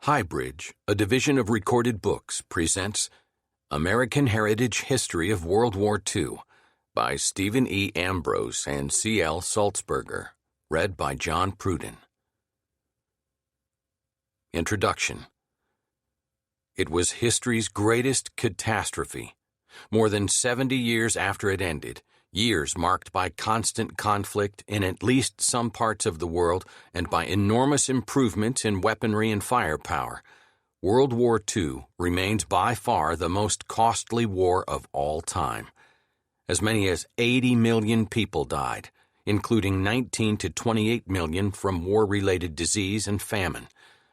Highbridge, a division of Recorded Books, presents American Heritage History of World War II by Stephen E. Ambrose and C. L. Salzberger, read by John Pruden. Introduction. It was history's greatest catastrophe. More than 70 years after it ended, years marked by constant conflict in at least some parts of the world and by enormous improvements in weaponry and firepower, World War II remains by far the most costly war of all time. As many as 80 million people died, including 19 to 28 million from war-related disease and famine,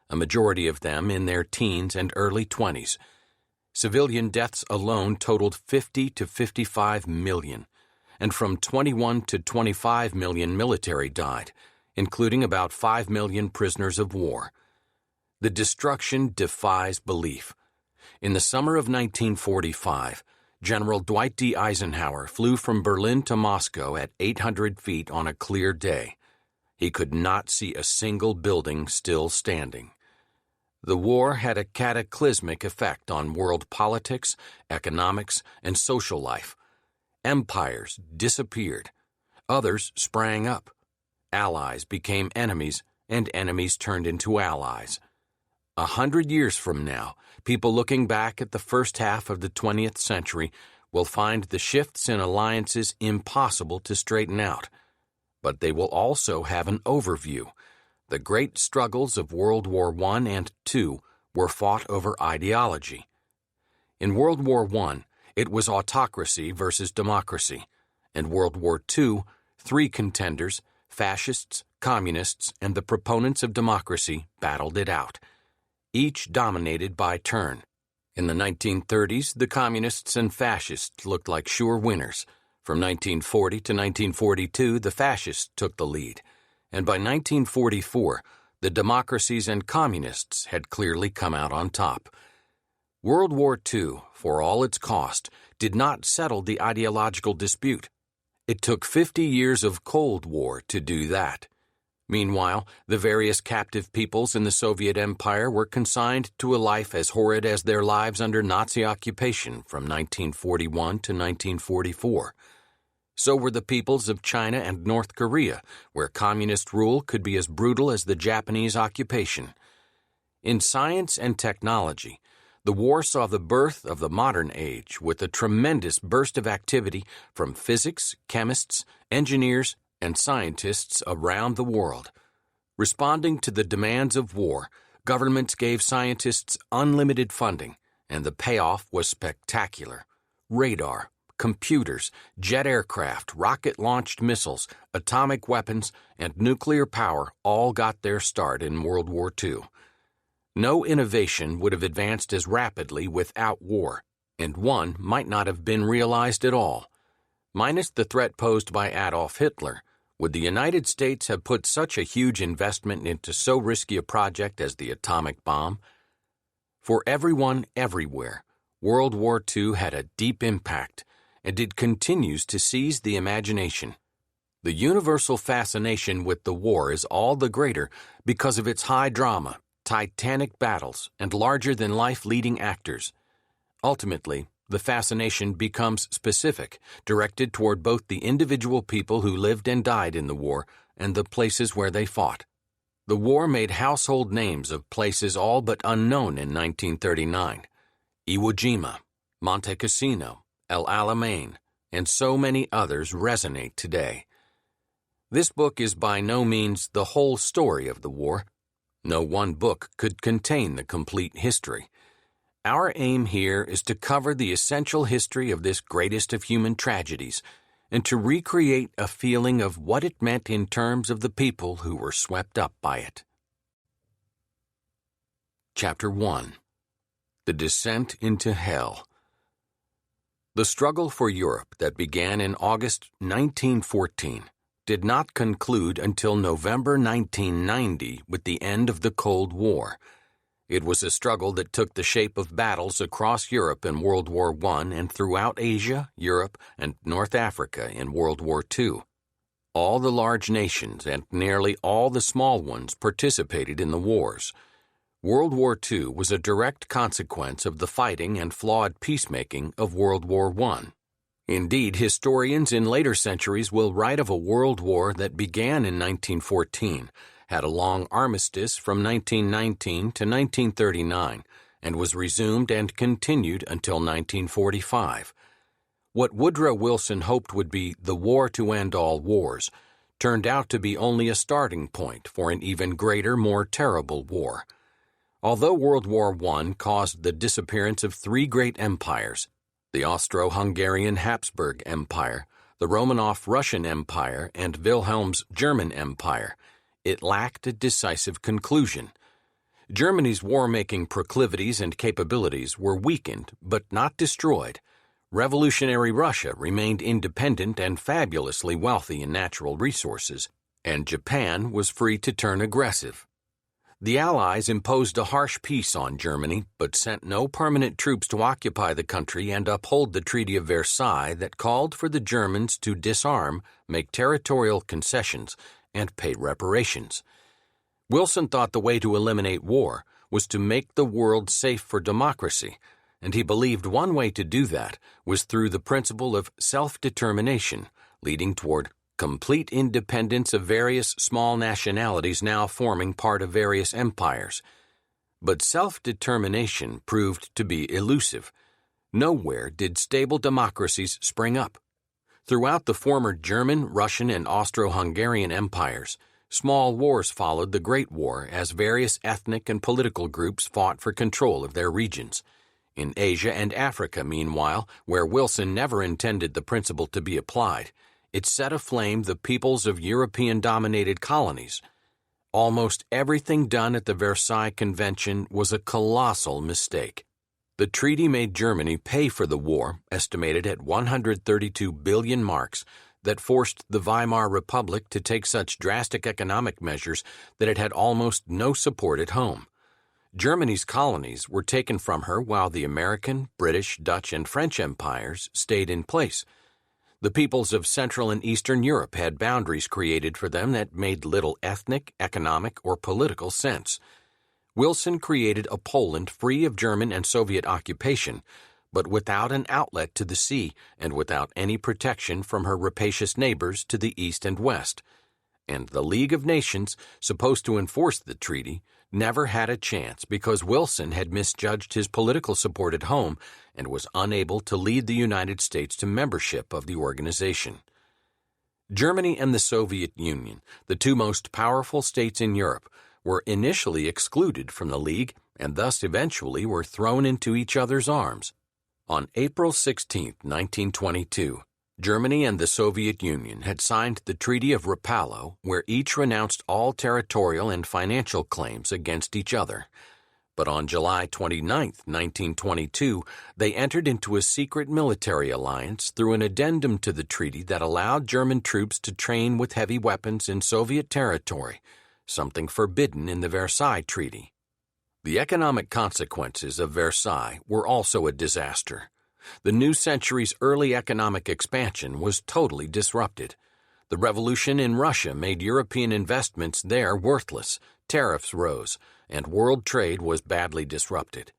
a majority of them in their teens and early 20s. Civilian deaths alone totaled 50 to 55 million, and from 21 to 25 million military died, including about 5 million prisoners of war. The destruction defies belief. In the summer of 1945, General Dwight D. Eisenhower flew from Berlin to Moscow at 800 feet on a clear day. He could not see a single building still standing. The war had a cataclysmic effect on world politics, economics, and social life. Empires disappeared. Others sprang up. Allies became enemies, and enemies turned into allies. 100 years from now, people looking back at the first half of the 20th century will find the shifts in alliances impossible to straighten out. But they will also have an overview. The great struggles of World War I and II were fought over ideology. In World War I, it was autocracy versus democracy. In World War II, three contenders, fascists, communists, and the proponents of democracy, battled it out, each dominated by turn. In the 1930s, the communists and fascists looked like sure winners. From 1940 to 1942, the fascists took the lead. And by 1944, the democracies and communists had clearly come out on top. World War II, for all its cost, did not settle the ideological dispute. It took 50 years of Cold War to do that. Meanwhile, the various captive peoples in the Soviet Empire were consigned to a life as horrid as their lives under Nazi occupation from 1941 to 1944. So were the peoples of China and North Korea, where communist rule could be as brutal as the Japanese occupation. In science and technology, the war saw the birth of the modern age with a tremendous burst of activity from physics, chemists, engineers, and scientists around the world. Responding to the demands of war, governments gave scientists unlimited funding, and the payoff was spectacular. Radar, computers, jet aircraft, rocket-launched missiles, atomic weapons, and nuclear power all got their start in World War II. No innovation would have advanced as rapidly without war, and one might not have been realized at all. Minus the threat posed by Adolf Hitler, would the United States have put such a huge investment into so risky a project as the atomic bomb? For everyone, everywhere, World War II had a deep impact, and it continues to seize the imagination. The universal fascination with the war is all the greater because of its high drama, titanic battles, and larger-than-life leading actors. Ultimately, the fascination becomes specific, directed toward both the individual people who lived and died in the war and the places where they fought. The war made household names of places all but unknown in 1939. Iwo Jima, Monte Cassino, El Alamein, and so many others resonate today. This book is by no means the whole story of the war. No one book could contain the complete history. Our aim here is to cover the essential history of this greatest of human tragedies and to recreate a feeling of what it meant in terms of the people who were swept up by it. Chapter 1. The Descent into Hell. The struggle for Europe that began in August 1914 did not conclude until November 1990 with the end of the Cold War. It was a struggle that took the shape of battles across Europe in World War I and throughout Asia, Europe, and North Africa in World War II. All the large nations and nearly all the small ones participated in the wars. World War II was a direct consequence of the fighting and flawed peacemaking of World War I. Indeed, historians in later centuries will write of a world war that began in 1914, had a long armistice from 1919 to 1939, and was resumed and continued until 1945. What Woodrow Wilson hoped would be the war to end all wars turned out to be only a starting point for an even greater, more terrible war. Although World War I caused the disappearance of three great empires, the Austro-Hungarian Habsburg Empire, the Romanov-Russian Empire, and Wilhelm's German Empire, it lacked a decisive conclusion. Germany's war-making proclivities and capabilities were weakened but not destroyed. Revolutionary Russia remained independent and fabulously wealthy in natural resources, and Japan was free to turn aggressive. The Allies imposed a harsh peace on Germany, but sent no permanent troops to occupy the country and uphold the Treaty of Versailles that called for the Germans to disarm, make territorial concessions, and pay reparations. Wilson thought the way to eliminate war was to make the world safe for democracy, and he believed one way to do that was through the principle of self-determination, leading toward complete independence of various small nationalities now forming part of various empires. But self-determination proved to be elusive. Nowhere did stable democracies spring up. Throughout the former German, Russian, and Austro-Hungarian empires, small wars followed the Great War as various ethnic and political groups fought for control of their regions. In Asia and Africa, meanwhile, where Wilson never intended the principle to be applied, it set aflame the peoples of European-dominated colonies. Almost everything done at the Versailles Convention was a colossal mistake. The treaty made Germany pay for the war, estimated at 132 billion marks, that forced the Weimar Republic to take such drastic economic measures that it had almost no support at home. Germany's colonies were taken from her while the American, British, Dutch, and French empires stayed in place. The peoples of Central and Eastern Europe had boundaries created for them that made little ethnic, economic, or political sense. Wilson created a Poland free of German and Soviet occupation, but without an outlet to the sea and without any protection from her rapacious neighbors to the east and west. And the League of Nations, supposed to enforce the treaty, never had a chance because Wilson had misjudged his political support at home and was unable to lead the United States to membership of the organization. Germany and the Soviet Union, the two most powerful states in Europe, were initially excluded from the League and thus eventually were thrown into each other's arms. On April 16, 1922, Germany and the Soviet Union had signed the Treaty of Rapallo, where each renounced all territorial and financial claims against each other. But on July 29, 1922, they entered into a secret military alliance through an addendum to the treaty that allowed German troops to train with heavy weapons in Soviet territory, something forbidden in the Versailles Treaty. The economic consequences of Versailles were also a disaster. The new century's early economic expansion was totally disrupted. The revolution in Russia made European investments there worthless, tariffs rose, and world trade was badly disrupted.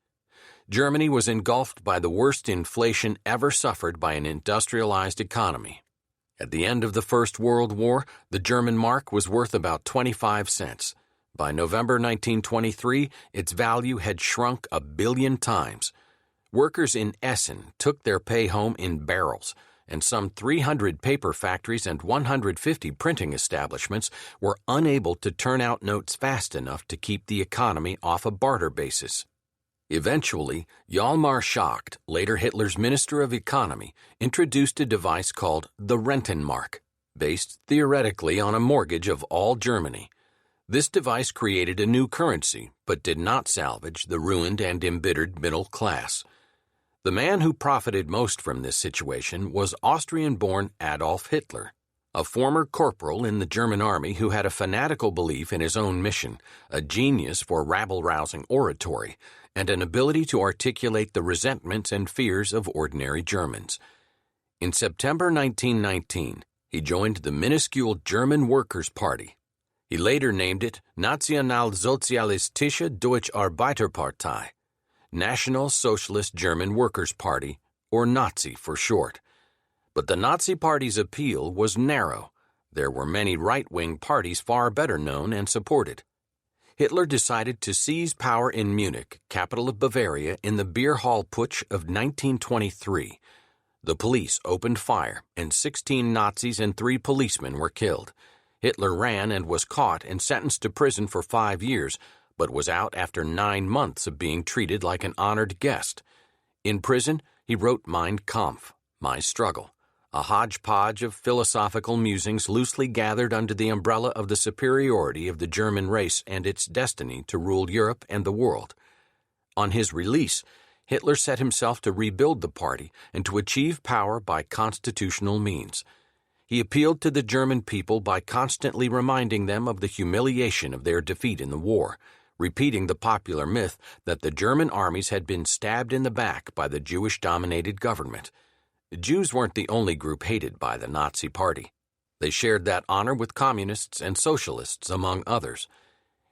Germany was engulfed by the worst inflation ever suffered by an industrialized economy. At the end of the First World War, the German mark was worth about 25 cents. By November 1923, its value had shrunk 1 billion times. Workers in Essen took their pay home in barrels, and some 300 paper factories and 150 printing establishments were unable to turn out notes fast enough to keep the economy off a barter basis. Eventually, Hjalmar Schacht, later Hitler's Minister of Economy, introduced a device called the Rentenmark, based theoretically on a mortgage of all Germany. This device created a new currency, but did not salvage the ruined and embittered middle class. The man who profited most from this situation was Austrian-born Adolf Hitler, a former corporal in the German army who had a fanatical belief in his own mission, a genius for rabble-rousing oratory, and an ability to articulate the resentments and fears of ordinary Germans. In September 1919, he joined the minuscule German Workers' Party. He later named it Nationalsozialistische Deutsche Arbeiterpartei, National Socialist German Workers' Party, or Nazi for short. But the Nazi Party's appeal was narrow. There were many right-wing parties far better known and supported. Hitler decided to seize power in Munich, capital of Bavaria, in the beer hall putsch of 1923. The police opened fire, and 16 Nazis and 3 policemen were killed. Hitler ran and was caught and sentenced to prison for 5 years, but was out after 9 months of being treated like an honored guest. In prison, he wrote Mein Kampf, My Struggle, a hodgepodge of philosophical musings loosely gathered under the umbrella of the superiority of the German race and its destiny to rule Europe and the world. On his release, Hitler set himself to rebuild the party and to achieve power by constitutional means. He appealed to the German people by constantly reminding them of the humiliation of their defeat in the war, repeating the popular myth that the German armies had been stabbed in the back by the Jewish-dominated government. Jews weren't the only group hated by the Nazi Party. They shared that honor with communists and socialists, among others.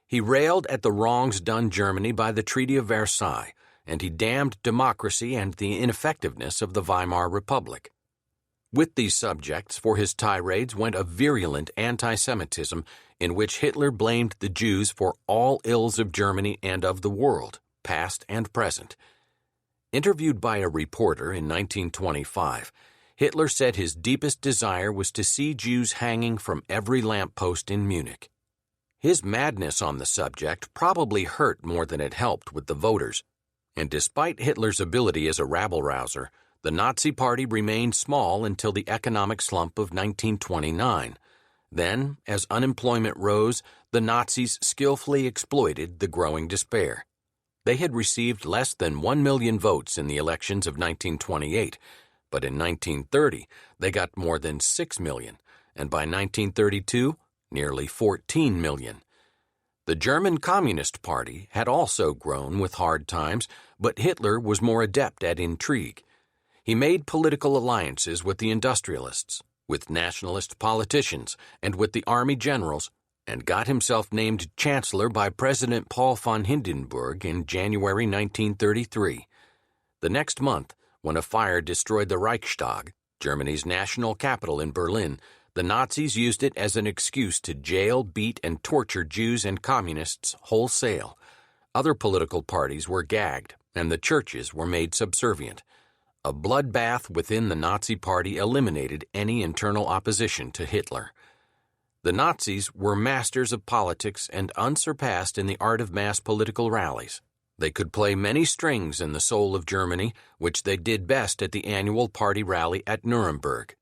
He railed at the wrongs done Germany by the Treaty of Versailles, and he damned democracy and the ineffectiveness of the Weimar Republic. With these subjects for his tirades went a virulent anti-Semitism in which Hitler blamed the Jews for all ills of Germany and of the world, past and present. Interviewed by a reporter in 1925, Hitler said his deepest desire was to see Jews hanging from every lamppost in Munich. His madness on the subject probably hurt more than it helped with the voters, and despite Hitler's ability as a rabble-rouser, the Nazi Party remained small until the economic slump of 1929. Then, as unemployment rose, the Nazis skillfully exploited the growing despair. They had received less than 1 million votes in the elections of 1928, but in 1930 they got more than 6 million, and by 1932, nearly 14 million. The German Communist Party had also grown with hard times, but Hitler was more adept at intrigue. He made political alliances with the industrialists, with nationalist politicians, and with the army generals, and got himself named Chancellor by President Paul von Hindenburg in January 1933. The next month, when a fire destroyed the Reichstag, Germany's national capital in Berlin, the Nazis used it as an excuse to jail, beat, and torture Jews and communists wholesale. Other political parties were gagged, and the churches were made subservient. A bloodbath within the Nazi Party eliminated any internal opposition to Hitler. The Nazis were masters of politics and unsurpassed in the art of mass political rallies. They could play many strings in the soul of Germany, which they did best at the annual party rally at Nuremberg.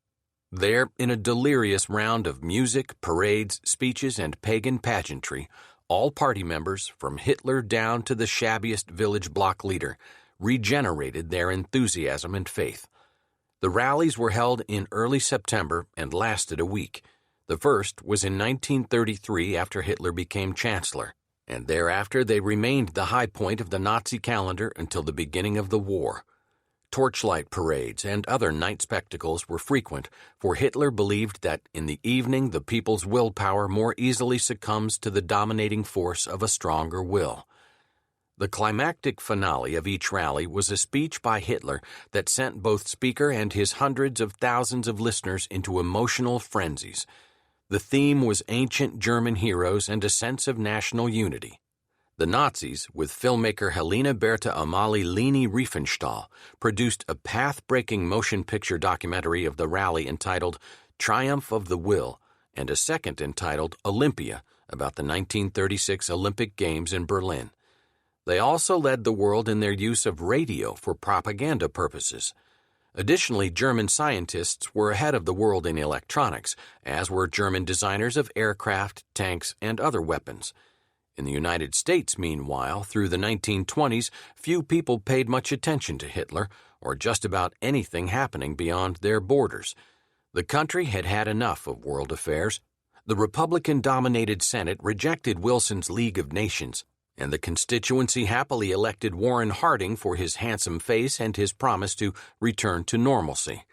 There, in a delirious round of music, parades, speeches, and pagan pageantry, all party members, from Hitler down to the shabbiest village block leader, regenerated their enthusiasm and faith. The rallies were held in early September and lasted a week. The first was in 1933 after Hitler became Chancellor, and thereafter they remained the high point of the Nazi calendar until the beginning of the war. Torchlight parades and other night spectacles were frequent, for Hitler believed that in the evening the people's willpower more easily succumbs to the dominating force of a stronger will. The climactic finale of each rally was a speech by Hitler that sent both speaker and his hundreds of thousands of listeners into emotional frenzies. The theme was ancient German heroes and a sense of national unity. The Nazis, with filmmaker Helene Bertha Amalie Leni Riefenstahl, produced a path-breaking motion picture documentary of the rally entitled Triumph of the Will, and a second entitled Olympia, about the 1936 Olympic Games in Berlin. They also led the world in their use of radio for propaganda purposes. Additionally, German scientists were ahead of the world in electronics, as were German designers of aircraft, tanks, and other weapons. In the United States, meanwhile, through the 1920s, few people paid much attention to Hitler or just about anything happening beyond their borders. The country had had enough of world affairs. The Republican-dominated Senate rejected Wilson's League of Nations, and the constituency happily elected Warren Harding for his handsome face and his promise to return to normalcy.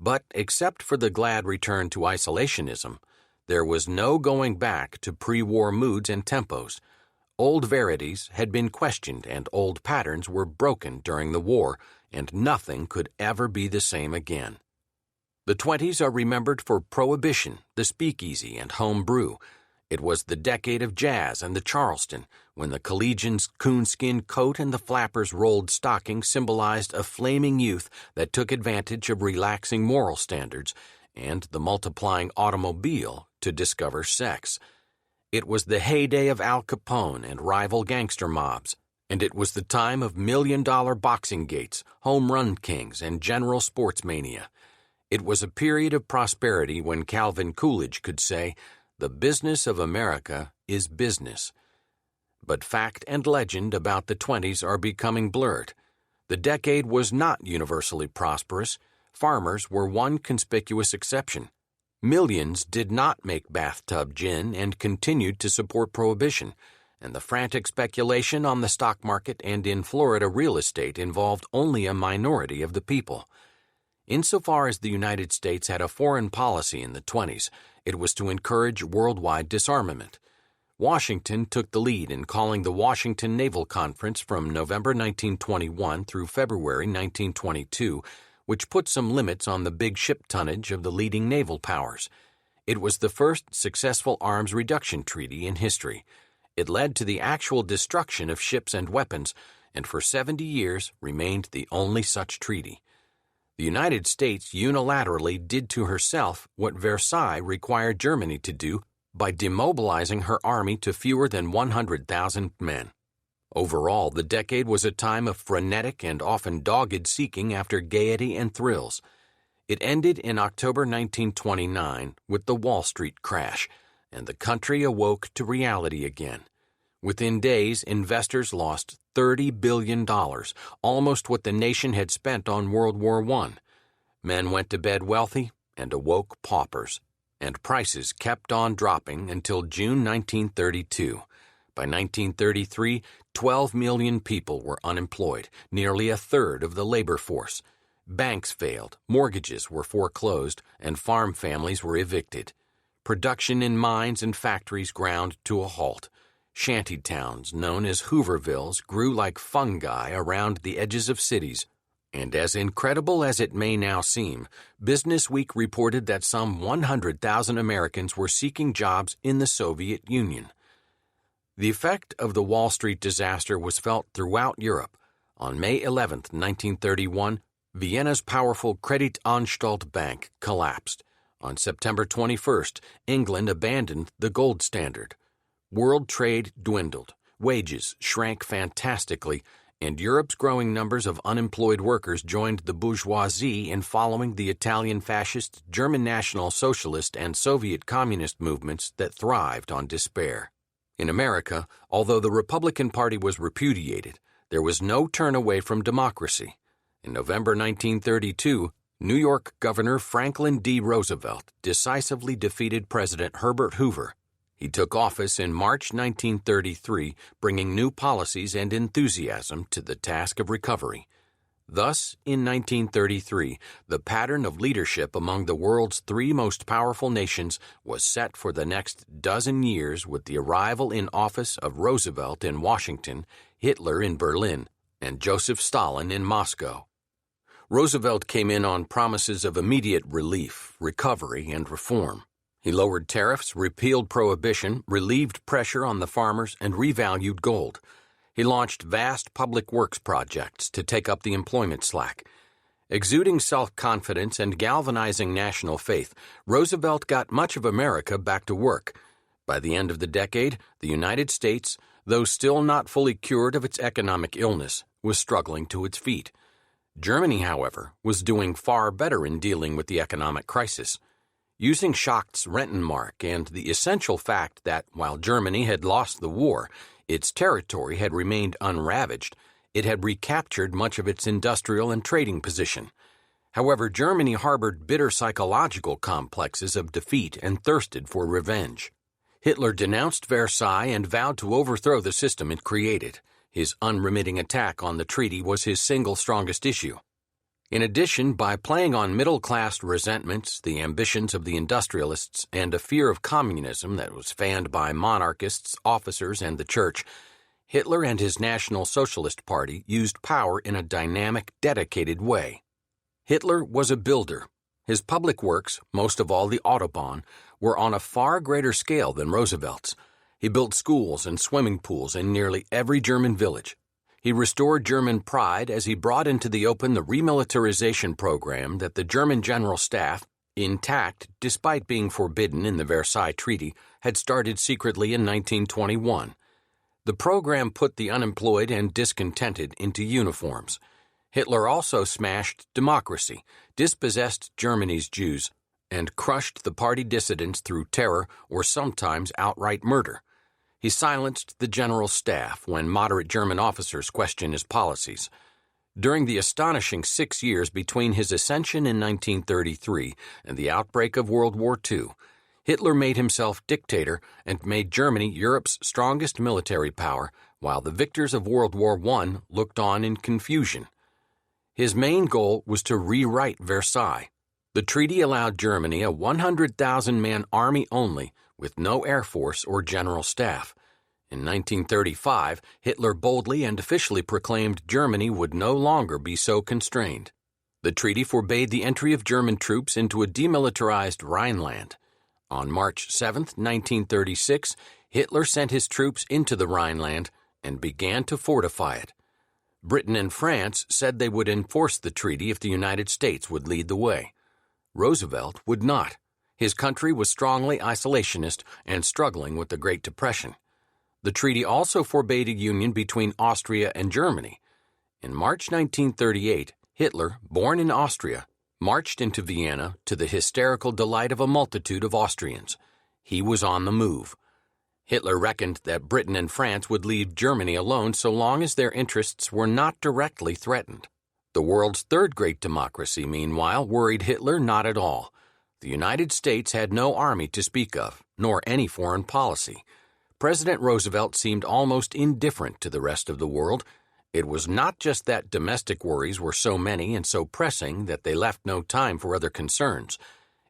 But except for the glad return to isolationism, There was no going back to pre-war moods and tempos. Old verities had been questioned and old patterns were broken during the war, and nothing could ever be the same again. The 20s are remembered for Prohibition, the speakeasy, and home brew. It was the decade of jazz and the Charleston, when the collegian's coonskin coat and the flapper's rolled stocking symbolized a flaming youth that took advantage of relaxing moral standards and the multiplying automobile to discover sex. It was the heyday of Al Capone and rival gangster mobs, and it was the time of million-dollar boxing gates, home run kings, and general sports mania. It was a period of prosperity when Calvin Coolidge could say, "The business of America is business." But fact and legend about the 20s are becoming blurred. The decade was not universally prosperous. Farmers were one conspicuous exception. Millions did not make bathtub gin and continued to support Prohibition, and the frantic speculation on the stock market and in Florida real estate involved only a minority of the people. Insofar as the United States had a foreign policy in the 20s, it was to encourage worldwide disarmament. Washington took the lead in calling the Washington Naval Conference from November 1921 through February 1922, which put some limits on the big ship tonnage of the leading naval powers. It was the first successful arms reduction treaty in history. It led to the actual destruction of ships and weapons, and for 70 years remained the only such treaty. The United States unilaterally did to herself what Versailles required Germany to do by demobilizing her army to fewer than 100,000 men. Overall, the decade was a time of frenetic and often dogged seeking after gaiety and thrills. It ended in October 1929 with the Wall Street crash, and the country awoke to reality again. Within days, investors lost $30 billion, almost what the nation had spent on World War I. Men went to bed wealthy and awoke paupers, and prices kept on dropping until June 1932. By 1933, 12 million people were unemployed, nearly a third of the labor force. Banks failed, mortgages were foreclosed, and farm families were evicted. Production in mines and factories ground to a halt. Shanty towns, known as Hoovervilles, grew like fungi around the edges of cities. And as incredible as it may now seem, Business Week reported that some 100,000 Americans were seeking jobs in the Soviet Union. The effect of the Wall Street disaster was felt throughout Europe. On May 11, 1931, Vienna's powerful Kreditanstalt Bank collapsed. On September 21st, England abandoned the gold standard. World trade dwindled, wages shrank fantastically, and Europe's growing numbers of unemployed workers joined the bourgeoisie in following the Italian fascist, German National Socialist, and Soviet Communist movements that thrived on despair. In America, although the Republican Party was repudiated, there was no turn away from democracy. In November 1932, New York Governor Franklin D. Roosevelt decisively defeated President Herbert Hoover. He took office in March 1933, bringing new policies and enthusiasm to the task of recovery. Thus, in 1933, the pattern of leadership among the world's three most powerful nations was set for the next dozen years with the arrival in office of Roosevelt in Washington, Hitler in Berlin, and Joseph Stalin in Moscow. Roosevelt came in on promises of immediate relief, recovery, and reform. He lowered tariffs, repealed prohibition, relieved pressure on the farmers, and revalued gold. He launched vast public works projects to take up the employment slack. Exuding self-confidence and galvanizing national faith, Roosevelt got much of America back to work. By the end of the decade, the United States, though still not fully cured of its economic illness, was struggling to its feet. Germany, however, was doing far better in dealing with the economic crisis. Using Schacht's Rentenmark and the essential fact that, while Germany had lost the war, its territory had remained unravaged, it had recaptured much of its industrial and trading position. However, Germany harbored bitter psychological complexes of defeat and thirsted for revenge. Hitler denounced Versailles and vowed to overthrow the system it created. His unremitting attack on the treaty was his single strongest issue. In addition, by playing on middle-class resentments, the ambitions of the industrialists, and a fear of communism that was fanned by monarchists, officers, and the church, Hitler and his National Socialist Party used power in a dynamic, dedicated way. Hitler was a builder. His public works, most of all the Autobahn, were on a far greater scale than Roosevelt's. He built schools and swimming pools in nearly every German village. He restored German pride as he brought into the open the remilitarization program that the German General Staff, intact despite being forbidden in the Versailles Treaty, had started secretly in 1921. The program put the unemployed and discontented into uniforms. Hitler also smashed democracy, dispossessed Germany's Jews, and crushed the party dissidents through terror or sometimes outright murder. He silenced the general staff when moderate German officers questioned his policies. During the astonishing 6 years between his ascension in 1933 and the outbreak of World War II, Hitler made himself dictator and made Germany Europe's strongest military power, while the victors of World War I looked on in confusion. His main goal was to rewrite Versailles. The treaty allowed Germany a 100,000-man army only, with no air force or general staff. In 1935, Hitler boldly and officially proclaimed Germany would no longer be so constrained. The treaty forbade the entry of German troops into a demilitarized Rhineland. On March 7, 1936, Hitler sent his troops into the Rhineland and began to fortify it. Britain and France said they would enforce the treaty if the United States would lead the way. Roosevelt would not. His country was strongly isolationist and struggling with the Great Depression. The treaty also forbade a union between Austria and Germany. In March 1938, Hitler, born in Austria, marched into Vienna to the hysterical delight of a multitude of Austrians. He was on the move. Hitler reckoned that Britain and France would leave Germany alone so long as their interests were not directly threatened. The world's third great democracy, meanwhile, worried Hitler not at all. The United States had no army to speak of, nor any foreign policy. President Roosevelt seemed almost indifferent to the rest of the world. It was not just that domestic worries were so many and so pressing that they left no time for other concerns.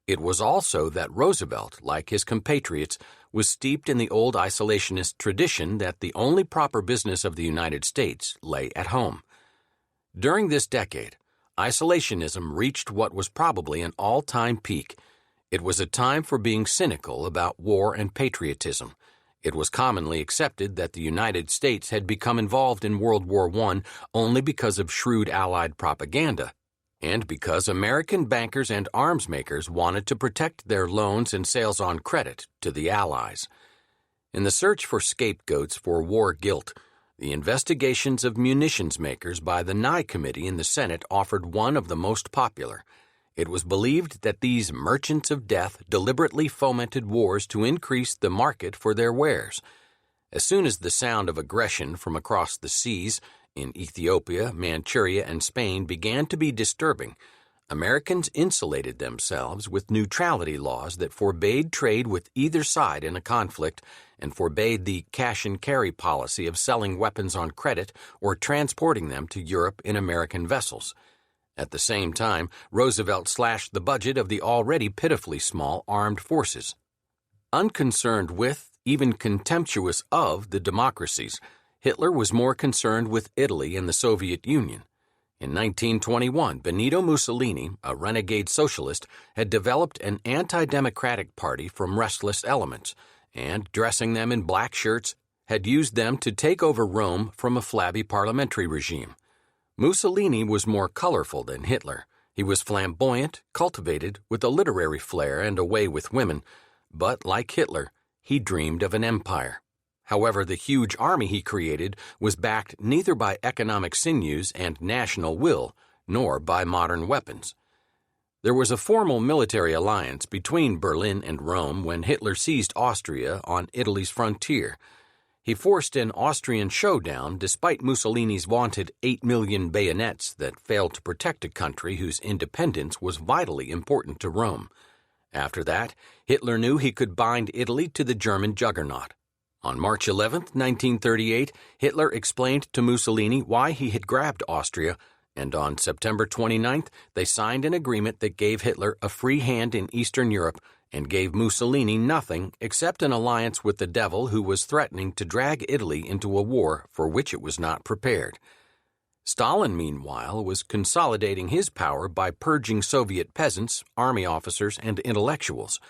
It was also that Roosevelt, like his compatriots, was steeped in the old isolationist tradition that the only proper business of the United States lay at home. During this decade, isolationism reached what was probably an all-time peak. It was a time for being cynical about war and patriotism. It was commonly accepted that the United States had become involved in World War I only because of shrewd Allied propaganda, and because American bankers and arms makers wanted to protect their loans and sales on credit to the Allies. In the search for scapegoats for war guilt, the investigations of munitions makers by the Nye Committee in the Senate offered one of the most popular. It was believed that these merchants of death deliberately fomented wars to increase the market for their wares. As soon as the sound of aggression from across the seas in Ethiopia, Manchuria, and Spain began to be disturbing, Americans insulated themselves with neutrality laws that forbade trade with either side in a conflict and forbade the cash-and-carry policy of selling weapons on credit or transporting them to Europe in American vessels. At the same time, Roosevelt slashed the budget of the already pitifully small armed forces. Unconcerned with, even contemptuous of, the democracies, Hitler was more concerned with Italy and the Soviet Union. In 1921, Benito Mussolini, a renegade socialist, had developed an anti-democratic party from restless elements, and, dressing them in black shirts, had used them to take over Rome from a flabby parliamentary regime. Mussolini was more colorful than Hitler. He was flamboyant, cultivated, with a literary flair and a way with women, but, like Hitler, he dreamed of an empire. However, the huge army he created was backed neither by economic sinews and national will, nor by modern weapons. There was a formal military alliance between Berlin and Rome when Hitler seized Austria on Italy's frontier. He forced an Austrian showdown despite Mussolini's vaunted 8 million bayonets that failed to protect a country whose independence was vitally important to Rome. After that, Hitler knew he could bind Italy to the German juggernaut. On March 11, 1938, Hitler explained to Mussolini why he had grabbed Austria And on September 29th, they signed an agreement that gave Hitler a free hand in Eastern Europe and gave Mussolini nothing except an alliance with the devil who was threatening to drag Italy into a war for which it was not prepared. Stalin, meanwhile, was consolidating his power by purging Soviet peasants, army officers, and intellectuals.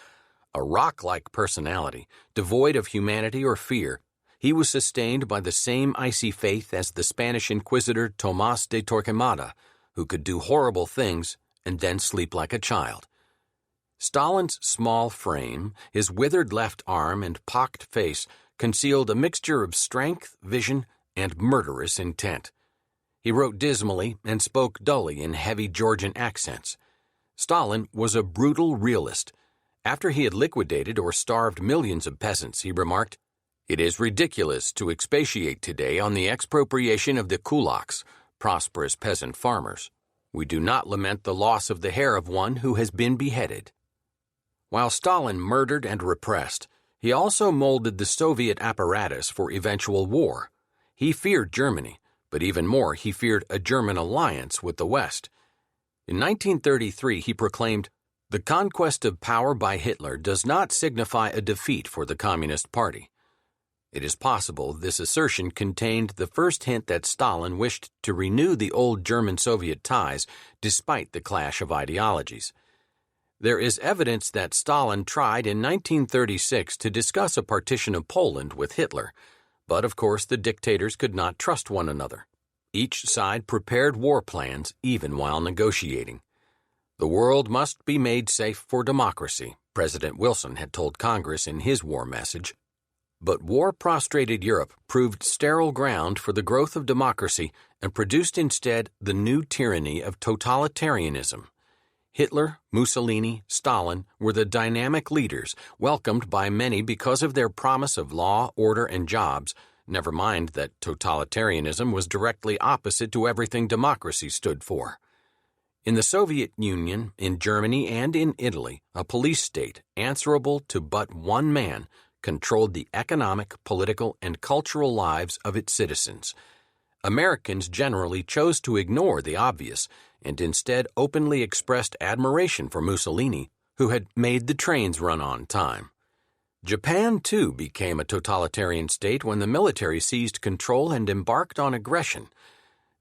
A rock-like personality, devoid of humanity or fear, he was sustained by the same icy faith as the Spanish inquisitor Tomás de Torquemada, who could do horrible things and then sleep like a child. Stalin's small frame, his withered left arm, and pocked face concealed a mixture of strength, vision, and murderous intent. He wrote dismally and spoke dully in heavy Georgian accents. Stalin was a brutal realist. After he had liquidated or starved millions of peasants, he remarked, "It is ridiculous to expatiate today on the expropriation of the kulaks, prosperous peasant farmers. We do not lament the loss of the hair of one who has been beheaded." While Stalin murdered and repressed, he also molded the Soviet apparatus for eventual war. He feared Germany, but even more, he feared a German alliance with the West. In 1933, he proclaimed, "The conquest of power by Hitler does not signify a defeat for the Communist Party." It is possible this assertion contained the first hint that Stalin wished to renew the old German-Soviet ties despite the clash of ideologies. There is evidence that Stalin tried in 1936 to discuss a partition of Poland with Hitler, but of course the dictators could not trust one another. Each side prepared war plans even while negotiating. The world must be made safe for democracy, President Wilson had told Congress in his war message. But war-prostrated Europe proved sterile ground for the growth of democracy and produced instead the new tyranny of totalitarianism. Hitler, Mussolini, Stalin were the dynamic leaders, welcomed by many because of their promise of law, order, and jobs, never mind that totalitarianism was directly opposite to everything democracy stood for. In the Soviet Union, in Germany, and in Italy, a police state, answerable to but one man, controlled the economic, political, and cultural lives of its citizens. Americans generally chose to ignore the obvious and instead openly expressed admiration for Mussolini, who had made the trains run on time. Japan, too, became a totalitarian state when the military seized control and embarked on aggression.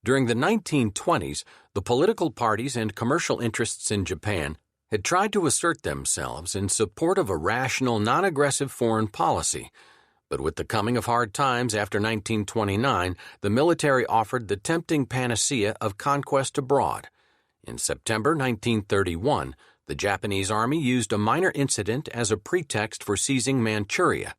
During the 1920s, the political parties and commercial interests in Japan had tried to assert themselves in support of a rational, non-aggressive foreign policy. But with the coming of hard times after 1929, the military offered the tempting panacea of conquest abroad. In September 1931, the Japanese army used a minor incident as a pretext for seizing Manchuria.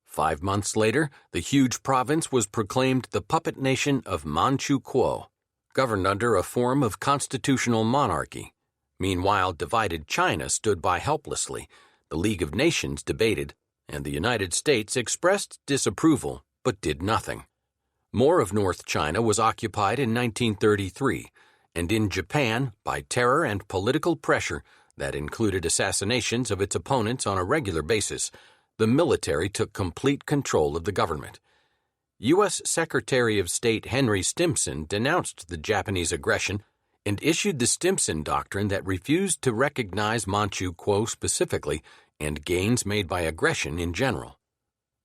5 months later, the huge province was proclaimed the puppet nation of Manchukuo, governed under a form of constitutional monarchy. Meanwhile, divided China stood by helplessly. The League of Nations debated, and the United States expressed disapproval but did nothing. More of North China was occupied in 1933, and in Japan, by terror and political pressure that included assassinations of its opponents on a regular basis, the military took complete control of the government. U.S. Secretary of State Henry Stimson denounced the Japanese aggression and issued the Stimson Doctrine that refused to recognize Manchukuo specifically and gains made by aggression in general.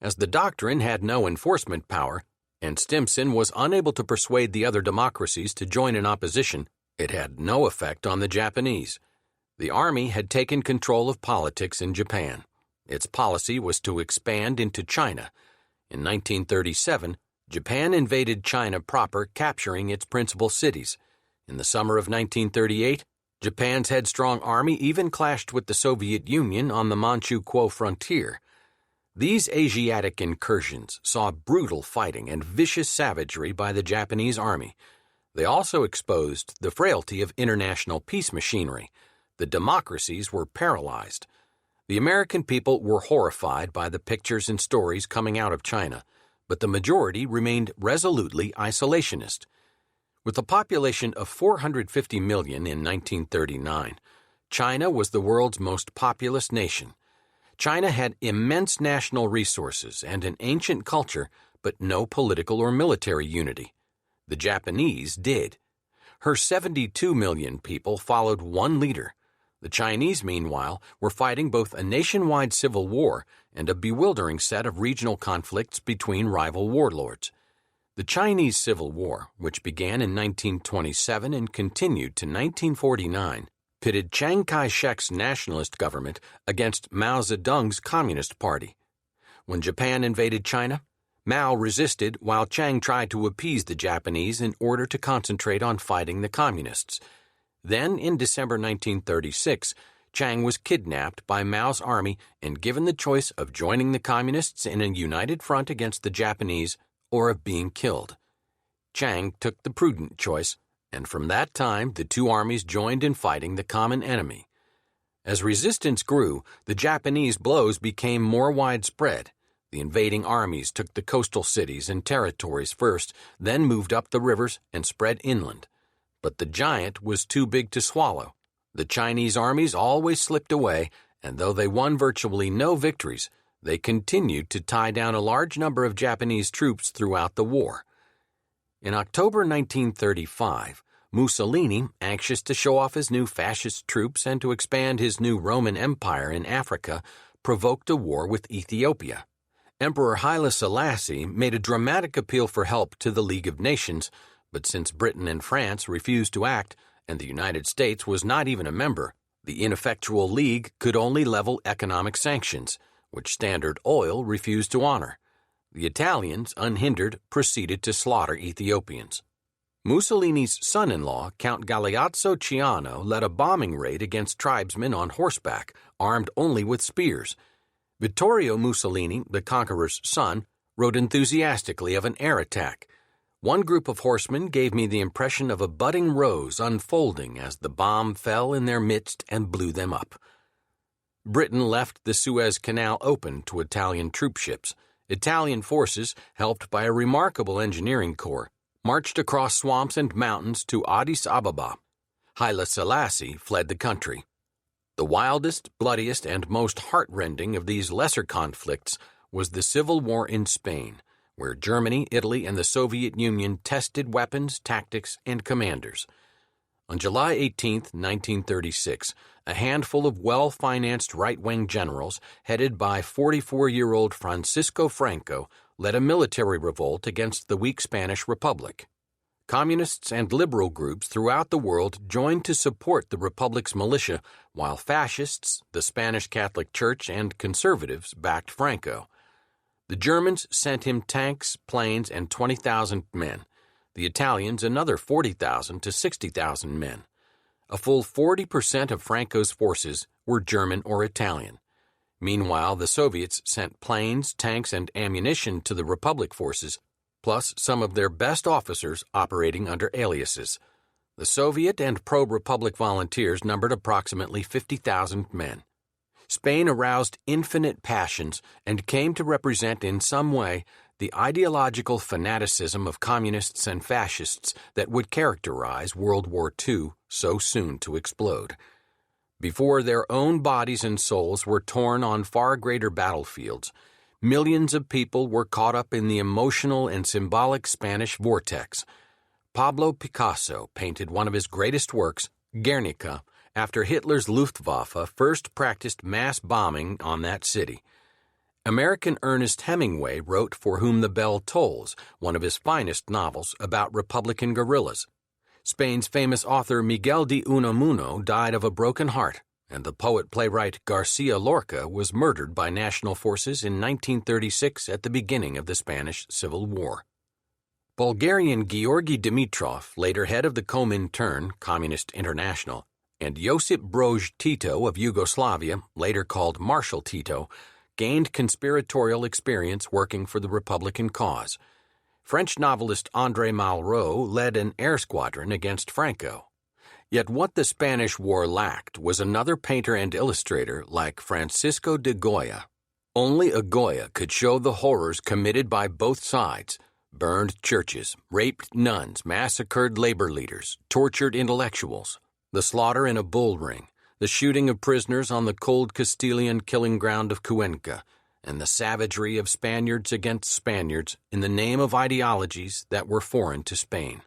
As the doctrine had no enforcement power, and Stimson was unable to persuade the other democracies to join in opposition, it had no effect on the Japanese. The army had taken control of politics in Japan. Its policy was to expand into China. In 1937, Japan invaded China proper, capturing its principal cities. In the summer of 1938, Japan's headstrong army even clashed with the Soviet Union on the Manchukuo frontier. These Asiatic incursions saw brutal fighting and vicious savagery by the Japanese army. They also exposed the frailty of international peace machinery. The democracies were paralyzed. The American people were horrified by the pictures and stories coming out of China, but the majority remained resolutely isolationist. With a population of 450 million in 1939, China was the world's most populous nation. China had immense national resources and an ancient culture, but no political or military unity. The Japanese did. Her 72 million people followed one leader. The Chinese, meanwhile, were fighting both a nationwide civil war and a bewildering set of regional conflicts between rival warlords. The Chinese Civil War, which began in 1927 and continued to 1949, pitted Chiang Kai-shek's nationalist government against Mao Zedong's Communist Party. When Japan invaded China, Mao resisted while Chiang tried to appease the Japanese in order to concentrate on fighting the Communists. Then, in December 1936, Chiang was kidnapped by Mao's army and given the choice of joining the Communists in a united front against the Japanese or of being killed. Chiang took the prudent choice, and from that time the two armies joined in fighting the common enemy. As resistance grew, the Japanese blows became more widespread. The invading armies took the coastal cities and territories first, then moved up the rivers and spread inland. But the giant was too big to swallow. The Chinese armies always slipped away, and though they won virtually no victories, they continued to tie down a large number of Japanese troops throughout the war. In October 1935, Mussolini, anxious to show off his new fascist troops and to expand his new Roman Empire in Africa, provoked a war with Ethiopia. Emperor Haile Selassie made a dramatic appeal for help to the League of Nations, but since Britain and France refused to act, and the United States was not even a member, the ineffectual League could only level economic sanctions, which Standard Oil refused to honor. The Italians, unhindered, proceeded to slaughter Ethiopians. Mussolini's son-in-law, Count Galeazzo Ciano, led a bombing raid against tribesmen on horseback, armed only with spears. Vittorio Mussolini, the conqueror's son, wrote enthusiastically of an air attack. One group of horsemen gave me the impression of a budding rose unfolding as the bomb fell in their midst and blew them up. Britain left the Suez Canal open to Italian troopships. Italian forces, helped by a remarkable engineering corps, marched across swamps and mountains to Addis Ababa. Haile Selassie fled the country. The wildest, bloodiest, and most heart-rending of these lesser conflicts was the civil war in Spain, where Germany, Italy, and the Soviet Union tested weapons, tactics, and commanders. On July 18, 1936, a handful of well-financed right-wing generals, headed by 44-year-old Francisco Franco, led a military revolt against the weak Spanish Republic. Communists and liberal groups throughout the world joined to support the Republic's militia, while fascists, the Spanish Catholic Church, and conservatives backed Franco. The Germans sent him tanks, planes, and 20,000 men. The Italians another 40,000 to 60,000 men. A full 40% of Franco's forces were German or Italian. Meanwhile, the Soviets sent planes, tanks, and ammunition to the Republic forces, plus some of their best officers operating under aliases. The Soviet and pro-Republic volunteers numbered approximately 50,000 men. Spain aroused infinite passions and came to represent in some way the ideological fanaticism of communists and fascists that would characterize World War II, so soon to explode. Before their own bodies and souls were torn on far greater battlefields, millions of people were caught up in the emotional and symbolic Spanish vortex. Pablo Picasso painted one of his greatest works, Guernica, after Hitler's Luftwaffe first practiced mass bombing on that city. American Ernest Hemingway wrote For Whom the Bell Tolls, one of his finest novels about Republican guerrillas. Spain's famous author Miguel de Unamuno died of a broken heart, and the poet-playwright Garcia Lorca was murdered by national forces in 1936 at the beginning of the Spanish Civil War. Bulgarian Georgy Dimitrov, later head of the Comintern, Communist International, and Josip Broz Tito of Yugoslavia, later called Marshal Tito, gained conspiratorial experience working for the Republican cause. French novelist André Malraux led an air squadron against Franco. Yet what the Spanish War lacked was another painter and illustrator like Francisco de Goya. Only a Goya could show the horrors committed by both sides: burned churches, raped nuns, massacred labor leaders, tortured intellectuals, the slaughter in a bull ring, the shooting of prisoners on the cold Castilian killing ground of Cuenca, and the savagery of Spaniards against Spaniards in the name of ideologies that were foreign to Spain.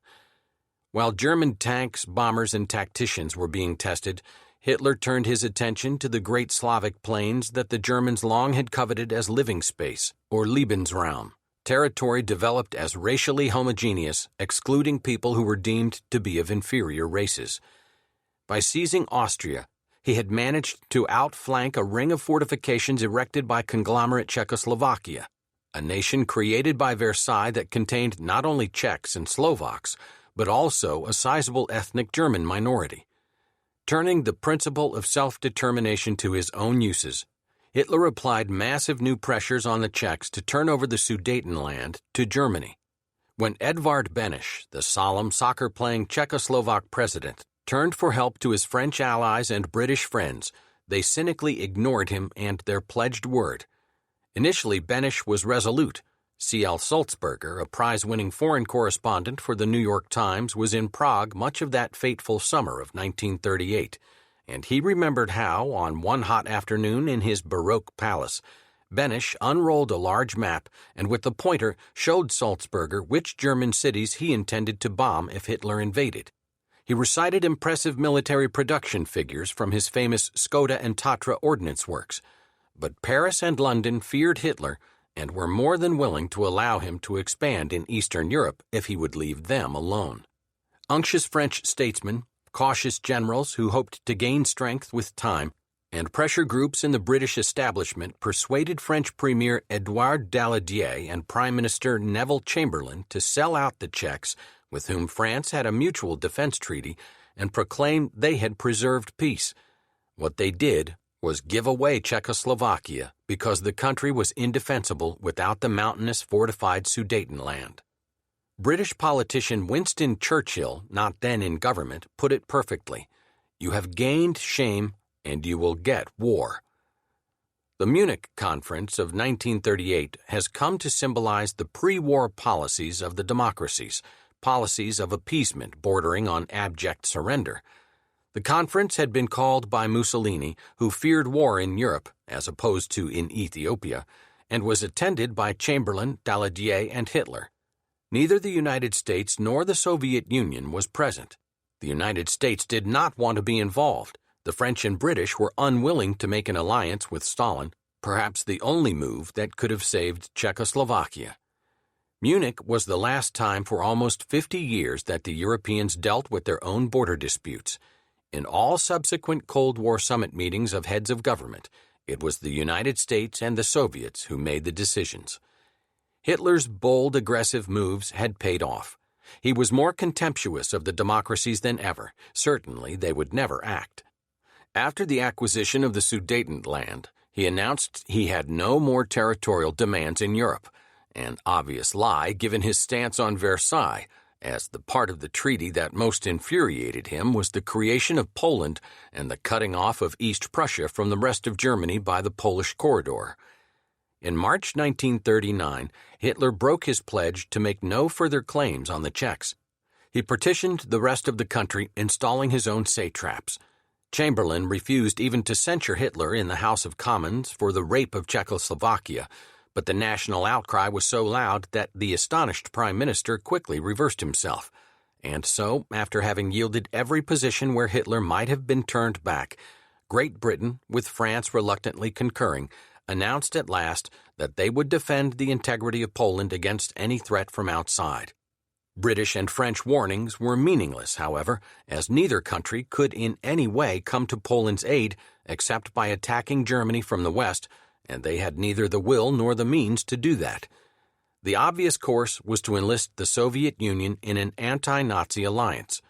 While German tanks, bombers, and tacticians were being tested, Hitler turned his attention to the great Slavic plains that the Germans long had coveted as living space, or Lebensraum, territory developed as racially homogeneous, excluding people who were deemed to be of inferior races. By seizing Austria, he had managed to outflank a ring of fortifications erected by conglomerate Czechoslovakia, a nation created by Versailles that contained not only Czechs and Slovaks, but also a sizable ethnic German minority. Turning the principle of self-determination to his own uses, Hitler applied massive new pressures on the Czechs to turn over the Sudetenland to Germany. When Edvard Beneš, the solemn soccer-playing Czechoslovak president, turned for help to his French allies and British friends, they cynically ignored him and their pledged word. Initially, Beneš was resolute. C.L. Sulzberger, a prize-winning foreign correspondent for the New York Times, was in Prague much of that fateful summer of 1938, and he remembered how, on one hot afternoon in his Baroque palace, Beneš unrolled a large map and with the pointer showed Sulzberger which German cities he intended to bomb if Hitler invaded. He recited impressive military production figures from his famous Skoda and Tatra ordnance works, but Paris and London feared Hitler and were more than willing to allow him to expand in Eastern Europe if he would leave them alone. Unctuous French statesmen, cautious generals who hoped to gain strength with time, and pressure groups in the British establishment persuaded French Premier Édouard Daladier and Prime Minister Neville Chamberlain to sell out the Czechs, with whom France had a mutual defense treaty, and proclaim they had preserved peace. What they did was give away Czechoslovakia because the country was indefensible without the mountainous fortified Sudetenland. British politician Winston Churchill, not then in government, put it perfectly: "You have gained shame, and you will get war." The Munich Conference of 1938 has come to symbolize the pre-war policies of the democracies, policies of appeasement bordering on abject surrender. The conference had been called by Mussolini, who feared war in Europe, as opposed to in Ethiopia, and was attended by Chamberlain, Daladier, and Hitler. Neither the United States nor the Soviet Union was present. The United States did not want to be involved. The French and British were unwilling to make an alliance with Stalin, perhaps the only move that could have saved Czechoslovakia. Munich was the last time for almost 50 years that the Europeans dealt with their own border disputes. In all subsequent Cold War summit meetings of heads of government, it was the United States and the Soviets who made the decisions. Hitler's bold, aggressive moves had paid off. He was more contemptuous of the democracies than ever. Certainly, they would never act. After the acquisition of the Sudetenland, he announced he had no more territorial demands in Europe, an obvious lie given his stance on Versailles, as the part of the treaty that most infuriated him was the creation of Poland and the cutting off of East Prussia from the rest of Germany by the Polish corridor. In March 1939, Hitler broke his pledge to make no further claims on the Czechs. He partitioned the rest of the country, installing his own satraps. Chamberlain refused even to censure Hitler in the House of Commons for the rape of Czechoslovakia, but the national outcry was so loud that the astonished Prime Minister quickly reversed himself. And so, after having yielded every position where Hitler might have been turned back, Great Britain, with France reluctantly concurring, announced at last that they would defend the integrity of Poland against any threat from outside. British and French warnings were meaningless, however, as neither country could in any way come to Poland's aid except by attacking Germany from the west, and they had neither the will nor the means to do that. The obvious course was to enlist the Soviet Union in an anti-Nazi alliance.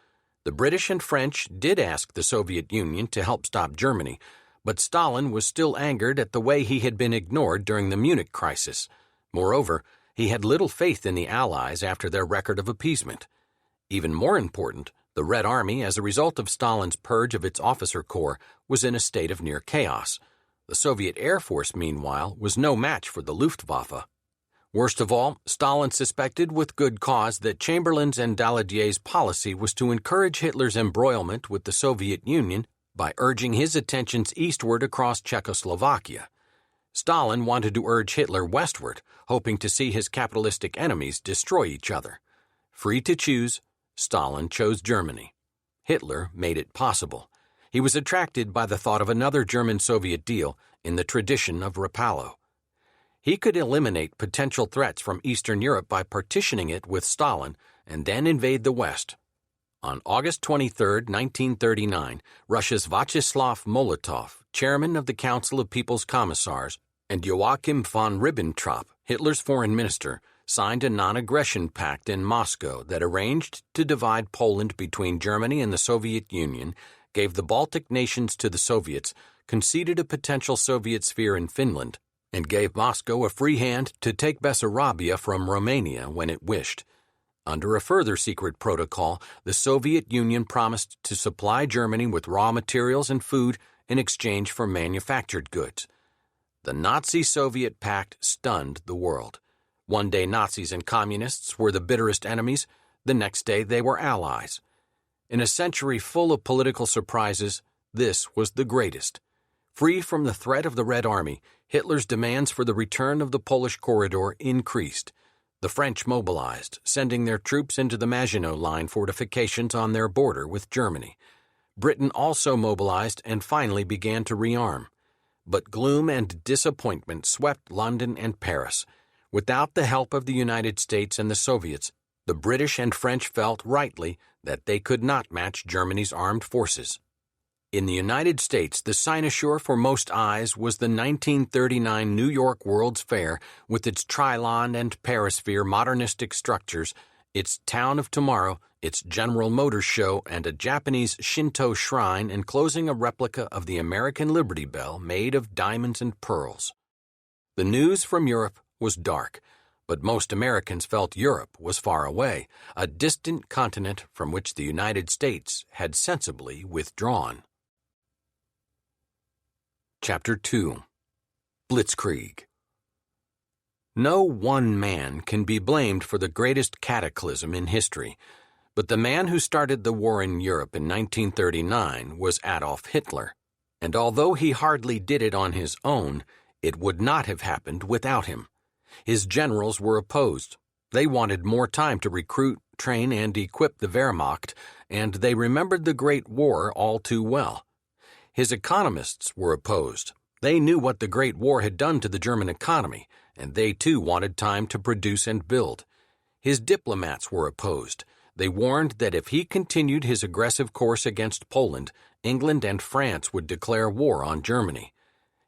The British and French did ask the Soviet Union to help stop Germany, but Stalin was still angered at the way he had been ignored during the Munich crisis. Moreover, he had little faith in the Allies after their record of appeasement. Even more important, the Red Army, as a result of Stalin's purge of its officer corps, was in a state of near chaos. The Soviet Air Force, meanwhile, was no match for the Luftwaffe. Worst of all, Stalin suspected with good cause that Chamberlain's and Daladier's policy was to encourage Hitler's embroilment with the Soviet Union by urging his attentions eastward across Czechoslovakia. Stalin wanted to urge Hitler westward, hoping to see his capitalistic enemies destroy each other. Free to choose, Stalin chose Germany. Hitler made it possible. He was attracted by the thought of another German-Soviet deal in the tradition of Rapallo. He could eliminate potential threats from Eastern Europe by partitioning it with Stalin and then invade the West. On August 23, 1939, Russia's Vyacheslav Molotov, chairman of the Council of People's Commissars, and Joachim von Ribbentrop, Hitler's foreign minister, signed a non-aggression pact in Moscow that arranged to divide Poland between Germany and the Soviet Union, gave the Baltic nations to the Soviets, conceded a potential Soviet sphere in Finland, and gave Moscow a free hand to take Bessarabia from Romania when it wished. Under a further secret protocol, the Soviet Union promised to supply Germany with raw materials and food in exchange for manufactured goods. The Nazi-Soviet pact stunned the world. One day Nazis and communists were the bitterest enemies, the next day they were allies. In a century full of political surprises, this was the greatest. Free from the threat of the Red Army, Hitler's demands for the return of the Polish corridor increased. The French mobilized, sending their troops into the Maginot Line fortifications on their border with Germany. Britain also mobilized and finally began to rearm. But gloom and disappointment swept London and Paris. Without the help of the United States and the Soviets, the British and French felt rightly that they could not match Germany's armed forces. In the United States, the cynosure for most eyes was the 1939 New York World's Fair with its Trilon and Perisphere modernistic structures, its Town of Tomorrow, its General Motors show, and a Japanese Shinto shrine enclosing a replica of the American Liberty Bell made of diamonds and pearls. The news from Europe was dark, but most Americans felt Europe was far away, a distant continent from which the United States had sensibly withdrawn. Chapter 2. Blitzkrieg. No one man can be blamed for the greatest cataclysm in history, but the man who started the war in Europe in 1939 was Adolf Hitler, and although he hardly did it on his own, it would not have happened without him. His generals were opposed. They wanted more time to recruit, train, and equip the Wehrmacht, and they remembered the Great War all too well. His economists were opposed. They knew what the Great War had done to the German economy, and they too wanted time to produce and build. His diplomats were opposed. They warned that if he continued his aggressive course against Poland, England and France would declare war on Germany.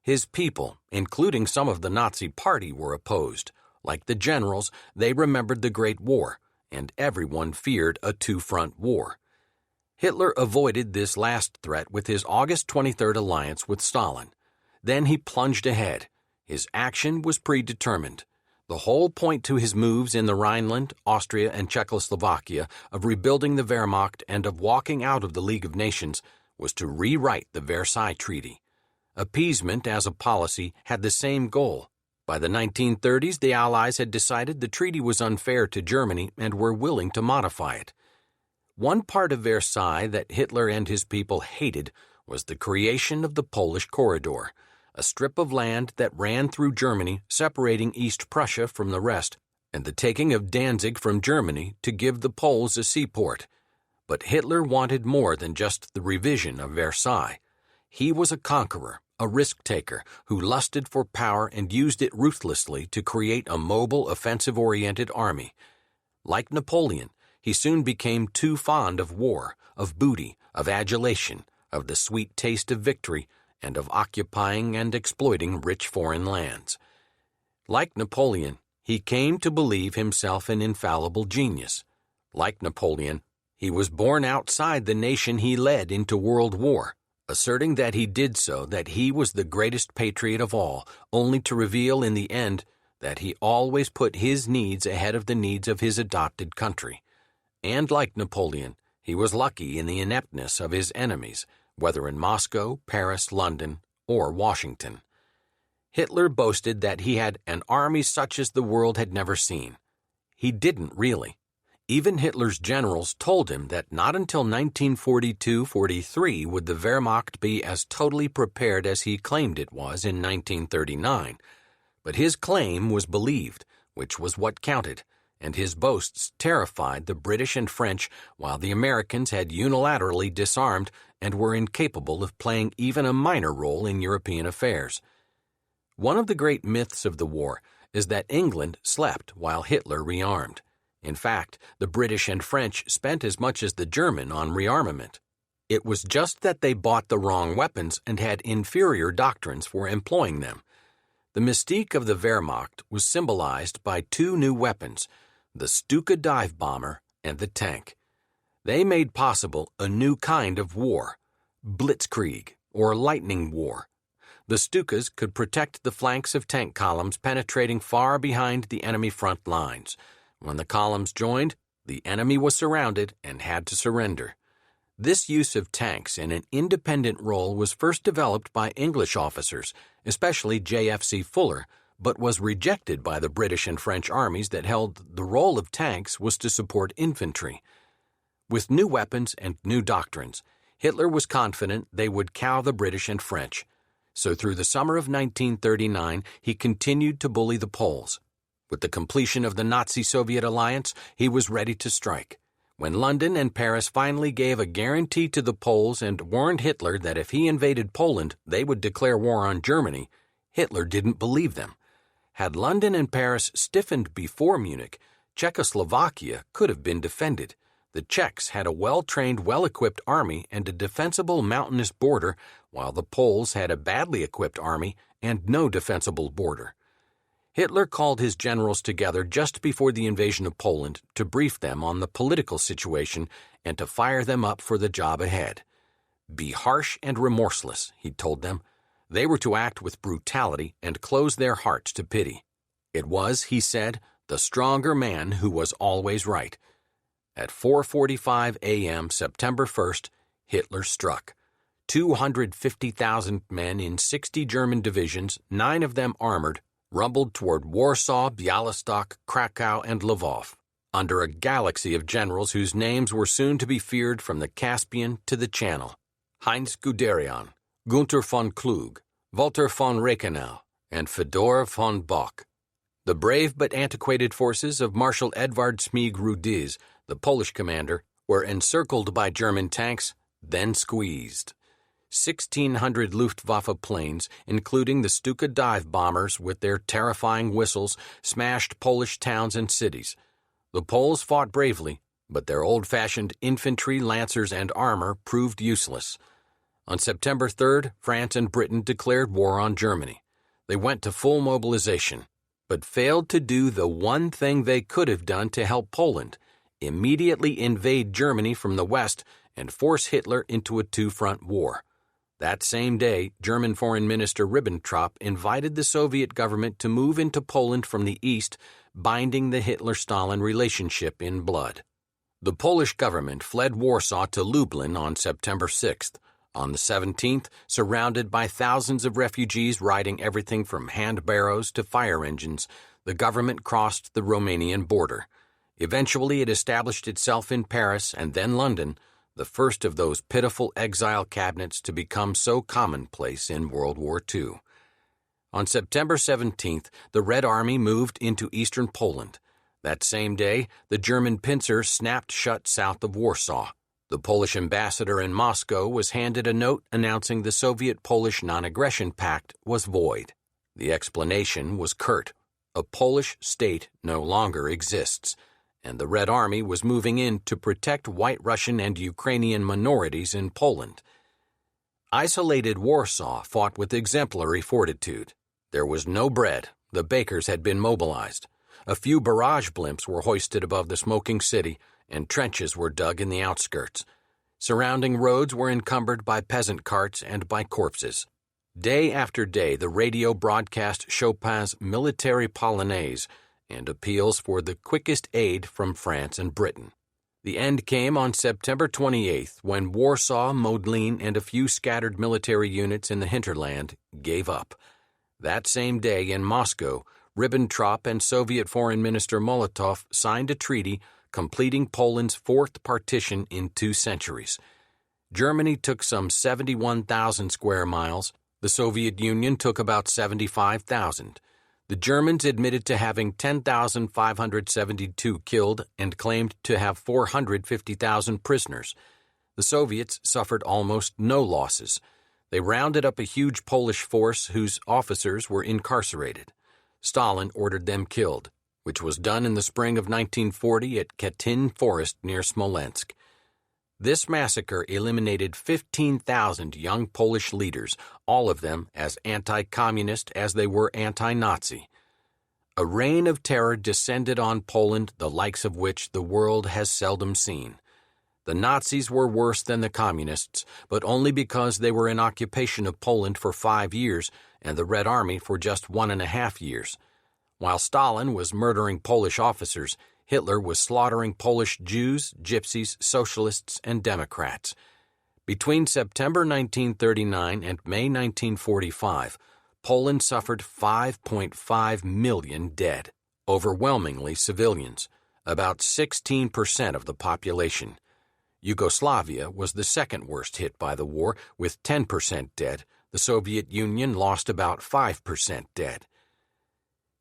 His people, including some of the Nazi Party, were opposed. Like the generals, they remembered the Great War, and everyone feared a two-front war. Hitler avoided this last threat with his August 23rd alliance with Stalin. Then he plunged ahead. His action was predetermined. The whole point to his moves in the Rhineland, Austria, and Czechoslovakia of rebuilding the Wehrmacht and of walking out of the League of Nations was to rewrite the Versailles Treaty. Appeasement as a policy had the same goal. By the 1930s, the Allies had decided the treaty was unfair to Germany and were willing to modify it. One part of Versailles that Hitler and his people hated was the creation of the Polish Corridor, a strip of land that ran through Germany, separating East Prussia from the rest, and the taking of Danzig from Germany to give the Poles a seaport. But Hitler wanted more than just the revision of Versailles. He was a conqueror, a risk-taker who lusted for power and used it ruthlessly to create a mobile, offensive-oriented army. Like Napoleon, he soon became too fond of war, of booty, of adulation, of the sweet taste of victory, and of occupying and exploiting rich foreign lands. Like Napoleon, he came to believe himself an infallible genius. Like Napoleon, he was born outside the nation he led into world war, asserting that he did so, that he was the greatest patriot of all, only to reveal in the end that he always put his needs ahead of the needs of his adopted country. And like Napoleon, he was lucky in the ineptness of his enemies, whether in Moscow, Paris, London, or Washington. Hitler boasted that he had an army such as the world had never seen. He didn't really. Even Hitler's generals told him that not until 1942-43 would the Wehrmacht be as totally prepared as he claimed it was in 1939. But his claim was believed, which was what counted, and his boasts terrified the British and French, while the Americans had unilaterally disarmed and were incapable of playing even a minor role in European affairs. One of the great myths of the war is that England slept while Hitler rearmed. In fact, the British and French spent as much as the German on rearmament. It was just that they bought the wrong weapons and had inferior doctrines for employing them. The mystique of the Wehrmacht was symbolized by two new weapons, the Stuka dive bomber and the tank. They made possible a new kind of war, blitzkrieg, or lightning war. The Stukas could protect the flanks of tank columns penetrating far behind the enemy front lines. When the columns joined, the enemy was surrounded and had to surrender. This use of tanks in an independent role was first developed by English officers, especially J.F.C. Fuller, but was rejected by the British and French armies that held the role of tanks was to support infantry. With new weapons and new doctrines, Hitler was confident they would cow the British and French. So through the summer of 1939, he continued to bully the Poles. With the completion of the Nazi-Soviet alliance, he was ready to strike. When London and Paris finally gave a guarantee to the Poles and warned Hitler that if he invaded Poland, they would declare war on Germany, Hitler didn't believe them. Had London and Paris stiffened before Munich, Czechoslovakia could have been defended. The Czechs had a well-trained, well-equipped army and a defensible mountainous border, while the Poles had a badly equipped army and no defensible border. Hitler called his generals together just before the invasion of Poland to brief them on the political situation and to fire them up for the job ahead. Be harsh and remorseless, he told them. They were to act with brutality and close their hearts to pity. It was, he said, the stronger man who was always right. At 4:45 a.m. September 1st, Hitler struck. 250,000 men in 60 German divisions, 9 of them armored, rumbled toward Warsaw, Bialystok, Krakow, and Lvov, under a galaxy of generals whose names were soon to be feared from the Caspian to the Channel. Heinz Guderian, Gunther von Klug, Walter von Reichenau, and Fedor von Bock. The brave but antiquated forces of Marshal Edvard Schmieg-Rudis, the Polish commander, were encircled by German tanks, then squeezed. 1,600 Luftwaffe planes, including the Stuka dive bombers with their terrifying whistles, smashed Polish towns and cities. The Poles fought bravely, but their old-fashioned infantry, lancers, and armor proved useless. On September 3rd, France and Britain declared war on Germany. They went to full mobilization, but failed to do the one thing they could have done to help Poland: immediately invade Germany from the west and force Hitler into a two-front war. That same day, German Foreign Minister Ribbentrop invited the Soviet government to move into Poland from the east, binding the Hitler-Stalin relationship in blood. The Polish government fled Warsaw to Lublin on September 6th. On the 17th, surrounded by thousands of refugees riding everything from hand barrows to fire engines, the government crossed the Romanian border. Eventually, it established itself in Paris and then London, the first of those pitiful exile cabinets to become so commonplace in World War II. On September 17th, the Red Army moved into eastern Poland. That same day, the German pincer snapped shut south of Warsaw. The Polish ambassador in Moscow was handed a note announcing the Soviet-Polish non-aggression pact was void. The explanation was curt: a Polish state no longer exists, and the Red Army was moving in to protect White Russian and Ukrainian minorities in Poland. Isolated Warsaw fought with exemplary fortitude. There was no bread. The bakers had been mobilized. A few barrage blimps were hoisted above the smoking city, and trenches were dug in the outskirts. Surrounding roads were encumbered by peasant carts and by corpses. Day after day, the radio broadcast Chopin's Military Polonaise and appeals for the quickest aid from France and Britain. The end came on September 28th, when Warsaw, Modlin, and a few scattered military units in the hinterland gave up. That same day in Moscow, Ribbentrop and Soviet Foreign Minister Molotov signed a treaty completing Poland's fourth partition in 2 centuries. Germany took some 71,000 square miles. The Soviet Union took about 75,000. The Germans admitted to having 10,572 killed and claimed to have 450,000 prisoners. The Soviets suffered almost no losses. They rounded up a huge Polish force whose officers were incarcerated. Stalin ordered them killed, which was done in the spring of 1940 at Katyn Forest near Smolensk. This massacre eliminated 15,000 young Polish leaders, all of them as anti-communist as they were anti-Nazi. A reign of terror descended on Poland, the likes of which the world has seldom seen. The Nazis were worse than the Communists, but only because they were in occupation of Poland for 5 years and the Red Army for just 1.5 years. While Stalin was murdering Polish officers, Hitler was slaughtering Polish Jews, Gypsies, Socialists, and Democrats. Between September 1939 and May 1945, Poland suffered 5.5 million dead, overwhelmingly civilians, about 16% of the population. Yugoslavia was the second worst hit by the war, with 10% dead. The Soviet Union lost about 5% dead.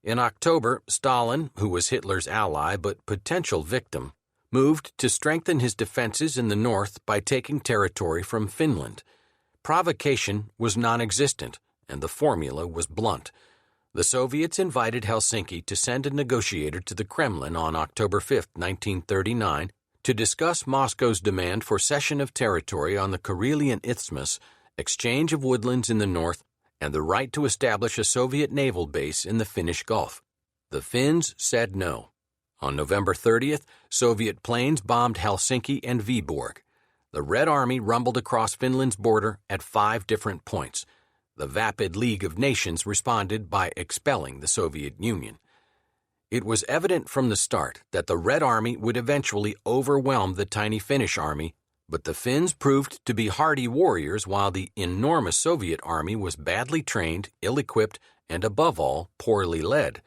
In October, Stalin, who was Hitler's ally but potential victim, moved to strengthen his defenses in the north by taking territory from Finland. Provocation was non-existent, and the formula was blunt. The Soviets invited Helsinki to send a negotiator to the Kremlin on October 5, 1939, to discuss Moscow's demand for cession of territory on the Karelian Isthmus, exchange of woodlands in the north, and the right to establish a Soviet naval base in the Finnish Gulf. The Finns said no. On November 30th, Soviet planes bombed Helsinki and Viborg. The Red Army rumbled across Finland's border at 5 different points. The vapid League of Nations responded by expelling the Soviet Union. It was evident from the start that the Red Army would eventually overwhelm the tiny Finnish army, but the Finns proved to be hardy warriors while the enormous Soviet army was badly trained, ill-equipped, and above all, poorly led.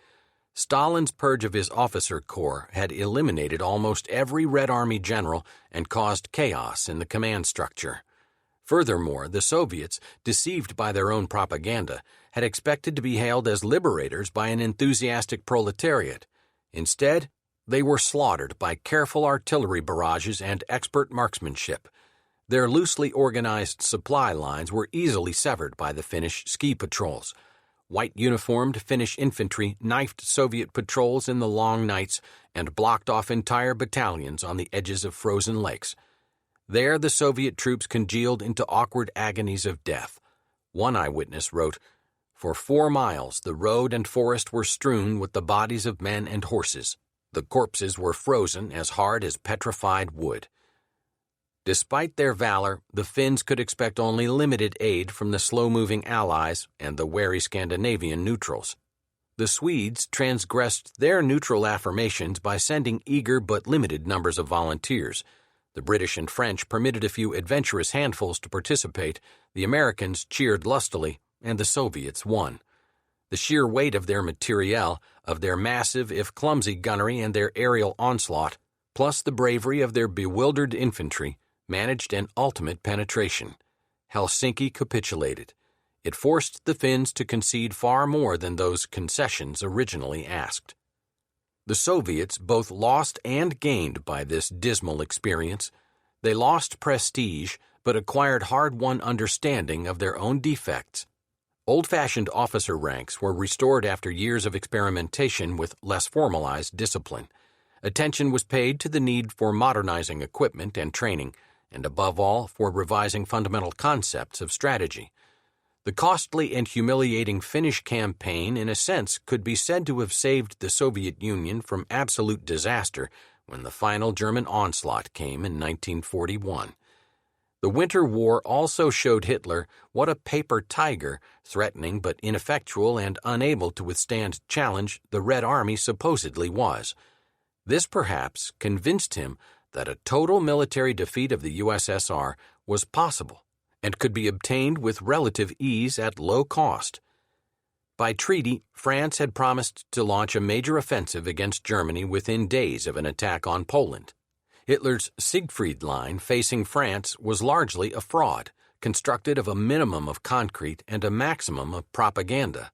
Stalin's purge of his officer corps had eliminated almost every Red Army general and caused chaos in the command structure. Furthermore, the Soviets, deceived by their own propaganda, had expected to be hailed as liberators by an enthusiastic proletariat. Instead, they were slaughtered by careful artillery barrages and expert marksmanship. Their loosely organized supply lines were easily severed by the Finnish ski patrols. White-uniformed Finnish infantry knifed Soviet patrols in the long nights and blocked off entire battalions on the edges of frozen lakes. There, the Soviet troops congealed into awkward agonies of death. One eyewitness wrote, "For 4 miles the road and forest were strewn with the bodies of men and horses. The corpses were frozen as hard as petrified wood." Despite their valor, the Finns could expect only limited aid from the slow-moving Allies and the wary Scandinavian neutrals. The Swedes transgressed their neutral affirmations by sending eager but limited numbers of volunteers. The British and French permitted a few adventurous handfuls to participate, the Americans cheered lustily, and the Soviets won. The sheer weight of their materiel, of their massive if clumsy gunnery and their aerial onslaught, plus the bravery of their bewildered infantry, managed an ultimate penetration. Helsinki capitulated. It forced the Finns to concede far more than those concessions originally asked. The Soviets both lost and gained by this dismal experience. They lost prestige, but acquired hard-won understanding of their own defects. Old-fashioned officer ranks were restored after years of experimentation with less formalized discipline. Attention was paid to the need for modernizing equipment and training, and above all, for revising fundamental concepts of strategy. The costly and humiliating Finnish campaign, in a sense, could be said to have saved the Soviet Union from absolute disaster when the final German onslaught came in 1941. The Winter War also showed Hitler what a paper tiger, threatening but ineffectual and unable to withstand challenge, the Red Army supposedly was. This perhaps convinced him that a total military defeat of the USSR was possible and could be obtained with relative ease at low cost. By treaty, France had promised to launch a major offensive against Germany within days of an attack on Poland. Hitler's Siegfried Line facing France was largely a fraud, constructed of a minimum of concrete and a maximum of propaganda.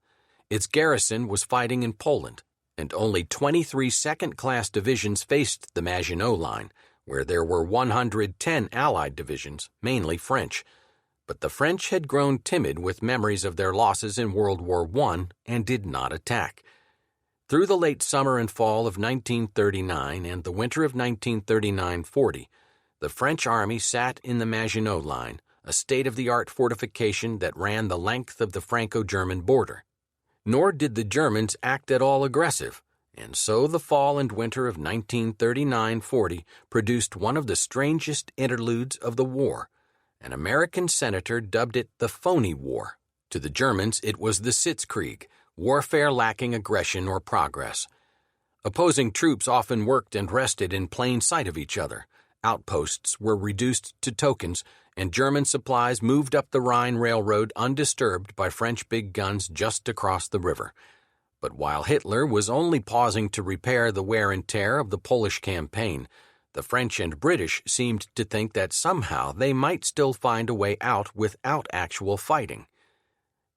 Its garrison was fighting in Poland, and only 23 second-class divisions faced the Maginot Line, where there were 110 Allied divisions, mainly French. But the French had grown timid with memories of their losses in World War I and did not attack. Through the late summer and fall of 1939 and the winter of 1939-40, the French army sat in the Maginot Line, a state-of-the-art fortification that ran the length of the Franco-German border. Nor did the Germans act at all aggressive, and so the fall and winter of 1939-40 produced one of the strangest interludes of the war. An American senator dubbed it the Phony War. To the Germans, it was the Sitzkrieg, warfare lacking aggression or progress. Opposing troops often worked and rested in plain sight of each other. Outposts were reduced to tokens, and German supplies moved up the Rhine Railroad undisturbed by French big guns just across the river. But while Hitler was only pausing to repair the wear and tear of the Polish campaign, the French and British seemed to think that somehow they might still find a way out without actual fighting.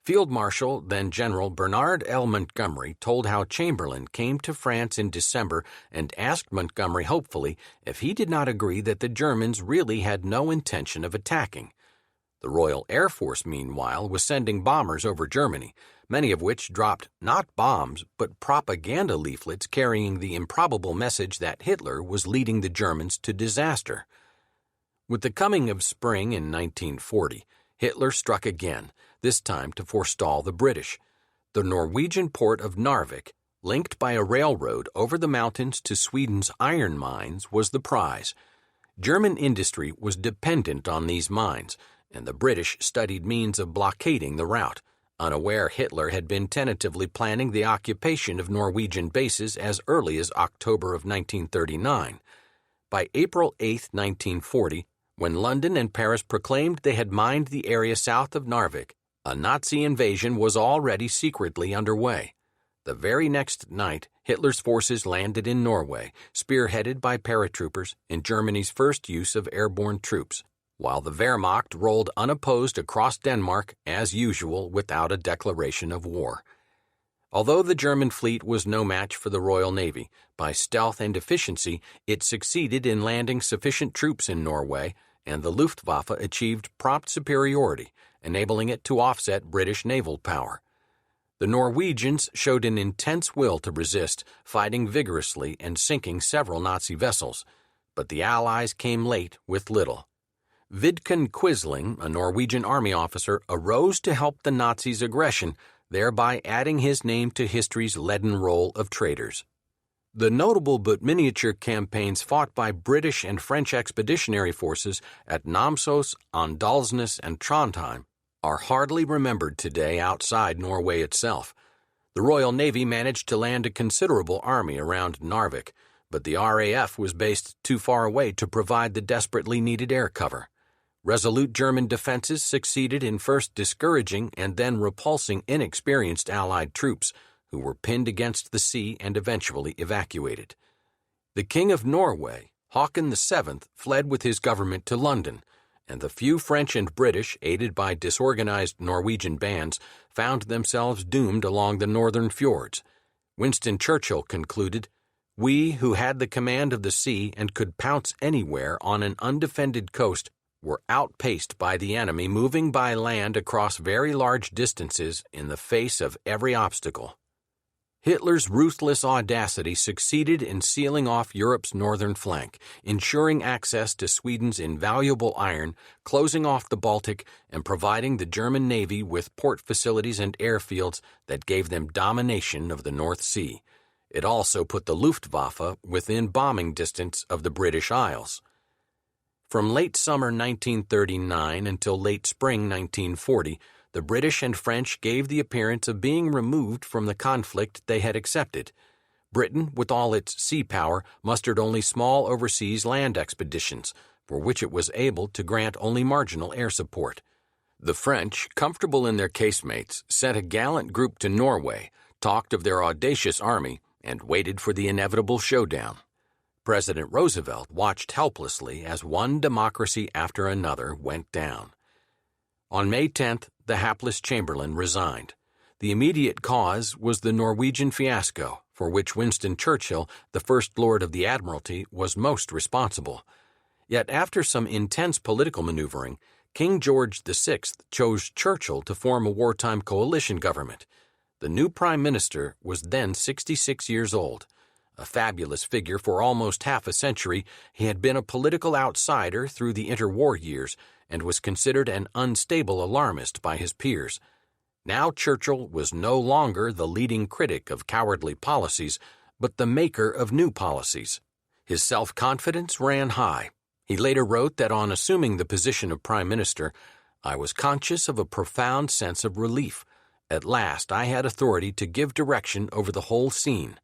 Field Marshal, then General Bernard L. Montgomery, told how Chamberlain came to France in December and asked Montgomery hopefully if he did not agree that the Germans really had no intention of attacking. The Royal Air Force, meanwhile, was sending bombers over Germany, many of which dropped not bombs but propaganda leaflets carrying the improbable message that Hitler was leading the Germans to disaster. With the coming of spring in 1940, Hitler struck again, this time to forestall the British. The Norwegian port of Narvik, linked by a railroad over the mountains to Sweden's iron mines, was the prize. German industry was dependent on these mines, and the British studied means of blockading the route, unaware Hitler had been tentatively planning the occupation of Norwegian bases as early as October of 1939. By April 8, 1940, when London and Paris proclaimed they had mined the area south of Narvik, a Nazi invasion was already secretly underway. The very next night, Hitler's forces landed in Norway, spearheaded by paratroopers in Germany's first use of airborne troops, while the Wehrmacht rolled unopposed across Denmark, as usual, without a declaration of war. Although the German fleet was no match for the Royal Navy, by stealth and efficiency it succeeded in landing sufficient troops in Norway, and the Luftwaffe achieved prompt superiority, enabling it to offset British naval power. The Norwegians showed an intense will to resist, fighting vigorously and sinking several Nazi vessels, but the Allies came late with little. Vidkun Quisling, a Norwegian army officer, arose to help the Nazis' aggression, thereby adding his name to history's leaden roll of traitors. The notable but miniature campaigns fought by British and French expeditionary forces at Namsos, Åndalsnes, and Trondheim are hardly remembered today outside Norway itself. The Royal Navy managed to land a considerable army around Narvik, but the RAF was based too far away to provide the desperately needed air cover. Resolute German defenses succeeded in first discouraging and then repulsing inexperienced Allied troops, who were pinned against the sea and eventually evacuated. The King of Norway, Haakon VII, fled with his government to London, and the few French and British, aided by disorganized Norwegian bands, found themselves doomed along the northern fjords. Winston Churchill concluded, "We who had the command of the sea and could pounce anywhere on an undefended coast were outpaced by the enemy moving by land across very large distances in the face of every obstacle." Hitler's ruthless audacity succeeded in sealing off Europe's northern flank, ensuring access to Sweden's invaluable iron, closing off the Baltic, and providing the German Navy with port facilities and airfields that gave them domination of the North Sea. It also put the Luftwaffe within bombing distance of the British Isles. From late summer 1939 until late spring 1940, the British and French gave the appearance of being removed from the conflict they had accepted. Britain, with all its sea power, mustered only small overseas land expeditions, for which it was able to grant only marginal air support. The French, comfortable in their casemates, sent a gallant group to Norway, talked of their audacious army, and waited for the inevitable showdown. President Roosevelt watched helplessly as one democracy after another went down. On May 10th, the hapless Chamberlain resigned. The immediate cause was the Norwegian fiasco, for which Winston Churchill, the First Lord of the Admiralty, was most responsible. Yet after some intense political maneuvering, King George VI chose Churchill to form a wartime coalition government. The new prime minister was then 66 years old. A fabulous figure for almost half a century, he had been a political outsider through the interwar years and was considered an unstable alarmist by his peers. Now Churchill was no longer the leading critic of cowardly policies, but the maker of new policies. His self-confidence ran high. He later wrote that on assuming the position of prime minister, "I was conscious of a profound sense of relief. At last I had authority to give direction over the whole scene."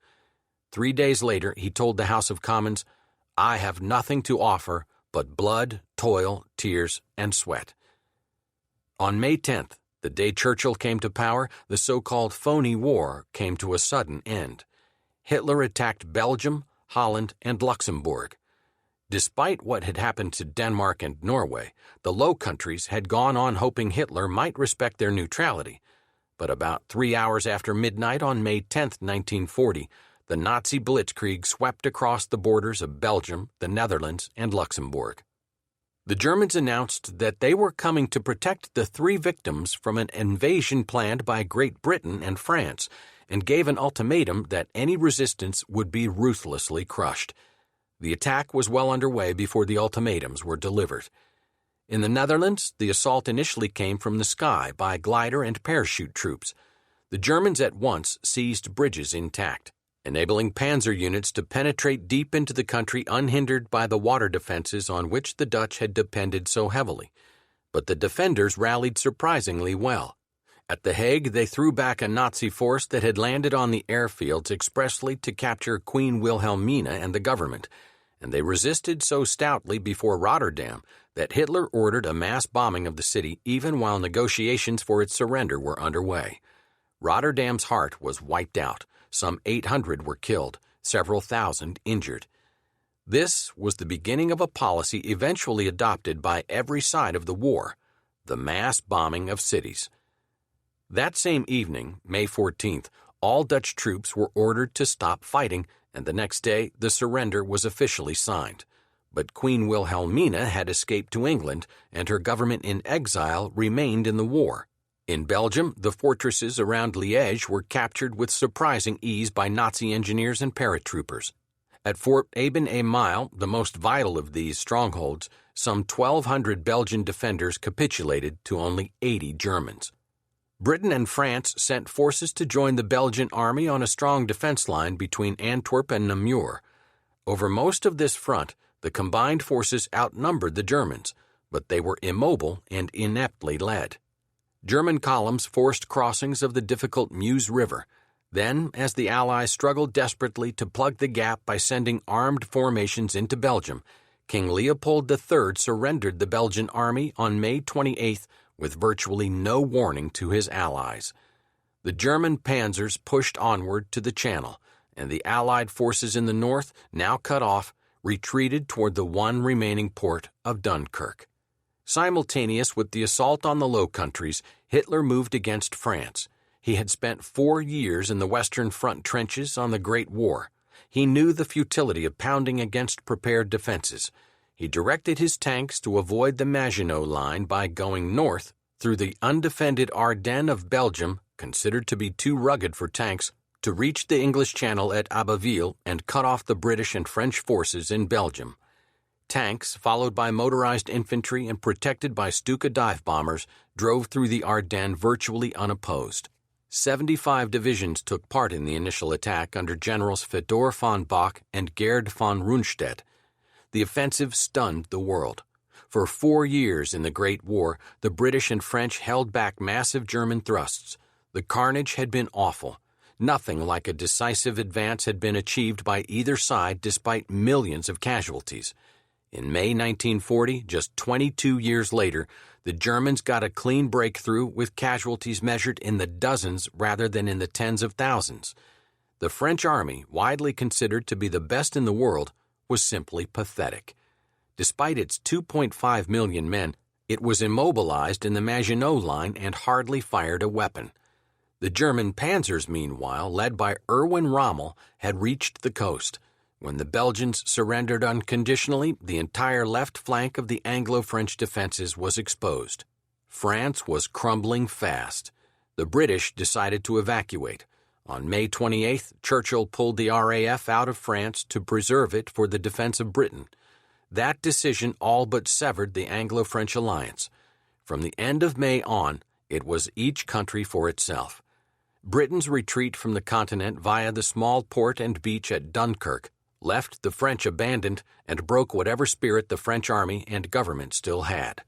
3 days later, he told the House of Commons, "I have nothing to offer but blood, toil, tears, and sweat." On May 10th, the day Churchill came to power, the so-called phony war came to a sudden end. Hitler attacked Belgium, Holland, and Luxembourg. Despite what had happened to Denmark and Norway, the Low Countries had gone on hoping Hitler might respect their neutrality. But about 3 hours after midnight on May 10, 1940, the Nazi blitzkrieg swept across the borders of Belgium, the Netherlands, and Luxembourg. The Germans announced that they were coming to protect the 3 victims from an invasion planned by Great Britain and France, and gave an ultimatum that any resistance would be ruthlessly crushed. The attack was well underway before the ultimatums were delivered. In the Netherlands, the assault initially came from the sky by glider and parachute troops. The Germans at once seized bridges intact, enabling panzer units to penetrate deep into the country unhindered by the water defenses on which the Dutch had depended so heavily. But the defenders rallied surprisingly well. At The Hague, they threw back a Nazi force that had landed on the airfields expressly to capture Queen Wilhelmina and the government, and they resisted so stoutly before Rotterdam that Hitler ordered a mass bombing of the city even while negotiations for its surrender were underway. Rotterdam's heart was wiped out. Some 800 were killed, several thousand injured. This was the beginning of a policy eventually adopted by every side of the war, the mass bombing of cities. That same evening, May 14th, all Dutch troops were ordered to stop fighting, and the next day the surrender was officially signed. But Queen Wilhelmina had escaped to England, and her government in exile remained in the war. In Belgium, the fortresses around Liège were captured with surprising ease by Nazi engineers and paratroopers. At Fort Eben-Emael, the most vital of these strongholds, some 1,200 Belgian defenders capitulated to only 80 Germans. Britain and France sent forces to join the Belgian army on a strong defense line between Antwerp and Namur. Over most of this front, the combined forces outnumbered the Germans, but they were immobile and ineptly led. German columns forced crossings of the difficult Meuse River. Then, as the Allies struggled desperately to plug the gap by sending armed formations into Belgium, King Leopold III surrendered the Belgian army on May 28th with virtually no warning to his allies. The German panzers pushed onward to the Channel, and the Allied forces in the north, now cut off, retreated toward the one remaining port of Dunkirk. Simultaneous with the assault on the Low Countries, Hitler moved against France. He had spent 4 years in the Western Front trenches on the Great War. He knew the futility of pounding against prepared defenses. He directed his tanks to avoid the Maginot Line by going north through the undefended Ardennes of Belgium, considered to be too rugged for tanks, to reach the English Channel at Abbeville and cut off the British and French forces in Belgium. Tanks, followed by motorized infantry and protected by Stuka dive bombers, drove through the Ardennes virtually unopposed. 75 divisions took part in the initial attack under Generals Fedor von Bock and Gerd von Rundstedt. The offensive stunned the world. For 4 years in the Great War, the British and French held back massive German thrusts. The carnage had been awful. Nothing like a decisive advance had been achieved by either side despite millions of casualties. In May 1940, just 22 years later, the Germans got a clean breakthrough with casualties measured in the dozens rather than in the tens of thousands. The French army, widely considered to be the best in the world, was simply pathetic. Despite its 2.5 million men, it was immobilized in the Maginot Line and hardly fired a weapon. The German panzers, meanwhile, led by Erwin Rommel, had reached the coast. When the Belgians surrendered unconditionally, the entire left flank of the Anglo-French defenses was exposed. France was crumbling fast. The British decided to evacuate. On May 28th, Churchill pulled the RAF out of France to preserve it for the defense of Britain. That decision all but severed the Anglo-French alliance. From the end of May on, it was each country for itself. Britain's retreat from the continent via the small port and beach at Dunkirk left the French abandoned and broke whatever spirit the French army and government still had.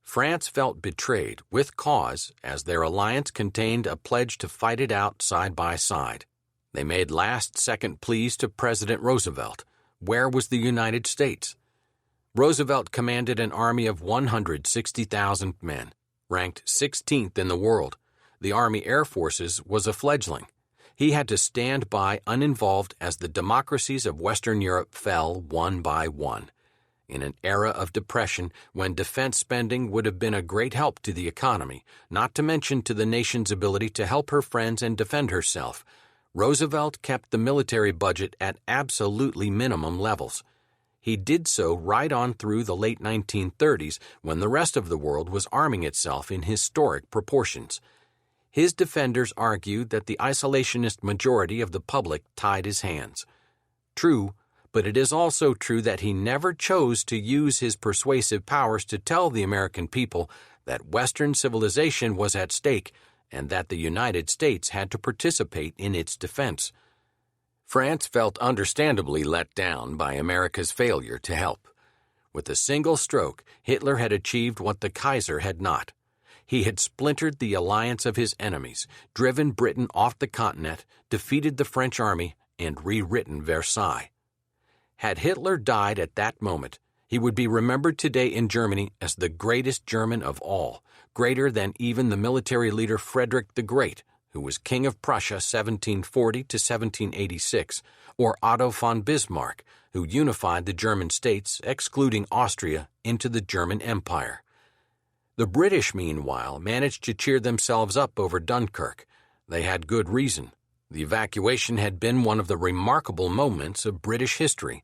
France felt betrayed, with cause, as their alliance contained a pledge to fight it out side by side. They made last-second pleas to President Roosevelt. Where was the United States? Roosevelt commanded an army of 160,000 men, ranked 16th in the world. The Army Air Forces was a fledgling. He had to stand by uninvolved as the democracies of Western Europe fell one by one. In an era of depression, when defense spending would have been a great help to the economy, not to mention to the nation's ability to help her friends and defend herself, Roosevelt kept the military budget at absolutely minimum levels. He did so right on through the late 1930s, when the rest of the world was arming itself in historic proportions. His defenders argued that the isolationist majority of the public tied his hands. True, but it is also true that he never chose to use his persuasive powers to tell the American people that Western civilization was at stake and that the United States had to participate in its defense. France felt understandably let down by America's failure to help. With a single stroke, Hitler had achieved what the Kaiser had not. He had splintered the alliance of his enemies, driven Britain off the continent, defeated the French army, and rewritten Versailles. Had Hitler died at that moment, he would be remembered today in Germany as the greatest German of all, greater than even the military leader Frederick the Great, who was King of Prussia 1740 to 1786, or Otto von Bismarck, who unified the German states, excluding Austria, into the German Empire. The British, meanwhile, managed to cheer themselves up over Dunkirk. They had good reason. The evacuation had been one of the remarkable moments of British history.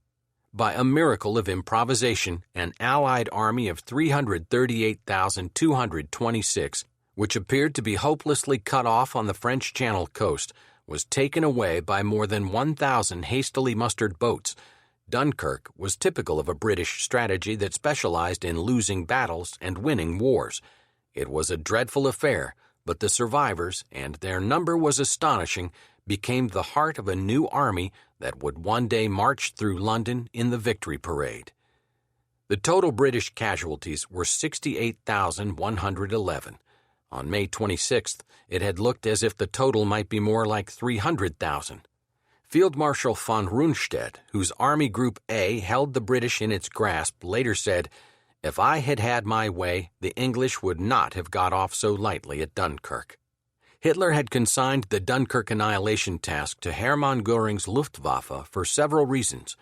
By a miracle of improvisation, an Allied army of 338,226, which appeared to be hopelessly cut off on the French Channel coast, was taken away by more than 1,000 hastily mustered boats. Dunkirk was typical of a British strategy that specialized in losing battles and winning wars. It was a dreadful affair, but the survivors, and their number was astonishing, became the heart of a new army that would one day march through London in the Victory Parade. The total British casualties were 68,111. On May 26th, it had looked as if the total might be more like 300,000. Field Marshal von Rundstedt, whose Army Group A held the British in its grasp, later said, "If I had had my way, the English would not have got off so lightly at Dunkirk." Hitler had consigned the Dunkirk annihilation task to Hermann Göring's Luftwaffe for several reasons.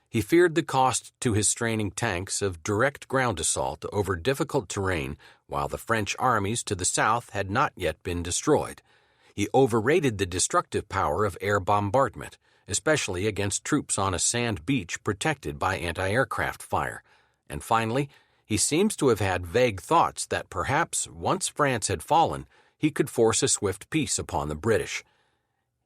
He feared the cost to his straining tanks of direct ground assault over difficult terrain, while the French armies to the south had not yet been destroyed. He overrated the destructive power of air bombardment, especially against troops on a sand beach protected by anti-aircraft fire. And finally, he seems to have had vague thoughts that perhaps, once France had fallen, he could force a swift peace upon the British.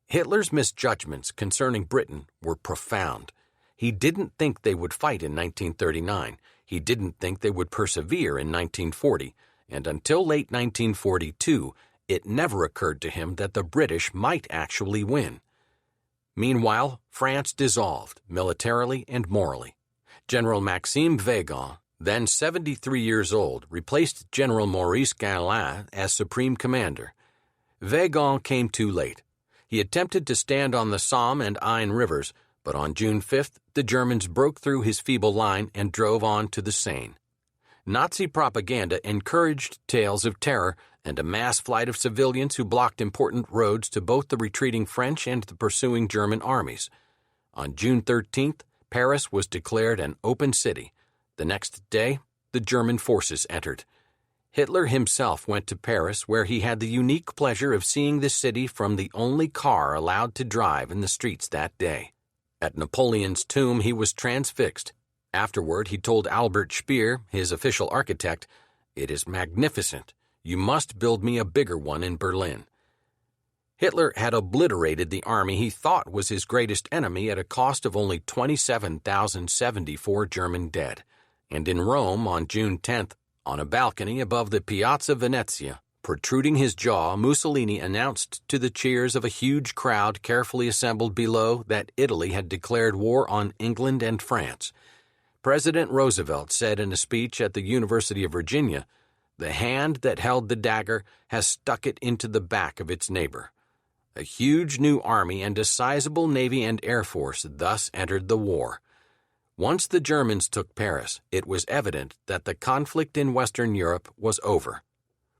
Hitler's misjudgments concerning Britain were profound. He didn't think they would fight in 1939. He didn't think they would persevere in 1940. And until late 1942, it never occurred to him that the British might actually win. Meanwhile, France dissolved, militarily and morally. General Maxime Weygand, then 73 years old, replaced General Maurice Gamelin as supreme commander. Weygand came too late. He attempted to stand on the Somme and Aisne rivers, but on June 5th, the Germans broke through his feeble line and drove on to the Seine. Nazi propaganda encouraged tales of terror and a mass flight of civilians who blocked important roads to both the retreating French and the pursuing German armies. On June 13th, Paris was declared an open city. The next day, the German forces entered. Hitler himself went to Paris, where he had the unique pleasure of seeing the city from the only car allowed to drive in the streets that day. At Napoleon's tomb, he was transfixed. Afterward, he told Albert Speer, his official architect, "It is magnificent. You must build me a bigger one in Berlin." Hitler had obliterated the army he thought was his greatest enemy at a cost of only 27,074 German dead. And in Rome on June 10th, on a balcony above the Piazza Venezia, protruding his jaw, Mussolini announced to the cheers of a huge crowd carefully assembled below that Italy had declared war on England and France. President Roosevelt said in a speech at the University of Virginia, "The hand that held the dagger has stuck it into the back of its neighbor." A huge new army and a sizable navy and air force thus entered the war. Once the Germans took Paris, it was evident that the conflict in Western Europe was over.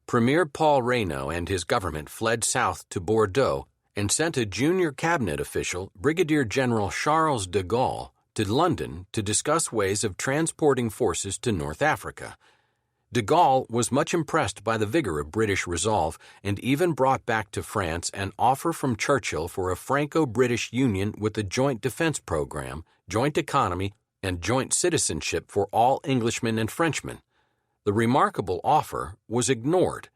Premier Paul Reynaud and his government fled south to Bordeaux and sent a junior cabinet official, Brigadier General Charles de Gaulle, to London to discuss ways of transporting forces to North Africa. De Gaulle was much impressed by the vigor of British resolve and even brought back to France an offer from Churchill for a Franco-British union with a joint defense program, joint economy, and joint citizenship for all Englishmen and Frenchmen. The remarkable offer was ignored.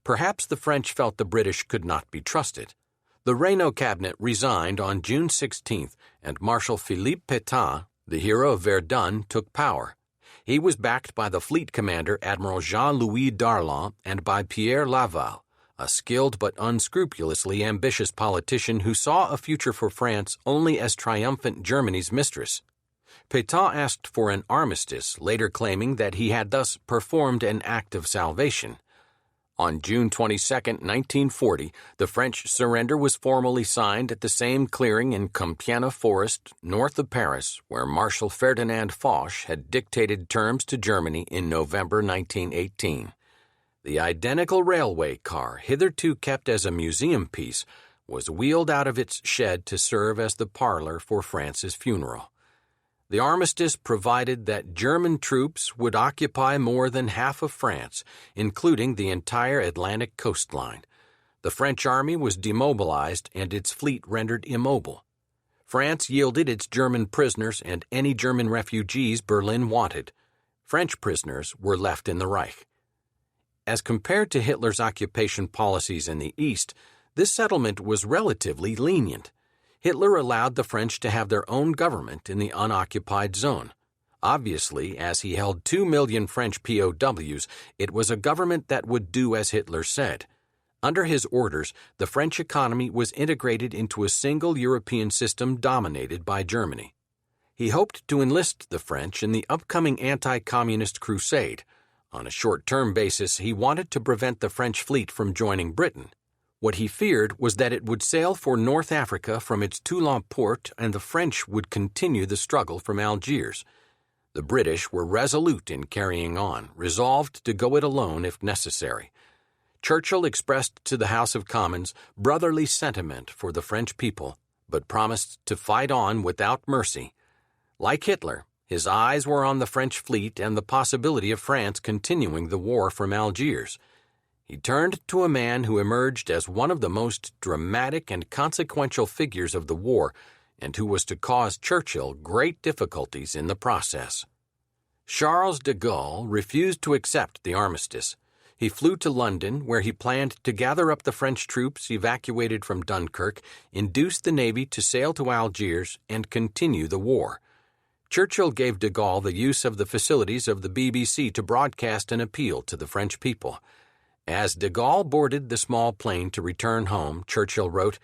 Perhaps the French felt the British could not be trusted. The Reynaud cabinet resigned on June 16th, and Marshal Philippe Pétain, the hero of Verdun, took power. He was backed by the fleet commander Admiral Jean-Louis Darlan and by Pierre Laval, a skilled but unscrupulously ambitious politician who saw a future for France only as triumphant Germany's mistress. Pétain asked for an armistice, later claiming that he had thus performed an act of salvation. On June 22, 1940, the French surrender was formally signed at the same clearing in Compiègne Forest, north of Paris, where Marshal Ferdinand Foch had dictated terms to Germany in November 1918. The identical railway car, hitherto kept as a museum piece, was wheeled out of its shed to serve as the parlor for France's funeral. The armistice provided that German troops would occupy more than half of France, including the entire Atlantic coastline. The French army was demobilized and its fleet rendered immobile. France yielded its German prisoners and any German refugees Berlin wanted. French prisoners were left in the Reich. As compared to Hitler's occupation policies in the East, this settlement was relatively lenient. Hitler allowed the French to have their own government in the unoccupied zone. Obviously, as he held 2 million French POWs, it was a government that would do as Hitler said. Under his orders, the French economy was integrated into a single European system dominated by Germany. He hoped to enlist the French in the upcoming anti-communist crusade. On a short-term basis, he wanted to prevent the French fleet from joining Britain. What he feared was that it would sail for North Africa from its Toulon port and the French would continue the struggle from Algiers. The British were resolute in carrying on, resolved to go it alone if necessary. Churchill expressed to the House of Commons brotherly sentiment for the French people, but promised to fight on without mercy. Like Hitler, his eyes were on the French fleet and the possibility of France continuing the war from Algiers. He turned to a man who emerged as one of the most dramatic and consequential figures of the war and who was to cause Churchill great difficulties in the process. Charles de Gaulle refused to accept the armistice. He flew to London, where he planned to gather up the French troops evacuated from Dunkirk, induce the Navy to sail to Algiers, and continue the war. Churchill gave de Gaulle the use of the facilities of the BBC to broadcast an appeal to the French people. As de Gaulle boarded the small plane to return home, Churchill wrote,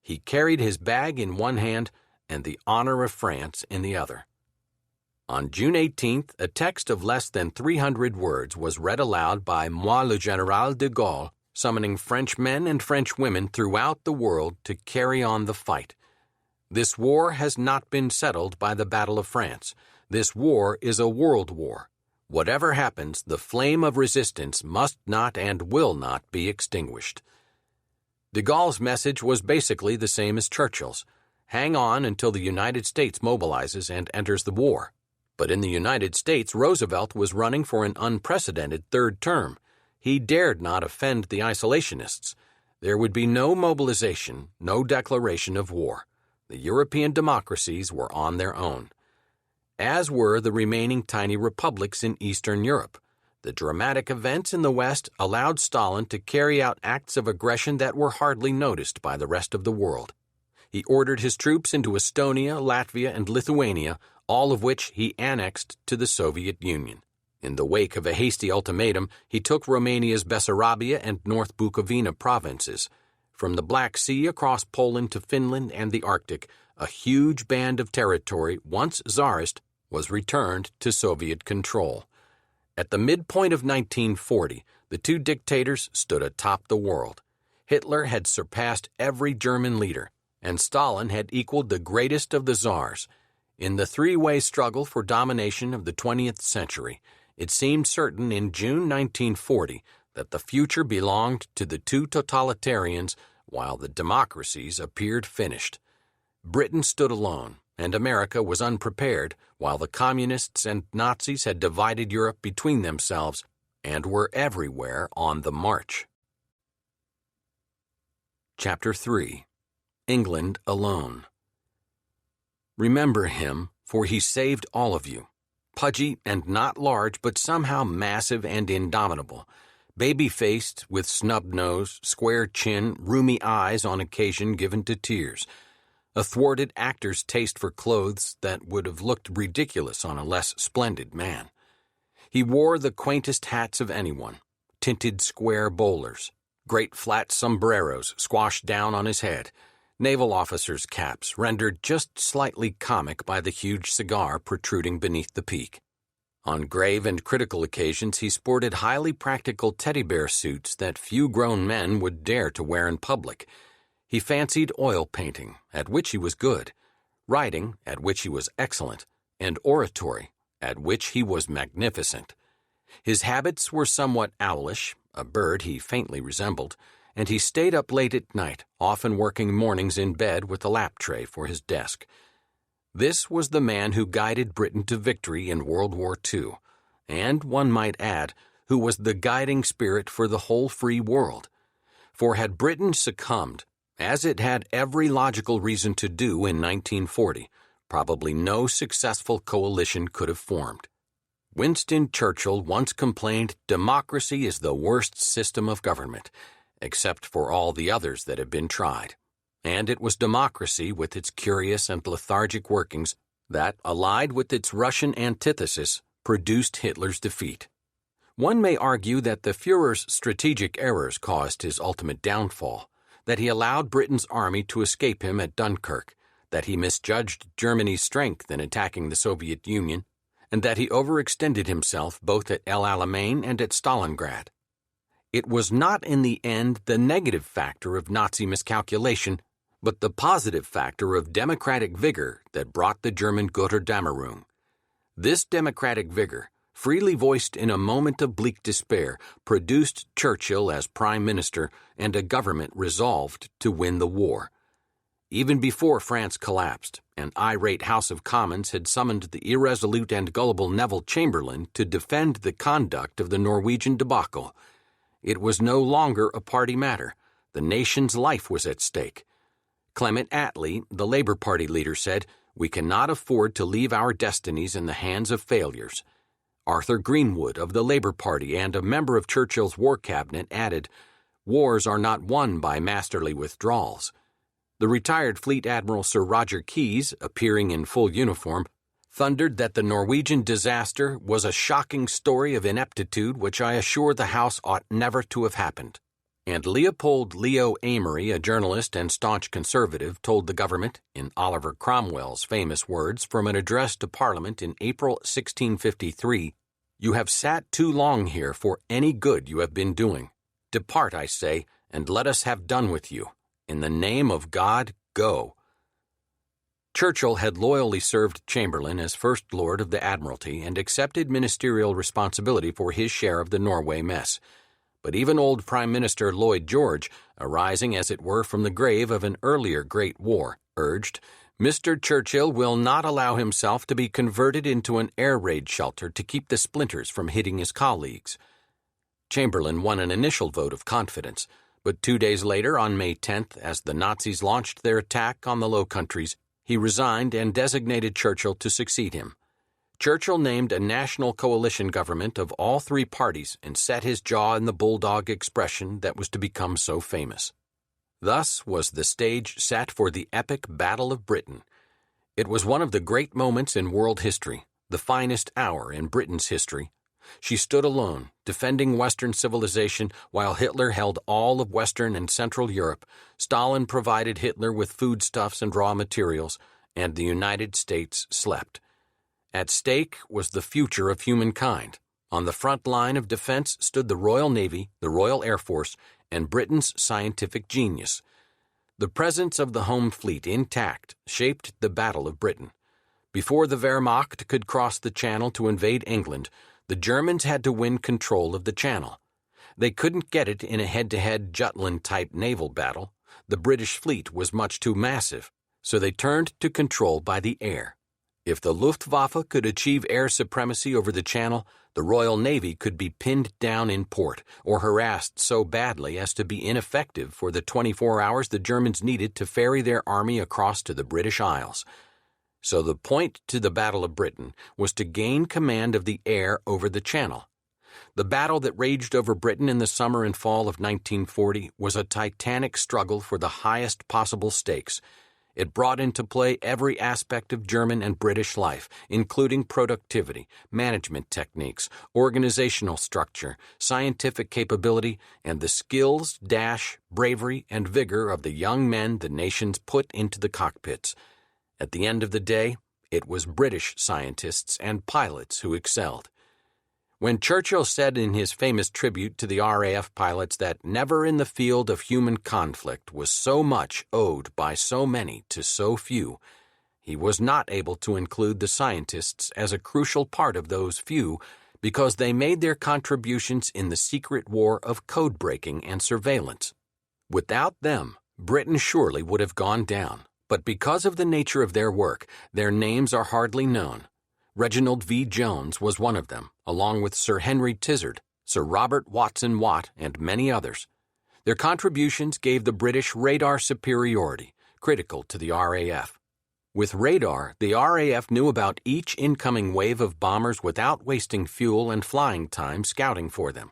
"He carried his bag in one hand and the honor of France in the other." On June 18th, a text of less than 300 words was read aloud by Moi le Général de Gaulle, summoning French men and French women throughout the world to carry on the fight. This war has not been settled by the Battle of France. This war is a world war. Whatever happens, the flame of resistance must not and will not be extinguished. De Gaulle's message was basically the same as Churchill's. Hang on until the United States mobilizes and enters the war. But in the United States, Roosevelt was running for an unprecedented third term. He dared not offend the isolationists. There would be no mobilization, no declaration of war. The European democracies were on their own, as were the remaining tiny republics in Eastern Europe. The dramatic events in the West allowed Stalin to carry out acts of aggression that were hardly noticed by the rest of the world. He ordered his troops into Estonia, Latvia, and Lithuania, all of which he annexed to the Soviet Union. In the wake of a hasty ultimatum, he took Romania's Bessarabia and North Bukovina provinces. From the Black Sea across Poland to Finland and the Arctic, a huge band of territory, once Tsarist, was returned to Soviet control. At the midpoint of 1940, the two dictators stood atop the world. Hitler had surpassed every German leader, and Stalin had equaled the greatest of the Tsars. In the three-way struggle for domination of the 20th century, it seemed certain in June 1940 that the future belonged to the two totalitarians, while the democracies appeared finished. Britain stood alone, and America was unprepared, while the communists and Nazis had divided Europe between themselves and were everywhere on the march. Chapter 3. England Alone. Remember him, for he saved all of you. Pudgy and not large, but somehow massive and indomitable. Baby-faced, with snub nose, square chin, roomy eyes on occasion given to tears. A thwarted actor's taste for clothes that would have looked ridiculous on a less splendid man. He wore the quaintest hats of anyone, tinted square bowlers, great flat sombreros squashed down on his head, naval officers' caps rendered just slightly comic by the huge cigar protruding beneath the peak. On grave and critical occasions he sported highly practical teddy bear suits that few grown men would dare to wear in public. He fancied oil painting, at which he was good, writing, at which he was excellent, and oratory, at which he was magnificent. His habits were somewhat owlish, a bird he faintly resembled, and he stayed up late at night, often working mornings in bed with a lap tray for his desk. This was the man who guided Britain to victory in World War II, and, one might add, who was the guiding spirit for the whole free world. For had Britain succumbed, as it had every logical reason to do in 1940, probably no successful coalition could have formed. Winston Churchill once complained, "Democracy is the worst system of government, except for all the others that have been tried." And it was democracy, with its curious and lethargic workings, that, allied with its Russian antithesis, produced Hitler's defeat. One may argue that the Führer's strategic errors caused his ultimate downfall, that he allowed Britain's army to escape him at Dunkirk, that he misjudged Germany's strength in attacking the Soviet Union, and that he overextended himself both at El Alamein and at Stalingrad. It was not in the end the negative factor of Nazi miscalculation, but the positive factor of democratic vigor that brought the German Götterdämmerung. This democratic vigor, freely voiced in a moment of bleak despair, produced Churchill as Prime Minister and a government resolved to win the war. Even before France collapsed, an irate House of Commons had summoned the irresolute and gullible Neville Chamberlain to defend the conduct of the Norwegian debacle. It was no longer a party matter. The nation's life was at stake. Clement Attlee, the Labour Party leader, said, "We cannot afford to leave our destinies in the hands of failures." Arthur Greenwood of the Labour Party and a member of Churchill's war cabinet added, "Wars are not won by masterly withdrawals." The retired Fleet Admiral Sir Roger Keyes, appearing in full uniform, thundered that the Norwegian disaster was a shocking story of ineptitude which I assure the House ought never to have happened. And Leopold Leo Amory, a journalist and staunch conservative, told the government, in Oliver Cromwell's famous words from an address to Parliament in April 1653, "You have sat too long here for any good you have been doing. Depart, I say, and let us have done with you. In the name of God, go." Churchill had loyally served Chamberlain as First Lord of the Admiralty and accepted ministerial responsibility for his share of the Norway mess. But even old Prime Minister Lloyd George, arising as it were from the grave of an earlier great war, urged, "Mr. Churchill will not allow himself to be converted into an air raid shelter to keep the splinters from hitting his colleagues." Chamberlain won an initial vote of confidence, but 2 days later, on May 10th, as the Nazis launched their attack on the Low Countries, he resigned and designated Churchill to succeed him. Churchill named a national coalition government of all three parties and set his jaw in the bulldog expression that was to become so famous. Thus was the stage set for the epic Battle of Britain. It was one of the great moments in world history, the finest hour in Britain's history. She stood alone, defending Western civilization while Hitler held all of Western and Central Europe. Stalin provided Hitler with foodstuffs and raw materials, and the United States slept. At stake was the future of humankind. On the front line of defense stood the Royal Navy, the Royal Air Force, and Britain's scientific genius. The presence of the home fleet intact shaped the Battle of Britain. Before the Wehrmacht could cross the Channel to invade England, the Germans had to win control of the Channel. They couldn't get it in a head-to-head Jutland-type naval battle. The British fleet was much too massive, so they turned to control by the air. If the Luftwaffe could achieve air supremacy over the Channel, the Royal Navy could be pinned down in port or harassed so badly as to be ineffective for the 24 hours the Germans needed to ferry their army across to the British Isles. So the point to the Battle of Britain was to gain command of the air over the Channel. The battle that raged over Britain in the summer and fall of 1940 was a titanic struggle for the highest possible stakes. It brought into play every aspect of German and British life, including productivity, management techniques, organizational structure, scientific capability, and the skills, dash, bravery, and vigor of the young men the nations put into the cockpits. At the end of the day, it was British scientists and pilots who excelled. When Churchill said in his famous tribute to the RAF pilots that never in the field of human conflict was so much owed by so many to so few, he was not able to include the scientists as a crucial part of those few because they made their contributions in the secret war of code-breaking and surveillance. Without them, Britain surely would have gone down, but because of the nature of their work, their names are hardly known. Reginald V. Jones was one of them, along with Sir Henry Tizard, Sir Robert Watson Watt, and many others. Their contributions gave the British radar superiority, critical to the RAF. With radar, the RAF knew about each incoming wave of bombers without wasting fuel and flying time scouting for them.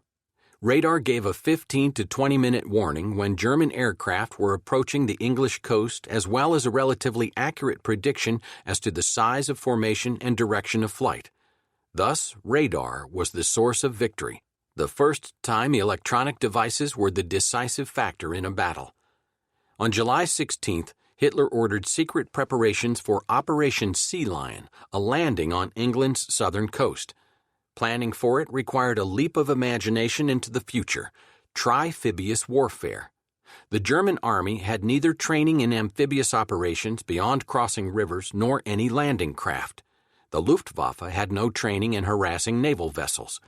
Radar gave a 15 to 20-minute warning when German aircraft were approaching the English coast, as well as a relatively accurate prediction as to the size of formation and direction of flight. Thus, radar was the source of victory, the first time electronic devices were the decisive factor in a battle. On July 16th, Hitler ordered secret preparations for Operation Sea Lion, a landing on England's southern coast. Planning for it required a leap of imagination into the future, trimphibious warfare. The German army had neither training in amphibious operations beyond crossing rivers nor any landing craft. The Luftwaffe had no training in harassing naval vessels.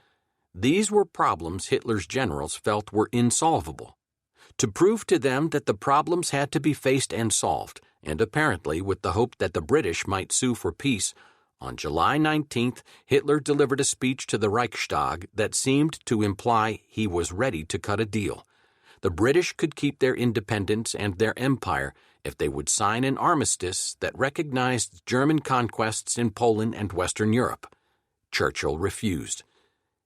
These were problems Hitler's generals felt were insolvable. To prove to them that the problems had to be faced and solved, and apparently with the hope that the British might sue for peace, on July 19th, Hitler delivered a speech to the Reichstag that seemed to imply he was ready to cut a deal. The British could keep their independence and their empire if they would sign an armistice that recognized German conquests in Poland and Western Europe. Churchill refused.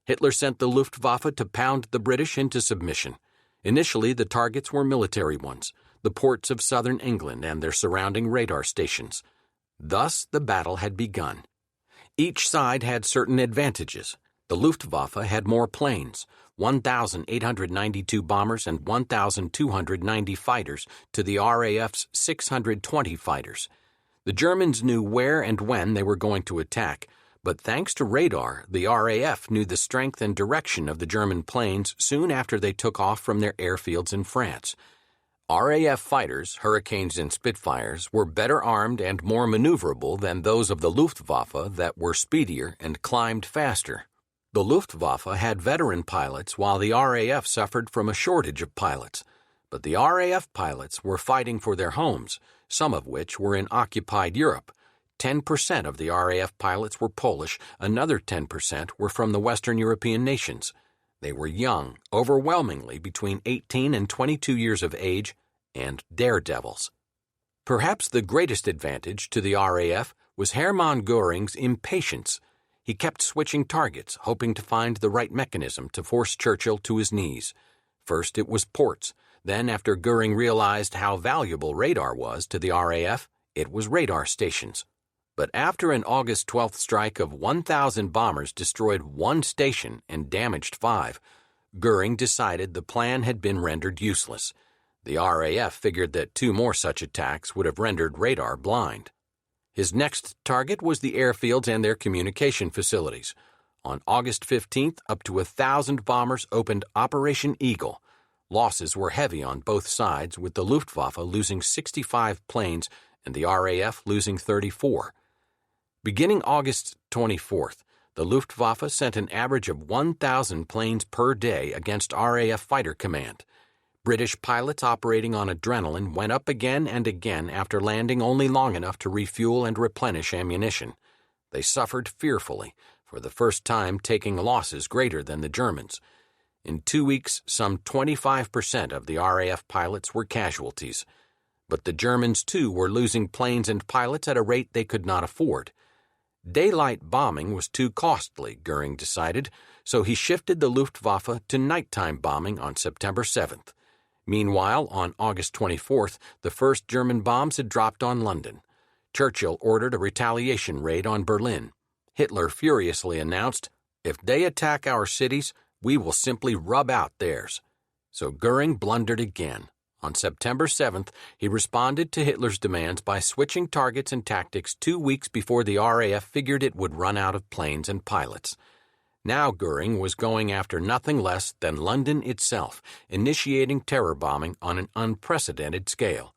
Hitler sent the Luftwaffe to pound the British into submission. Initially, the targets were military ones, the ports of southern England and their surrounding radar stations. Thus, the battle had begun. Each side had certain advantages. The Luftwaffe had more planes, 1,892 bombers and 1,290 fighters to the RAF's 620 fighters. The Germans knew where and when they were going to attack, but thanks to radar, the RAF knew the strength and direction of the German planes soon after they took off from their airfields in France. RAF fighters, Hurricanes and Spitfires, were better armed and more maneuverable than those of the Luftwaffe that were speedier and climbed faster. The Luftwaffe had veteran pilots while the RAF suffered from a shortage of pilots. But the RAF pilots were fighting for their homes, some of which were in occupied Europe. 10% of the RAF pilots were Polish, another 10% were from the Western European nations. They were young, overwhelmingly between 18 and 22 years of age, and daredevils. Perhaps the greatest advantage to the RAF was Hermann Göring's impatience. He kept switching targets, hoping to find the right mechanism to force Churchill to his knees. First it was ports. Then, after Göring realized how valuable radar was to the RAF, it was radar stations. But after an August 12th strike of 1,000 bombers destroyed one station and damaged 5, Göring decided the plan had been rendered useless. The RAF figured that 2 more such attacks would have rendered radar blind. His next target was the airfields and their communication facilities. On August 15th, up to 1,000 bombers opened Operation Eagle. Losses were heavy on both sides, with the Luftwaffe losing 65 planes and the RAF losing 34. Beginning August 24th, the Luftwaffe sent an average of 1,000 planes per day against RAF Fighter Command. British pilots operating on adrenaline went up again and again after landing only long enough to refuel and replenish ammunition. They suffered fearfully, for the first time taking losses greater than the Germans. In 2 weeks, some 25% of the RAF pilots were casualties. But the Germans, too, were losing planes and pilots at a rate they could not afford. Daylight bombing was too costly, Göring decided, so he shifted the Luftwaffe to nighttime bombing on September 7th. Meanwhile, on August 24th, the first German bombs had dropped on London. Churchill ordered a retaliation raid on Berlin. Hitler furiously announced, "If they attack our cities, we will simply rub out theirs." So Göring blundered again. On September 7th, he responded to Hitler's demands by switching targets and tactics 2 weeks before the RAF figured it would run out of planes and pilots. Now Göring was going after nothing less than London itself, initiating terror bombing on an unprecedented scale.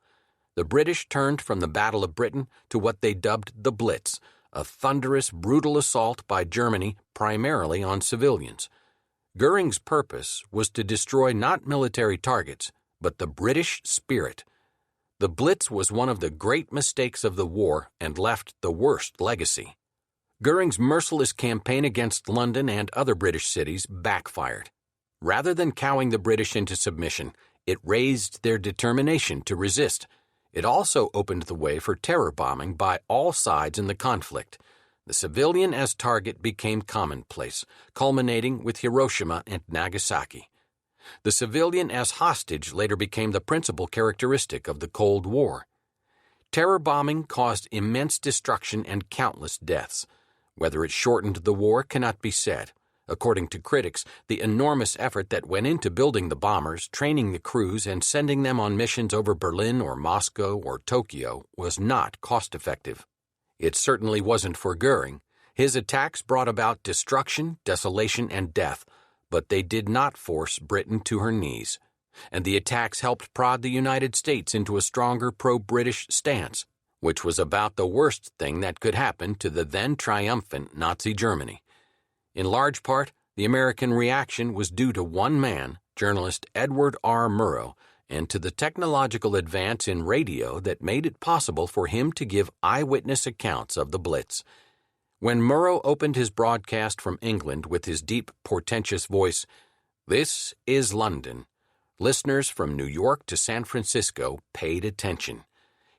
The British turned from the Battle of Britain to what they dubbed the Blitz, a thunderous, brutal assault by Germany primarily on civilians. Göring's purpose was to destroy not military targets, but the British spirit. The Blitz was one of the great mistakes of the war and left the worst legacy. Göring's merciless campaign against London and other British cities backfired. Rather than cowing the British into submission, it raised their determination to resist. It also opened the way for terror bombing by all sides in the conflict. The civilian as target became commonplace, culminating with Hiroshima and Nagasaki. The civilian as hostage later became the principal characteristic of the Cold War. Terror bombing caused immense destruction and countless deaths. Whether it shortened the war cannot be said. According to critics, the enormous effort that went into building the bombers, training the crews, and sending them on missions over Berlin or Moscow or Tokyo was not cost-effective. It certainly wasn't for Göring. His attacks brought about destruction, desolation, and death, but they did not force Britain to her knees. And the attacks helped prod the United States into a stronger pro-British stance, which was about the worst thing that could happen to the then triumphant Nazi Germany. In large part, the American reaction was due to one man, journalist Edward R. Murrow, and to the technological advance in radio that made it possible for him to give eyewitness accounts of the Blitz. When Murrow opened his broadcast from England with his deep, portentous voice, "This is London," listeners from New York to San Francisco paid attention.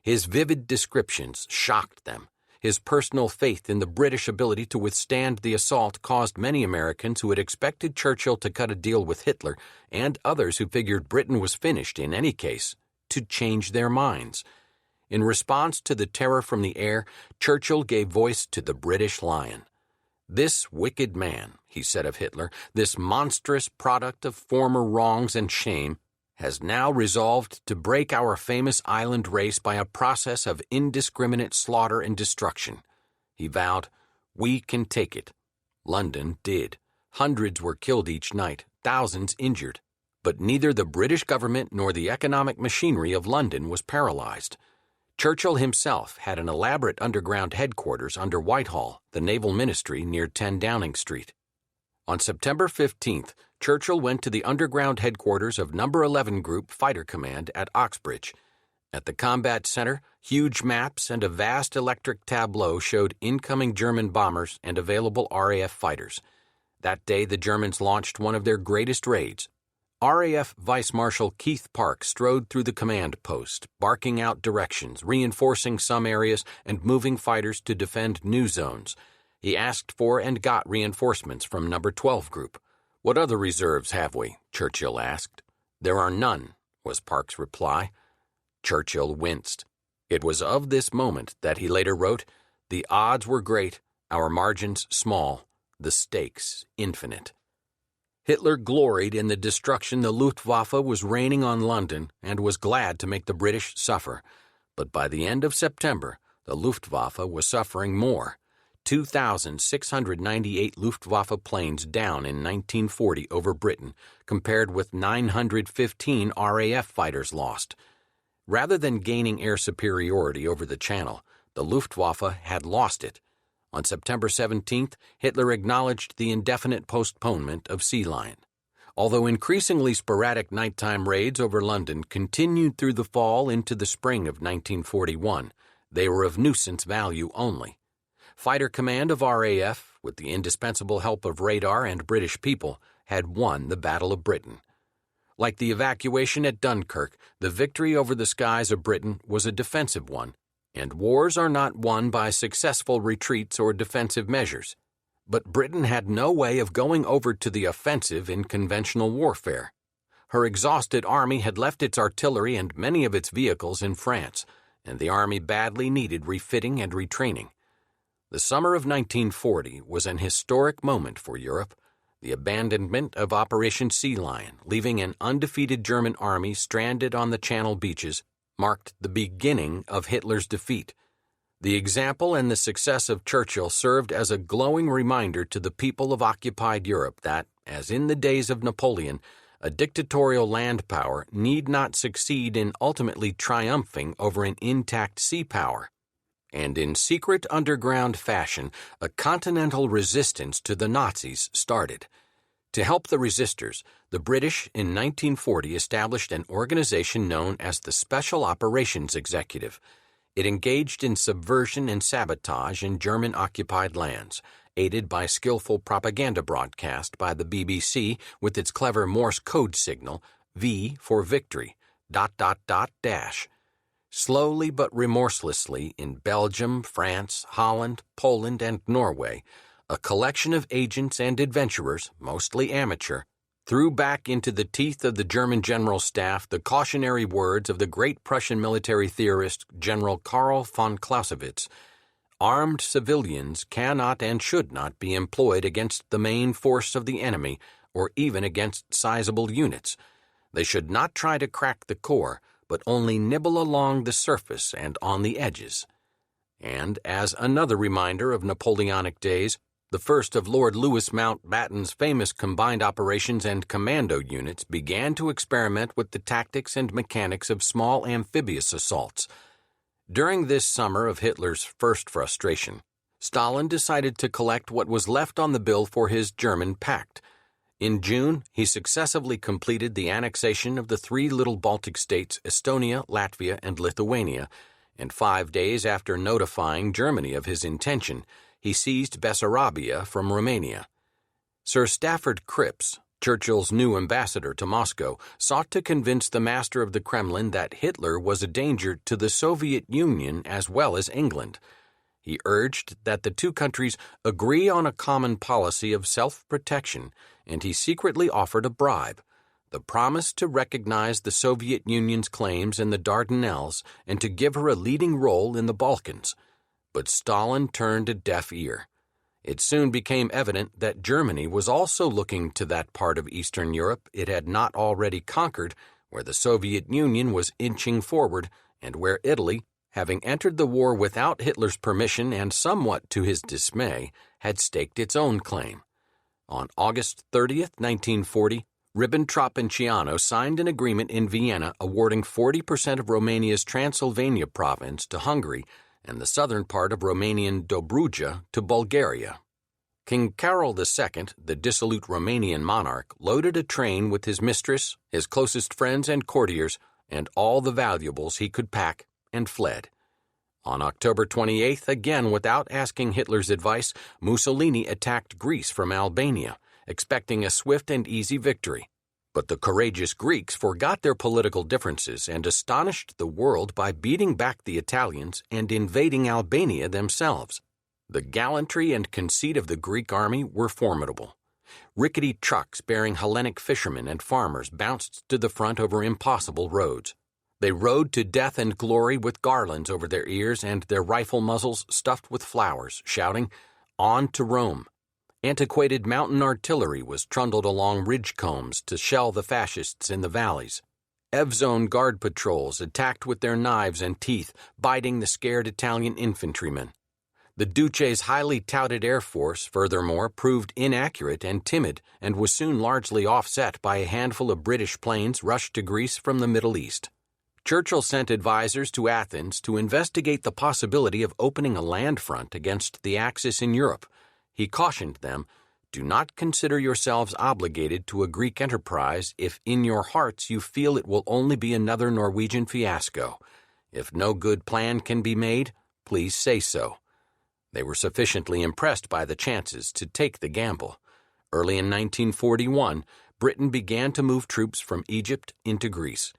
His vivid descriptions shocked them. His personal faith in the British ability to withstand the assault caused many Americans who had expected Churchill to cut a deal with Hitler, and others who figured Britain was finished in any case, to change their minds. In response to the terror from the air, Churchill gave voice to the British Lion. "This wicked man," he said of Hitler, "this monstrous product of former wrongs and shame, has now resolved to break our famous island race by a process of indiscriminate slaughter and destruction." He vowed, "We can take it." London did. Hundreds were killed each night, thousands injured. But neither the British government nor the economic machinery of London was paralyzed. Churchill himself had an elaborate underground headquarters under Whitehall, the Naval Ministry near 10 Downing Street. On September 15th, Churchill went to the underground headquarters of No. 11 Group Fighter Command at Oxbridge. At the combat center, huge maps and a vast electric tableau showed incoming German bombers and available RAF fighters. That day, the Germans launched one of their greatest raids. RAF Vice Marshal Keith Park strode through the command post, barking out directions, reinforcing some areas, and moving fighters to defend new zones. He asked for and got reinforcements from No. 12 Group. "What other reserves have we?" Churchill asked. "There are none," was Park's reply. Churchill winced. It was of this moment that he later wrote, "The odds were great, our margins small, the stakes infinite." Hitler gloried in the destruction the Luftwaffe was raining on London and was glad to make the British suffer. But by the end of September, the Luftwaffe was suffering more. 2,698 Luftwaffe planes down in 1940 over Britain, compared with 915 RAF fighters lost. Rather than gaining air superiority over the Channel, the Luftwaffe had lost it. On September 17th, Hitler acknowledged the indefinite postponement of Sea Lion. Although increasingly sporadic nighttime raids over London continued through the fall into the spring of 1941, they were of nuisance value only. Fighter Command of RAF, with the indispensable help of radar and British people, had won the Battle of Britain. Like the evacuation at Dunkirk, the victory over the skies of Britain was a defensive one, and wars are not won by successful retreats or defensive measures. But Britain had no way of going over to the offensive in conventional warfare. Her exhausted army had left its artillery and many of its vehicles in France, and the army badly needed refitting and retraining. The summer of 1940 was an historic moment for Europe. The abandonment of Operation Sea Lion, leaving an undefeated German army stranded on the Channel beaches, marked the beginning of Hitler's defeat. The example and the success of Churchill served as a glowing reminder to the people of occupied Europe that, as in the days of Napoleon, a dictatorial land power need not succeed in ultimately triumphing over an intact sea power. And in secret underground fashion, a continental resistance to the Nazis started. To help the resistors, the British in 1940 established an organization known as the Special Operations Executive. It engaged in subversion and sabotage in German-occupied lands, aided by skillful propaganda broadcast by the BBC with its clever Morse code signal, V for victory, ... Slowly but remorselessly in Belgium, France, Holland, Poland, and Norway, a collection of agents and adventurers, mostly amateur, threw back into the teeth of the German General Staff the cautionary words of the great Prussian military theorist General Karl von Clausewitz: "Armed civilians cannot and should not be employed against the main force of the enemy or even against sizable units. They should not try to crack the core, but only nibble along the surface and on the edges." And as another reminder of Napoleonic days, the first of Lord Louis Mountbatten's famous combined operations and commando units began to experiment with the tactics and mechanics of small amphibious assaults. During this summer of Hitler's first frustration, Stalin decided to collect what was left on the bill for his German Pact. In June, he successively completed the annexation of the three little Baltic states Estonia, Latvia, and Lithuania, and 5 days after notifying Germany of his intention, he seized Bessarabia from Romania. Sir Stafford Cripps, Churchill's new ambassador to Moscow, sought to convince the master of the Kremlin that Hitler was a danger to the Soviet Union as well as England. He urged that the two countries agree on a common policy of self-protection, and he secretly offered a bribe, the promise to recognize the Soviet Union's claims in the Dardanelles and to give her a leading role in the Balkans. But Stalin turned a deaf ear. It soon became evident that Germany was also looking to that part of Eastern Europe it had not already conquered, where the Soviet Union was inching forward, and where Italy, having entered the war without Hitler's permission and somewhat to his dismay, had staked its own claim. On August 30th, 1940, Ribbentrop and Ciano signed an agreement in Vienna awarding 40% of Romania's Transylvania province to Hungary and the southern part of Romanian Dobruja to Bulgaria. King Carol II, the dissolute Romanian monarch, loaded a train with his mistress, his closest friends and courtiers, and all the valuables he could pack, and fled. On October 28th, again without asking Hitler's advice, Mussolini attacked Greece from Albania, expecting a swift and easy victory. But the courageous Greeks forgot their political differences and astonished the world by beating back the Italians and invading Albania themselves. The gallantry and conceit of the Greek army were formidable. Rickety trucks bearing Hellenic fishermen and farmers bounced to the front over impossible roads. They rode to death and glory with garlands over their ears and their rifle muzzles stuffed with flowers, shouting, "On to Rome." Antiquated mountain artillery was trundled along ridgecombs to shell the fascists in the valleys. Evzone guard patrols attacked with their knives and teeth, biting the scared Italian infantrymen. The Duce's highly touted air force, furthermore, proved inaccurate and timid and was soon largely offset by a handful of British planes rushed to Greece from the Middle East. Churchill sent advisors to Athens to investigate the possibility of opening a land front against the Axis in Europe. He cautioned them, "Do not consider yourselves obligated to a Greek enterprise if in your hearts you feel it will only be another Norwegian fiasco. If no good plan can be made, please say so." They were sufficiently impressed by the chances to take the gamble. Early in 1941, Britain began to move troops from Egypt into Greece.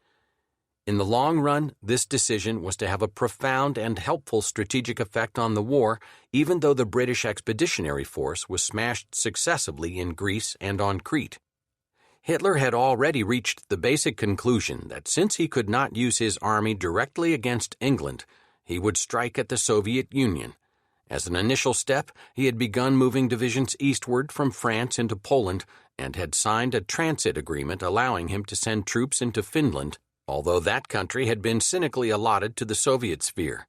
In the long run, this decision was to have a profound and helpful strategic effect on the war, even though the British Expeditionary Force was smashed successively in Greece and on Crete. Hitler had already reached the basic conclusion that since he could not use his army directly against England, he would strike at the Soviet Union. As an initial step, he had begun moving divisions eastward from France into Poland and had signed a transit agreement allowing him to send troops into Finland, although that country had been cynically allotted to the Soviet sphere.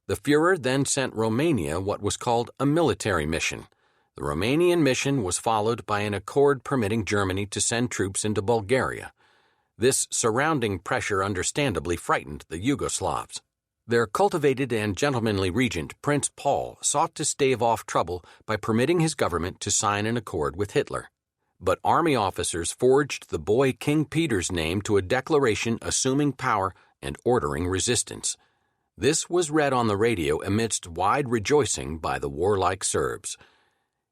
The Führer then sent Romania what was called a military mission. The Romanian mission was followed by an accord permitting Germany to send troops into Bulgaria. This surrounding pressure understandably frightened the Yugoslavs. Their cultivated and gentlemanly regent, Prince Paul, sought to stave off trouble by permitting his government to sign an accord with Hitler. But army officers forged the boy King Peter's name to a declaration assuming power and ordering resistance. This was read on the radio amidst wide rejoicing by the warlike Serbs.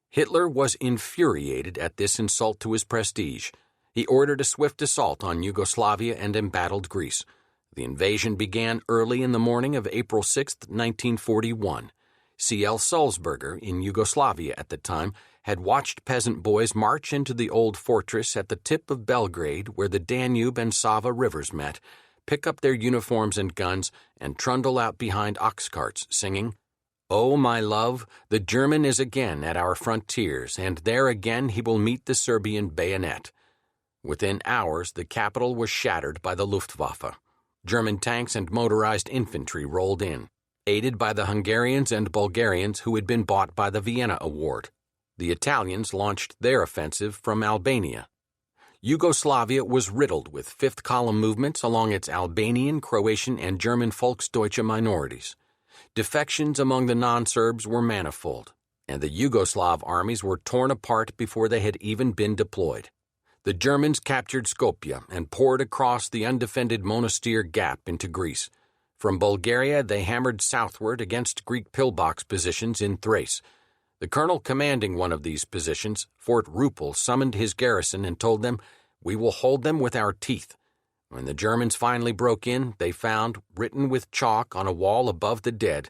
Hitler was infuriated at this insult to his prestige. He ordered a swift assault on Yugoslavia and embattled Greece. The invasion began early in the morning of April 6, 1941. C.L. Sulzberger, in Yugoslavia at the time, had watched peasant boys march into the old fortress at the tip of Belgrade where the Danube and Sava rivers met, pick up their uniforms and guns, and trundle out behind ox carts, singing, "Oh, my love, the German is again at our frontiers, and there again he will meet the Serbian bayonet." Within hours, the capital was shattered by the Luftwaffe. German tanks and motorized infantry rolled in, aided by the Hungarians and Bulgarians who had been bought by the Vienna Award. The Italians launched their offensive from Albania. Yugoslavia was riddled with fifth-column movements along its Albanian, Croatian, and German Volksdeutsche minorities. Defections among the non-Serbs were manifold, and the Yugoslav armies were torn apart before they had even been deployed. The Germans captured Skopje and poured across the undefended Monastir Gap into Greece. From Bulgaria, they hammered southward against Greek pillbox positions in Thrace. The colonel commanding one of these positions, Fort Rupel, summoned his garrison and told them, "We will hold them with our teeth." When the Germans finally broke in, they found, written with chalk on a wall above the dead,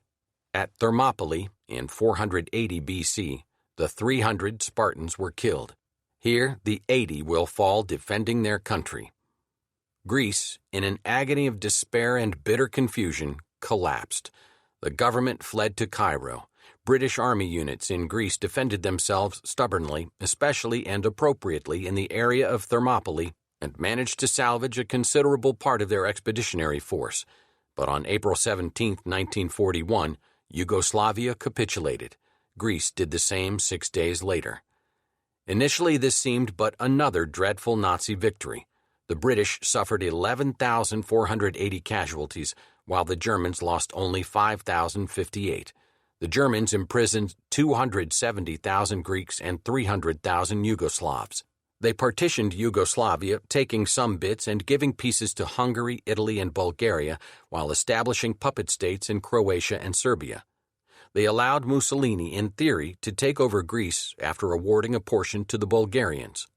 "At Thermopylae, in 480 B.C., the 300 Spartans were killed. Here the 80 will fall defending their country." Greece, in an agony of despair and bitter confusion, collapsed. The government fled to Cairo. British army units in Greece defended themselves stubbornly, especially and appropriately in the area of Thermopylae, and managed to salvage a considerable part of their expeditionary force. But on April 17, 1941, Yugoslavia capitulated. Greece did the same 6 days later. Initially, this seemed but another dreadful Nazi victory. The British suffered 11,480 casualties, while the Germans lost only 5,058. The Germans imprisoned 270,000 Greeks and 300,000 Yugoslavs. They partitioned Yugoslavia, taking some bits and giving pieces to Hungary, Italy, and Bulgaria, while establishing puppet states in Croatia and Serbia. they allowed Mussolini, in theory, to take over Greece after awarding a portion to the Bulgarians.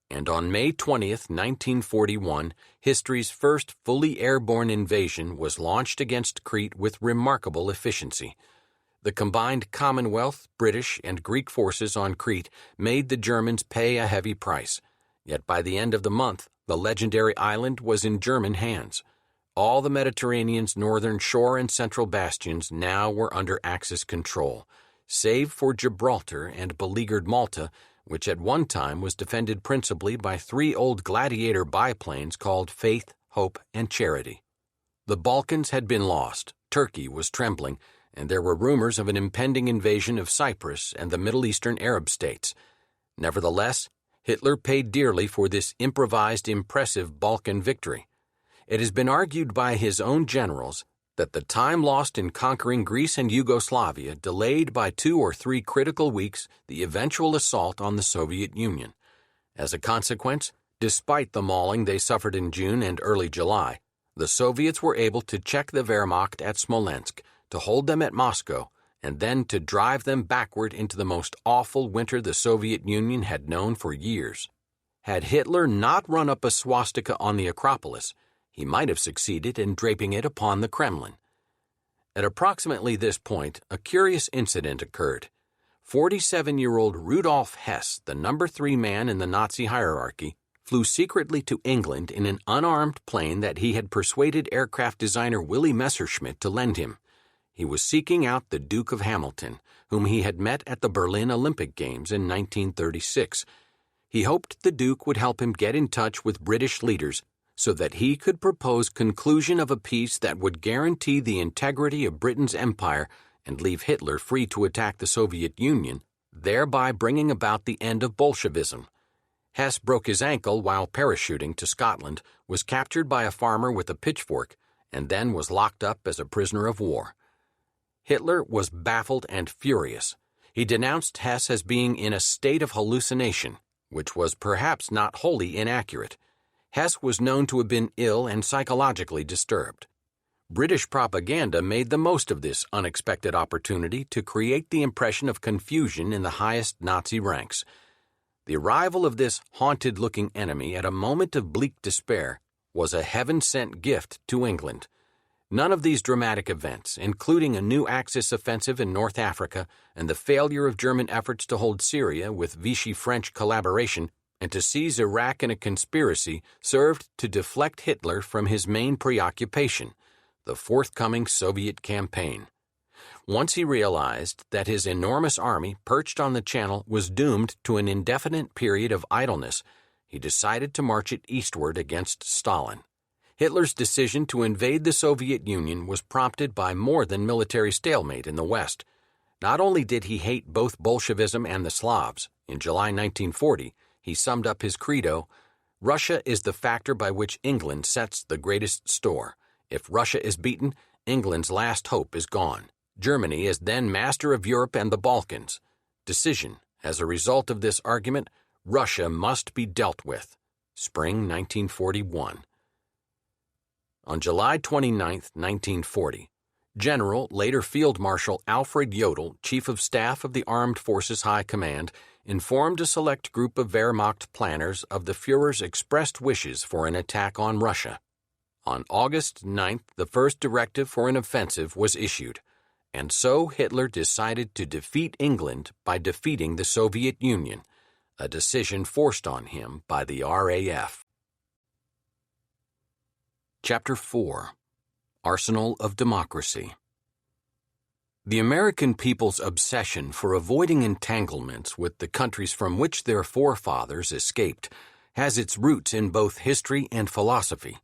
And on May 20th, 1941, history's first fully airborne invasion was launched against Crete with remarkable efficiency. The combined Commonwealth, British, and Greek forces on Crete made the Germans pay a heavy price. Yet by the end of the month, the legendary island was in German hands. All the Mediterranean's northern shore and central bastions now were under Axis control, save for Gibraltar and beleaguered Malta, which at one time was defended principally by 3 old gladiator biplanes called Faith, Hope, and Charity. The Balkans had been lost, Turkey was trembling, and there were rumors of an impending invasion of Cyprus and the Middle Eastern Arab states. Nevertheless, Hitler paid dearly for this improvised, impressive Balkan victory. It has been argued by his own generals that the time lost in conquering Greece and Yugoslavia delayed by 2 or 3 critical weeks the eventual assault on the Soviet Union. As a consequence, despite the mauling they suffered in June and early July, the Soviets were able to check the Wehrmacht at Smolensk, to hold them at Moscow, and then to drive them backward into the most awful winter the Soviet Union had known for years. Had Hitler not run up a swastika on the Acropolis, he might have succeeded in draping it upon the Kremlin. At approximately this point, a curious incident occurred. 47-year-old Rudolf Hess, the number 3 man in the Nazi hierarchy, flew secretly to England in an unarmed plane that he had persuaded aircraft designer Willy Messerschmitt to lend him. He was seeking out the Duke of Hamilton, whom he had met at the Berlin Olympic Games in 1936. He hoped the Duke would help him get in touch with British leaders so that he could propose conclusion of a peace that would guarantee the integrity of Britain's empire and leave Hitler free to attack the Soviet Union, thereby bringing about the end of Bolshevism. Hess broke his ankle while parachuting to Scotland, was captured by a farmer with a pitchfork, and then was locked up as a prisoner of war. Hitler was baffled and furious. He denounced Hess as being in a state of hallucination, which was perhaps not wholly inaccurate. Hess was known to have been ill and psychologically disturbed. British propaganda made the most of this unexpected opportunity to create the impression of confusion in the highest Nazi ranks. The arrival of this haunted-looking enemy at a moment of bleak despair was a heaven-sent gift to England. None of these dramatic events, including a new Axis offensive in North Africa and the failure of German efforts to hold Syria with Vichy-French collaboration and to seize Iraq in a conspiracy, served to deflect Hitler from his main preoccupation, the forthcoming Soviet campaign. Once he realized that his enormous army perched on the Channel was doomed to an indefinite period of idleness, he decided to march it eastward against Stalin. Hitler's decision to invade the Soviet Union was prompted by more than military stalemate in the West. Not only did he hate both Bolshevism and the Slavs, in July 1940, he summed up his credo, "Russia is the factor by which England sets the greatest store. If Russia is beaten, England's last hope is gone. Germany is then master of Europe and the Balkans. Decision, as a result of this argument, Russia must be dealt with." Spring 1941. On July 29, 1940, General, later Field Marshal Alfred Jodl, Chief of Staff of the Armed Forces High Command, informed a select group of Wehrmacht planners of the Führer's expressed wishes for an attack on Russia. On August 9th, the first directive for an offensive was issued, and so Hitler decided to defeat England by defeating the Soviet Union, a decision forced on him by the RAF. Chapter 4. Arsenal of Democracy. The American people's obsession for avoiding entanglements with the countries from which their forefathers escaped has its roots in both history and philosophy.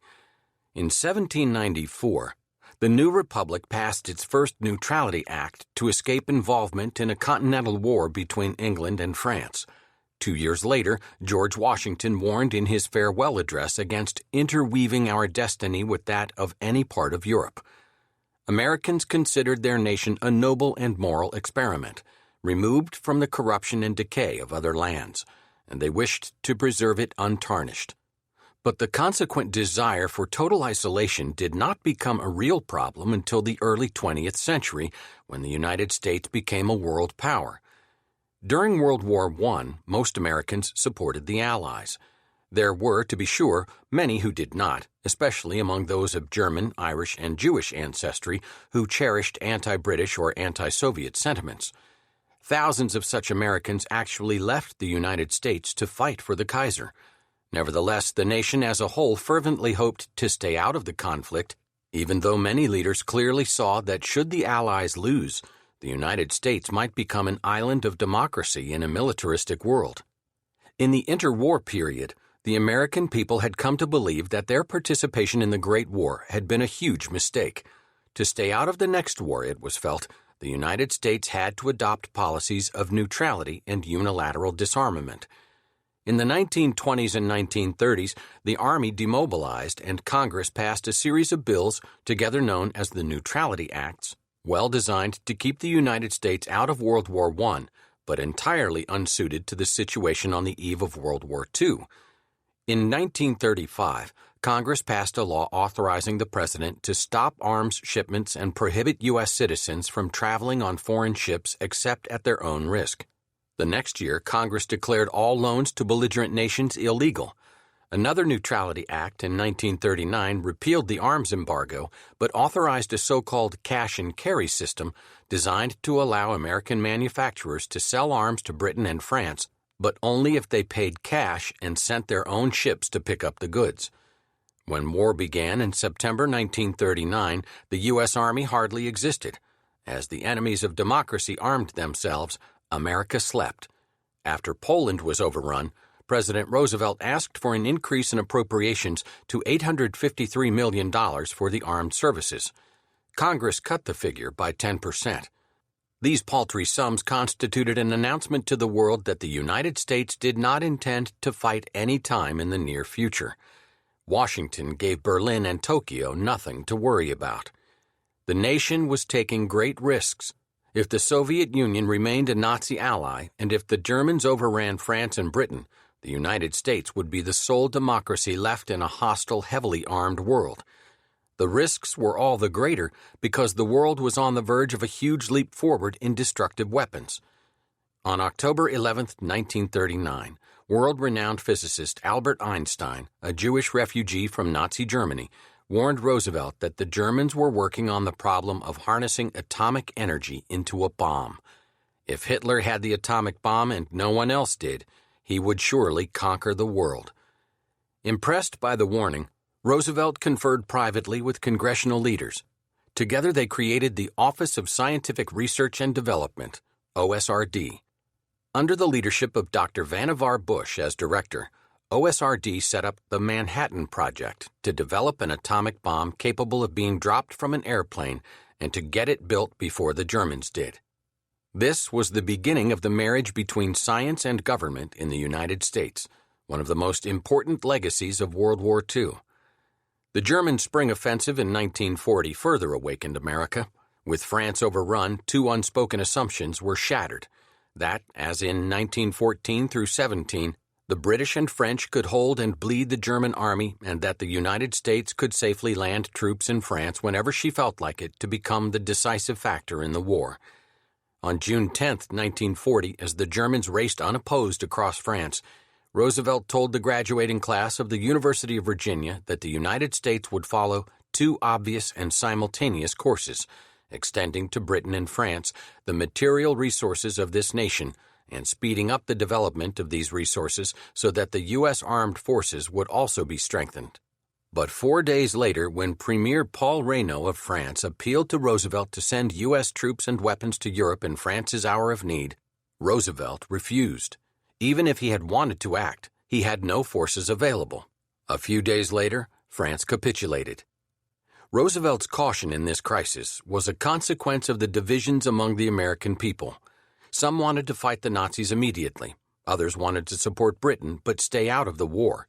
In 1794, the new republic passed its first Neutrality Act to escape involvement in a continental war between England and France. 2 years later, George Washington warned in his farewell address against interweaving our destiny with that of any part of Europe. Americans considered their nation a noble and moral experiment, removed from the corruption and decay of other lands, and they wished to preserve it untarnished. But the consequent desire for total isolation did not become a real problem until the early 20th century, when the United States became a world power. During World War I, most Americans supported the Allies. There were, to be sure, many who did not, especially among those of German, Irish, and Jewish ancestry who cherished anti-British or anti-Soviet sentiments. Thousands of such Americans actually left the United States to fight for the Kaiser. Nevertheless, the nation as a whole fervently hoped to stay out of the conflict, even though many leaders clearly saw that should the Allies lose, the United States might become an island of democracy in a militaristic world. In the interwar period, the American people had come to believe that their participation in the Great War had been a huge mistake. To stay out of the next war, it was felt, the United States had to adopt policies of neutrality and unilateral disarmament. In the 1920s and 1930s, the Army demobilized and Congress passed a series of bills, together known as the Neutrality Acts, well designed to keep the United States out of World War I, but entirely unsuited to the situation on the eve of World War II. In 1935, Congress passed a law authorizing the President to stop arms shipments and prohibit U.S. citizens from traveling on foreign ships except at their own risk. The next year, Congress declared all loans to belligerent nations illegal. Another Neutrality Act in 1939 repealed the arms embargo, but authorized a so-called cash-and-carry system designed to allow American manufacturers to sell arms to Britain and France, but only if they paid cash and sent their own ships to pick up the goods. When war began in September 1939, the U.S. Army hardly existed. As the enemies of democracy armed themselves, America slept. After Poland was overrun, President Roosevelt asked for an increase in appropriations to $853 million for the armed services. Congress cut the figure by 10%. These paltry sums constituted an announcement to the world that the United States did not intend to fight any time in the near future. Washington gave Berlin and Tokyo nothing to worry about. The nation was taking great risks. If the Soviet Union remained a Nazi ally, and if the Germans overran France and Britain, the United States would be the sole democracy left in a hostile, heavily armed world. The risks were all the greater because the world was on the verge of a huge leap forward in destructive weapons. On October 11, 1939, world-renowned physicist Albert Einstein, a Jewish refugee from Nazi Germany, warned Roosevelt that the Germans were working on the problem of harnessing atomic energy into a bomb. If Hitler had the atomic bomb and no one else did, he would surely conquer the world. Impressed by the warning, Roosevelt conferred privately with congressional leaders. Together they created the Office of Scientific Research and Development, OSRD. Under the leadership of Dr. Vannevar Bush as director, OSRD set up the Manhattan Project to develop an atomic bomb capable of being dropped from an airplane and to get it built before the Germans did. This was the beginning of the marriage between science and government in the United States, one of the most important legacies of World War II. The German Spring Offensive in 1940 further awakened America. With France overrun, two unspoken assumptions were shattered: that, as in 1914 through 17, the British and French could hold and bleed the German army, and that the United States could safely land troops in France whenever she felt like it to become the decisive factor in the war. On June 10, 1940, as the Germans raced unopposed across France, Roosevelt told the graduating class of the University of Virginia that the United States would follow two obvious and simultaneous courses, extending to Britain and France the material resources of this nation and speeding up the development of these resources so that the U.S. armed forces would also be strengthened. But 4 days later, when Premier Paul Reynaud of France appealed to Roosevelt to send U.S. troops and weapons to Europe in France's hour of need, Roosevelt refused. Even if he had wanted to act, he had no forces available. A few days later, France capitulated. Roosevelt's caution in this crisis was a consequence of the divisions among the American people. Some wanted to fight the Nazis immediately. Others wanted to support Britain but stay out of the war.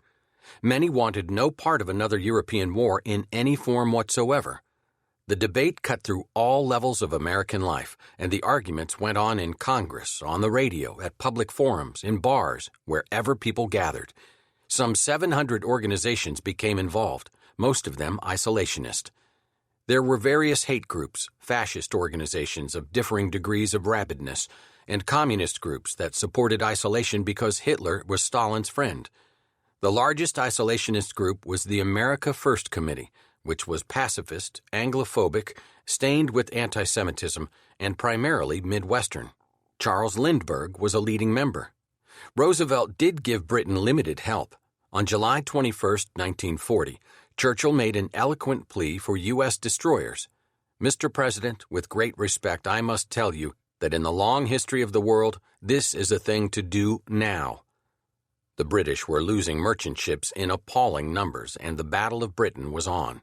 Many wanted no part of another European war in any form whatsoever. The debate cut through all levels of American life, and the arguments went on in Congress, on the radio, at public forums, in bars, wherever people gathered. Some 700 organizations became involved, most of them isolationist. There were various hate groups, fascist organizations of differing degrees of rabidness, and communist groups that supported isolation because Hitler was Stalin's friend. The largest isolationist group was the America First Committee, which was pacifist, Anglophobic, stained with anti-Semitism, and primarily Midwestern. Charles Lindbergh was a leading member. Roosevelt did give Britain limited help. On July 21, 1940, Churchill made an eloquent plea for U.S. destroyers. "Mr. President, with great respect, I must tell you that in the long history of the world, this is a thing to do now." The British were losing merchant ships in appalling numbers, and the Battle of Britain was on.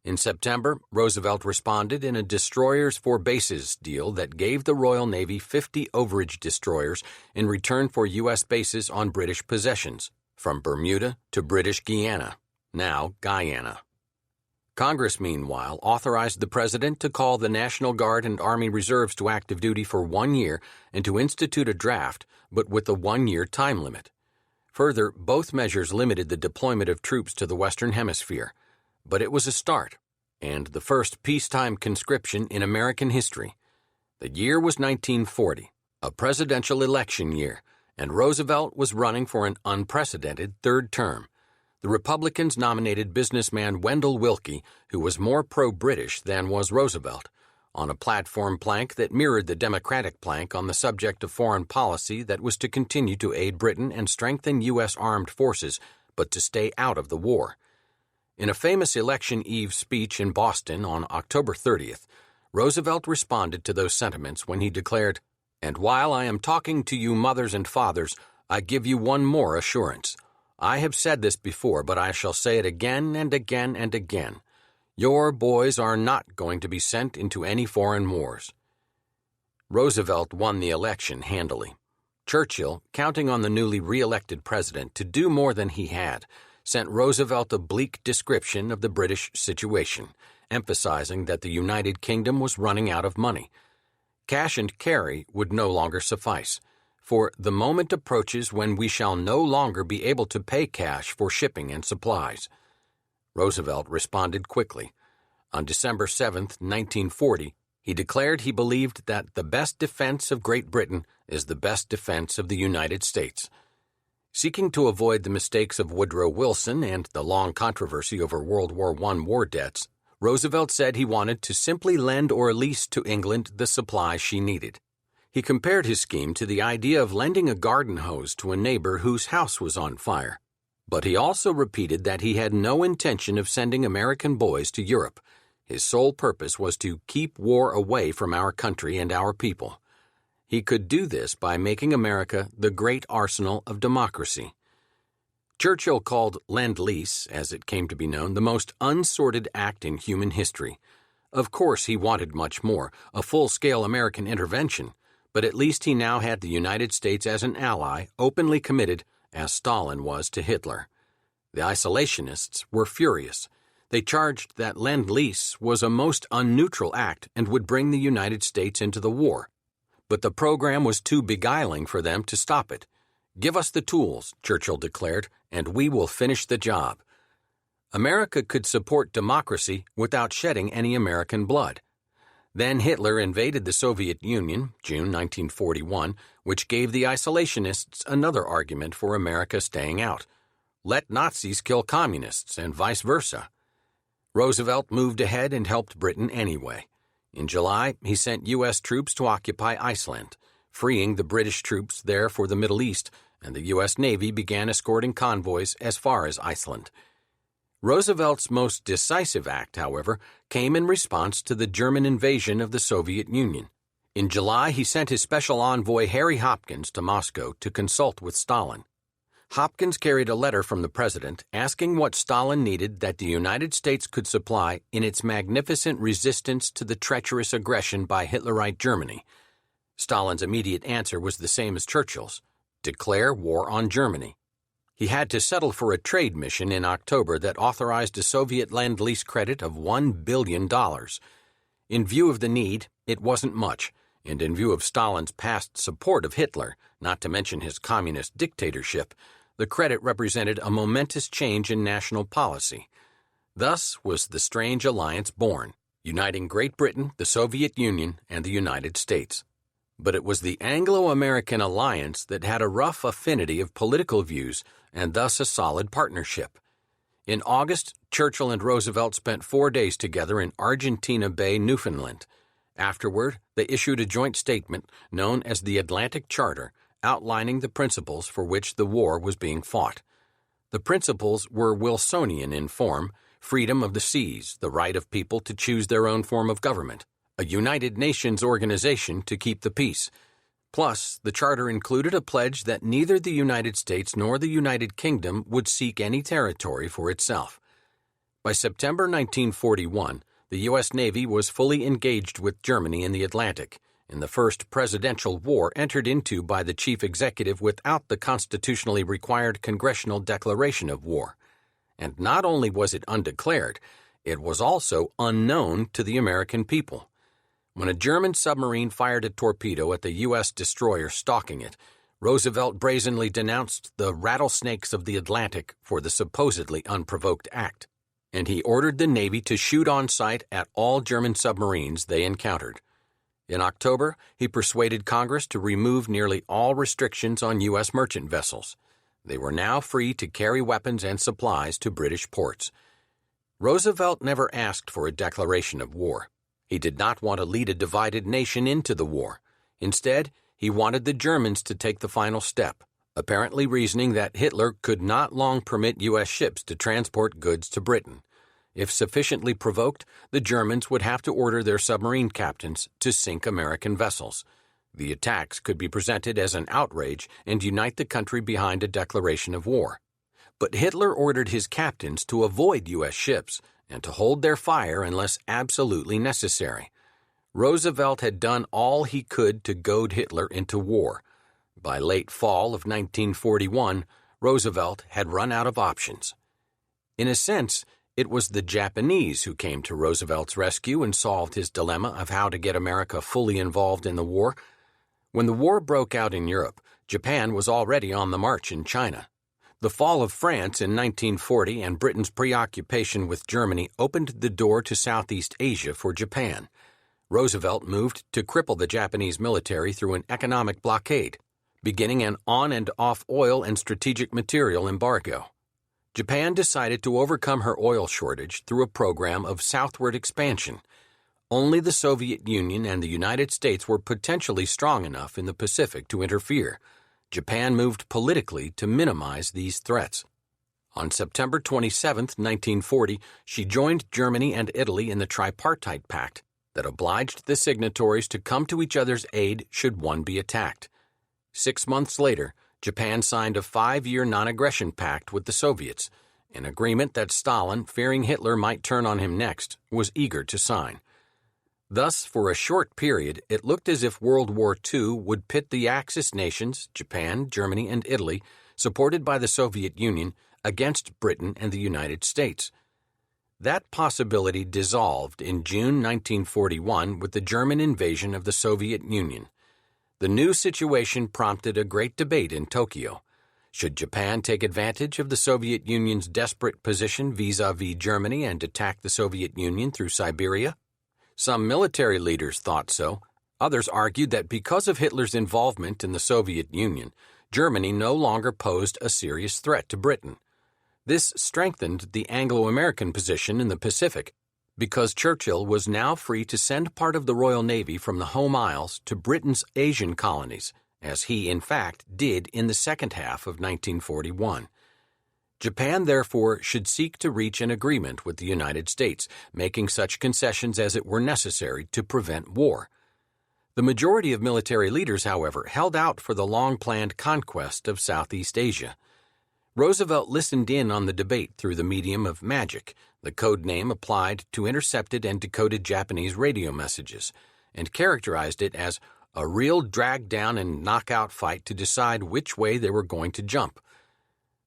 In September, Roosevelt responded in a destroyers for bases deal that gave the Royal Navy 50 overage destroyers in return for U.S. bases on British possessions, from Bermuda to British Guiana, now Guyana. Congress, meanwhile, authorized the President to call the National Guard and Army Reserves to active duty for 1 year and to institute a draft, but with a 1-year time limit. Further, both measures limited the deployment of troops to the Western Hemisphere. But it was a start, and the first peacetime conscription in American history. The year was 1940, a presidential election year, and Roosevelt was running for an unprecedented third term. The Republicans nominated businessman Wendell Willkie, who was more pro-British than was Roosevelt, on a platform plank that mirrored the Democratic plank on the subject of foreign policy that was to continue to aid Britain and strengthen U.S. armed forces, but to stay out of the war. In a famous election eve speech in Boston on October 30th, Roosevelt responded to those sentiments when he declared, "And while I am talking to you mothers and fathers, I give you one more assurance. I have said this before, but I shall say it again and again and again. Your boys are not going to be sent into any foreign wars." Roosevelt won the election handily. Churchill, counting on the newly re-elected president to do more than he had, sent Roosevelt a bleak description of the British situation, emphasizing that the United Kingdom was running out of money. Cash and carry would no longer suffice, for the moment approaches when we shall no longer be able to pay cash for shipping and supplies. Roosevelt responded quickly. On December 7, 1940, he declared he believed that the best defense of Great Britain is the best defense of the United States. Seeking to avoid the mistakes of Woodrow Wilson and the long controversy over World War I war debts, Roosevelt said he wanted to simply lend or lease to England the supplies she needed. He compared his scheme to the idea of lending a garden hose to a neighbor whose house was on fire. But he also repeated that he had no intention of sending American boys to Europe. His sole purpose was to keep war away from our country and our people. He could do this by making America the great arsenal of democracy. Churchill called Lend-Lease, as it came to be known, the most unsorted act in human history. Of course, he wanted much more, a full-scale American intervention, but at least he now had the United States as an ally, openly committed, as Stalin was to Hitler. The isolationists were furious. They charged that Lend-Lease was a most unneutral act and would bring the United States into the war. But the program was too beguiling for them to stop it. "Give us the tools," Churchill declared, "and we will finish the job." America could support democracy without shedding any American blood. Then Hitler invaded the Soviet Union, June 1941, which gave the isolationists another argument for America staying out. Let Nazis kill communists, and vice versa. Roosevelt moved ahead and helped Britain anyway. In July, he sent U.S. troops to occupy Iceland, freeing the British troops there for the Middle East, and the U.S. Navy began escorting convoys as far as Iceland. Roosevelt's most decisive act, however, came in response to the German invasion of the Soviet Union. In July, he sent his special envoy Harry Hopkins to Moscow to consult with Stalin. Hopkins carried a letter from the president asking what Stalin needed that the United States could supply in its magnificent resistance to the treacherous aggression by Hitlerite Germany. Stalin's immediate answer was the same as Churchill's: declare war on Germany. He had to settle for a trade mission in October that authorized a Soviet Lend-Lease credit of $1 billion. In view of the need, it wasn't much, and in view of Stalin's past support of Hitler, not to mention his communist dictatorship, the credit represented a momentous change in national policy. Thus was the strange alliance born, uniting Great Britain, the Soviet Union, and the United States. But it was the Anglo-American alliance that had a rough affinity of political views and thus a solid partnership. In August, Churchill and Roosevelt spent 4 days together in Argentina Bay, Newfoundland. Afterward, they issued a joint statement known as the Atlantic Charter, outlining the principles for which the war was being fought. The principles were Wilsonian in form: freedom of the seas, the right of people to choose their own form of government, a United Nations organization to keep the peace. Plus, the charter included a pledge that neither the United States nor the United Kingdom would seek any territory for itself. By September 1941, the U.S. Navy was fully engaged with Germany in the Atlantic, in the first presidential war entered into by the chief executive without the constitutionally required congressional declaration of war. And not only was it undeclared, it was also unknown to the American people. When a German submarine fired a torpedo at the U.S. destroyer stalking it, Roosevelt brazenly denounced the rattlesnakes of the Atlantic for the supposedly unprovoked act, and he ordered the Navy to shoot on sight at all German submarines they encountered. In October, he persuaded Congress to remove nearly all restrictions on U.S. merchant vessels. They were now free to carry weapons and supplies to British ports. Roosevelt never asked for a declaration of war. He did not want to lead a divided nation into the war. Instead, he wanted the Germans to take the final step, apparently reasoning that Hitler could not long permit U.S. ships to transport goods to Britain. If sufficiently provoked, the Germans would have to order their submarine captains to sink American vessels. The attacks could be presented as an outrage and unite the country behind a declaration of war. But Hitler ordered his captains to avoid U.S. ships and to hold their fire unless absolutely necessary. Roosevelt had done all he could to goad Hitler into war. By late fall of 1941, Roosevelt had run out of options. In a sense, it was the Japanese who came to Roosevelt's rescue and solved his dilemma of how to get America fully involved in the war. When the war broke out in Europe, Japan was already on the march in China. The fall of France in 1940 and Britain's preoccupation with Germany opened the door to Southeast Asia for Japan. Roosevelt moved to cripple the Japanese military through an economic blockade, beginning an on- and off oil and strategic material embargo. Japan decided to overcome her oil shortage through a program of southward expansion. Only the Soviet Union and the United States were potentially strong enough in the Pacific to interfere. Japan moved politically to minimize these threats. On September 27, 1940, she joined Germany and Italy in the Tripartite Pact that obliged the signatories to come to each other's aid should one be attacked. 6 months later, Japan signed a 5-year non-aggression pact with the Soviets, an agreement that Stalin, fearing Hitler might turn on him next, was eager to sign. Thus, for a short period, it looked as if World War II would pit the Axis nations, Japan, Germany, and Italy, supported by the Soviet Union, against Britain and the United States. That possibility dissolved in June 1941 with the German invasion of the Soviet Union. The new situation prompted a great debate in Tokyo. Should Japan take advantage of the Soviet Union's desperate position vis-à-vis Germany and attack the Soviet Union through Siberia? Some military leaders thought so. Others argued that because of Hitler's involvement in the Soviet Union, Germany no longer posed a serious threat to Britain. This strengthened the Anglo-American position in the Pacific, because Churchill was now free to send part of the Royal Navy from the Home Isles to Britain's Asian colonies, as he in fact did in the second half of 1941. Japan, therefore, should seek to reach an agreement with the United States, making such concessions as it were necessary to prevent war. The majority of military leaders, however, held out for the long-planned conquest of Southeast Asia. Roosevelt listened in on the debate through the medium of magic, the code name applied to intercepted and decoded Japanese radio messages, and characterized it as a real drag-down and knockout fight to decide which way they were going to jump.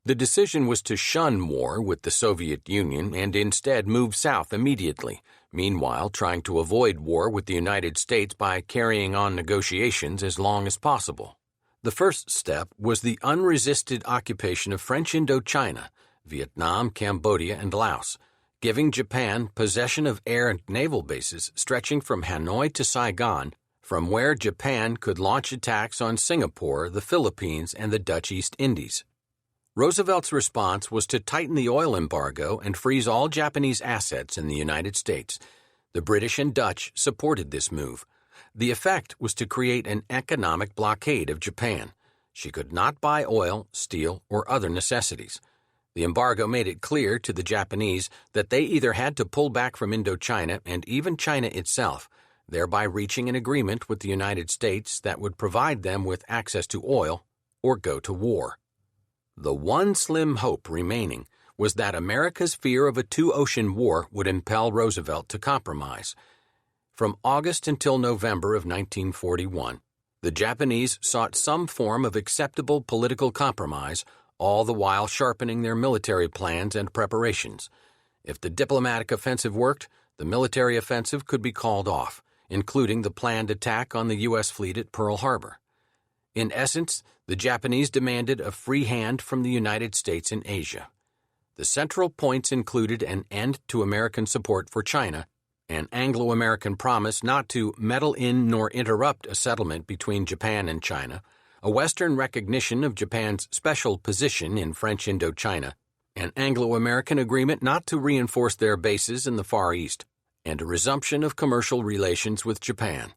The decision was to shun war with the Soviet Union and instead move south immediately, meanwhile trying to avoid war with the United States by carrying on negotiations as long as possible. The first step was the unresisted occupation of French Indochina, Vietnam, Cambodia, and Laos, giving Japan possession of air and naval bases stretching from Hanoi to Saigon, from where Japan could launch attacks on Singapore, the Philippines, and the Dutch East Indies. Roosevelt's response was to tighten the oil embargo and freeze all Japanese assets in the United States. The British and Dutch supported this move. The effect was to create an economic blockade of Japan. She could not buy oil, steel, or other necessities. The embargo made it clear to the Japanese that they either had to pull back from Indochina and even China itself, thereby reaching an agreement with the United States that would provide them with access to oil, or go to war. The one slim hope remaining was that America's fear of a two-ocean war would impel Roosevelt to compromise. From August until November of 1941, the Japanese sought some form of acceptable political compromise, all the while sharpening their military plans and preparations. If the diplomatic offensive worked, the military offensive could be called off, including the planned attack on the U.S. fleet at Pearl Harbor. In essence, the Japanese demanded a free hand from the United States in Asia. The central points included an end to American support for China, an Anglo-American promise not to meddle in nor interrupt a settlement between Japan and China, a Western recognition of Japan's special position in French Indochina, an Anglo-American agreement not to reinforce their bases in the Far East, and a resumption of commercial relations with Japan.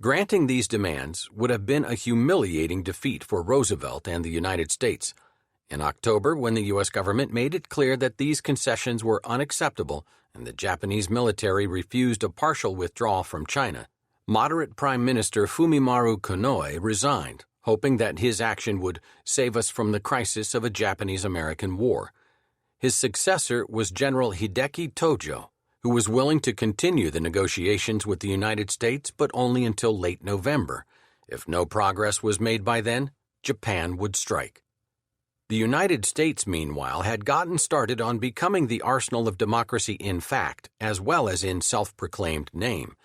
Granting these demands would have been a humiliating defeat for Roosevelt and the United States. In October, when the U.S. government made it clear that these concessions were unacceptable and the Japanese military refused a partial withdrawal from China, moderate Prime Minister Fumimaru Konoe resigned, hoping that his action would save us from the crisis of a Japanese-American war. His successor was General Hideki Tojo, who was willing to continue the negotiations with the United States but only until late November. If no progress was made by then, Japan would strike. The United States, meanwhile, had gotten started on becoming the arsenal of democracy in fact, as well as in self-proclaimed name.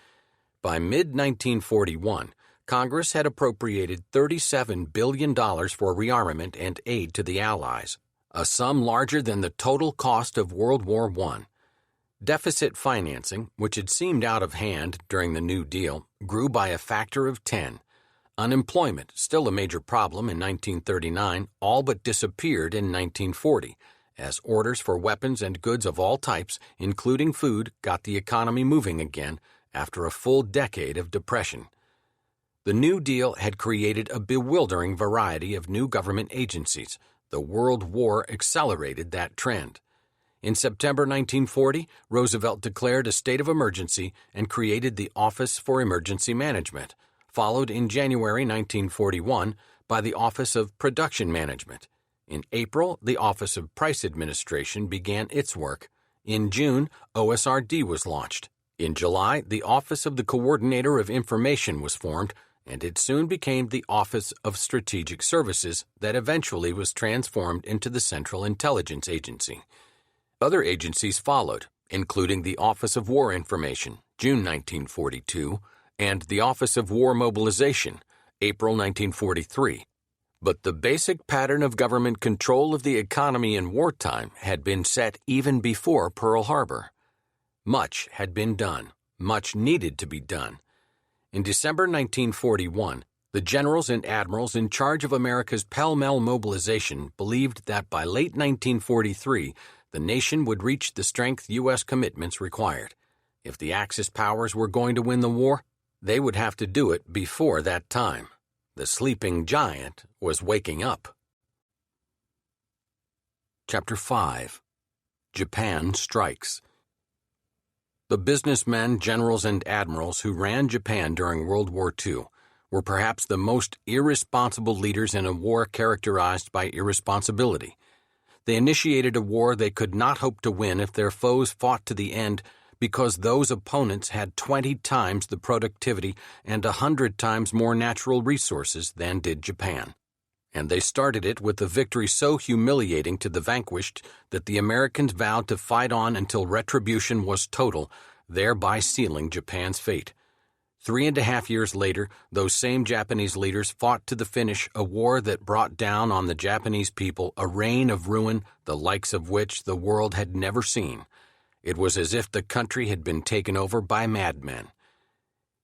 By mid-1941, Congress had appropriated $37 billion for rearmament and aid to the Allies, a sum larger than the total cost of World War I. Deficit financing, which had seemed out of hand during the New Deal, grew by a factor of 10. Unemployment, still a major problem in 1939, all but disappeared in 1940, as orders for weapons and goods of all types, including food, got the economy moving again after a full decade of depression. The New Deal had created a bewildering variety of new government agencies. The World War accelerated that trend. In September 1940, Roosevelt declared a state of emergency and created the Office for Emergency Management, followed in January 1941 by the Office of Production Management. In April, the Office of Price Administration began its work. In June, OSRD was launched. In July, the Office of the Coordinator of Information was formed, and it soon became the Office of Strategic Services that eventually was transformed into the Central Intelligence Agency. Other agencies followed, including the Office of War Information, June 1942, and the Office of War Mobilization, April 1943. But the basic pattern of government control of the economy in wartime had been set even before Pearl Harbor. Much had been done. Much needed to be done. In December 1941, the generals and admirals in charge of America's pell-mell mobilization believed that by late 1943, the nation would reach the strength U.S. commitments required. If the Axis powers were going to win the war, they would have to do it before that time. The sleeping giant was waking up. Chapter 5. Japan Strikes. The businessmen, generals, and admirals who ran Japan during World War II were perhaps the most irresponsible leaders in a war characterized by irresponsibility. They initiated a war they could not hope to win if their foes fought to the end, because those opponents had 20 times the productivity and 100 times more natural resources than did Japan. And they started it with a victory so humiliating to the vanquished that the Americans vowed to fight on until retribution was total, thereby sealing Japan's fate. 3.5 years later, those same Japanese leaders fought to the finish a war that brought down on the Japanese people a reign of ruin the likes of which the world had never seen. It was as if the country had been taken over by madmen.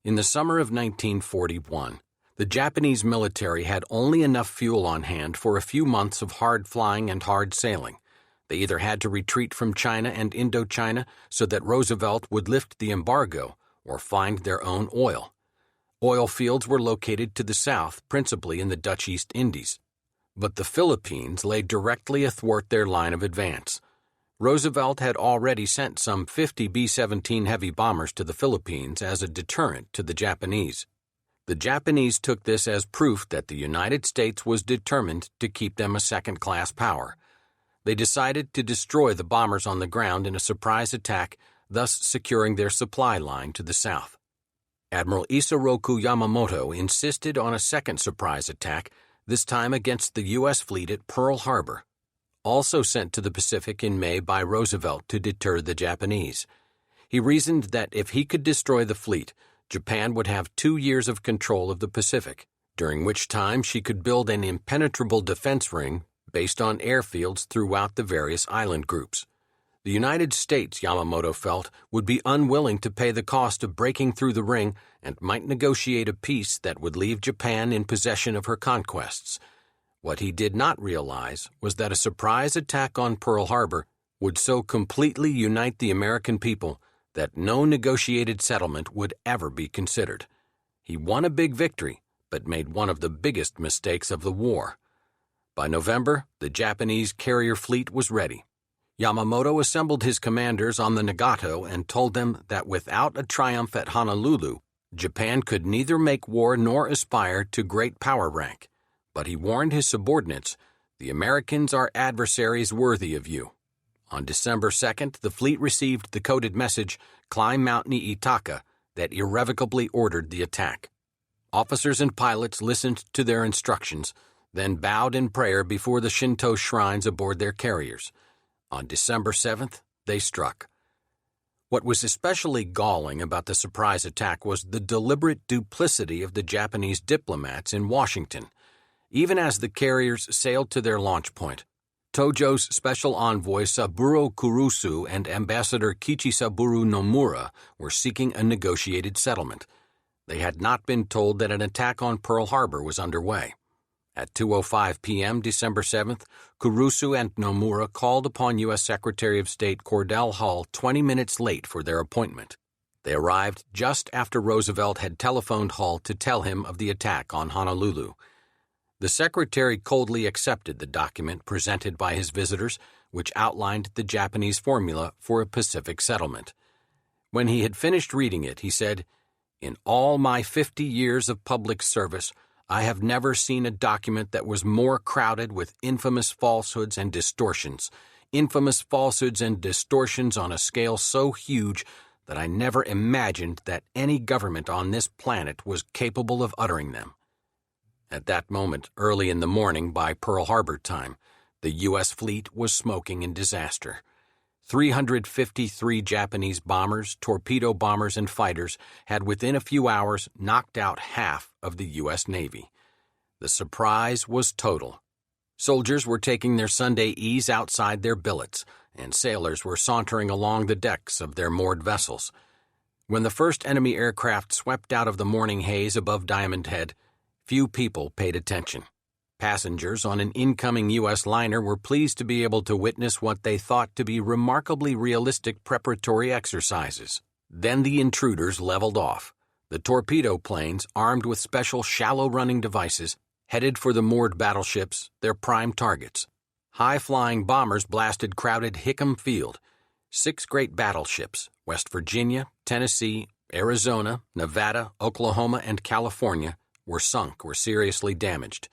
In the summer of 1941, the Japanese military had only enough fuel on hand for a few months of hard flying and hard sailing. They either had to retreat from China and Indochina so that Roosevelt would lift the embargo, or find their own oil. Oil fields were located to the south, principally in the Dutch East Indies. But the Philippines lay directly athwart their line of advance. Roosevelt had already sent some 50 B-17 heavy bombers to the Philippines as a deterrent to the Japanese. The Japanese took this as proof that the United States was determined to keep them a second-class power. They decided to destroy the bombers on the ground in a surprise attack, thus securing their supply line to the south. Admiral Isoroku Yamamoto insisted on a second surprise attack, this time against the U.S. fleet at Pearl Harbor, also sent to the Pacific in May by Roosevelt to deter the Japanese. He reasoned that if he could destroy the fleet, Japan would have 2 years of control of the Pacific, during which time she could build an impenetrable defense ring based on airfields throughout the various island groups. The United States, Yamamoto felt, would be unwilling to pay the cost of breaking through the ring and might negotiate a peace that would leave Japan in possession of her conquests. What he did not realize was that a surprise attack on Pearl Harbor would so completely unite the American people that no negotiated settlement would ever be considered. He won a big victory, but made one of the biggest mistakes of the war. By November, the Japanese carrier fleet was ready. Yamamoto assembled his commanders on the Nagato and told them that without a triumph at Honolulu, Japan could neither make war nor aspire to great power rank. But he warned his subordinates, "The Americans are adversaries worthy of you." On December 2nd, the fleet received the coded message, "Climb Mount Niitaka," that irrevocably ordered the attack. Officers and pilots listened to their instructions, then bowed in prayer before the Shinto shrines aboard their carriers. On December 7th, they struck. What was especially galling about the surprise attack was the deliberate duplicity of the Japanese diplomats in Washington. Even as the carriers sailed to their launch point, Tojo's special envoy Saburo Kurusu and Ambassador Kichisaburo Nomura were seeking a negotiated settlement. They had not been told that an attack on Pearl Harbor was underway. At 2:05 p.m. December 7th, Kurusu and Nomura called upon U.S. Secretary of State Cordell Hull 20 minutes late for their appointment. They arrived just after Roosevelt had telephoned Hull to tell him of the attack on Honolulu. The secretary coldly accepted the document presented by his visitors, which outlined the Japanese formula for a Pacific settlement. When he had finished reading it, he said, "In all my 50 years of public service, I have never seen a document that was more crowded with infamous falsehoods and distortions on a scale so huge that I never imagined that any government on this planet was capable of uttering them." At that moment, early in the morning by Pearl Harbor time, the U.S. fleet was smoking in disaster. 353 Japanese bombers, torpedo bombers, and fighters had within a few hours knocked out half of the U.S. Navy. The surprise was total. Soldiers were taking their Sunday ease outside their billets, and sailors were sauntering along the decks of their moored vessels. When the first enemy aircraft swept out of the morning haze above Diamond Head, few people paid attention. Passengers on an incoming U.S. liner were pleased to be able to witness what they thought to be remarkably realistic preparatory exercises. Then the intruders leveled off. The torpedo planes, armed with special shallow-running devices, headed for the moored battleships, their prime targets. High-flying bombers blasted crowded Hickam Field. 6 great battleships, West Virginia, Tennessee, Arizona, Nevada, Oklahoma, and California, were sunk or seriously damaged.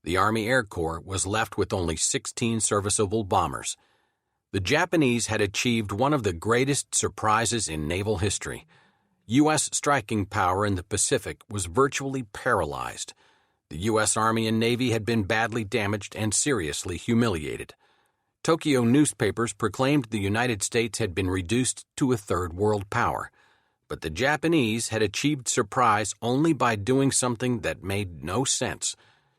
The Army Air Corps was left with only 16 serviceable bombers. The Japanese had achieved one of the greatest surprises in naval history. U.S. striking power in the Pacific was virtually paralyzed. The U.S. Army and Navy had been badly damaged and seriously humiliated. Tokyo newspapers proclaimed the United States had been reduced to a third world power. But the Japanese had achieved surprise only by doing something that made no sense,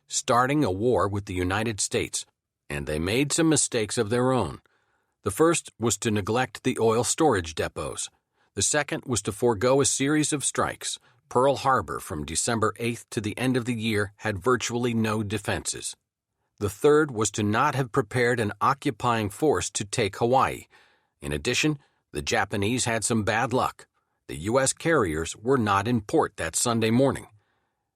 starting a war with the United States, and they made some mistakes of their own. The first was to neglect the oil storage depots. The second was to forego a series of strikes. Pearl Harbor from December 8th to the end of the year had virtually no defenses. The third was to not have prepared an occupying force to take Hawaii. In addition, the Japanese had some bad luck. The U.S. carriers were not in port that Sunday morning.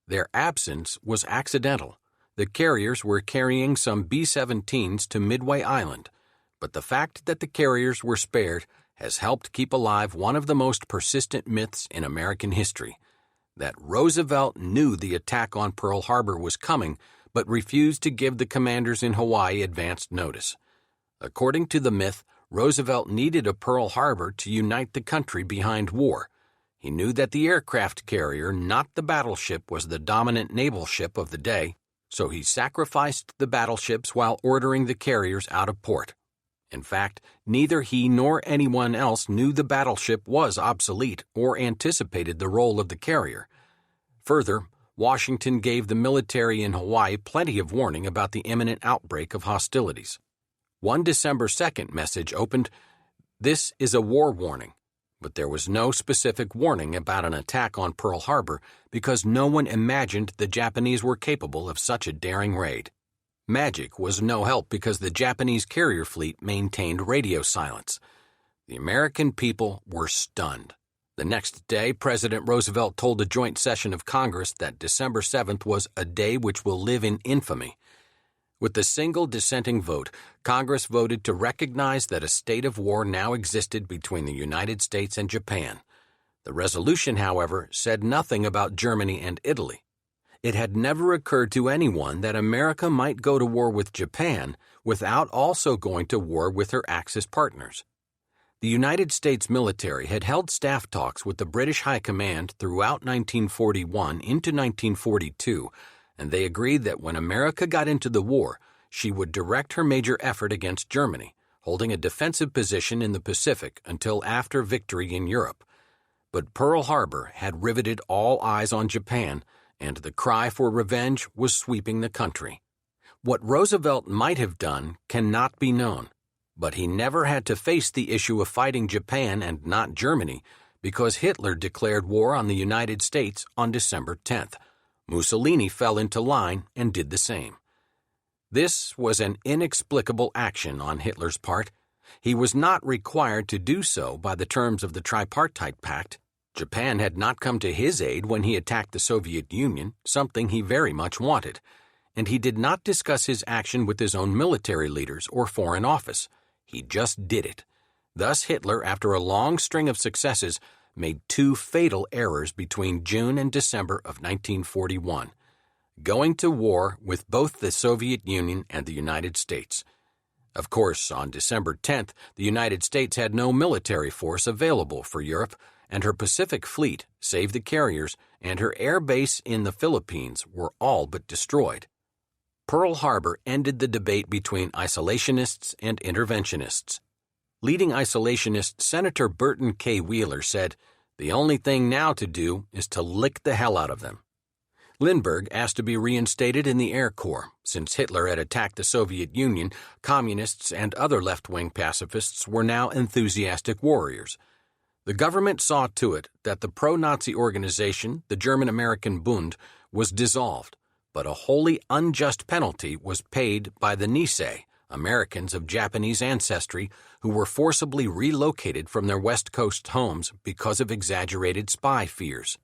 Their absence was accidental. The carriers were carrying some B-17s to Midway Island, but the fact that the carriers were spared has helped keep alive one of the most persistent myths in American history, that Roosevelt knew the attack on Pearl Harbor was coming but refused to give the commanders in Hawaii advanced notice. According to the myth, Roosevelt needed a Pearl Harbor to unite the country behind war. He knew that the aircraft carrier, not the battleship, was the dominant naval ship of the day, so he sacrificed the battleships while ordering the carriers out of port. In fact, neither he nor anyone else knew the battleship was obsolete or anticipated the role of the carrier. Further, Washington gave the military in Hawaii plenty of warning about the imminent outbreak of hostilities. One December 2nd message opened, "This is a war warning," but there was no specific warning about an attack on Pearl Harbor because no one imagined the Japanese were capable of such a daring raid. Magic was no help because the Japanese carrier fleet maintained radio silence. The American people were stunned. The next day, President Roosevelt told a joint session of Congress that December 7th was a day which will live in infamy. With the single dissenting vote, Congress voted to recognize that a state of war now existed between the United States and Japan. The resolution, however, said nothing about Germany and Italy. It had never occurred to anyone that America might go to war with Japan without also going to war with her Axis partners. The United States military had held staff talks with the British High Command throughout 1941 into 1942, and they agreed that when America got into the war, she would direct her major effort against Germany, holding a defensive position in the Pacific until after victory in Europe. But Pearl Harbor had riveted all eyes on Japan, and the cry for revenge was sweeping the country. What Roosevelt might have done cannot be known, but he never had to face the issue of fighting Japan and not Germany because Hitler declared war on the United States on December 10th. Mussolini fell into line and did the same. This was an inexplicable action on Hitler's part. He was not required to do so by the terms of the Tripartite Pact. Japan had not come to his aid when he attacked the Soviet Union, something he very much wanted, and he did not discuss his action with his own military leaders or Foreign Office. He just did it. Thus Hitler, after a long string of successes, made two fatal errors between June and December of 1941, going to war with both the Soviet Union and the United States. Of course, on December 10th, the United States had no military force available for Europe, and her Pacific Fleet, save the carriers, and her air base in the Philippines were all but destroyed. Pearl Harbor ended the debate between isolationists and interventionists. Leading isolationist Senator Burton K. Wheeler said, "The only thing now to do is to lick the hell out of them." Lindbergh asked to be reinstated in the Air Corps. Since Hitler had attacked the Soviet Union, communists and other left-wing pacifists were now enthusiastic warriors. The government saw to it that the pro-Nazi organization, the German-American Bund, was dissolved, but a wholly unjust penalty was paid by the Nisei, Americans of Japanese ancestry, who were forcibly relocated from their West Coast homes because of exaggerated spy fears.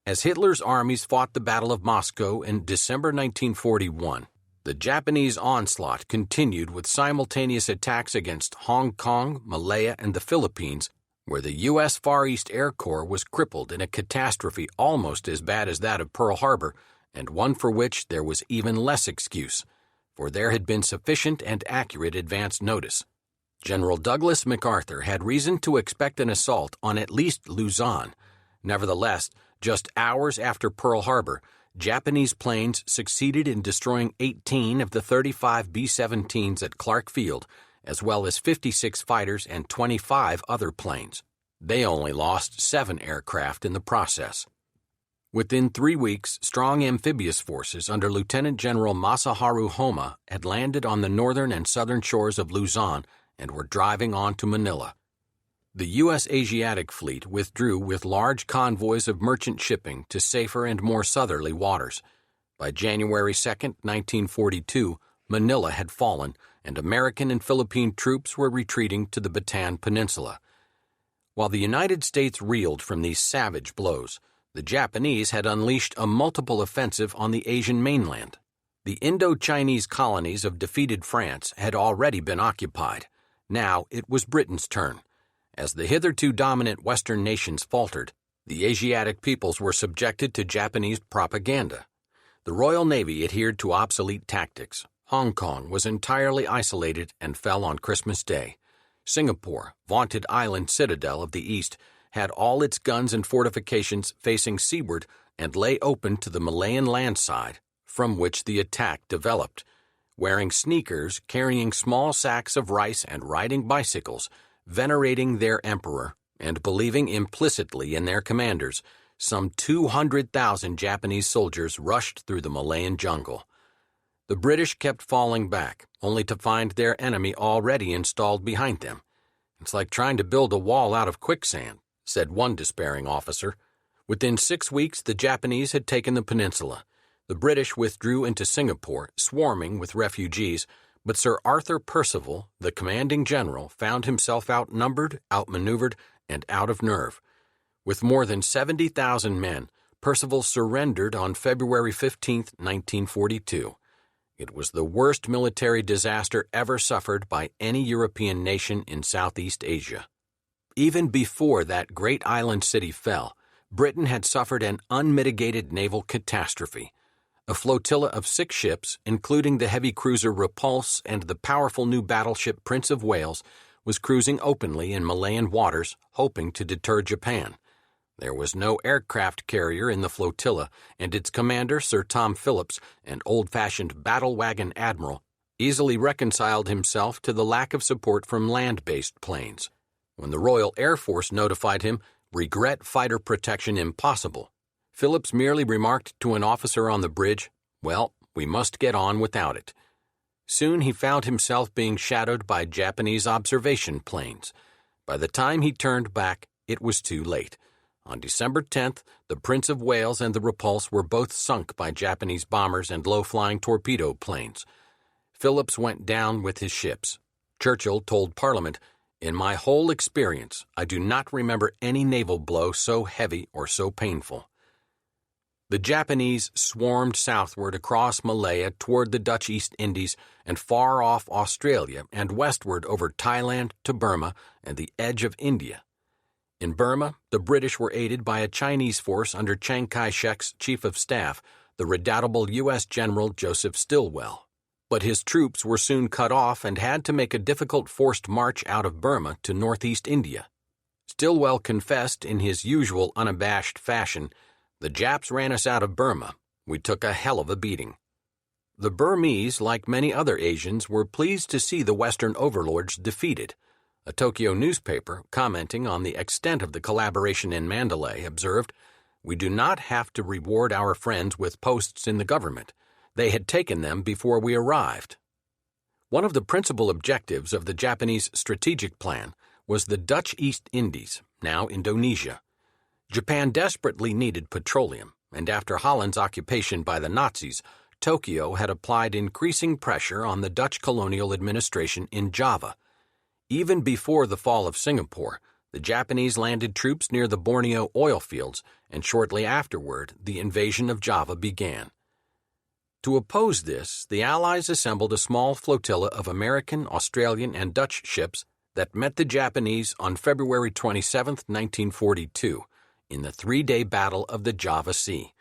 As Hitler's armies fought the Battle of Moscow in December 1941, the Japanese onslaught continued with simultaneous attacks against Hong Kong, Malaya, and the Philippines, where the U.S. Far East Air Corps was crippled in a catastrophe almost as bad as that of Pearl Harbor, and one for which there was even less excuse, for there had been sufficient and accurate advance notice. General Douglas MacArthur had reason to expect an assault on at least Luzon. Nevertheless, just hours after Pearl Harbor, Japanese planes succeeded in destroying 18 of the 35 B-17s at Clark Field, as well as 56 fighters and 25 other planes. They only lost 7 aircraft in the process. Within 3 weeks, strong amphibious forces under Lieutenant General Masaharu Homa had landed on the northern and southern shores of Luzon and were driving on to Manila. The U.S. Asiatic Fleet withdrew with large convoys of merchant shipping to safer and more southerly waters. By January 2, 1942, Manila had fallen, and American and Philippine troops were retreating to the Bataan Peninsula. While the United States reeled from these savage blows, the Japanese had unleashed a multiple offensive on the Asian mainland. The Indo-Chinese colonies of defeated France had already been occupied. Now it was Britain's turn. As the hitherto dominant Western nations faltered, the Asiatic peoples were subjected to Japanese propaganda. The Royal Navy adhered to obsolete tactics. Hong Kong was entirely isolated and fell on Christmas Day. Singapore, vaunted island citadel of the East, had all its guns and fortifications facing seaward and lay open to the Malayan land side, from which the attack developed. Wearing sneakers, carrying small sacks of rice and riding bicycles, venerating their emperor, and believing implicitly in their commanders, some 200,000 Japanese soldiers rushed through the Malayan jungle. The British kept falling back, only to find their enemy already installed behind them. "It's like trying to build a wall out of quicksand," said one despairing officer. Within 6 weeks, the Japanese had taken the peninsula. The British withdrew into Singapore, swarming with refugees, but Sir Arthur Percival, the commanding general, found himself outnumbered, outmaneuvered, and out of nerve. With more than 70,000 men, Percival surrendered on February 15, 1942. It was the worst military disaster ever suffered by any European nation in Southeast Asia. Even before that great island city fell, Britain had suffered an unmitigated naval catastrophe. A flotilla of 6 ships, including the heavy cruiser Repulse and the powerful new battleship Prince of Wales, was cruising openly in Malayan waters, hoping to deter Japan. There was no aircraft carrier in the flotilla, and its commander, Sir Tom Phillips, an old-fashioned battle-wagon admiral, easily reconciled himself to the lack of support from land-based planes. When the Royal Air Force notified him, "Regret fighter protection impossible," Phillips merely remarked to an officer on the bridge, "Well, we must get on without it." Soon he found himself being shadowed by Japanese observation planes. By the time he turned back, it was too late. On December 10th, the Prince of Wales and the Repulse were both sunk by Japanese bombers and low-flying torpedo planes. Phillips went down with his ships. Churchill told Parliament, "In my whole experience, I do not remember any naval blow so heavy or so painful." The Japanese swarmed southward across Malaya toward the Dutch East Indies and far off Australia and westward over Thailand to Burma and the edge of India. In Burma, the British were aided by a Chinese force under Chiang Kai-shek's chief of staff, the redoubtable U.S. General Joseph Stilwell. But his troops were soon cut off and had to make a difficult forced march out of Burma to northeast India. Stillwell confessed in his usual unabashed fashion, "The Japs ran us out of Burma. We took a hell of a beating." The Burmese, like many other Asians, were pleased to see the Western overlords defeated. A Tokyo newspaper, commenting on the extent of the collaboration in Mandalay, observed, "We do not have to reward our friends with posts in the government. They had taken them before we arrived." One of the principal objectives of the Japanese strategic plan was the Dutch East Indies, now Indonesia. Japan desperately needed petroleum, and after Holland's occupation by the Nazis, Tokyo had applied increasing pressure on the Dutch colonial administration in Java. Even before the fall of Singapore, the Japanese landed troops near the Borneo oil fields, and shortly afterward, the invasion of Java began. To oppose this, the Allies assembled a small flotilla of American, Australian, and Dutch ships that met the Japanese on February 27, 1942, in the 3-day Battle of the Java Sea.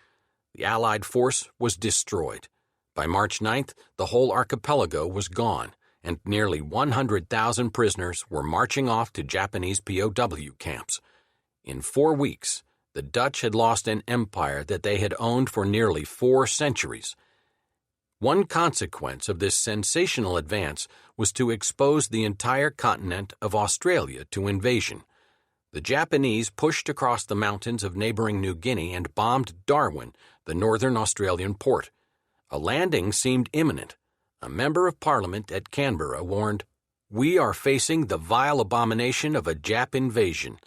The Allied force was destroyed. By March 9th, the whole archipelago was gone, and nearly 100,000 prisoners were marching off to Japanese POW camps. In 4 weeks, the Dutch had lost an empire that they had owned for nearly 4 centuries. One consequence of this sensational advance was to expose the entire continent of Australia to invasion. The Japanese pushed across the mountains of neighboring New Guinea and bombed Darwin, the northern Australian port. A landing seemed imminent. A member of Parliament at Canberra warned, "We are facing the vile abomination of a Jap invasion."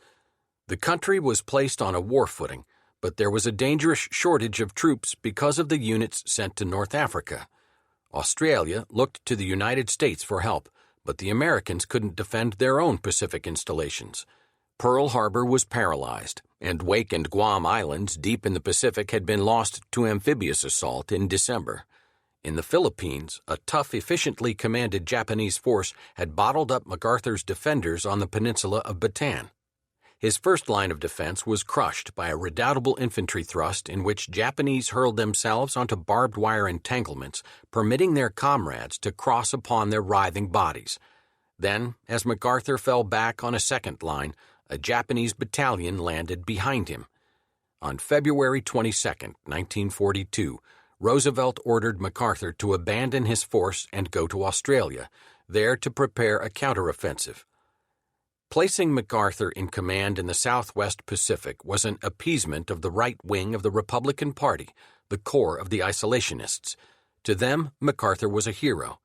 The country was placed on a war footing, but there was a dangerous shortage of troops because of the units sent to North Africa. Australia looked to the United States for help, but the Americans couldn't defend their own Pacific installations. Pearl Harbor was paralyzed, and Wake and Guam Islands deep in the Pacific had been lost to amphibious assault in December. In the Philippines, a tough, efficiently commanded Japanese force had bottled up MacArthur's defenders on the peninsula of Bataan. His first line of defense was crushed by a redoubtable infantry thrust in which Japanese hurled themselves onto barbed wire entanglements, permitting their comrades to cross upon their writhing bodies. Then, as MacArthur fell back on a second line, a Japanese battalion landed behind him. On February 22, 1942, Roosevelt ordered MacArthur to abandon his force and go to Australia, there to prepare a counteroffensive. Placing MacArthur in command in the Southwest Pacific was an appeasement of the right wing of the Republican Party, the core of the isolationists. To them, MacArthur was a hero.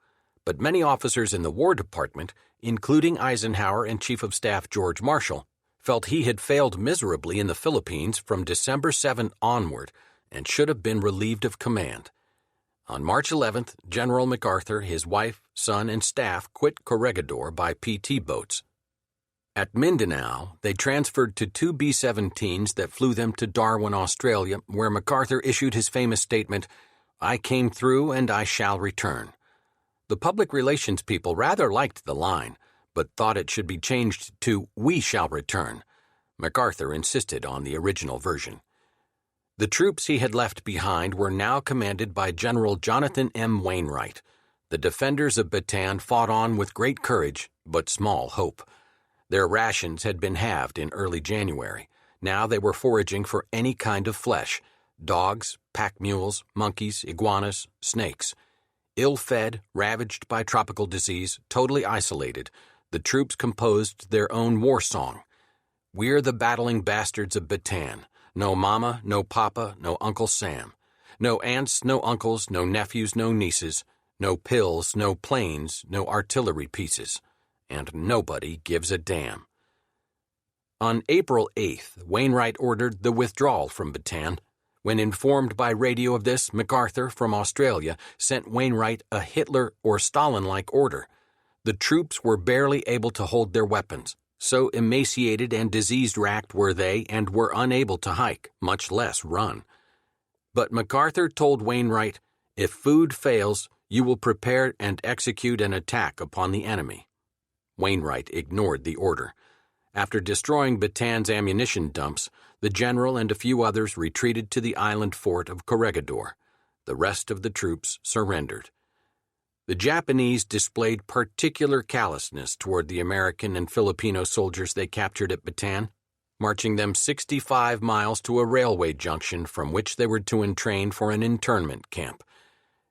But many officers in the War Department, including Eisenhower and Chief of Staff George Marshall, felt he had failed miserably in the Philippines from December 7 onward and should have been relieved of command. On March 11th, General MacArthur, his wife, son, and staff quit Corregidor by PT boats. At Mindanao, they transferred to two B-17s that flew them to Darwin, Australia, where MacArthur issued his famous statement, "I came through and I shall return." The public relations people rather liked the line, but thought it should be changed to "We shall return." MacArthur insisted on the original version. The troops he had left behind were now commanded by General Jonathan M. Wainwright. The defenders of Bataan fought on with great courage, but small hope. Their rations had been halved in early January. Now they were foraging for any kind of flesh: dogs, pack mules, monkeys, iguanas, snakes. Ill-fed, ravaged by tropical disease, totally isolated, the troops composed their own war song. "We're the battling bastards of Bataan. No mama, no papa, no Uncle Sam. No aunts, no uncles, no nephews, no nieces. No pills, no planes, no artillery pieces. And nobody gives a damn." On April 8th, Wainwright ordered the withdrawal from Bataan. When informed by radio of this, MacArthur, from Australia, sent Wainwright a Hitler or Stalin-like order. The troops were barely able to hold their weapons. So emaciated and disease-racked were they, and were unable to hike, much less run. But MacArthur told Wainwright, "If food fails, you will prepare and execute an attack upon the enemy." Wainwright ignored the order. After destroying Bataan's ammunition dumps, the general and a few others retreated to the island fort of Corregidor. The rest of the troops surrendered. The Japanese displayed particular callousness toward the American and Filipino soldiers they captured at Bataan, marching them 65 miles to a railway junction from which they were to entrain for an internment camp.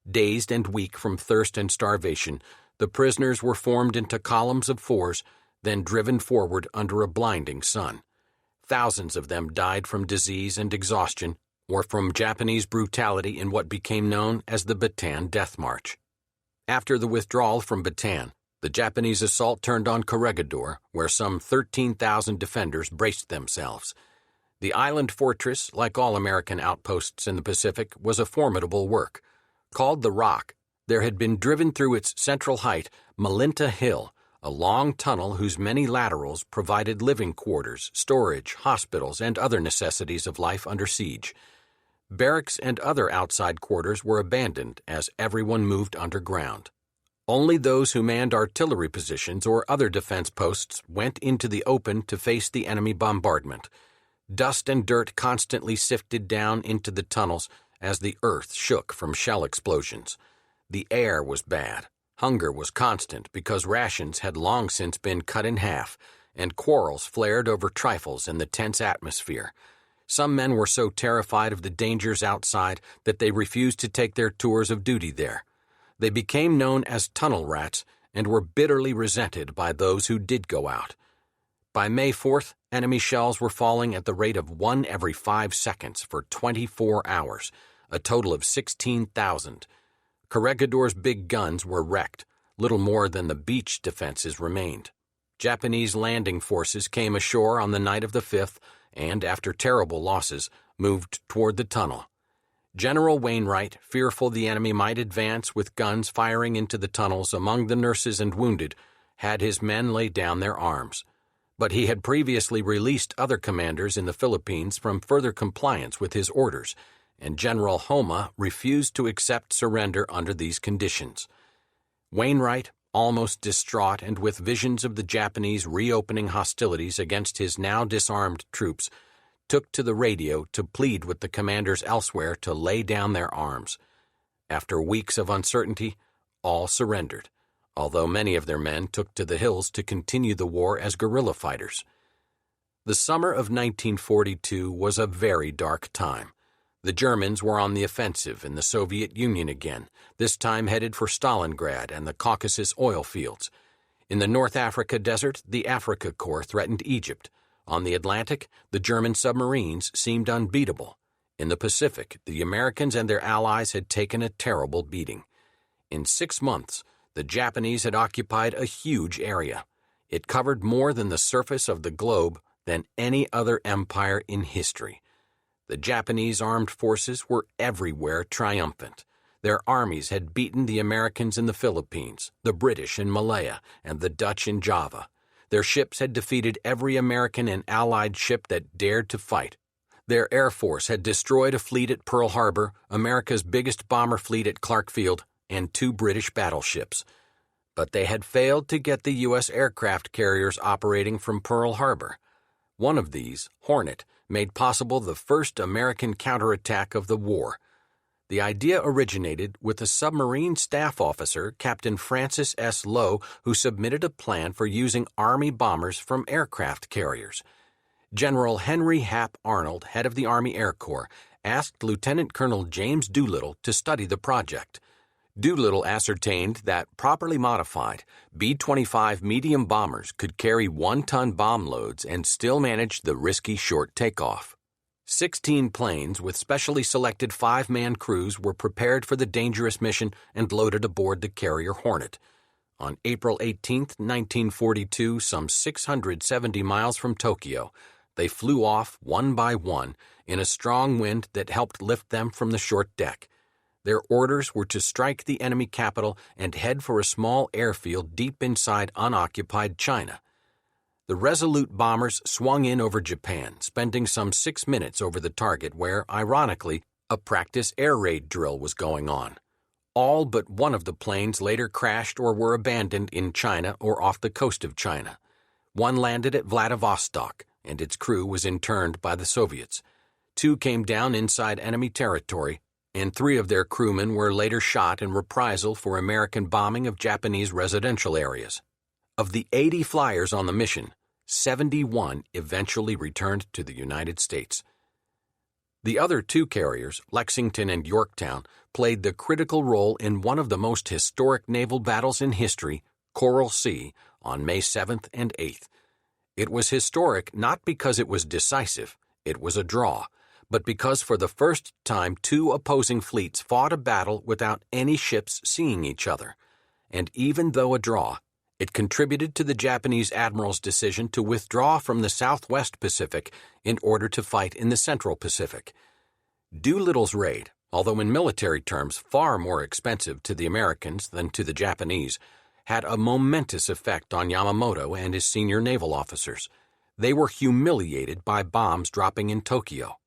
Dazed and weak from thirst and starvation, the prisoners were formed into columns of fours, then driven forward under a blinding sun. Thousands of them died from disease and exhaustion, or from Japanese brutality in what became known as the Bataan Death March. After the withdrawal from Bataan, the Japanese assault turned on Corregidor, where some 13,000 defenders braced themselves. The island fortress, like all American outposts in the Pacific, was a formidable work. Called the Rock, there had been driven through its central height Malinta Hill, a long tunnel whose many laterals provided living quarters, storage, hospitals, and other necessities of life under siege. Barracks and other outside quarters were abandoned as everyone moved underground. Only those who manned artillery positions or other defense posts went into the open to face the enemy bombardment. Dust and dirt constantly sifted down into the tunnels as the earth shook from shell explosions. The air was bad. Hunger was constant because rations had long since been cut in half, and quarrels flared over trifles in the tense atmosphere. Some men were so terrified of the dangers outside that they refused to take their tours of duty there. They became known as tunnel rats and were bitterly resented by those who did go out. By May 4th, enemy shells were falling at the rate of 1 every 5 seconds for 24 hours, a total of 16,000. Corregidor's big guns were wrecked. Little more than the beach defenses remained. Japanese landing forces came ashore on the night of the 5th and, after terrible losses, moved toward the tunnel. General Wainwright, fearful the enemy might advance with guns firing into the tunnels among the nurses and wounded, had his men lay down their arms. But he had previously released other commanders in the Philippines from further compliance with his orders, and General Homa refused to accept surrender under these conditions. Wainwright, almost distraught and with visions of the Japanese reopening hostilities against his now disarmed troops, took to the radio to plead with the commanders elsewhere to lay down their arms. After weeks of uncertainty, all surrendered, although many of their men took to the hills to continue the war as guerrilla fighters. The summer of 1942 was a very dark time. The Germans were on the offensive in the Soviet Union again, this time headed for Stalingrad and the Caucasus oil fields. In the North Africa desert, the Africa Corps threatened Egypt. On the Atlantic, the German submarines seemed unbeatable. In the Pacific, the Americans and their allies had taken a terrible beating. In 6 months, the Japanese had occupied a huge area. It covered more than the surface of the globe than any other empire in history. The Japanese armed forces were everywhere triumphant. Their armies had beaten the Americans in the Philippines, the British in Malaya, and the Dutch in Java. Their ships had defeated every American and Allied ship that dared to fight. Their Air Force had destroyed a fleet at Pearl Harbor, America's biggest bomber fleet at Clark Field, and 2 British battleships. But they had failed to get the U.S. aircraft carriers operating from Pearl Harbor. One of these, Hornet, made possible the first American counterattack of the war. The idea originated with a submarine staff officer, Captain Francis S. Lowe, who submitted a plan for using Army bombers from aircraft carriers. General Henry Hap Arnold, head of the Army Air Corps, asked Lieutenant Colonel James Doolittle to study the project. Doolittle ascertained that, properly modified, B-25 medium bombers could carry 1-ton bomb loads and still manage the risky short takeoff. 16 planes with specially selected 5-man crews were prepared for the dangerous mission and loaded aboard the carrier Hornet. On April 18, 1942, some 670 miles from Tokyo, they flew off one by one in a strong wind that helped lift them from the short deck. Their orders were to strike the enemy capital and head for a small airfield deep inside unoccupied China. The resolute bombers swung in over Japan, spending some 6 minutes over the target where, ironically, a practice air raid drill was going on. All but one of the planes later crashed or were abandoned in China or off the coast of China. One landed at Vladivostok, and its crew was interned by the Soviets. 2 came down inside enemy territory, and 3 of their crewmen were later shot in reprisal for American bombing of Japanese residential areas. Of the 80 flyers on the mission, 71 eventually returned to the United States. The other 2 carriers, Lexington and Yorktown, played the critical role in one of the most historic naval battles in history, Coral Sea, on May 7th and 8th. It was historic not because it was decisive, it was a draw, but because for the first time 2 opposing fleets fought a battle without any ships seeing each other. And even though a draw, it contributed to the Japanese admiral's decision to withdraw from the Southwest Pacific in order to fight in the Central Pacific. Doolittle's raid, although in military terms far more expensive to the Americans than to the Japanese, had a momentous effect on Yamamoto and his senior naval officers. They were humiliated by bombs dropping in Tokyo.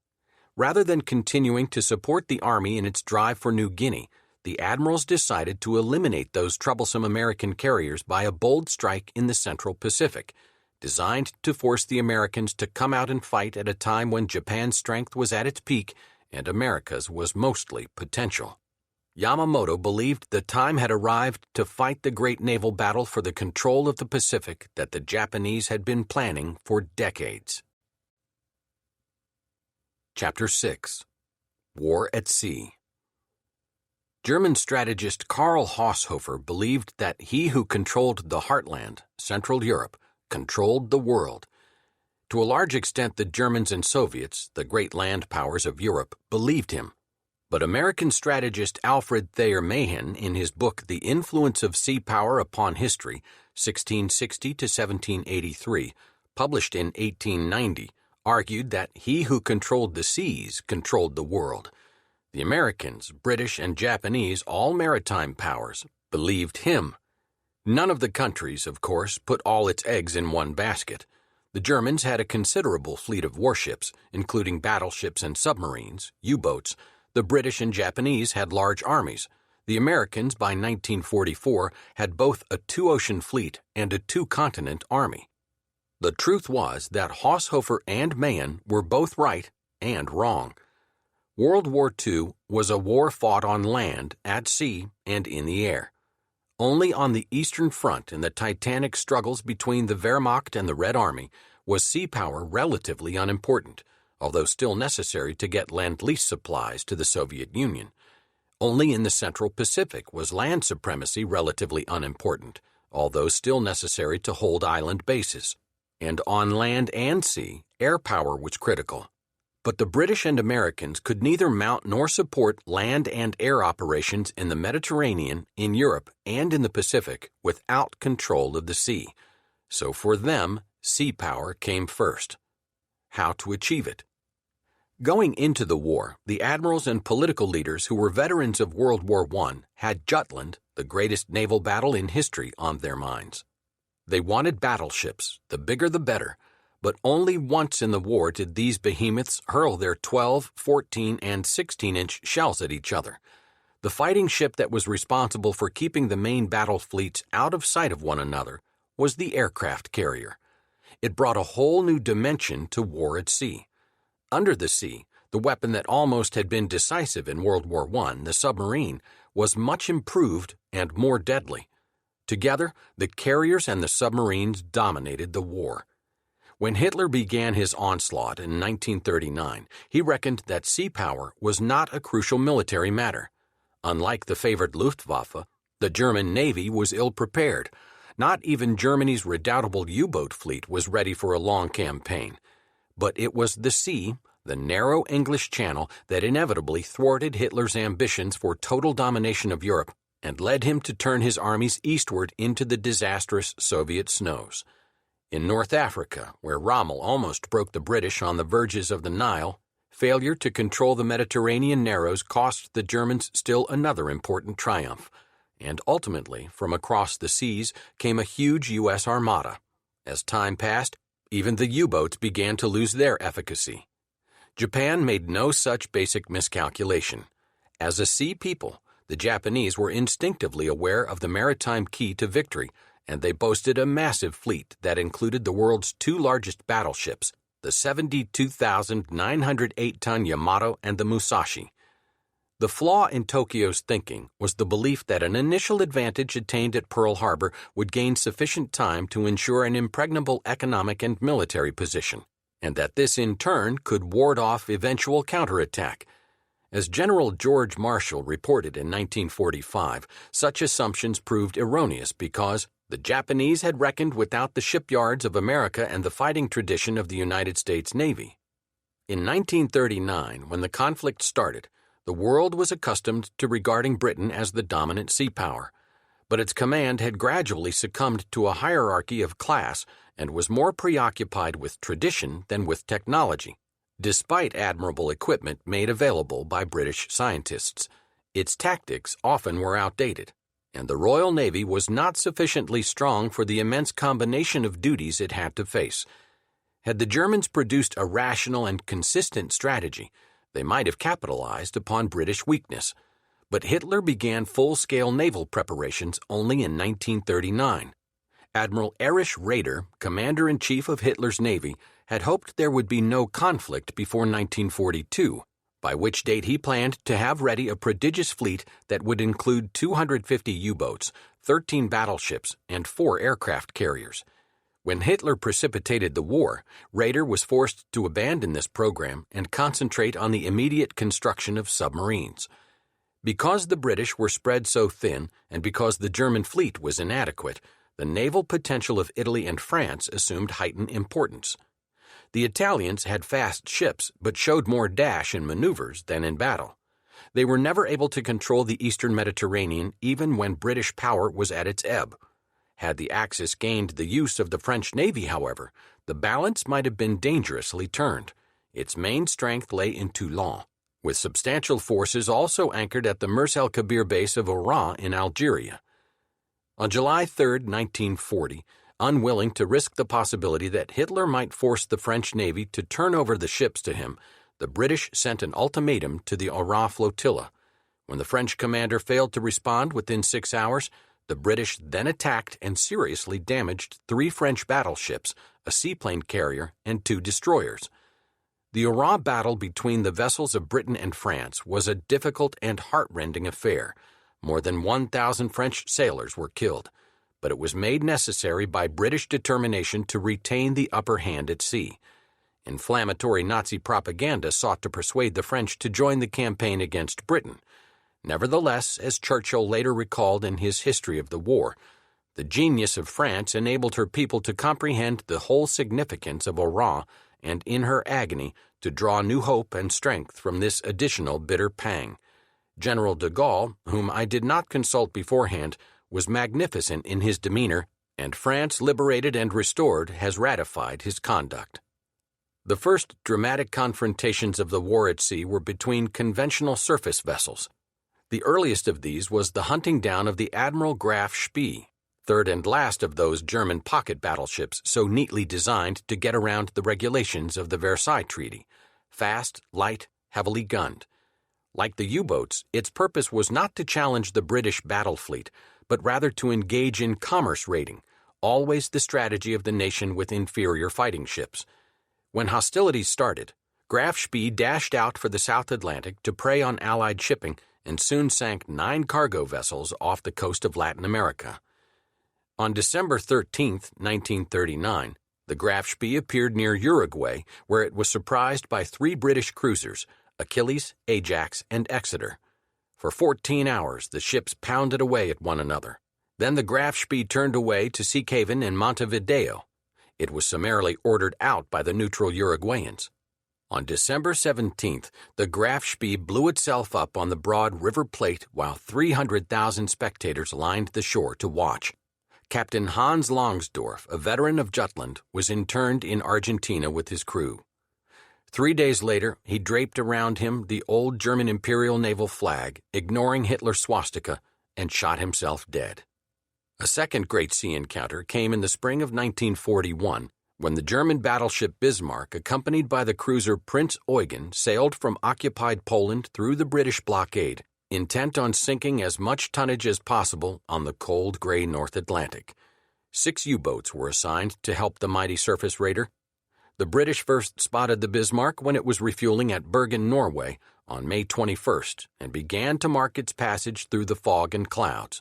Rather than continuing to support the Army in its drive for New Guinea, the admirals decided to eliminate those troublesome American carriers by a bold strike in the Central Pacific, designed to force the Americans to come out and fight at a time when Japan's strength was at its peak and America's was mostly potential. Yamamoto believed the time had arrived to fight the great naval battle for the control of the Pacific that the Japanese had been planning for decades. Chapter 6. War at Sea. German strategist Karl Haushofer believed that he who controlled the heartland, Central Europe, controlled the world, To a large extent, the Germans and Soviets, the great land powers of Europe, believed him. But American strategist Alfred Thayer Mahan, in his book The Influence of Sea Power Upon History, 1660 to 1783, published in 1890, argued that he who controlled the seas controlled the world. The Americans, British, and Japanese, all maritime powers, believed him. None of the countries, of course, put all its eggs in one basket. The Germans had a considerable fleet of warships, including battleships and submarines, U-boats. The British and Japanese had large armies. The Americans, by 1944, had both a two-ocean fleet and a two-continent army. The truth was that Haushofer and Mahan were both right and wrong. World War II was a war fought on land, at sea, and in the air. Only on the Eastern Front, in the titanic struggles between the Wehrmacht and the Red Army, was sea power relatively unimportant, although still necessary to get Lend-Lease supplies to the Soviet Union. Only in the Central Pacific was land supremacy relatively unimportant, although still necessary to hold island bases. And on land and sea, air power was critical. But the British and Americans could neither mount nor support land and air operations in the Mediterranean, in Europe, and in the Pacific without control of the sea. So for them, sea power came first. How to achieve it? Going into the war, the admirals and political leaders who were veterans of World War I had Jutland, the greatest naval battle in history, on their minds. They wanted battleships, the bigger the better, but only once in the war did these behemoths hurl their 12, 14, and 16-inch shells at each other. The fighting ship that was responsible for keeping the main battle fleets out of sight of one another was the aircraft carrier. It brought a whole new dimension to war at sea. Under the sea, the weapon that almost had been decisive in World War I, the submarine, was much improved and more deadly. Together, the carriers and the submarines dominated the war. When Hitler began his onslaught in 1939, he reckoned that sea power was not a crucial military matter. Unlike the favored Luftwaffe, the German Navy was ill-prepared. Not even Germany's redoubtable U-boat fleet was ready for a long campaign. But it was the sea, the narrow English Channel, that inevitably thwarted Hitler's ambitions for total domination of Europe and led him to turn his armies eastward into the disastrous Soviet snows. In North Africa, where Rommel almost broke the British on the verges of the Nile, failure to control the Mediterranean narrows cost the Germans still another important triumph. And ultimately, from across the seas came a huge U.S. armada. As time passed, even the U-boats began to lose their efficacy. Japan made no such basic miscalculation. As a sea people, the Japanese were instinctively aware of the maritime key to victory, and they boasted a massive fleet that included the world's two largest battleships, the 72,908-ton Yamato and the Musashi. The flaw in Tokyo's thinking was the belief that an initial advantage attained at Pearl Harbor would gain sufficient time to ensure an impregnable economic and military position, and that this in turn could ward off eventual counterattack. As General George Marshall reported in 1945, such assumptions proved erroneous because the Japanese had reckoned without the shipyards of America and the fighting tradition of the United States Navy. In 1939, when the conflict started, the world was accustomed to regarding Britain as the dominant sea power, but its command had gradually succumbed to a hierarchy of class and was more preoccupied with tradition than with technology. Despite admirable equipment made available by British scientists, its tactics often were outdated, and the Royal Navy was not sufficiently strong for the immense combination of duties it had to face. Had the Germans produced a rational and consistent strategy, they might have capitalized upon British weakness. But Hitler began full-scale naval preparations only in 1939. Admiral Erich Raeder, commander-in-chief of Hitler's Navy, had hoped there would be no conflict before 1942, by which date he planned to have ready a prodigious fleet that would include 250 U-boats, 13 battleships, and 4 aircraft carriers. When Hitler precipitated the war, Raeder was forced to abandon this program and concentrate on the immediate construction of submarines. Because the British were spread so thin and because the German fleet was inadequate, the naval potential of Italy and France assumed heightened importance. The Italians had fast ships, but showed more dash in maneuvers than in battle. They were never able to control the eastern Mediterranean even when British power was at its ebb. Had the Axis gained the use of the French Navy, however, the balance might have been dangerously turned. Its main strength lay in Toulon, with substantial forces also anchored at the Mers el Kabir base of Oran in Algeria. On July 3, 1940, unwilling to risk the possibility that Hitler might force the French Navy to turn over the ships to him, the British sent an ultimatum to the Oran flotilla. When the French commander failed to respond within 6 hours, the British then attacked and seriously damaged 3 French battleships, a seaplane carrier, and 2 destroyers. The Oran battle between the vessels of Britain and France was a difficult and heart-rending affair. More than 1,000 French sailors were killed, but it was made necessary by British determination to retain the upper hand at sea. Inflammatory Nazi propaganda sought to persuade the French to join the campaign against Britain. Nevertheless, as Churchill later recalled in his history of the war, the genius of France enabled her people to comprehend the whole significance of Oran and, in her agony, to draw new hope and strength from this additional bitter pang. General de Gaulle, whom I did not consult beforehand, was magnificent in his demeanor, and France, liberated and restored, has ratified his conduct. The first dramatic confrontations of the war at sea were between conventional surface vessels. The earliest of these was the hunting down of the Admiral Graf Spee, third and last of those German pocket battleships so neatly designed to get around the regulations of the Versailles Treaty: fast, light, heavily gunned. Like the U-boats, its purpose was not to challenge the British battle fleet, but rather to engage in commerce raiding, always the strategy of the nation with inferior fighting ships. When hostilities started, Graf Spee dashed out for the South Atlantic to prey on Allied shipping and soon sank 9 cargo vessels off the coast of Latin America. On December 13, 1939, the Graf Spee appeared near Uruguay, where it was surprised by 3 British cruisers, Achilles, Ajax, and Exeter. For 14 hours, the ships pounded away at one another. Then the Graf Spee turned away to seek haven in Montevideo. It was summarily ordered out by the neutral Uruguayans. On December 17th, the Graf Spee blew itself up on the broad River Plate while 300,000 spectators lined the shore to watch. Captain Hans Langsdorff, a veteran of Jutland, was interned in Argentina with his crew. 3 days later, he draped around him the old German Imperial Naval flag, ignoring Hitler's swastika, and shot himself dead. A second Great Sea encounter came in the spring of 1941, when the German battleship Bismarck, accompanied by the cruiser Prince Eugen, sailed from occupied Poland through the British blockade, intent on sinking as much tonnage as possible on the cold, gray North Atlantic. 6 U-boats were assigned to help the mighty surface raider. The British first spotted the Bismarck when it was refueling at Bergen, Norway, on May 21st, and began to mark its passage through the fog and clouds.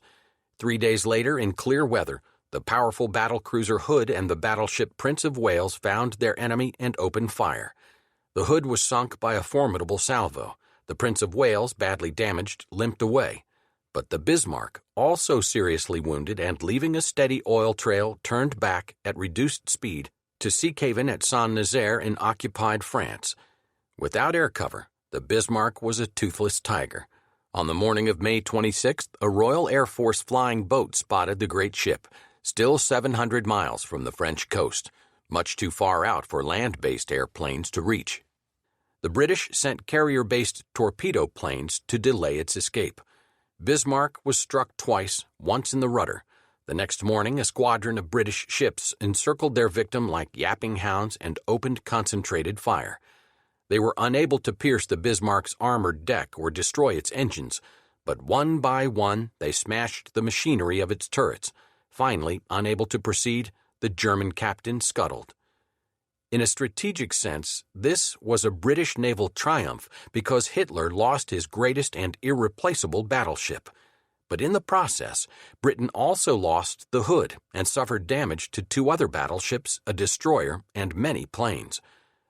3 days later, in clear weather, the powerful battlecruiser Hood and the battleship Prince of Wales found their enemy and opened fire. The Hood was sunk by a formidable salvo. The Prince of Wales, badly damaged, limped away. But the Bismarck, also seriously wounded and leaving a steady oil trail, turned back at reduced speed to seek haven at Saint-Nazaire in occupied France. Without air cover, the Bismarck was a toothless tiger. On the morning of May 26th, a Royal Air Force flying boat spotted the great ship, still 700 miles from the French coast, much too far out for land-based airplanes to reach. The British sent carrier-based torpedo planes to delay its escape. Bismarck was struck twice, once in the rudder. The next morning, a squadron of British ships encircled their victim like yapping hounds and opened concentrated fire. They were unable to pierce the Bismarck's armored deck or destroy its engines, but one by one they smashed the machinery of its turrets. Finally, unable to proceed, the German captain scuttled. In a strategic sense, this was a British naval triumph because Hitler lost his greatest and irreplaceable battleship. But in the process, Britain also lost the Hood and suffered damage to 2 other battleships, a destroyer, and many planes.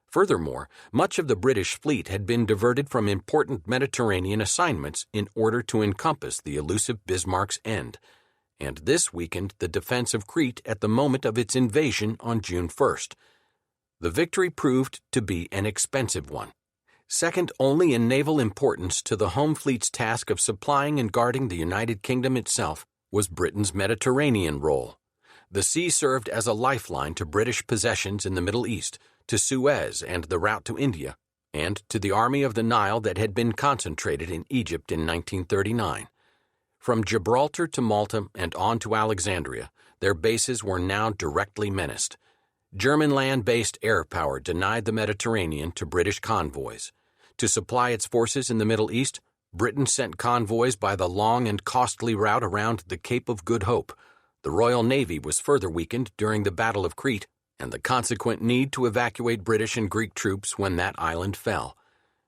Furthermore, much of the British fleet had been diverted from important Mediterranean assignments in order to encompass the elusive Bismarck's end, and this weakened the defense of Crete at the moment of its invasion on June 1st. The victory proved to be an expensive one, second only in naval importance to the home fleet's task of supplying and guarding the United Kingdom itself was Britain's Mediterranean role. The sea served as a lifeline to British possessions in the Middle East, to Suez and the route to India, and to the Army of the Nile that had been concentrated in Egypt in 1939. From Gibraltar to Malta and on to Alexandria, their bases were now directly menaced. German land-based air power denied the Mediterranean to British convoys. To supply its forces in the Middle East, Britain sent convoys by the long and costly route around the Cape of Good Hope. The Royal Navy was further weakened during the Battle of Crete and the consequent need to evacuate British and Greek troops when that island fell.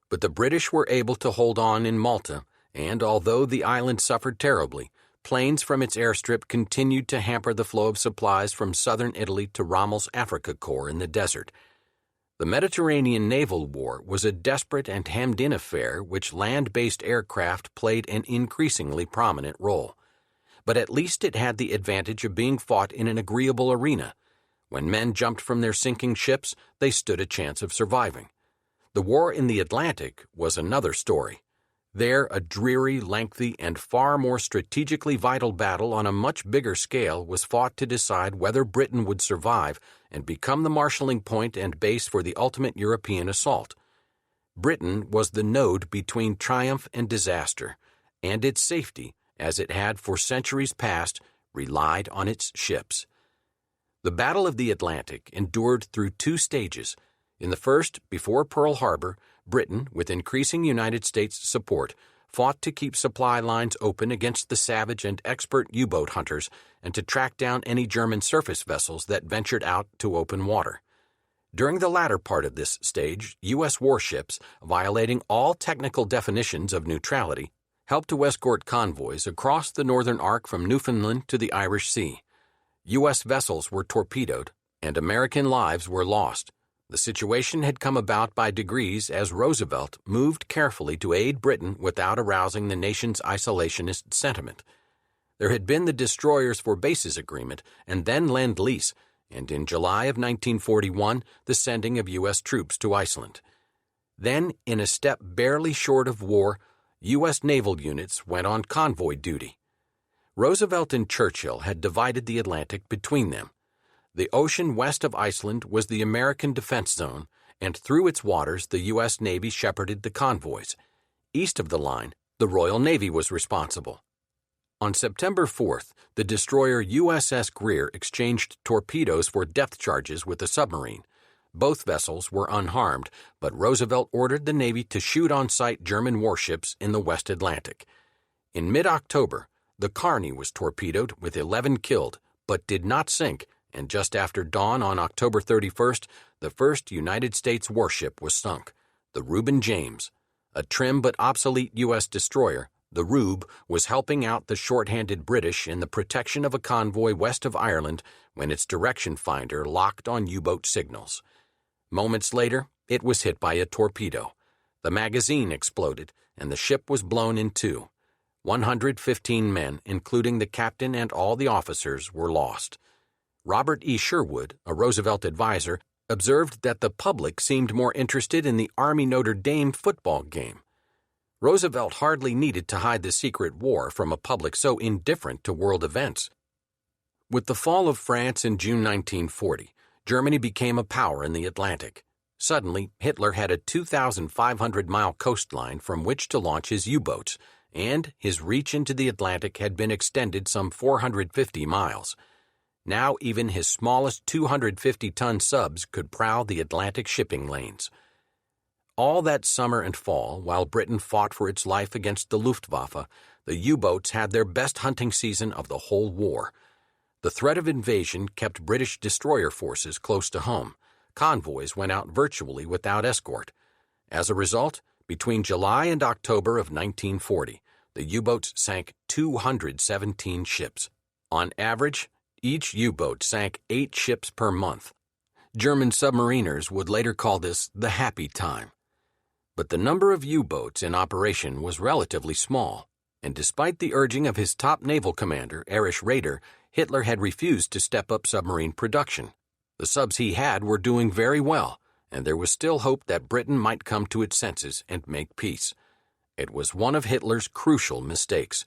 But the British were able to hold on in Malta, and although the island suffered terribly, planes from its airstrip continued to hamper the flow of supplies from southern Italy to Rommel's Africa Corps in the desert. The Mediterranean Naval War was a desperate and hemmed-in affair which land-based aircraft played an increasingly prominent role. But at least it had the advantage of being fought in an agreeable arena. When men jumped from their sinking ships, they stood a chance of surviving. The war in the Atlantic was another story. There, a dreary, lengthy, and far more strategically vital battle on a much bigger scale was fought to decide whether Britain would survive and become the marshalling point and base for the ultimate European assault. Britain was the node between triumph and disaster, and its safety, as it had for centuries past, relied on its ships. The Battle of the Atlantic endured through two stages. In the first, before Pearl Harbor, Britain, with increasing United States support, fought to keep supply lines open against the savage and expert U-boat hunters and to track down any German surface vessels that ventured out to open water. During the latter part of this stage, U.S. warships, violating all technical definitions of neutrality, helped to escort convoys across the northern arc from Newfoundland to the Irish Sea. U.S. vessels were torpedoed, and American lives were lost. The situation had come about by degrees as Roosevelt moved carefully to aid Britain without arousing the nation's isolationist sentiment. There had been the Destroyers for Bases Agreement and then Lend-Lease, and in July of 1941, the sending of U.S. troops to Iceland. Then, in a step barely short of war, U.S. naval units went on convoy duty. Roosevelt and Churchill had divided the Atlantic between them. The ocean west of Iceland was the American defense zone, and through its waters the U.S. Navy shepherded the convoys. East of the line, the Royal Navy was responsible. On September 4th, the destroyer USS Greer exchanged torpedoes for depth charges with a submarine. Both vessels were unharmed, but Roosevelt ordered the Navy to shoot on sight German warships in the West Atlantic. In mid-October, the Carney was torpedoed with 11 killed, but did not sink, and just after dawn on October 31st, the first United States warship was sunk, the Reuben James. A trim but obsolete U.S. destroyer, the Rube was helping out the short-handed British in the protection of a convoy west of Ireland when its direction finder locked on U-boat signals. Moments later, it was hit by a torpedo. The magazine exploded, and the ship was blown in two. 115 men, including the captain and all the officers, were lost. Robert E. Sherwood, a Roosevelt advisor, observed that the public seemed more interested in the Army Notre Dame football game. Roosevelt hardly needed to hide the secret war from a public so indifferent to world events. With the fall of France in June 1940, Germany became a power in the Atlantic. Suddenly, Hitler had a 2,500-mile coastline from which to launch his U-boats, and his reach into the Atlantic had been extended some 450 miles. Now even his smallest 250-ton subs could prowl the Atlantic shipping lanes. All that summer and fall, while Britain fought for its life against the Luftwaffe, the U-boats had their best hunting season of the whole war. The threat of invasion kept British destroyer forces close to home. Convoys went out virtually without escort. As a result, between July and October of 1940, the U-boats sank 217 ships. On average, each U-boat sank 8 ships per month. German submariners would later call this the happy time. But the number of U-boats in operation was relatively small, and despite the urging of his top naval commander, Erich Raeder, Hitler had refused to step up submarine production. The subs he had were doing very well, and there was still hope that Britain might come to its senses and make peace. It was one of Hitler's crucial mistakes.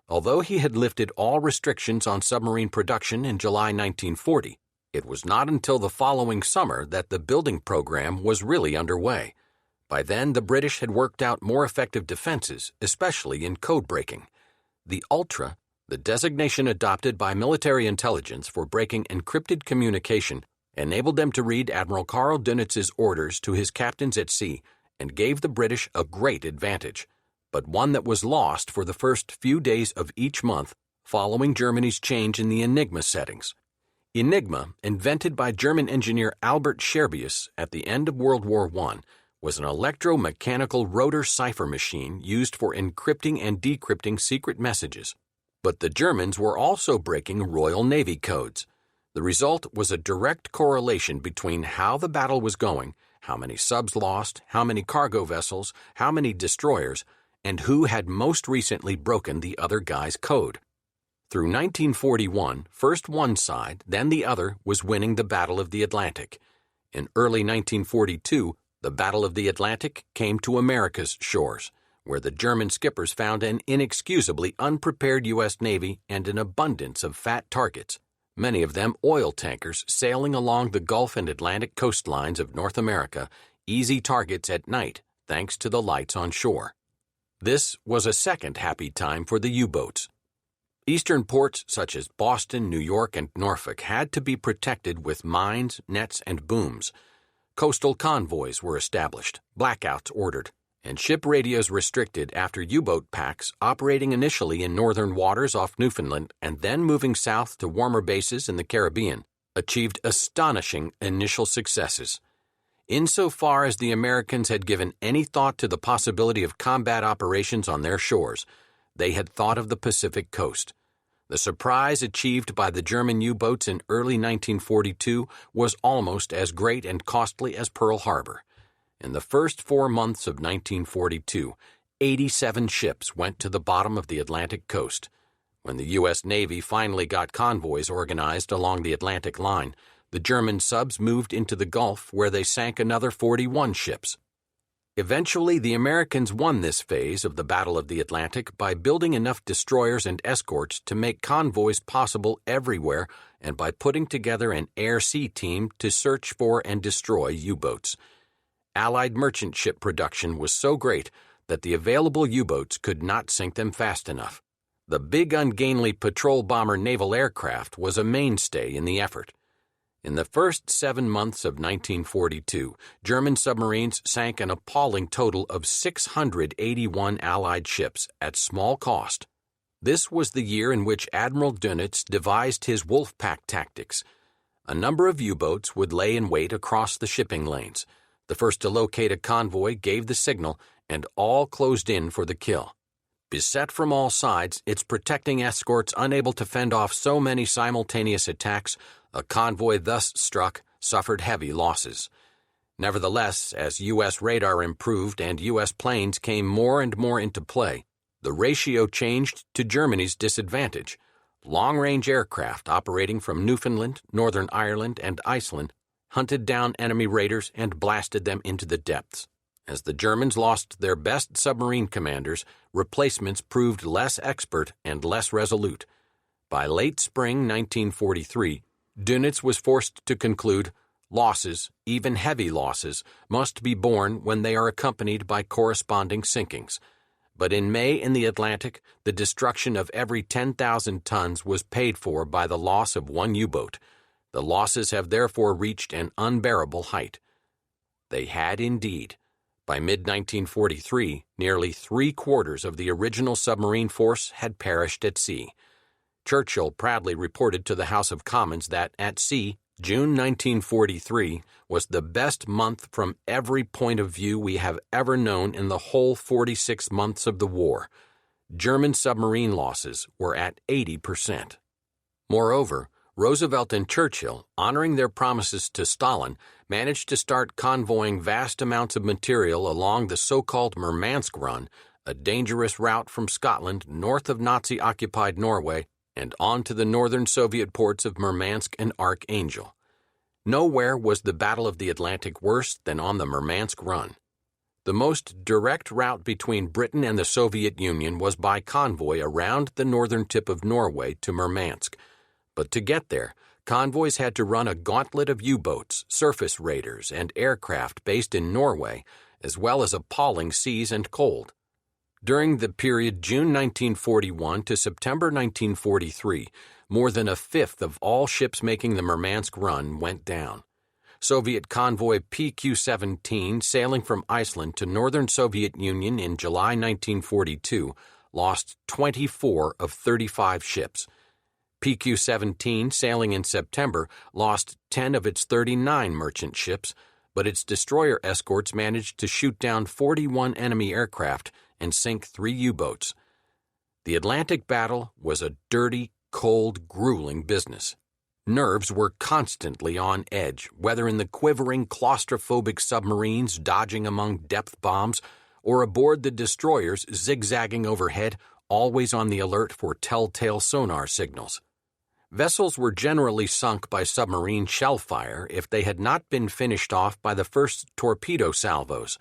Although he had lifted all restrictions on submarine production in July 1940, it was not until the following summer that the building program was really underway. By then, the British had worked out more effective defenses, especially in code breaking. The Ultra, the designation adopted by military intelligence for breaking encrypted communication, enabled them to read Admiral Karl Dönitz's orders to his captains at sea and gave the British a great advantage, but one that was lost for the first few days of each month following Germany's change in the Enigma settings. Enigma, invented by German engineer Albert Scherbius at the end of World War I, was an electromechanical rotor cipher machine used for encrypting and decrypting secret messages. But the Germans were also breaking Royal Navy codes. The result was a direct correlation between how the battle was going, how many subs lost, how many cargo vessels, how many destroyers, and who had most recently broken the other guy's code. Through 1941, first one side, then the other, was winning the Battle of the Atlantic. In early 1942, the Battle of the Atlantic came to America's shores, where the German skippers found an inexcusably unprepared U.S. Navy and an abundance of fat targets, many of them oil tankers sailing along the Gulf and Atlantic coastlines of North America, easy targets at night thanks to the lights on shore. This was a second happy time for the U-boats. Eastern ports such as Boston, New York, and Norfolk had to be protected with mines, nets, and booms. Coastal convoys were established, blackouts ordered, and ship radios restricted after U-boat packs operating initially in northern waters off Newfoundland and then moving south to warmer bases in the Caribbean achieved astonishing initial successes. Insofar as the Americans had given any thought to the possibility of combat operations on their shores, they had thought of the Pacific coast. The surprise achieved by the German U-boats in early 1942 was almost as great and costly as Pearl Harbor. In the first 4 months of 1942, 87 ships went to the bottom of the Atlantic coast. When the U.S. Navy finally got convoys organized along the Atlantic line, the German subs moved into the Gulf where they sank another 41 ships. Eventually, the Americans won this phase of the Battle of the Atlantic by building enough destroyers and escorts to make convoys possible everywhere and by putting together an air-sea team to search for and destroy U-boats. Allied merchant ship production was so great that the available U-boats could not sink them fast enough. The big ungainly patrol bomber naval aircraft was a mainstay in the effort. In the first 7 months of 1942, German submarines sank an appalling total of 681 Allied ships at small cost. This was the year in which Admiral Dönitz devised his Wolfpack tactics. A number of U-boats would lay in wait across the shipping lanes. The first to locate a convoy gave the signal, and all closed in for the kill. Beset from all sides, its protecting escorts unable to fend off so many simultaneous attacks, a convoy thus struck suffered heavy losses. Nevertheless, as U.S. radar improved and U.S. planes came more and more into play, the ratio changed to Germany's disadvantage. Long-range aircraft operating from Newfoundland, Northern Ireland, and Iceland hunted down enemy raiders and blasted them into the depths. As the Germans lost their best submarine commanders, replacements proved less expert and less resolute. By late spring 1943, Dönitz was forced to conclude, losses, even heavy losses, must be borne when they are accompanied by corresponding sinkings. But in May in the Atlantic, the destruction of every 10,000 tons was paid for by the loss of one U-boat. The losses have therefore reached an unbearable height. They had indeed. By mid-1943, nearly 3/4 of the original submarine force had perished at sea. Churchill proudly reported to the House of Commons that, at sea, June 1943 was the best month from every point of view we have ever known in the whole 46 months of the war. German submarine losses were at 80%. Moreover, Roosevelt and Churchill, honoring their promises to Stalin, managed to start convoying vast amounts of material along the so-called Murmansk Run, a dangerous route from Scotland north of Nazi-occupied Norway and on to the northern Soviet ports of Murmansk and Archangel. Nowhere was the Battle of the Atlantic worse than on the Murmansk Run. The most direct route between Britain and the Soviet Union was by convoy around the northern tip of Norway to Murmansk. But to get there, convoys had to run a gauntlet of U-boats, surface raiders, and aircraft based in Norway, as well as appalling seas and cold. During the period June 1941 to September 1943, more than a fifth of all ships making the Murmansk Run went down. Soviet convoy PQ-17 sailing from Iceland to northern Soviet Union in July 1942 lost 24 of 35 ships. PQ-17 sailing in September lost 10 of its 39 merchant ships, but its destroyer escorts managed to shoot down 41 enemy aircraft and sink 3 U-boats. The Atlantic battle was a dirty, cold, grueling business. Nerves were constantly on edge, whether in the quivering, claustrophobic submarines dodging among depth bombs, or aboard the destroyers zigzagging overhead, always on the alert for telltale sonar signals. Vessels were generally sunk by submarine shell fire if they had not been finished off by the first torpedo salvos,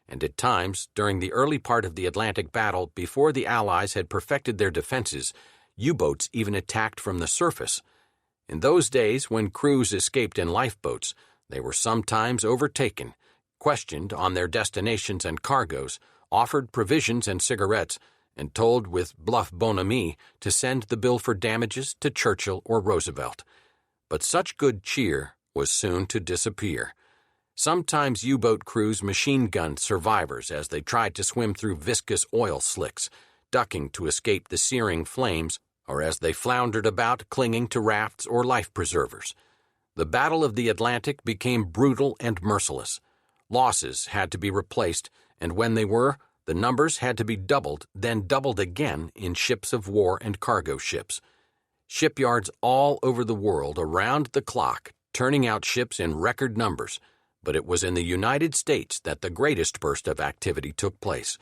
and at times, during the early part of the Atlantic battle, before the Allies had perfected their defenses, U-boats even attacked from the surface. In those days, when crews escaped in lifeboats, they were sometimes overtaken, questioned on their destinations and cargoes, offered provisions and cigarettes, and told with bluff bonhomie to send the bill for damages to Churchill or Roosevelt. But such good cheer was soon to disappear. Sometimes U-boat crews machine-gunned survivors as they tried to swim through viscous oil slicks, ducking to escape the searing flames, or as they floundered about clinging to rafts or life preservers. The Battle of the Atlantic became brutal and merciless. Losses had to be replaced, and when they were, the numbers had to be doubled, then doubled again in ships of war and cargo ships. Shipyards all over the world around the clock, turning out ships in record numbers, but it was in the United States that the greatest burst of activity took place.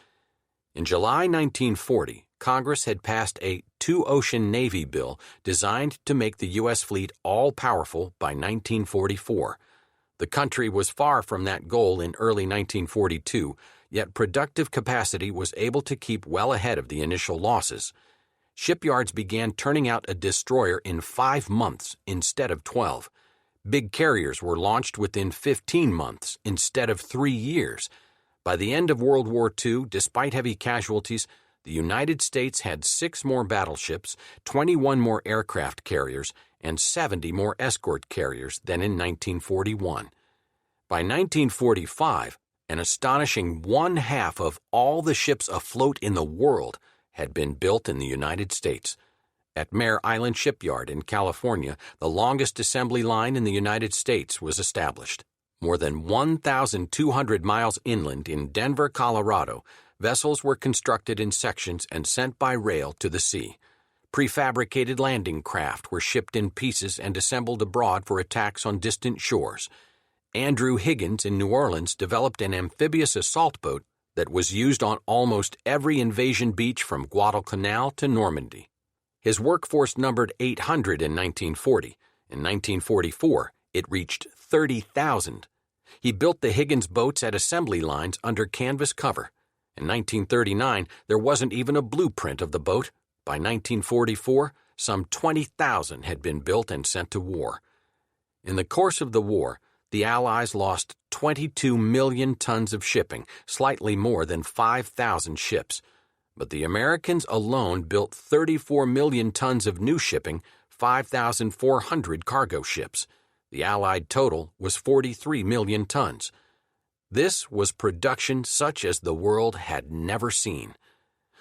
In July 1940, Congress had passed a two-ocean Navy bill designed to make the U.S. fleet all-powerful by 1944. The country was far from that goal in early 1942, yet productive capacity was able to keep well ahead of the initial losses. Shipyards began turning out a destroyer in 5 months instead of 12. Big carriers were launched within 15 months instead of 3 years. By the end of World War II, despite heavy casualties, the United States had 6 more battleships, 21 more aircraft carriers, and 70 more escort carriers than in 1941. By 1945, an astonishing 1/2 of all the ships afloat in the world had been built in the United States. At Mare Island Shipyard in California, the longest assembly line in the United States was established. More than 1,200 miles inland in Denver, Colorado, vessels were constructed in sections and sent by rail to the sea. Prefabricated landing craft were shipped in pieces and assembled abroad for attacks on distant shores. Andrew Higgins in New Orleans developed an amphibious assault boat that was used on almost every invasion beach from Guadalcanal to Normandy. His workforce numbered 800 in 1940. In 1944, it reached 30,000. He built the Higgins boats at assembly lines under canvas cover. In 1939, there wasn't even a blueprint of the boat. By 1944, some 20,000 had been built and sent to war. In the course of the war, the Allies lost 22 million tons of shipping, slightly more than 5,000 ships. But the Americans alone built 34 million tons of new shipping, 5,400 cargo ships. The Allied total was 43 million tons. This was production such as the world had never seen.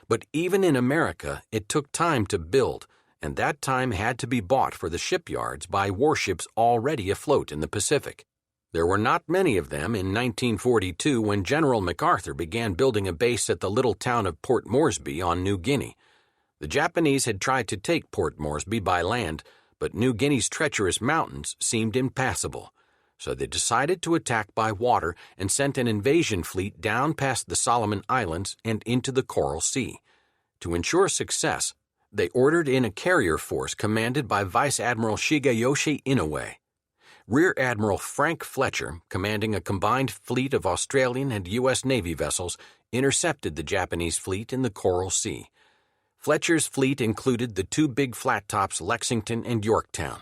But even in America, it took time to build, and that time had to be bought for the shipyards by warships already afloat in the Pacific. There were not many of them in 1942 when General MacArthur began building a base at the little town of Port Moresby on New Guinea. The Japanese had tried to take Port Moresby by land, but New Guinea's treacherous mountains seemed impassable. So they decided to attack by water and sent an invasion fleet down past the Solomon Islands and into the Coral Sea. To ensure success, they ordered in a carrier force commanded by Vice Admiral Shigeyoshi Inoue. Rear Admiral Frank Fletcher, commanding a combined fleet of Australian and U.S. Navy vessels, intercepted the Japanese fleet in the Coral Sea. Fletcher's fleet included the two big flat-tops Lexington and Yorktown.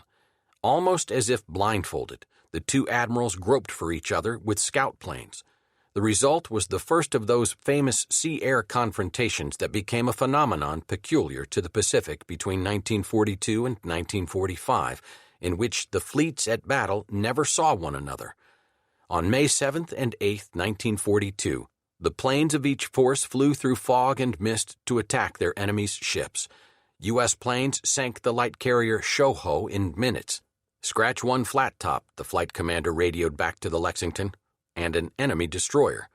Almost as if blindfolded, the two admirals groped for each other with scout planes. The result was the first of those famous sea-air confrontations that became a phenomenon peculiar to the Pacific between 1942 and 1945, in which the fleets at battle never saw one another. On May 7th and 8th, 1942, the planes of each force flew through fog and mist to attack their enemy's ships. U.S. planes sank the light carrier Shoho in minutes. "Scratch one flat top," the flight commander radioed back to the Lexington, and an enemy destroyer.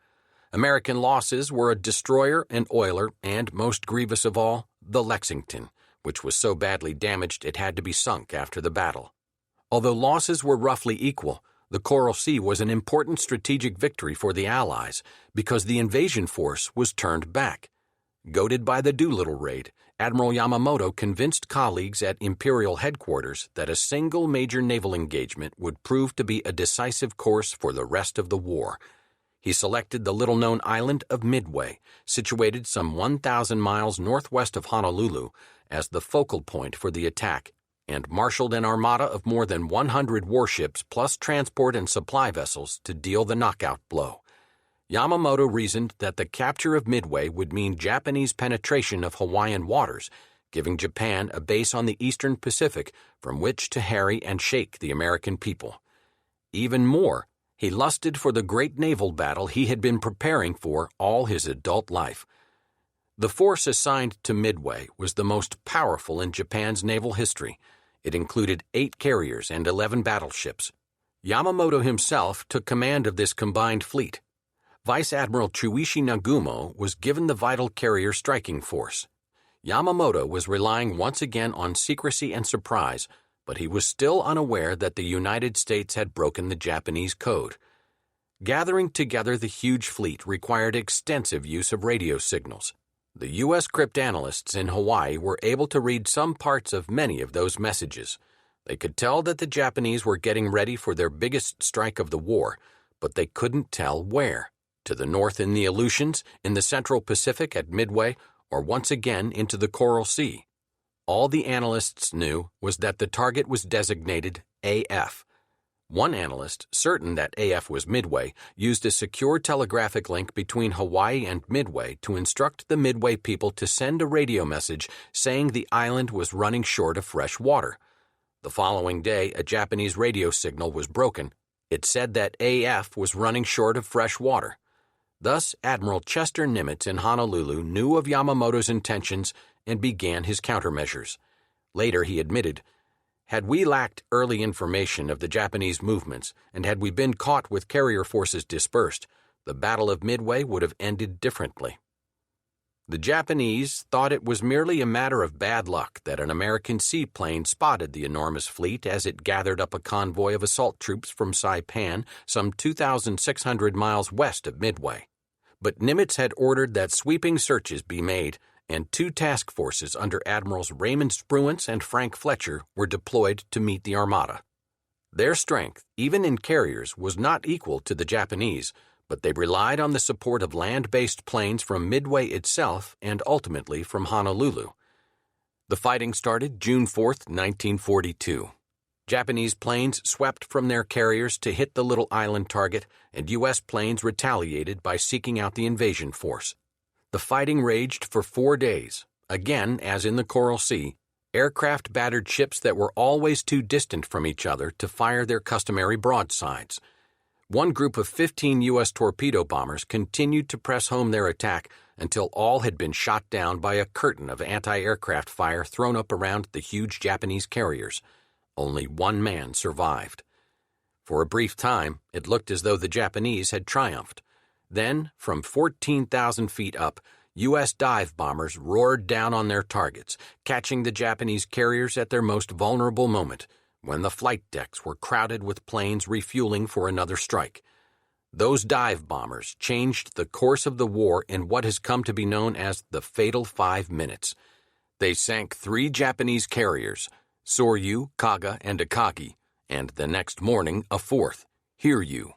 American losses were a destroyer, an oiler, and, most grievous of all, the Lexington, which was so badly damaged it had to be sunk after the battle. Although losses were roughly equal, the Coral Sea was an important strategic victory for the Allies because the invasion force was turned back. Goaded by the Doolittle raid, Admiral Yamamoto convinced colleagues at Imperial headquarters that a single major naval engagement would prove to be a decisive course for the rest of the war. He selected the little-known island of Midway, situated some 1,000 miles northwest of Honolulu, as the focal point for the attack, and marshaled an armada of more than 100 warships plus transport and supply vessels to deal the knockout blow. Yamamoto reasoned that the capture of Midway would mean Japanese penetration of Hawaiian waters, giving Japan a base on the eastern Pacific from which to harry and shake the American people. Even more, he lusted for the great naval battle he had been preparing for all his adult life. The force assigned to Midway was the most powerful in Japan's naval history. It included 8 carriers and 11 battleships. Yamamoto himself took command of this combined fleet. Vice Admiral Chuishi Nagumo was given the vital carrier striking force. Yamamoto was relying once again on secrecy and surprise, but he was still unaware that the United States had broken the Japanese code. Gathering together the huge fleet required extensive use of radio signals. The U.S. cryptanalysts in Hawaii were able to read some parts of many of those messages. They could tell that the Japanese were getting ready for their biggest strike of the war, but they couldn't tell where. To the north in the Aleutians, in the Central Pacific at Midway, or once again into the Coral Sea. All the analysts knew was that the target was designated AF. One analyst, certain that AF was Midway, used a secure telegraphic link between Hawaii and Midway to instruct the Midway people to send a radio message saying the island was running short of fresh water. The following day, a Japanese radio signal was broken. It said that AF was running short of fresh water. Thus, Admiral Chester Nimitz in Honolulu knew of Yamamoto's intentions and began his countermeasures. Later, he admitted, "Had we lacked early information of the Japanese movements, and had we been caught with carrier forces dispersed, the Battle of Midway would have ended differently." The Japanese thought it was merely a matter of bad luck that an American seaplane spotted the enormous fleet as it gathered up a convoy of assault troops from Saipan, some 2,600 miles west of Midway. But Nimitz had ordered that sweeping searches be made, and 2 task forces under Admirals Raymond Spruance and Frank Fletcher were deployed to meet the armada. Their strength, even in carriers, was not equal to the Japanese, but they relied on the support of land-based planes from Midway itself and ultimately from Honolulu. The fighting started June 4, 1942. Japanese planes swept from their carriers to hit the little island target, and U.S. planes retaliated by seeking out the invasion force. The fighting raged for 4 days. Again, as in the Coral Sea, aircraft battered ships that were always too distant from each other to fire their customary broadsides. One group of 15 U.S. torpedo bombers continued to press home their attack until all had been shot down by a curtain of anti-aircraft fire thrown up around the huge Japanese carriers. Only one man survived. For a brief time, it looked as though the Japanese had triumphed. Then, from 14,000 feet up, U.S. dive bombers roared down on their targets, catching the Japanese carriers at their most vulnerable moment, when the flight decks were crowded with planes refueling for another strike. Those dive bombers changed the course of the war in what has come to be known as the Fatal 5 Minutes. They sank 3 Japanese carriers, Soryu, Kaga, and Akagi, and the next morning a fourth, Hiryu.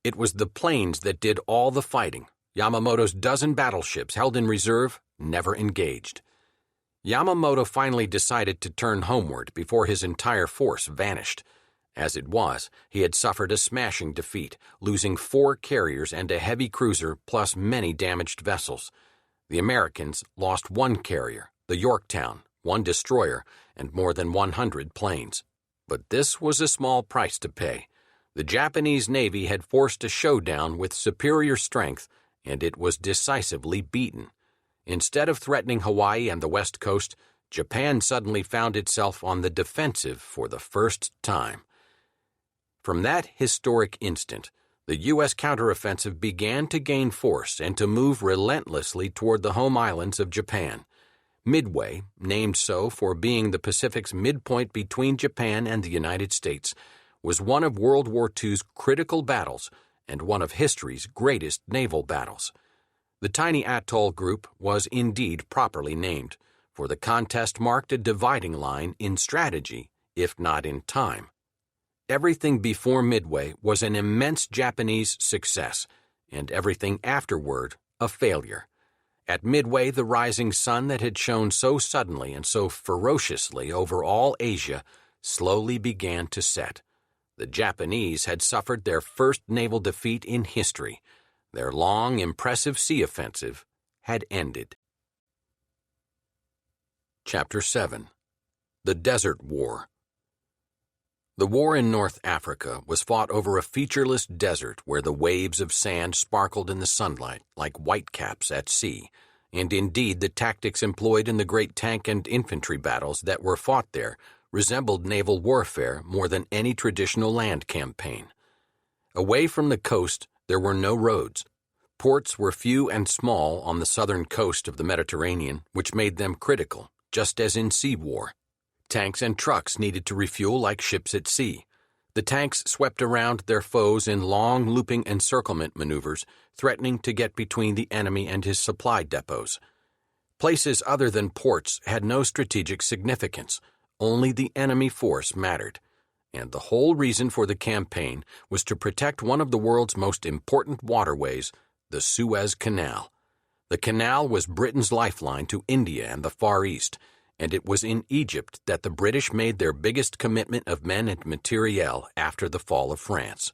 It was the planes that did all the fighting. Yamamoto's dozen battleships held in reserve never engaged. Yamamoto finally decided to turn homeward before his entire force vanished. As it was, he had suffered a smashing defeat, losing 4 carriers and a heavy cruiser plus many damaged vessels. The Americans lost 1 carrier, the Yorktown, 1 destroyer, and more than 100 planes. But this was a small price to pay. The Japanese Navy had forced a showdown with superior strength, and it was decisively beaten. Instead of threatening Hawaii and the West Coast, Japan suddenly found itself on the defensive for the first time. From that historic instant, the U.S. counteroffensive began to gain force and to move relentlessly toward the home islands of Japan. Midway, named so for being the Pacific's midpoint between Japan and the United States, was one of World War II's critical battles and one of history's greatest naval battles. The tiny atoll group was indeed properly named, for the contest marked a dividing line in strategy, if not in time. Everything before Midway was an immense Japanese success, and everything afterward a failure. At Midway, the rising sun that had shone so suddenly and so ferociously over all Asia slowly began to set. The Japanese had suffered their first naval defeat in history. Their long, impressive sea offensive had ended. Chapter 7. The Desert War. The war in North Africa was fought over a featureless desert where the waves of sand sparkled in the sunlight like whitecaps at sea, and indeed the tactics employed in the great tank and infantry battles that were fought there resembled naval warfare more than any traditional land campaign. Away from the coast, there were no roads. Ports were few and small on the southern coast of the Mediterranean, which made them critical, just as in sea war. Tanks and trucks needed to refuel like ships at sea. The tanks swept around their foes in long looping encirclement maneuvers, threatening to get between the enemy and his supply depots. Places other than ports had no strategic significance. Only the enemy force mattered, and the whole reason for the campaign was to protect one of the world's most important waterways, the Suez Canal. The canal was Britain's lifeline to India and the Far East, and it was in Egypt that the British made their biggest commitment of men and materiel after the fall of France.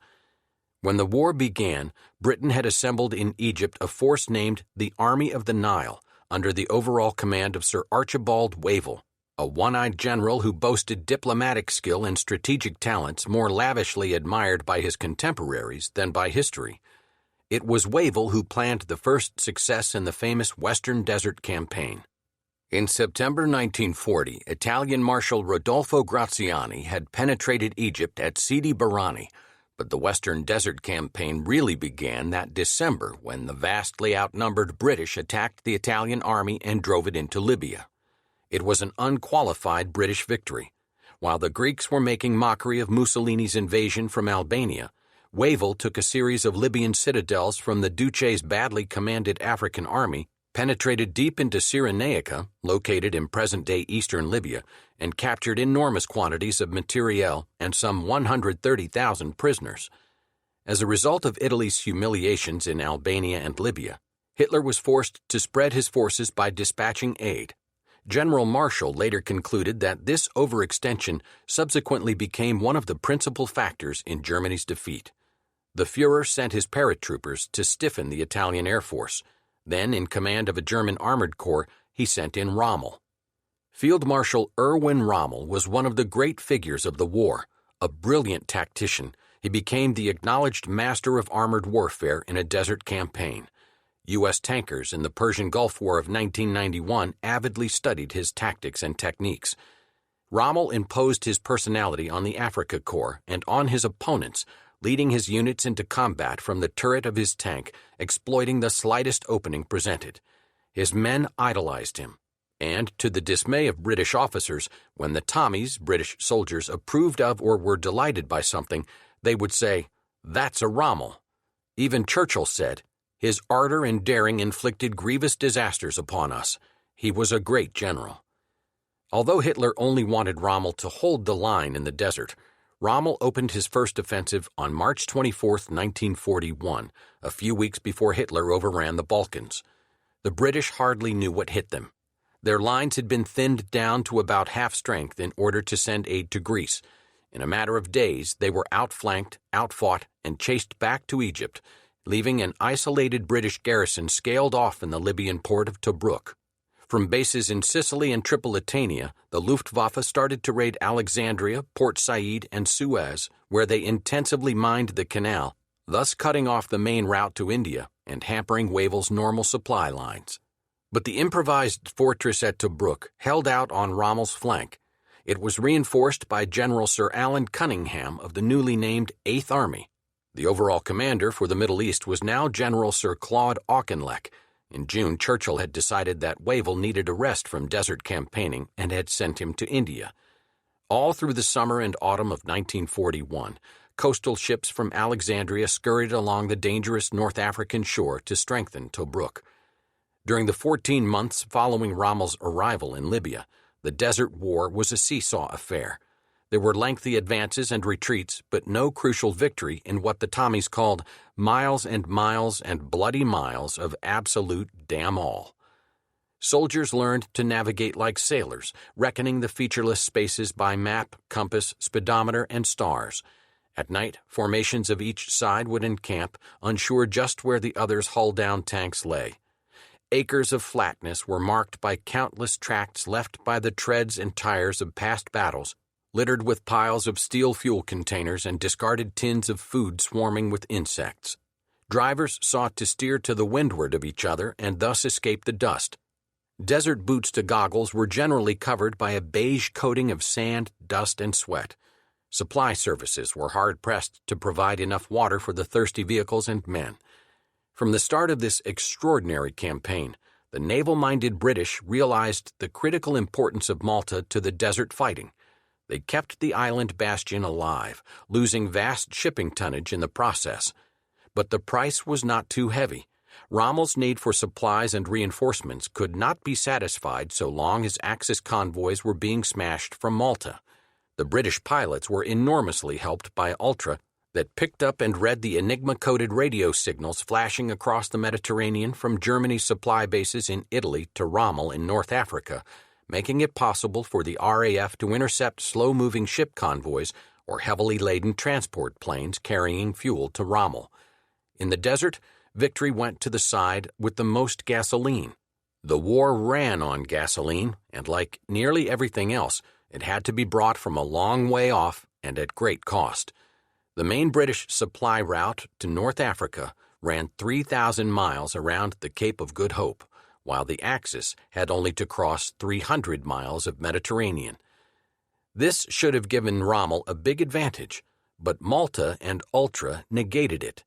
When the war began, Britain had assembled in Egypt a force named the Army of the Nile, under the overall command of Sir Archibald Wavell, a one-eyed general who boasted diplomatic skill and strategic talents more lavishly admired by his contemporaries than by history. It was Wavell who planned the first success in the famous Western Desert Campaign. In September 1940, Italian Marshal Rodolfo Graziani had penetrated Egypt at Sidi Barrani, but the Western Desert Campaign really began that December when the vastly outnumbered British attacked the Italian army and drove it into Libya. It was an unqualified British victory. While the Greeks were making mockery of Mussolini's invasion from Albania, Wavell took a series of Libyan citadels from the Duce's badly commanded African army, penetrated deep into Cyrenaica, located in present-day eastern Libya, and captured enormous quantities of materiel and some 130,000 prisoners. As a result of Italy's humiliations in Albania and Libya, Hitler was forced to spread his forces by dispatching aid. General Marshall later concluded that this overextension subsequently became one of the principal factors in Germany's defeat. The Führer sent his paratroopers to stiffen the Italian Air Force. Then, in command of a German armored corps, he sent in Rommel. Field Marshal Erwin Rommel was one of the great figures of the war. A brilliant tactician, he became the acknowledged master of armored warfare in a desert campaign. U.S. tankers in the Persian Gulf War of 1991 avidly studied his tactics and techniques. Rommel imposed his personality on the Africa Corps and on his opponents, leading his units into combat from the turret of his tank, exploiting the slightest opening presented. His men idolized him, and to the dismay of British officers, when the Tommies, British soldiers, approved of or were delighted by something, they would say, "That's a Rommel." Even Churchill said, "His ardor and daring inflicted grievous disasters upon us. He was a great general." Although Hitler only wanted Rommel to hold the line in the desert, Rommel opened his first offensive on March 24, 1941, a few weeks before Hitler overran the Balkans. The British hardly knew what hit them. Their lines had been thinned down to about half strength in order to send aid to Greece. In a matter of days, they were outflanked, outfought, and chased back to Egypt, leaving an isolated British garrison scaled off in the Libyan port of Tobruk. From bases in Sicily and Tripolitania, the Luftwaffe started to raid Alexandria, Port Said, and Suez, where they intensively mined the canal, thus cutting off the main route to India and hampering Wavell's normal supply lines. But the improvised fortress at Tobruk held out on Rommel's flank. It was reinforced by General Sir Alan Cunningham of the newly named Eighth Army. The overall commander for the Middle East was now General Sir Claude Auchinleck. In June, Churchill had decided that Wavell needed a rest from desert campaigning and had sent him to India. All through the summer and autumn of 1941, coastal ships from Alexandria scurried along the dangerous North African shore to strengthen Tobruk. During the 14 months following Rommel's arrival in Libya, the Desert War was a seesaw affair. There were lengthy advances and retreats, but no crucial victory in what the Tommies called miles and bloody miles of absolute damn all. Soldiers learned to navigate like sailors, reckoning the featureless spaces by map, compass, speedometer, and stars. At night, formations of each side would encamp, unsure just where the other's hull-down tanks lay. Acres of flatness were marked by countless tracts left by the treads and tires of past battles, littered with piles of steel fuel containers and discarded tins of food swarming with insects. Drivers sought to steer to the windward of each other and thus escape the dust. Desert boots to goggles were generally covered by a beige coating of sand, dust, and sweat. Supply services were hard-pressed to provide enough water for the thirsty vehicles and men. From the start of this extraordinary campaign, the naval-minded British realized the critical importance of Malta to the desert fighting. They kept the island bastion alive, losing vast shipping tonnage in the process. But the price was not too heavy. Rommel's need for supplies and reinforcements could not be satisfied so long as Axis convoys were being smashed from Malta. The British pilots were enormously helped by Ultra that picked up and read the Enigma-coded radio signals flashing across the Mediterranean from Germany's supply bases in Italy to Rommel in North Africa, making it possible for the RAF to intercept slow-moving ship convoys or heavily laden transport planes carrying fuel to Rommel. In the desert, victory went to the side with the most gasoline. The war ran on gasoline, and like nearly everything else, it had to be brought from a long way off and at great cost. The main British supply route to North Africa ran 3,000 miles around the Cape of Good Hope, while the Axis had only to cross 300 miles of Mediterranean. This should have given Rommel a big advantage, but Malta and Ultra negated it.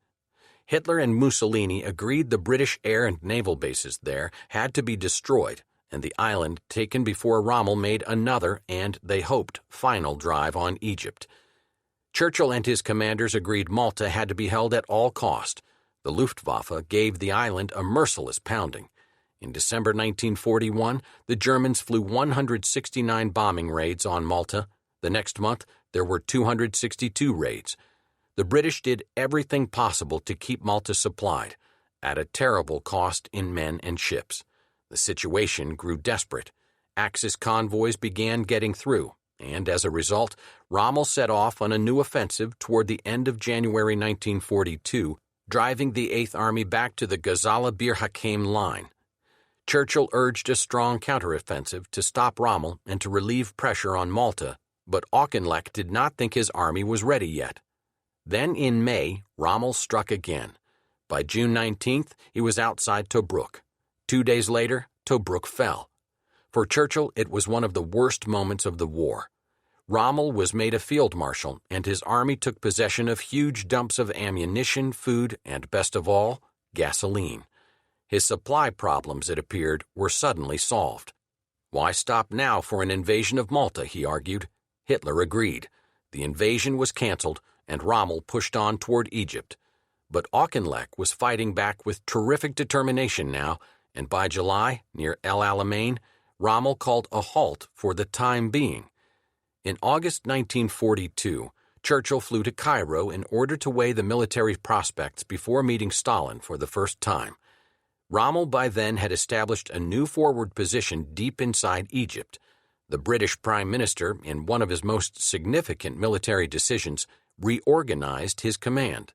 Hitler and Mussolini agreed the British air and naval bases there had to be destroyed and the island taken before Rommel made another and, they hoped, final drive on Egypt. Churchill and his commanders agreed Malta had to be held at all cost. The Luftwaffe gave the island a merciless pounding. In December 1941, the Germans flew 169 bombing raids on Malta. The next month, there were 262 raids. The British did everything possible to keep Malta supplied, at a terrible cost in men and ships. The situation grew desperate. Axis convoys began getting through, and as a result, Rommel set off on a new offensive toward the end of January 1942, driving the Eighth Army back to the Gazala Bir Hakeim line. Churchill urged a strong counteroffensive to stop Rommel and to relieve pressure on Malta, but Auchinleck did not think his army was ready yet. Then in May, Rommel struck again. By June 19th, he was outside Tobruk. 2 days later, Tobruk fell. For Churchill, it was one of the worst moments of the war. Rommel was made a field marshal, and his army took possession of huge dumps of ammunition, food, and, best of all, gasoline. His supply problems, it appeared, were suddenly solved. Why stop now for an invasion of Malta, he argued. Hitler agreed. The invasion was canceled, and Rommel pushed on toward Egypt. But Auchinleck was fighting back with terrific determination now, and by July, near El Alamein, Rommel called a halt for the time being. In August 1942, Churchill flew to Cairo in order to weigh the military prospects before meeting Stalin for the first time. Rommel by then had established a new forward position deep inside Egypt. The British Prime Minister, in one of his most significant military decisions, reorganized his command.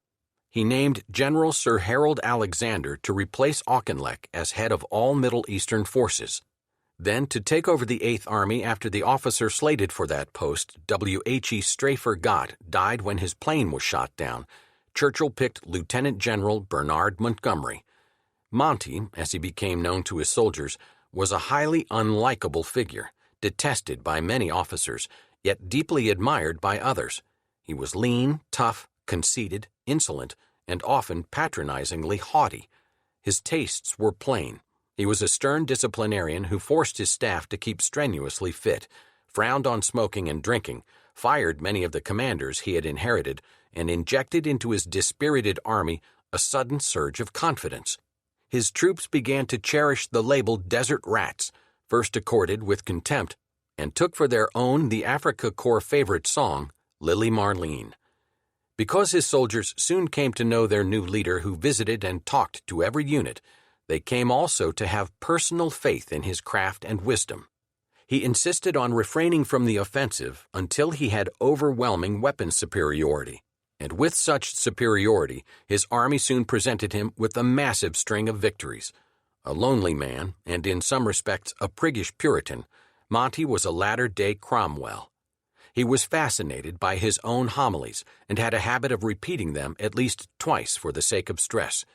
He named General Sir Harold Alexander to replace Auchinleck as head of all Middle Eastern forces. Then, to take over the Eighth Army after the officer slated for that post, W.H.E. Strafer Gott, died when his plane was shot down, Churchill picked Lieutenant General Bernard Montgomery. Monty, as he became known to his soldiers, was a highly unlikable figure, detested by many officers, yet deeply admired by others. He was lean, tough, conceited, insolent, and often patronizingly haughty. His tastes were plain. He was a stern disciplinarian who forced his staff to keep strenuously fit, frowned on smoking and drinking, fired many of the commanders he had inherited, and injected into his dispirited army a sudden surge of confidence. His troops began to cherish the label desert rats, first accorded with contempt, and took for their own the Afrika Korps' favorite song, Lily Marlene. Because his soldiers soon came to know their new leader who visited and talked to every unit, they came also to have personal faith in his craft and wisdom. He insisted on refraining from the offensive until he had overwhelming weapons superiority, and with such superiority, his army soon presented him with a massive string of victories. A lonely man, and in some respects a priggish Puritan, Monty was a latter-day Cromwell. He was fascinated by his own homilies and had a habit of repeating them at least twice for the sake of stress.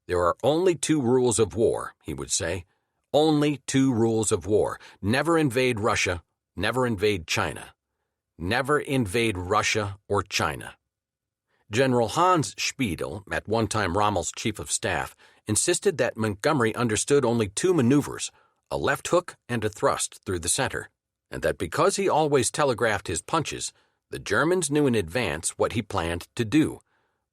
"There are only 2 rules of war," he would say. "Only 2 rules of war. Never invade Russia, never invade China. Never invade Russia or China." General Hans Spiedel, at one time Rommel's chief of staff, insisted that Montgomery understood only 2 maneuvers, a left hook and a thrust through the center, and that because he always telegraphed his punches, the Germans knew in advance what he planned to do.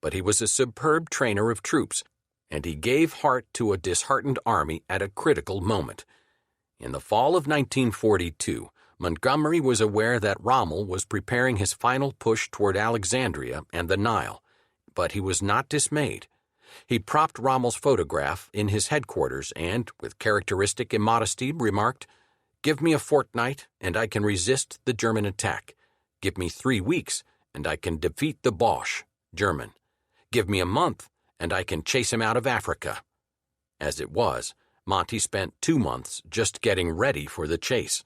But he was a superb trainer of troops, and he gave heart to a disheartened army at a critical moment. In the fall of 1942, Montgomery was aware that Rommel was preparing his final push toward Alexandria and the Nile, but he was not dismayed. He propped Rommel's photograph in his headquarters and, with characteristic immodesty, remarked, "Give me a fortnight, and I can resist the German attack. Give me 3 weeks, and I can defeat the Boche, German. Give me a month, and I can chase him out of Africa." As it was, Monty spent 2 months just getting ready for the chase.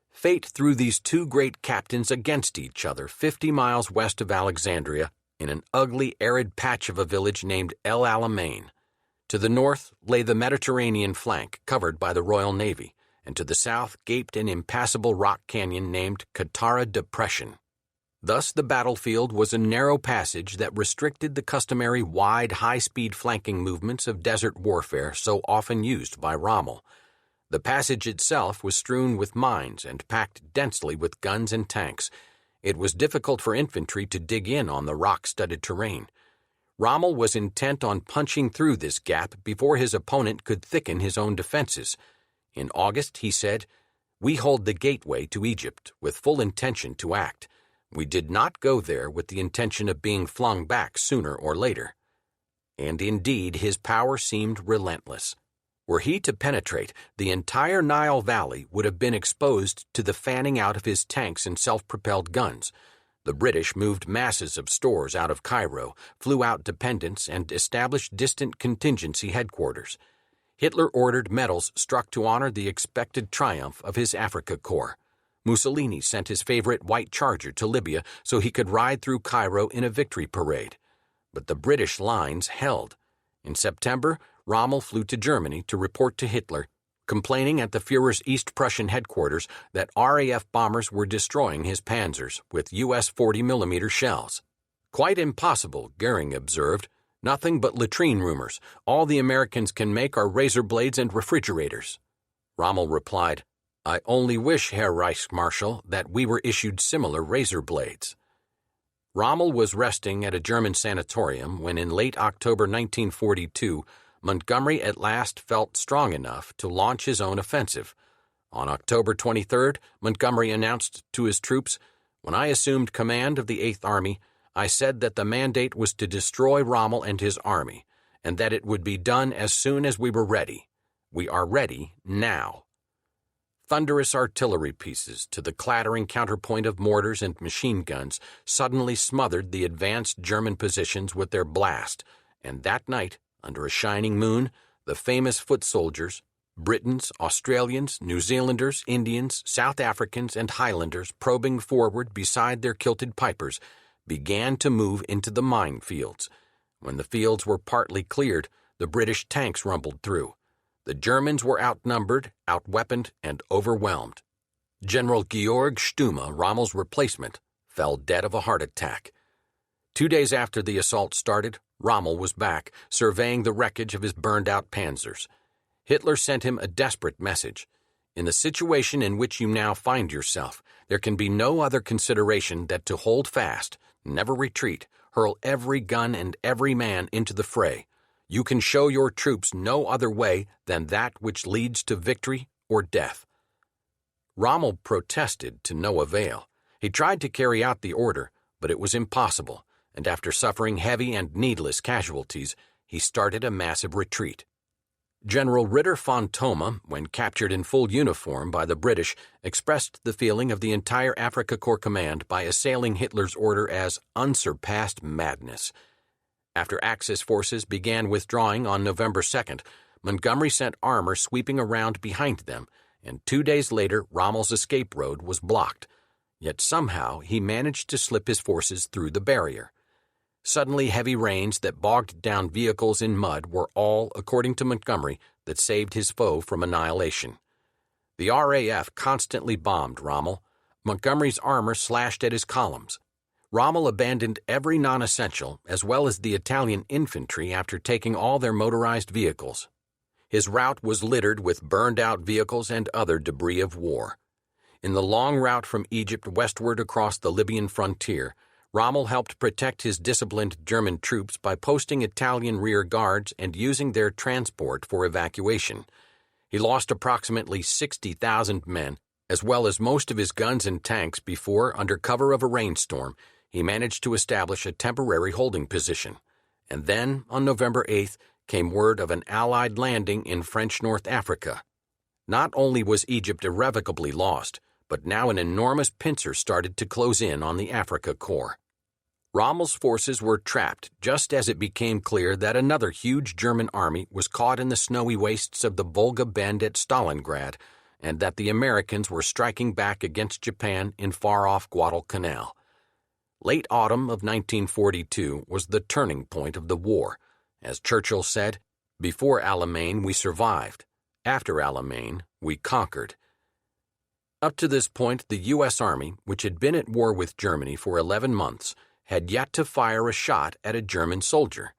Fate threw these 2 great captains against each other 50 miles west of Alexandria in an ugly, arid patch of a village named El Alamein. To the north lay the Mediterranean flank covered by the Royal Navy, and to the south gaped an impassable rock canyon named Katara Depression. Thus the battlefield was a narrow passage that restricted the customary wide, high-speed flanking movements of desert warfare so often used by Rommel. The passage itself was strewn with mines and packed densely with guns and tanks. It was difficult for infantry to dig in on the rock-studded terrain. Rommel was intent on punching through this gap before his opponent could thicken his own defenses. In August, he said, "We hold the gateway to Egypt with full intention to act. We did not go there with the intention of being flung back sooner or later." And indeed, his power seemed relentless. Were he to penetrate, the entire Nile Valley would have been exposed to the fanning out of his tanks and self-propelled guns. The British moved masses of stores out of Cairo, flew out dependents, and established distant contingency headquarters. Hitler ordered medals struck to honor the expected triumph of his Afrika Korps. Mussolini sent his favorite white charger to Libya so he could ride through Cairo in a victory parade. But the British lines held. In September, Rommel flew to Germany to report to Hitler, complaining at the Führer's East Prussian headquarters that RAF bombers were destroying his panzers with US 40mm shells. "Quite impossible," Goering observed. "Nothing but latrine rumors. All the Americans can make are razor blades and refrigerators." Rommel replied, "I only wish, Herr Reichsmarschall, that we were issued similar razor blades." Rommel was resting at a German sanatorium when in late October 1942, Montgomery at last felt strong enough to launch his own offensive. On October 23rd, Montgomery announced to his troops, When I assumed command of the Eighth Army, I said that the mandate was to destroy Rommel and his army, and that it would be done as soon as we were ready. We are ready now. Thunderous artillery pieces to the clattering counterpoint of mortars and machine guns suddenly smothered the advanced German positions with their blast, and that night, under a shining moon, the famous foot soldiers, Britons, Australians, New Zealanders, Indians, South Africans, and Highlanders probing forward beside their kilted pipers, began to move into the minefields. When the fields were partly cleared, the British tanks rumbled through. The Germans were outnumbered, outweaponed, and overwhelmed. General Georg Stumme, Rommel's replacement, fell dead of a heart attack. 2 days after the assault started, Rommel was back, surveying the wreckage of his burned-out panzers. Hitler sent him a desperate message. In the situation in which you now find yourself, there can be no other consideration than to hold fast, never retreat, hurl every gun and every man into the fray. You can show your troops no other way than that which leads to victory or death. Rommel protested to no avail. He tried to carry out the order, but it was impossible, and after suffering heavy and needless casualties, he started a massive retreat. General Ritter von Thoma, when captured in full uniform by the British, expressed the feeling of the entire Afrika Korps command by assailing Hitler's order as unsurpassed madness. After Axis forces began withdrawing on November 2nd, Montgomery sent armor sweeping around behind them, and 2 days later Rommel's escape road was blocked. Yet somehow he managed to slip his forces through the barrier. Suddenly heavy rains that bogged down vehicles in mud were all, according to Montgomery, that saved his foe from annihilation. The RAF constantly bombed Rommel. Montgomery's armor slashed at his columns. Rommel abandoned every non-essential, as well as the Italian infantry, after taking all their motorized vehicles. His route was littered with burned-out vehicles and other debris of war. In the long route from Egypt westward across the Libyan frontier, Rommel helped protect his disciplined German troops by posting Italian rear guards and using their transport for evacuation. He lost approximately 60,000 men, as well as most of his guns and tanks before, under cover of a rainstorm, he managed to establish a temporary holding position. And then, on November 8th, came word of an Allied landing in French North Africa. Not only was Egypt irrevocably lost, but now an enormous pincer started to close in on the Afrika Korps. Rommel's forces were trapped just as it became clear that another huge German army was caught in the snowy wastes of the Volga Bend at Stalingrad, and that the Americans were striking back against Japan in far-off Guadalcanal. Late autumn of 1942 was the turning point of the war. As Churchill said, "Before Alamein we survived. After Alamein we conquered." Up to this point, the U.S. Army, which had been at war with Germany for 11 months, had yet to fire a shot at a German soldier.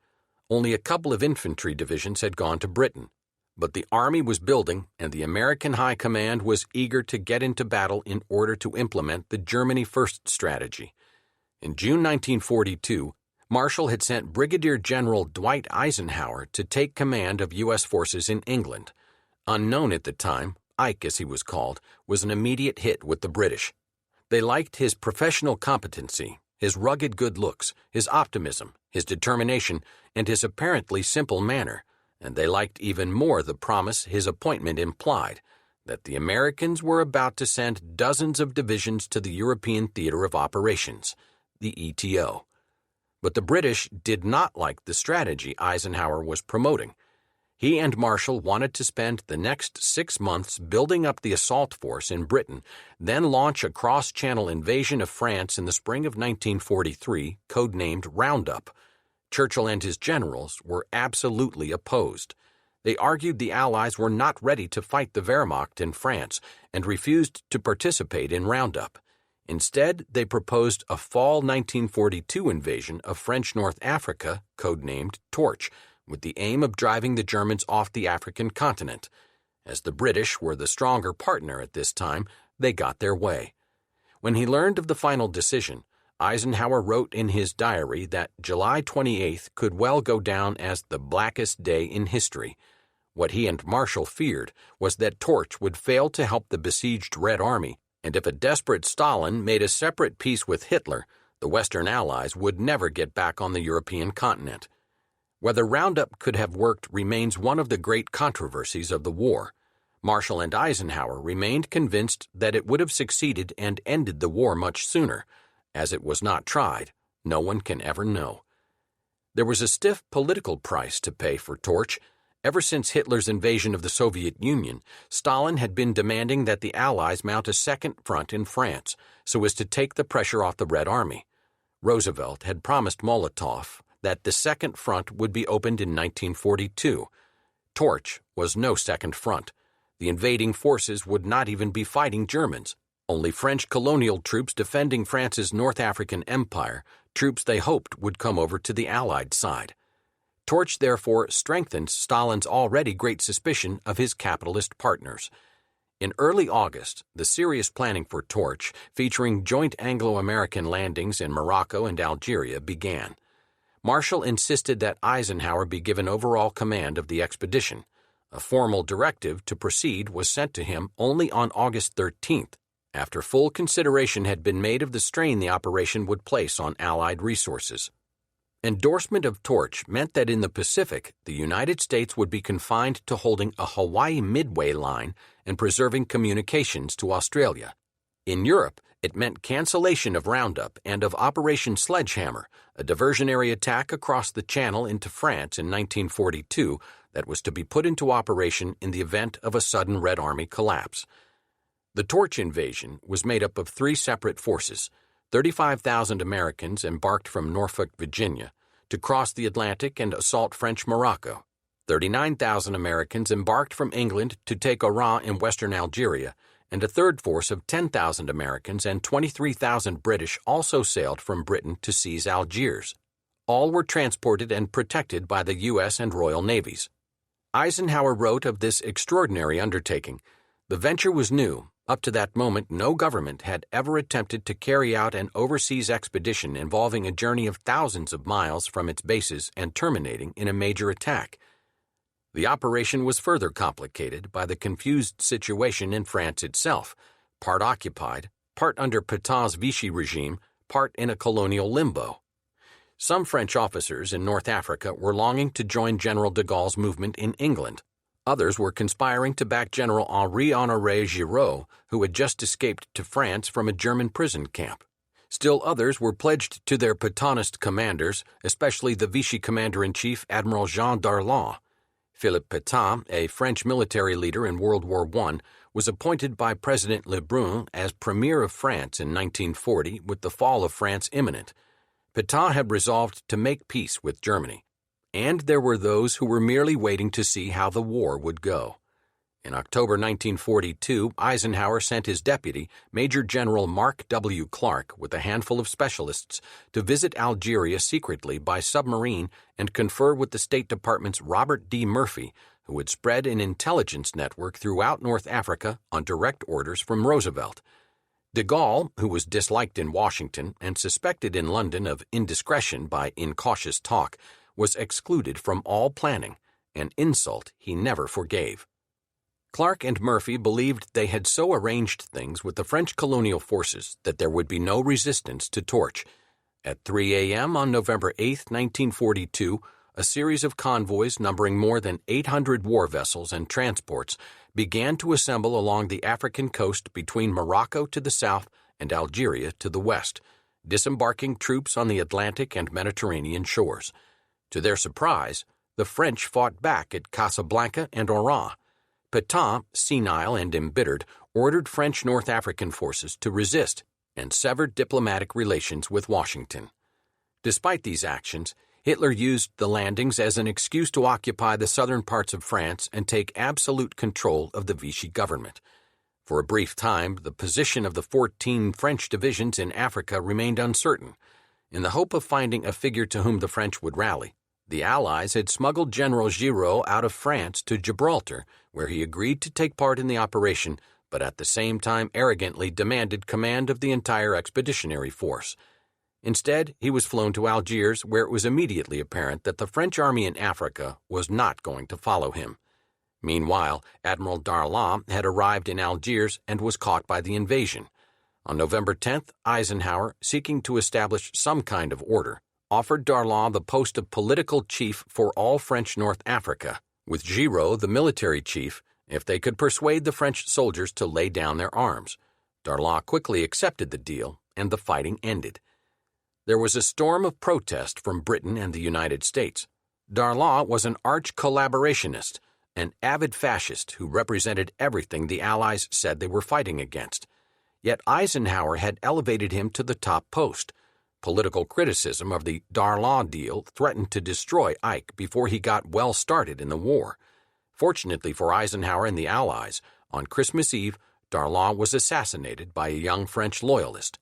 Only a couple of infantry divisions had gone to Britain. But the Army was building, and the American High Command was eager to get into battle in order to implement the Germany First strategy. In June 1942, Marshall had sent Brigadier General Dwight Eisenhower to take command of U.S. forces in England. Unknown at the time, Ike, as he was called, was an immediate hit with the British. They liked his professional competency, his rugged good looks, his optimism, his determination, and his apparently simple manner, and they liked even more the promise his appointment implied, that the Americans were about to send dozens of divisions to the European Theater of Operations, the ETO. But the British did not like the strategy Eisenhower was promoting. He and Marshall wanted to spend the next 6 months building up the assault force in Britain, then launch a cross-channel invasion of France in the spring of 1943, codenamed Roundup. Churchill and his generals were absolutely opposed. They argued the Allies were not ready to fight the Wehrmacht in France and refused to participate in Roundup. Instead, they proposed a fall 1942 invasion of French North Africa, codenamed Torch, with the aim of driving the Germans off the African continent. As the British were the stronger partner at this time, they got their way. When he learned of the final decision, Eisenhower wrote in his diary that July 28th could well go down as the blackest day in history. What he and Marshall feared was that Torch would fail to help the besieged Red Army, And if a desperate Stalin made a separate peace with Hitler, the Western Allies would never get back on the European continent. Whether Roundup could have worked remains one of the great controversies of the war. Marshall and Eisenhower remained convinced that it would have succeeded and ended the war much sooner. As it was not tried, no one can ever know. There was a stiff political price to pay for Torch. Ever since Hitler's invasion of the Soviet Union, Stalin had been demanding that the Allies mount a second front in France so as to take the pressure off the Red Army. Roosevelt had promised Molotov that the second front would be opened in 1942. Torch was no second front. The invading forces would not even be fighting Germans, only French colonial troops defending France's North African empire, troops they hoped would come over to the Allied side. Torch therefore strengthened Stalin's already great suspicion of his capitalist partners. In early August, the serious planning for Torch, featuring joint Anglo-American landings in Morocco and Algeria, began. Marshall insisted that Eisenhower be given overall command of the expedition. A formal directive to proceed was sent to him only on August 13th, after full consideration had been made of the strain the operation would place on Allied resources. Endorsement of Torch meant that in the Pacific, the United States would be confined to holding a Hawaii Midway line and preserving communications to Australia. In Europe, it meant cancellation of Roundup and of Operation Sledgehammer, a diversionary attack across the Channel into France in 1942 that was to be put into operation in the event of a sudden Red Army collapse. The Torch invasion was made up of three separate forces. 35,000 Americans embarked from Norfolk, Virginia, to cross the Atlantic and assault French Morocco. 39,000 Americans embarked from England to take Oran in western Algeria, and a third force of 10,000 Americans and 23,000 British also sailed from Britain to seize Algiers. All were transported and protected by the U.S. and Royal Navies. Eisenhower wrote of this extraordinary undertaking, "The venture was new. Up to that moment, no government had ever attempted to carry out an overseas expedition involving a journey of thousands of miles from its bases and terminating in a major attack." The operation was further complicated by the confused situation in France itself, part occupied, part under Pétain's Vichy regime, part in a colonial limbo. Some French officers in North Africa were longing to join General de Gaulle's movement in England. Others were conspiring to back General Henri-Honoré Giraud, who had just escaped to France from a German prison camp. Still others were pledged to their Pétainist commanders, especially the Vichy commander-in-chief Admiral Jean Darlan. Philippe Pétain, a French military leader in World War I, was appointed by President Lebrun as Premier of France in 1940 with the fall of France imminent. Pétain had resolved to make peace with Germany. And there were those who were merely waiting to see how the war would go. In October 1942, Eisenhower sent his deputy, Major General Mark W. Clark, with a handful of specialists, to visit Algeria secretly by submarine and confer with the State Department's Robert D. Murphy, who had spread an intelligence network throughout North Africa on direct orders from Roosevelt. De Gaulle, who was disliked in Washington and suspected in London of indiscretion by incautious talk, was excluded from all planning, an insult he never forgave. Clark and Murphy believed they had so arranged things with the French colonial forces that there would be no resistance to Torch. At 3 a.m. on November 8, 1942, a series of convoys numbering more than 800 war vessels and transports began to assemble along the African coast between Morocco to the south and Algeria to the west, disembarking troops on the Atlantic and Mediterranean shores. To their surprise, the French fought back at Casablanca and Oran. Pétain, senile and embittered, ordered French North African forces to resist and severed diplomatic relations with Washington. Despite these actions, Hitler used the landings as an excuse to occupy the southern parts of France and take absolute control of the Vichy government. For a brief time, the position of the 14 French divisions in Africa remained uncertain. In the hope of finding a figure to whom the French would rally, the Allies had smuggled General Giraud out of France to Gibraltar, where he agreed to take part in the operation, but at the same time arrogantly demanded command of the entire expeditionary force. Instead, he was flown to Algiers, where it was immediately apparent that the French army in Africa was not going to follow him. Meanwhile, Admiral Darlan had arrived in Algiers and was caught by the invasion. On November 10th, Eisenhower, seeking to establish some kind of order, offered Darlan the post of political chief for all French North Africa, with Giraud the military chief, if they could persuade the French soldiers to lay down their arms. Darlan quickly accepted the deal, and the fighting ended. There was a storm of protest from Britain and the United States. Darlan was an arch collaborationist, an avid fascist who represented everything the Allies said they were fighting against. Yet Eisenhower had elevated him to the top post. Political criticism of the Darlan deal threatened to destroy Ike before he got well started in the war. Fortunately for Eisenhower and the Allies, on Christmas Eve, Darlan was assassinated by a young French loyalist.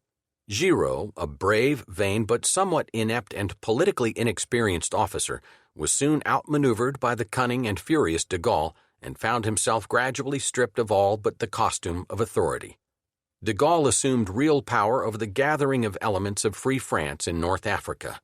Giraud, a brave, vain, but somewhat inept and politically inexperienced officer, was soon outmaneuvered by the cunning and furious de Gaulle and found himself gradually stripped of all but the costume of authority. De Gaulle assumed real power over the gathering of elements of Free France in North Africa.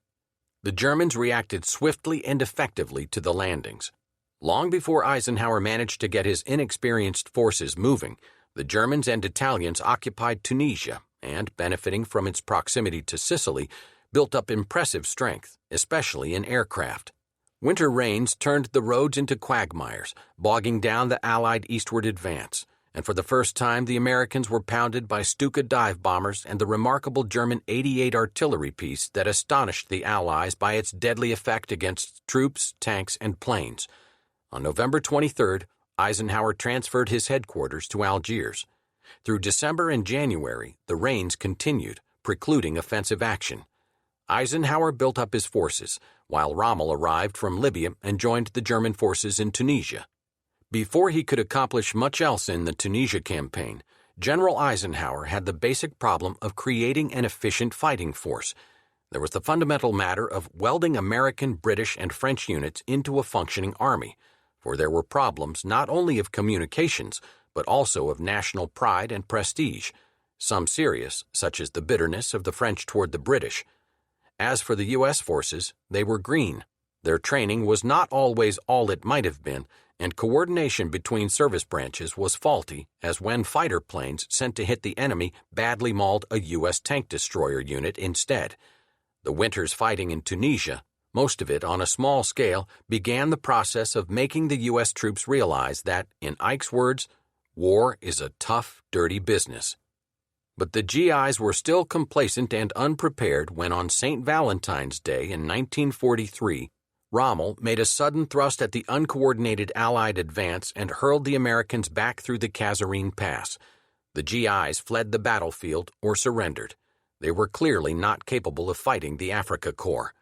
The Germans reacted swiftly and effectively to the landings. Long before Eisenhower managed to get his inexperienced forces moving, the Germans and Italians occupied Tunisia and, benefiting from its proximity to Sicily, built up impressive strength, especially in aircraft. Winter rains turned the roads into quagmires, bogging down the Allied eastward advance, and for the first time the Americans were pounded by Stuka dive bombers and the remarkable German 88 artillery piece that astonished the Allies by its deadly effect against troops, tanks, and planes. On November 23rd, Eisenhower transferred his headquarters to Algiers. Through December and January, the rains continued, precluding offensive action. Eisenhower built up his forces, while Rommel arrived from Libya and joined the German forces in Tunisia. Before he could accomplish much else in the Tunisia campaign, General Eisenhower had the basic problem of creating an efficient fighting force. There was the fundamental matter of welding American, British, and French units into a functioning army, for there were problems not only of communications, but also of national pride and prestige, some serious, such as the bitterness of the French toward the British. As for the U.S. forces, they were green. Their training was not always all it might have been, and coordination between service branches was faulty, as when fighter planes sent to hit the enemy badly mauled a U.S. tank destroyer unit instead. The winter's fighting in Tunisia, most of it on a small scale, began the process of making the U.S. troops realize that, in Ike's words, war is a tough, dirty business. But the GIs were still complacent and unprepared when on St. Valentine's Day in 1943, Rommel made a sudden thrust at the uncoordinated Allied advance and hurled the Americans back through the Kasserine Pass. The GIs fled the battlefield or surrendered. They were clearly not capable of fighting the Afrika Korps.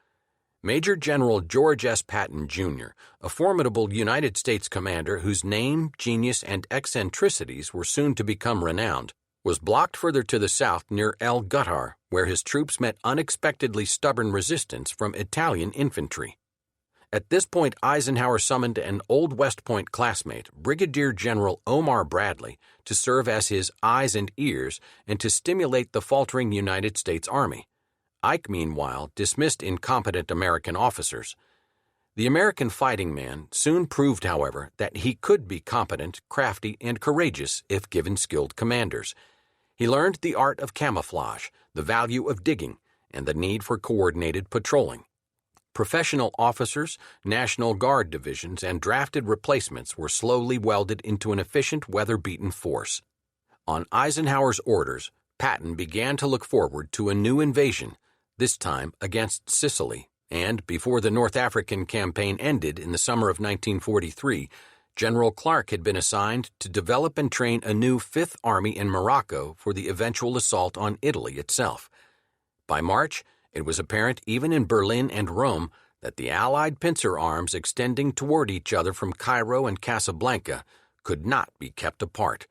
Major General George S. Patton, Jr., a formidable United States commander whose name, genius, and eccentricities were soon to become renowned, was blocked further to the south near El Guttar, where his troops met unexpectedly stubborn resistance from Italian infantry. At this point, Eisenhower summoned an old West Point classmate, Brigadier General Omar Bradley, to serve as his eyes and ears and to stimulate the faltering United States Army. Ike, meanwhile, dismissed incompetent American officers. The American fighting man soon proved, however, that he could be competent, crafty, and courageous if given skilled commanders. He learned the art of camouflage, the value of digging, and the need for coordinated patrolling. Professional officers, National Guard divisions, and drafted replacements were slowly welded into an efficient, weather-beaten force. On Eisenhower's orders, Patton began to look forward to a new invasion, this time against Sicily, and before the North African campaign ended in the summer of 1943, General Clark had been assigned to develop and train a new Fifth Army in Morocco for the eventual assault on Italy itself. By March, it was apparent even in Berlin and Rome that the Allied pincer arms extending toward each other from Cairo and Casablanca could not be kept apart.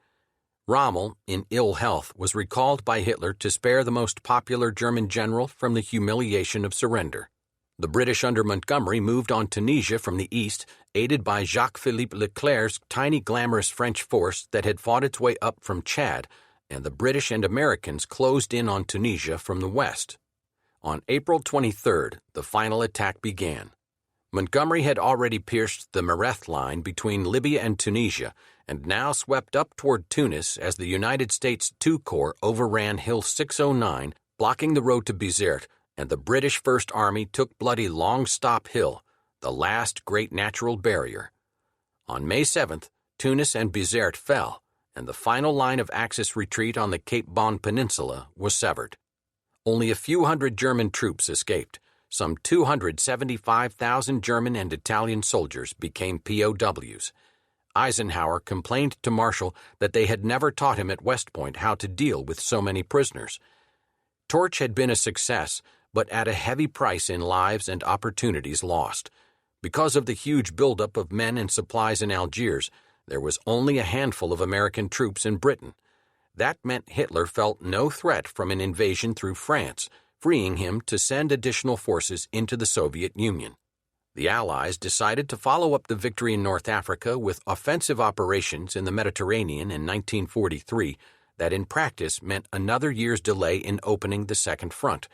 Rommel, in ill health, was recalled by Hitler to spare the most popular German general from the humiliation of surrender. The British under Montgomery moved on Tunisia from the east, aided by Jacques-Philippe Leclerc's tiny glamorous French force that had fought its way up from Chad, and the British and Americans closed in on Tunisia from the west. On April 23rd, the final attack began. Montgomery had already pierced the Mareth line between Libya and Tunisia and now swept up toward Tunis as the United States II Corps overran Hill 609, blocking the road to Bizerte, and the British First Army took bloody Long Stop Hill, the last great natural barrier. On May 7th, Tunis and Bizerte fell, and the final line of Axis retreat on the Cape Bon Peninsula was severed. Only a few hundred German troops escaped. Some 275,000 German and Italian soldiers became POWs. Eisenhower complained to Marshall that they had never taught him at West Point how to deal with so many prisoners. Torch had been a success, but at a heavy price in lives and opportunities lost. Because of the huge buildup of men and supplies in Algiers, there was only a handful of American troops in Britain. That meant Hitler felt no threat from an invasion through France, freeing him to send additional forces into the Soviet Union. The Allies decided to follow up the victory in North Africa with offensive operations in the Mediterranean in 1943 that in practice meant another year's delay in opening the Second Front.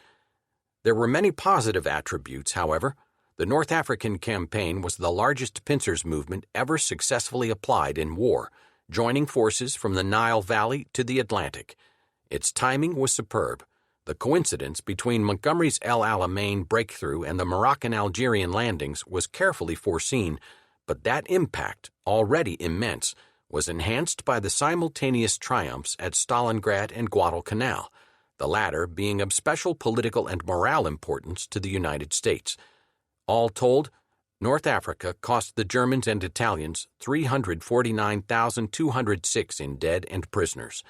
There were many positive attributes, however. The North African campaign was the largest pincers movement ever successfully applied in war, joining forces from the Nile Valley to the Atlantic. Its timing was superb. The coincidence between Montgomery's El Alamein breakthrough and the Moroccan-Algerian landings was carefully foreseen, but that impact, already immense, was enhanced by the simultaneous triumphs at Stalingrad and Guadalcanal, the latter being of special political and morale importance to the United States. All told, North Africa cost the Germans and Italians 349,206 in dead and prisoners.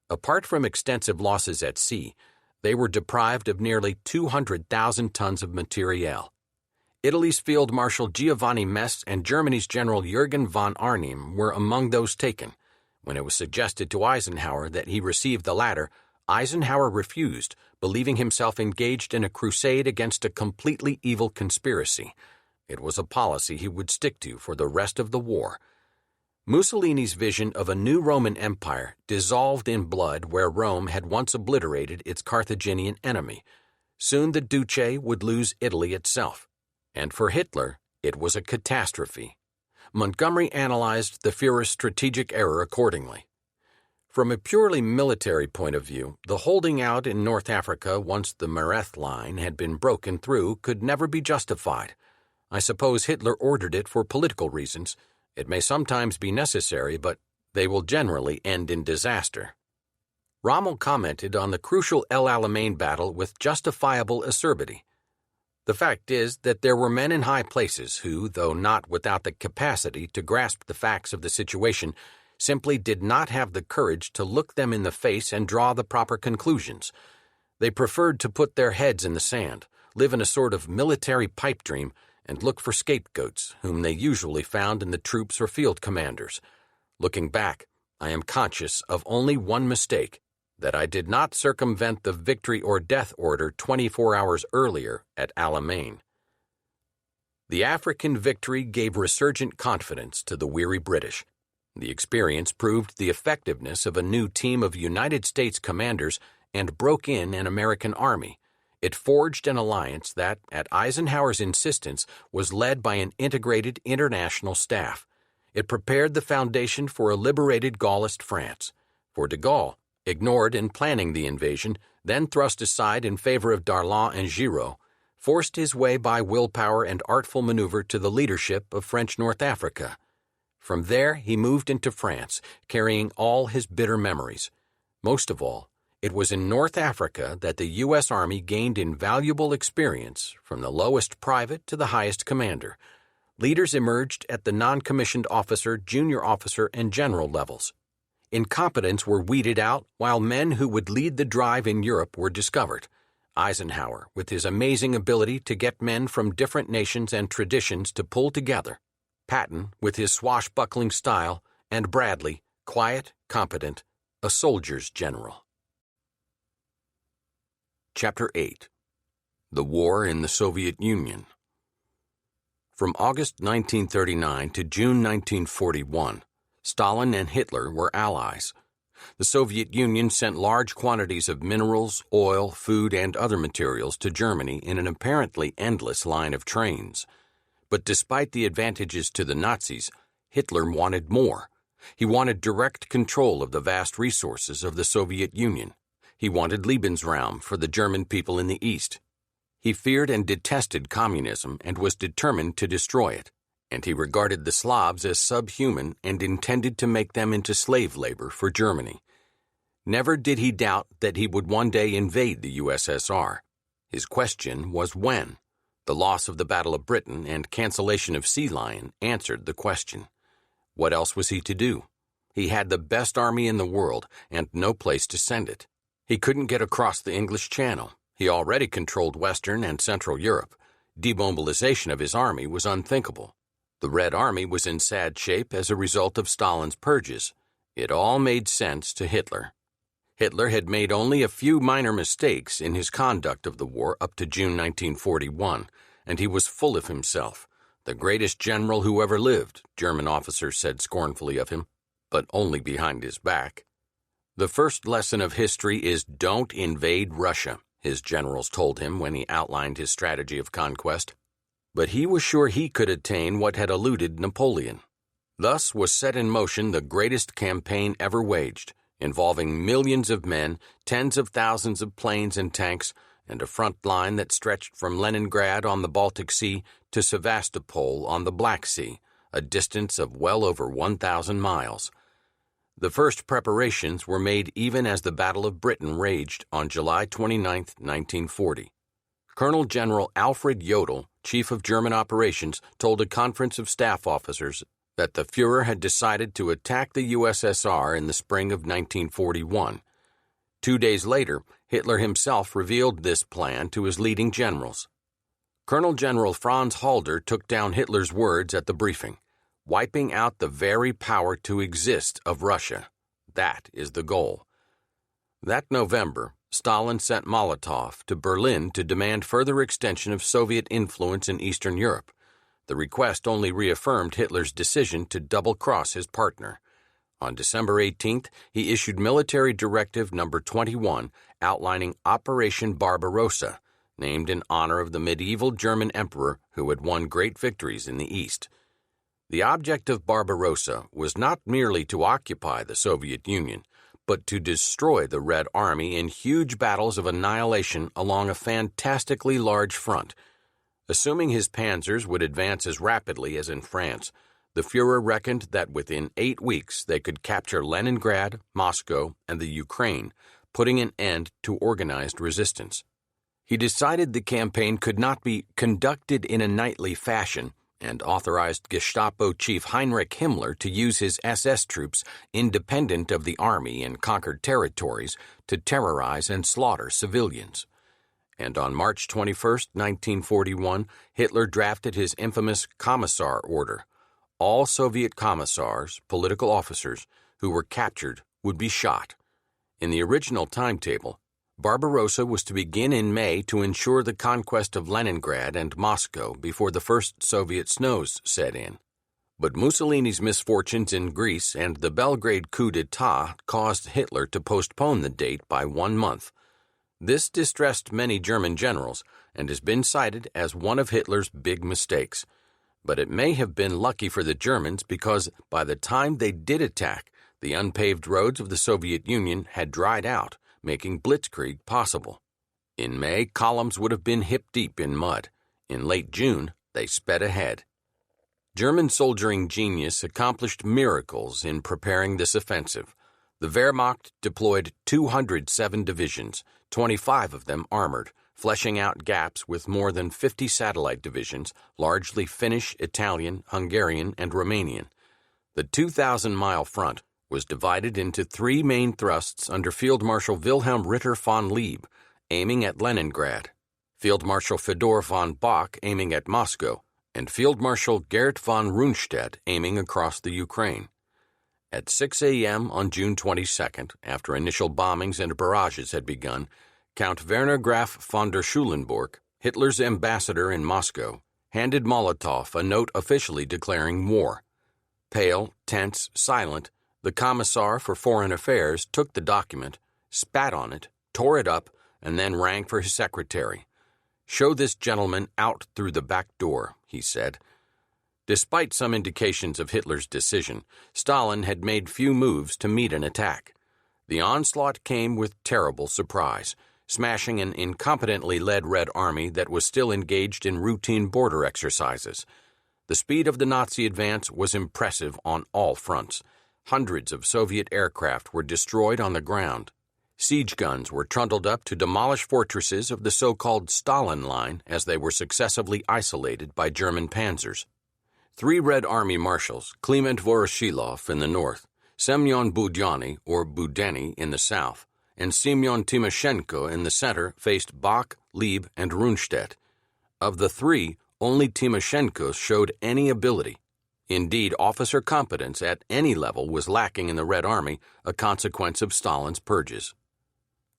Apart from extensive losses at sea, they were deprived of nearly 200,000 tons of materiel. Italy's Field Marshal Giovanni Mess and Germany's General Jürgen von Arnim were among those taken. When it was suggested to Eisenhower that he receive the latter, Eisenhower refused, believing himself engaged in a crusade against a completely evil conspiracy. It was a policy he would stick to for the rest of the war. Mussolini's vision of a new Roman Empire dissolved in blood where Rome had once obliterated its Carthaginian enemy. Soon the Duce would lose Italy itself. And for Hitler, it was a catastrophe. Montgomery analyzed the Führer's strategic error accordingly. From a purely military point of view, the holding out in North Africa once the Mareth line had been broken through could never be justified. I suppose Hitler ordered it for political reasons. It may sometimes be necessary, but they will generally end in disaster. Rommel commented on the crucial El Alamein battle with justifiable acerbity. The fact is that there were men in high places who, though not without the capacity to grasp the facts of the situation, simply did not have the courage to look them in the face and draw the proper conclusions. They preferred to put their heads in the sand, live in a sort of military pipe dream, and look for scapegoats, whom they usually found in the troops or field commanders. Looking back, I am conscious of only one mistake, that I did not circumvent the victory or death order 24 hours earlier at Alamein. The African victory gave resurgent confidence to the weary British. The experience proved the effectiveness of a new team of United States commanders and broke in an American army. It forged an alliance that, at Eisenhower's insistence, was led by an integrated international staff. It prepared the foundation for a liberated Gaullist France. For de Gaulle, ignored in planning the invasion, then thrust aside in favor of Darlan and Giraud, forced his way by willpower and artful maneuver to the leadership of French North Africa. From there, he moved into France, carrying all his bitter memories. Most of all, it was in North Africa that the U.S. Army gained invaluable experience from the lowest private to the highest commander. Leaders emerged at the non-commissioned officer, junior officer, and general levels. Incompetents were weeded out, while men who would lead the drive in Europe were discovered. Eisenhower, with his amazing ability to get men from different nations and traditions to pull together. Patton, with his swashbuckling style, and Bradley, quiet, competent, a soldier's general. Chapter 8. The War in the Soviet Union. From August 1939 to June 1941, Stalin and Hitler were allies. The Soviet Union sent large quantities of minerals, oil, food, and other materials to Germany in an apparently endless line of trains. But despite the advantages to the Nazis, Hitler wanted more. He wanted direct control of the vast resources of the Soviet Union. He wanted Lebensraum for the German people in the East. He feared and detested communism and was determined to destroy it. And he regarded the Slavs as subhuman and intended to make them into slave labor for Germany. Never did he doubt that he would one day invade the USSR. His question was when. The loss of the Battle of Britain and cancellation of Sea Lion answered the question. What else was he to do? He had the best army in the world and no place to send it. He couldn't get across the English Channel. He already controlled Western and Central Europe. Demobilization of his army was unthinkable. The Red Army was in sad shape as a result of Stalin's purges. It all made sense to Hitler. Hitler had made only a few minor mistakes in his conduct of the war up to June 1941, and he was full of himself. The greatest general who ever lived, German officers said scornfully of him, but only behind his back. The first lesson of history is don't invade Russia, his generals told him when he outlined his strategy of conquest. But he was sure he could attain what had eluded Napoleon. Thus was set in motion the greatest campaign ever waged, involving millions of men, tens of thousands of planes and tanks, and a front line that stretched from Leningrad on the Baltic Sea to Sevastopol on the Black Sea, a distance of well over 1,000 miles. The first preparations were made even as the Battle of Britain raged on July 29, 1940. Colonel General Alfred Jodl, chief of German operations, told a conference of staff officers that the Führer had decided to attack the USSR in the spring of 1941. 2 days later, Hitler himself revealed this plan to his leading generals. Colonel General Franz Halder took down Hitler's words at the briefing, wiping out the very power to exist of Russia. That is the goal. That November, Stalin sent Molotov to Berlin to demand further extension of Soviet influence in Eastern Europe. The request only reaffirmed Hitler's decision to double-cross his partner. On December 18th, he issued Military Directive No. 21 outlining Operation Barbarossa, named in honor of the medieval German emperor who had won great victories in the East. The object of Barbarossa was not merely to occupy the Soviet Union, but to destroy the Red Army in huge battles of annihilation along a fantastically large front. Assuming his panzers would advance as rapidly as in France, the Führer reckoned that within 8 weeks they could capture Leningrad, Moscow, and the Ukraine, putting an end to organized resistance. He decided the campaign could not be conducted in a nightly fashion and authorized Gestapo chief Heinrich Himmler to use his SS troops independent of the army in conquered territories to terrorize and slaughter civilians. And on March 21, 1941, Hitler drafted his infamous Commissar Order. All Soviet commissars, political officers, who were captured would be shot. In the original timetable, Barbarossa was to begin in May to ensure the conquest of Leningrad and Moscow before the first Soviet snows set in. But Mussolini's misfortunes in Greece and the Belgrade coup d'etat caused Hitler to postpone the date by 1 month. This distressed many German generals and has been cited as one of Hitler's big mistakes. But it may have been lucky for the Germans because by the time they did attack, the unpaved roads of the Soviet Union had dried out, making blitzkrieg possible. In May, columns would have been hip-deep in mud. In late June, they sped ahead. German soldiering genius accomplished miracles in preparing this offensive. The Wehrmacht deployed 207 divisions, 25 of them armored, fleshing out gaps with more than 50 satellite divisions, largely Finnish, Italian, Hungarian, and Romanian. The 2,000-mile front was divided into 3 main thrusts under Field Marshal Wilhelm Ritter von Lieb, aiming at Leningrad, Field Marshal Fedor von Bock aiming at Moscow, and Field Marshal Gerd von Rundstedt aiming across the Ukraine. At 6 a.m. on June 22nd, after initial bombings and barrages had begun, Count Werner Graf von der Schulenburg, Hitler's ambassador in Moscow, handed Molotov a note officially declaring war. Pale, tense, silent, the Commissar for Foreign Affairs took the document, spat on it, tore it up, and then rang for his secretary. "Show this gentleman out through the back door," he said. Despite some indications of Hitler's decision, Stalin had made few moves to meet an attack. The onslaught came with terrible surprise, smashing an incompetently led Red Army that was still engaged in routine border exercises. The speed of the Nazi advance was impressive on all fronts. Hundreds of Soviet aircraft were destroyed on the ground. Siege guns were trundled up to demolish fortresses of the so-called Stalin Line as they were successively isolated by German panzers. 3 Red Army marshals, Kliment Voroshilov in the north, Semyon Budyani or Budeni in the south, and Semyon Timoshenko in the center faced Bach, Lieb, and Rundstedt. Of the 3, only Timoshenko showed any ability. Indeed, officer competence at any level was lacking in the Red Army, a consequence of Stalin's purges.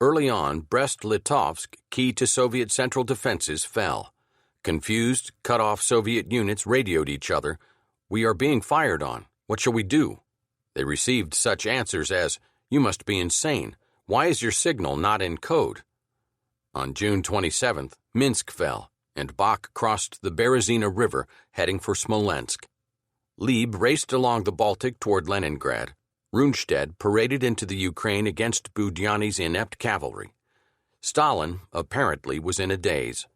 Early on, Brest-Litovsk, key to Soviet central defenses, fell. Confused, cut-off Soviet units radioed each other, "We are being fired on. What shall we do?" They received such answers as, "You must be insane. Why is your signal not in code?" On June 27th, Minsk fell, and Bach crossed the Berezina River, heading for Smolensk. Lieb raced along the Baltic toward Leningrad. Rundstedt paraded into the Ukraine against Budyani's inept cavalry. Stalin, apparently, was in a daze.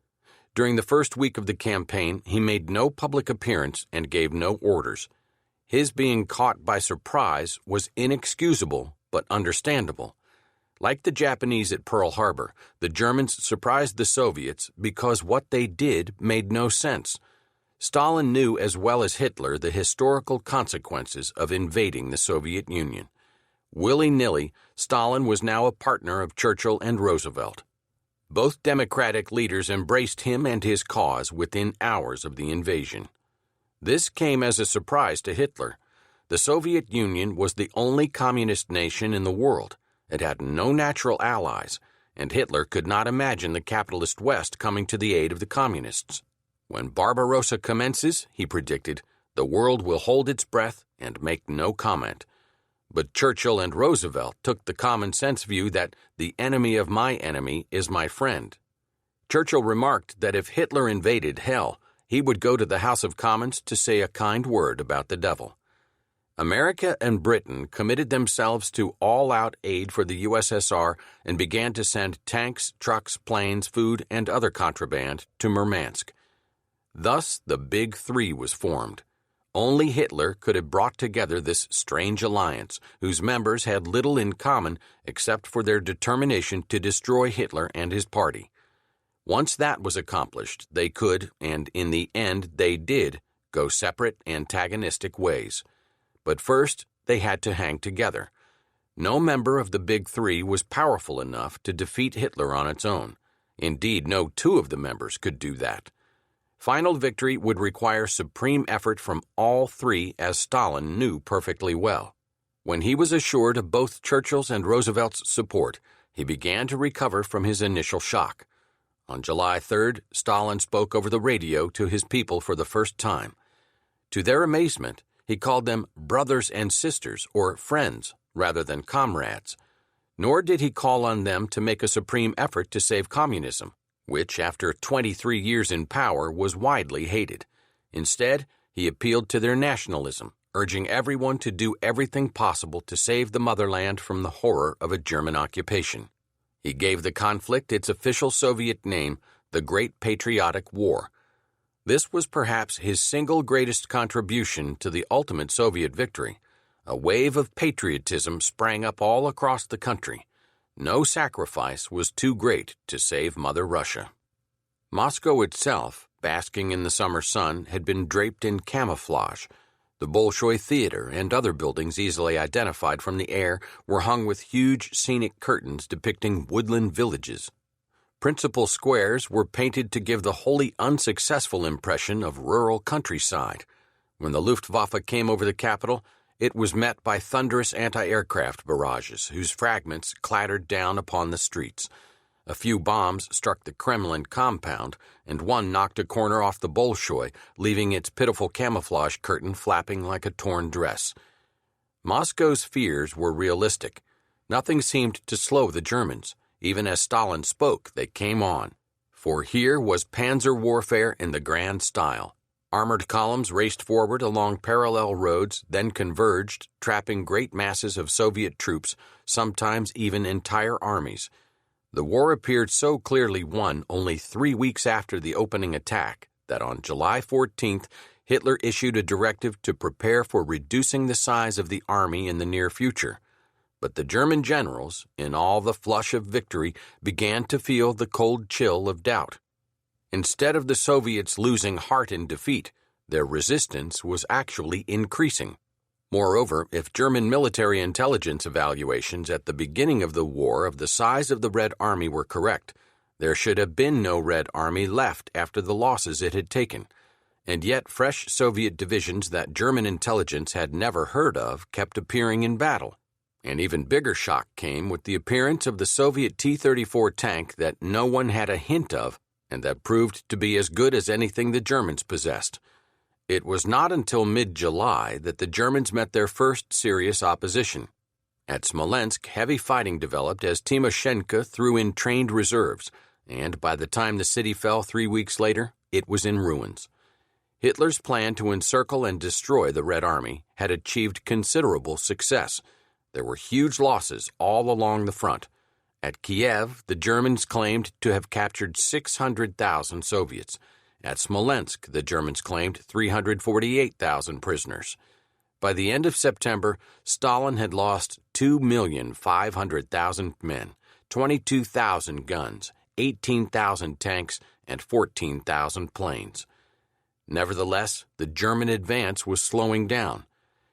During the first week of the campaign, he made no public appearance and gave no orders. His being caught by surprise was inexcusable but understandable. Like the Japanese at Pearl Harbor, the Germans surprised the Soviets because what they did made no sense. Stalin knew as well as Hitler the historical consequences of invading the Soviet Union. Willy-nilly, Stalin was now a partner of Churchill and Roosevelt. Both Democratic leaders embraced him and his cause within hours of the invasion. This came as a surprise to Hitler. The Soviet Union was the only communist nation in the world. It had no natural allies, and Hitler could not imagine the capitalist West coming to the aid of the communists. When Barbarossa commences, he predicted, the world will hold its breath and make no comment. But Churchill and Roosevelt took the common-sense view that the enemy of my enemy is my friend. Churchill remarked that if Hitler invaded hell, he would go to the House of Commons to say a kind word about the devil. America and Britain committed themselves to all-out aid for the USSR and began to send tanks, trucks, planes, food, and other contraband to Murmansk. Thus, the Big Three was formed. Only Hitler could have brought together this strange alliance, whose members had little in common except for their determination to destroy Hitler and his party. Once that was accomplished, they could, and in the end they did, go separate, antagonistic ways. But first, they had to hang together. No member of the Big Three was powerful enough to defeat Hitler on its own. Indeed, no 2 of the members could do that. Final victory would require supreme effort from all 3, as Stalin knew perfectly well. When he was assured of both Churchill's and Roosevelt's support, he began to recover from his initial shock. On July 3rd, Stalin spoke over the radio to his people for the first time. To their amazement, he called them brothers and sisters, or friends, rather than comrades. Nor did he call on them to make a supreme effort to save communism, which, after 23 years in power, was widely hated. Instead, he appealed to their nationalism, urging everyone to do everything possible to save the motherland from the horror of a German occupation. He gave the conflict its official Soviet name, the Great Patriotic War. This was perhaps his single greatest contribution to the ultimate Soviet victory. A wave of patriotism sprang up all across the country. No sacrifice was too great to save Mother Russia. Moscow itself, basking in the summer sun, had been draped in camouflage. The Bolshoi Theater and other buildings easily identified from the air were hung with huge scenic curtains depicting woodland villages. Principal squares were painted to give the wholly unsuccessful impression of rural countryside. When the Luftwaffe came over the capital, it was met by thunderous anti-aircraft barrages whose fragments clattered down upon the streets. A few bombs struck the Kremlin compound, and one knocked a corner off the Bolshoi, leaving its pitiful camouflage curtain flapping like a torn dress. Moscow's fears were realistic. Nothing seemed to slow the Germans. Even as Stalin spoke, they came on. For here was panzer warfare in the grand style. Armored columns raced forward along parallel roads, then converged, trapping great masses of Soviet troops, sometimes even entire armies. The war appeared so clearly won only 3 weeks after the opening attack that on July 14th, Hitler issued a directive to prepare for reducing the size of the army in the near future. But the German generals, in all the flush of victory, began to feel the cold chill of doubt. Instead of the Soviets losing heart in defeat, their resistance was actually increasing. Moreover, if German military intelligence evaluations at the beginning of the war of the size of the Red Army were correct, there should have been no Red Army left after the losses it had taken. And yet fresh Soviet divisions that German intelligence had never heard of kept appearing in battle. An even bigger shock came with the appearance of the Soviet T-34 tank that no one had a hint of, and that proved to be as good as anything the Germans possessed. It was not until mid-July that the Germans met their first serious opposition. At Smolensk, heavy fighting developed as Timoshenko threw in trained reserves, and by the time the city fell 3 weeks later, it was in ruins. Hitler's plan to encircle and destroy the Red Army had achieved considerable success. There were huge losses all along the front. At Kiev, the Germans claimed to have captured 600,000 Soviets. At Smolensk, the Germans claimed 348,000 prisoners. By the end of September, Stalin had lost 2,500,000 men, 22,000 guns, 18,000 tanks, and 14,000 planes. Nevertheless, the German advance was slowing down.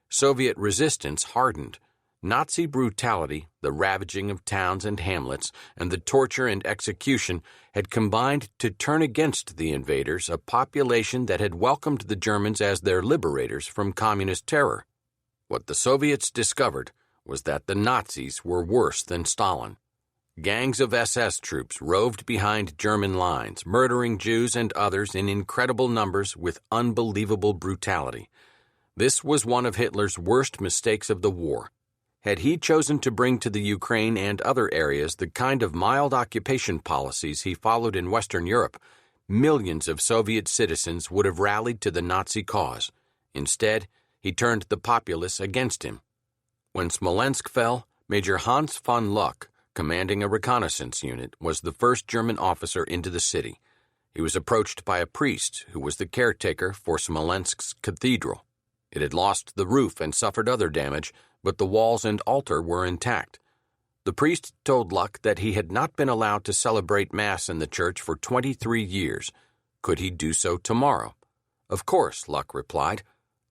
Soviet resistance hardened. Nazi brutality, the ravaging of towns and hamlets, and the torture and execution had combined to turn against the invaders a population that had welcomed the Germans as their liberators from communist terror. What the Soviets discovered was that the Nazis were worse than Stalin. Gangs of SS troops roved behind German lines, murdering Jews and others in incredible numbers with unbelievable brutality. This was one of Hitler's worst mistakes of the war. Had he chosen to bring to the Ukraine and other areas the kind of mild occupation policies he followed in Western Europe, millions of Soviet citizens would have rallied to the Nazi cause. Instead, he turned the populace against him. When Smolensk fell, Major Hans von Luck, commanding a reconnaissance unit, was the first German officer into the city. He was approached by a priest who was the caretaker for Smolensk's cathedral. It had lost the roof and suffered other damage, but the walls and altar were intact. The priest told Luck that he had not been allowed to celebrate Mass in the church for 23 years. Could he do so tomorrow? Of course, Luck replied.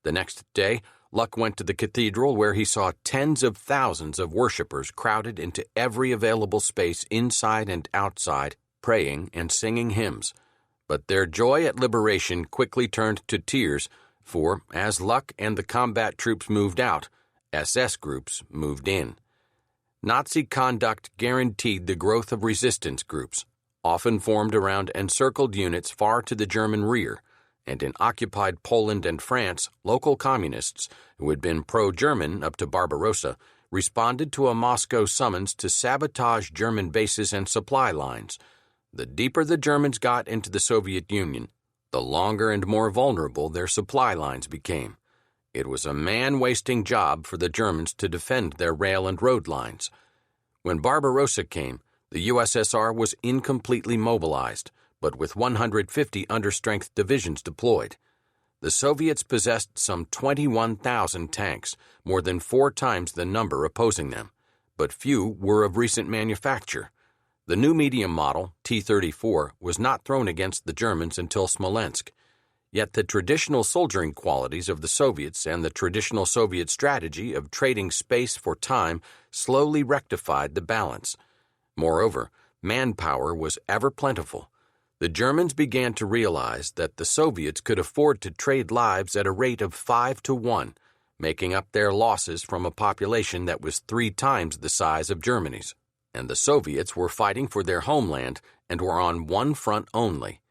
The next day, Luck went to the cathedral where he saw tens of thousands of worshippers crowded into every available space inside and outside, praying and singing hymns. But their joy at liberation quickly turned to tears, for as Luck and the combat troops moved out, SS groups moved in. Nazi conduct guaranteed the growth of resistance groups, often formed around encircled units far to the German rear, and in occupied Poland and France, local communists, who had been pro-German up to Barbarossa, responded to a Moscow summons to sabotage German bases and supply lines. The deeper the Germans got into the Soviet Union, the longer and more vulnerable their supply lines became. It was a man-wasting job for the Germans to defend their rail and road lines. When Barbarossa came, the USSR was incompletely mobilized, but with 150 understrength divisions deployed. The Soviets possessed some 21,000 tanks, more than 4 times the number opposing them, but few were of recent manufacture. The new medium model, T-34, was not thrown against the Germans until Smolensk. Yet the traditional soldiering qualities of the Soviets and the traditional Soviet strategy of trading space for time slowly rectified the balance. Moreover, manpower was ever plentiful. The Germans began to realize that the Soviets could afford to trade lives at a rate of 5 to 1, making up their losses from a population that was 3 times the size of Germany's. And the Soviets were fighting for their homeland and were on one front only.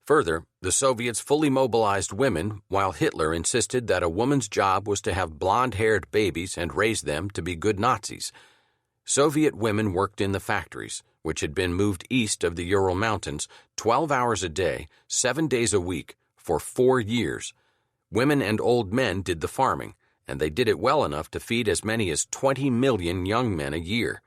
Further, the Soviets fully mobilized women, while Hitler insisted that a woman's job was to have blonde-haired babies and raise them to be good Nazis. Soviet women worked in the factories, which had been moved east of the Ural Mountains, 12 hours a day, 7 days a week, for 4 years. Women and old men did the farming, and they did it well enough to feed as many as 20 million young men a year.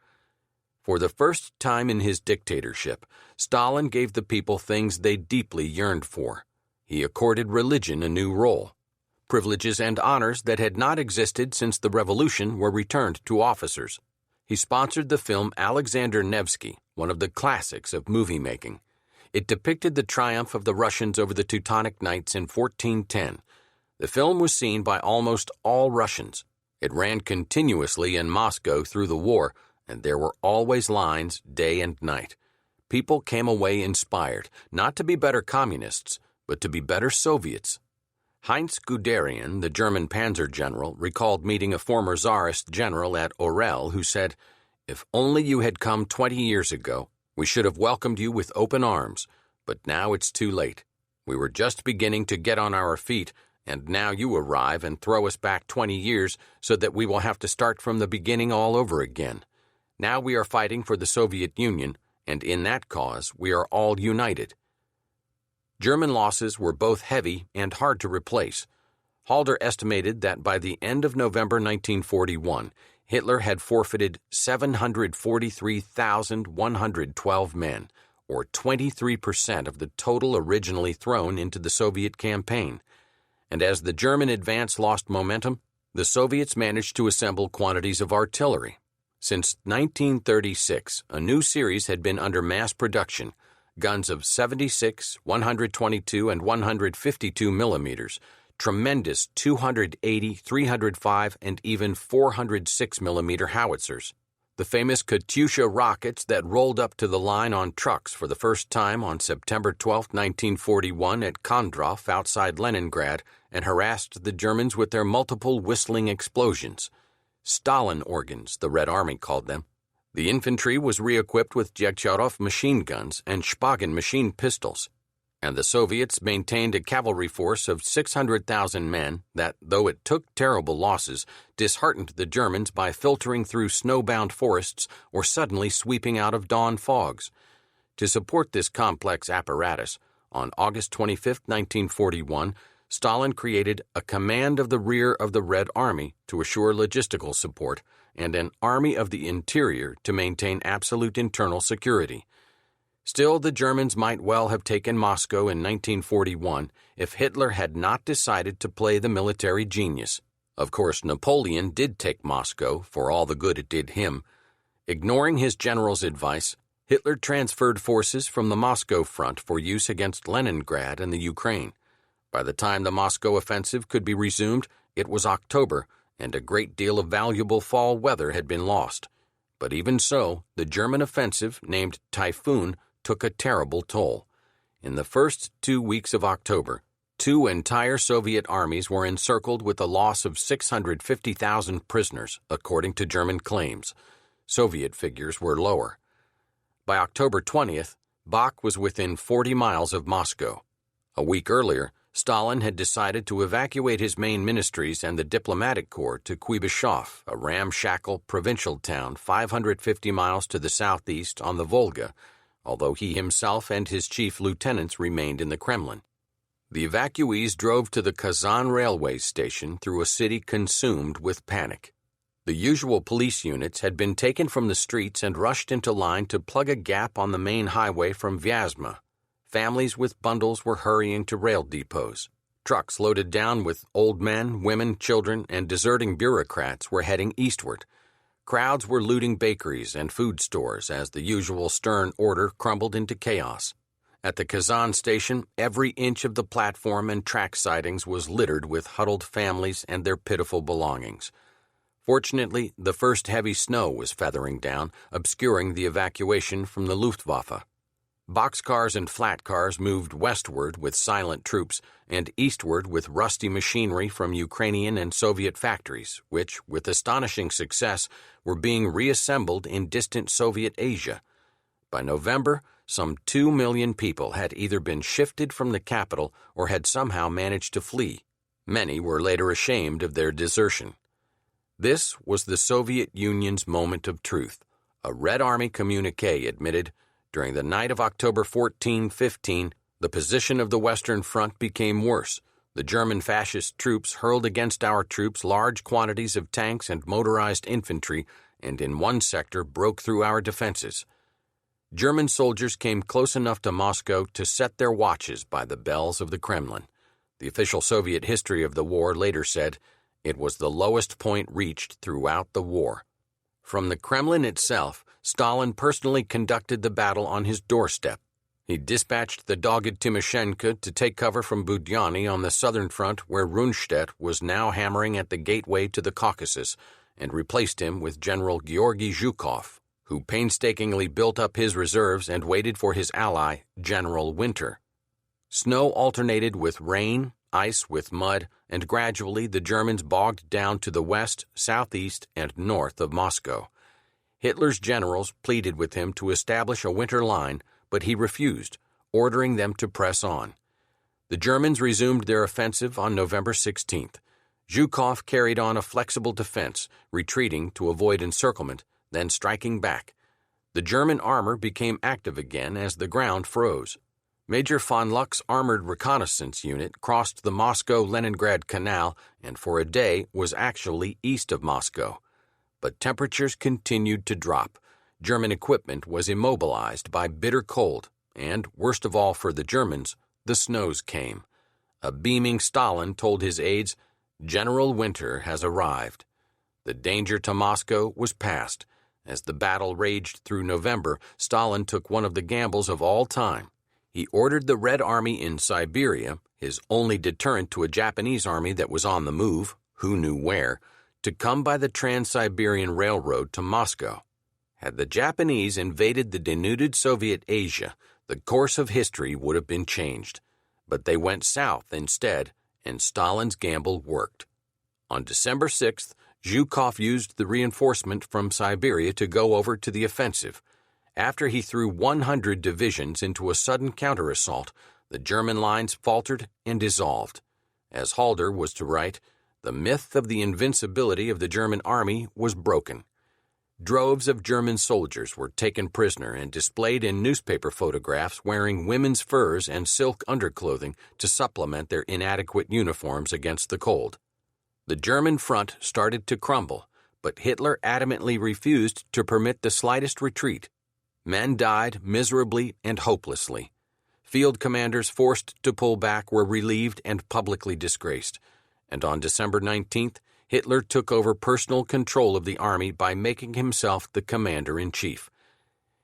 For the first time in his dictatorship, Stalin gave the people things they deeply yearned for. He accorded religion a new role. Privileges and honors that had not existed since the revolution were returned to officers. He sponsored the film Alexander Nevsky, one of the classics of movie-making. It depicted the triumph of the Russians over the Teutonic Knights in 1410. The film was seen by almost all Russians. It ran continuously in Moscow through the war, and there were always lines day and night. People came away inspired, not to be better communists, but to be better Soviets. Heinz Guderian, the German panzer general, recalled meeting a former Tsarist general at Orel who said, "If only you had come 20 years ago, we should have welcomed you with open arms, but now it's too late. We were just beginning to get on our feet, and now you arrive and throw us back 20 years so that we will have to start from the beginning all over again. Now we are fighting for the Soviet Union, and in that cause we are all united." German losses were both heavy and hard to replace. Halder estimated that by the end of November 1941, Hitler had forfeited 743,112 men, or 23% of the total originally thrown into the Soviet campaign. And as the German advance lost momentum, the Soviets managed to assemble quantities of artillery. Since 1936, a new series had been under mass production, guns of 76, 122, and 152 millimeters, tremendous 280, 305, and even 406 millimeter howitzers. The famous Katyusha rockets that rolled up to the line on trucks for the first time on September 12, 1941 at Kondrov outside Leningrad and harassed the Germans with their multiple whistling explosions. Stalin organs, the Red Army called them. The infantry was re-equipped with Degtyaryov machine guns and Shpagin machine pistols, and the Soviets maintained a cavalry force of 600,000 men that, though it took terrible losses, disheartened the Germans by filtering through snowbound forests or suddenly sweeping out of dawn fogs. To support this complex apparatus, on August 25, 1941, Stalin created a Command of the Rear of the Red Army to assure logistical support, and an Army of the Interior to maintain absolute internal security. Still, the Germans might well have taken Moscow in 1941 if Hitler had not decided to play the military genius. Of course, Napoleon did take Moscow for all the good it did him. Ignoring his general's advice, Hitler transferred forces from the Moscow front for use against Leningrad and the Ukraine. By the time the Moscow offensive could be resumed, it was October, and a great deal of valuable fall weather had been lost. But even so, the German offensive, named Typhoon, took a terrible toll. In the first 2 weeks of October, 2 entire Soviet armies were encircled with a loss of 650,000 prisoners, according to German claims. Soviet figures were lower. By October 20th, Bach was within 40 miles of Moscow. A week earlier, Stalin had decided to evacuate his main ministries and the diplomatic corps to Kuibyshev, a ramshackle provincial town 550 miles to the southeast on the Volga, although he himself and his chief lieutenants remained in the Kremlin. The evacuees drove to the Kazan railway station through a city consumed with panic. The usual police units had been taken from the streets and rushed into line to plug a gap on the main highway from Vyazma. Families with bundles were hurrying to rail depots. Trucks loaded down with old men, women, children, and deserting bureaucrats were heading eastward. Crowds were looting bakeries and food stores as the usual stern order crumbled into chaos. At the Kazan station, every inch of the platform and track sidings was littered with huddled families and their pitiful belongings. Fortunately, the first heavy snow was feathering down, obscuring the evacuation from the Luftwaffe. Boxcars and flat cars moved westward with silent troops and eastward with rusty machinery from Ukrainian and Soviet factories, which, with astonishing success, were being reassembled in distant Soviet Asia. By November, some 2 million people had either been shifted from the capital or had somehow managed to flee. Many were later ashamed of their desertion. This was the Soviet Union's moment of truth. A Red Army communiqué admitted, "During the night of October 14-15, The position of the Western Front became worse. The German fascist troops hurled against our troops large quantities of tanks and motorized infantry, and in one sector broke through our defenses. German soldiers came close enough to Moscow to set their watches by the bells of the Kremlin. The official Soviet history of the war later said, "It was the lowest point reached throughout the war." From the Kremlin itself, Stalin personally conducted the battle on his doorstep. He dispatched the dogged Timoshenko to take cover from Budyani on the southern front, where Rundstedt was now hammering at the gateway to the Caucasus, and replaced him with General Georgy Zhukov, who painstakingly built up his reserves and waited for his ally, General Winter. Snow alternated with rain, ice with mud, and gradually the Germans bogged down to the west, southeast, and north of Moscow. Hitler's generals pleaded with him to establish a winter line, but he refused, ordering them to press on. The Germans resumed their offensive on November 16th. Zhukov carried on a flexible defense, retreating to avoid encirclement, then striking back. The German armor became active again as the ground froze. Major von Luck's armored reconnaissance unit crossed the Moscow-Leningrad Canal and for a day was actually east of Moscow. But temperatures continued to drop. German equipment was immobilized by bitter cold, and, worst of all for the Germans, the snows came. A beaming Stalin told his aides, "General Winter has arrived." The danger to Moscow was past. As the battle raged through November, Stalin took one of the gambles of all time. He ordered the Red Army in Siberia, his only deterrent to a Japanese army that was on the move, who knew where, to come by the Trans-Siberian Railroad to Moscow. Had the Japanese invaded the denuded Soviet Asia, the course of history would have been changed. But they went south instead, and Stalin's gamble worked. On December 6th, Zhukov used the reinforcement from Siberia to go over to the offensive. After he threw 100 divisions into a sudden counter-assault, the German lines faltered and dissolved. As Halder was to write, the myth of the invincibility of the German army was broken. Droves of German soldiers were taken prisoner and displayed in newspaper photographs wearing women's furs and silk underclothing to supplement their inadequate uniforms against the cold. The German front started to crumble, but Hitler adamantly refused to permit the slightest retreat. Men died miserably and hopelessly. Field commanders forced to pull back were relieved and publicly disgraced. And on December 19th, Hitler took over personal control of the army by making himself the commander-in-chief.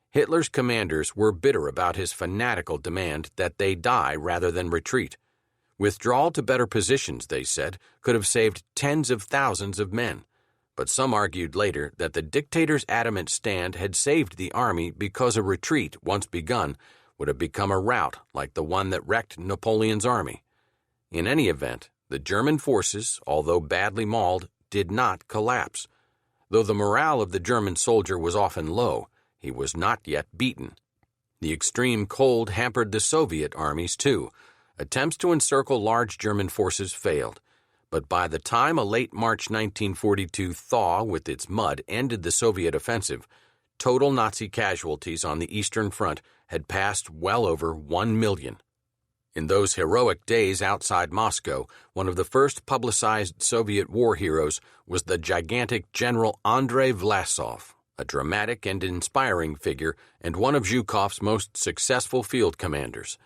Hitler's commanders were bitter about his fanatical demand that they die rather than retreat. Withdrawal to better positions, they said, could have saved tens of thousands of men. But some argued later that the dictator's adamant stand had saved the army because a retreat, once begun, would have become a rout like the one that wrecked Napoleon's army. In any event, the German forces, although badly mauled, did not collapse. Though the morale of the German soldier was often low, he was not yet beaten. The extreme cold hampered the Soviet armies, too. Attempts to encircle large German forces failed. But by the time a late March 1942 thaw with its mud ended the Soviet offensive, total Nazi casualties on the Eastern Front had passed well over 1 million. In those heroic days outside Moscow, one of the first publicized Soviet war heroes was the gigantic General Andrei Vlasov, a dramatic and inspiring figure and one of Zhukov's most successful field commanders.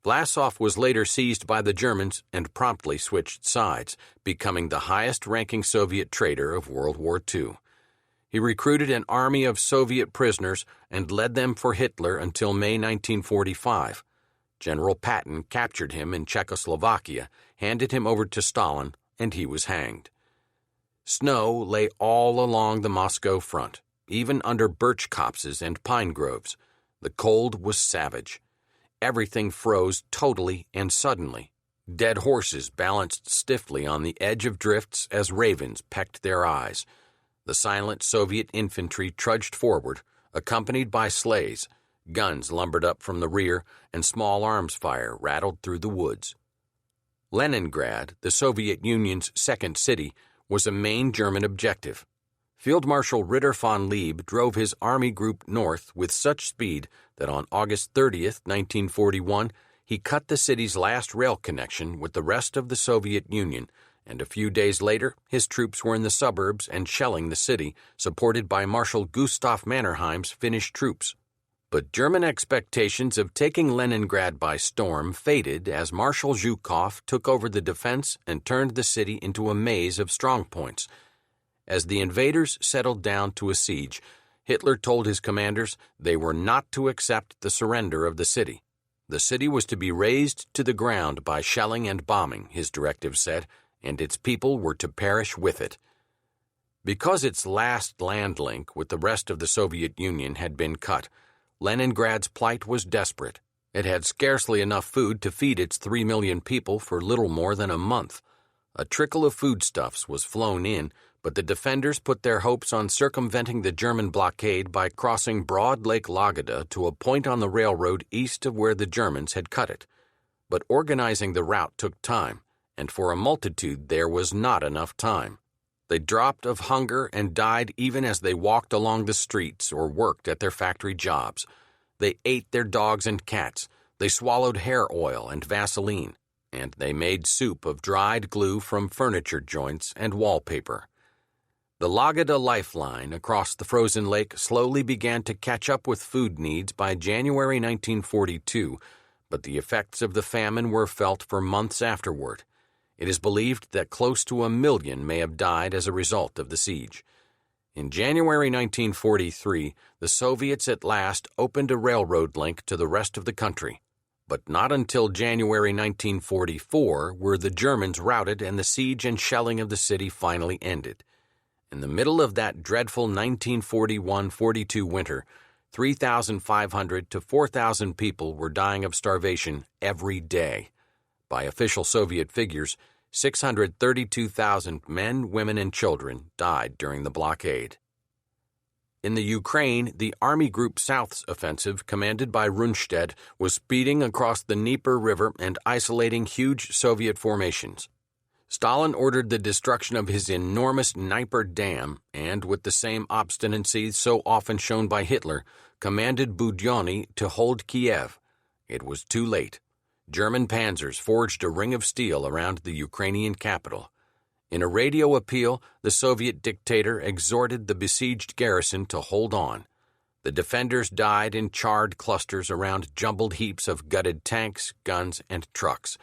Vlasov was later seized by the Germans and promptly switched sides, becoming the highest-ranking Soviet traitor of World War II. He recruited an army of Soviet prisoners and led them for Hitler until May 1945. General Patton captured him in Czechoslovakia, handed him over to Stalin, and he was hanged. Snow lay all along the Moscow front, even under birch copses and pine groves. The cold was savage. Everything froze totally and suddenly. Dead horses balanced stiffly on the edge of drifts as ravens pecked their eyes. The silent Soviet infantry trudged forward, accompanied by sleighs. Guns lumbered up from the rear, and small arms fire rattled through the woods. Leningrad, the Soviet Union's second city, was a main German objective. Field Marshal Ritter von Lieb drove his army group north with such speed that on August 30, 1941, he cut the city's last rail connection with the rest of the Soviet Union, and a few days later, his troops were in the suburbs and shelling the city, supported by Marshal Gustav Mannerheim's Finnish troops. But German expectations of taking Leningrad by storm faded as Marshal Zhukov took over the defense and turned the city into a maze of strongpoints. As the invaders settled down to a siege, Hitler told his commanders they were not to accept the surrender of the city. The city was to be razed to the ground by shelling and bombing, his directive said, and its people were to perish with it. Because its last land link with the rest of the Soviet Union had been cut, Leningrad's plight was desperate. It had scarcely enough food to feed its 3 million people for little more than a month. A trickle of foodstuffs was flown in, but the defenders put their hopes on circumventing the German blockade by crossing broad Lake Lagada to a point on the railroad east of where the Germans had cut it. But organizing the route took time, and for a multitude there was not enough time. They dropped of hunger and died even as they walked along the streets or worked at their factory jobs. They ate their dogs and cats. They swallowed hair oil and Vaseline, and they made soup of dried glue from furniture joints and wallpaper. The Lagada lifeline across the frozen lake slowly began to catch up with food needs by January 1942, but the effects of the famine were felt for months afterward. It is believed that close to 1 million may have died as a result of the siege. In January 1943, the Soviets at last opened a railroad link to the rest of the country. But not until January 1944 were the Germans routed and the siege and shelling of the city finally ended. In the middle of that dreadful 1941-42 winter, 3,500 to 4,000 people were dying of starvation every day. By official Soviet figures, 632,000 men, women, and children died during the blockade. In the Ukraine, the Army Group South's offensive, commanded by Rundstedt, was speeding across the Dnieper River and isolating huge Soviet formations. Stalin ordered the destruction of his enormous Dnieper Dam and, with the same obstinacy so often shown by Hitler, commanded Budyonny to hold Kiev. It was too late. German panzers forged a ring of steel around the Ukrainian capital. In a radio appeal, the Soviet dictator exhorted the besieged garrison to hold on. The defenders died in charred clusters around jumbled heaps of gutted tanks, guns, and trucks.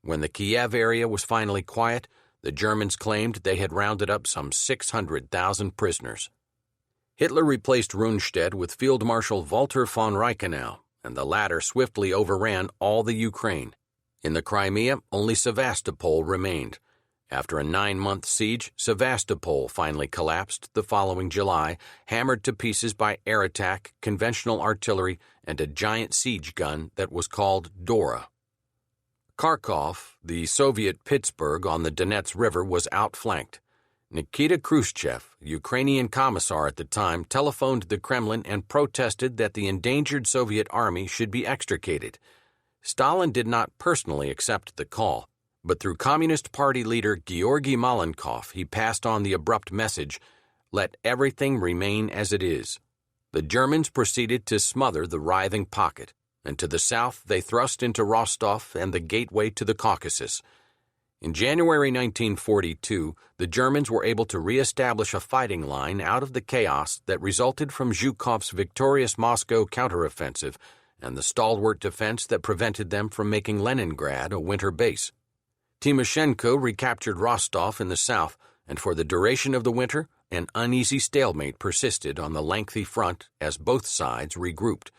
When the Kiev area was finally quiet, the Germans claimed they had rounded up some 600,000 prisoners. Hitler replaced Rundstedt with Field Marshal Walter von Reichenau, and the latter swiftly overran all the Ukraine. In the Crimea, only Sevastopol remained. After a 9-month siege, Sevastopol finally collapsed the following July, hammered to pieces by air attack, conventional artillery, and a giant siege gun that was called Dora. Kharkov, the Soviet Pittsburgh on the Donets River, was outflanked. Nikita Khrushchev, Ukrainian commissar at the time, telephoned the Kremlin and protested that the endangered Soviet army should be extricated. Stalin did not personally accept the call, but through Communist Party leader Georgy Malenkov he passed on the abrupt message, "Let everything remain as it is." The Germans proceeded to smother the writhing pocket, and to the south they thrust into Rostov and the gateway to the Caucasus. In January 1942, the Germans were able to re-establish a fighting line out of the chaos that resulted from Zhukov's victorious Moscow counteroffensive and the stalwart defense that prevented them from making Leningrad a winter base. Timoshenko recaptured Rostov in the south, and for the duration of the winter, an uneasy stalemate persisted on the lengthy front as both sides regrouped.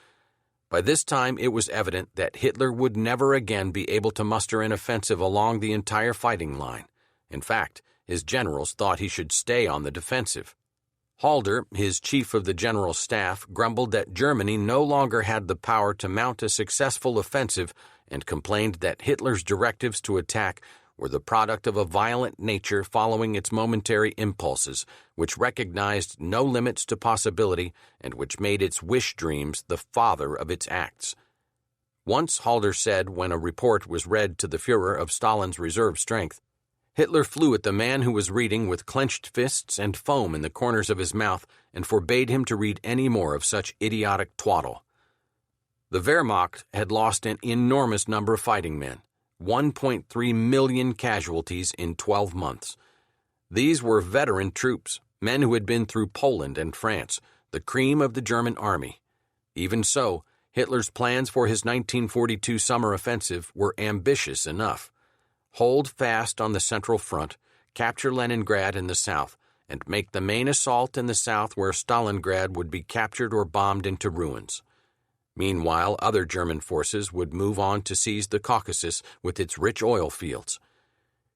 By this time, it was evident that Hitler would never again be able to muster an offensive along the entire fighting line. In fact, his generals thought he should stay on the defensive. Halder, his chief of the general staff, grumbled that Germany no longer had the power to mount a successful offensive and complained that Hitler's directives to attack were the product of a violent nature following its momentary impulses, which recognized no limits to possibility and which made its wish dreams the father of its acts. Once Halder said, when a report was read to the Führer of Stalin's reserve strength, Hitler flew at the man who was reading with clenched fists and foam in the corners of his mouth and forbade him to read any more of such idiotic twaddle. The Wehrmacht had lost an enormous number of fighting men, 1.3 million casualties in 12 months. These were veteran troops, men who had been through Poland and France, the cream of the German army. Even so, Hitler's plans for his 1942 summer offensive were ambitious enough. Hold fast on the Central Front, capture Leningrad in the south, and make the main assault in the south where Stalingrad would be captured or bombed into ruins. Meanwhile, other German forces would move on to seize the Caucasus with its rich oil fields.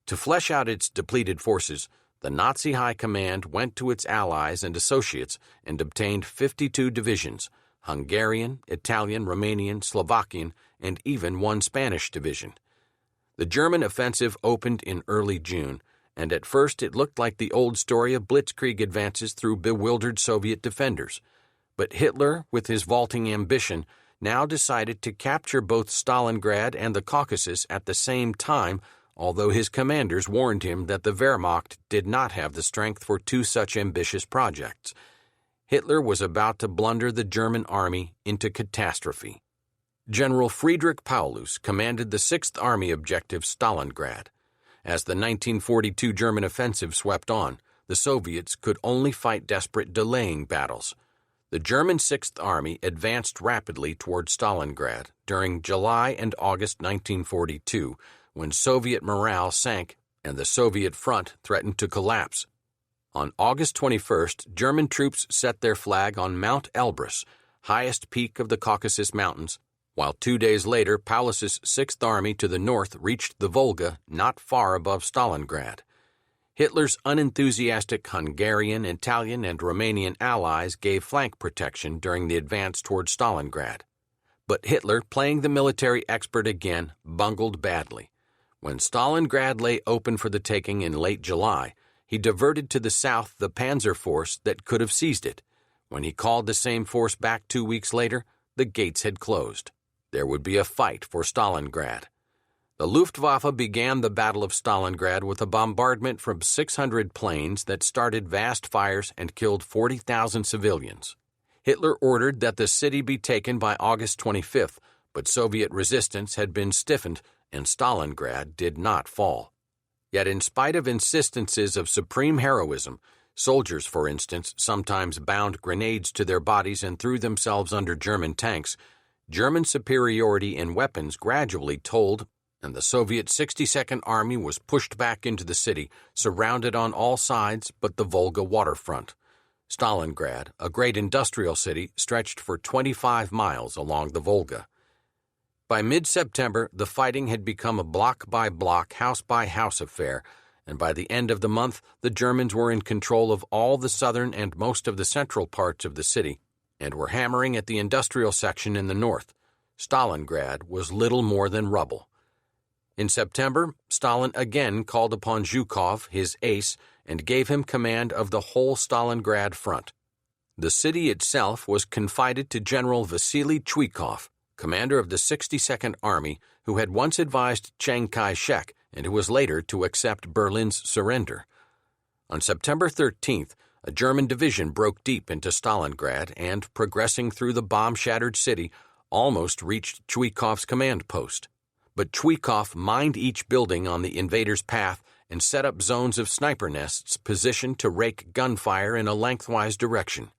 To flesh out its depleted forces, the Nazi High Command went to its allies and associates and obtained 52 divisions, Hungarian, Italian, Romanian, Slovakian, and even one Spanish division. The German offensive opened in early June, and at first it looked like the old story of blitzkrieg advances through bewildered Soviet defenders. But Hitler, with his vaulting ambition, now decided to capture both Stalingrad and the Caucasus at the same time, although his commanders warned him that the Wehrmacht did not have the strength for two such ambitious projects. Hitler was about to blunder the German army into catastrophe. General Friedrich Paulus commanded the 6th Army objective Stalingrad. As the 1942 German offensive swept on, the Soviets could only fight desperate delaying battles. The German 6th Army advanced rapidly toward Stalingrad during July and August 1942, when Soviet morale sank and the Soviet front threatened to collapse. On August 21st, German troops set their flag on Mount Elbrus, highest peak of the Caucasus Mountains, while 2 days later Paulus's 6th Army to the north reached the Volga not far above Stalingrad. Hitler's unenthusiastic Hungarian, Italian, and Romanian allies gave flank protection during the advance toward Stalingrad. But Hitler, playing the military expert again, bungled badly. When Stalingrad lay open for the taking in late July, he diverted to the south the panzer force that could have seized it. When he called the same force back 2 weeks later, the gates had closed. There would be a fight for Stalingrad. The Luftwaffe began the Battle of Stalingrad with a bombardment from 600 planes that started vast fires and killed 40,000 civilians. Hitler ordered that the city be taken by August 25th, but Soviet resistance had been stiffened and Stalingrad did not fall. Yet in spite of insistences of supreme heroism, soldiers, for instance, sometimes bound grenades to their bodies and threw themselves under German tanks, German superiority in weapons gradually told, and the Soviet 62nd Army was pushed back into the city, surrounded on all sides but the Volga waterfront. Stalingrad, a great industrial city, stretched for 25 miles along the Volga. By mid-September, the fighting had become a block-by-block, house-by-house affair, and by the end of the month, the Germans were in control of all the southern and most of the central parts of the city, and were hammering at the industrial section in the north. Stalingrad was little more than rubble. In September, Stalin again called upon Zhukov, his ace, and gave him command of the whole Stalingrad front. The city itself was confided to General Vasily Chuikov, commander of the 62nd Army, who had once advised Chiang Kai-shek and who was later to accept Berlin's surrender. On September 13th, a German division broke deep into Stalingrad and, progressing through the bomb-shattered city, almost reached Chuikov's command post. But Chuikov mined each building on the invaders' path and set up zones of sniper nests positioned to rake gunfire in a lengthwise direction.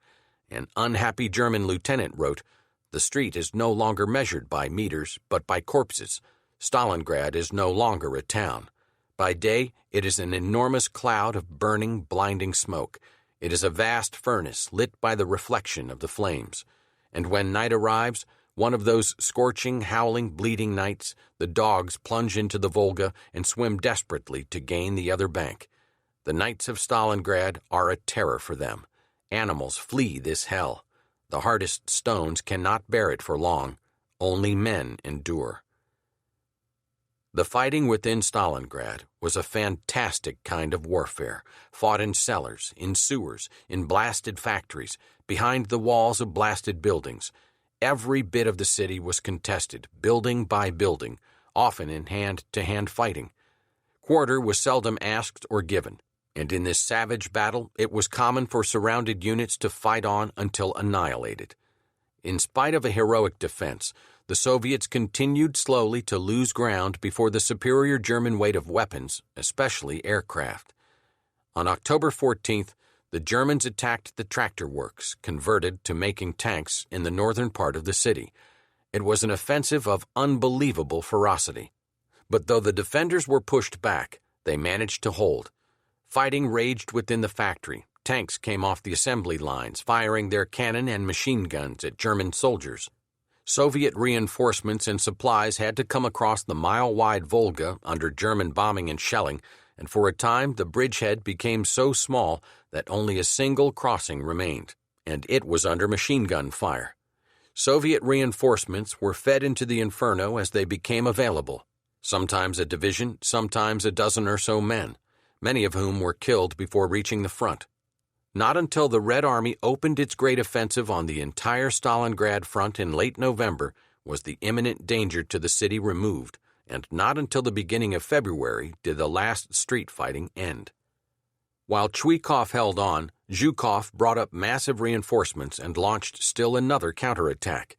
An unhappy German lieutenant wrote, "The street is no longer measured by meters, but by corpses. Stalingrad is no longer a town. By day, it is an enormous cloud of burning, blinding smoke. It is a vast furnace lit by the reflection of the flames. And when night arrives, one of those scorching, howling, bleeding nights, the dogs plunge into the Volga and swim desperately to gain the other bank. The nights of Stalingrad are a terror for them. Animals flee this hell. The hardest stones cannot bear it for long. Only men endure." The fighting within Stalingrad was a fantastic kind of warfare, fought in cellars, in sewers, in blasted factories, behind the walls of blasted buildings. Every bit of the city was contested, building by building, often in hand-to-hand fighting. Quarter was seldom asked or given, and in this savage battle it was common for surrounded units to fight on until annihilated. In spite of a heroic defense, the Soviets continued slowly to lose ground before the superior German weight of weapons, especially aircraft. On October 14th, the Germans attacked the tractor works, converted to making tanks, in the northern part of the city. It was an offensive of unbelievable ferocity. But though the defenders were pushed back, they managed to hold. Fighting raged within the factory. Tanks came off the assembly lines, firing their cannon and machine guns at German soldiers. Soviet reinforcements and supplies had to come across the mile-wide Volga under German bombing and shelling, and for a time the bridgehead became so small that only a single crossing remained, and it was under machine gun fire. Soviet reinforcements were fed into the inferno as they became available, sometimes a division, sometimes a dozen or so men, many of whom were killed before reaching the front. Not until the Red Army opened its great offensive on the entire Stalingrad front in late November was the imminent danger to the city removed, and not until the beginning of February did the last street fighting end. While Chuikov held on, Zhukov brought up massive reinforcements and launched still another counterattack.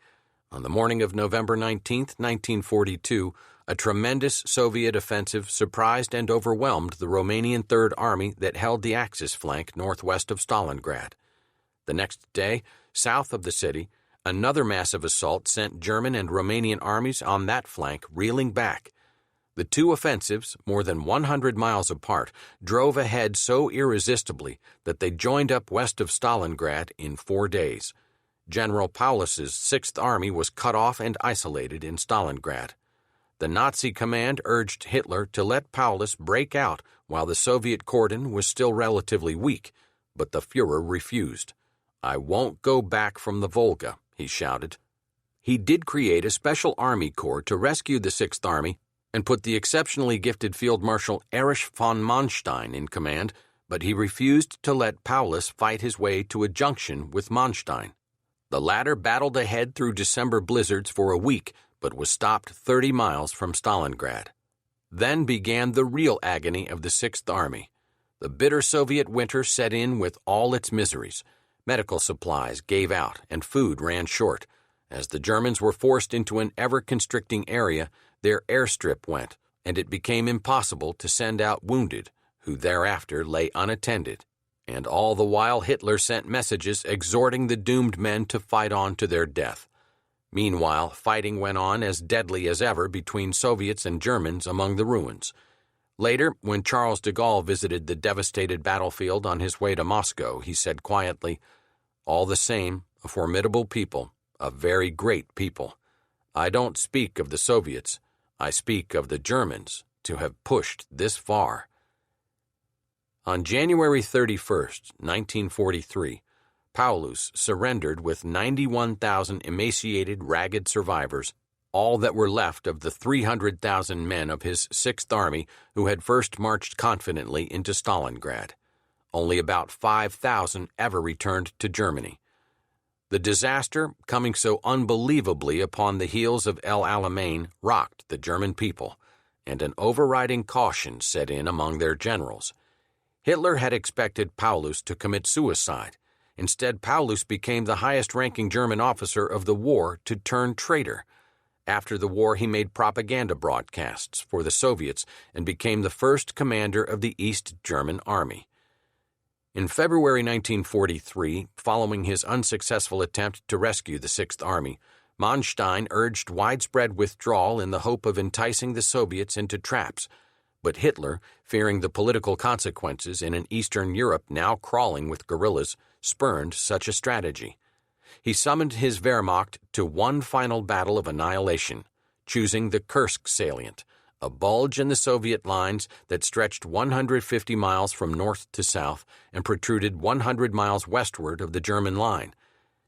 On the morning of November 19, 1942, a tremendous Soviet offensive surprised and overwhelmed the Romanian Third Army that held the Axis flank northwest of Stalingrad. The next day, south of the city, another massive assault sent German and Romanian armies on that flank reeling back. The two offensives, more than 100 miles apart, drove ahead so irresistibly that they joined up west of Stalingrad in 4 days. General Paulus's Sixth Army was cut off and isolated in Stalingrad. The Nazi command urged Hitler to let Paulus break out while the Soviet cordon was still relatively weak, but the Führer refused. "I won't go back from the Volga," he shouted. He did create a special army corps to rescue the Sixth Army and put the exceptionally gifted Field Marshal Erich von Manstein in command, but he refused to let Paulus fight his way to a junction with Manstein. The latter battled ahead through December blizzards for a week, but was stopped 30 miles from Stalingrad. Then began the real agony of the Sixth Army. The bitter Soviet winter set in with all its miseries. Medical supplies gave out and food ran short. As the Germans were forced into an ever-constricting area, their airstrip went, and it became impossible to send out wounded, who thereafter lay unattended. And all the while Hitler sent messages exhorting the doomed men to fight on to their death. Meanwhile, fighting went on as deadly as ever between Soviets and Germans among the ruins. Later, when Charles de Gaulle visited the devastated battlefield on his way to Moscow, he said quietly, "All the same, a formidable people, a very great people. I don't speak of the Soviets, I speak of the Germans, to have pushed this far." On January 31, 1943, Paulus surrendered with 91,000 emaciated, ragged survivors, all that were left of the 300,000 men of his Sixth Army who had first marched confidently into Stalingrad. Only about 5,000 ever returned to Germany. The disaster, coming so unbelievably upon the heels of El Alamein, rocked the German people, and an overriding caution set in among their generals. Hitler had expected Paulus to commit suicide. Instead, Paulus became the highest-ranking German officer of the war to turn traitor. After the war, he made propaganda broadcasts for the Soviets and became the first commander of the East German Army. In February 1943, following his unsuccessful attempt to rescue the Sixth Army, Manstein urged widespread withdrawal in the hope of enticing the Soviets into traps. But Hitler, fearing the political consequences in an Eastern Europe now crawling with guerrillas, spurned such a strategy. He summoned his Wehrmacht to one final battle of annihilation, choosing the Kursk salient, a bulge in the Soviet lines that stretched 150 miles from north to south and protruded 100 miles westward of the German line.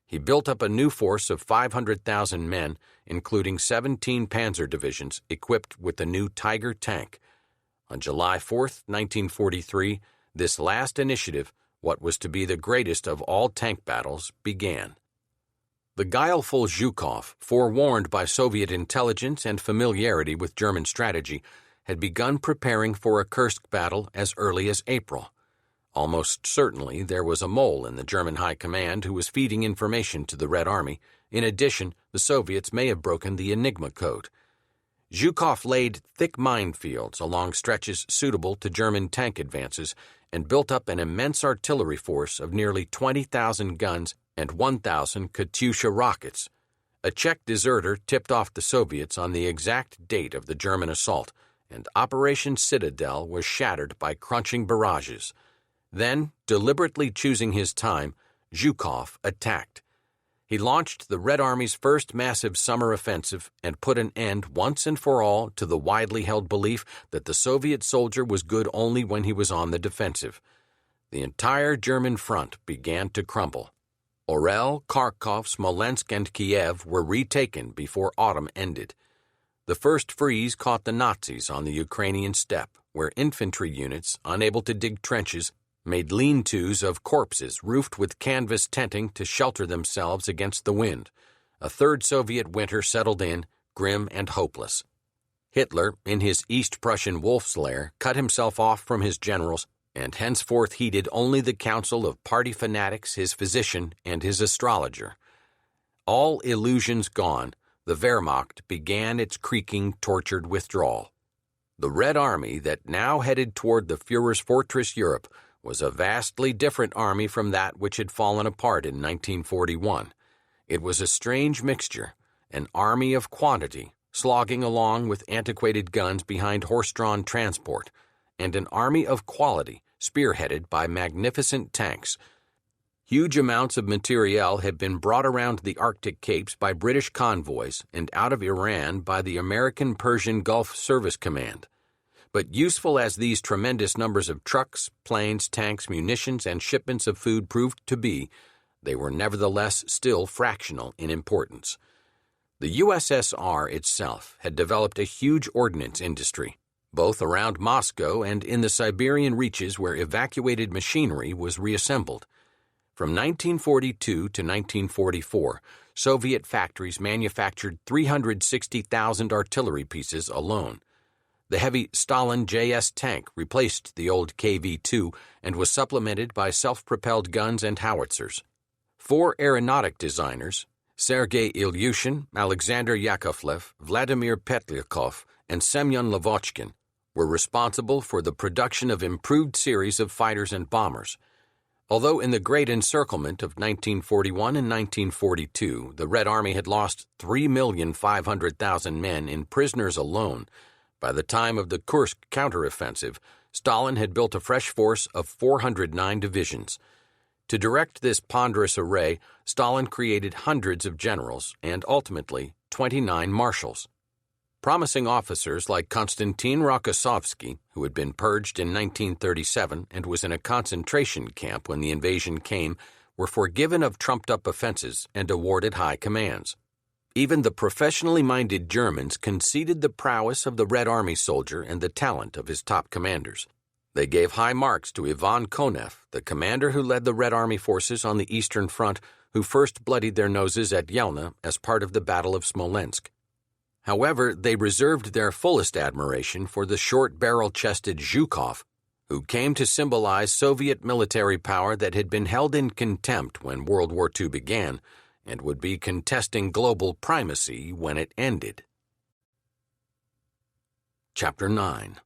He built up a new force of 500,000 men, including 17 panzer divisions equipped with the new Tiger tank. On July 4, 1943, this last initiative, what was to be the greatest of all tank battles, began. The guileful Zhukov, forewarned by Soviet intelligence and familiarity with German strategy, had begun preparing for a Kursk battle as early as April. Almost certainly there was a mole in the German High Command who was feeding information to the Red Army. In addition, the Soviets may have broken the Enigma code. Zhukov laid thick minefields along stretches suitable to German tank advances and built up an immense artillery force of nearly 20,000 guns and 1,000 Katyusha rockets. A Czech deserter tipped off the Soviets on the exact date of the German assault, and Operation Citadel was shattered by crunching barrages. Then, deliberately choosing his time, Zhukov attacked. He launched the Red Army's first massive summer offensive and put an end once and for all to the widely held belief that the Soviet soldier was good only when he was on the defensive. The entire German front began to crumble. Orel, Kharkov, Smolensk, and Kiev were retaken before autumn ended. The first freeze caught the Nazis on the Ukrainian steppe, where infantry units, unable to dig trenches, made lean-tos of corpses roofed with canvas tenting to shelter themselves against the wind. A third Soviet winter settled in, grim and hopeless. Hitler, in his East Prussian wolf's lair, cut himself off from his generals and henceforth heeded only the counsel of party fanatics, his physician, and his astrologer. All illusions gone, the Wehrmacht began its creaking, tortured withdrawal. The Red Army that now headed toward the Führer's fortress Europe was a vastly different army from that which had fallen apart in 1941. It was a strange mixture, an army of quantity, slogging along with antiquated guns behind horse-drawn transport, and an army of quality, spearheaded by magnificent tanks. Huge amounts of materiel had been brought around the Arctic capes by British convoys and out of Iran by the American Persian Gulf Service Command. But useful as these tremendous numbers of trucks, planes, tanks, munitions, and shipments of food proved to be, they were nevertheless still fractional in importance. The USSR itself had developed a huge ordnance industry, both around Moscow and in the Siberian reaches where evacuated machinery was reassembled. From 1942 to 1944, Soviet factories manufactured 360,000 artillery pieces alone. The heavy Stalin JS tank replaced the old KV-2 and was supplemented by self-propelled guns and howitzers. 4 aeronautic designers, Sergei Ilyushin, Alexander Yakovlev, Vladimir Petlyakov, and Semyon Lavochkin, were responsible for the production of improved series of fighters and bombers. Although in the Great Encirclement of 1941 and 1942, the Red Army had lost 3,500,000 men in prisoners alone, by the time of the Kursk counteroffensive, Stalin had built a fresh force of 409 divisions. To direct this ponderous array, Stalin created hundreds of generals and, ultimately, 29 marshals. Promising officers like Konstantin Rokossovsky, who had been purged in 1937 and was in a concentration camp when the invasion came, were forgiven of trumped-up offenses and awarded high commands. Even the professionally minded Germans conceded the prowess of the Red Army soldier and the talent of his top commanders. They gave high marks to Ivan Konev, the commander who led the Red Army forces on the Eastern Front, who first bloodied their noses at Yelna as part of the Battle of Smolensk. However, they reserved their fullest admiration for the short barrel-chested Zhukov, who came to symbolize Soviet military power that had been held in contempt when World War II began, and would be contesting global primacy when it ended. Chapter 9.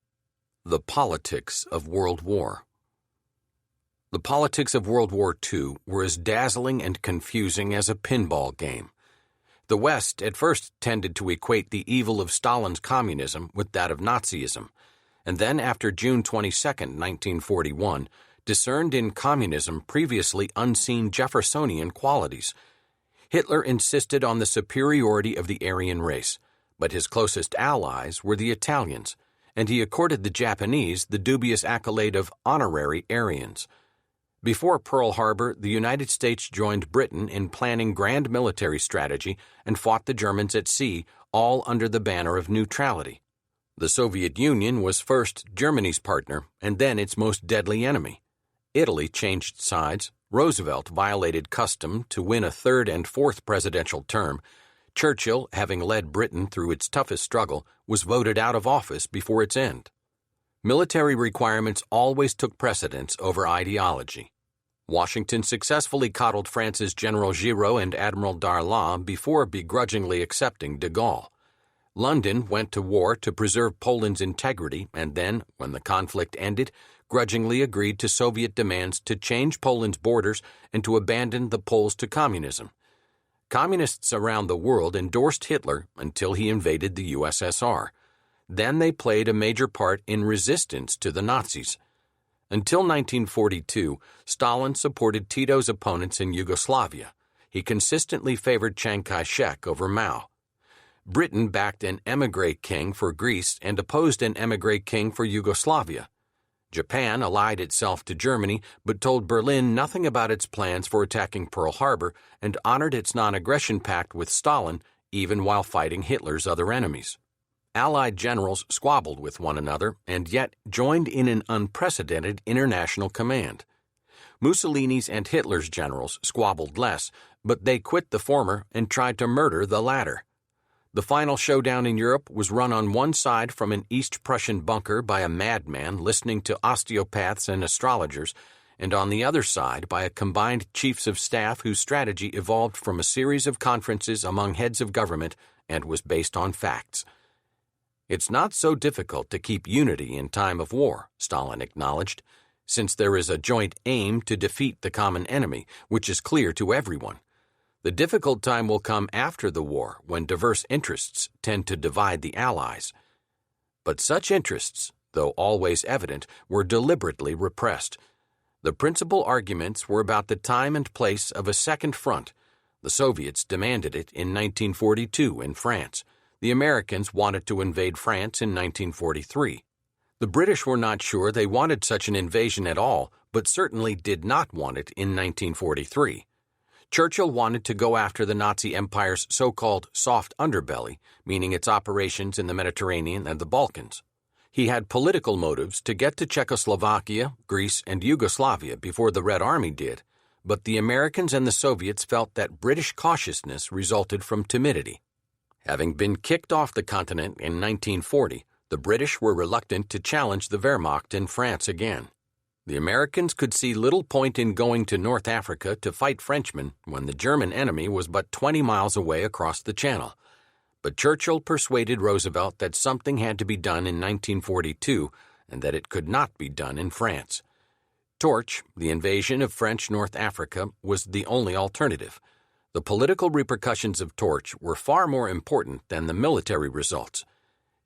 The Politics of World War. The politics of World War II were as dazzling and confusing as a pinball game. The West at first tended to equate the evil of Stalin's communism with that of Nazism, and then after June 22, 1941, discerned in communism previously unseen Jeffersonian qualities. Hitler insisted on the superiority of the Aryan race, but his closest allies were the Italians, and he accorded the Japanese the dubious accolade of honorary Aryans. Before Pearl Harbor, the United States joined Britain in planning grand military strategy and fought the Germans at sea, all under the banner of neutrality. The Soviet Union was first Germany's partner and then its most deadly enemy. Italy changed sides. Roosevelt violated custom to win a third and fourth presidential term. Churchill, having led Britain through its toughest struggle, was voted out of office before its end. Military requirements always took precedence over ideology. Washington successfully coddled France's General Giraud and Admiral Darlan before begrudgingly accepting de Gaulle. London went to war to preserve Poland's integrity and then, when the conflict ended, grudgingly agreed to Soviet demands to change Poland's borders and to abandon the Poles to communism. Communists around the world endorsed Hitler until he invaded the USSR. Then they played a major part in resistance to the Nazis. Until 1942, Stalin supported Tito's opponents in Yugoslavia. He consistently favored Chiang Kai-shek over Mao. Britain backed an émigré king for Greece and opposed an émigré king for Yugoslavia. Japan allied itself to Germany but told Berlin nothing about its plans for attacking Pearl Harbor and honored its non-aggression pact with Stalin even while fighting Hitler's other enemies. Allied generals squabbled with one another and yet joined in an unprecedented international command. Mussolini's and Hitler's generals squabbled less, but they quit the former and tried to murder the latter. The final showdown in Europe was run on one side from an East Prussian bunker by a madman listening to osteopaths and astrologers, and on the other side by a combined chiefs of staff whose strategy evolved from a series of conferences among heads of government and was based on facts. It's not so difficult to keep unity in time of war, Stalin acknowledged, since there is a joint aim to defeat the common enemy, which is clear to everyone. The difficult time will come after the war when diverse interests tend to divide the Allies. But such interests, though always evident, were deliberately repressed. The principal arguments were about the time and place of a second front. The Soviets demanded it in 1942 in France. The Americans wanted to invade France in 1943. The British were not sure they wanted such an invasion at all, but certainly did not want it in 1943. Churchill wanted to go after the Nazi Empire's so-called soft underbelly, meaning its operations in the Mediterranean and the Balkans. He had political motives to get to Czechoslovakia, Greece, and Yugoslavia before the Red Army did, but the Americans and the Soviets felt that British cautiousness resulted from timidity. Having been kicked off the continent in 1940, the British were reluctant to challenge the Wehrmacht in France again. The Americans could see little point in going to North Africa to fight Frenchmen when the German enemy was but 20 miles away across the Channel. But Churchill persuaded Roosevelt that something had to be done in 1942 and that it could not be done in France. Torch, the invasion of French North Africa, was the only alternative. The political repercussions of Torch were far more important than the military results.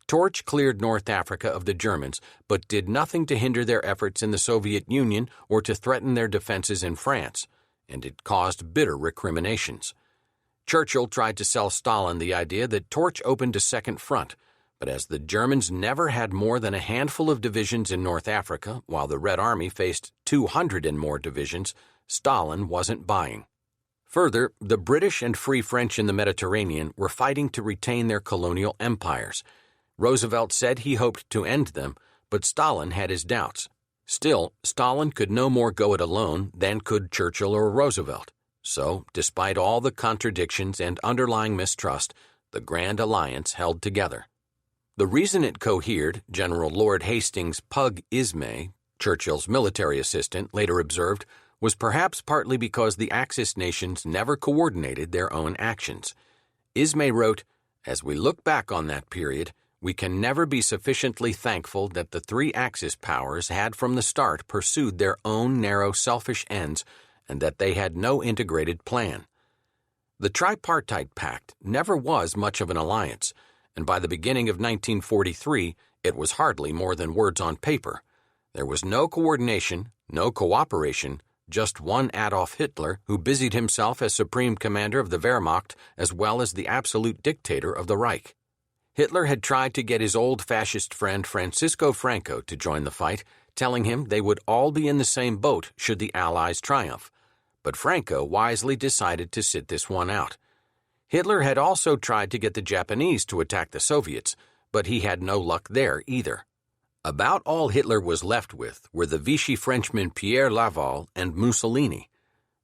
Torch cleared North Africa of the Germans, but did nothing to hinder their efforts in the Soviet Union or to threaten their defenses in France, and it caused bitter recriminations. Churchill tried to sell Stalin the idea that Torch opened a second front, but as the Germans never had more than a handful of divisions in North Africa, while the Red Army faced 200 and more divisions, Stalin wasn't buying. Further, the British and Free French in the Mediterranean were fighting to retain their colonial empires. Roosevelt said he hoped to end them, but Stalin had his doubts. Still, Stalin could no more go it alone than could Churchill or Roosevelt. So, despite all the contradictions and underlying mistrust, the Grand Alliance held together. The reason it cohered, General Lord Hastings' Pug Ismay, Churchill's military assistant, later observed, was perhaps partly because the Axis nations never coordinated their own actions. Ismay wrote, "As we look back on that period, we can never be sufficiently thankful that the three Axis powers had from the start pursued their own narrow selfish ends and that they had no integrated plan." The Tripartite Pact never was much of an alliance, and by the beginning of 1943, it was hardly more than words on paper. There was no coordination, no cooperation, just one Adolf Hitler who busied himself as supreme commander of the Wehrmacht as well as the absolute dictator of the Reich. Hitler had tried to get his old fascist friend Francisco Franco to join the fight, telling him they would all be in the same boat should the Allies triumph. But Franco wisely decided to sit this one out. Hitler had also tried to get the Japanese to attack the Soviets, but he had no luck there either. About all Hitler was left with were the Vichy Frenchmen Pierre Laval and Mussolini.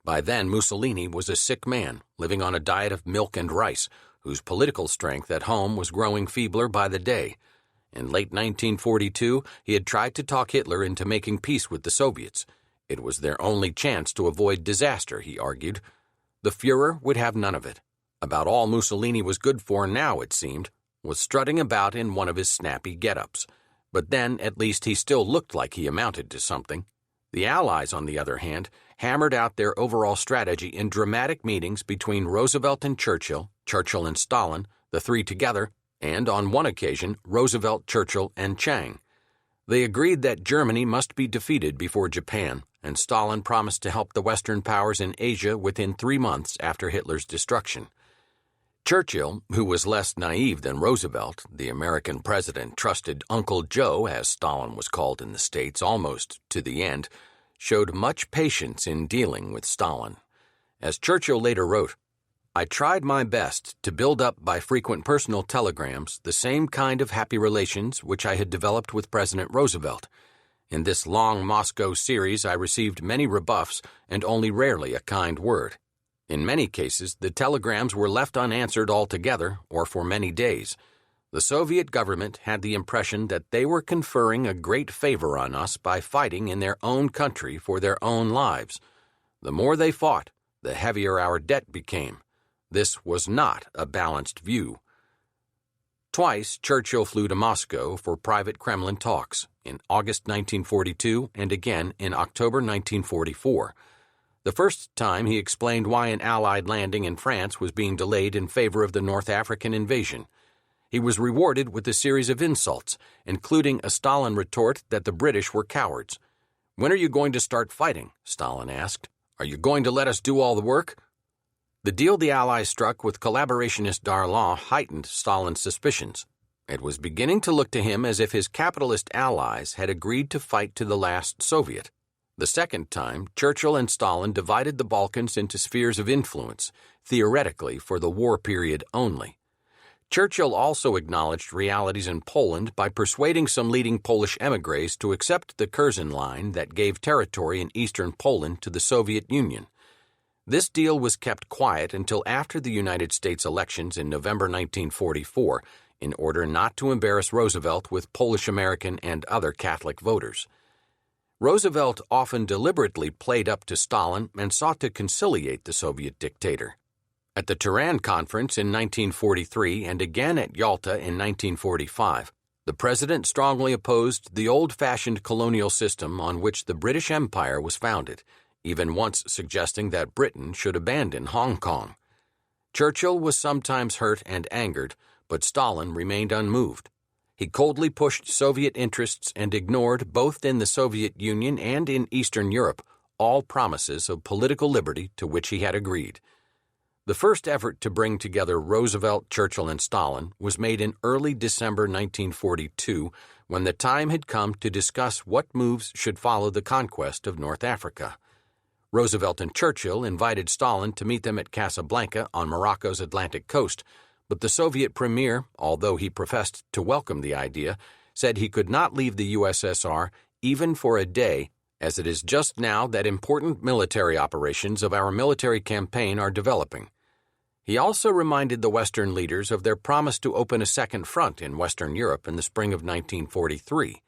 By then, Mussolini was a sick man, living on a diet of milk and rice, whose political strength at home was growing feebler by the day, In late 1942, he had tried to talk Hitler into making peace with the Soviets. It was their only chance to avoid disaster, he argued. The Führer would have none of it. About all Mussolini was good for now, it seemed, was strutting about in one of his snappy get-ups. But then, at least, he still looked like he amounted to something. The Allies, on the other hand, hammered out their overall strategy in dramatic meetings between Roosevelt and Churchill, Churchill and Stalin, the three together, and, on one occasion, Roosevelt, Churchill, and Chiang. They agreed that Germany must be defeated before Japan, and Stalin promised to help the Western powers in Asia within 3 months after Hitler's destruction. Churchill, who was less naive than Roosevelt, the American president trusted Uncle Joe, as Stalin was called in the States, almost to the end, showed much patience in dealing with Stalin. As Churchill later wrote, "I tried my best to build up by frequent personal telegrams the same kind of happy relations which I had developed with President Roosevelt. In this long Moscow series I received many rebuffs and only rarely a kind word. In many cases, the telegrams were left unanswered altogether or for many days. The Soviet government had the impression that they were conferring a great favor on us by fighting in their own country for their own lives. The more they fought, the heavier our debt became. This was not a balanced view." Twice, Churchill flew to Moscow for private Kremlin talks, in August 1942 and again in October 1944. The first time he explained why an Allied landing in France was being delayed in favor of the North African invasion. He was rewarded with a series of insults, including a Stalin retort that the British were cowards. "When are you going to start fighting?" Stalin asked. "Are you going to let us do all the work?" The deal the Allies struck with collaborationist Darlan heightened Stalin's suspicions. It was beginning to look to him as if his capitalist allies had agreed to fight to the last Soviet. The second time, Churchill and Stalin divided the Balkans into spheres of influence, theoretically for the war period only. Churchill also acknowledged realities in Poland by persuading some leading Polish émigrés to accept the Curzon Line that gave territory in eastern Poland to the Soviet Union. This deal was kept quiet until after the United States elections in November 1944, in order not to embarrass Roosevelt with Polish-American and other Catholic voters. Roosevelt often deliberately played up to Stalin and sought to conciliate the Soviet dictator. At the Tehran Conference in 1943 and again at Yalta in 1945, the president strongly opposed the old-fashioned colonial system on which the British Empire was founded, even once suggesting that Britain should abandon Hong Kong. Churchill was sometimes hurt and angered, but Stalin remained unmoved. He coldly pushed Soviet interests and ignored, both in the Soviet Union and in Eastern Europe, all promises of political liberty to which he had agreed. The first effort to bring together Roosevelt, Churchill, and Stalin was made in early December 1942, when the time had come to discuss what moves should follow the conquest of North Africa. Roosevelt and Churchill invited Stalin to meet them at Casablanca on Morocco's Atlantic coast, but the Soviet premier, although he professed to welcome the idea, said he could not leave the USSR even for a day, as it is just now that important military operations of our military campaign are developing. He also reminded the Western leaders of their promise to open a second front in Western Europe in the spring of 1943.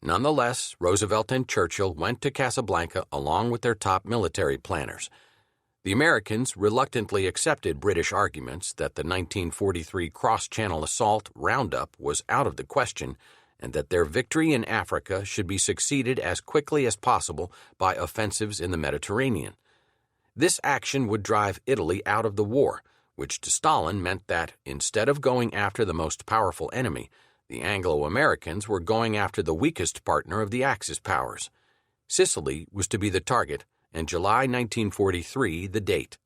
Nonetheless, Roosevelt and Churchill went to Casablanca along with their top military planners. The Americans reluctantly accepted British arguments that the 1943 cross-channel assault roundup was out of the question and that their victory in Africa should be succeeded as quickly as possible by offensives in the Mediterranean. This action would drive Italy out of the war, which to Stalin meant that, instead of going after the most powerful enemy, the Anglo-Americans were going after the weakest partner of the Axis powers. Sicily was to be the target, and July 1943 the date.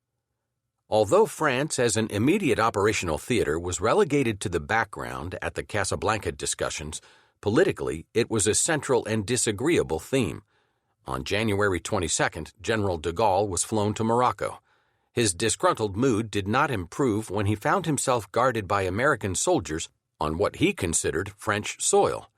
Although France as an immediate operational theater was relegated to the background at the Casablanca discussions, politically it was a central and disagreeable theme. On January 22nd, General de Gaulle was flown to Morocco. His disgruntled mood did not improve when he found himself guarded by American soldiers on what he considered French soil.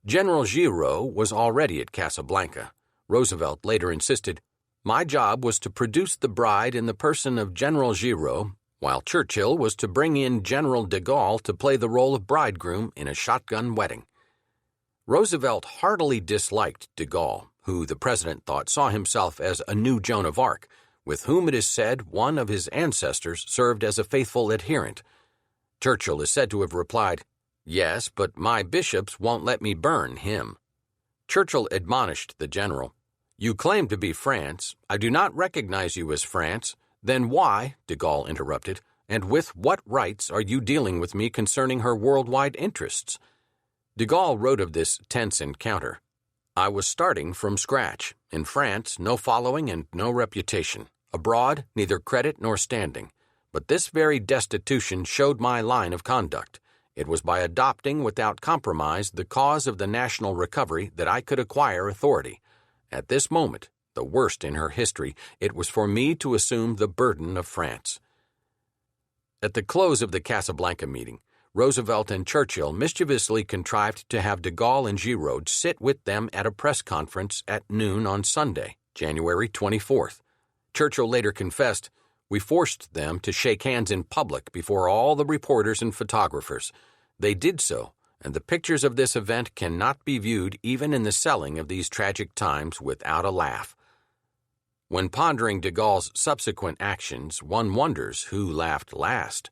General Giraud was already at Casablanca. Roosevelt later insisted, "My job was to produce the bride in the person of General Giraud, while Churchill was to bring in General de Gaulle to play the role of bridegroom in a shotgun wedding. Roosevelt heartily disliked de Gaulle, who the president thought saw himself as a new Joan of Arc, with whom it is said one of his ancestors served as a faithful adherent. Churchill is said to have replied, "Yes, but my bishops won't let me burn him." Churchill admonished the general, "You claim to be France. I do not recognize you as France. Then why," de Gaulle interrupted, "and with what rights are you dealing with me concerning her worldwide interests?" De Gaulle wrote of this tense encounter, "I was starting from scratch. In France, no following and no reputation. Abroad, neither credit nor standing. But this very destitution showed my line of conduct. It was by adopting without compromise the cause of the national recovery that I could acquire authority. At this moment, the worst in her history, it was for me to assume the burden of France." At the close of the Casablanca meeting, Roosevelt and Churchill mischievously contrived to have de Gaulle and Giraud sit with them at a press conference at noon on Sunday, January 24th. Churchill later confessed, "We forced them to shake hands in public before all the reporters and photographers. They did so, and the pictures of this event cannot be viewed even in the selling of these tragic times without a laugh." When pondering de Gaulle's subsequent actions, one wonders who laughed last.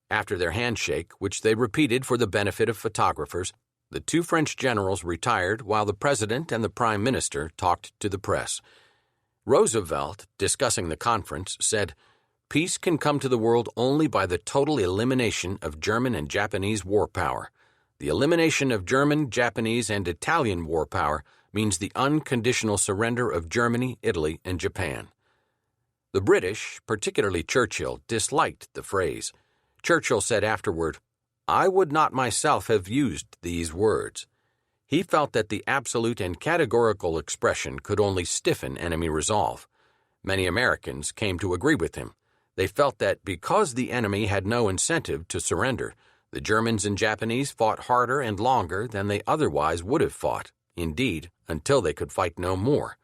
After their handshake, which they repeated for the benefit of photographers, the two French generals retired while the president and the prime minister talked to the press. Roosevelt, discussing the conference, said, "Peace can come to the world only by the total elimination of German and Japanese war power. The elimination of German, Japanese, and Italian war power means the unconditional surrender of Germany, Italy, and Japan." The British, particularly Churchill, disliked the phrase. Churchill said afterward, "I would not myself have used these words." He felt that the absolute and categorical expression could only stiffen enemy resolve. Many Americans came to agree with him. They felt that because the enemy had no incentive to surrender, the Germans and Japanese fought harder and longer than they otherwise would have fought, indeed, until they could fight no more.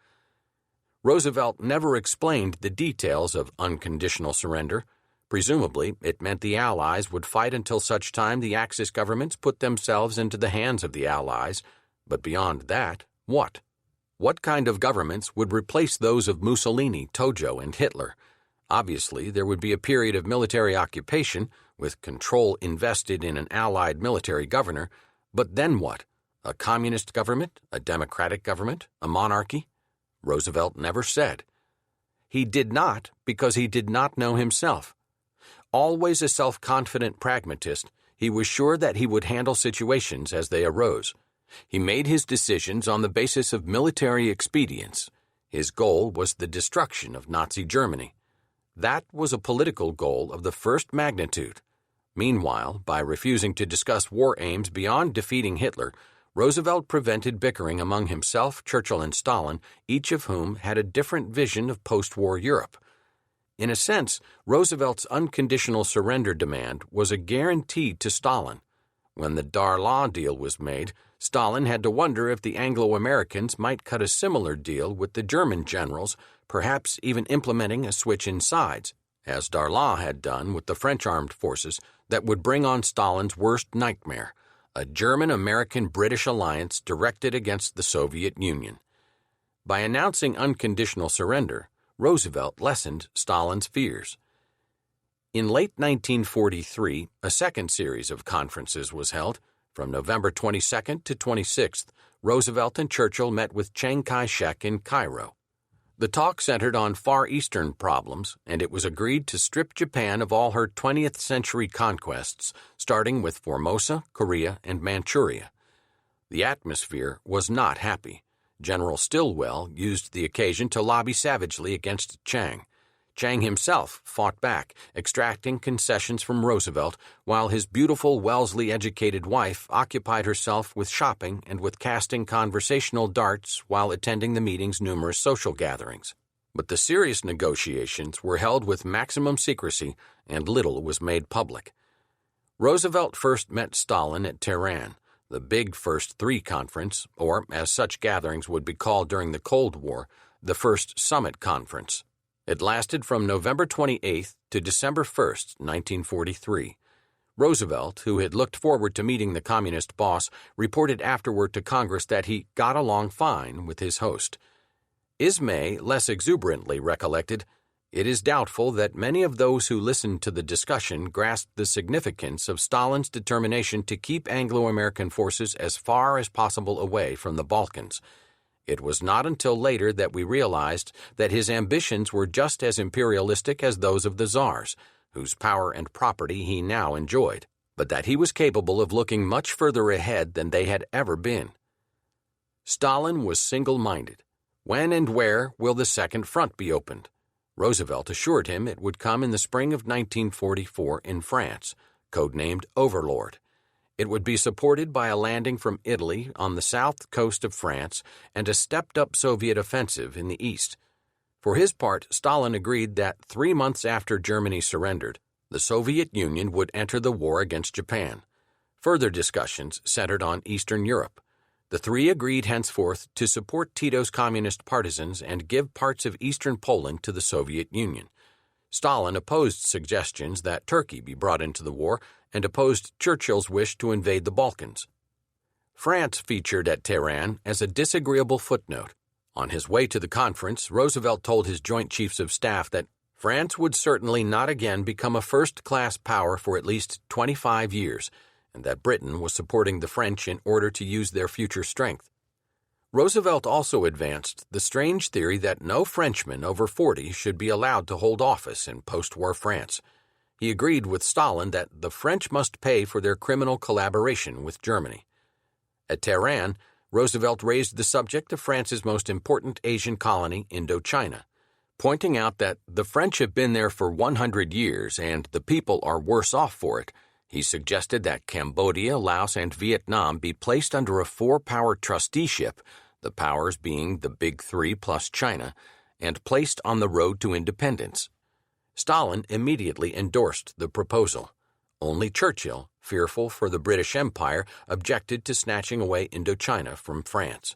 Roosevelt never explained the details of unconditional surrender. Presumably, it meant the Allies would fight until such time the Axis governments put themselves into the hands of the Allies. But beyond that, what? What kind of governments would replace those of Mussolini, Tojo, and Hitler? Obviously, there would be a period of military occupation, with control invested in an Allied military governor. But then what? A communist government? A democratic government? A monarchy? Roosevelt never said. He did not because he did not know himself. Always a self-confident pragmatist, he was sure that he would handle situations as they arose. He made his decisions on the basis of military expedience. His goal was the destruction of Nazi Germany. That was a political goal of the first magnitude. Meanwhile, by refusing to discuss war aims beyond defeating Hitler, Roosevelt prevented bickering among himself, Churchill, and Stalin, each of whom had a different vision of post-war Europe. In a sense, Roosevelt's unconditional surrender demand was a guarantee to Stalin. When the Darlan deal was made, Stalin had to wonder if the Anglo-Americans might cut a similar deal with the German generals, perhaps even implementing a switch in sides, as Darlan had done with the French armed forces, that would bring on Stalin's worst nightmare, a German-American-British alliance directed against the Soviet Union. By announcing unconditional surrender, Roosevelt lessened Stalin's fears. In late 1943, a second series of conferences was held. From November 22nd to 26th, Roosevelt and Churchill met with Chiang Kai-shek in Cairo. The talk centered on Far Eastern problems, and it was agreed to strip Japan of all her 20th century conquests, starting with Formosa, Korea, and Manchuria. The atmosphere was not happy. General Stilwell used the occasion to lobby savagely against Chiang. Chiang himself fought back, extracting concessions from Roosevelt, while his beautiful Wellesley-educated wife occupied herself with shopping and with casting conversational darts while attending the meeting's numerous social gatherings. But the serious negotiations were held with maximum secrecy, and little was made public. Roosevelt first met Stalin at Tehran, the Big First Three Conference, or, as such gatherings would be called during the Cold War, the First Summit Conference. It lasted from November 28th to December 1st, 1943. Roosevelt, who had looked forward to meeting the communist boss, reported afterward to Congress that he got along fine with his host. Ismay less exuberantly recollected, "It is doubtful that many of those who listened to the discussion grasped the significance of Stalin's determination to keep Anglo-American forces as far as possible away from the Balkans. It was not until later that we realized that his ambitions were just as imperialistic as those of the Tsars, whose power and property he now enjoyed, but that he was capable of looking much further ahead than they had ever been." Stalin was single-minded. When and where will the Second Front be opened? Roosevelt assured him it would come in the spring of 1944 in France, codenamed Overlord. It would be supported by a landing from Italy on the south coast of France and a stepped-up Soviet offensive in the east. For his part, Stalin agreed that 3 months after Germany surrendered, the Soviet Union would enter the war against Japan. Further discussions centered on Eastern Europe. The three agreed henceforth to support Tito's communist partisans and give parts of eastern Poland to the Soviet Union. Stalin opposed suggestions that Turkey be brought into the war and opposed Churchill's wish to invade the Balkans. France featured at Tehran as a disagreeable footnote. On his way to the conference, Roosevelt told his Joint Chiefs of Staff that France would certainly not again become a first-class power for at least 25 years, and that Britain was supporting the French in order to use their future strength. Roosevelt also advanced the strange theory that no Frenchman over 40 should be allowed to hold office in post-war France. He agreed with Stalin that the French must pay for their criminal collaboration with Germany. At Tehran, Roosevelt raised the subject of France's most important Asian colony, Indochina. Pointing out that the French have been there for 100 years and the people are worse off for it, he suggested that Cambodia, Laos, and Vietnam be placed under a four-power trusteeship, the powers being the Big Three plus China, and placed on the road to independence. Stalin immediately endorsed the proposal. Only Churchill, fearful for the British Empire, objected to snatching away Indochina from France.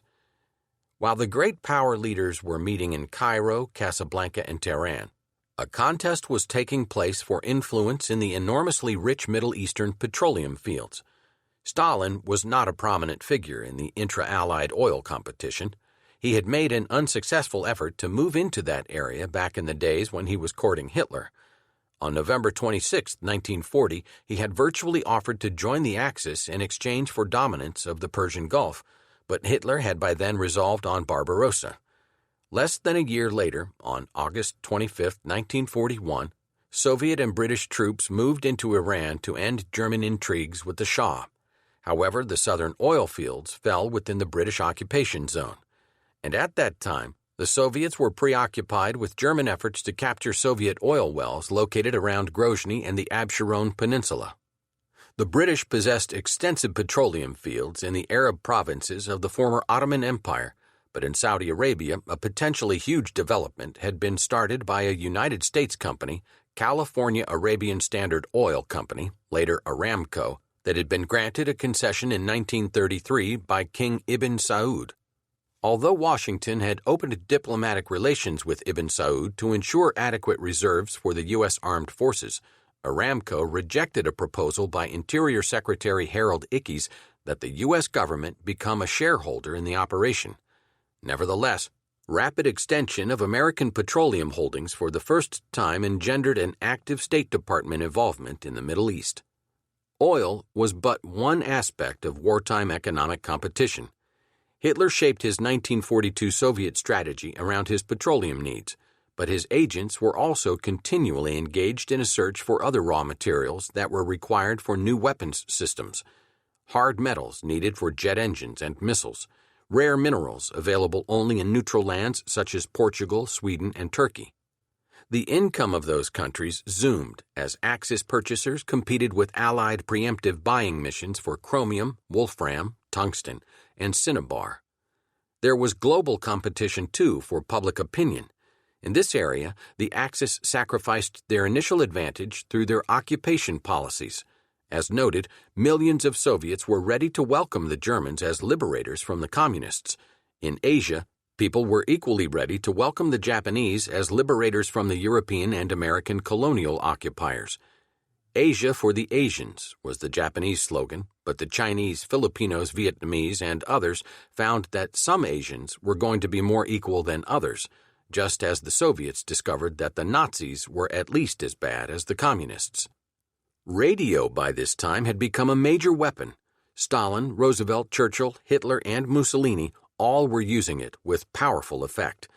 While the great power leaders were meeting in Cairo, Casablanca, and Tehran, a contest was taking place for influence in the enormously rich Middle Eastern petroleum fields. Stalin was not a prominent figure in the intra-Allied oil competition. He had made an unsuccessful effort to move into that area back in the days when he was courting Hitler. On November 26, 1940, he had virtually offered to join the Axis in exchange for dominance of the Persian Gulf, but Hitler had by then resolved on Barbarossa. Less than a year later, on August 25, 1941, Soviet and British troops moved into Iran to end German intrigues with the Shah. However, the southern oil fields fell within the British occupation zone, and at that time, the Soviets were preoccupied with German efforts to capture Soviet oil wells located around Grozny and the Absheron Peninsula. The British possessed extensive petroleum fields in the Arab provinces of the former Ottoman Empire, but in Saudi Arabia, a potentially huge development had been started by a United States company, California Arabian Standard Oil Company, later Aramco, that had been granted a concession in 1933 by King Ibn Saud. Although Washington had opened diplomatic relations with Ibn Saud to ensure adequate reserves for the U.S. Armed Forces, Aramco rejected a proposal by Interior Secretary Harold Ickes that the U.S. government become a shareholder in the operation. Nevertheless, rapid extension of American petroleum holdings for the first time engendered an active State Department involvement in the Middle East. Oil was but one aspect of wartime economic competition. Hitler shaped his 1942 Soviet strategy around his petroleum needs, but his agents were also continually engaged in a search for other raw materials that were required for new weapons systems, hard metals needed for jet engines and missiles, rare minerals available only in neutral lands such as Portugal, Sweden, and Turkey. The income of those countries zoomed as Axis purchasers competed with Allied preemptive buying missions for chromium, wolfram, tungsten, and cinnabar. There was global competition, too, for public opinion. In this area, the Axis sacrificed their initial advantage through their occupation policies. As noted, millions of Soviets were ready to welcome the Germans as liberators from the Communists. In Asia, People were equally ready to welcome the Japanese as liberators from the European and American colonial occupiers. Asia for the Asians was the Japanese slogan, but the Chinese, Filipinos, Vietnamese, and others found that some Asians were going to be more equal than others, just as the Soviets discovered that the Nazis were at least as bad as the Communists. Radio by this time had become a major weapon. Stalin, Roosevelt, Churchill, Hitler, and Mussolini all were using it with powerful effect.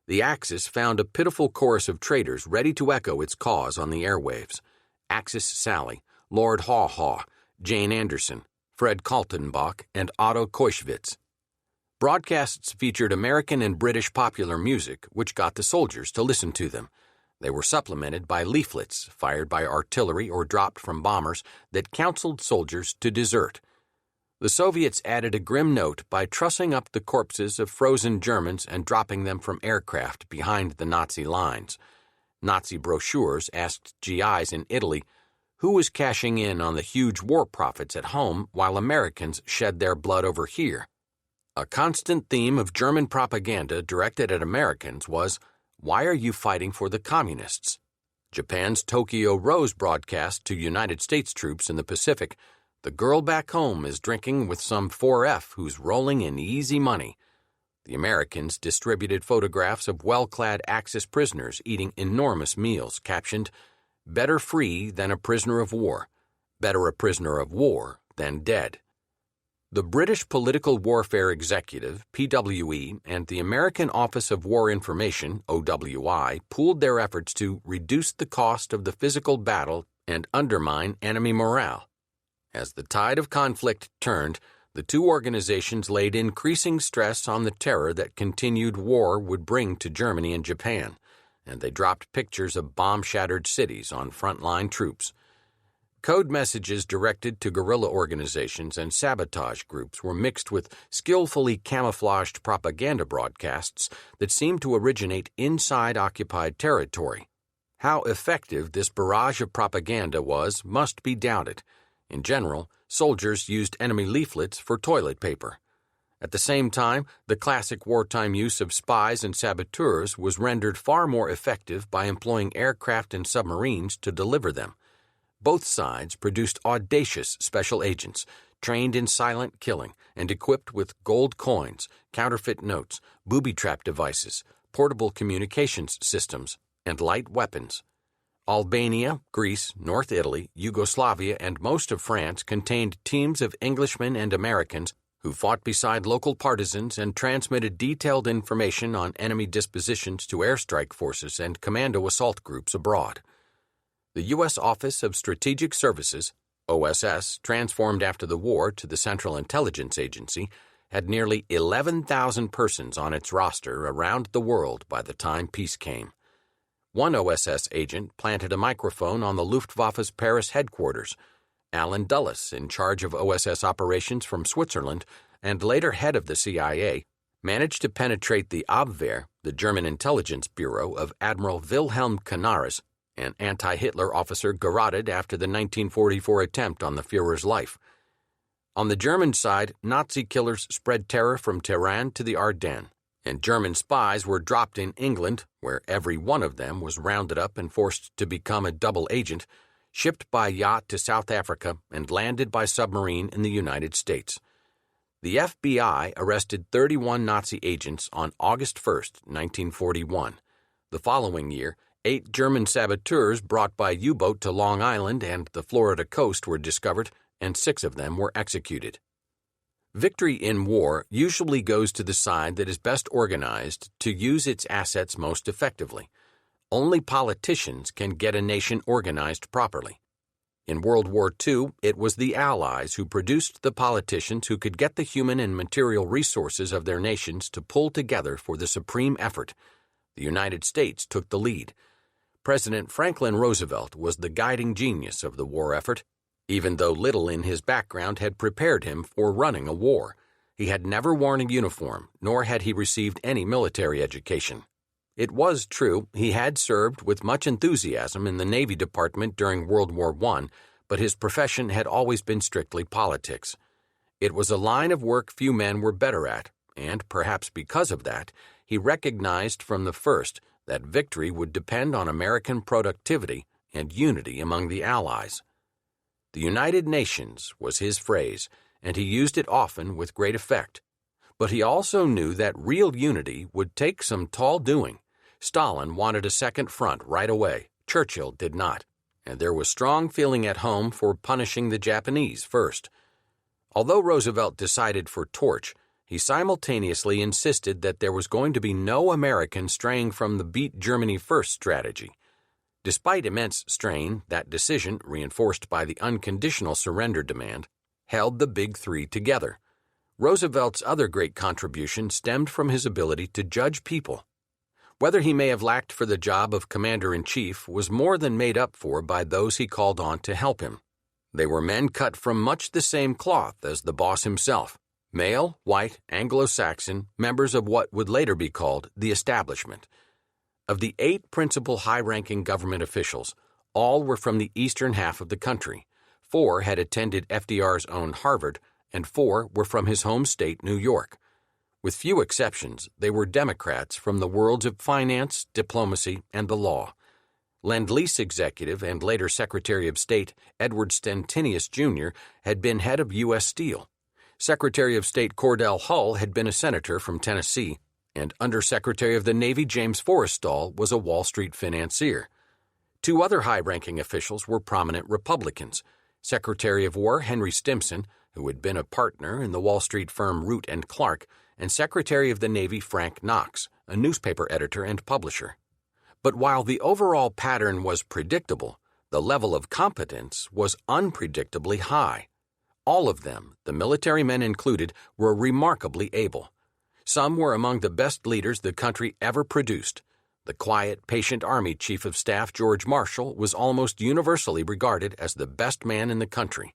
The Axis found a pitiful chorus of traitors ready to echo its cause on the airwaves. Axis Sally, Lord Haw Haw, Jane Anderson, Fred Kaltenbach, and Otto Koschwitz. Broadcasts featured American and British popular music, which got the soldiers to listen to them. They were supplemented by leaflets fired by artillery or dropped from bombers that counseled soldiers to desert. The Soviets added a grim note by trussing up the corpses of frozen Germans and dropping them from aircraft behind the Nazi lines. Nazi brochures asked GIs in Italy who was cashing in on the huge war profits at home while Americans shed their blood over here. A constant theme of German propaganda directed at Americans was, "Why are you fighting for the Communists?" Japan's Tokyo Rose broadcast to United States troops in the Pacific, "The girl back home is drinking with some 4F who's rolling in easy money." The Americans distributed photographs of well-clad Axis prisoners eating enormous meals, captioned, "Better free than a prisoner of war. Better a prisoner of war than dead." The British Political Warfare Executive, PWE, and the American Office of War Information, OWI, pooled their efforts to reduce the cost of the physical battle and undermine enemy morale. As the tide of conflict turned, the two organizations laid increasing stress on the terror that continued war would bring to Germany and Japan, and they dropped pictures of bomb-shattered cities on frontline troops. Code messages directed to guerrilla organizations and sabotage groups were mixed with skillfully camouflaged propaganda broadcasts that seemed to originate inside occupied territory. How effective this barrage of propaganda was must be doubted. In general, soldiers used enemy leaflets for toilet paper. At the same time, the classic wartime use of spies and saboteurs was rendered far more effective by employing aircraft and submarines to deliver them. Both sides produced audacious special agents, trained in silent killing and equipped with gold coins, counterfeit notes, booby-trap devices, portable communications systems, and light weapons. Albania, Greece, North Italy, Yugoslavia, and most of France contained teams of Englishmen and Americans who fought beside local partisans and transmitted detailed information on enemy dispositions to airstrike forces and commando assault groups abroad. The U.S. Office of Strategic Services, OSS, transformed after the war to the Central Intelligence Agency, had nearly 11,000 persons on its roster around the world by the time peace came. One OSS agent planted a microphone on the Luftwaffe's Paris headquarters. Alan Dulles, in charge of OSS operations from Switzerland and later head of the CIA, managed to penetrate the Abwehr, the German intelligence bureau of Admiral Wilhelm Canaris, an anti-Hitler officer garroted after the 1944 attempt on the Führer's life. On the German side, Nazi killers spread terror from Tehran to the Ardennes, and German spies were dropped in England, where every one of them was rounded up and forced to become a double agent, shipped by yacht to South Africa, and landed by submarine in the United States. The FBI arrested 31 Nazi agents on August 1, 1941. The following year, 8 German saboteurs brought by U-boat to Long Island and the Florida coast were discovered, and 6 of them were executed. Victory in war usually goes to the side that is best organized to use its assets most effectively. Only politicians can get a nation organized properly. In World War II, it was the Allies who produced the politicians who could get the human and material resources of their nations to pull together for the supreme effort. The United States took the lead. President Franklin Roosevelt was the guiding genius of the war effort, even though little in his background had prepared him for running a war. He had never worn a uniform, nor had he received any military education. It was true he had served with much enthusiasm in the Navy Department during World War I, but his profession had always been strictly politics. It was a line of work few men were better at, and perhaps because of that, he recognized from the first that victory would depend on American productivity and unity among the Allies. The United Nations was his phrase, and he used it often with great effect. But he also knew that real unity would take some tall doing. Stalin wanted a second front right away. Churchill did not, and there was strong feeling at home for punishing the Japanese first. Although Roosevelt decided for torch, he simultaneously insisted that there was going to be no American straying from the beat Germany first strategy. Despite immense strain, that decision, reinforced by the unconditional surrender demand, held the Big Three together. Roosevelt's other great contribution stemmed from his ability to judge people. Whether he may have lacked for the job of commander-in-chief was more than made up for by those he called on to help him. They were men cut from much the same cloth as the boss himself, male, white, Anglo-Saxon, members of what would later be called the establishment. Of the 8 principal high-ranking government officials, all were from the eastern half of the country. 4 had attended FDR's own Harvard, and 4 were from his home state, New York. With few exceptions, they were Democrats from the worlds of finance, diplomacy, and the law. Lend-Lease executive and later Secretary of State Edward Stentinius, Jr. had been head of U.S. Steel. Secretary of State Cordell Hull had been a senator from Tennessee, and Undersecretary of the Navy James Forrestal was a Wall Street financier. 2 other high-ranking officials were prominent Republicans. Secretary of War Henry Stimson, who had been a partner in the Wall Street firm Root and Clark, and Secretary of the Navy Frank Knox, a newspaper editor and publisher. But while the overall pattern was predictable, the level of competence was unpredictably high. All of them, the military men included, were remarkably able. Some were among the best leaders the country ever produced. The quiet, patient Army Chief of Staff George Marshall was almost universally regarded as the best man in the country.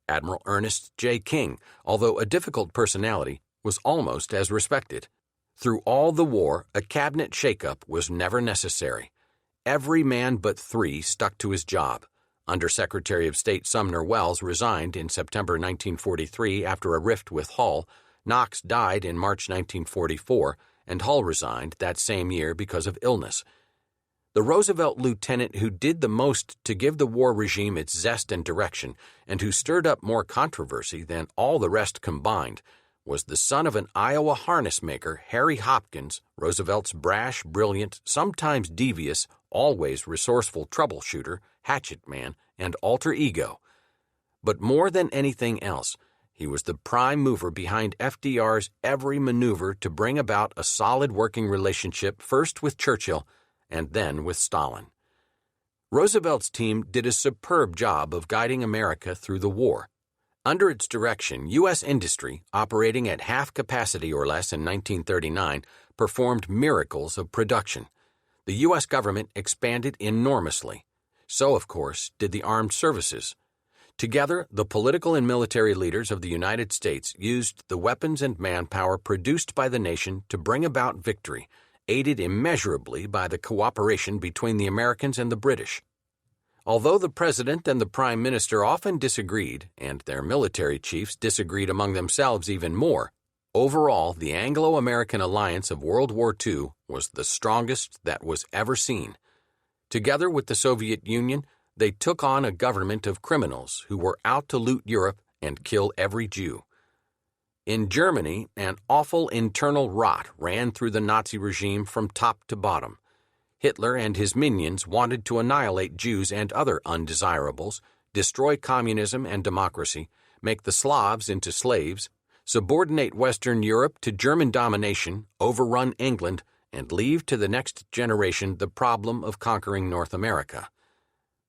Admiral Ernest J. King, although a difficult personality, was almost as respected. Through all the war, a cabinet shakeup was never necessary. Every man but 3 stuck to his job. Undersecretary of State Sumner Welles resigned in September 1943 after a rift with Hull. Knox died in March 1944, and Hull resigned that same year because of illness. The Roosevelt lieutenant who did the most to give the war regime its zest and direction, and who stirred up more controversy than all the rest combined, was the son of an Iowa harness maker, Harry Hopkins, Roosevelt's brash, brilliant, sometimes devious, always resourceful troubleshooter, hatchet man, and alter ego. But more than anything else, he was the prime mover behind FDR's every maneuver to bring about a solid working relationship first with Churchill and then with Stalin. Roosevelt's team did a superb job of guiding America through the war. Under its direction, U.S. industry, operating at half capacity or less in 1939, performed miracles of production. The U.S. government expanded enormously. So, of course, did the armed services. Together, the political and military leaders of the United States used the weapons and manpower produced by the nation to bring about victory, aided immeasurably by the cooperation between the Americans and the British. Although the President and the Prime Minister often disagreed, and their military chiefs disagreed among themselves even more, overall the Anglo-American alliance of World War II was the strongest that was ever seen. Together with the Soviet Union, they took on a government of criminals who were out to loot Europe and kill every Jew. In Germany, an awful internal rot ran through the Nazi regime from top to bottom. Hitler and his minions wanted to annihilate Jews and other undesirables, destroy communism and democracy, make the Slavs into slaves, subordinate Western Europe to German domination, overrun England, and leave to the next generation the problem of conquering North America.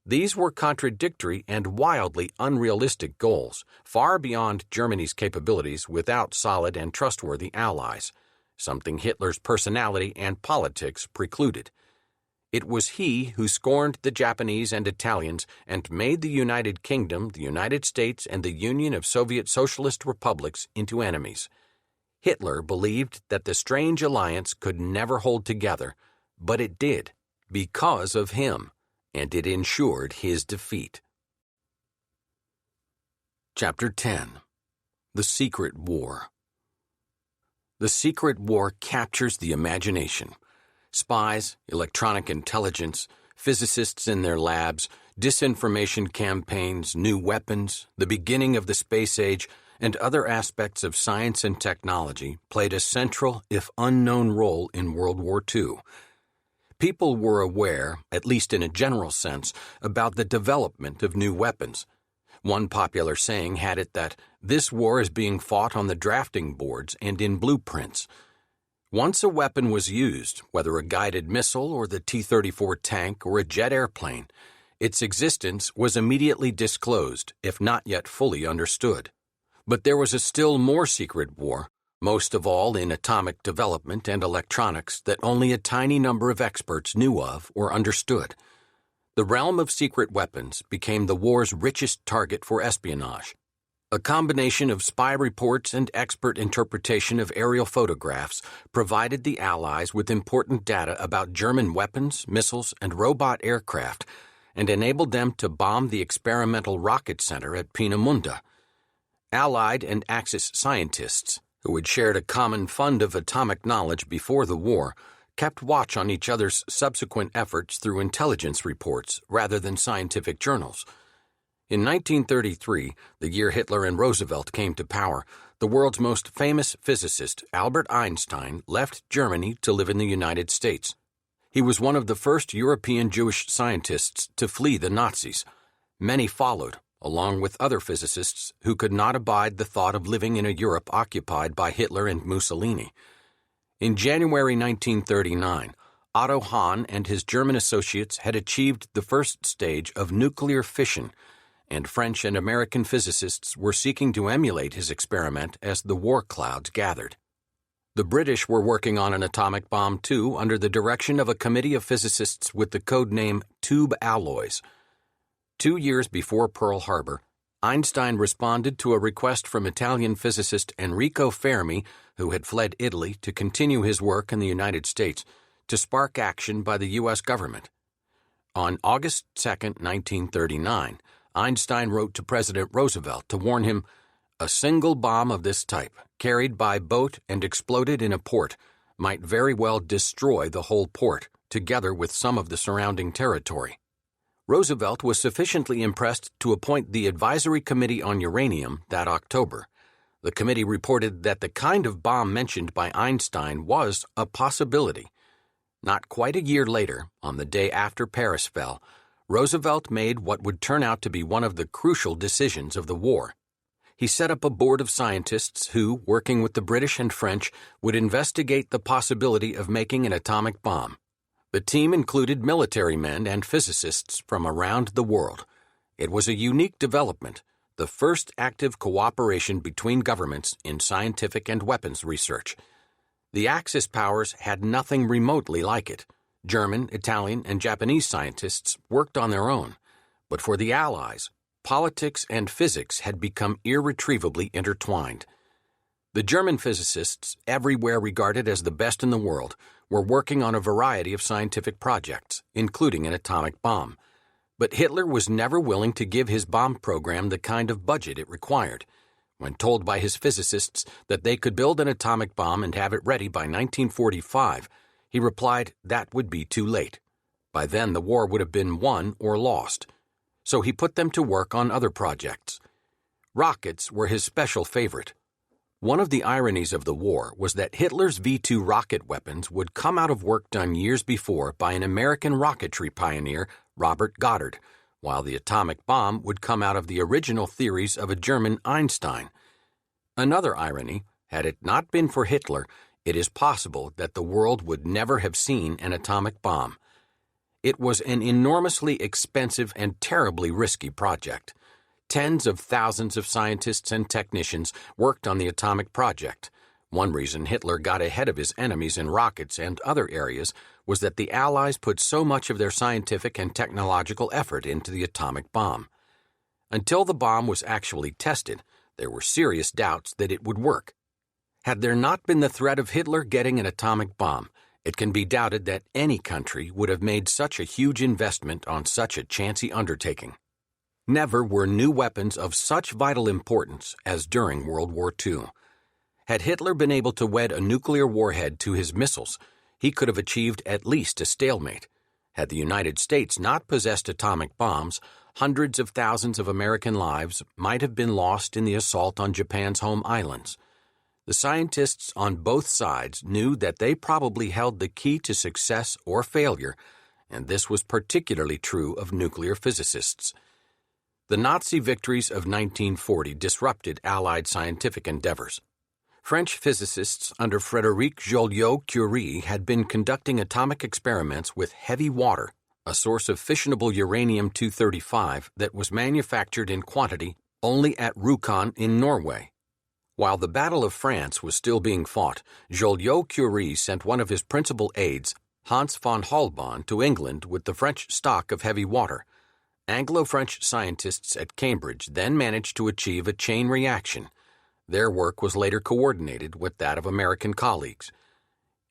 These were contradictory and wildly unrealistic goals, far beyond Germany's capabilities without solid and trustworthy allies, something Hitler's personality and politics precluded. It was he who scorned the Japanese and Italians and made the United Kingdom, the United States, and the Union of Soviet Socialist Republics into enemies. Hitler believed that the strange alliance could never hold together, but it did, because of him, and it ensured his defeat. Chapter 10. The Secret War. The secret war captures the imagination. Spies, electronic intelligence, physicists in their labs, disinformation campaigns, new weapons, the beginning of the space age, and other aspects of science and technology played a central, if unknown, role in World War II. People were aware, at least in a general sense, about the development of new weapons. One popular saying had it that this war is being fought on the drafting boards and in blueprints. Once a weapon was used, whether a guided missile or the T-34 tank or a jet airplane, its existence was immediately disclosed, if not yet fully understood. But there was a still more secret war, most of all in atomic development and electronics, that only a tiny number of experts knew of or understood. The realm of secret weapons became the war's richest target for espionage. A combination of spy reports and expert interpretation of aerial photographs provided the Allies with important data about German weapons, missiles, and robot aircraft, and enabled them to bomb the experimental rocket center at Peenemünde. Allied and Axis scientists, who had shared a common fund of atomic knowledge before the war, kept watch on each other's subsequent efforts through intelligence reports rather than scientific journals. In 1933, the year Hitler and Roosevelt came to power, the world's most famous physicist, Albert Einstein, left Germany to live in the United States. He was one of the first European Jewish scientists to flee the Nazis. Many followed, along with other physicists who could not abide the thought of living in a Europe occupied by Hitler and Mussolini. In January 1939, Otto Hahn and his German associates had achieved the first stage of nuclear fission, and French and American physicists were seeking to emulate his experiment as the war clouds gathered. The British were working on an atomic bomb too under the direction of a committee of physicists with the code name Tube Alloys. 2 years before Pearl Harbor, Einstein responded to a request from Italian physicist Enrico Fermi, who had fled Italy to continue his work in the United States, to spark action by the U.S. government. On August 2, 1939, Einstein wrote to President Roosevelt to warn him, "A single bomb of this type, carried by boat and exploded in a port, might very well destroy the whole port, together with some of the surrounding territory." Roosevelt was sufficiently impressed to appoint the Advisory Committee on Uranium that October. The committee reported that the kind of bomb mentioned by Einstein was a possibility. Not quite a year later, on the day after Paris fell, Roosevelt made what would turn out to be one of the crucial decisions of the war. He set up a board of scientists who, working with the British and French, would investigate the possibility of making an atomic bomb. The team included military men and physicists from around the world. It was a unique development, the first active cooperation between governments in scientific and weapons research. The Axis powers had nothing remotely like it. German, Italian, and Japanese scientists worked on their own. But for the Allies, politics and physics had become irretrievably intertwined. The German physicists, everywhere regarded as the best in the world, were working on a variety of scientific projects, including an atomic bomb. But Hitler was never willing to give his bomb program the kind of budget it required. When told by his physicists that they could build an atomic bomb and have it ready by 1945, he replied that would be too late. By then the war would have been won or lost. So he put them to work on other projects. Rockets were his special favorite. One of the ironies of the war was that Hitler's V-2 rocket weapons would come out of work done years before by an American rocketry pioneer, Robert Goddard, while the atomic bomb would come out of the original theories of a German Einstein. Another irony, had it not been for Hitler, it is possible that the world would never have seen an atomic bomb. It was an enormously expensive and terribly risky project. Tens of thousands of scientists and technicians worked on the atomic project. One reason Hitler got ahead of his enemies in rockets and other areas was that the Allies put so much of their scientific and technological effort into the atomic bomb. Until the bomb was actually tested, there were serious doubts that it would work. Had there not been the threat of Hitler getting an atomic bomb, it can be doubted that any country would have made such a huge investment on such a chancy undertaking. Never were new weapons of such vital importance as during World War II. Had Hitler been able to wed a nuclear warhead to his missiles, he could have achieved at least a stalemate. Had the United States not possessed atomic bombs, hundreds of thousands of American lives might have been lost in the assault on Japan's home islands. The scientists on both sides knew that they probably held the key to success or failure, and this was particularly true of nuclear physicists. The Nazi victories of 1940 disrupted Allied scientific endeavors. French physicists under Frédéric Joliot-Curie had been conducting atomic experiments with heavy water, a source of fissionable uranium-235 that was manufactured in quantity only at Rjukan in Norway. While the Battle of France was still being fought, Joliot-Curie sent one of his principal aides, Hans von Holbein, to England with the French stock of heavy water. Anglo-French scientists at Cambridge then managed to achieve a chain reaction. Their work was later coordinated with that of American colleagues.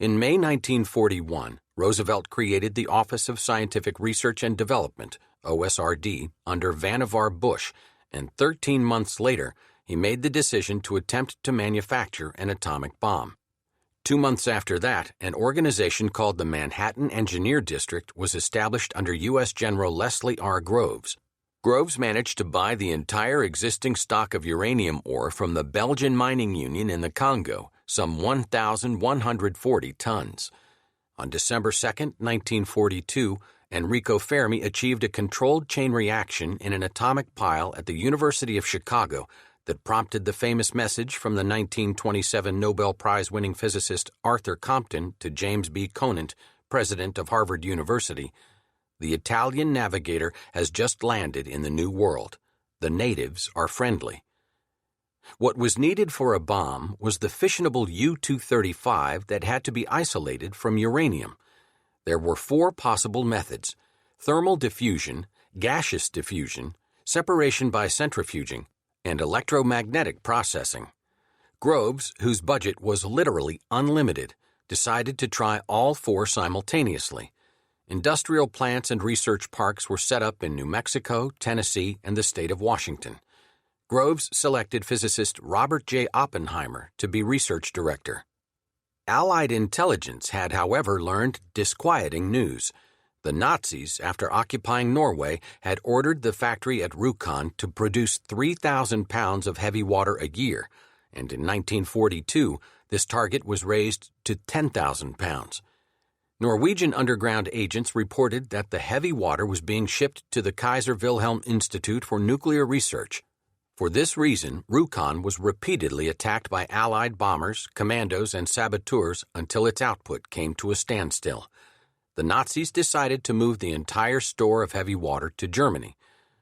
In May 1941, Roosevelt created the Office of Scientific Research and Development, OSRD, under Vannevar Bush, and 13 months later, he made the decision to attempt to manufacture an atomic bomb. 2 months after that, an organization called the Manhattan Engineer District was established under U.S. General Leslie R. Groves. Groves managed to buy the entire existing stock of uranium ore from the Belgian Mining Union in the Congo, some 1,140 tons. On December 2, 1942, Enrico Fermi achieved a controlled chain reaction in an atomic pile at the University of Chicago that prompted the famous message from the 1927 Nobel Prize-winning physicist Arthur Compton to James B. Conant, president of Harvard University. The Italian navigator has just landed in the New World. The natives are friendly. What was needed for a bomb was the fissionable U-235 that had to be isolated from uranium. There were 4 possible methods: thermal diffusion, gaseous diffusion, separation by centrifuging, and electromagnetic processing. Groves, whose budget was literally unlimited, decided to try all 4 simultaneously. Industrial plants and research parks were set up in New Mexico, Tennessee, and the state of Washington. Groves selected physicist Robert J. Oppenheimer to be research director. Allied intelligence had, however, learned disquieting news. The Nazis, after occupying Norway, had ordered the factory at Rjukan to produce 3,000 pounds of heavy water a year, and in 1942, this target was raised to 10,000 pounds. Norwegian underground agents reported that the heavy water was being shipped to the Kaiser Wilhelm Institute for Nuclear Research. For this reason, Rjukan was repeatedly attacked by Allied bombers, commandos, and saboteurs until its output came to a standstill. The Nazis decided to move the entire store of heavy water to Germany,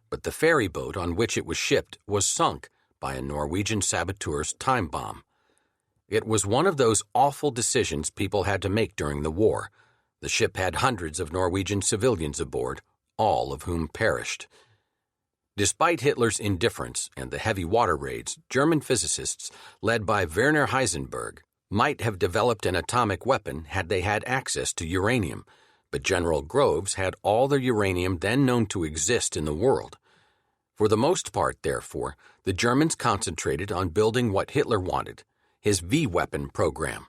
but the ferry boat on which it was shipped was sunk by a Norwegian saboteur's time bomb. It was one of those awful decisions people had to make during the war. The ship had hundreds of Norwegian civilians aboard, all of whom perished. Despite Hitler's indifference and the heavy water raids, German physicists, led by Werner Heisenberg, might have developed an atomic weapon had they had access to uranium, but General Groves had all the uranium then known to exist in the world. For the most part, therefore, the Germans concentrated on building what Hitler wanted, his V-weapon program.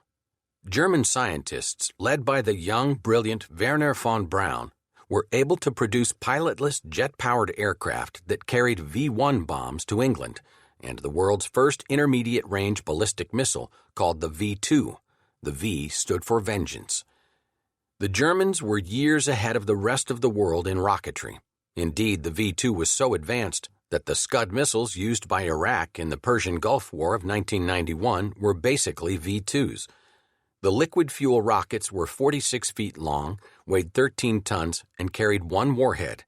German scientists, led by the young, brilliant Werner von Braun, were able to produce pilotless jet-powered aircraft that carried V-1 bombs to England, and the world's first intermediate-range ballistic missile called the V-2. The V stood for vengeance. The Germans were years ahead of the rest of the world in rocketry. Indeed, the V-2 was so advanced that the Scud missiles used by Iraq in the Persian Gulf War of 1991 were basically V-2s. The liquid-fuel rockets were 46 feet long, weighed 13 tons, and carried 1 warhead.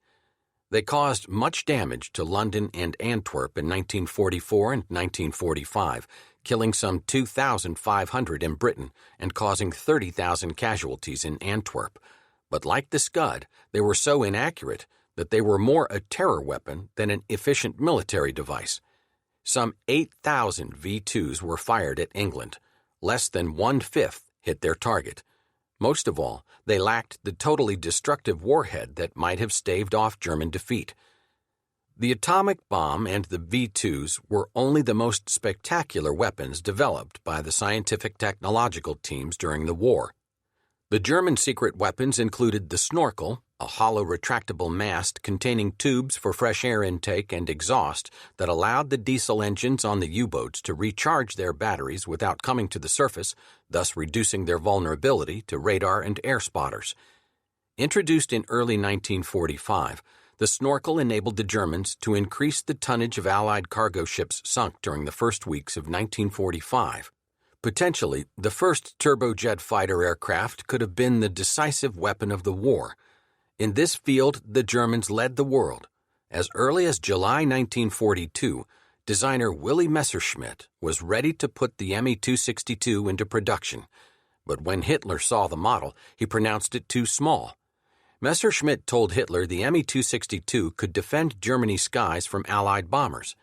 They caused much damage to London and Antwerp in 1944 and 1945, killing some 2,500 in Britain and causing 30,000 casualties in Antwerp. But like the Scud, they were so inaccurate that they were more a terror weapon than an efficient military device. Some 8,000 V-2s were fired at England. Less than 1/5 hit their target. Most of all, they lacked the totally destructive warhead that might have staved off German defeat. The atomic bomb and the V-2s were only the most spectacular weapons developed by the scientific technological teams during the war. The German secret weapons included the snorkel, a hollow retractable mast containing tubes for fresh air intake and exhaust that allowed the diesel engines on the U-boats to recharge their batteries without coming to the surface, thus reducing their vulnerability to radar and air spotters. Introduced in early 1945, the snorkel enabled the Germans to increase the tonnage of Allied cargo ships sunk during the first weeks of 1945. Potentially, the first turbojet fighter aircraft could have been the decisive weapon of the war. In this field, the Germans led the world. As early as July 1942, designer Willy Messerschmitt was ready to put the Me-262 into production. But when Hitler saw the model, he pronounced it too small. Messerschmitt told Hitler the Me-262 could defend Germany's skies from Allied bombers.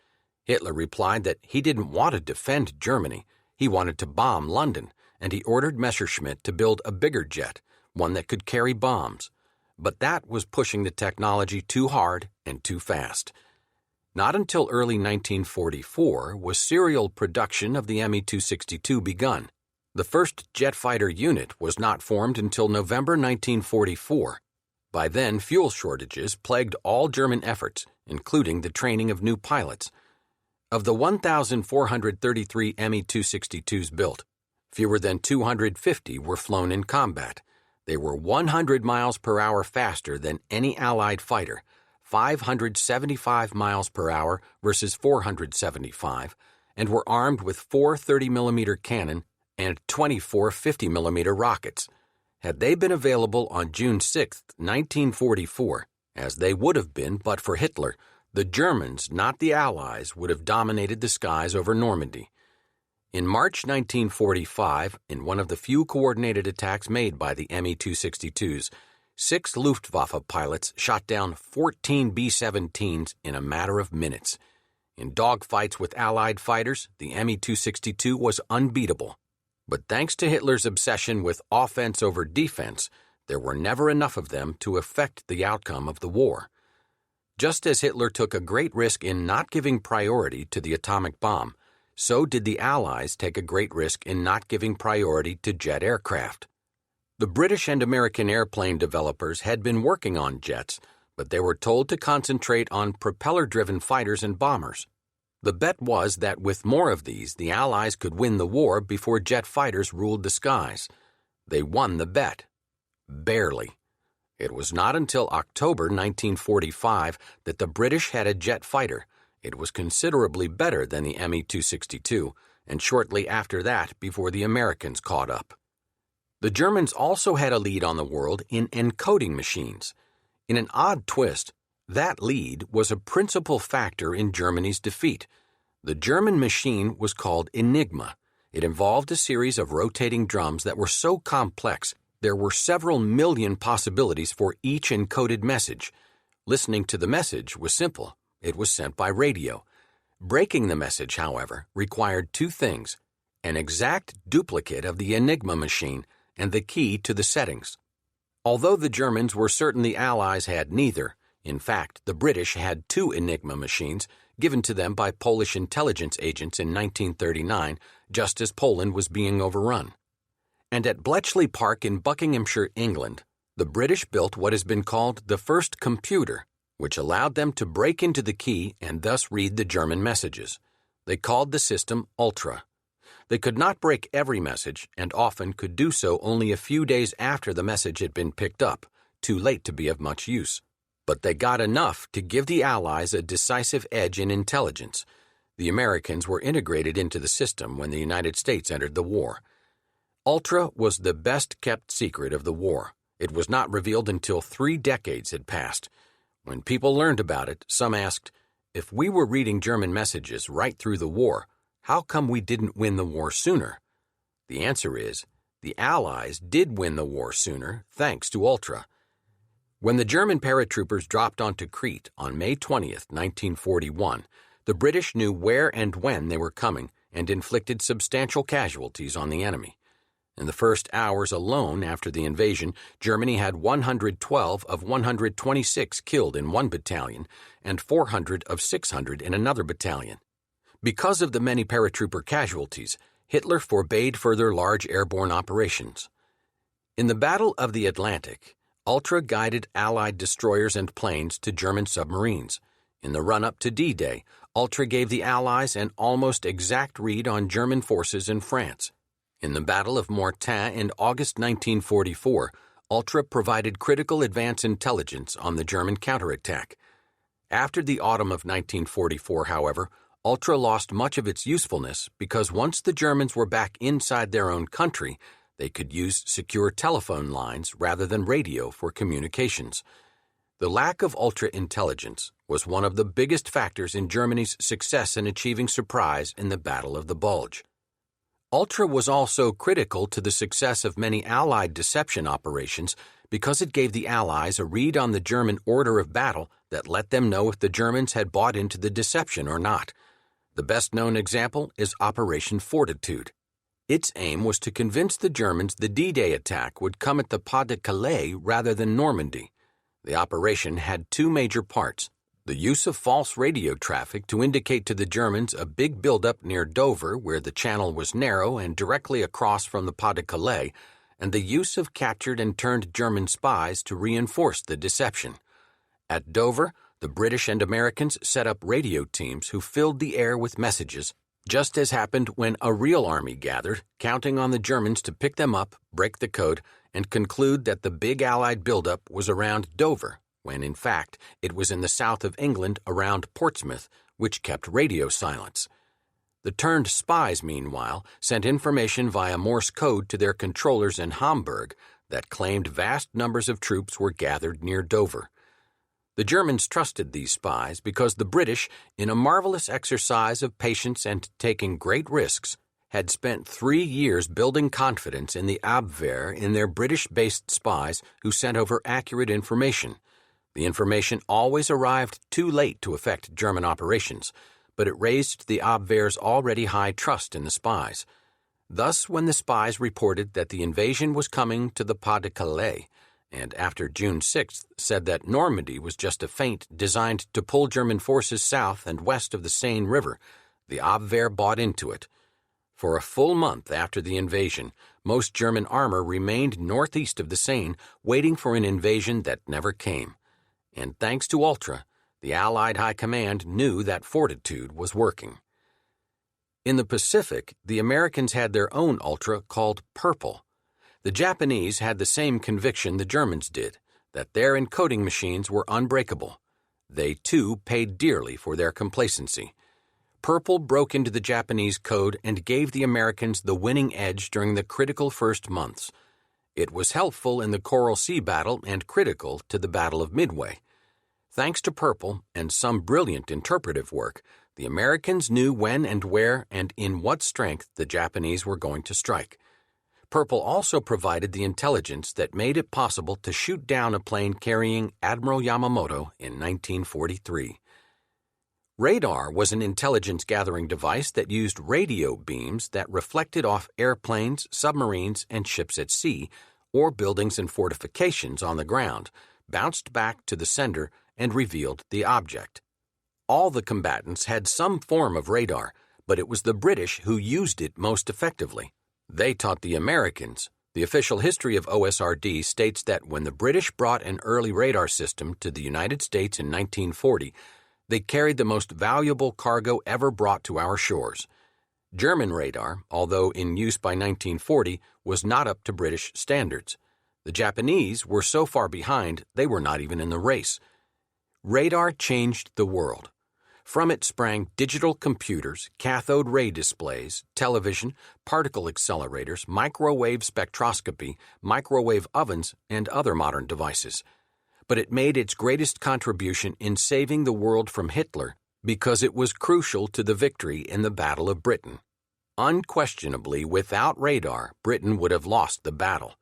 Hitler replied that he didn't want to defend Germany. He wanted to bomb London, and he ordered Messerschmitt to build a bigger jet, one that could carry bombs. But that was pushing the technology too hard and too fast. Not until early 1944 was serial production of the Me-262 begun. The first jet fighter unit was not formed until November 1944. By then, fuel shortages plagued all German efforts, including the training of new pilots. Of the 1,433 Me-262s built, fewer than 250 were flown in combat. They were 100 miles per hour faster than any Allied fighter, 575 miles per hour versus 475, and were armed with 4 30mm cannon and 24 50mm rockets. Had they been available on June 6, 1944, as they would have been but for Hitler, the Germans, not the Allies, would have dominated the skies over Normandy. In March 1945, in one of the few coordinated attacks made by the Me-262s, 6 Luftwaffe pilots shot down 14 B-17s in a matter of minutes. In dogfights with Allied fighters, the Me-262 was unbeatable. But thanks to Hitler's obsession with offense over defense, there were never enough of them to affect the outcome of the war. Just as Hitler took a great risk in not giving priority to the atomic bomb, so did the Allies take a great risk in not giving priority to jet aircraft. The British and American airplane developers had been working on jets, but they were told to concentrate on propeller-driven fighters and bombers. The bet was that with more of these, the Allies could win the war before jet fighters ruled the skies. They won the bet. Barely. It was not until October 1945 that the British had a jet fighter. It was considerably better than the Me-262, and shortly after that before the Americans caught up. The Germans also had a lead on the world in encoding machines. In an odd twist, that lead was a principal factor in Germany's defeat. The German machine was called Enigma. It involved a series of rotating drums that were so complex there were several million possibilities for each encoded message. Listening to the message was simple. It was sent by radio. Breaking the message, however, required 2 things: an exact duplicate of the Enigma machine and the key to the settings. Although the Germans were certain the Allies had neither, in fact, the British had 2 Enigma machines given to them by Polish intelligence agents in 1939, just as Poland was being overrun. And at Bletchley Park in Buckinghamshire, England, the British built what has been called the first computer, which allowed them to break into the key and thus read the German messages. They called the system Ultra. They could not break every message, and often could do so only a few days after the message had been picked up, too late to be of much use. But they got enough to give the Allies a decisive edge in intelligence. The Americans were integrated into the system when the United States entered the war. Ultra was the best-kept secret of the war. It was not revealed until 3 decades had passed. When people learned about it, some asked, if we were reading German messages right through the war, how come we didn't win the war sooner? The answer is, the Allies did win the war sooner, thanks to Ultra. When the German paratroopers dropped onto Crete on May 20th, 1941, the British knew where and when they were coming and inflicted substantial casualties on the enemy. In the first hours alone after the invasion, Germany had 112 of 126 killed in one battalion and 400 of 600 in another battalion. Because of the many paratrooper casualties, Hitler forbade further large airborne operations. In the Battle of the Atlantic, Ultra guided Allied destroyers and planes to German submarines. In the run-up to D-Day, Ultra gave the Allies an almost exact read on German forces in France. In the Battle of Mortain in August 1944, Ultra provided critical advance intelligence on the German counterattack. After the autumn of 1944, however, Ultra lost much of its usefulness because once the Germans were back inside their own country, they could use secure telephone lines rather than radio for communications. The lack of Ultra intelligence was one of the biggest factors in Germany's success in achieving surprise in the Battle of the Bulge. Ultra was also critical to the success of many Allied deception operations because it gave the Allies a read on the German order of battle that let them know if the Germans had bought into the deception or not. The best-known example is Operation Fortitude. Its aim was to convince the Germans the D-Day attack would come at the Pas de Calais rather than Normandy. The operation had two major parts: the use of false radio traffic to indicate to the Germans a big buildup near Dover where the channel was narrow and directly across from the Pas de Calais, and the use of captured and turned German spies to reinforce the deception. At Dover, the British and Americans set up radio teams who filled the air with messages, just as happened when a real army gathered, counting on the Germans to pick them up, break the code, and conclude that the big Allied buildup was around Dover, when in fact it was in the south of England around Portsmouth, which kept radio silence. The turned spies, meanwhile, sent information via Morse code to their controllers in Hamburg that claimed vast numbers of troops were gathered near Dover. The Germans trusted these spies because the British, in a marvelous exercise of patience and taking great risks, had spent 3 years building confidence in the Abwehr in their British-based spies who sent over accurate information. The information always arrived too late to affect German operations, but it raised the Abwehr's already high trust in the spies. Thus, when the spies reported that the invasion was coming to the Pas de Calais, and after June 6th said that Normandy was just a feint designed to pull German forces south and west of the Seine River, the Abwehr bought into it. For a full month after the invasion, most German armor remained northeast of the Seine, waiting for an invasion that never came. And thanks to Ultra, the Allied High Command knew that Fortitude was working. In the Pacific, the Americans had their own Ultra called Purple. The Japanese had the same conviction the Germans did, that their encoding machines were unbreakable. They, too, paid dearly for their complacency. Purple broke into the Japanese code and gave the Americans the winning edge during the critical first months. It was helpful in the Coral Sea battle and critical to the Battle of Midway. Thanks to Purple and some brilliant interpretive work, the Americans knew when and where and in what strength the Japanese were going to strike. Purple also provided the intelligence that made it possible to shoot down a plane carrying Admiral Yamamoto in 1943. Radar was an intelligence-gathering device that used radio beams that reflected off airplanes, submarines, and ships at sea, or buildings and fortifications on the ground, bounced back to the sender, and revealed the object. All the combatants had some form of radar, but it was the British who used it most effectively. They taught the Americans. The official history of OSRD states that when the British brought an early radar system to the United States in 1940, they carried the most valuable cargo ever brought to our shores. German radar, although in use by 1940, was not up to British standards. The Japanese were so far behind they were not even in the race. Radar changed the world. From it sprang digital computers, cathode ray displays, television, particle accelerators, microwave spectroscopy, microwave ovens, and other modern devices. But it made its greatest contribution in saving the world from Hitler because it was crucial to the victory in the Battle of Britain. Unquestionably, without radar, Britain would have lost the battle.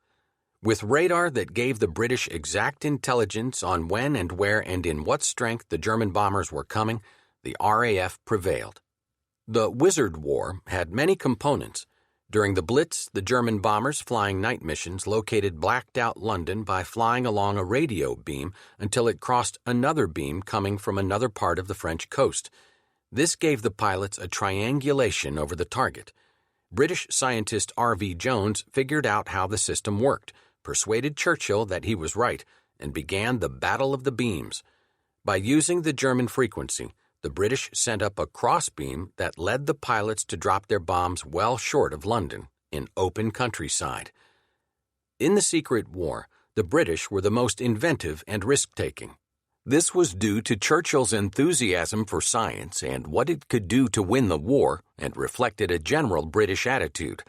With radar that gave the British exact intelligence on when and where and in what strength the German bombers were coming, the RAF prevailed. The Wizard War had many components. During the Blitz, the German bombers flying night missions located blacked-out London by flying along a radio beam until it crossed another beam coming from another part of the French coast. This gave the pilots a triangulation over the target. British scientist R.V. Jones figured out how the system worked, persuaded Churchill that he was right, and began the Battle of the Beams. By using the German frequency, the British sent up a crossbeam that led the pilots to drop their bombs well short of London, in open countryside. In the Secret War, the British were the most inventive and risk-taking. This was due to Churchill's enthusiasm for science and what it could do to win the war, and reflected a general British attitude.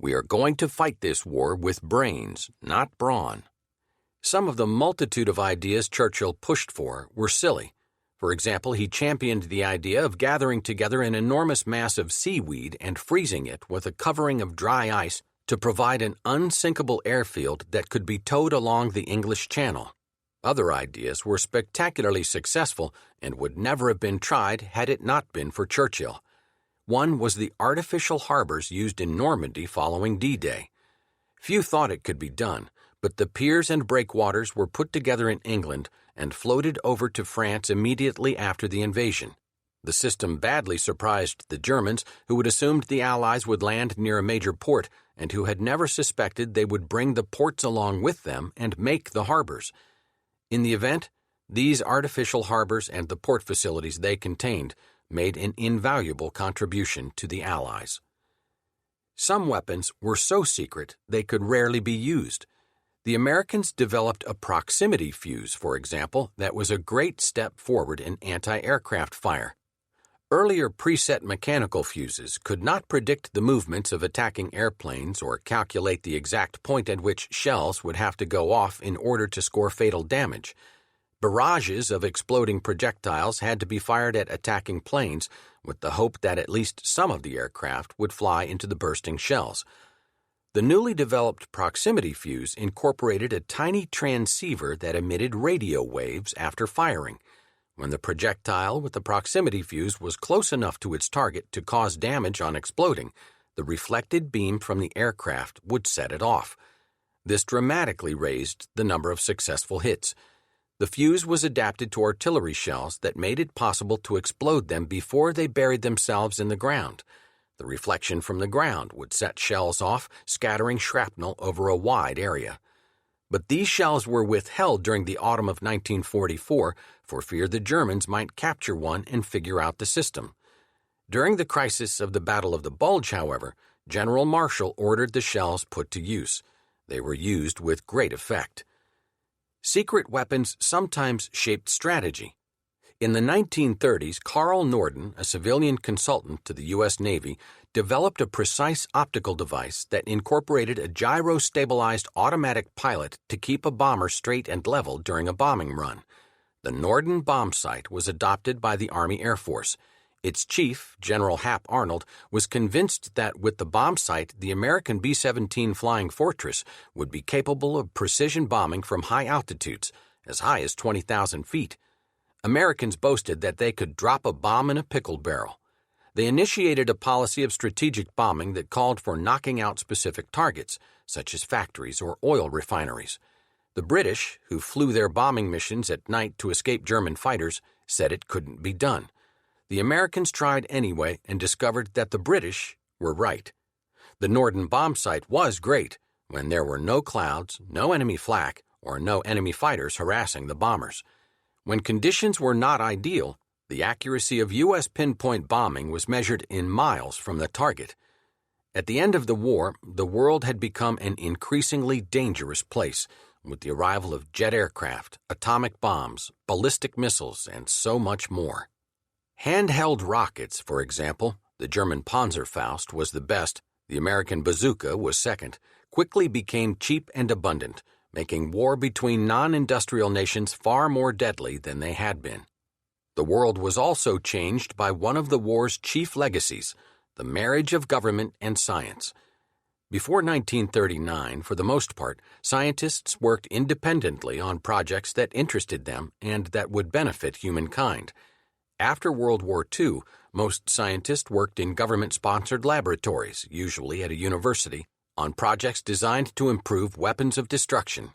We are going to fight this war with brains, not brawn. Some of the multitude of ideas Churchill pushed for were silly. For example, he championed the idea of gathering together an enormous mass of seaweed and freezing it with a covering of dry ice to provide an unsinkable airfield that could be towed along the English Channel. Other ideas were spectacularly successful and would never have been tried had it not been for Churchill. One was the artificial harbors used in Normandy following D-Day. Few thought it could be done, but the piers and breakwaters were put together in England and floated over to France immediately after the invasion. The system badly surprised the Germans, who had assumed the Allies would land near a major port and who had never suspected they would bring the ports along with them and make the harbors. In the event, these artificial harbors and the port facilities they contained made an invaluable contribution to the Allies. Some weapons were so secret they could rarely be used. The Americans developed a proximity fuse, for example, that was a great step forward in anti-aircraft fire. Earlier preset mechanical fuses could not predict the movements of attacking airplanes or calculate the exact point at which shells would have to go off in order to score fatal damage. Barrages of exploding projectiles had to be fired at attacking planes with the hope that at least some of the aircraft would fly into the bursting shells. The newly developed proximity fuse incorporated a tiny transceiver that emitted radio waves after firing. When the projectile with the proximity fuse was close enough to its target to cause damage on exploding, the reflected beam from the aircraft would set it off. This dramatically raised the number of successful hits. The fuse was adapted to artillery shells that made it possible to explode them before they buried themselves in the ground. The reflection from the ground would set shells off, scattering shrapnel over a wide area. But these shells were withheld during the autumn of 1944 for fear the Germans might capture one and figure out the system. During the crisis of the Battle of the Bulge, however, General Marshall ordered the shells put to use. They were used with great effect. Secret weapons sometimes shaped strategy. In the 1930s, Carl Norden, a civilian consultant to the U.S. Navy, developed a precise optical device that incorporated a gyro-stabilized automatic pilot to keep a bomber straight and level during a bombing run. The Norden bomb sight was adopted by the Army Air Force. Its chief, General Hap Arnold, was convinced that with the bomb sight, the American B-17 Flying Fortress would be capable of precision bombing from high altitudes, as high as 20,000 feet. Americans boasted that they could drop a bomb in a pickle barrel. They initiated a policy of strategic bombing that called for knocking out specific targets, such as factories or oil refineries. The British, who flew their bombing missions at night to escape German fighters, said it couldn't be done. The Americans tried anyway and discovered that the British were right. The Norden bomb sight was great when there were no clouds, no enemy flak, or no enemy fighters harassing the bombers. When conditions were not ideal, the accuracy of U.S. pinpoint bombing was measured in miles from the target. At the end of the war, the world had become an increasingly dangerous place, with the arrival of jet aircraft, atomic bombs, ballistic missiles, and so much more. Handheld rockets, for example, the German Panzerfaust was the best, the American bazooka was second, quickly became cheap and abundant, making war between non-industrial nations far more deadly than they had been. The world was also changed by one of the war's chief legacies, the marriage of government and science. Before 1939, for the most part, scientists worked independently on projects that interested them and that would benefit humankind. After World War II, most scientists worked in government-sponsored laboratories, usually at a university, on projects designed to improve weapons of destruction.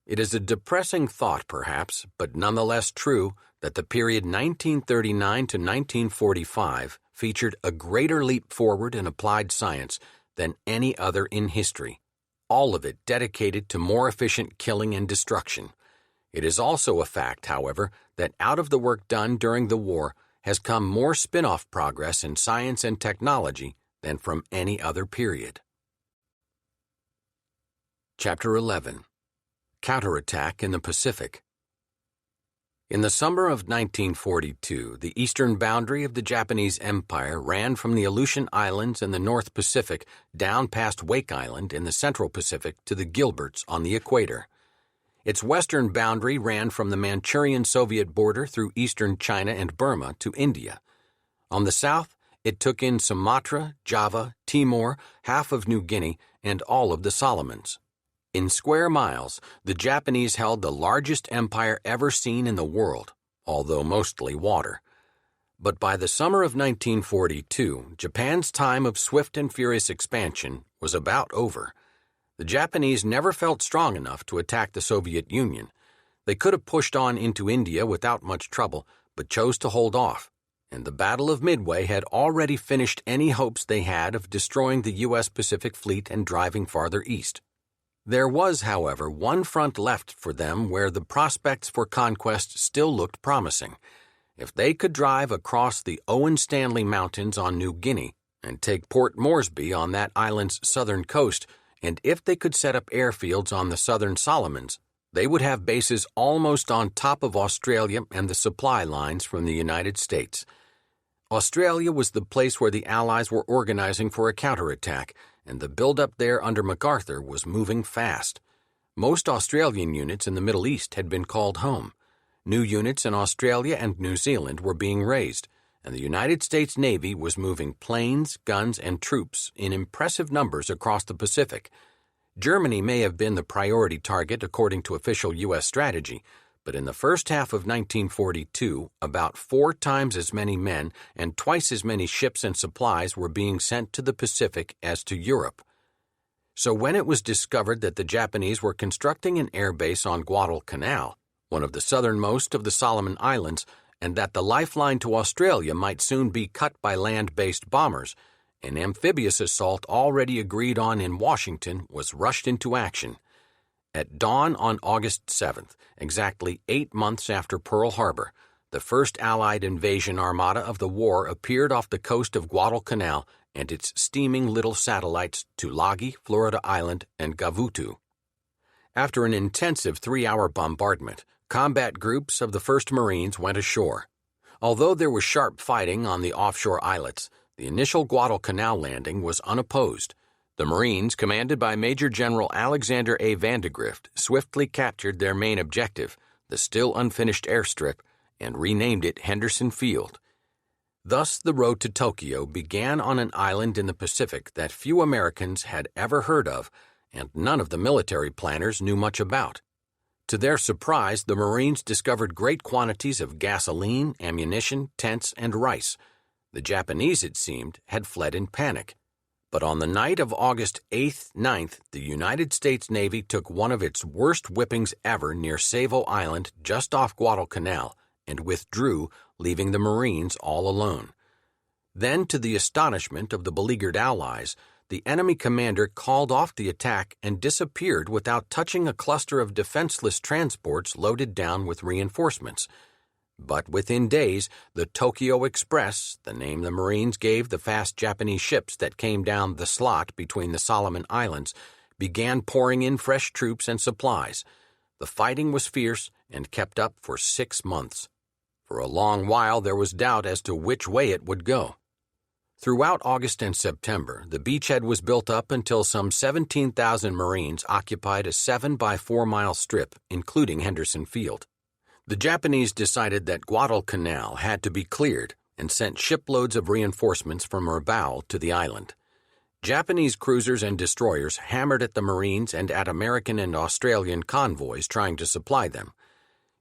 It is a depressing thought, perhaps, but nonetheless true, that the period 1939 to 1945 featured a greater leap forward in applied science than any other in history, all of it dedicated to more efficient killing and destruction. It is also a fact, however, that out of the work done during the war has come more spin-off progress in science and technology than from any other period. Chapter 11. Counterattack in the Pacific. In the summer of 1942, the eastern boundary of the Japanese Empire ran from the Aleutian Islands in the North Pacific down past Wake Island in the Central Pacific to the Gilberts on the equator. Its western boundary ran from the Manchurian Soviet border through eastern China and Burma to India. On the south, it took in Sumatra, Java, Timor, half of New Guinea, and all of the Solomons. In square miles, the Japanese held the largest empire ever seen in the world, although mostly water. But by the summer of 1942, Japan's time of swift and furious expansion was about over. The Japanese never felt strong enough to attack the Soviet Union. They could have pushed on into India without much trouble, but chose to hold off, and the Battle of Midway had already finished any hopes they had of destroying the U.S. Pacific Fleet and driving farther east. There was, however, one front left for them where the prospects for conquest still looked promising. If they could drive across the Owen Stanley Mountains on New Guinea and take Port Moresby on that island's southern coast, and if they could set up airfields on the southern Solomons, they would have bases almost on top of Australia and the supply lines from the United States. Australia was the place where the Allies were organizing for a counterattack, and the buildup there under MacArthur was moving fast. Most Australian units in the Middle East had been called home. New units in Australia and New Zealand were being raised, and the United States Navy was moving planes, guns, and troops in impressive numbers across the Pacific. Germany may have been the priority target according to official U.S. strategy, but in the first half of 1942, about 4 times as many men and twice as many ships and supplies were being sent to the Pacific as to Europe. So when it was discovered that the Japanese were constructing an airbase on Guadalcanal, one of the southernmost of the Solomon Islands, and that the lifeline to Australia might soon be cut by land-based bombers, an amphibious assault already agreed on in Washington was rushed into action. At dawn on August 7th, exactly 8 months after Pearl Harbor, the first Allied invasion armada of the war appeared off the coast of Guadalcanal and its steaming little satellites Tulagi, Florida Island, and Gavutu. After an intensive 3-hour bombardment, combat groups of the 1st Marines went ashore. Although there was sharp fighting on the offshore islets, the initial Guadalcanal landing was unopposed. The Marines, commanded by Major General Alexander A. Vandegrift, swiftly captured their main objective, the still unfinished airstrip, and renamed it Henderson Field. Thus, the road to Tokyo began on an island in the Pacific that few Americans had ever heard of, and none of the military planners knew much about. To their surprise, the Marines discovered great quantities of gasoline, ammunition, tents, and rice. The Japanese, it seemed, had fled in panic. But on the night of August 8th, 9th, the United States Navy took one of its worst whippings ever near Savo Island just off Guadalcanal and withdrew, leaving the Marines all alone. Then, to the astonishment of the beleaguered Allies, the enemy commander called off the attack and disappeared without touching a cluster of defenseless transports loaded down with reinforcements. But within days, the Tokyo Express, the name the Marines gave the fast Japanese ships that came down the slot between the Solomon Islands, began pouring in fresh troops and supplies. The fighting was fierce and kept up for 6 months. For a long while there was doubt as to which way it would go. Throughout August and September, the beachhead was built up until some 17,000 Marines occupied a 7-by-4-mile strip, including Henderson Field. The Japanese decided that Guadalcanal had to be cleared and sent shiploads of reinforcements from Rabaul to the island. Japanese cruisers and destroyers hammered at the Marines and at American and Australian convoys trying to supply them.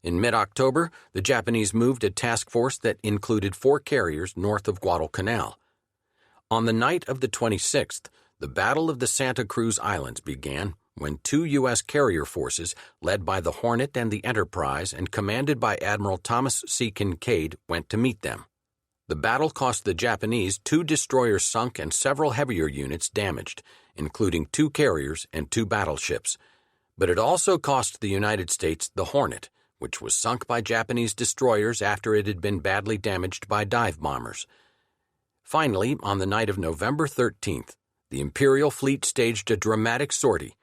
In mid-October, the Japanese moved a task force that included 4 carriers north of Guadalcanal. On the night of the 26th, the Battle of the Santa Cruz Islands began when 2 U.S. carrier forces, led by the Hornet and the Enterprise and commanded by Admiral Thomas C. Kinkaid, went to meet them. The battle cost the Japanese 2 destroyers sunk and several heavier units damaged, including 2 carriers and 2 battleships. But it also cost the United States the Hornet, which was sunk by Japanese destroyers after it had been badly damaged by dive bombers. Finally, on the night of November 13th, the Imperial fleet staged a dramatic sortie.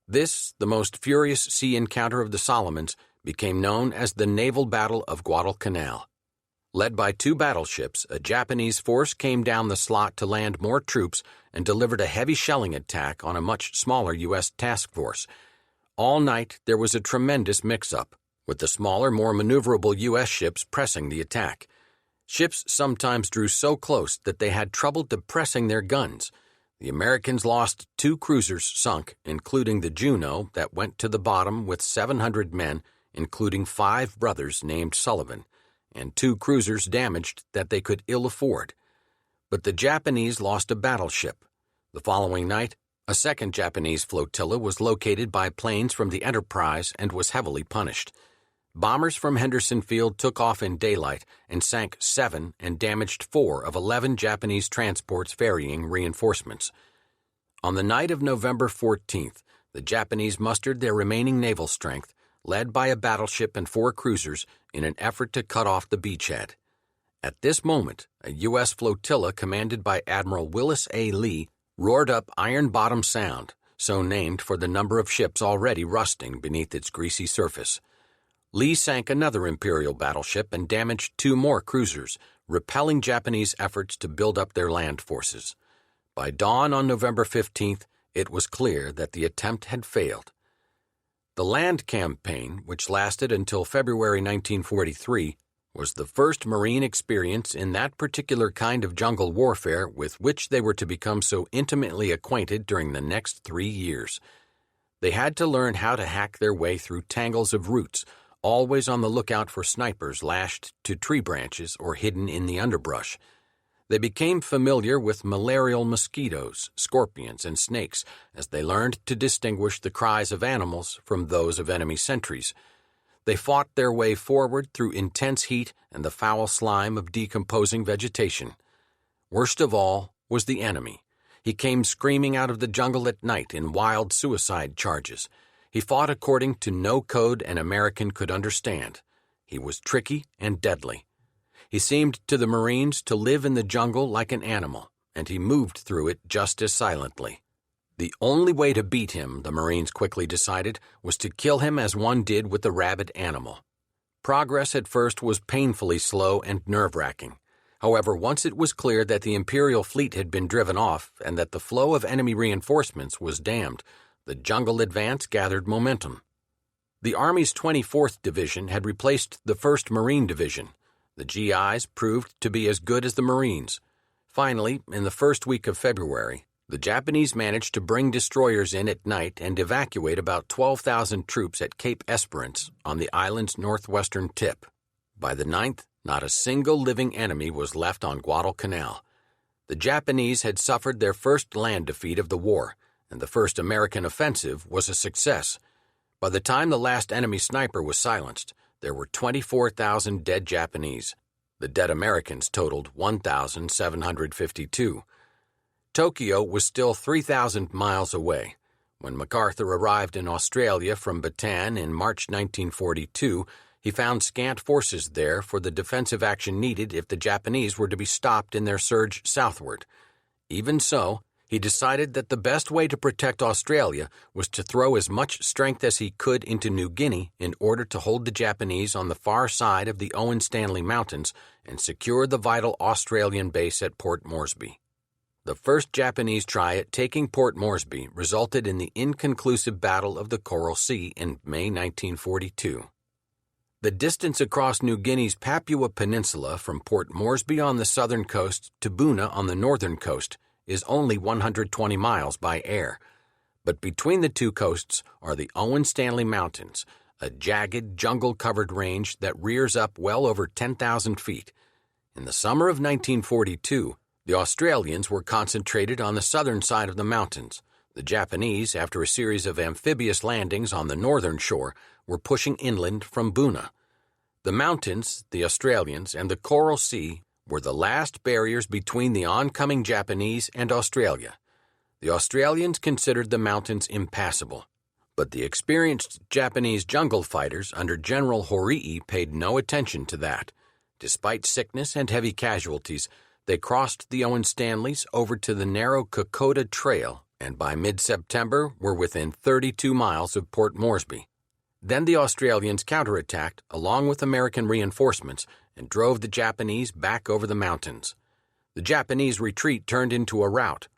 This, the most furious sea encounter of the Solomons, became known as the Naval Battle of Guadalcanal. Led by 2 battleships, a Japanese force came down the slot to land more troops and delivered a heavy shelling attack on a much smaller U.S. task force. All night, there was a tremendous mix-up, with the smaller, more maneuverable U.S. ships pressing the attack. Ships sometimes drew so close that they had trouble depressing their guns. The Americans lost 2 cruisers sunk, including the Juno, that went to the bottom with 700 men, including 5 brothers named Sullivan, and 2 cruisers damaged that they could ill afford. But the Japanese lost a battleship. The following night, a second Japanese flotilla was located by planes from the Enterprise and was heavily punished. Bombers from Henderson Field took off in daylight and sank 7 and damaged 4 of 11 Japanese transports ferrying reinforcements. On the night of November 14th, the Japanese mustered their remaining naval strength, led by a battleship and 4 cruisers, in an effort to cut off the beachhead. At this moment, a U.S. flotilla commanded by Admiral Willis A. Lee roared up Iron Bottom Sound, so named for the number of ships already rusting beneath its greasy surface. Lee sank another Imperial battleship and damaged 2 more cruisers, repelling Japanese efforts to build up their land forces. By dawn on November 15th, it was clear that the attempt had failed. The land campaign, which lasted until February 1943, was the first Marine experience in that particular kind of jungle warfare with which they were to become so intimately acquainted during the next 3 years. They had to learn how to hack their way through tangles of roots, always on the lookout for snipers lashed to tree branches or hidden in the underbrush. They became familiar with malarial mosquitoes, scorpions, and snakes as they learned to distinguish the cries of animals from those of enemy sentries. They fought their way forward through intense heat and the foul slime of decomposing vegetation. Worst of all was the enemy. He came screaming out of the jungle at night in wild suicide charges. He fought according to no code an American could understand. He was tricky and deadly. He seemed to the Marines to live in the jungle like an animal, and he moved through it just as silently. The only way to beat him, the Marines quickly decided, was to kill him as one did with the rabid animal. Progress at first was painfully slow and nerve-wracking. However, once it was clear that the Imperial fleet had been driven off and that the flow of enemy reinforcements was dammed, the jungle advance gathered momentum. The Army's 24th Division had replaced the 1st Marine Division. The GIs proved to be as good as the Marines. Finally, in the first week of February, the Japanese managed to bring destroyers in at night and evacuate about 12,000 troops at Cape Esperance on the island's northwestern tip. By the 9th, not a single living enemy was left on Guadalcanal. The Japanese had suffered their first land defeat of the war, and the first American offensive was a success. By the time the last enemy sniper was silenced, there were 24,000 dead Japanese. The dead Americans totaled 1,752. Tokyo was still 3,000 miles away. When MacArthur arrived in Australia from Bataan in March 1942, he found scant forces there for the defensive action needed if the Japanese were to be stopped in their surge southward. Even so, he decided that the best way to protect Australia was to throw as much strength as he could into New Guinea in order to hold the Japanese on the far side of the Owen Stanley Mountains and secure the vital Australian base at Port Moresby. The first Japanese try at taking Port Moresby resulted in the inconclusive Battle of the Coral Sea in May 1942. The distance across New Guinea's Papua Peninsula from Port Moresby on the southern coast to Buna on the northern coast is only 120 miles by air, but between the two coasts are the Owen Stanley Mountains, a jagged, jungle-covered range that rears up well over 10,000 feet. In the summer of 1942, the Australians were concentrated on the southern side of the mountains. The Japanese, after a series of amphibious landings on the northern shore, were pushing inland from Buna. The mountains, the Australians, and the Coral Sea were the last barriers between the oncoming Japanese and Australia. The Australians considered the mountains impassable, but the experienced Japanese jungle fighters under General Horii paid no attention to that. Despite sickness and heavy casualties, they crossed the Owen Stanleys over to the narrow Kokoda Trail and by mid-September were within 32 miles of Port Moresby. Then the Australians counterattacked along with American reinforcements and drove the Japanese back over the mountains. The Japanese retreat turned into a rout.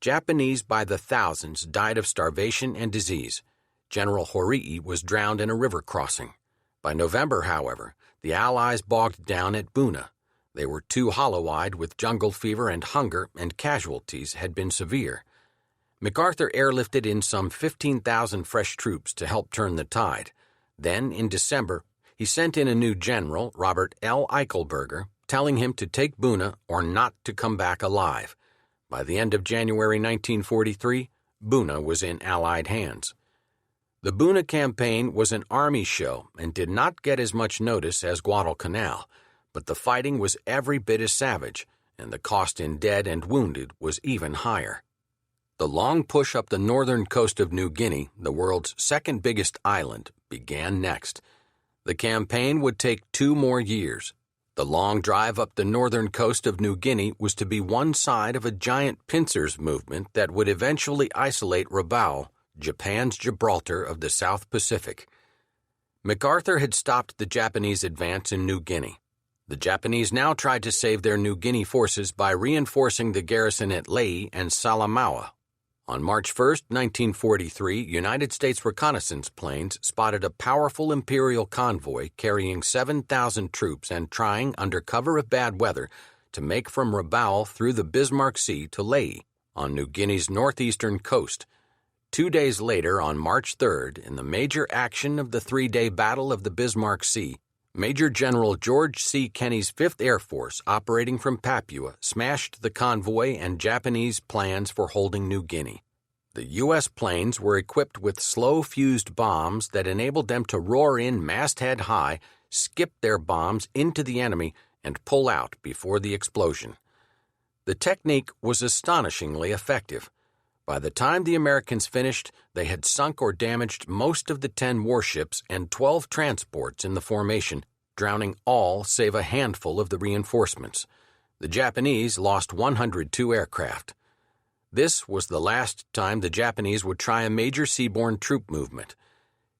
Japanese by the thousands died of starvation and disease. General Horii was drowned in a river crossing. By November, however, the Allies bogged down at Buna. They were too hollow-eyed with jungle fever and hunger, and casualties had been severe. MacArthur airlifted in some 15,000 fresh troops to help turn the tide. Then, in December, he sent in a new general, Robert L. Eichelberger, telling him to take Buna or not to come back alive. By the end of January 1943, Buna was in Allied hands. The Buna campaign was an army show and did not get as much notice as Guadalcanal, but the fighting was every bit as savage, and the cost in dead and wounded was even higher. The long push up the northern coast of New Guinea, the world's second biggest island, began next. The campaign would take 2 more years. The long drive up the northern coast of New Guinea was to be one side of a giant pincers movement that would eventually isolate Rabaul, Japan's Gibraltar of the South Pacific. MacArthur had stopped the Japanese advance in New Guinea. The Japanese now tried to save their New Guinea forces by reinforcing the garrison at Lae and Salamaua. On March 1, 1943, United States reconnaissance planes spotted a powerful Imperial convoy carrying 7,000 troops and trying, under cover of bad weather, to make from Rabaul through the Bismarck Sea to Lae, on New Guinea's northeastern coast. 2 days later, on March 3rd, in the major action of the 3-day Battle of the Bismarck Sea, Major General George C. Kenney's 5th Air Force, operating from Papua, smashed the convoy and Japanese plans for holding New Guinea. The U.S. planes were equipped with slow-fused bombs that enabled them to roar in masthead high, skip their bombs into the enemy, and pull out before the explosion. The technique was astonishingly effective. By the time the Americans finished, they had sunk or damaged most of the 10 warships and 12 transports in the formation, drowning all save a handful of the reinforcements. The Japanese lost 102 aircraft. This was the last time the Japanese would try a major seaborne troop movement.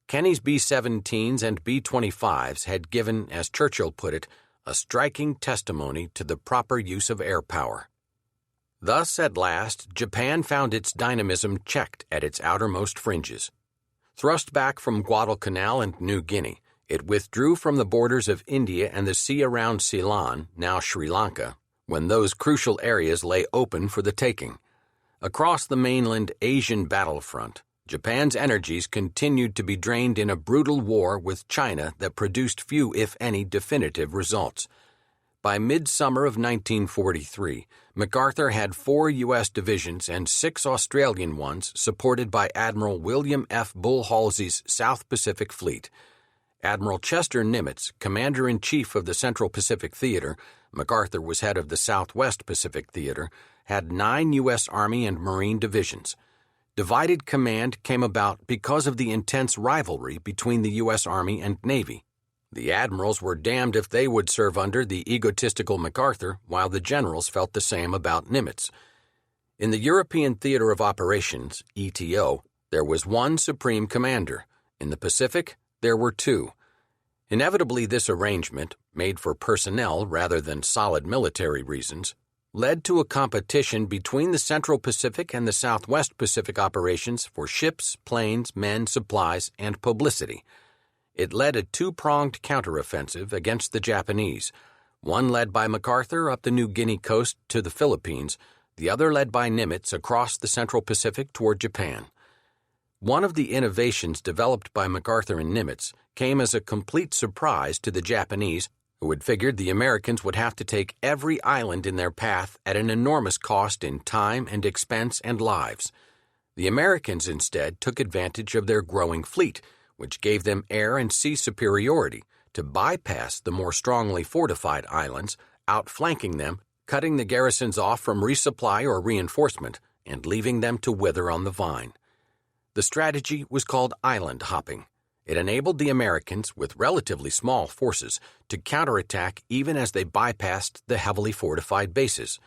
Kenney's B-17s and B-25s had given, as Churchill put it, a striking testimony to the proper use of air power. Thus, at last, Japan found its dynamism checked at its outermost fringes. Thrust back from Guadalcanal and New Guinea, it withdrew from the borders of India and the sea around Ceylon, now Sri Lanka, when those crucial areas lay open for the taking. Across the mainland Asian battlefront, Japan's energies continued to be drained in a brutal war with China that produced few, if any, definitive results. By midsummer of 1943, MacArthur had 4 U.S. divisions and 6 Australian ones supported by Admiral William F. Bull Halsey's South Pacific Fleet. Admiral Chester Nimitz, Commander-in-Chief of the Central Pacific Theater, MacArthur was head of the Southwest Pacific Theater, had 9 U.S. Army and Marine divisions. Divided command came about because of the intense rivalry between the U.S. Army and Navy. The admirals were damned if they would serve under the egotistical MacArthur, while the generals felt the same about Nimitz. In the European Theater of Operations, ETO, there was one supreme commander. In the Pacific, there were 2. Inevitably, this arrangement, made for personnel rather than solid military reasons, led to a competition between the Central Pacific and the Southwest Pacific operations for ships, planes, men, supplies, and publicity. It led a 2-pronged counteroffensive against the Japanese, one led by MacArthur up the New Guinea coast to the Philippines, the other led by Nimitz across the Central Pacific toward Japan. One of the innovations developed by MacArthur and Nimitz came as a complete surprise to the Japanese, who had figured the Americans would have to take every island in their path at an enormous cost in time and expense and lives. The Americans instead took advantage of their growing fleet, which gave them air and sea superiority, to bypass the more strongly fortified islands, outflanking them, cutting the garrisons off from resupply or reinforcement, and leaving them to wither on the vine. The strategy was called island hopping. It enabled the Americans, with relatively small forces, to counterattack even as they bypassed the heavily fortified bases.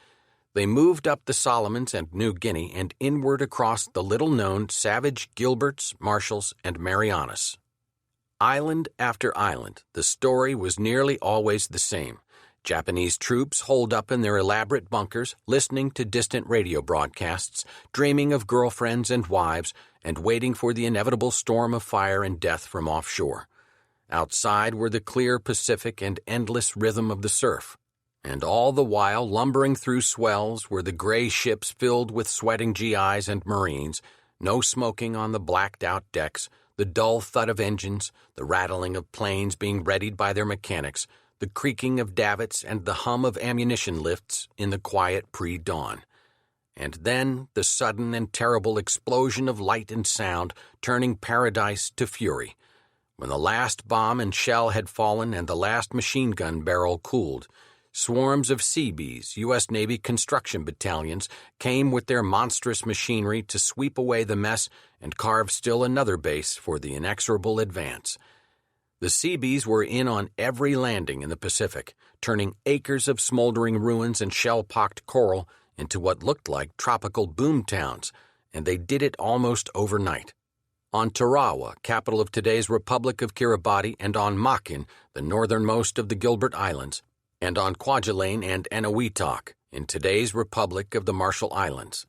They moved up the Solomons and New Guinea and inward across the little-known savage Gilberts, Marshalls, and Marianas. Island after island, the story was nearly always the same. Japanese troops holed up in their elaborate bunkers, listening to distant radio broadcasts, dreaming of girlfriends and wives, and waiting for the inevitable storm of fire and death from offshore. Outside were the clear Pacific and endless rhythm of the surf. And all the while, lumbering through swells, were the gray ships filled with sweating GIs and Marines, no smoking on the blacked-out decks, the dull thud of engines, the rattling of planes being readied by their mechanics, the creaking of davits and the hum of ammunition lifts in the quiet pre-dawn. And then the sudden and terrible explosion of light and sound, turning paradise to fury. When the last bomb and shell had fallen and the last machine gun barrel cooled, swarms of Seabees, U.S. Navy construction battalions, came with their monstrous machinery to sweep away the mess and carve still another base for the inexorable advance. The Seabees were in on every landing in the Pacific, turning acres of smoldering ruins and shell-pocked coral into what looked like tropical boom towns, and they did it almost overnight. On Tarawa, capital of today's Republic of Kiribati, and on Makin, the northernmost of the Gilbert Islands, and on Kwajalein and Eniwetok, in today's Republic of the Marshall Islands.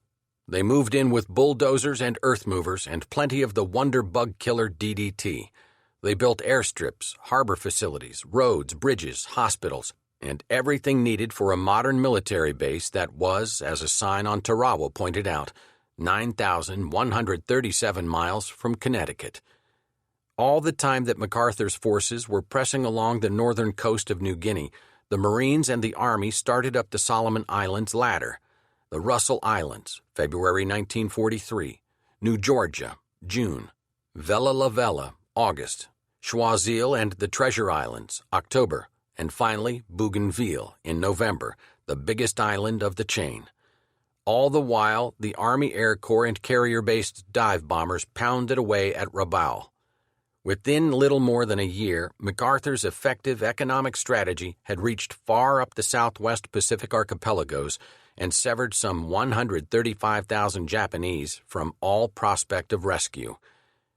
They moved in with bulldozers and earth movers and plenty of the wonder bug killer DDT. They built airstrips, harbor facilities, roads, bridges, hospitals, and everything needed for a modern military base that was, as a sign on Tarawa pointed out, 9,137 miles from Connecticut. All the time that MacArthur's forces were pressing along the northern coast of New Guinea, the Marines and the Army started up the Solomon Islands ladder. The Russell Islands, February 1943, New Georgia, June, Vella La Vella, August, Choiseul and the Treasure Islands, October, and finally Bougainville in November, the biggest island of the chain. All the while, the Army Air Corps and carrier-based dive bombers pounded away at Rabaul. Within little more than a year, MacArthur's effective economic strategy had reached far up the southwest Pacific archipelagos and severed some 135,000 Japanese from all prospect of rescue.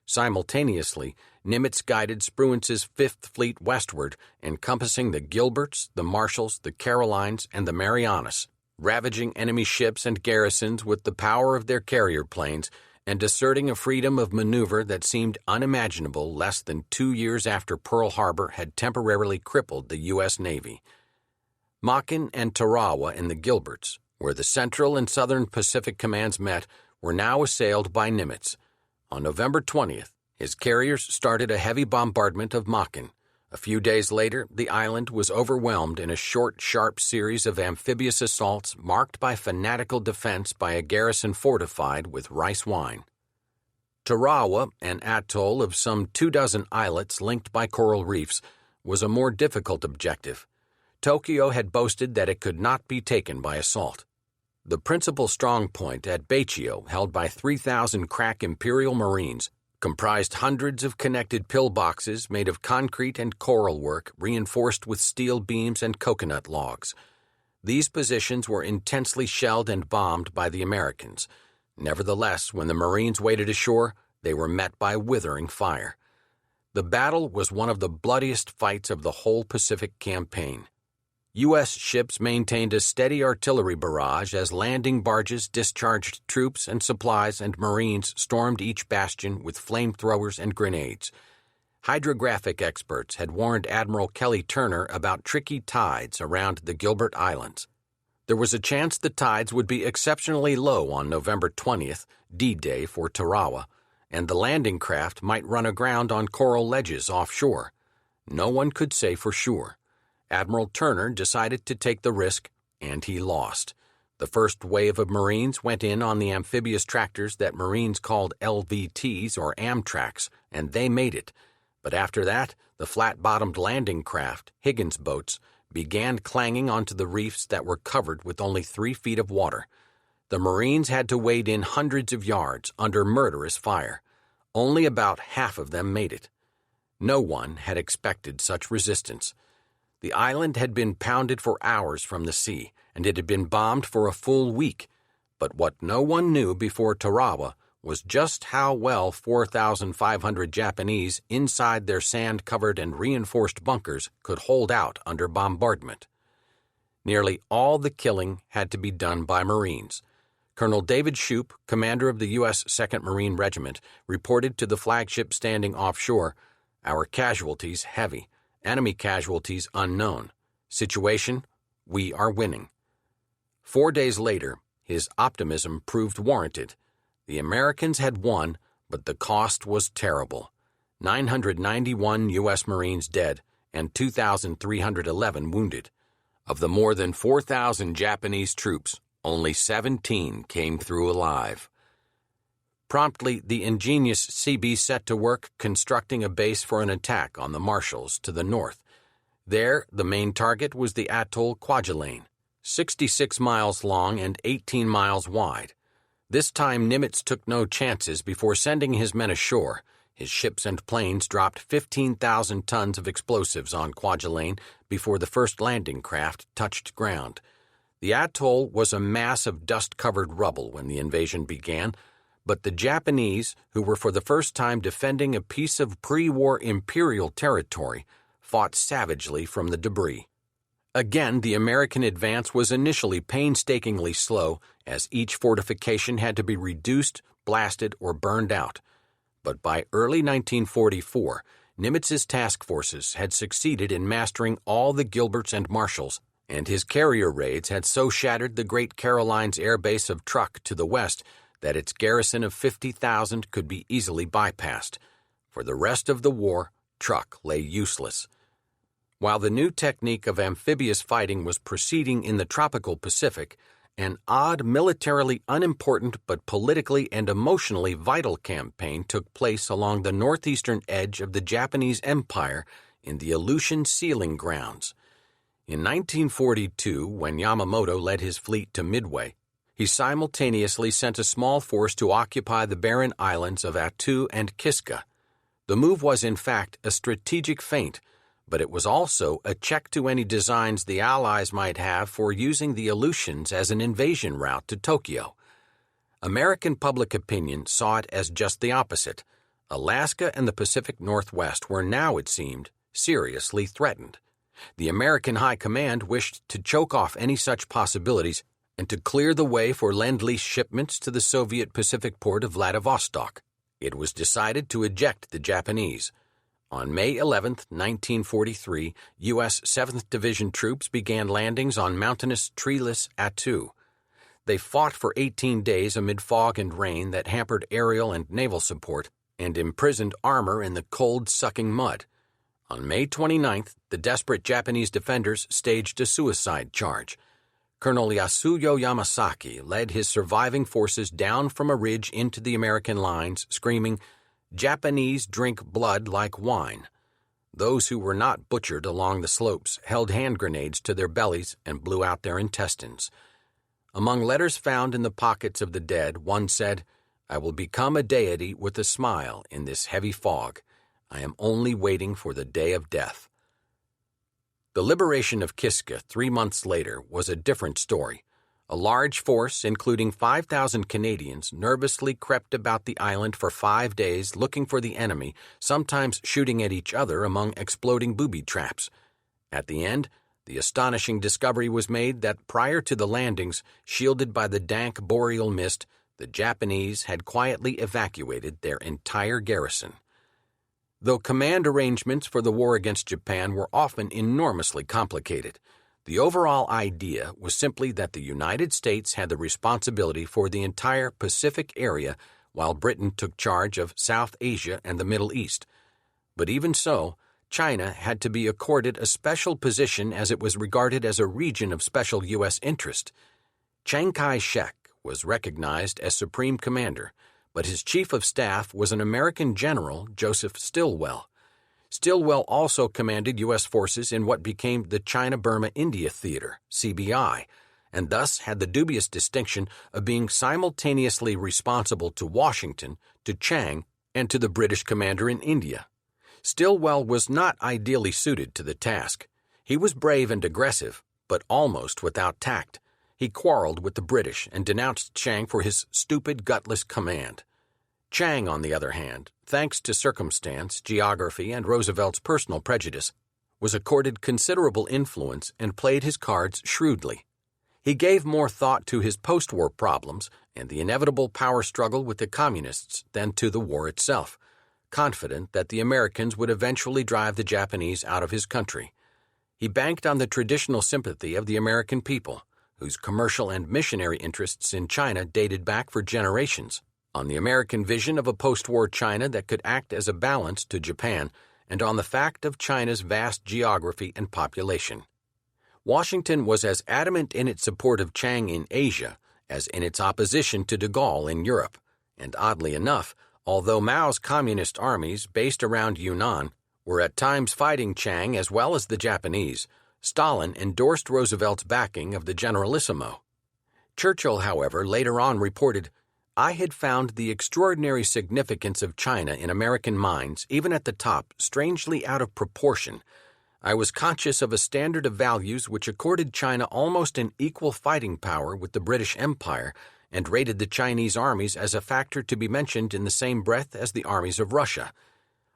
Simultaneously, Nimitz guided Spruance's Fifth Fleet westward, encompassing the Gilberts, the Marshalls, the Carolines, and the Marianas, ravaging enemy ships and garrisons with the power of their carrier planes, and asserting a freedom of maneuver that seemed unimaginable less than 2 years after Pearl Harbor had temporarily crippled the U.S. Navy. Makin and Tarawa in the Gilberts, where the Central and Southern Pacific Commands met, were now assailed by Nimitz. On November 20th, his carriers started a heavy bombardment of Makin. A few days later, the island was overwhelmed in a short, sharp series of amphibious assaults marked by fanatical defense by a garrison fortified with rice wine. Tarawa, an atoll of some 24 islets linked by coral reefs, was a more difficult objective. Tokyo had boasted that it could not be taken by assault. The principal strong point at Baichio, held by 3,000 crack Imperial Marines, comprised hundreds of connected pillboxes made of concrete and coral work reinforced with steel beams and coconut logs. These positions were intensely shelled and bombed by the Americans. Nevertheless, when the Marines waded ashore, they were met by withering fire. The battle was one of the bloodiest fights of the whole Pacific campaign. U.S. ships maintained a steady artillery barrage as landing barges discharged troops and supplies, and Marines stormed each bastion with flamethrowers and grenades. Hydrographic experts had warned Admiral Kelly Turner about tricky tides around the Gilbert Islands. There was a chance the tides would be exceptionally low on November 20th, D-Day for Tarawa, and the landing craft might run aground on coral ledges offshore. No one could say for sure. Admiral Turner decided to take the risk, and he lost. The first wave of Marines went in on the amphibious tractors that Marines called LVTs or Amtraks, and they made it. But after that, the flat-bottomed landing craft, Higgins boats, began clanging onto the reefs that were covered with only 3 feet of water. The Marines had to wade in hundreds of yards under murderous fire. Only about half of them made it. No one had expected such resistance. The island had been pounded for hours from the sea, and it had been bombed for a full week. But what no one knew before Tarawa was just how well 4,500 Japanese inside their sand-covered and reinforced bunkers could hold out under bombardment. Nearly all the killing had to be done by Marines. Colonel David Shoup, commander of the U.S. 2nd Marine Regiment, reported to the flagship standing offshore, "Our casualties heavy, enemy casualties unknown. Situation, we are winning." 4 days later, his optimism proved warranted. The Americans had won, but the cost was terrible. 991 U.S. Marines dead and 2,311 wounded. Of the more than 4,000 Japanese troops, only 17 came through alive. Promptly, the ingenious CB set to work constructing a base for an attack on the Marshalls to the north. There, the main target was the atoll Kwajalein, 66 miles long and 18 miles wide. This time Nimitz took no chances before sending his men ashore. His ships and planes dropped 15,000 tons of explosives on Kwajalein before the first landing craft touched ground. The atoll was a mass of dust-covered rubble when the invasion began, but the Japanese, who were for the first time defending a piece of pre-war imperial territory, fought savagely from the debris. Again, the American advance was initially painstakingly slow, as each fortification had to be reduced, blasted, or burned out. But by early 1944, Nimitz's task forces had succeeded in mastering all the Gilberts and Marshalls, and his carrier raids had so shattered the Great Carolines Air Base of Truk to the west that its garrison of 50,000 could be easily bypassed. For the rest of the war, Truk lay useless. While the new technique of amphibious fighting was proceeding in the tropical Pacific, an odd, militarily unimportant but politically and emotionally vital campaign took place along the northeastern edge of the Japanese Empire in the Aleutian Sealing Grounds. In 1942, when Yamamoto led his fleet to Midway, he simultaneously sent a small force to occupy the barren islands of Attu and Kiska. The move was, in fact, a strategic feint, but it was also a check to any designs the Allies might have for using the Aleutians as an invasion route to Tokyo. American public opinion saw it as just the opposite. Alaska and the Pacific Northwest were now, it seemed, seriously threatened. The American High Command wished to choke off any such possibilities and to clear the way for Lend-Lease shipments to the Soviet Pacific port of Vladivostok. It was decided to eject the Japanese. On May 11, 1943, U.S. 7th Division troops began landings on mountainous, treeless Attu. They fought for 18 days amid fog and rain that hampered aerial and naval support and imprisoned armor in the cold-sucking mud. On May 29th, the desperate Japanese defenders staged a suicide charge. Colonel Yasuyo Yamasaki led his surviving forces down from a ridge into the American lines, screaming, "Japanese drink blood like wine." Those who were not butchered along the slopes held hand grenades to their bellies and blew out their intestines. Among letters found in the pockets of the dead, one said, "I will become a deity with a smile in this heavy fog. I am only waiting for the day of death." The liberation of Kiska 3 months later was a different story. A large force, including 5,000 Canadians, nervously crept about the island for 5 days looking for the enemy, sometimes shooting at each other among exploding booby traps. At the end, the astonishing discovery was made that prior to the landings, shielded by the dank boreal mist, the Japanese had quietly evacuated their entire garrison. Though command arrangements for the war against Japan were often enormously complicated, the overall idea was simply that the United States had the responsibility for the entire Pacific area while Britain took charge of South Asia and the Middle East. But even so, China had to be accorded a special position as it was regarded as a region of special U.S. interest. Chiang Kai-shek was recognized as supreme commander, but his chief of staff was an American general, Joseph Stilwell. Stilwell also commanded U.S. forces in what became the China-Burma-India Theater, CBI, and thus had the dubious distinction of being simultaneously responsible to Washington, to Chiang, and to the British commander in India. Stilwell was not ideally suited to the task. He was brave and aggressive, but almost without tact. He quarreled with the British and denounced Chiang for his stupid, gutless command. Chiang, on the other hand, thanks to circumstance, geography, and Roosevelt's personal prejudice, was accorded considerable influence and played his cards shrewdly. He gave more thought to his post-war problems and the inevitable power struggle with the Communists than to the war itself, confident that the Americans would eventually drive the Japanese out of his country. He banked on the traditional sympathy of the American people, whose commercial and missionary interests in China dated back for generations, on the American vision of a post-war China that could act as a balance to Japan, and on the fact of China's vast geography and population. Washington was as adamant in its support of Chiang in Asia as in its opposition to de Gaulle in Europe, and oddly enough, although Mao's communist armies based around Yunnan were at times fighting Chiang as well as the Japanese, Stalin endorsed Roosevelt's backing of the Generalissimo. Churchill, however, later on reported, "I had found the extraordinary significance of China in American minds, even at the top, strangely out of proportion. I was conscious of a standard of values which accorded China almost an equal fighting power with the British Empire, and rated the Chinese armies as a factor to be mentioned in the same breath as the armies of Russia.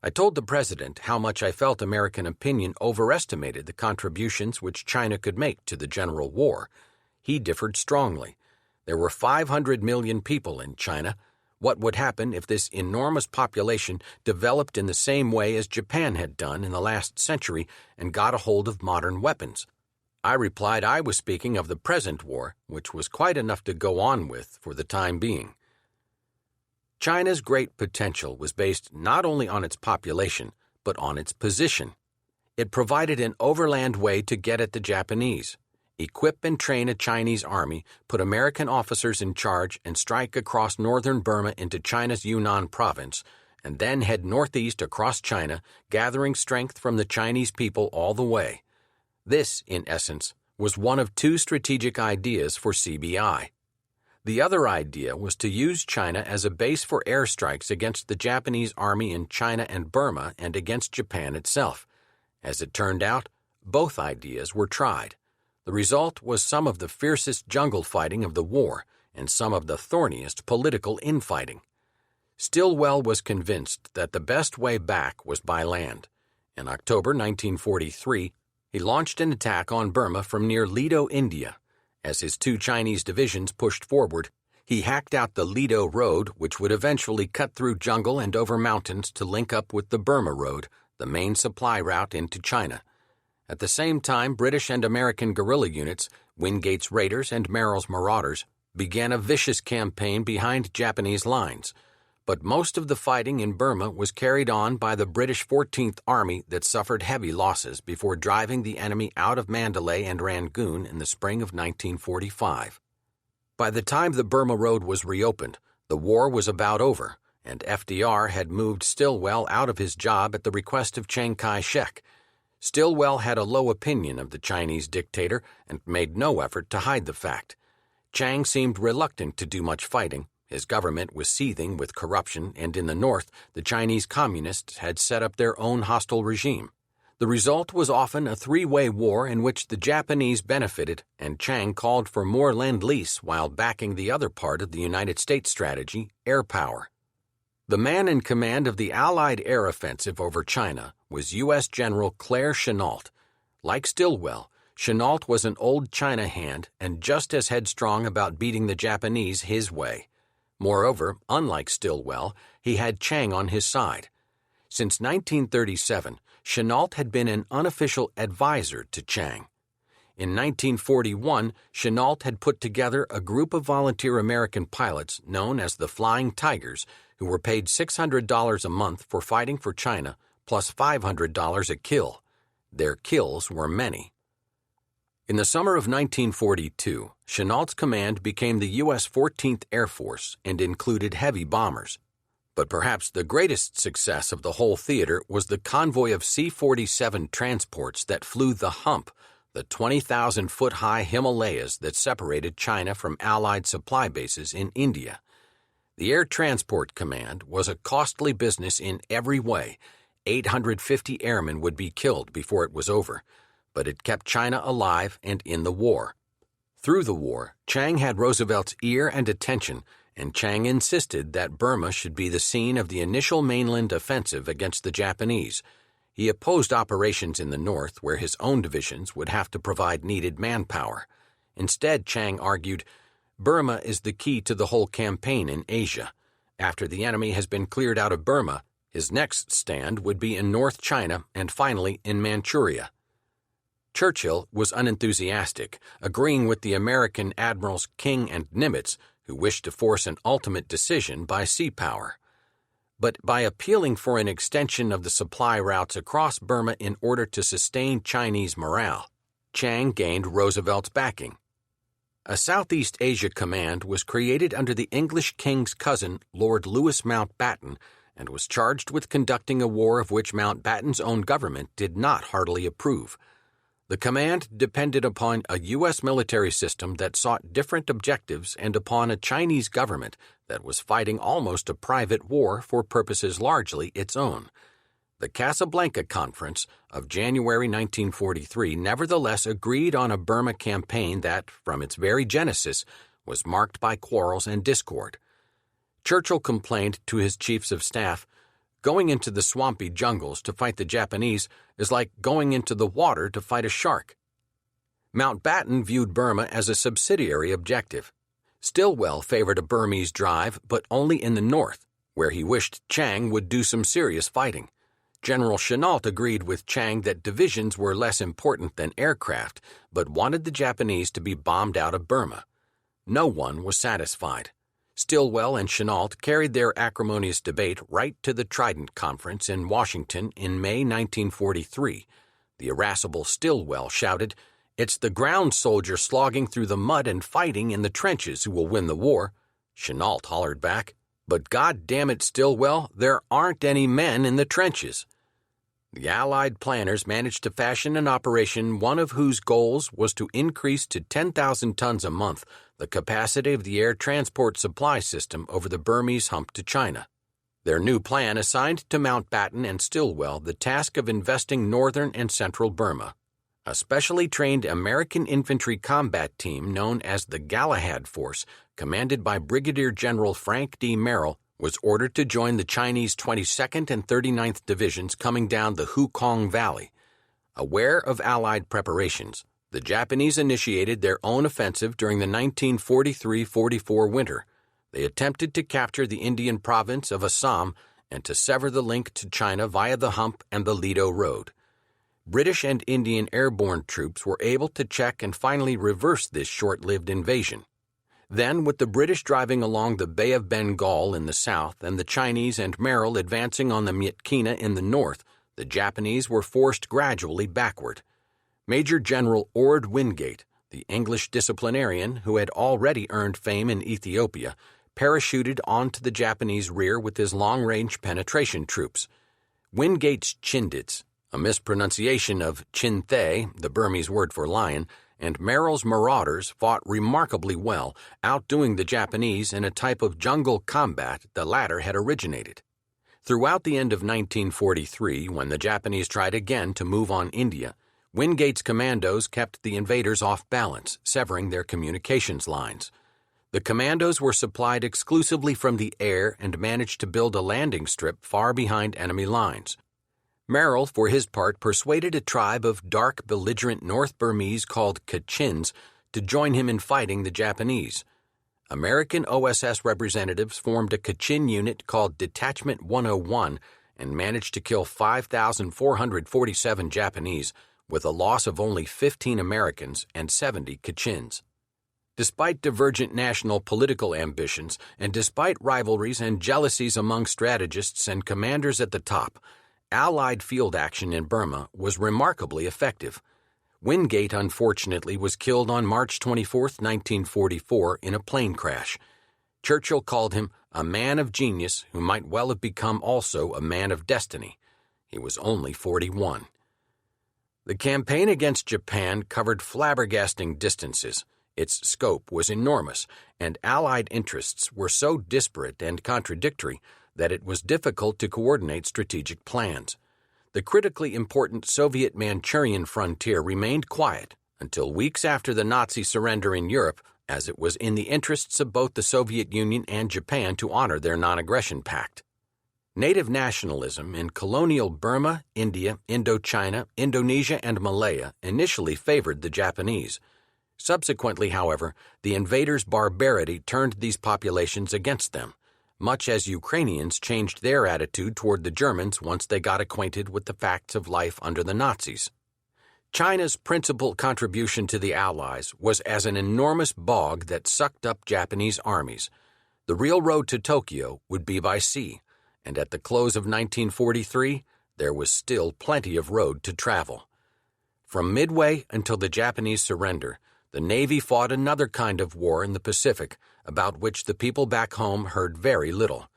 I told the President how much I felt American opinion overestimated the contributions which China could make to the general war. He differed strongly. There were 500 million people in China. What would happen if this enormous population developed in the same way as Japan had done in the last century and got a hold of modern weapons? I replied I was speaking of the present war, which was quite enough to go on with for the time being. China's great potential was based not only on its population, but on its position. It provided an overland way to get at the Japanese, equip and train a Chinese army, put American officers in charge, and strike across northern Burma into China's Yunnan province, and then head northeast across China, gathering strength from the Chinese people all the way. This, in essence, was one of two strategic ideas for CBI. The other idea was to use China as a base for airstrikes against the Japanese army in China and Burma and against Japan itself. As it turned out, both ideas were tried. The result was some of the fiercest jungle fighting of the war and some of the thorniest political infighting. Stilwell was convinced that the best way back was by land. In October 1943, he launched an attack on Burma from near Lido, India. As his two Chinese divisions pushed forward, he hacked out the Lido Road, which would eventually cut through jungle and over mountains to link up with the Burma Road, the main supply route into China. At the same time, British and American guerrilla units, Wingate's Raiders and Merrill's Marauders, began a vicious campaign behind Japanese lines. But most of the fighting in Burma was carried on by the British 14th Army that suffered heavy losses before driving the enemy out of Mandalay and Rangoon in the spring of 1945. By the time the Burma Road was reopened, the war was about over, and FDR had moved Stilwell out of his job at the request of Chiang Kai-shek. Stilwell had a low opinion of the Chinese dictator and made no effort to hide the fact. Chiang seemed reluctant to do much fighting. His government was seething with corruption, and in the north, the Chinese communists had set up their own hostile regime. The result was often a three-way war in which the Japanese benefited, and Chiang called for more lend-lease while backing the other part of the United States strategy, air power. The man in command of the Allied air offensive over China was U.S. General Claire Chennault. Like Stilwell, Chennault was an old China hand and just as headstrong about beating the Japanese his way. Moreover, unlike Stilwell, he had Chiang on his side. Since 1937, Chennault had been an unofficial advisor to Chiang. In 1941, Chennault had put together a group of volunteer American pilots known as the Flying Tigers, who were paid $600 a month for fighting for China, plus $500 a kill. Their kills were many. In the summer of 1942, Chennault's command became the U.S. 14th Air Force and included heavy bombers. But perhaps the greatest success of the whole theater was the convoy of C-47 transports that flew the hump, the 20,000-foot-high Himalayas that separated China from Allied supply bases in India. The Air Transport Command was a costly business in every way. 850 airmen would be killed before it was over, but it kept China alive and in the war. Through the war, Chiang had Roosevelt's ear and attention, and Chiang insisted that Burma should be the scene of the initial mainland offensive against the Japanese. He opposed operations in the north where his own divisions would have to provide needed manpower. Instead, Chiang argued, Burma is the key to the whole campaign in Asia. After the enemy has been cleared out of Burma, his next stand would be in North China and finally in Manchuria. Churchill was unenthusiastic, agreeing with the American admirals King and Nimitz, who wished to force an ultimate decision by sea power. But by appealing for an extension of the supply routes across Burma in order to sustain Chinese morale, Chiang gained Roosevelt's backing. A Southeast Asia command was created under the English king's cousin, Lord Louis Mountbatten, and was charged with conducting a war of which Mountbatten's own government did not heartily approve. The command depended upon a U.S. military system that sought different objectives and upon a Chinese government that was fighting almost a private war for purposes largely its own. The Casablanca Conference of January 1943 nevertheless agreed on a Burma campaign that, from its very genesis, was marked by quarrels and discord. Churchill complained to his chiefs of staff, "Going into the swampy jungles to fight the Japanese is like going into the water to fight a shark." Mountbatten viewed Burma as a subsidiary objective. Stilwell favored a Burmese drive, but only in the north, where he wished Chiang would do some serious fighting. General Chennault agreed with Chiang that divisions were less important than aircraft, but wanted the Japanese to be bombed out of Burma. No one was satisfied. Stilwell and Chennault carried their acrimonious debate right to the Trident Conference in Washington in May 1943. The irascible Stilwell shouted, "It's the ground soldier slogging through the mud and fighting in the trenches who will win the war." Chennault hollered back, "But God damn it, Stilwell, there aren't any men in the trenches." The Allied planners managed to fashion an operation one of whose goals was to increase to 10,000 tons a month the capacity of the air transport supply system over the Burmese hump to China. Their new plan assigned to Mountbatten and Stilwell the task of investing northern and central Burma. A specially trained American infantry combat team known as the Galahad Force, commanded by Brigadier General Frank D. Merrill, was ordered to join the Chinese 22nd and 39th Divisions coming down the Hukong Valley. Aware of Allied preparations, the Japanese initiated their own offensive during the 1943-44 winter. They attempted to capture the Indian province of Assam and to sever the link to China via the Hump and the Lido Road. British and Indian airborne troops were able to check and finally reverse this short-lived invasion. Then, with the British driving along the Bay of Bengal in the south and the Chinese and Merrill advancing on the Myitkyina in the north, the Japanese were forced gradually backward. Major General Ord Wingate, the English disciplinarian who had already earned fame in Ethiopia, parachuted onto the Japanese rear with his long-range penetration troops. Wingate's Chindits, a mispronunciation of Chinthe, the Burmese word for lion, and Merrill's Marauders fought remarkably well, outdoing the Japanese in a type of jungle combat the latter had originated. Throughout the end of 1943, when the Japanese tried again to move on India, Wingate's commandos kept the invaders off balance, severing their communications lines. The commandos were supplied exclusively from the air and managed to build a landing strip far behind enemy lines. Merrill, for his part, persuaded a tribe of dark, belligerent North Burmese called Kachins to join him in fighting the Japanese. American OSS representatives formed a Kachin unit called Detachment 101 and managed to kill 5,447 Japanese, with a loss of only 15 Americans and 70 Kachins. Despite divergent national political ambitions, and despite rivalries and jealousies among strategists and commanders at the top, Allied field action in Burma was remarkably effective. Wingate, unfortunately, was killed on March 24, 1944, in a plane crash. Churchill called him a man of genius who might well have become also a man of destiny. He was only 41. The campaign against Japan covered flabbergasting distances. Its scope was enormous, and Allied interests were so disparate and contradictory that it was difficult to coordinate strategic plans. The critically important Soviet Manchurian frontier remained quiet until weeks after the Nazi surrender in Europe, as it was in the interests of both the Soviet Union and Japan to honor their non-aggression pact. Native nationalism in colonial Burma, India, Indochina, Indonesia, and Malaya initially favored the Japanese. Subsequently, however, the invaders' barbarity turned these populations against them, much as Ukrainians changed their attitude toward the Germans once they got acquainted with the facts of life under the Nazis. China's principal contribution to the Allies was as an enormous bog that sucked up Japanese armies. The real road to Tokyo would be by sea, and at the close of 1943, there was still plenty of road to travel. From Midway until the Japanese surrender, the Navy fought another kind of war in the Pacific, about which the people back home heard very little.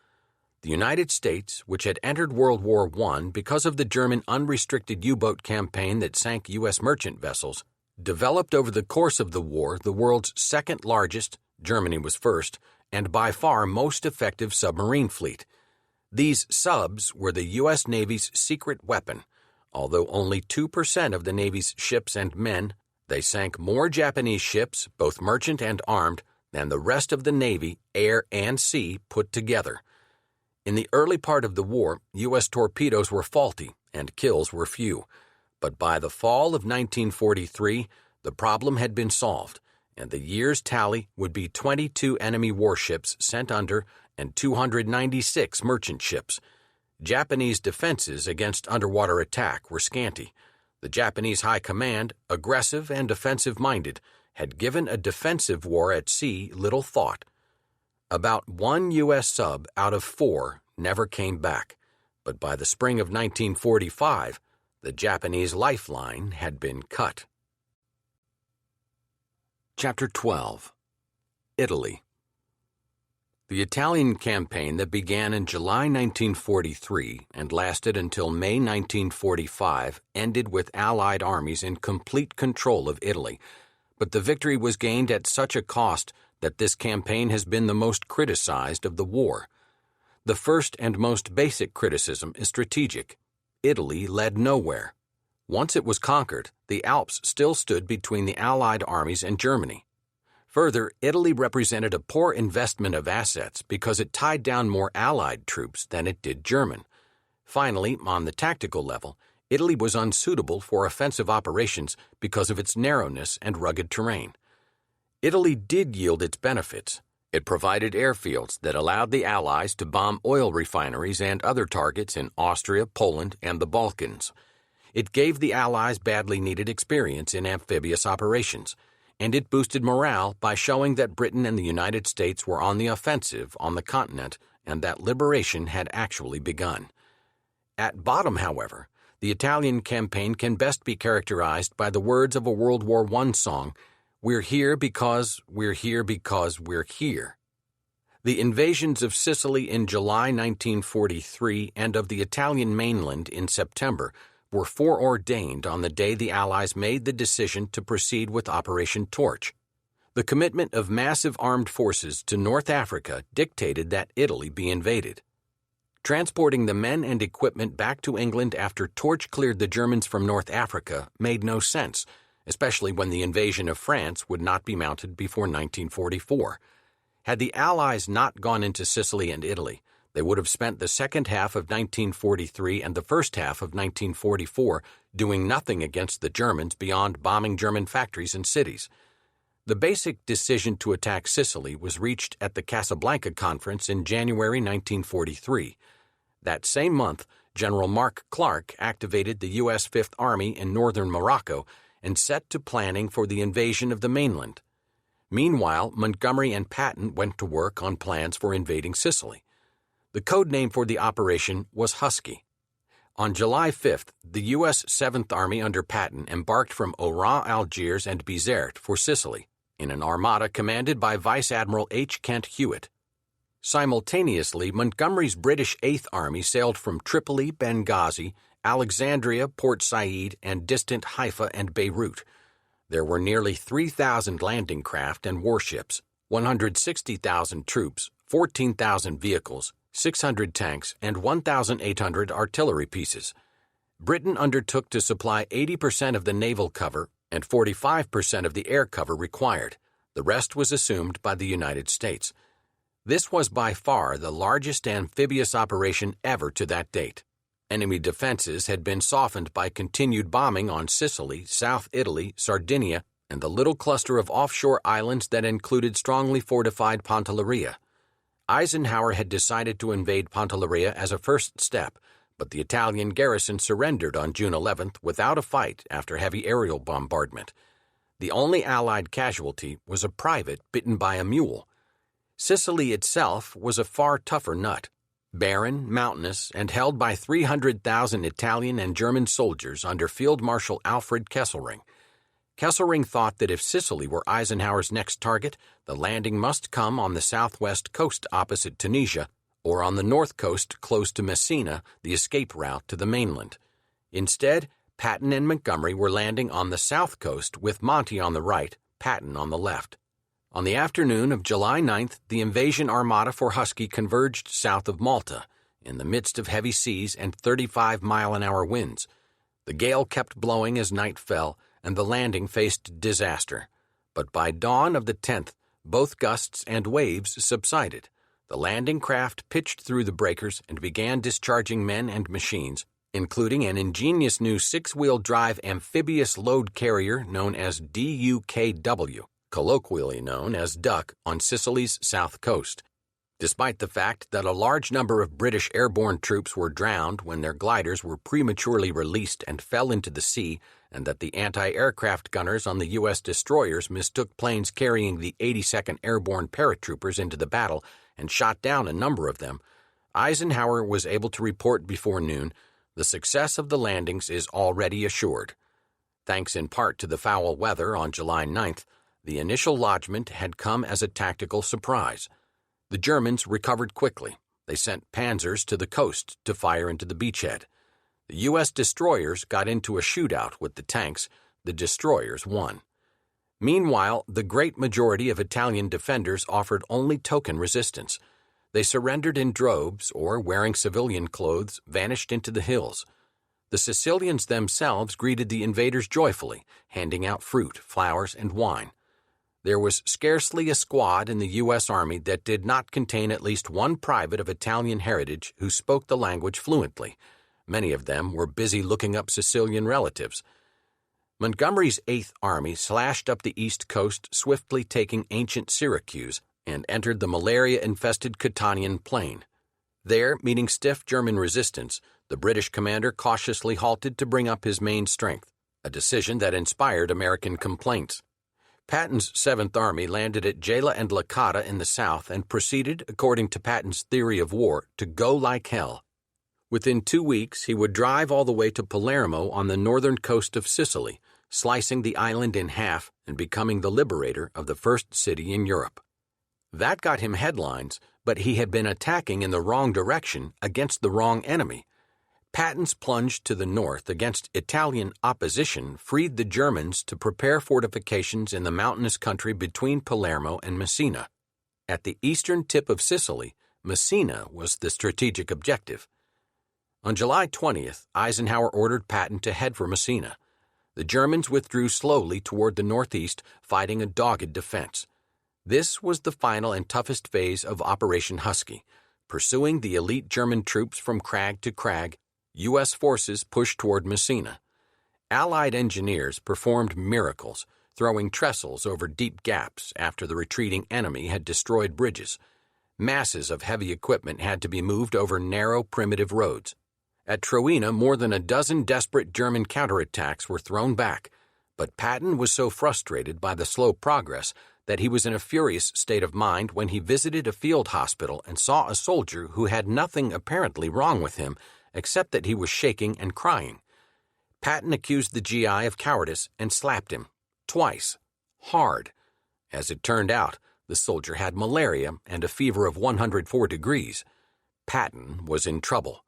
The United States, which had entered World War I because of the German unrestricted U-boat campaign that sank U.S. merchant vessels, developed over the course of the war the world's second largest, Germany was first, and by far most effective submarine fleet. These subs were the U.S. Navy's secret weapon. Although only 2% of the Navy's ships and men, they sank more Japanese ships, both merchant and armed, than the rest of the Navy, air and sea, put together. In the early part of the war, U.S. torpedoes were faulty and kills were few. But by the fall of 1943, the problem had been solved, and the year's tally would be 22 enemy warships sent under and 296 merchant ships. Japanese defenses against underwater attack were scanty. The Japanese High Command, aggressive and offensive-minded, had given a defensive war at sea little thought. About 1 U.S. sub out of 4 never came back, but by the spring of 1945, the Japanese lifeline had been cut. Chapter 12. Italy. The Italian campaign that began in July 1943 and lasted until May 1945 ended with Allied armies in complete control of Italy, but the victory was gained at such a cost that this campaign has been the most criticized of the war. The first and most basic criticism is strategic. Italy led nowhere. Once it was conquered, the Alps still stood between the Allied armies and Germany. Further, Italy represented a poor investment of assets because it tied down more Allied troops than it did German. Finally, on the tactical level, Italy was unsuitable for offensive operations because of its narrowness and rugged terrain. Italy did yield its benefits. It provided airfields that allowed the Allies to bomb oil refineries and other targets in Austria, Poland, and the Balkans. It gave the Allies badly needed experience in amphibious operations, and it boosted morale by showing that Britain and the United States were on the offensive on the continent and that liberation had actually begun. At bottom, however, the Italian campaign can best be characterized by the words of a World War I song, "We're here because we're here because we're here." The invasions of Sicily in July 1943 and of the Italian mainland in September were foreordained on the day the Allies made the decision to proceed with Operation Torch. The commitment of massive armed forces to North Africa dictated that Italy be invaded. Transporting the men and equipment back to England after Torch cleared the Germans from North Africa made no sense, especially when the invasion of France would not be mounted before 1944. Had the Allies not gone into Sicily and Italy, they would have spent the second half of 1943 and the first half of 1944 doing nothing against the Germans beyond bombing German factories and cities. The basic decision to attack Sicily was reached at the Casablanca Conference in January 1943. That same month, General Mark Clark activated the U.S. Fifth Army in northern Morocco and set to planning for the invasion of the mainland. Meanwhile, Montgomery and Patton went to work on plans for invading Sicily. The code name for the operation was Husky. On July 5th, the U.S. Seventh Army under Patton embarked from Oran, Algiers, and Bizerte for Sicily in an armada commanded by Vice Admiral H. Kent Hewitt. Simultaneously, Montgomery's British Eighth Army sailed from Tripoli, Benghazi, Alexandria, Port Said, and distant Haifa and Beirut. There were nearly 3,000 landing craft and warships, 160,000 troops, 14,000 vehicles, 600 tanks, and 1,800 artillery pieces. Britain undertook to supply 80% of the naval cover and 45% of the air cover required. The rest was assumed by the United States. This was by far the largest amphibious operation ever to that date. Enemy defenses had been softened by continued bombing on Sicily, South Italy, Sardinia, and the little cluster of offshore islands that included strongly fortified Pantelleria. Eisenhower had decided to invade Pantelleria as a first step, but the Italian garrison surrendered on June 11th without a fight after heavy aerial bombardment. The only Allied casualty was a private bitten by a mule. Sicily itself was a far tougher nut. Barren, mountainous, and held by 300,000 Italian and German soldiers under Field Marshal Alfred Kesselring. Kesselring thought that if Sicily were Eisenhower's next target, the landing must come on the southwest coast opposite Tunisia, or on the north coast close to Messina, the escape route to the mainland. Instead, Patton and Montgomery were landing on the south coast with Monty on the right, Patton on the left. On the afternoon of July 9th, the invasion armada for Husky converged south of Malta, in the midst of heavy seas and 35-mile-an-hour winds. The gale kept blowing as night fell, and the landing faced disaster. But by dawn of the 10th, both gusts and waves subsided. The landing craft pitched through the breakers and began discharging men and machines, including an ingenious new six-wheel drive amphibious load carrier known as DUKW, colloquially known as Duck, on Sicily's south coast. Despite the fact that a large number of British airborne troops were drowned when their gliders were prematurely released and fell into the sea, and that the anti-aircraft gunners on the U.S. destroyers mistook planes carrying the 82nd Airborne paratroopers into the battle and shot down a number of them, Eisenhower was able to report before noon, "The success of the landings is already assured." Thanks in part to the foul weather on July 9th, the initial lodgment had come as a tactical surprise. The Germans recovered quickly. They sent panzers to the coast to fire into the beachhead. The U.S. destroyers got into a shootout with the tanks. The destroyers won. Meanwhile, the great majority of Italian defenders offered only token resistance. They surrendered in droves or, wearing civilian clothes, vanished into the hills. The Sicilians themselves greeted the invaders joyfully, handing out fruit, flowers, and wine. There was scarcely a squad in the U.S. Army that did not contain at least one private of Italian heritage who spoke the language fluently. Many of them were busy looking up Sicilian relatives. Montgomery's Eighth Army slashed up the east coast, swiftly taking ancient Syracuse, and entered the malaria-infested Catanian Plain. There, meeting stiff German resistance, the British commander cautiously halted to bring up his main strength, a decision that inspired American complaints. Patton's Seventh Army landed at Gela and Licata in the south and proceeded, according to Patton's theory of war, to go like hell. Within 2 weeks, he would drive all the way to Palermo on the northern coast of Sicily, slicing the island in half and becoming the liberator of the first city in Europe. That got him headlines, but he had been attacking in the wrong direction against the wrong enemy. Patton's plunge to the north against Italian opposition freed the Germans to prepare fortifications in the mountainous country between Palermo and Messina. At the eastern tip of Sicily, Messina was the strategic objective. On July 20th, Eisenhower ordered Patton to head for Messina. The Germans withdrew slowly toward the northeast, fighting a dogged defense. This was the final and toughest phase of Operation Husky. Pursuing the elite German troops from crag to crag, U.S. forces pushed toward Messina. Allied engineers performed miracles, throwing trestles over deep gaps after the retreating enemy had destroyed bridges. Masses of heavy equipment had to be moved over narrow, primitive roads. At Troina, more than a dozen desperate German counterattacks were thrown back, but Patton was so frustrated by the slow progress that he was in a furious state of mind when he visited a field hospital and saw a soldier who had nothing apparently wrong with him except that he was shaking and crying. Patton accused the GI of cowardice and slapped him, twice, hard. As it turned out, the soldier had malaria and a fever of 104 degrees. Patton was in trouble.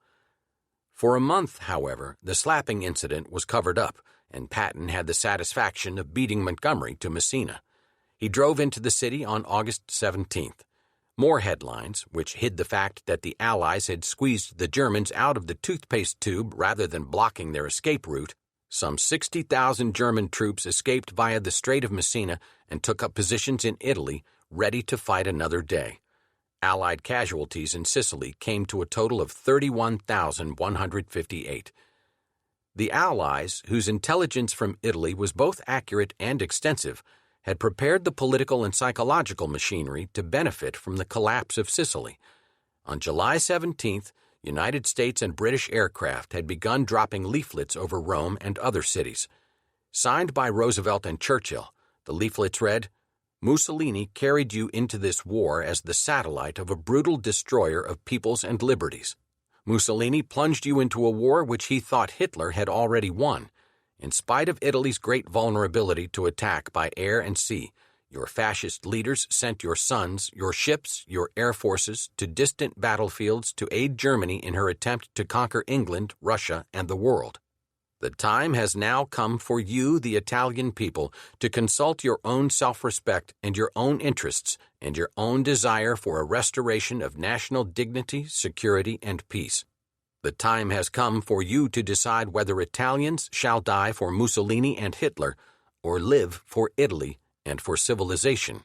For a month, however, the slapping incident was covered up, and Patton had the satisfaction of beating Montgomery to Messina. He drove into the city on August 17th. More headlines, which hid the fact that the Allies had squeezed the Germans out of the toothpaste tube rather than blocking their escape route. Some 60,000 German troops escaped via the Strait of Messina and took up positions in Italy, ready to fight another day. Allied casualties in Sicily came to a total of 31,158. The Allies, whose intelligence from Italy was both accurate and extensive, had prepared the political and psychological machinery to benefit from the collapse of Sicily. On July 17th, United States and British aircraft had begun dropping leaflets over Rome and other cities. Signed by Roosevelt and Churchill, the leaflets read, "Mussolini carried you into this war as the satellite of a brutal destroyer of peoples and liberties. Mussolini plunged you into a war which he thought Hitler had already won. In spite of Italy's great vulnerability to attack by air and sea, your fascist leaders sent your sons, your ships, your air forces to distant battlefields to aid Germany in her attempt to conquer England, Russia, and the world. The time has now come for you, the Italian people, to consult your own self-respect and your own interests and your own desire for a restoration of national dignity, security, and peace. The time has come for you to decide whether Italians shall die for Mussolini and Hitler or live for Italy and for civilization."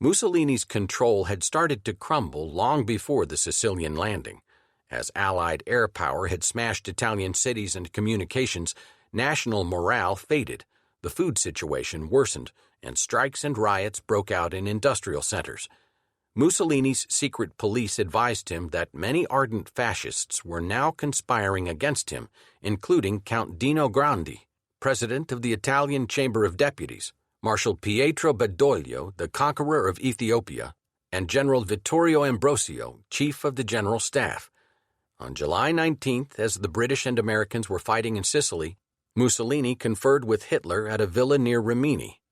Mussolini's control had started to crumble long before the Sicilian landing. As Allied air power had smashed Italian cities and communications, national morale faded, the food situation worsened, and strikes and riots broke out in industrial centers. Mussolini's secret police advised him that many ardent fascists were now conspiring against him, including Count Dino Grandi, president of the Italian Chamber of Deputies, Marshal Pietro Badoglio, the conqueror of Ethiopia, and General Vittorio Ambrosio, chief of the General Staff. On July 19th, as the British and Americans were fighting in Sicily, Mussolini conferred with Hitler at a villa near Rimini.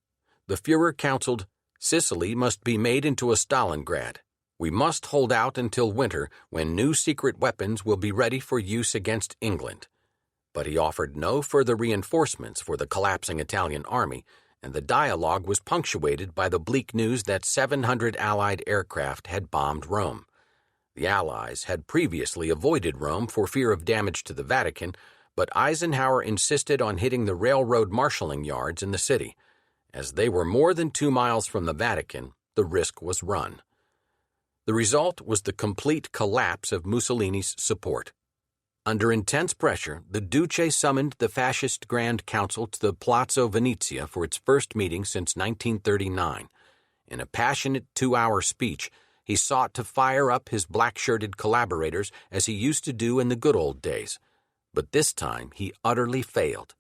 The Führer counseled, "Sicily must be made into a Stalingrad. We must hold out until winter, when new secret weapons will be ready for use against England." But he offered no further reinforcements for the collapsing Italian army, and the dialogue was punctuated by the bleak news that 700 Allied aircraft had bombed Rome. The Allies had previously avoided Rome for fear of damage to the Vatican, but Eisenhower insisted on hitting the railroad marshalling yards in the city. As they were more than 2 miles from the Vatican, the risk was run. The result was the complete collapse of Mussolini's support. Under intense pressure, the Duce summoned the fascist Grand Council to the Palazzo Venezia for its first meeting since 1939. In a passionate 2-hour speech, he sought to fire up his black-shirted collaborators as he used to do in the good old days. But this time he utterly failed.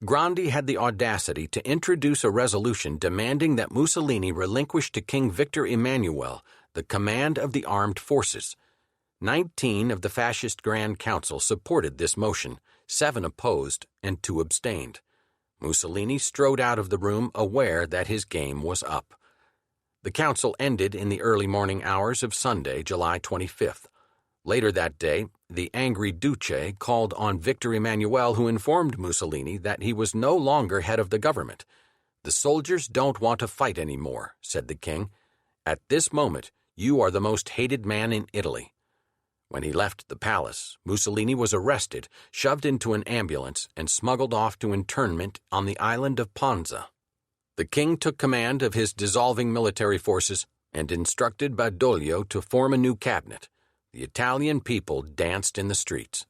Grandi had the audacity to introduce a resolution demanding that Mussolini relinquish to King Victor Emmanuel the command of the armed forces. 19 of the fascist Grand Council supported this motion, 7 opposed, and 2 abstained. Mussolini strode out of the room aware that his game was up. The council ended in the early morning hours of Sunday, July 25th. Later that day, the angry Duce called on Victor Emmanuel, who informed Mussolini that he was no longer head of the government. "The soldiers don't want to fight anymore," said the king. "At this moment, you are the most hated man in Italy." When he left the palace, Mussolini was arrested, shoved into an ambulance, and smuggled off to internment on the island of Ponza. The king took command of his dissolving military forces and instructed Badoglio to form a new cabinet. The Italian people danced in the streets.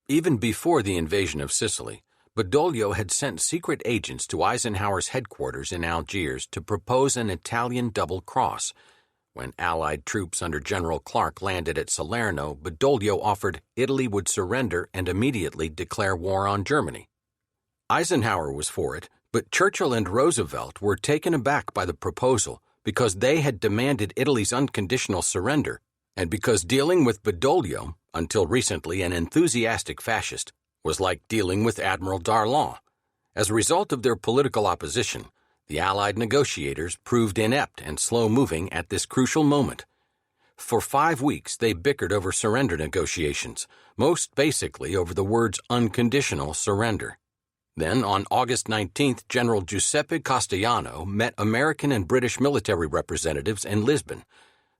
Even before the invasion of Sicily, Badoglio had sent secret agents to Eisenhower's headquarters in Algiers to propose an Italian double cross. When Allied troops under General Clark landed at Salerno, Badoglio offered Italy would surrender and immediately declare war on Germany. Eisenhower was for it, but Churchill and Roosevelt were taken aback by the proposal because they had demanded Italy's unconditional surrender, and because dealing with Badoglio, until recently an enthusiastic fascist, was like dealing with Admiral Darlan. As a result of their political opposition, the Allied negotiators proved inept and slow-moving at this crucial moment. For 5 weeks, they bickered over surrender negotiations, most basically over the words unconditional surrender. Then, on August 19th, General Giuseppe Castellano met American and British military representatives in Lisbon.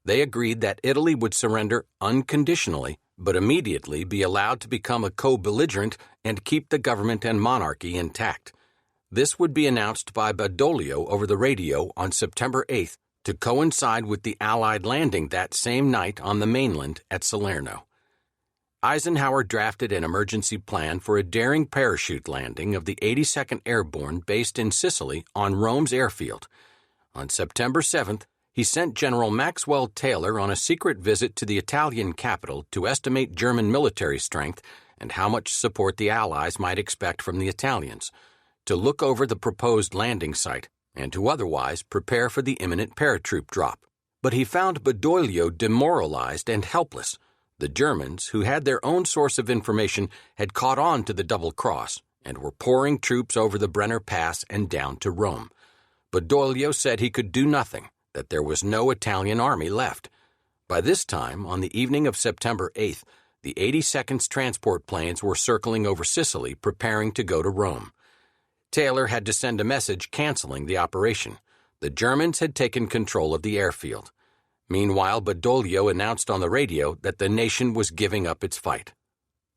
They agreed that Italy would surrender unconditionally, but immediately be allowed to become a co-belligerent and keep the government and monarchy intact. This would be announced by Badoglio over the radio on September 8th to coincide with the Allied landing that same night on the mainland at Salerno. Eisenhower drafted an emergency plan for a daring parachute landing of the 82nd Airborne based in Sicily on Rome's airfield. On September 7th, he sent General Maxwell Taylor on a secret visit to the Italian capital to estimate German military strength and how much support the Allies might expect from the Italians, to look over the proposed landing site, and to otherwise prepare for the imminent paratroop drop. But he found Badoglio demoralized and helpless. The Germans, who had their own source of information, had caught on to the double cross and were pouring troops over the Brenner Pass and down to Rome. Badoglio said he could do nothing, that there was no Italian army left. By this time, on the evening of September 8th, the 82nd's transport planes were circling over Sicily preparing to go to Rome. Taylor had to send a message canceling the operation. The Germans had taken control of the airfield. Meanwhile, Badoglio announced on the radio that the nation was giving up its fight.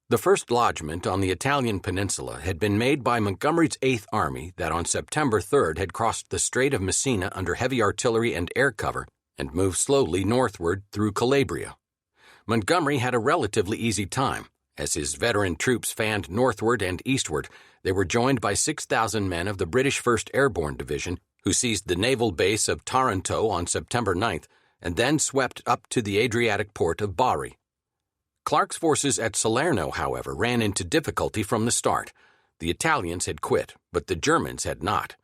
The first lodgment on the Italian peninsula had been made by Montgomery's 8th Army that on September 3rd had crossed the Strait of Messina under heavy artillery and air cover and moved slowly northward through Calabria. Montgomery had a relatively easy time. As his veteran troops fanned northward and eastward, they were joined by 6,000 men of the British 1st Airborne Division, who seized the naval base of Taranto on September 9th and then swept up to the Adriatic port of Bari. Clark's forces at Salerno, however, ran into difficulty from the start. The Italians had quit, but the Germans had not.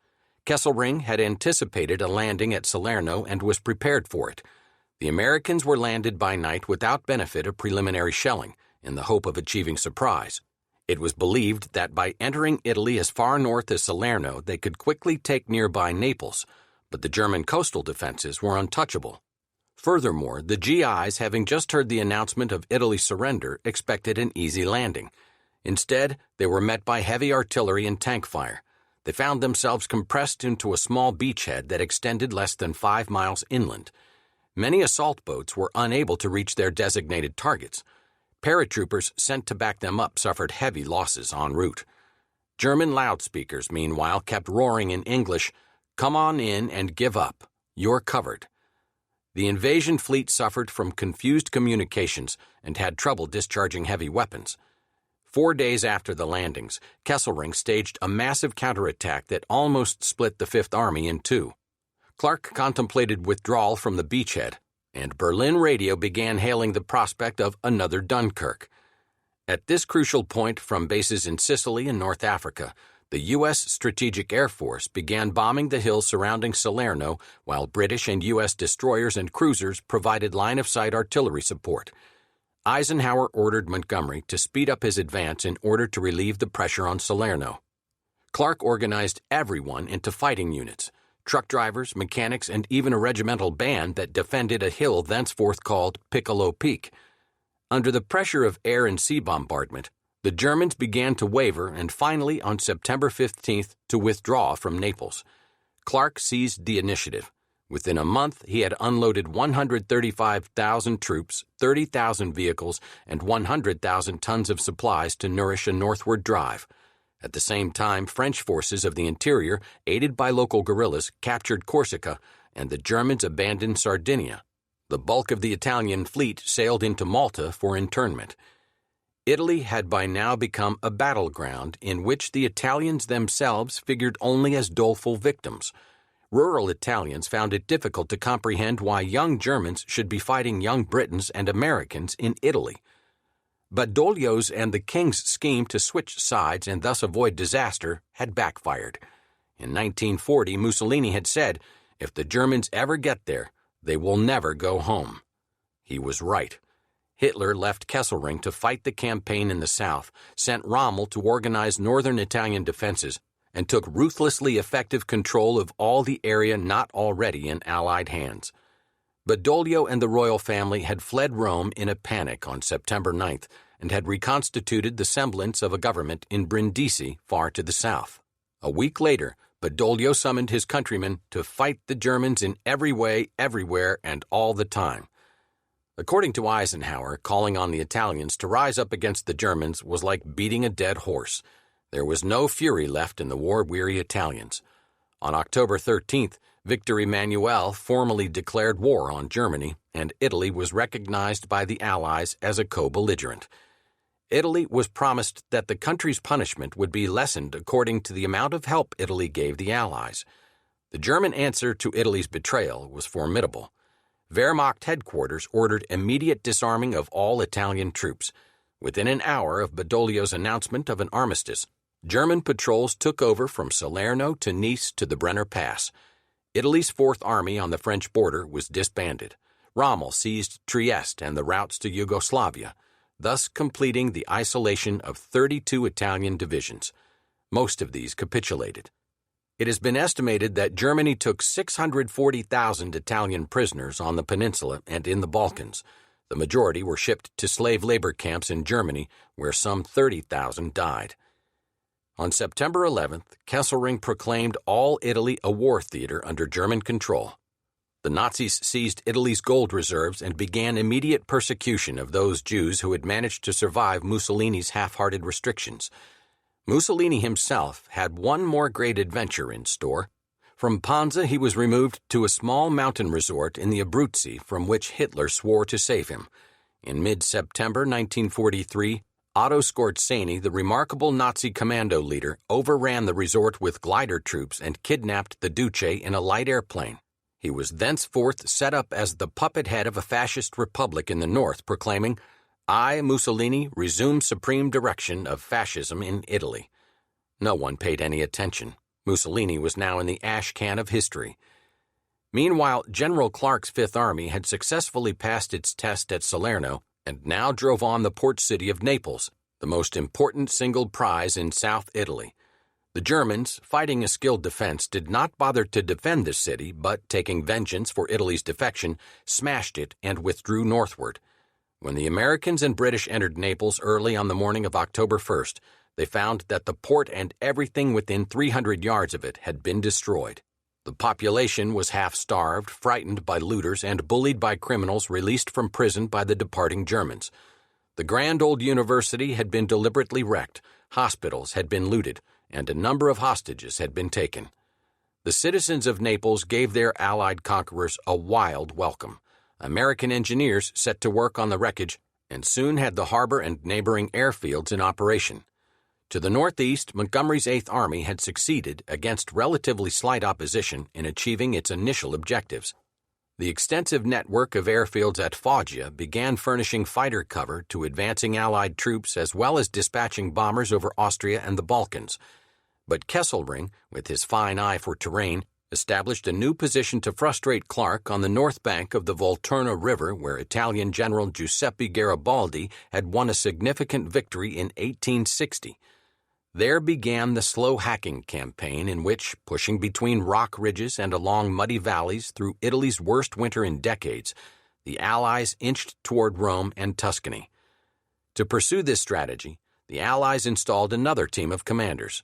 Kesselring had anticipated a landing at Salerno and was prepared for it. The Americans were landed by night without benefit of preliminary shelling, in the hope of achieving surprise. It was believed that by entering Italy as far north as Salerno, they could quickly take nearby Naples, but the German coastal defenses were untouchable. Furthermore, the GIs, having just heard the announcement of Italy's surrender, expected an easy landing. Instead, they were met by heavy artillery and tank fire. They found themselves compressed into a small beachhead that extended less than 5 miles inland. Many assault boats were unable to reach their designated targets. Paratroopers sent to back them up suffered heavy losses en route. German loudspeakers, meanwhile, kept roaring in English, "Come on in and give up. You're covered." The invasion fleet suffered from confused communications and had trouble discharging heavy weapons. 4 days after the landings, Kesselring staged a massive counterattack that almost split the Fifth Army in two. Clark contemplated withdrawal from the beachhead, and Berlin radio began hailing the prospect of another Dunkirk. At this crucial point, from bases in Sicily and North Africa, the U.S. Strategic Air Force began bombing the hills surrounding Salerno, while British and U.S. destroyers and cruisers provided line-of-sight artillery support. Eisenhower ordered Montgomery to speed up his advance in order to relieve the pressure on Salerno. Clark organized everyone into fighting units, truck drivers, mechanics, and even a regimental band that defended a hill thenceforth called Piccolo Peak. Under the pressure of air and sea bombardment, the Germans began to waver and finally, on September 15th, to withdraw from Naples. Clark seized the initiative. Within a month, he had unloaded 135,000 troops, 30,000 vehicles, and 100,000 tons of supplies to nourish a northward drive. At the same time, French forces of the interior, aided by local guerrillas, captured Corsica, and the Germans abandoned Sardinia. The bulk of the Italian fleet sailed into Malta for internment. Italy had by now become a battleground in which the Italians themselves figured only as doleful victims. Rural Italians found it difficult to comprehend why young Germans should be fighting young Britons and Americans in Italy. Badoglio's and the king's scheme to switch sides and thus avoid disaster had backfired. In 1940, Mussolini had said, "If the Germans ever get there, they will never go home." He was right. Hitler left Kesselring to fight the campaign in the south, sent Rommel to organize northern Italian defenses, and took ruthlessly effective control of all the area not already in Allied hands. Badoglio and the royal family had fled Rome in a panic on September 9th and had reconstituted the semblance of a government in Brindisi, far to the south. A week later, Badoglio summoned his countrymen to fight the Germans in every way, everywhere, and all the time. According to Eisenhower, calling on the Italians to rise up against the Germans was like beating a dead horse. There was no fury left in the war-weary Italians. On October 13th, Victor Emmanuel formally declared war on Germany, and Italy was recognized by the Allies as a co-belligerent. Italy was promised that the country's punishment would be lessened according to the amount of help Italy gave the Allies. The German answer to Italy's betrayal was formidable. Wehrmacht headquarters ordered immediate disarming of all Italian troops. Within an hour of Badoglio's announcement of an armistice, German patrols took over from Salerno to Nice to the Brenner Pass. Italy's Fourth Army on the French border was disbanded. Rommel seized Trieste and the routes to Yugoslavia, thus completing the isolation of 32 Italian divisions. Most of these capitulated. It has been estimated that Germany took 640,000 Italian prisoners on the peninsula and in the Balkans. The majority were shipped to slave labor camps in Germany, where some 30,000 died. On September 11th, Kesselring proclaimed all Italy a war theater under German control. The Nazis seized Italy's gold reserves and began immediate persecution of those Jews who had managed to survive Mussolini's half-hearted restrictions. Mussolini himself had one more great adventure in store. From Panza he was removed to a small mountain resort in the Abruzzi from which Hitler swore to save him. In mid-September 1943, Otto Skorzeny, the remarkable Nazi commando leader, overran the resort with glider troops and kidnapped the Duce in a light airplane. He was thenceforth set up as the puppet head of a fascist republic in the north, proclaiming, "I, Mussolini, resume supreme direction of fascism in Italy." No one paid any attention. Mussolini was now in the ash can of history. Meanwhile, General Clark's Fifth Army had successfully passed its test at Salerno and now drove on the port city of Naples, the most important single prize in South Italy. The Germans, fighting a skilled defense, did not bother to defend the city, but, taking vengeance for Italy's defection, smashed it and withdrew northward. When the Americans and British entered Naples early on the morning of October 1st, they found that the port and everything within 300 yards of it had been destroyed. The population was half-starved, frightened by looters, and bullied by criminals released from prison by the departing Germans. The grand old university had been deliberately wrecked, hospitals had been looted, and a number of hostages had been taken. The citizens of Naples gave their Allied conquerors a wild welcome. American engineers set to work on the wreckage and soon had the harbor and neighboring airfields in operation. To the northeast, Montgomery's Eighth Army had succeeded, against relatively slight opposition, in achieving its initial objectives. The extensive network of airfields at Foggia began furnishing fighter cover to advancing Allied troops as well as dispatching bombers over Austria and the Balkans. But Kesselring, with his fine eye for terrain, established a new position to frustrate Clark on the north bank of the Volturno River, where Italian General Giuseppe Garibaldi had won a significant victory in 1860. There began the slow hacking campaign in which, pushing between rock ridges and along muddy valleys through Italy's worst winter in decades, the Allies inched toward Rome and Tuscany. To pursue this strategy, the Allies installed another team of commanders.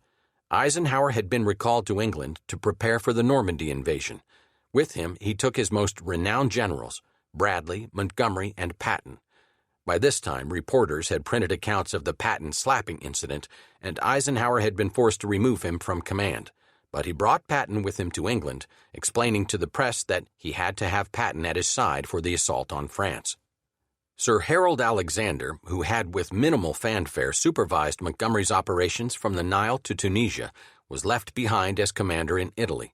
Eisenhower had been recalled to England to prepare for the Normandy invasion. With him, he took his most renowned generals, Bradley, Montgomery, and Patton. By this time, reporters had printed accounts of the Patton slapping incident, and Eisenhower had been forced to remove him from command. But he brought Patton with him to England, explaining to the press that he had to have Patton at his side for the assault on France. Sir Harold Alexander, who had with minimal fanfare supervised Montgomery's operations from the Nile to Tunisia, was left behind as commander in Italy.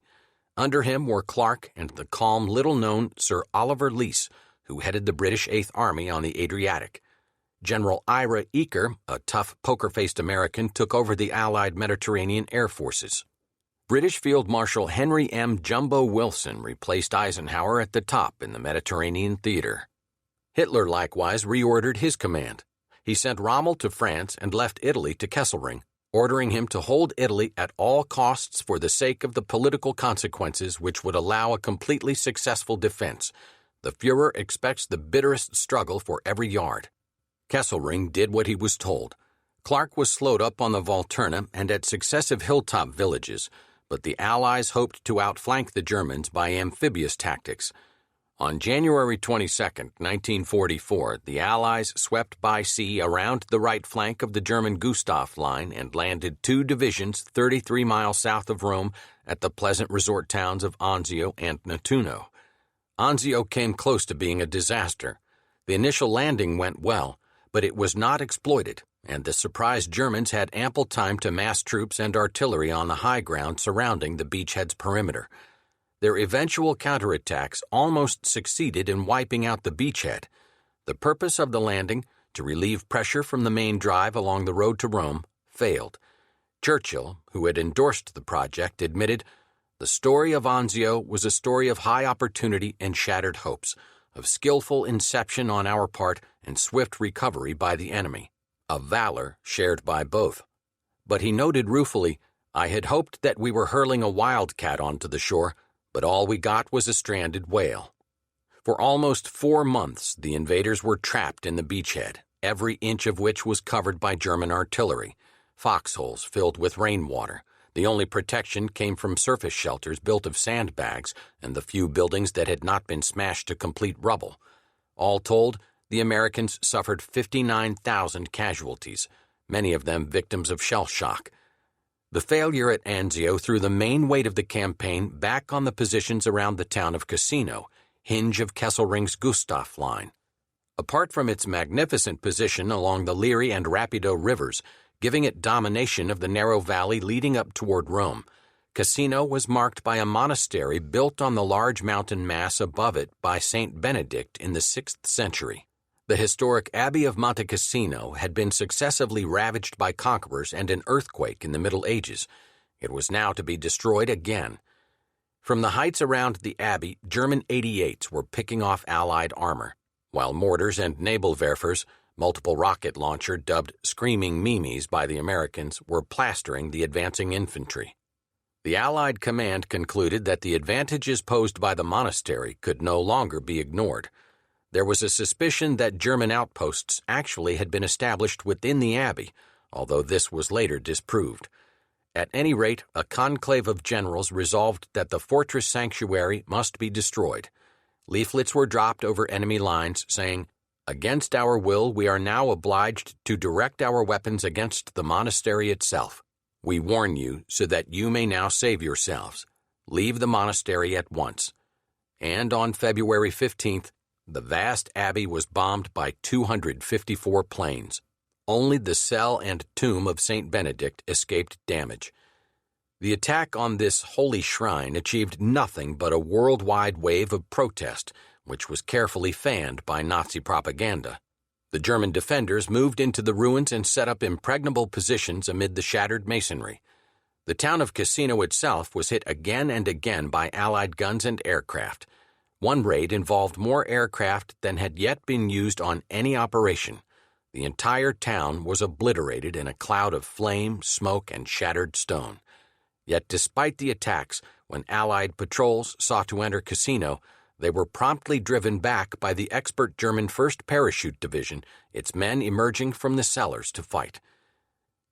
Under him were Clark and the calm, little-known Sir Oliver Leese, who headed the British Eighth Army on the Adriatic. General Ira Eaker, a tough, poker-faced American, took over the Allied Mediterranean Air Forces. British Field Marshal Henry M. Jumbo Wilson replaced Eisenhower at the top in the Mediterranean theater. Hitler likewise reordered his command. He sent Rommel to France and left Italy to Kesselring, ordering him to hold Italy at all costs for the sake of the political consequences which would allow a completely successful defense. The Führer expects the bitterest struggle for every yard. Kesselring did what he was told. Clark was slowed up on the Volturna and at successive hilltop villages, but the Allies hoped to outflank the Germans by amphibious tactics. On January 22, 1944, the Allies swept by sea around the right flank of the German Gustav Line and landed 2 divisions 33 miles south of Rome at the pleasant resort towns of Anzio and Nettuno. Anzio came close to being a disaster. The initial landing went well, but it was not exploited, and the surprised Germans had ample time to mass troops and artillery on the high ground surrounding the beachhead's perimeter. Their eventual counterattacks almost succeeded in wiping out the beachhead. The purpose of the landing, to relieve pressure from the main drive along the road to Rome, failed. Churchill, who had endorsed the project, admitted, "The story of Anzio was a story of high opportunity and shattered hopes, of skillful inception on our part and swift recovery by the enemy, of valor shared by both." But he noted ruefully, "I had hoped that we were hurling a wildcat onto the shore, but all we got was a stranded whale." For almost 4 months, the invaders were trapped in the beachhead, every inch of which was covered by German artillery, foxholes filled with rainwater. The only protection came from surface shelters built of sandbags and the few buildings that had not been smashed to complete rubble. All told, the Americans suffered 59,000 casualties, many of them victims of shell shock. The failure at Anzio threw the main weight of the campaign back on the positions around the town of Cassino, hinge of Kesselring's Gustav Line. Apart from its magnificent position along the Liri and Rapido rivers, giving it domination of the narrow valley leading up toward Rome, Cassino was marked by a monastery built on the large mountain mass above it by Saint Benedict in the 6th century. The historic Abbey of Monte Cassino had been successively ravaged by conquerors and an earthquake in the Middle Ages. It was now to be destroyed again. From the heights around the abbey, German 88s were picking off Allied armor, while mortars and Nebelwerfers, multiple rocket launcher dubbed Screaming Mimes by the Americans, were plastering the advancing infantry. The Allied command concluded that the advantages posed by the monastery could no longer be ignored. There was a suspicion that German outposts actually had been established within the abbey, although this was later disproved. At any rate, a conclave of generals resolved that the fortress sanctuary must be destroyed. Leaflets were dropped over enemy lines saying, "Against our will, we are now obliged to direct our weapons against the monastery itself. We warn you so that you may now save yourselves. Leave the monastery at once." And on February 15th, the vast abbey was bombed by 254 planes. Only the cell and tomb of Saint Benedict escaped damage. The attack on this holy shrine achieved nothing but a worldwide wave of protest, which was carefully fanned by Nazi propaganda. The German defenders moved into the ruins and set up impregnable positions amid the shattered masonry. The town of Cassino itself was hit again and again by Allied guns and aircraft. One raid involved more aircraft than had yet been used on any operation. The entire town was obliterated in a cloud of flame, smoke, and shattered stone. Yet despite the attacks, when Allied patrols sought to enter Cassino, they were promptly driven back by the expert German 1st Parachute Division, its men emerging from the cellars to fight.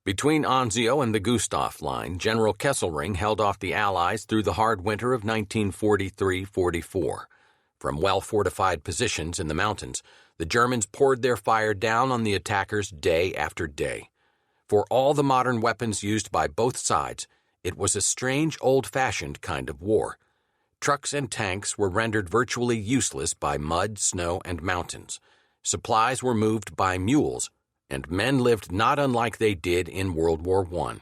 Between Anzio and the Gustav Line, General Kesselring held off the Allies through the hard winter of 1943-44. From well-fortified positions in the mountains, the Germans poured their fire down on the attackers day after day. For all the modern weapons used by both sides, it was a strange old-fashioned kind of war. Trucks and tanks were rendered virtually useless by mud, snow, and mountains. Supplies were moved by mules, and men lived not unlike they did in World War I.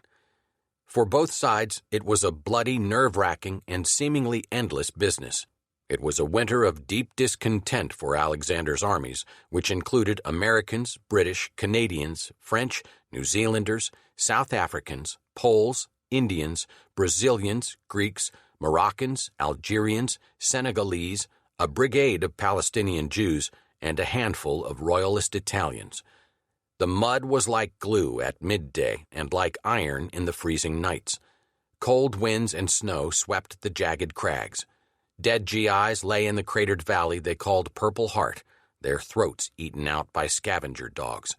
For both sides, it was a bloody, nerve-wracking, and seemingly endless business. It was a winter of deep discontent for Alexander's armies, which included Americans, British, Canadians, French, New Zealanders, South Africans, Poles, Indians, Brazilians, Greeks, Moroccans, Algerians, Senegalese, a brigade of Palestinian Jews, and a handful of royalist Italians. The mud was like glue at midday and like iron in the freezing nights. Cold winds and snow swept the jagged crags. Dead GIs lay in the cratered valley they called Purple Heart, their throats eaten out by scavenger dogs.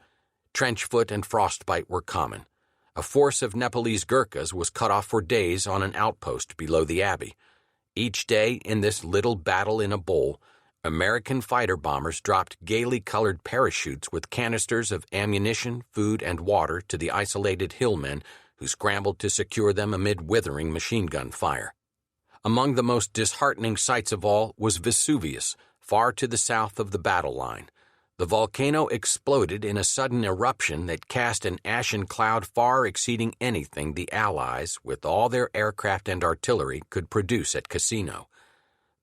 Trenchfoot and frostbite were common. A force of Nepalese Gurkhas was cut off for days on an outpost below the abbey. Each day, in this little battle in a bowl, American fighter bombers dropped gaily colored parachutes with canisters of ammunition, food, and water to the isolated hillmen who scrambled to secure them amid withering machine gun fire. Among the most disheartening sights of all was Vesuvius, far to the south of the battle line. The volcano exploded in a sudden eruption that cast an ashen cloud far exceeding anything the Allies, with all their aircraft and artillery, could produce at Cassino.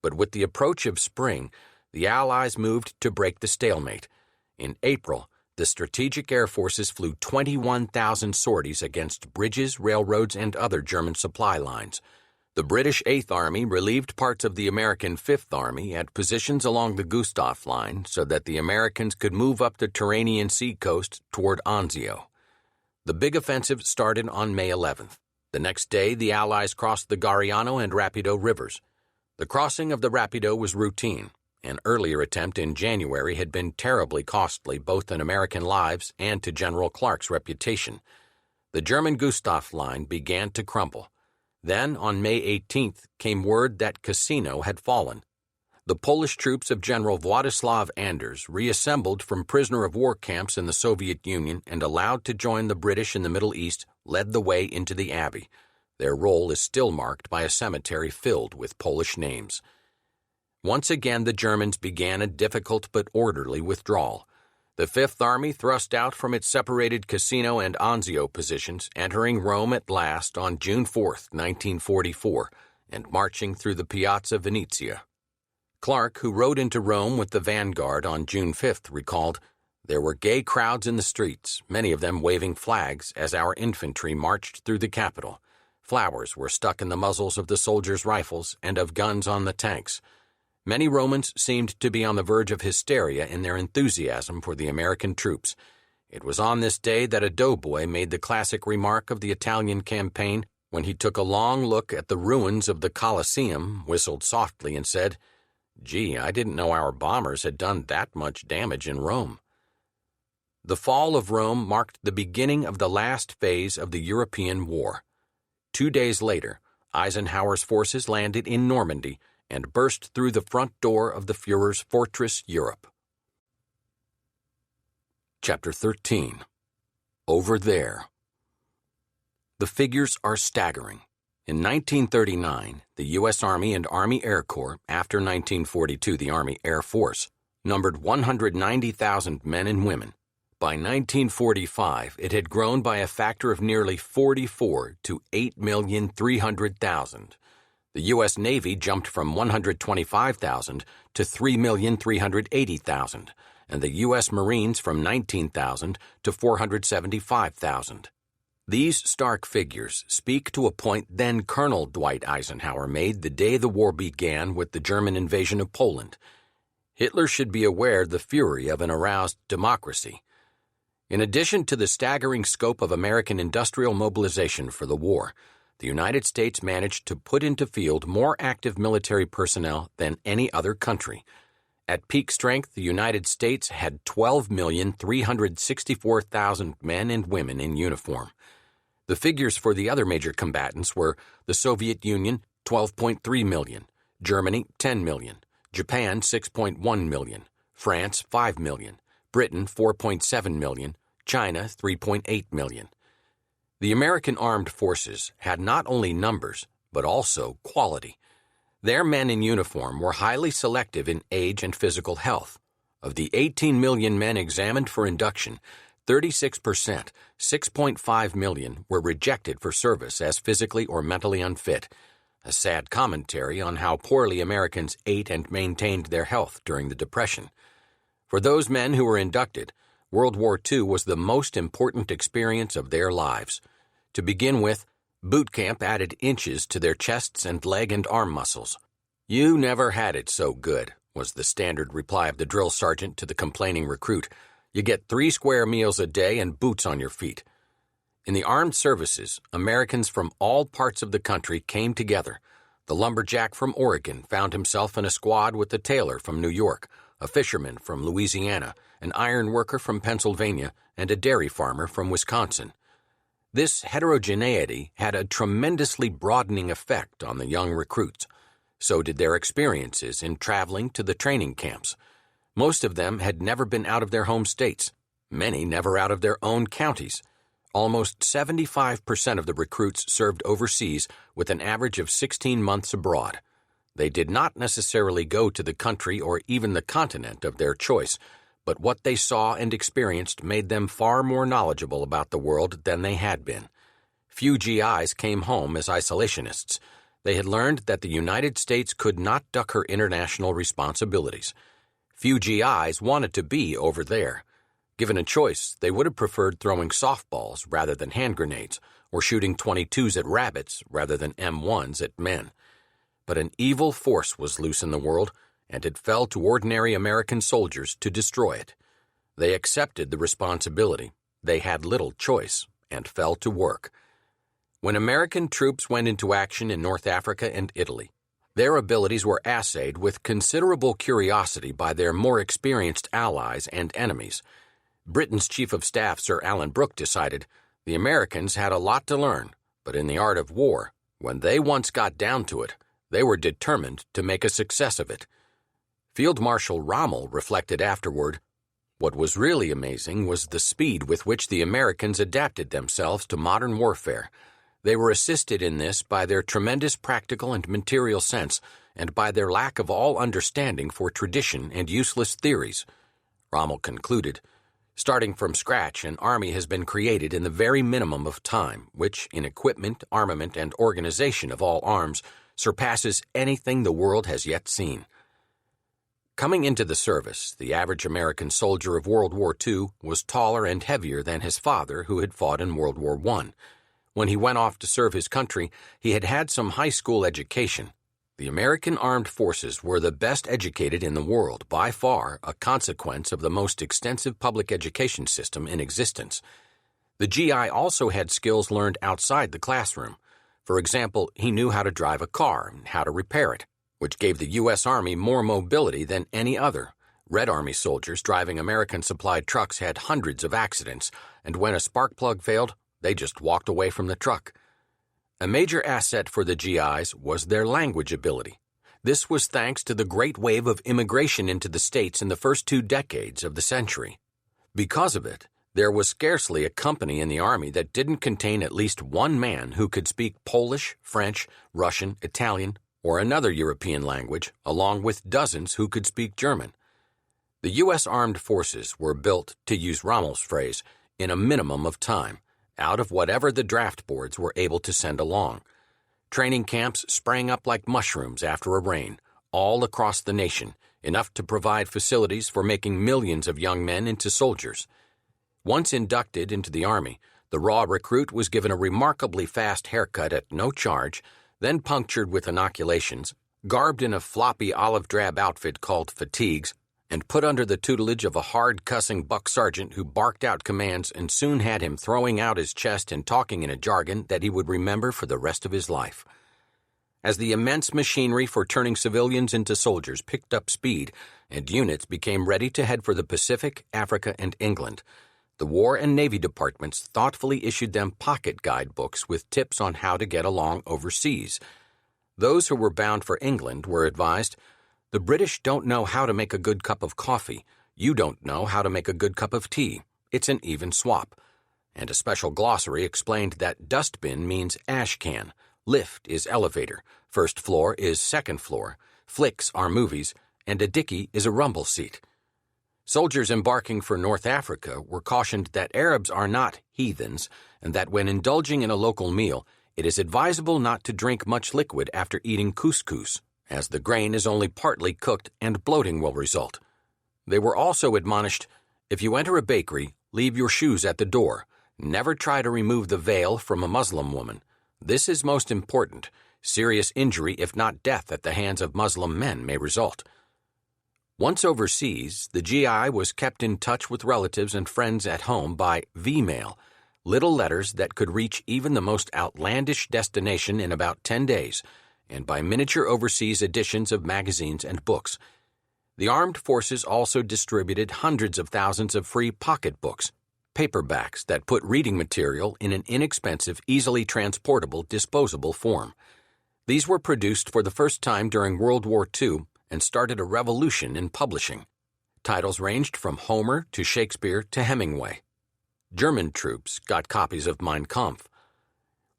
But with the approach of spring, the Allies moved to break the stalemate. In April, the strategic air forces flew 21,000 sorties against bridges, railroads, and other German supply lines. The British Eighth Army relieved parts of the American Fifth Army at positions along the Gustav Line so that the Americans could move up the Turanian Sea coast toward Anzio. The big offensive started on May 11th. The next day, the Allies crossed the Gariano and Rapido rivers. The crossing of the Rapido was routine. An earlier attempt in January had been terribly costly both in American lives and to General Clark's reputation. The German Gustav Line began to crumble. Then, on May 18th, came word that Cassino had fallen. The Polish troops of General Władysław Anders, reassembled from prisoner-of-war camps in the Soviet Union and allowed to join the British in the Middle East, led the way into the abbey. Their role is still marked by a cemetery filled with Polish names. Once again, the Germans began a difficult but orderly withdrawal. The Fifth Army thrust out from its separated Cassino and Anzio positions, entering Rome at last on June 4, 1944, and marching through the Piazza Venezia. Clark, who rode into Rome with the vanguard on June 5th, recalled, "There were gay crowds in the streets, many of them waving flags as our infantry marched through the capital. Flowers were stuck in the muzzles of the soldiers' rifles and of guns on the tanks. Many Romans seemed to be on the verge of hysteria in their enthusiasm for the American troops. It was on this day that a doughboy made the classic remark of the Italian campaign when he took a long look at the ruins of the Colosseum, whistled softly, and said, 'Gee, I didn't know our bombers had done that much damage in Rome.'" The fall of Rome marked the beginning of the last phase of the European War. 2 days later, Eisenhower's forces landed in Normandy and burst through the front door of the Führer's fortress, Europe. Chapter 13. Over There. The figures are staggering. In 1939, the U.S. Army and Army Air Corps, after 1942 the Army Air Force, numbered 190,000 men and women. By 1945, it had grown by a factor of nearly 44 to 8,300,000. The U.S. Navy jumped from 125,000 to 3,380,000, and the U.S. Marines from 19,000 to 475,000. These stark figures speak to a point then Colonel Dwight Eisenhower made the day the war began with the German invasion of Poland. Hitler should be aware the fury of an aroused democracy. In addition to the staggering scope of American industrial mobilization for the war, the United States managed to put into field more active military personnel than any other country. At peak strength, the United States had 12,364,000 men and women in uniform. The figures for the other major combatants were the Soviet Union, 12.3 million, Germany, 10 million, Japan, 6.1 million, France, 5 million, Britain, 4.7 million, China, 3.8 million. The American armed forces had not only numbers, but also quality. Their men in uniform were highly selective in age and physical health. Of the 18 million men examined for induction, 36%, 6.5 million, were rejected for service as physically or mentally unfit, a sad commentary on how poorly Americans ate and maintained their health during the Depression. For those men who were inducted, World War II was the most important experience of their lives. To begin with, boot camp added inches to their chests and leg and arm muscles. "You never had it so good," was the standard reply of the drill sergeant to the complaining recruit. "You get 3 square meals a day and boots on your feet." In the armed services, Americans from all parts of the country came together. The lumberjack from Oregon found himself in a squad with the tailor from New York, a fisherman from Louisiana, an iron worker from Pennsylvania, and a dairy farmer from Wisconsin. This heterogeneity had a tremendously broadening effect on the young recruits. So did their experiences in traveling to the training camps. Most of them had never been out of their home states, many never out of their own counties. Almost 75% of the recruits served overseas with an average of 16 months abroad. They did not necessarily go to the country or even the continent of their choice, but what they saw and experienced made them far more knowledgeable about the world than they had been. Few GIs came home as isolationists. They had learned that the United States could not duck her international responsibilities. Few GIs wanted to be over there. Given a choice, they would have preferred throwing softballs rather than hand grenades, or shooting .22s at rabbits rather than M1s at men. But an evil force was loose in the world, and it fell to ordinary American soldiers to destroy it. They accepted the responsibility. They had little choice, and fell to work. When American troops went into action in North Africa and Italy, their abilities were assayed with considerable curiosity by their more experienced allies and enemies. Britain's Chief of Staff Sir Alan Brooke decided the Americans had a lot to learn, but in the art of war, when they once got down to it, they were determined to make a success of it. Field Marshal Rommel reflected afterward, "What was really amazing was the speed with which the Americans adapted themselves to modern warfare. They were assisted in this by their tremendous practical and material sense, and by their lack of all understanding for tradition and useless theories." Rommel concluded, "Starting from scratch, an army has been created in the very minimum of time, which, in equipment, armament, and organization of all arms, surpasses anything the world has yet seen." Coming into the service, the average American soldier of World War II was taller and heavier than his father, who had fought in World War I. When he went off to serve his country, he had had some high school education. The American armed forces were the best educated in the world, by far, a consequence of the most extensive public education system in existence. The GI also had skills learned outside the classroom. For example, he knew how to drive a car and how to repair it, which gave the U.S. Army more mobility than any other. Red Army soldiers driving American-supplied trucks had hundreds of accidents, and when a spark plug failed, they just walked away from the truck. A major asset for the GIs was their language ability. This was thanks to the great wave of immigration into the States in the first 2 decades of the century. Because of it, there was scarcely a company in the Army that didn't contain at least one man who could speak Polish, French, Russian, Italian, or another European language, along with dozens who could speak German. The U.S. Armed Forces were built, to use Rommel's phrase, in a minimum of time, out of whatever the draft boards were able to send along. Training camps sprang up like mushrooms after a rain, all across the nation, enough to provide facilities for making millions of young men into soldiers. Once inducted into the Army, the raw recruit was given a remarkably fast haircut at no charge, then punctured with inoculations, garbed in a floppy olive-drab outfit called fatigues, and put under the tutelage of a hard-cussing buck sergeant who barked out commands and soon had him throwing out his chest and talking in a jargon that he would remember for the rest of his life. As the immense machinery for turning civilians into soldiers picked up speed and units became ready to head for the Pacific, Africa, and England, the War and Navy departments thoughtfully issued them pocket guidebooks with tips on how to get along overseas. Those who were bound for England were advised, "The British don't know how to make a good cup of coffee. You don't know how to make a good cup of tea. It's an even swap." And a special glossary explained that dustbin means ash can, lift is elevator, first floor is second floor, flicks are movies, and a dicky is a rumble seat. Soldiers embarking for North Africa were cautioned that Arabs are not heathens and that when indulging in a local meal, it is advisable not to drink much liquid after eating couscous, as the grain is only partly cooked and bloating will result. They were also admonished, if you enter a bakery, leave your shoes at the door. Never try to remove the veil from a Muslim woman. This is most important. Serious injury, if not death, at the hands of Muslim men may result. Once overseas, the GI was kept in touch with relatives and friends at home by V-mail, little letters that could reach even the most outlandish destination in about 10 days, and by miniature overseas editions of magazines and books. The armed forces also distributed hundreds of thousands of free pocketbooks, paperbacks that put reading material in an inexpensive, easily transportable, disposable form. These were produced for the first time during World War II and started a revolution in publishing. Titles ranged from Homer to Shakespeare to Hemingway. German troops got copies of Mein Kampf.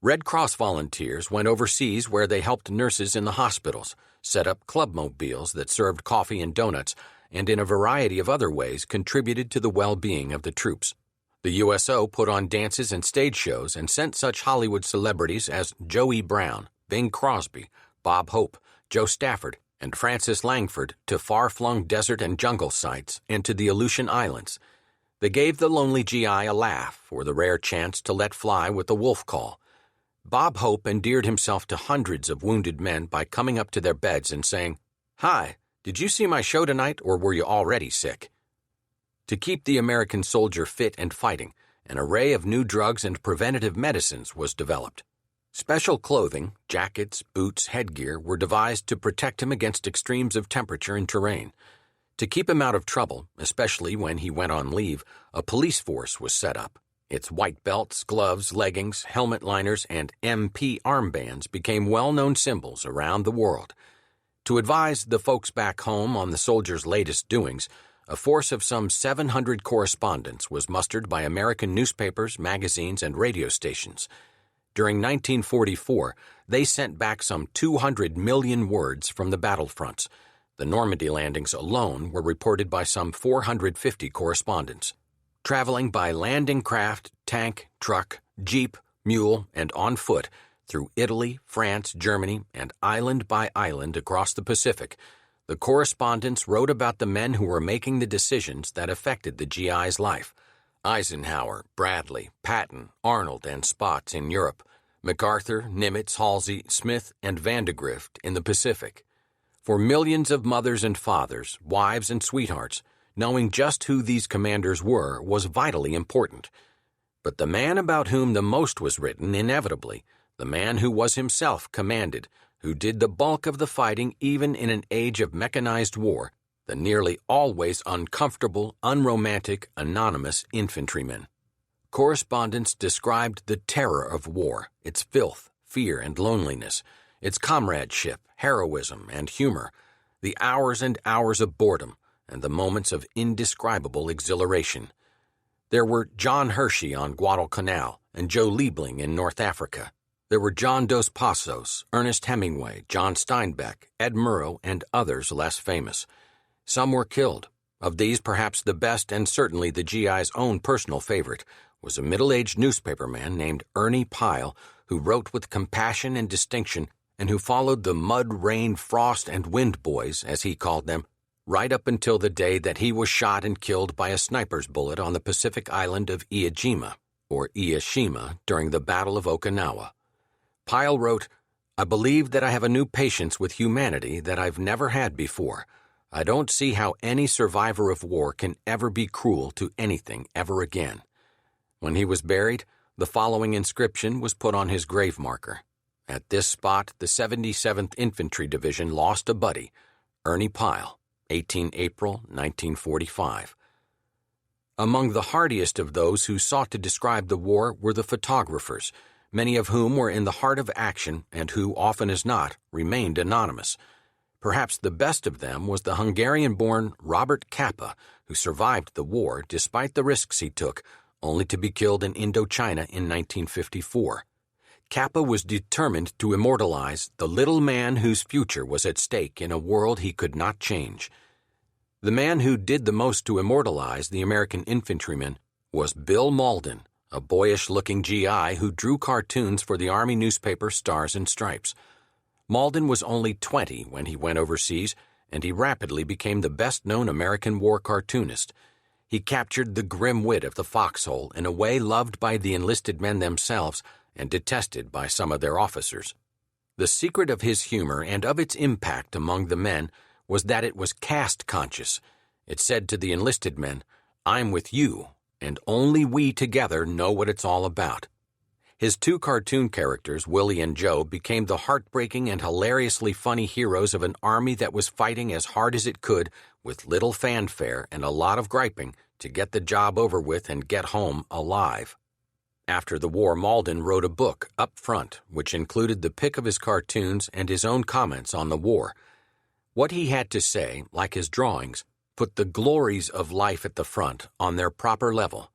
Red Cross volunteers went overseas where they helped nurses in the hospitals, set up clubmobiles that served coffee and donuts, and in a variety of other ways contributed to the well-being of the troops. The USO put on dances and stage shows and sent such Hollywood celebrities as Joey Brown, Bing Crosby, Bob Hope, Joe Stafford, and Francis Langford to far-flung desert and jungle sites and to the Aleutian Islands. They gave the lonely GI a laugh or the rare chance to let fly with the wolf call. Bob Hope endeared himself to hundreds of wounded men by coming up to their beds and saying, "Hi, did you see my show tonight, or were you already sick?" To keep the American soldier fit and fighting, an array of new drugs and preventative medicines was developed. Special clothing, jackets, boots, headgear were devised to protect him against extremes of temperature and terrain. To keep him out of trouble, especially when he went on leave, a police force was set up. Its white belts, gloves, leggings, helmet liners, and MP armbands became well-known symbols around the world. To advise the folks back home on the soldiers' latest doings, a force of some 700 correspondents was mustered by American newspapers, magazines, and radio stations. During 1944, they sent back some 200 million words from the battlefronts. The Normandy landings alone were reported by some 450 correspondents. Traveling by landing craft, tank, truck, jeep, mule, and on foot through Italy, France, Germany, and island by island across the Pacific, the correspondents wrote about the men who were making the decisions that affected the GI's life. Eisenhower, Bradley, Patton, Arnold, and Spaatz in Europe, MacArthur, Nimitz, Halsey, Smith, and Vandegrift in the Pacific. For millions of mothers and fathers, wives and sweethearts, knowing just who these commanders were was vitally important. But the man about whom the most was written, inevitably, the man who was himself commanded, who did the bulk of the fighting even in an age of mechanized war, the nearly always uncomfortable, unromantic, anonymous infantrymen. Correspondents described the terror of war, its filth, fear, and loneliness, its comradeship, heroism, and humor, the hours and hours of boredom, and the moments of indescribable exhilaration. There were John Hershey on Guadalcanal and Joe Liebling in North Africa. There were John Dos Passos, Ernest Hemingway, John Steinbeck, Ed Murrow, and others less famous. Some were killed. Of these, perhaps the best and certainly the GI's own personal favorite was a middle-aged newspaperman named Ernie Pyle, who wrote with compassion and distinction and who followed the mud, rain, frost, and wind boys, as he called them, right up until the day that he was shot and killed by a sniper's bullet on the Pacific island of Iwo or Ieshima, during the Battle of Okinawa. Pyle wrote, "I believe that I have a new patience with humanity that I've never had before. I don't see how any survivor of war can ever be cruel to anything ever again." When he was buried, the following inscription was put on his grave marker. At this spot, the 77th Infantry Division lost a buddy, Ernie Pyle, 18 April 1945. Among the hardiest of those who sought to describe the war were the photographers, many of whom were in the heart of action and who, often as not, remained anonymous. Perhaps the best of them was the Hungarian-born Robert Capa, who survived the war despite the risks he took, only to be killed in Indochina in 1954. Capa was determined to immortalize the little man whose future was at stake in a world he could not change. The man who did the most to immortalize the American infantrymen was Bill Mauldin, a boyish-looking GI who drew cartoons for the Army newspaper Stars and Stripes. Mauldin was only 20 when he went overseas, and he rapidly became the best-known American war cartoonist. He captured the grim wit of the foxhole in a way loved by the enlisted men themselves and detested by some of their officers. The secret of his humor and of its impact among the men was that it was caste-conscious. It said to the enlisted men, "I'm with you, and only we together know what it's all about." His two cartoon characters, Willie and Joe, became the heartbreaking and hilariously funny heroes of an army that was fighting as hard as it could, with little fanfare and a lot of griping, to get the job over with and get home alive. After the war, Mauldin wrote a book, Up Front, which included the pick of his cartoons and his own comments on the war. What he had to say, like his drawings, put the glories of life at the front on their proper level.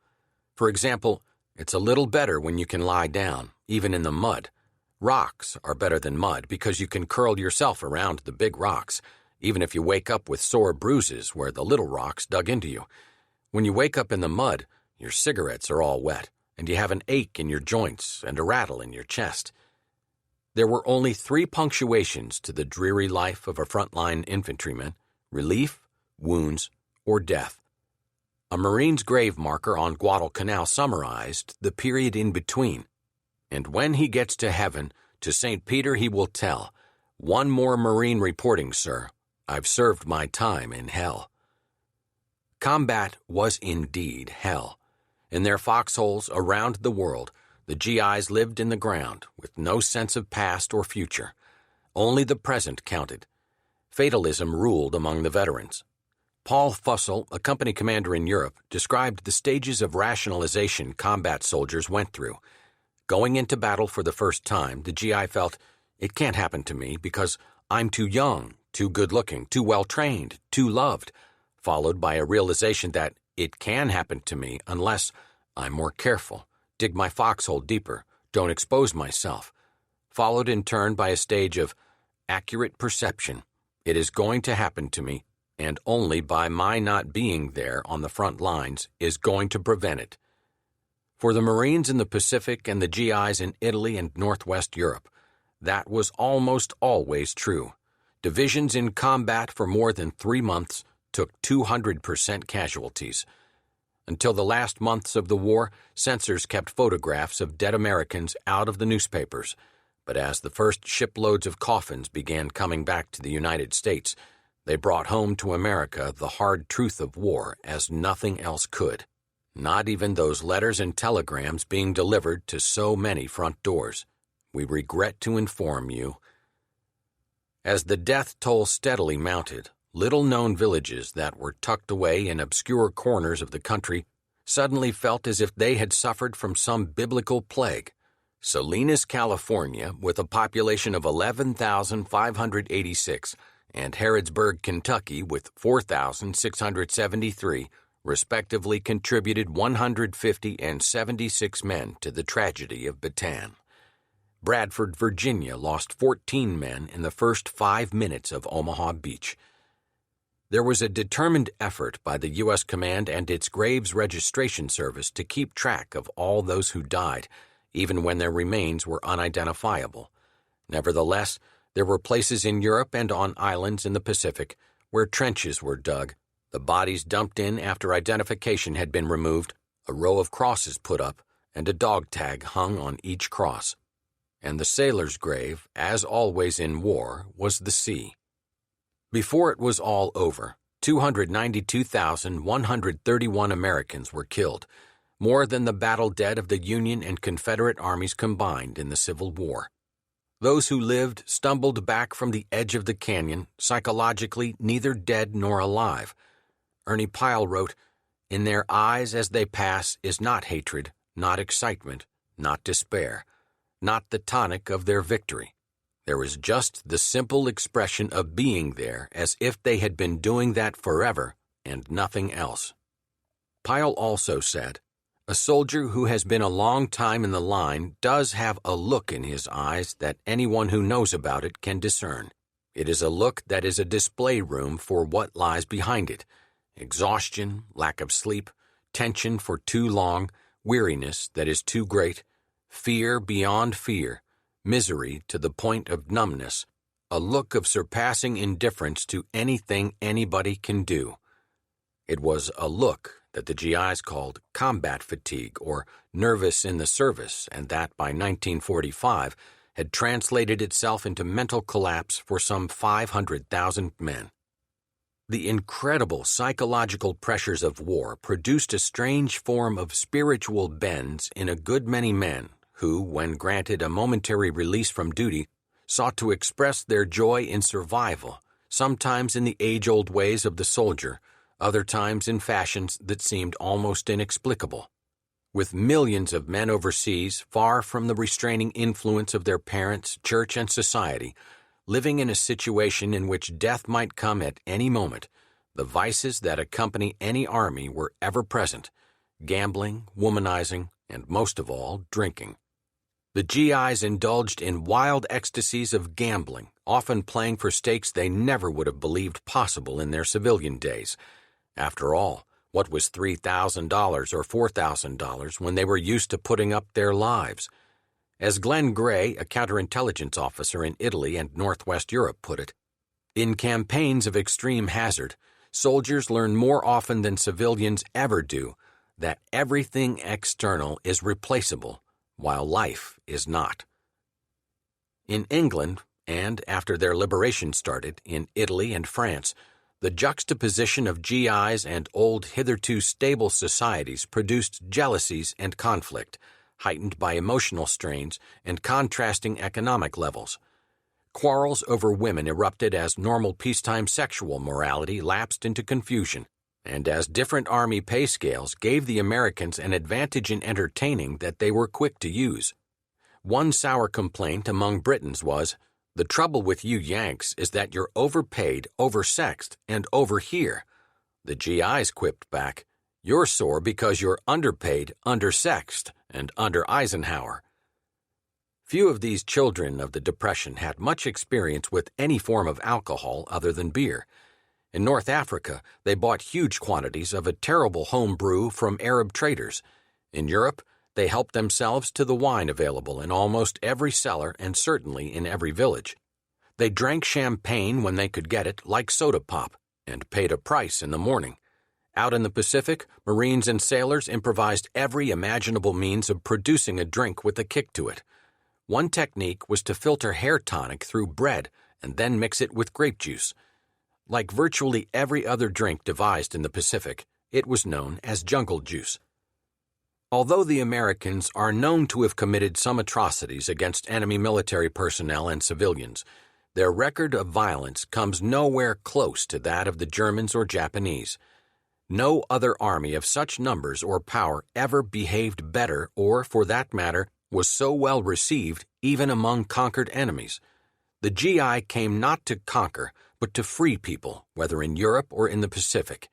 For example, it's a little better when you can lie down, even in the mud. Rocks are better than mud because you can curl yourself around the big rocks, even if you wake up with sore bruises where the little rocks dug into you. When you wake up in the mud, your cigarettes are all wet, and you have an ache in your joints and a rattle in your chest. There were only 3 punctuations to the dreary life of a frontline infantryman: relief, wounds, or death. A Marine's grave marker on Guadalcanal summarized the period in between. And when he gets to heaven, to St. Peter he will tell, "One more Marine reporting, sir. I've served my time in hell." Combat was indeed hell. In their foxholes around the world, the GIs lived in the ground with no sense of past or future. Only the present counted. Fatalism ruled among the veterans. Paul Fussell, a company commander in Europe, described the stages of rationalization combat soldiers went through. Going into battle for the first time, the GI felt, "It can't happen to me because I'm too young, too good-looking, too well-trained, too loved," followed by a realization that it can happen to me unless I'm more careful, dig my foxhole deeper, don't expose myself, followed in turn by a stage of accurate perception. It is going to happen to me, and only by my not being there on the front lines is going to prevent it. For the Marines in the Pacific and the GIs in Italy and Northwest Europe, that was almost always true. Divisions in combat for more than 3 months took 200% casualties. Until the last months of the war, censors kept photographs of dead Americans out of the newspapers. But as the first shiploads of coffins began coming back to the United States, they brought home to America the hard truth of war as nothing else could. Not even those letters and telegrams being delivered to so many front doors. We regret to inform you. As the death toll steadily mounted, little-known villages that were tucked away in obscure corners of the country suddenly felt as if they had suffered from some biblical plague. Salinas, California, with a population of 11,586, and Harrodsburg, Kentucky, with 4,673, respectively contributed 150 and 76 men to the tragedy of Bataan. Bradford, Virginia, lost 14 men in the first 5 minutes of Omaha Beach. There was a determined effort by the U.S. Command and its Graves Registration Service to keep track of all those who died, even when their remains were unidentifiable. Nevertheless, there were places in Europe and on islands in the Pacific where trenches were dug, the bodies dumped in after identification had been removed, a row of crosses put up, and a dog tag hung on each cross. And the sailor's grave, as always in war, was the sea. Before it was all over, 292,131 Americans were killed, more than the battle dead of the Union and Confederate armies combined in the Civil War. Those who lived stumbled back from the edge of the canyon, psychologically neither dead nor alive. Ernie Pyle wrote, "In their eyes as they pass is not hatred, not excitement, not despair, not the tonic of their victory. There is just the simple expression of being there as if they had been doing that forever and nothing else." Pyle also said, "A soldier who has been a long time in the line does have a look in his eyes that anyone who knows about it can discern. It is a look that is a display room for what lies behind it: exhaustion, lack of sleep, tension for too long, weariness that is too great, fear beyond fear, misery to the point of numbness, a look of surpassing indifference to anything anybody can do. It was a look that the GIs called combat fatigue or nervous in the service, and that by 1945 had translated itself into mental collapse for some 500,000 men. The incredible psychological pressures of war produced a strange form of spiritual bends in a good many men who, when granted a momentary release from duty, sought to express their joy in survival, sometimes in the age-old ways of the soldier, other times in fashions that seemed almost inexplicable. With millions of men overseas, far from the restraining influence of their parents, church, and society, living in a situation in which death might come at any moment, the vices that accompany any army were ever present: gambling, womanizing, and most of all, drinking. The GIs indulged in wild ecstasies of gambling, often playing for stakes they never would have believed possible in their civilian days. After all, what was $3,000 or $4,000 when they were used to putting up their lives? As Glenn Gray, a counterintelligence officer in Italy and Northwest Europe, put it, "In campaigns of extreme hazard, soldiers learn more often than civilians ever do that everything external is replaceable, while life is not." In England, and after their liberation started, in Italy and France, the juxtaposition of GIs and old hitherto stable societies produced jealousies and conflict, heightened by emotional strains and contrasting economic levels. Quarrels over women erupted as normal peacetime sexual morality lapsed into confusion, and as different army pay scales gave the Americans an advantage in entertaining that they were quick to use. One sour complaint among Britons was, "The trouble with you Yanks is that you're overpaid, oversexed, and over here." The GIs quipped back, "You're sore because you're underpaid, undersexed, and under Eisenhower." Few of these children of the Depression had much experience with any form of alcohol other than beer. In North Africa, they bought huge quantities of a terrible home brew from Arab traders. In Europe, they helped themselves to the wine available in almost every cellar and certainly in every village. They drank champagne when they could get it, like soda pop, and paid a price in the morning. Out in the Pacific, Marines and sailors improvised every imaginable means of producing a drink with a kick to it. One technique was to filter hair tonic through bread and then mix it with grape juice. Like virtually every other drink devised in the Pacific, it was known as jungle juice. Although the Americans are known to have committed some atrocities against enemy military personnel and civilians, their record of violence comes nowhere close to that of the Germans or Japanese. No other army of such numbers or power ever behaved better or, for that matter, was so well received even among conquered enemies. The GI came not to conquer, but to free people, whether in Europe or in the Pacific.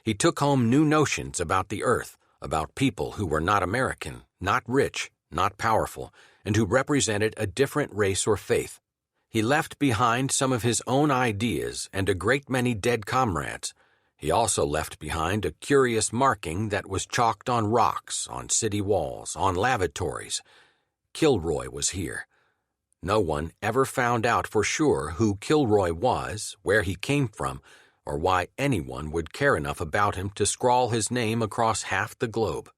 He took home new notions about the earth, about people who were not American, not rich, not powerful, and who represented a different race or faith. He left behind some of his own ideas and a great many dead comrades. He also left behind a curious marking that was chalked on rocks, on city walls, on lavatories. Kilroy was here. No one ever found out for sure who Kilroy was, where he came from, or why anyone would care enough about him to scrawl his name across half the globe.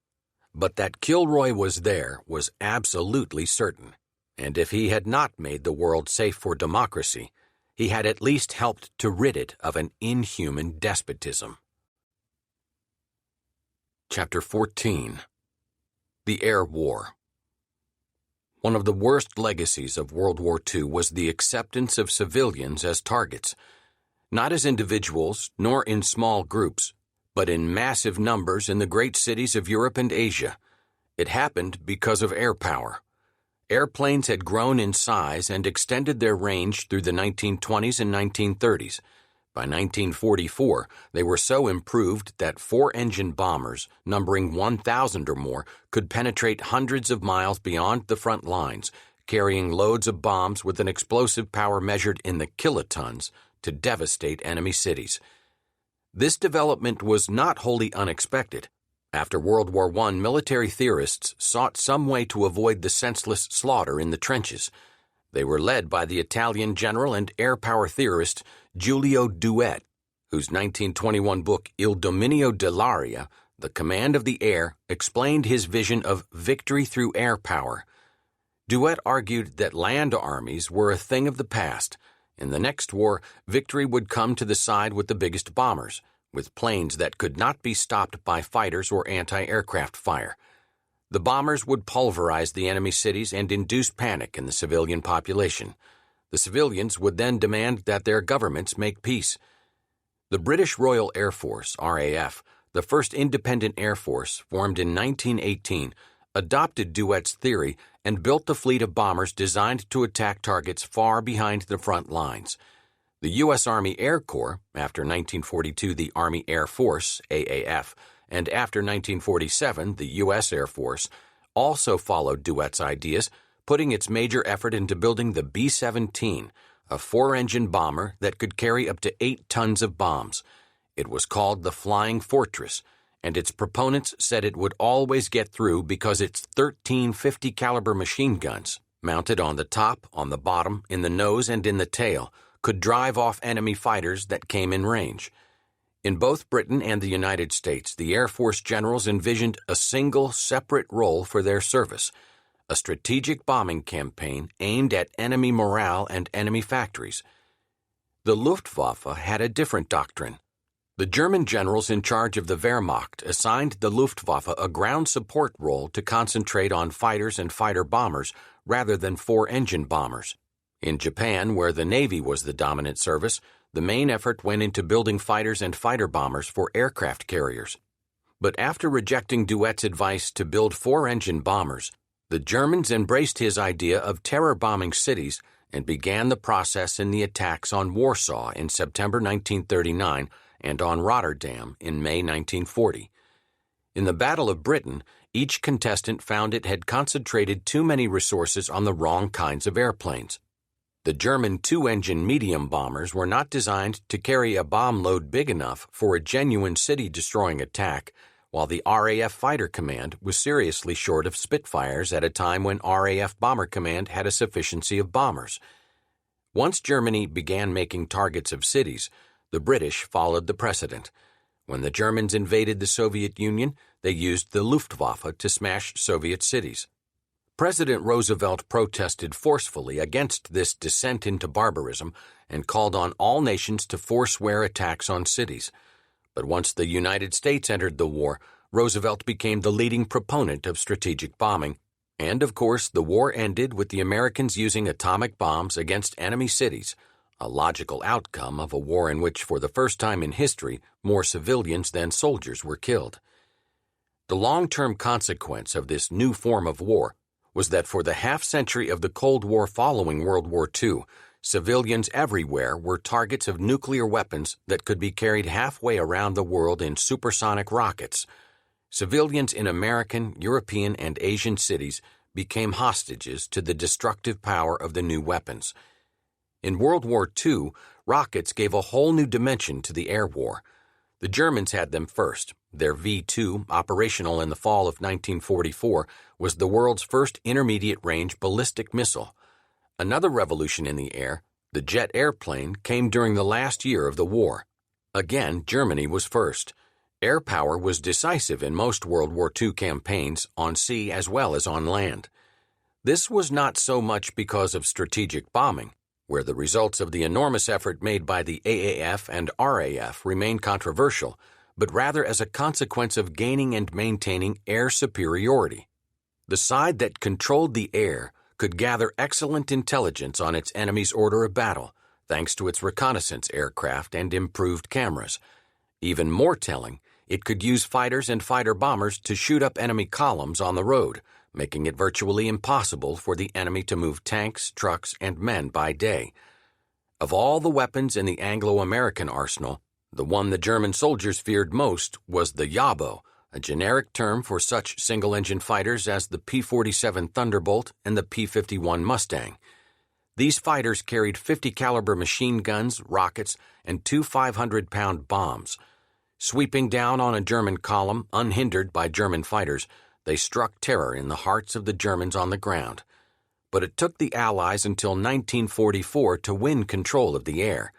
But that Kilroy was there was absolutely certain, and if he had not made the world safe for democracy, he had at least helped to rid it of an inhuman despotism. Chapter 14. The Air War. One of the worst legacies of World War II was the acceptance of civilians as targets, not as individuals nor in small groups, but in massive numbers in the great cities of Europe and Asia. It happened because of air power. Airplanes had grown in size and extended their range through the 1920s and 1930s. By 1944, they were so improved that four-engine bombers, numbering 1,000 or more, could penetrate hundreds of miles beyond the front lines, carrying loads of bombs with an explosive power measured in the kilotons to devastate enemy cities. This development was not wholly unexpected. After World War I, military theorists sought some way to avoid the senseless slaughter in the trenches. They were led by the Italian general and air power theorist Giulio Douhet, whose 1921 book Il Dominio dell'Aria, The Command of the Air, explained his vision of victory through air power. Douhet argued that land armies were a thing of the past. In the next war, victory would come to the side with the biggest bombers, with planes that could not be stopped by fighters or anti-aircraft fire. The bombers would pulverize the enemy cities and induce panic in the civilian population. The civilians would then demand that their governments make peace. The British Royal Air Force, RAF, the first independent air force formed in 1918, adopted Douhet's theory and built a fleet of bombers designed to attack targets far behind the front lines. The U.S. Army Air Corps, after 1942 the Army Air Force, AAF, and after 1947 the U.S. Air Force, also followed Douhet's ideas, putting its major effort into building the B-17, a four-engine bomber that could carry up to 8 tons of bombs. It was called the Flying Fortress, and its proponents said it would always get through because its 13 50-caliber machine guns, mounted on the top, on the bottom, in the nose, and in the tail, could drive off enemy fighters that came in range. In both Britain and the United States, the Air Force generals envisioned a single, separate role for their service, a strategic bombing campaign aimed at enemy morale and enemy factories. The Luftwaffe had a different doctrine. The German generals in charge of the Wehrmacht assigned the Luftwaffe a ground support role to concentrate on fighters and fighter bombers rather than four-engine bombers. In Japan, where the Navy was the dominant service, the main effort went into building fighters and fighter bombers for aircraft carriers. But after rejecting Douhet's advice to build four-engine bombers, the Germans embraced his idea of terror-bombing cities and began the process in the attacks on Warsaw in September 1939 and on Rotterdam in May 1940. In the Battle of Britain, each contestant found it had concentrated too many resources on the wrong kinds of airplanes. The German two-engine medium bombers were not designed to carry a bomb load big enough for a genuine city-destroying attack, while the RAF Fighter Command was seriously short of Spitfires at a time when RAF Bomber Command had a sufficiency of bombers. Once Germany began making targets of cities, the British followed the precedent. When the Germans invaded the Soviet Union, they used the Luftwaffe to smash Soviet cities. President Roosevelt protested forcefully against this descent into barbarism and called on all nations to forswear attacks on cities. But once the United States entered the war, Roosevelt became the leading proponent of strategic bombing, and of course the war ended with the Americans using atomic bombs against enemy cities, a logical outcome of a war in which for the first time in history more civilians than soldiers were killed. The long-term consequence of this new form of war was that for the half-century of the Cold War following World War II, civilians everywhere were targets of nuclear weapons that could be carried halfway around the world in supersonic rockets. Civilians in American, European, and Asian cities became hostages to the destructive power of the new weapons. In World War II, rockets gave a whole new dimension to the air war. The Germans had them first. Their V-2, operational in the fall of 1944, was the world's first intermediate-range ballistic missile. Another revolution in the air, the jet airplane, came during the last year of the war. Again, Germany was first. Air power was decisive in most World War II campaigns, on sea as well as on land. This was not so much because of strategic bombing, where the results of the enormous effort made by the AAF and RAF remain controversial, but rather as a consequence of gaining and maintaining air superiority. The side that controlled the air could gather excellent intelligence on its enemy's order of battle, thanks to its reconnaissance aircraft and improved cameras. Even more telling, it could use fighters and fighter bombers to shoot up enemy columns on the road, making it virtually impossible for the enemy to move tanks, trucks, and men by day. Of all the weapons in the Anglo-American arsenal, the one the German soldiers feared most was the Jabo, a generic term for such single-engine fighters as the P-47 Thunderbolt and the P-51 Mustang. These fighters carried 50-caliber machine guns, rockets, and two 500-pound bombs. Sweeping down on a German column, unhindered by German fighters, they struck terror in the hearts of the Germans on the ground. But it took the Allies until 1944 to win control of the air.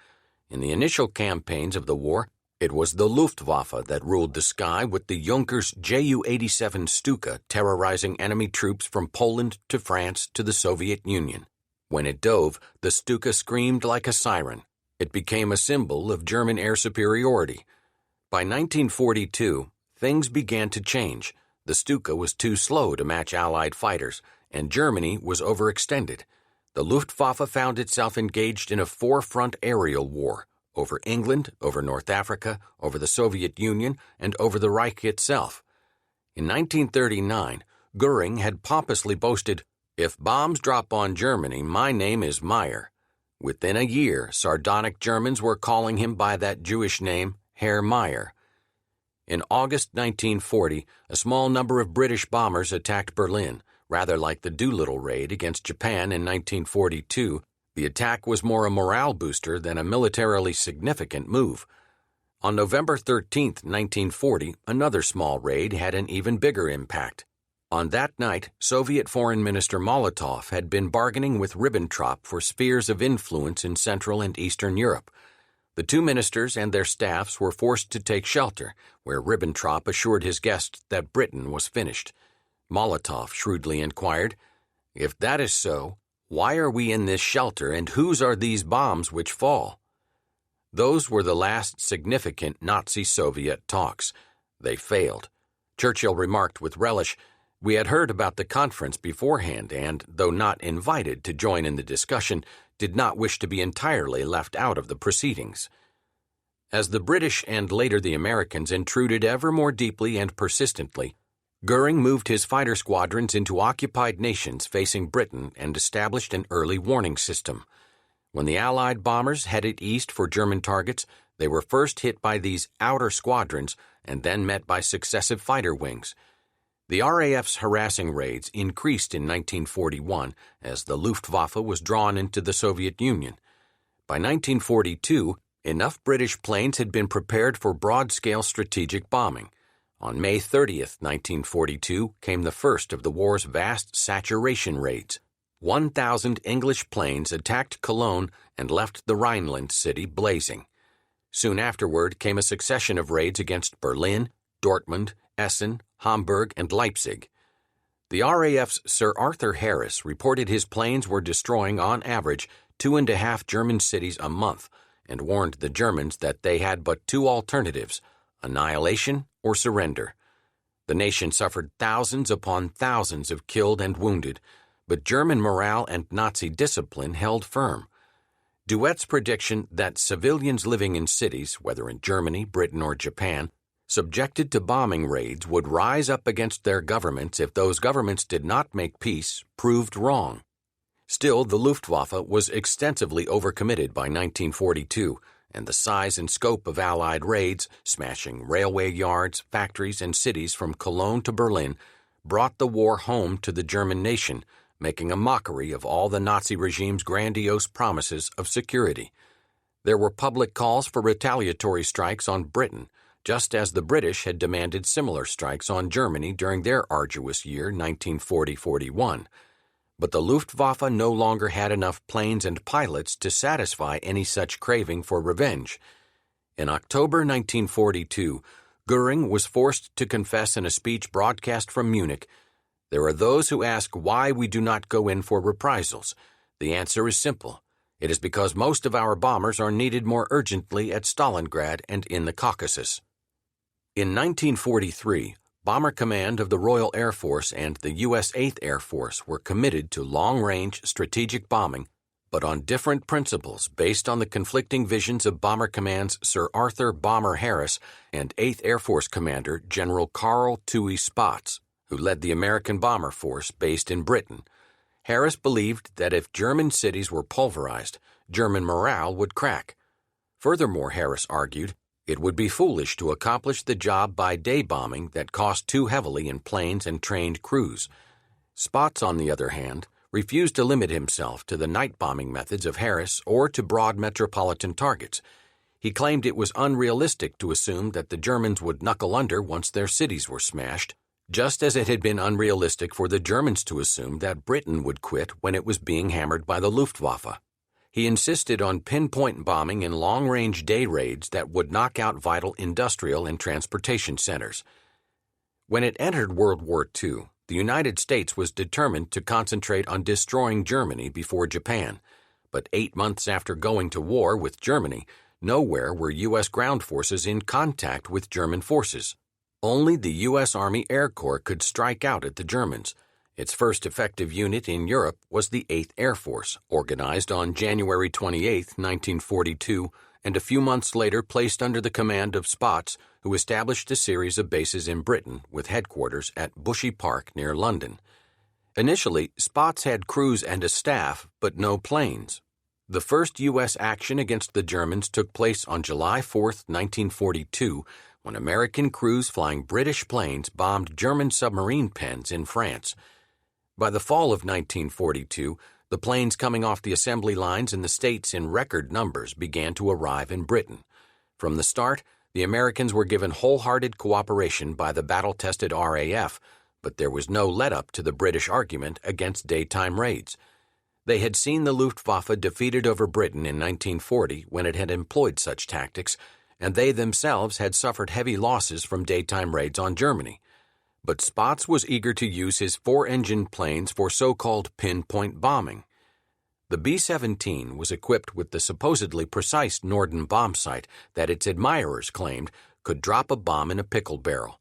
In the initial campaigns of the war, it was the Luftwaffe that ruled the sky, with the Junkers Ju-87 Stuka terrorizing enemy troops from Poland to France to the Soviet Union. When it dove, the Stuka screamed like a siren. It became a symbol of German air superiority. By 1942, things began to change. The Stuka was too slow to match Allied fighters, and Germany was overextended. The Luftwaffe found itself engaged in a four-front aerial war over England, over North Africa, over the Soviet Union, and over the Reich itself. In 1939, Goering had pompously boasted, "If bombs drop on Germany, my name is Meyer." Within a year, sardonic Germans were calling him by that Jewish name, Herr Meyer. In August 1940, a small number of British bombers attacked Berlin. Rather like the Doolittle raid against Japan in 1942, the attack was more a morale booster than a militarily significant move. On November 13, 1940, another small raid had an even bigger impact. On that night, Soviet Foreign Minister Molotov had been bargaining with Ribbentrop for spheres of influence in Central and Eastern Europe. The two ministers and their staffs were forced to take shelter, where Ribbentrop assured his guests that Britain was finished. Molotov shrewdly inquired, "If that is so, why are we in this shelter, and whose are these bombs which fall?" Those were the last significant Nazi-Soviet talks. They failed. Churchill remarked with relish, "We had heard about the conference beforehand and, though not invited to join in the discussion, did not wish to be entirely left out of the proceedings." As the British and later the Americans intruded ever more deeply and persistently, Goering moved his fighter squadrons into occupied nations facing Britain and established an early warning system. When the Allied bombers headed east for German targets, they were first hit by these outer squadrons and then met by successive fighter wings. The RAF's harassing raids increased in 1941 as the Luftwaffe was drawn into the Soviet Union. By 1942, enough British planes had been prepared for broad-scale strategic bombing. On May 30, 1942, came the first of the war's vast saturation raids. 1,000 English planes attacked Cologne and left the Rhineland city blazing. Soon afterward came a succession of raids against Berlin, Dortmund, Essen, Hamburg, and Leipzig. The RAF's Sir Arthur Harris reported his planes were destroying on average 2.5 German cities a month and warned the Germans that they had but two alternatives: annihilation or surrender. The nation suffered thousands upon thousands of killed and wounded, but German morale and Nazi discipline held firm. Douhet's prediction that civilians living in cities, whether in Germany, Britain, or Japan, subjected to bombing raids would rise up against their governments if those governments did not make peace proved wrong. Still, the Luftwaffe was extensively overcommitted by 1942, and the size and scope of Allied raids, smashing railway yards, factories, and cities from Cologne to Berlin, brought the war home to the German nation, making a mockery of all the Nazi regime's grandiose promises of security. There were public calls for retaliatory strikes on Britain, just as the British had demanded similar strikes on Germany during their arduous year 1940-41. But the Luftwaffe no longer had enough planes and pilots to satisfy any such craving for revenge. In October 1942, Goering was forced to confess in a speech broadcast from Munich, "There are those who ask why we do not go in for reprisals. The answer is simple. It is because most of our bombers are needed more urgently at Stalingrad and in the Caucasus." In 1943, Bomber Command of the Royal Air Force and the U.S. 8th Air Force were committed to long-range strategic bombing, but on different principles based on the conflicting visions of Bomber Command's Sir Arthur "Bomber" Harris and 8th Air Force Commander General Carl Toohey Spaatz, who led the American bomber force based in Britain. Harris believed that if German cities were pulverized, German morale would crack. Furthermore, Harris argued, It would be foolish to accomplish the job by day bombing that cost too heavily in planes and trained crews. Spaatz, on the other hand, refused to limit himself to the night bombing methods of Harris or to broad metropolitan targets. He claimed it was unrealistic to assume that the Germans would knuckle under once their cities were smashed, just as it had been unrealistic for the Germans to assume that Britain would quit when it was being hammered by the Luftwaffe. He insisted on pinpoint bombing in long-range day raids that would knock out vital industrial and transportation centers. When it entered World War II, the United States was determined to concentrate on destroying Germany before Japan, but 8 months after going to war with Germany, nowhere were U.S. ground forces in contact with German forces. Only the U.S. Army Air Corps could strike out at the Germans. Its first effective unit in Europe was the 8th Air Force, organized on January 28, 1942, and a few months later placed under the command of Spaatz, who established a series of bases in Britain with headquarters at Bushy Park near London. Initially, Spaatz had crews and a staff, but no planes. The first U.S. action against the Germans took place on July 4, 1942, when American crews flying British planes bombed German submarine pens in France. By the fall of 1942, the planes coming off the assembly lines in the States in record numbers began to arrive in Britain. From the start, the Americans were given wholehearted cooperation by the battle-tested RAF, but there was no let-up to the British argument against daytime raids. They had seen the Luftwaffe defeated over Britain in 1940 when it had employed such tactics, and they themselves had suffered heavy losses from daytime raids on Germany. But Spaatz was eager to use his 4-engine planes for so-called pinpoint bombing. The B-17 was equipped with the supposedly precise Norden bomb sight that its admirers claimed could drop a bomb in a pickle barrel.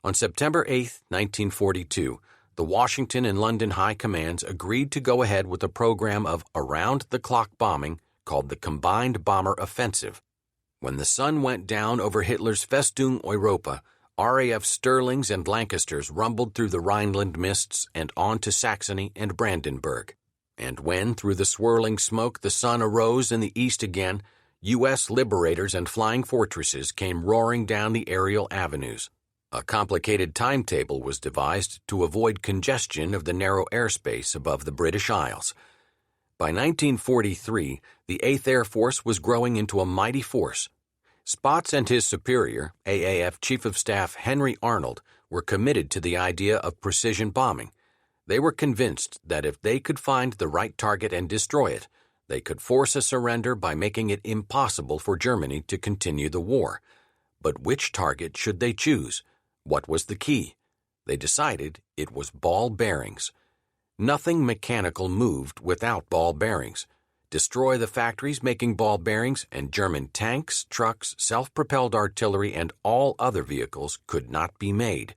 On September 8, 1942, the Washington and London high commands agreed to go ahead with a program of around-the-clock bombing called the Combined Bomber Offensive. When the sun went down over Hitler's Festung Europa, RAF Stirlings and Lancasters rumbled through the Rhineland mists and on to Saxony and Brandenburg. And when, through the swirling smoke, the sun arose in the east again, U.S. liberators and flying fortresses came roaring down the aerial avenues. A complicated timetable was devised to avoid congestion of the narrow airspace above the British Isles. By 1943, the 8th Air Force was growing into a mighty force. Spaatz and his superior, AAF Chief of Staff Henry Arnold, were committed to the idea of precision bombing. They were convinced that if they could find the right target and destroy it, they could force a surrender by making it impossible for Germany to continue the war. But which target should they choose? What was the key? They decided it was ball bearings. Nothing mechanical moved without ball bearings. Destroy the factories making ball bearings, and German tanks, trucks, self-propelled artillery, and all other vehicles could not be made.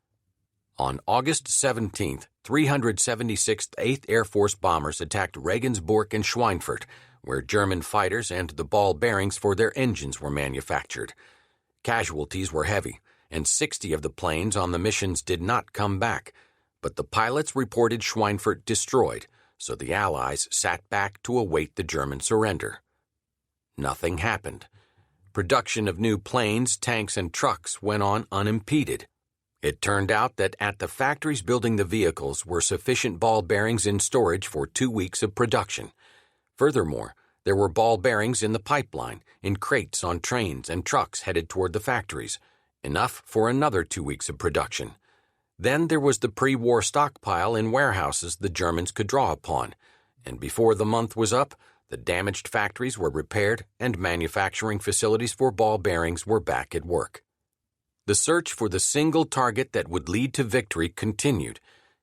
On August 17th, 376th 8th Air Force bombers attacked Regensburg and Schweinfurt, where German fighters and the ball bearings for their engines were manufactured. Casualties were heavy, and 60 of the planes on the missions did not come back, but the pilots reported Schweinfurt destroyed, so the Allies sat back to await the German surrender. Nothing happened. Production of new planes, tanks, and trucks went on unimpeded. It turned out that at the factories building the vehicles were sufficient ball bearings in storage for 2 weeks of production. Furthermore, there were ball bearings in the pipeline, in crates on trains and trucks headed toward the factories, enough for another 2 weeks of production. Then there was the pre-war stockpile in warehouses the Germans could draw upon, and before the month was up, the damaged factories were repaired and manufacturing facilities for ball bearings were back at work. The search for the single target that would lead to victory continued.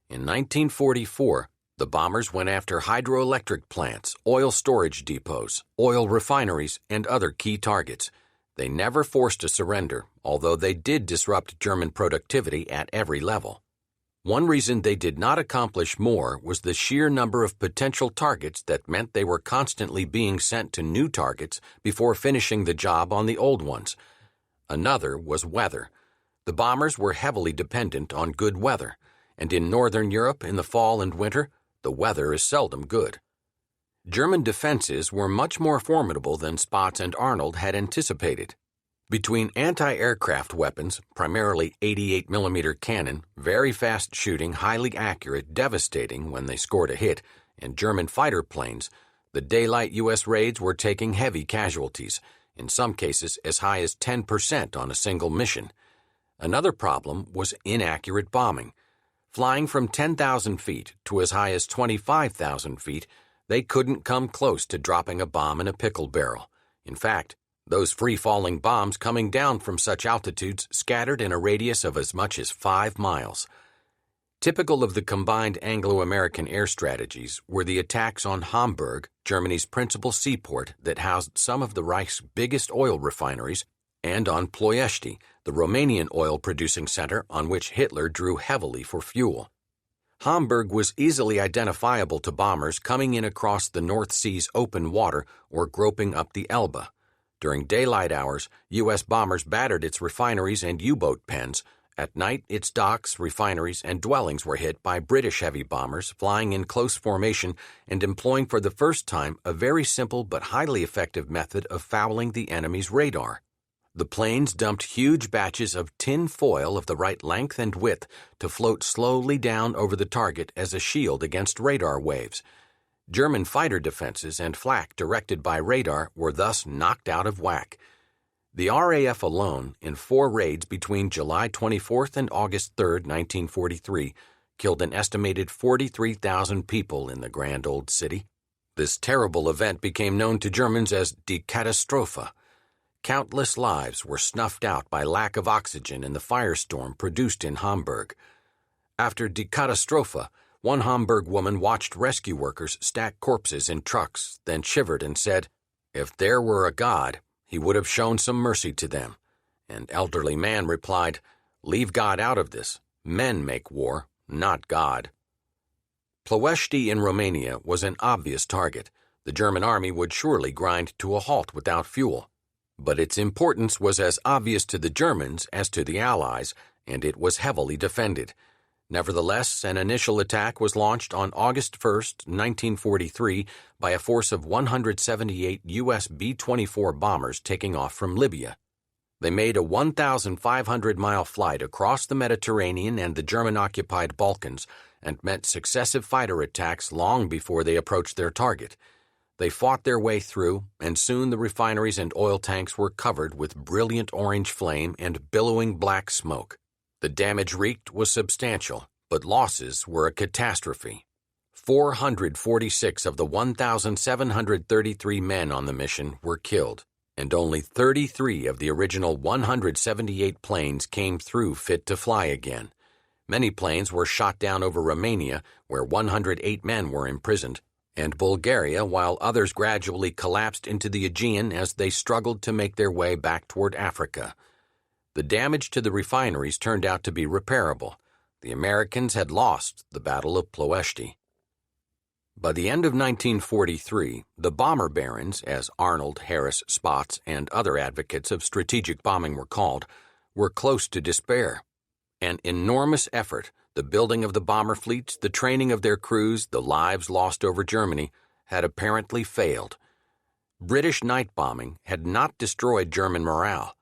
In 1944, the bombers went after hydroelectric plants, oil storage depots, oil refineries, and other key targets. They never forced a surrender, although they did disrupt German productivity at every level. One reason they did not accomplish more was the sheer number of potential targets that meant they were constantly being sent to new targets before finishing the job on the old ones. Another was weather. The bombers were heavily dependent on good weather, and in northern Europe in the fall and winter, the weather is seldom good. German defenses were much more formidable than Spaatz and Arnold had anticipated. Between anti-aircraft weapons, primarily 88mm cannon, very fast shooting, highly accurate, devastating when they scored a hit, and German fighter planes, the daylight U.S. raids were taking heavy casualties, in some cases as high as 10% on a single mission. Another problem was inaccurate bombing. Flying from 10,000 feet to as high as 25,000 feet, they couldn't come close to dropping a bomb in a pickle barrel. In fact, those free-falling bombs coming down from such altitudes scattered in a radius of as much as 5 miles. Typical of the combined Anglo-American air strategies were the attacks on Hamburg, Germany's principal seaport that housed some of the Reich's biggest oil refineries, and on Ploiești, the Romanian oil-producing center on which Hitler drew heavily for fuel. Hamburg was easily identifiable to bombers coming in across the North Sea's open water or groping up the Elbe. During daylight hours, U.S. bombers battered its refineries and U-boat pens. At night, its docks, refineries, and dwellings were hit by British heavy bombers flying in close formation and employing for the first time a very simple but highly effective method of fouling the enemy's radar. The planes dumped huge batches of tin foil of the right length and width to float slowly down over the target as a shield against radar waves. German fighter defenses and flak directed by radar were thus knocked out of whack. The RAF alone, in 4 raids between July 24th and August 3rd, 1943, killed an estimated 43,000 people in the grand old city. This terrible event became known to Germans as Die Katastrophe. Countless lives were snuffed out by lack of oxygen in the firestorm produced in Hamburg. After Die Katastrophe, one Hamburg woman watched rescue workers stack corpses in trucks, then shivered and said, "If there were a God, he would have shown some mercy to them." An elderly man replied, "Leave God out of this. Men make war, not God." Ploiești in Romania was an obvious target. The German army would surely grind to a halt without fuel. But its importance was as obvious to the Germans as to the Allies, and it was heavily defended. Nevertheless, an initial attack was launched on August 1, 1943, by a force of 178 U.S. B-24 bombers taking off from Libya. They made a 1,500-mile flight across the Mediterranean and the German-occupied Balkans and met successive fighter attacks long before they approached their target. They fought their way through, and soon the refineries and oil tanks were covered with brilliant orange flame and billowing black smoke. The damage wreaked was substantial, but losses were a catastrophe. 446 of the 1,733 men on the mission were killed, and only 33 of the original 178 planes came through fit to fly again. Many planes were shot down over Romania, where 108 men were imprisoned, and Bulgaria, while others gradually collapsed into the Aegean as they struggled to make their way back toward Africa. The damage to the refineries turned out to be repairable. The Americans had lost the Battle of Ploiești. By the end of 1943, the bomber barons, as Arnold, Harris, Spaatz, and other advocates of strategic bombing were called, were close to despair. An enormous effort, the building of the bomber fleets, the training of their crews, the lives lost over Germany, had apparently failed. British night bombing had not destroyed German morale.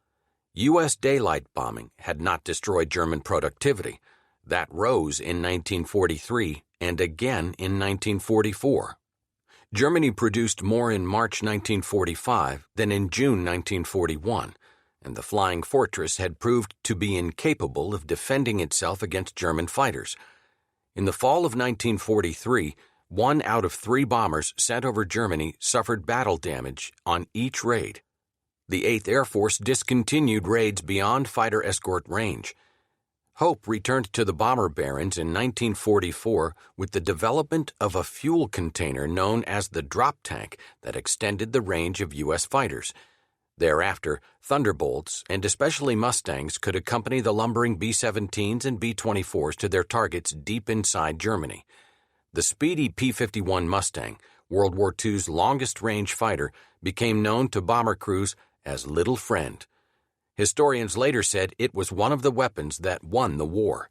U.S. daylight bombing had not destroyed German productivity. That rose in 1943 and again in 1944. Germany produced more in March 1945 than in June 1941, and the Flying Fortress had proved to be incapable of defending itself against German fighters. In the fall of 1943, 1 out of 3 bombers sent over Germany suffered battle damage on each raid. The 8th Air Force discontinued raids beyond fighter escort range. Hope returned to the bomber barons in 1944 with the development of a fuel container known as the drop tank that extended the range of U.S. fighters. Thereafter, Thunderbolts, and especially Mustangs, could accompany the lumbering B-17s and B-24s to their targets deep inside Germany. The speedy P-51 Mustang, World War II's longest-range fighter, became known to bomber crews as Little Friend. Historians later said it was one of the weapons that won the war.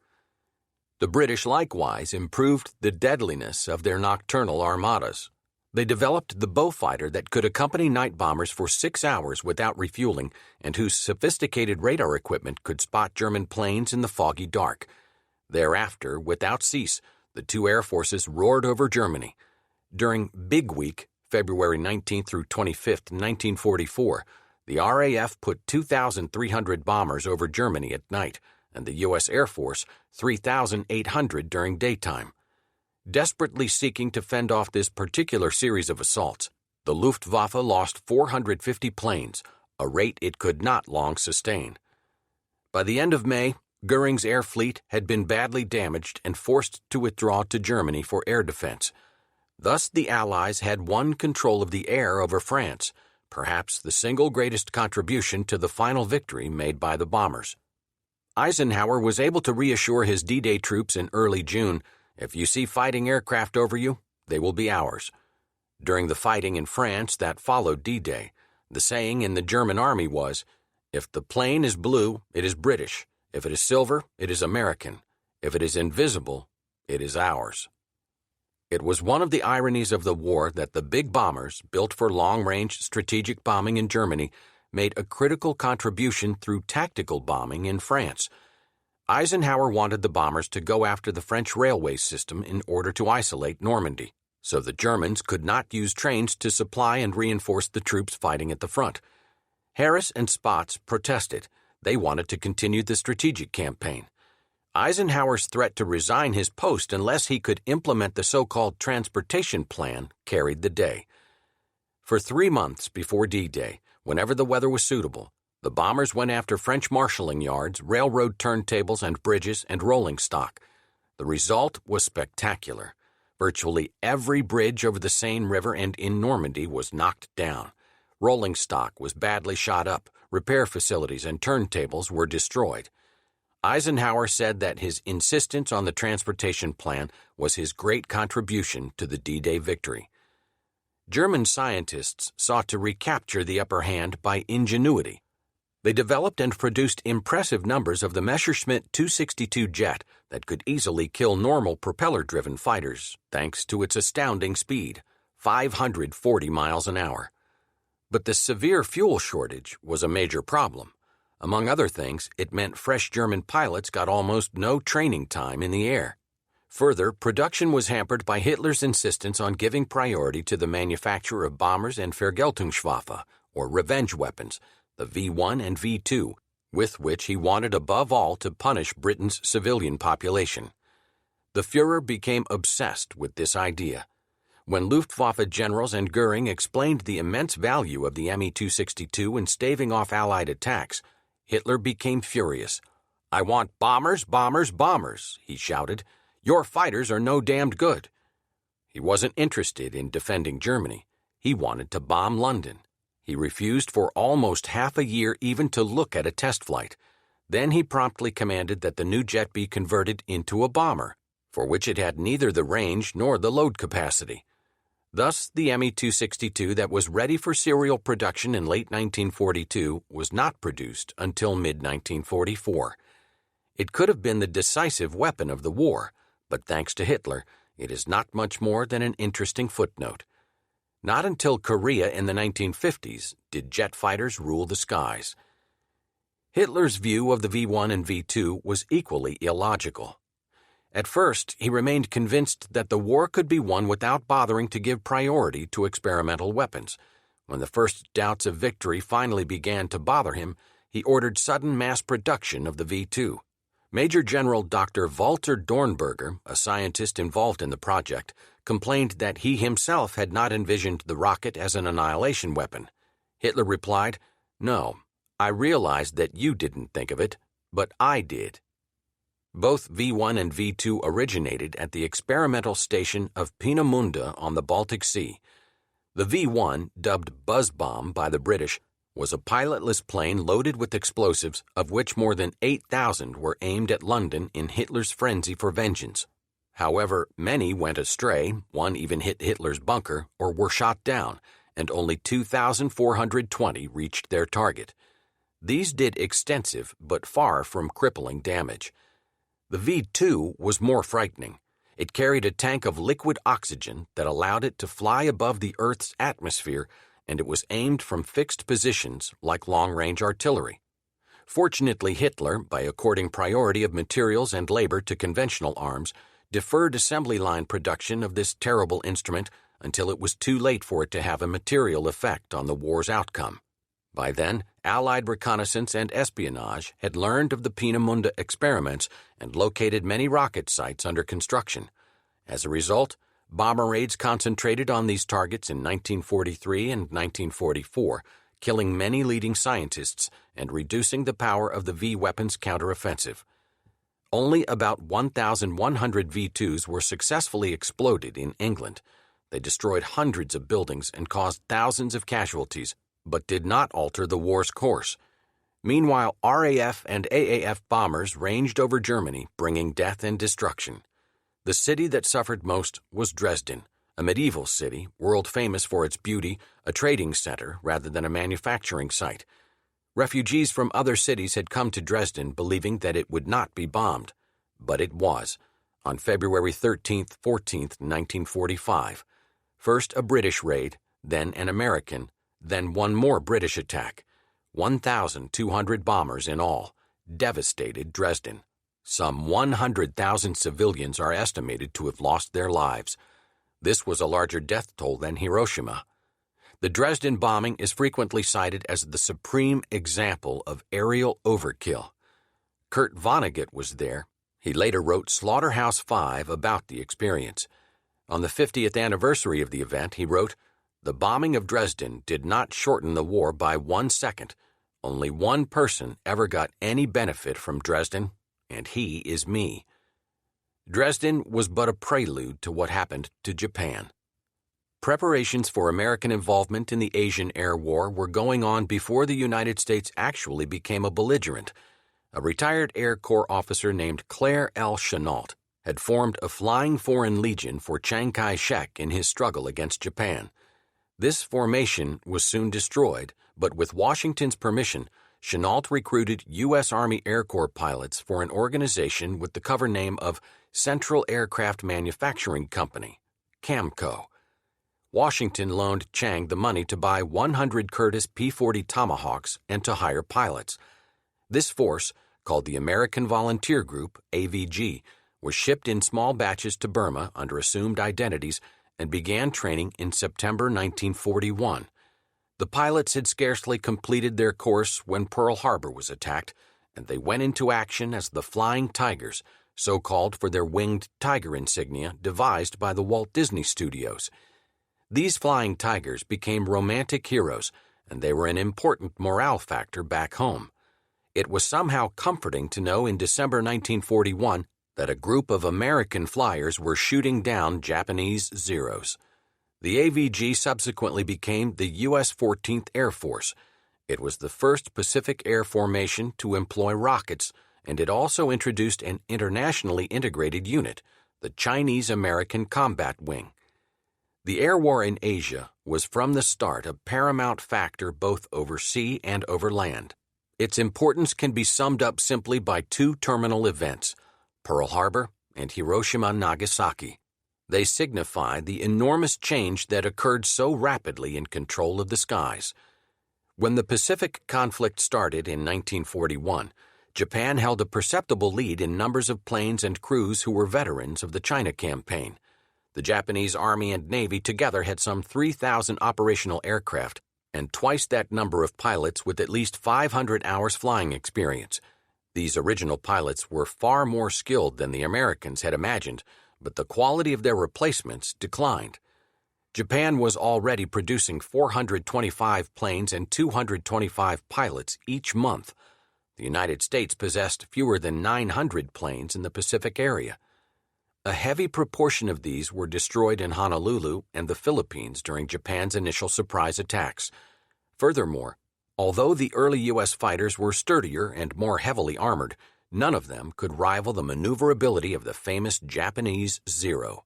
The British likewise improved the deadliness of their nocturnal armadas. They developed the Beaufighter that could accompany night bombers for 6 hours without refueling and whose sophisticated radar equipment could spot German planes in the foggy dark. Thereafter, without cease, the two air forces roared over Germany. During Big Week, February 19 through 25, 1944, the RAF put 2,300 bombers over Germany at night, and the U.S. Air Force 3,800 during daytime. Desperately seeking to fend off this particular series of assaults, the Luftwaffe lost 450 planes, a rate it could not long sustain. By the end of May, Göring's air fleet had been badly damaged and forced to withdraw to Germany for air defense. Thus, the Allies had won control of the air over France, perhaps the single greatest contribution to the final victory made by the bombers. Eisenhower was able to reassure his D-Day troops in early June, "If you see fighting aircraft over you, they will be ours." During the fighting in France that followed D-Day, the saying in the German army was, "If the plane is blue, it is British. If it is silver, it is American. If it is invisible, it is ours." It was one of the ironies of the war that the big bombers, built for long-range strategic bombing in Germany, made a critical contribution through tactical bombing in France. Eisenhower wanted the bombers to go after the French railway system in order to isolate Normandy, so the Germans could not use trains to supply and reinforce the troops fighting at the front. Harris and Spaatz protested. They wanted to continue the strategic campaign. Eisenhower's threat to resign his post unless he could implement the so-called transportation plan carried the day. For 3 months before D-Day, whenever the weather was suitable, the bombers went after French marshalling yards, railroad turntables and bridges, and rolling stock. The result was spectacular. Virtually every bridge over the Seine River and in Normandy was knocked down. Rolling stock was badly shot up, repair facilities and turntables were destroyed. Eisenhower said that his insistence on the transportation plan was his great contribution to the D-Day victory. German scientists sought to recapture the upper hand by ingenuity. They developed and produced impressive numbers of the Messerschmitt 262 jet that could easily kill normal propeller-driven fighters thanks to its astounding speed, 540 miles an hour. But the severe fuel shortage was a major problem. Among other things, it meant fresh German pilots got almost no training time in the air. Further, production was hampered by Hitler's insistence on giving priority to the manufacture of bombers and Vergeltungswaffe, or revenge weapons, the V-1 and V-2, with which he wanted above all to punish Britain's civilian population. The Führer became obsessed with this idea. When Luftwaffe generals and Göring explained the immense value of the Me-262 in staving off Allied attacks, Hitler became furious. "I want bombers, bombers, bombers," he shouted. "Your fighters are no damned good." He wasn't interested in defending Germany. He wanted to bomb London. He refused for almost half a year even to look at a test flight. Then he promptly commanded that the new jet be converted into a bomber, for which it had neither the range nor the load capacity. Thus, the Me-262 that was ready for serial production in late 1942 was not produced until mid-1944. It could have been the decisive weapon of the war, but thanks to Hitler, it is not much more than an interesting footnote. Not until Korea in the 1950s did jet fighters rule the skies. Hitler's view of the V-1 and V-2 was equally illogical. At first, he remained convinced that the war could be won without bothering to give priority to experimental weapons. When the first doubts of victory finally began to bother him, he ordered sudden mass production of the V-2. Major General Dr. Walter Dornberger, a scientist involved in the project, complained that he himself had not envisioned the rocket as an annihilation weapon. Hitler replied, "No, I realized that you didn't think of it, but I did." Both V-1 and V-2 originated at the experimental station of Peenemünde on the Baltic Sea. The V-1, dubbed Buzz Bomb by the British, was a pilotless plane loaded with explosives, of which more than 8,000 were aimed at London in Hitler's frenzy for vengeance. However, many went astray, one even hit Hitler's bunker, or were shot down, and only 2,420 reached their target. These did extensive but far from crippling damage. The V-2 was more frightening. It carried a tank of liquid oxygen that allowed it to fly above the Earth's atmosphere, and it was aimed from fixed positions like long-range artillery. Fortunately, Hitler, by according priority of materials and labor to conventional arms, deferred assembly line production of this terrible instrument until it was too late for it to have a material effect on the war's outcome. By then, Allied reconnaissance and espionage had learned of the Peenemünde experiments and located many rocket sites under construction. As a result, bomber raids concentrated on these targets in 1943 and 1944, killing many leading scientists and reducing the power of the V-weapons counteroffensive. Only about 1,100 V-2s were successfully exploded in England. They destroyed hundreds of buildings and caused thousands of casualties, but did not alter the war's course. Meanwhile, RAF and AAF bombers ranged over Germany, bringing death and destruction. The city that suffered most was Dresden, a medieval city, world-famous for its beauty, a trading center rather than a manufacturing site. Refugees from other cities had come to Dresden believing that it would not be bombed, but it was, on February 13th, 14th, 1945. First a British raid, then an American, then one more British attack. 1,200 bombers in all devastated Dresden. Some 100,000 civilians are estimated to have lost their lives. This was a larger death toll than Hiroshima. The Dresden bombing is frequently cited as the supreme example of aerial overkill. Kurt Vonnegut was there. He later wrote Slaughterhouse-Five about the experience. On the 50th anniversary of the event, he wrote, "The bombing of Dresden did not shorten the war by 1 second. Only one person ever got any benefit from Dresden, and he is me." Dresden was but a prelude to what happened to Japan. Preparations for American involvement in the Asian Air War were going on before the United States actually became a belligerent. A retired Air Corps officer named Claire L. Chennault had formed a Flying Foreign Legion for Chiang Kai-shek in his struggle against Japan. This formation was soon destroyed, but with Washington's permission, Chennault recruited U.S. Army Air Corps pilots for an organization with the cover name of Central Aircraft Manufacturing Company, CAMCO. Washington loaned Chiang the money to buy 100 Curtiss P-40 Tomahawks and to hire pilots. This force, called the American Volunteer Group, AVG, was shipped in small batches to Burma under assumed identities and began training in September 1941. The pilots had scarcely completed their course when Pearl Harbor was attacked, and they went into action as the Flying Tigers, so called for their winged tiger insignia devised by the Walt Disney Studios. These Flying Tigers became romantic heroes, and they were an important morale factor back home. It was somehow comforting to know in December 1941 that a group of American flyers were shooting down Japanese Zeros. The AVG subsequently became the U.S. 14th Air Force. It was the first Pacific Air formation to employ rockets, and it also introduced an internationally integrated unit, the Chinese-American Combat Wing. The air war in Asia was from the start a paramount factor both over sea and over land. Its importance can be summed up simply by two terminal events, Pearl Harbor and Hiroshima-Nagasaki. They signify the enormous change that occurred so rapidly in control of the skies. When the Pacific conflict started in 1941, Japan held a perceptible lead in numbers of planes and crews who were veterans of the China campaign. The Japanese Army and Navy together had some 3,000 operational aircraft and twice that number of pilots with at least 500 hours flying experience. These original pilots were far more skilled than the Americans had imagined, but the quality of their replacements declined. Japan was already producing 425 planes and 225 pilots each month. The United States possessed fewer than 900 planes in the Pacific area. A heavy proportion of these were destroyed in Honolulu and the Philippines during Japan's initial surprise attacks. Furthermore, although the early U.S. fighters were sturdier and more heavily armored, none of them could rival the maneuverability of the famous Japanese Zero.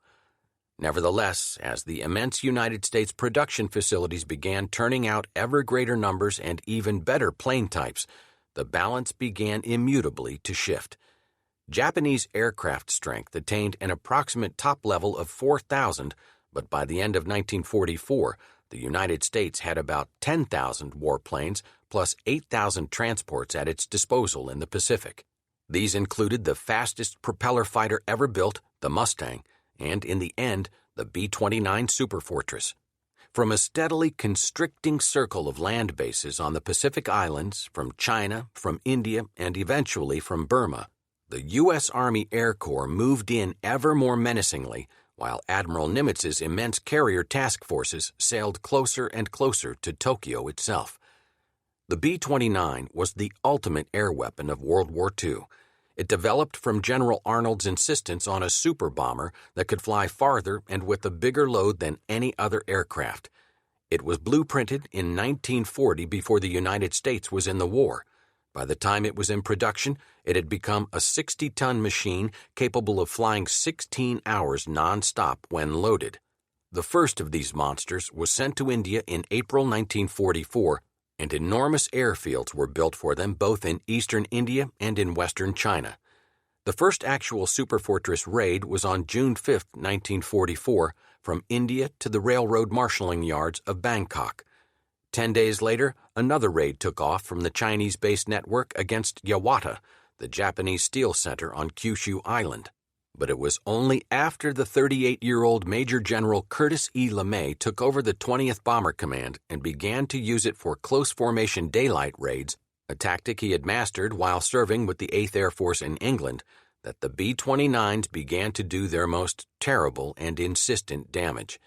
Nevertheless, as the immense United States production facilities began turning out ever greater numbers and even better plane types, the balance began immutably to shift. Japanese aircraft strength attained an approximate top level of 4,000, but by the end of 1944, the United States had about 10,000 warplanes plus 8,000 transports at its disposal in the Pacific. These included the fastest propeller fighter ever built, the Mustang, and in the end, the B-29 Superfortress. From a steadily constricting circle of land bases on the Pacific Islands, from China, from India, and eventually from Burma, the U.S. Army Air Corps moved in ever more menacingly, while Admiral Nimitz's immense carrier task forces sailed closer and closer to Tokyo itself. The B-29 was the ultimate air weapon of World War II. It developed from General Arnold's insistence on a super bomber that could fly farther and with a bigger load than any other aircraft. It was blueprinted in 1940 before the United States was in the war. By the time it was in production, it had become a 60-ton machine capable of flying 16 hours non-stop when loaded. The first of these monsters was sent to India in April 1944, and enormous airfields were built for them both in eastern India and in western China. The first actual Superfortress raid was on June 5, 1944, from India to the railroad marshalling yards of Bangkok. 10 days later, another raid took off from the Chinese-based network against Yawata, the Japanese steel center on Kyushu Island. But it was only after the 38-year-old Major General Curtis E. LeMay took over the 20th Bomber Command and began to use it for close-formation daylight raids, a tactic he had mastered while serving with the 8th Air Force in England, that the B-29s began to do their most terrible and insistent damage.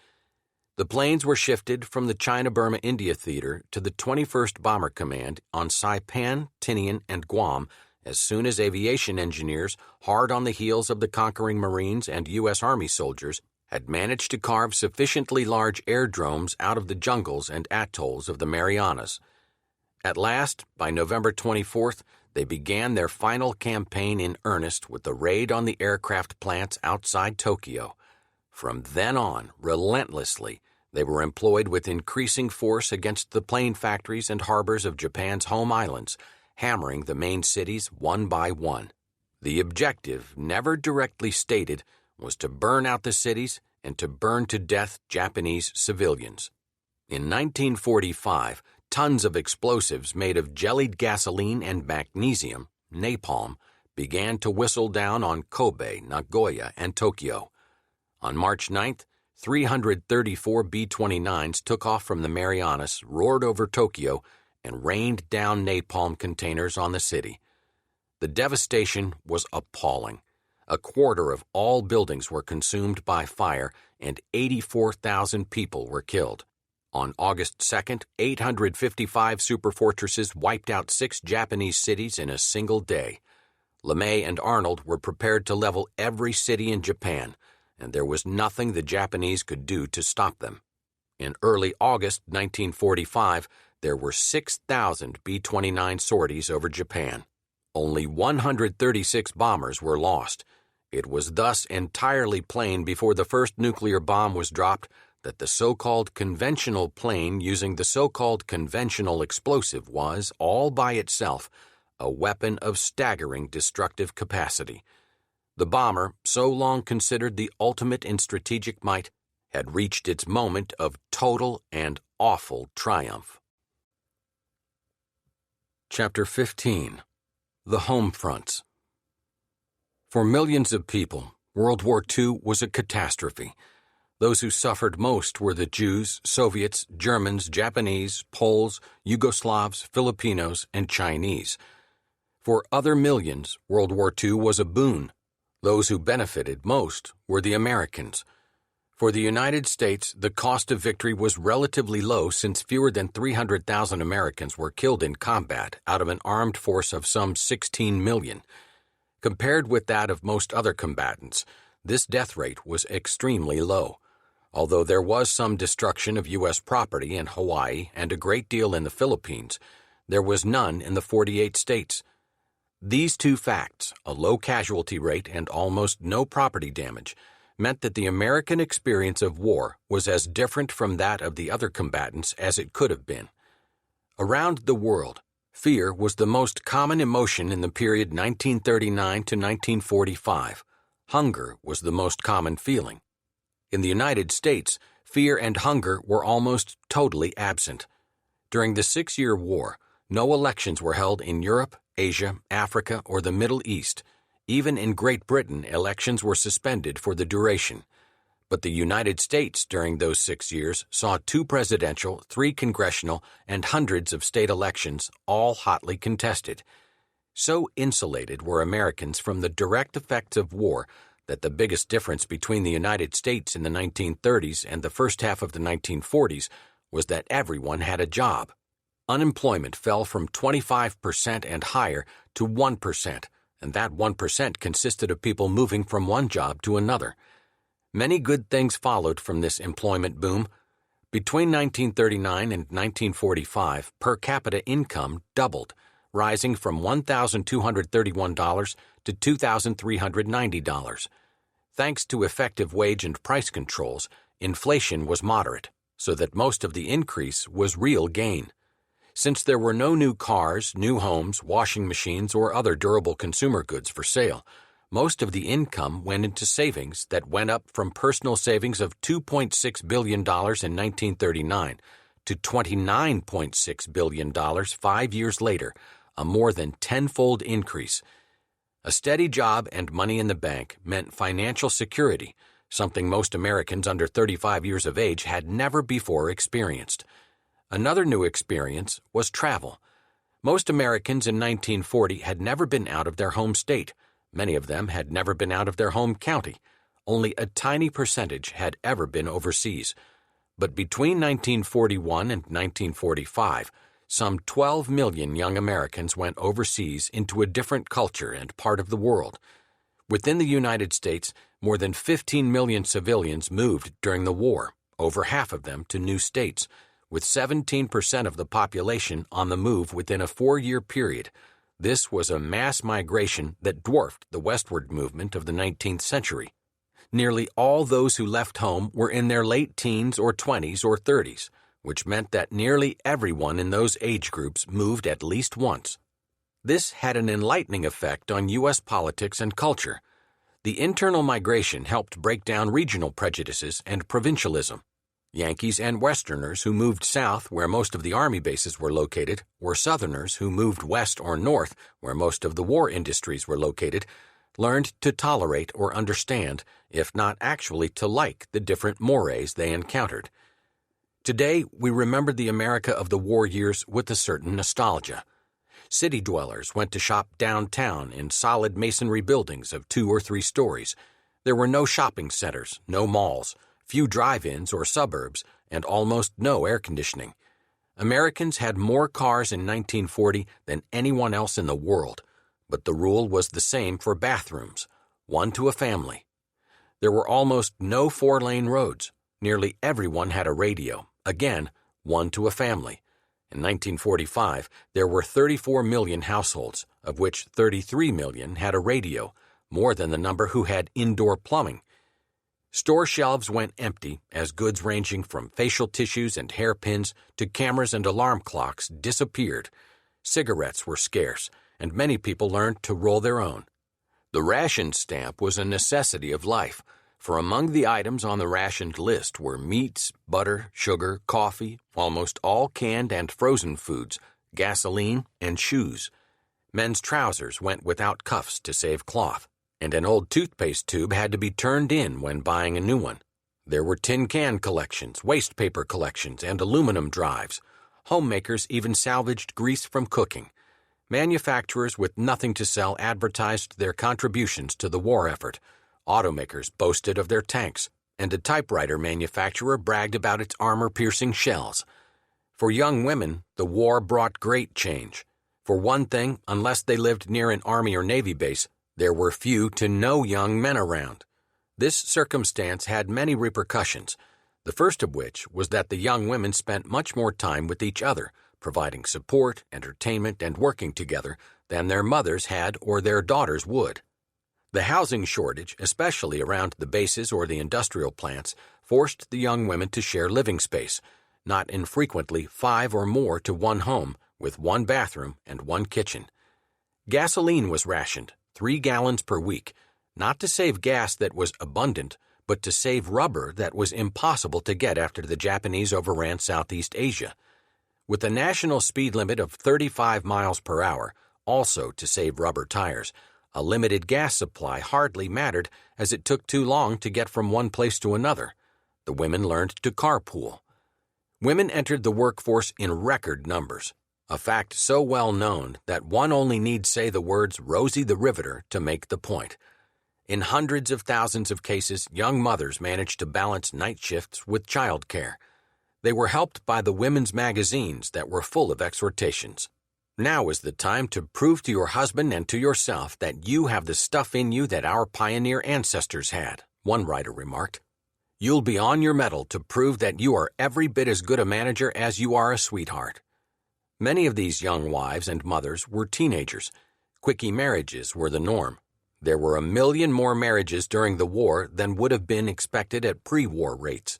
The planes were shifted from the China-Burma-India Theater to the 21st Bomber Command on Saipan, Tinian, and Guam as soon as aviation engineers, hard on the heels of the conquering Marines and U.S. Army soldiers, had managed to carve sufficiently large airdromes out of the jungles and atolls of the Marianas. At last, by November 24th, they began their final campaign in earnest with the raid on the aircraft plants outside Tokyo. From then on, relentlessly, they were employed with increasing force against the plane factories and harbors of Japan's home islands, hammering the main cities one by one. The objective, never directly stated, was to burn out the cities and to burn to death Japanese civilians. In 1945, tons of explosives made of jellied gasoline and magnesium, napalm, began to whistle down on Kobe, Nagoya, and Tokyo. On March 9th, 334 B-29s took off from the Marianas, roared over Tokyo, and rained down napalm containers on the city. The devastation was appalling. A quarter of all buildings were consumed by fire, and 84,000 people were killed. On August 2nd, 855 superfortresses wiped out 6 Japanese cities in a single day. LeMay and Arnold were prepared to level every city in Japan, and there was nothing the Japanese could do to stop them. In early August 1945, there were 6,000 B-29 sorties over Japan. Only 136 bombers were lost. It was thus entirely plain before the first nuclear bomb was dropped that the so-called conventional plane using the so-called conventional explosive was, all by itself, a weapon of staggering destructive capacity. The bomber, so long considered the ultimate in strategic might, had reached its moment of total and awful triumph. Chapter 15. The Home Fronts. For millions of people, World War II was a catastrophe. Those who suffered most were the Jews, Soviets, Germans, Japanese, Poles, Yugoslavs, Filipinos, and Chinese. For other millions, World War II was a boon. Those who benefited most were the Americans. For the United States, the cost of victory was relatively low since fewer than 300,000 Americans were killed in combat out of an armed force of some 16 million. Compared with that of most other combatants, this death rate was extremely low. Although there was some destruction of U.S. property in Hawaii and a great deal in the Philippines, there was none in the 48 states. These two facts, a low casualty rate and almost no property damage, meant that the American experience of war was as different from that of the other combatants as it could have been. Around the world, Fear was the most common emotion in the period 1939 to 1945. Hunger was the most common feeling. In the United States, fear and hunger were almost totally absent. During the 6-Year War, no elections were held in Europe, Asia, Africa, or the Middle East. Even in Great Britain, elections were suspended for the duration. But the United States during those 6 years saw 2 presidential, 3 congressional, and hundreds of state elections, all hotly contested. So insulated were Americans from the direct effects of war that the biggest difference between the United States in the 1930s and the first half of the 1940s was that everyone had a job. Unemployment fell from 25% and higher to 1%, and that 1% consisted of people moving from one job to another. Many good things followed from this employment boom. Between 1939 and 1945, per capita income doubled, rising from $1,231 to $2,390. Thanks to effective wage and price controls, inflation was moderate, so that most of the increase was real gain. Since there were no new cars, new homes, washing machines, or other durable consumer goods for sale, most of the income went into savings that went up from personal savings of $2.6 billion in 1939 to $29.6 billion 5 years later, a more than tenfold increase. A steady job and money in the bank meant financial security, something most Americans under 35 years of age had never before experienced. Another new experience was travel. Most Americans in 1940 had never been out of their home state. Many of them had never been out of their home county. Only a tiny percentage had ever been overseas. But between 1941 and 1945, some 12 million young Americans went overseas into a different culture and part of the world. Within the United States, more than 15 million civilians moved during the war, over half of them to new states, with 17% of the population on the move within a 4-year period. This was a mass migration that dwarfed the westward movement of the 19th century. Nearly all those who left home were in their late teens or 20s or 30s, which meant that nearly everyone in those age groups moved at least once. This had an enlightening effect on U.S. politics and culture. The internal migration helped break down regional prejudices and provincialism. Yankees and Westerners who moved south where most of the Army bases were located, or Southerners who moved west or north where most of the war industries were located, learned to tolerate or understand, if not actually to like, the different mores they encountered. Today, we remember the America of the war years with a certain nostalgia. City dwellers went to shop downtown in solid masonry buildings of 2 or 3 stories. There were no shopping centers, no malls, few drive-ins or suburbs, and almost no air conditioning. Americans had more cars in 1940 than anyone else in the world, but the rule was the same for bathrooms, 1 to a family. There were almost no 4-lane roads. Nearly everyone had a radio, again, 1 to a family. In 1945, there were 34 million households, of which 33 million had a radio, more than the number who had indoor plumbing. Store shelves went empty as goods ranging from facial tissues and hairpins to cameras and alarm clocks disappeared. Cigarettes were scarce, and many people learned to roll their own. The ration stamp was a necessity of life, for among the items on the rationed list were meats, butter, sugar, coffee, almost all canned and frozen foods, gasoline, and shoes. Men's trousers went without cuffs to save cloth, and an old toothpaste tube had to be turned in when buying a new one. There were tin can collections, waste paper collections, and aluminum drives. Homemakers even salvaged grease from cooking. Manufacturers with nothing to sell advertised their contributions to the war effort. Automakers boasted of their tanks, and a typewriter manufacturer bragged about its armor-piercing shells. For young women, the war brought great change. For one thing, unless they lived near an Army or Navy base, there were few to no young men around. This circumstance had many repercussions, the first of which was that the young women spent much more time with each other, providing support, entertainment, and working together than their mothers had or their daughters would. The housing shortage, especially around the bases or the industrial plants, forced the young women to share living space, not infrequently 5 or more to one home, with one bathroom and one kitchen. Gasoline was rationed, 3 gallons per week, not to save gas that was abundant, but to save rubber that was impossible to get after the Japanese overran Southeast Asia. With a national speed limit of 35 miles per hour, also to save rubber tires, a limited gas supply hardly mattered as it took too long to get from one place to another. The women learned to carpool. Women entered the workforce in record numbers, a fact so well known that one only needs say the words Rosie the Riveter to make the point. In hundreds of thousands of cases, young mothers managed to balance night shifts with child care. They were helped by the women's magazines that were full of exhortations. Now is the time to prove to your husband and to yourself that you have the stuff in you that our pioneer ancestors had, one writer remarked. You'll be on your mettle to prove that you are every bit as good a manager as you are a sweetheart. Many of these young wives and mothers were teenagers. Quickie marriages were the norm. There were 1 million more marriages during the war than would have been expected at pre-war rates.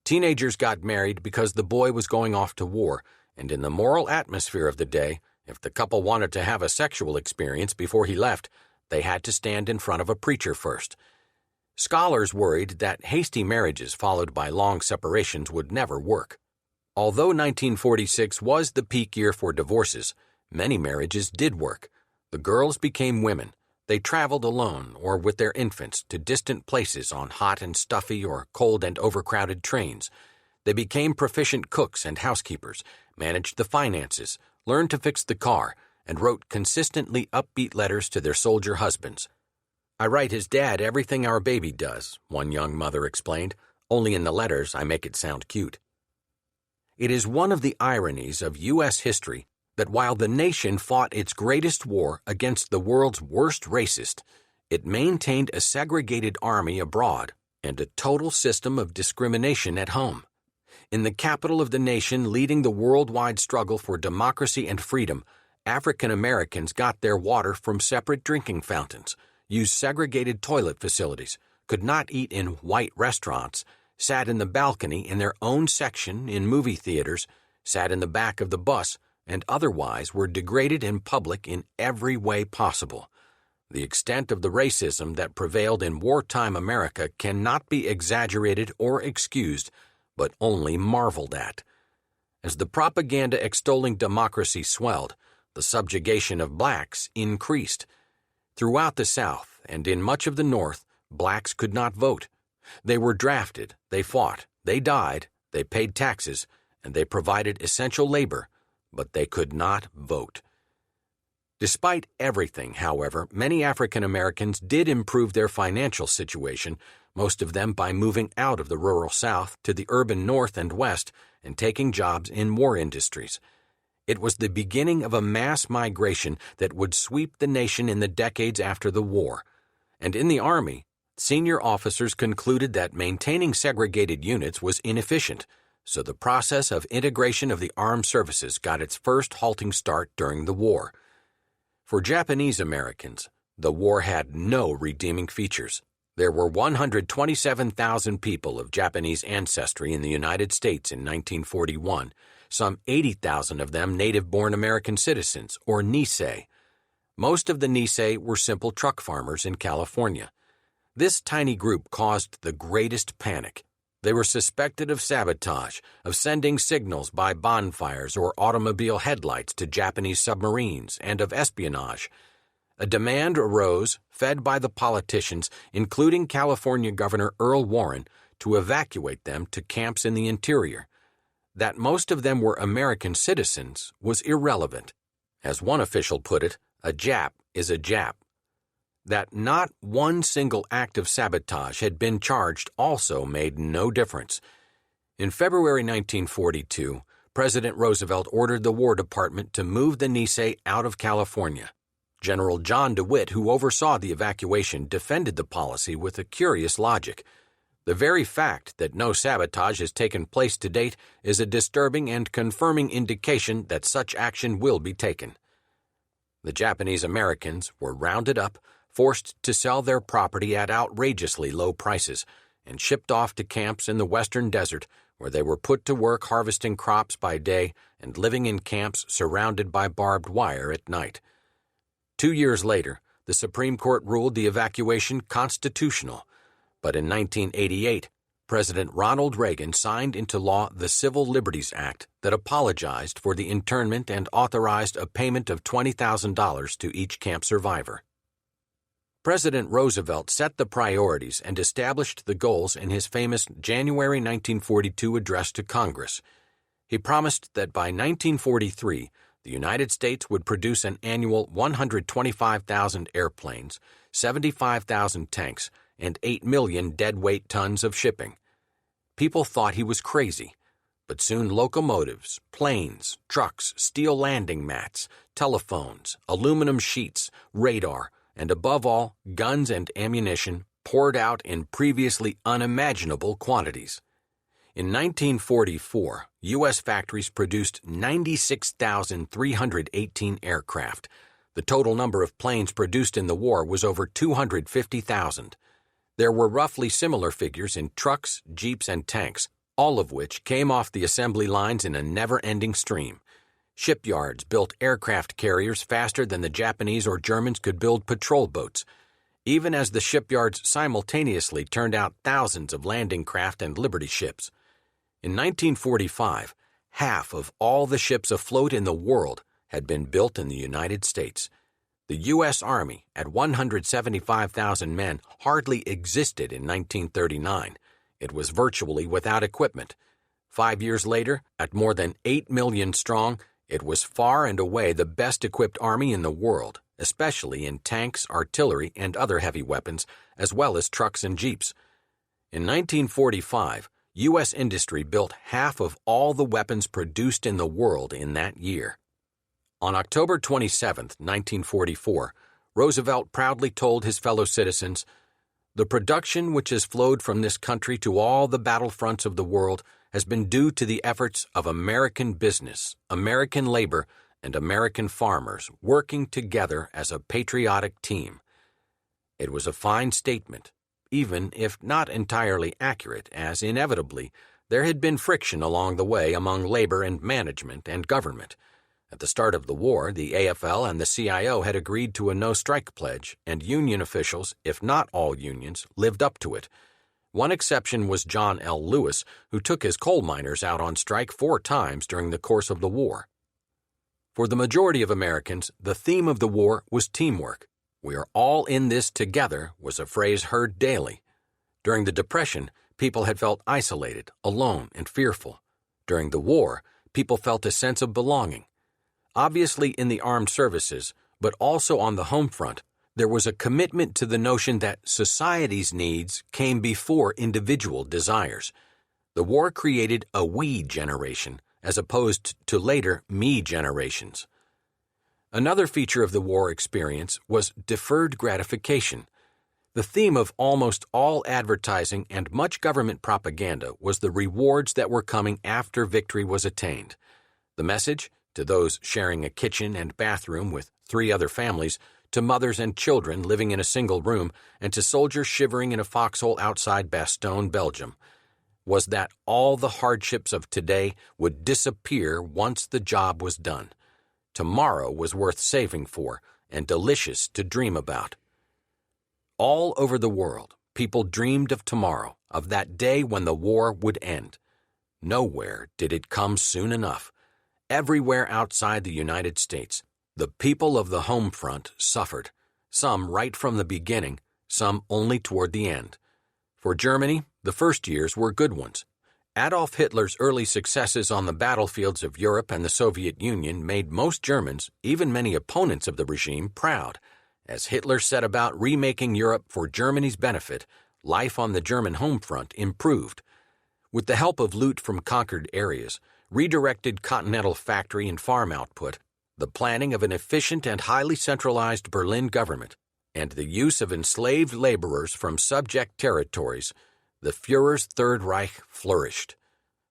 Teenagers got married because the boy was going off to war, and in the moral atmosphere of the day, if the couple wanted to have a sexual experience before he left, they had to stand in front of a preacher first. Scholars worried that hasty marriages followed by long separations would never work. Although 1946 was the peak year for divorces, many marriages did work. The girls became women. They traveled alone or with their infants to distant places on hot and stuffy or cold and overcrowded trains. They became proficient cooks and housekeepers, managed the finances, learned to fix the car, and wrote consistently upbeat letters to their soldier husbands. "I write his dad everything our baby does," one young mother explained. "Only in the letters I make it sound cute." It is one of the ironies of U.S. history that while the nation fought its greatest war against the world's worst racist, it maintained a segregated army abroad and a total system of discrimination at home. In the capital of the nation leading the worldwide struggle for democracy and freedom, African Americans got their water from separate drinking fountains, used segregated toilet facilities, could not eat in white restaurants, sat in the balcony in their own section in movie theaters, sat in the back of the bus, and otherwise were degraded in public in every way possible. The extent of the racism that prevailed in wartime America cannot be exaggerated or excused, but only marveled at. As the propaganda extolling democracy swelled, the subjugation of blacks increased. Throughout the South and in much of the North, blacks could not vote. They were drafted, they fought, they died, they paid taxes, and they provided essential labor, but they could not vote. Despite everything, however, many African Americans did improve their financial situation, most of them by moving out of the rural South to the urban North and West and taking jobs in war industries. It was the beginning of a mass migration that would sweep the nation in the decades after the war. And in the Army, senior officers concluded that maintaining segregated units was inefficient, so the process of integration of the armed services got its first halting start during the war. For Japanese Americans, the war had no redeeming features. There were 127,000 people of Japanese ancestry in the United States in 1941, some 80,000 of them native-born American citizens, or Nisei. Most of the Nisei were simple truck farmers in California. This tiny group caused the greatest panic. They were suspected of sabotage, of sending signals by bonfires or automobile headlights to Japanese submarines, and of espionage. A demand arose, fed by the politicians, including California Governor Earl Warren, to evacuate them to camps in the interior. That most of them were American citizens was irrelevant. As one official put it, a Jap is a Jap. That not one single act of sabotage had been charged also made no difference. In February 1942, President Roosevelt ordered the War Department to move the Nisei out of California. General John DeWitt, who oversaw the evacuation, defended the policy with a curious logic. The very fact that no sabotage has taken place to date is a disturbing and confirming indication that such action will be taken. The Japanese Americans were rounded up, forced to sell their property at outrageously low prices, and shipped off to camps in the western desert where they were put to work harvesting crops by day and living in camps surrounded by barbed wire at night. 2 years later, the Supreme Court ruled the evacuation constitutional, but in 1988, President Ronald Reagan signed into law the Civil Liberties Act that apologized for the internment and authorized a payment of $20,000 to each camp survivor. President Roosevelt set the priorities and established the goals in his famous January 1942 address to Congress. He promised that by 1943, the United States would produce an annual 125,000 airplanes, 75,000 tanks, and 8 million deadweight tons of shipping. People thought he was crazy, but soon locomotives, planes, trucks, steel landing mats, telephones, aluminum sheets, radar, and above all, guns and ammunition poured out in previously unimaginable quantities. In 1944, U.S. factories produced 96,318 aircraft. The total number of planes produced in the war was over 250,000. There were roughly similar figures in trucks, jeeps, and tanks, all of which came off the assembly lines in a never-ending stream. Shipyards built aircraft carriers faster than the Japanese or Germans could build patrol boats, even as the shipyards simultaneously turned out thousands of landing craft and Liberty ships. In 1945, half of all the ships afloat in the world had been built in the United States. The U.S. Army, at 175,000 men, hardly existed in 1939. It was virtually without equipment. 5 years later, at more than 8 million strong, it was far and away the best-equipped army in the world, especially in tanks, artillery, and other heavy weapons, as well as trucks and jeeps. In 1945, U.S. industry built half of all the weapons produced in the world in that year. On October 27, 1944, Roosevelt proudly told his fellow citizens, "The production which has flowed from this country to all the battlefronts of the world has been due to the efforts of American business, American labor, and American farmers working together as a patriotic team." It was a fine statement, even if not entirely accurate, as inevitably there had been friction along the way among labor and management and government. At the start of the war, the AFL and the CIO had agreed to a no-strike pledge, and union officials, if not all unions, lived up to it. One exception was John L. Lewis, who took his coal miners out on strike 4 times during the course of the war. For the majority of Americans, the theme of the war was teamwork. "We are all in this together" was a phrase heard daily. During the Depression, people had felt isolated, alone, and fearful. During the war, people felt a sense of belonging. Obviously in the armed services, but also on the home front, there was a commitment to the notion that society's needs came before individual desires. The war created a we generation, as opposed to later me generations. Another feature of the war experience was deferred gratification. The theme of almost all advertising and much government propaganda was the rewards that were coming after victory was attained. The message, to those sharing a kitchen and bathroom with 3 other families, to mothers and children living in a single room, and to soldiers shivering in a foxhole outside Bastogne, Belgium, was that all the hardships of today would disappear once the job was done. Tomorrow was worth saving for and delicious to dream about. All over the world, people dreamed of tomorrow, of that day when the war would end. Nowhere did it come soon enough. Everywhere outside the United States, the people of the home front suffered, some right from the beginning, some only toward the end. For Germany, the first years were good ones. Adolf Hitler's early successes on the battlefields of Europe and the Soviet Union made most Germans, even many opponents of the regime, proud. As Hitler set about remaking Europe for Germany's benefit, life on the German home front improved. With the help of loot from conquered areas, redirected continental factory and farm output, the planning of an efficient and highly centralized Berlin government, and the use of enslaved laborers from subject territories, the Führer's Third Reich flourished.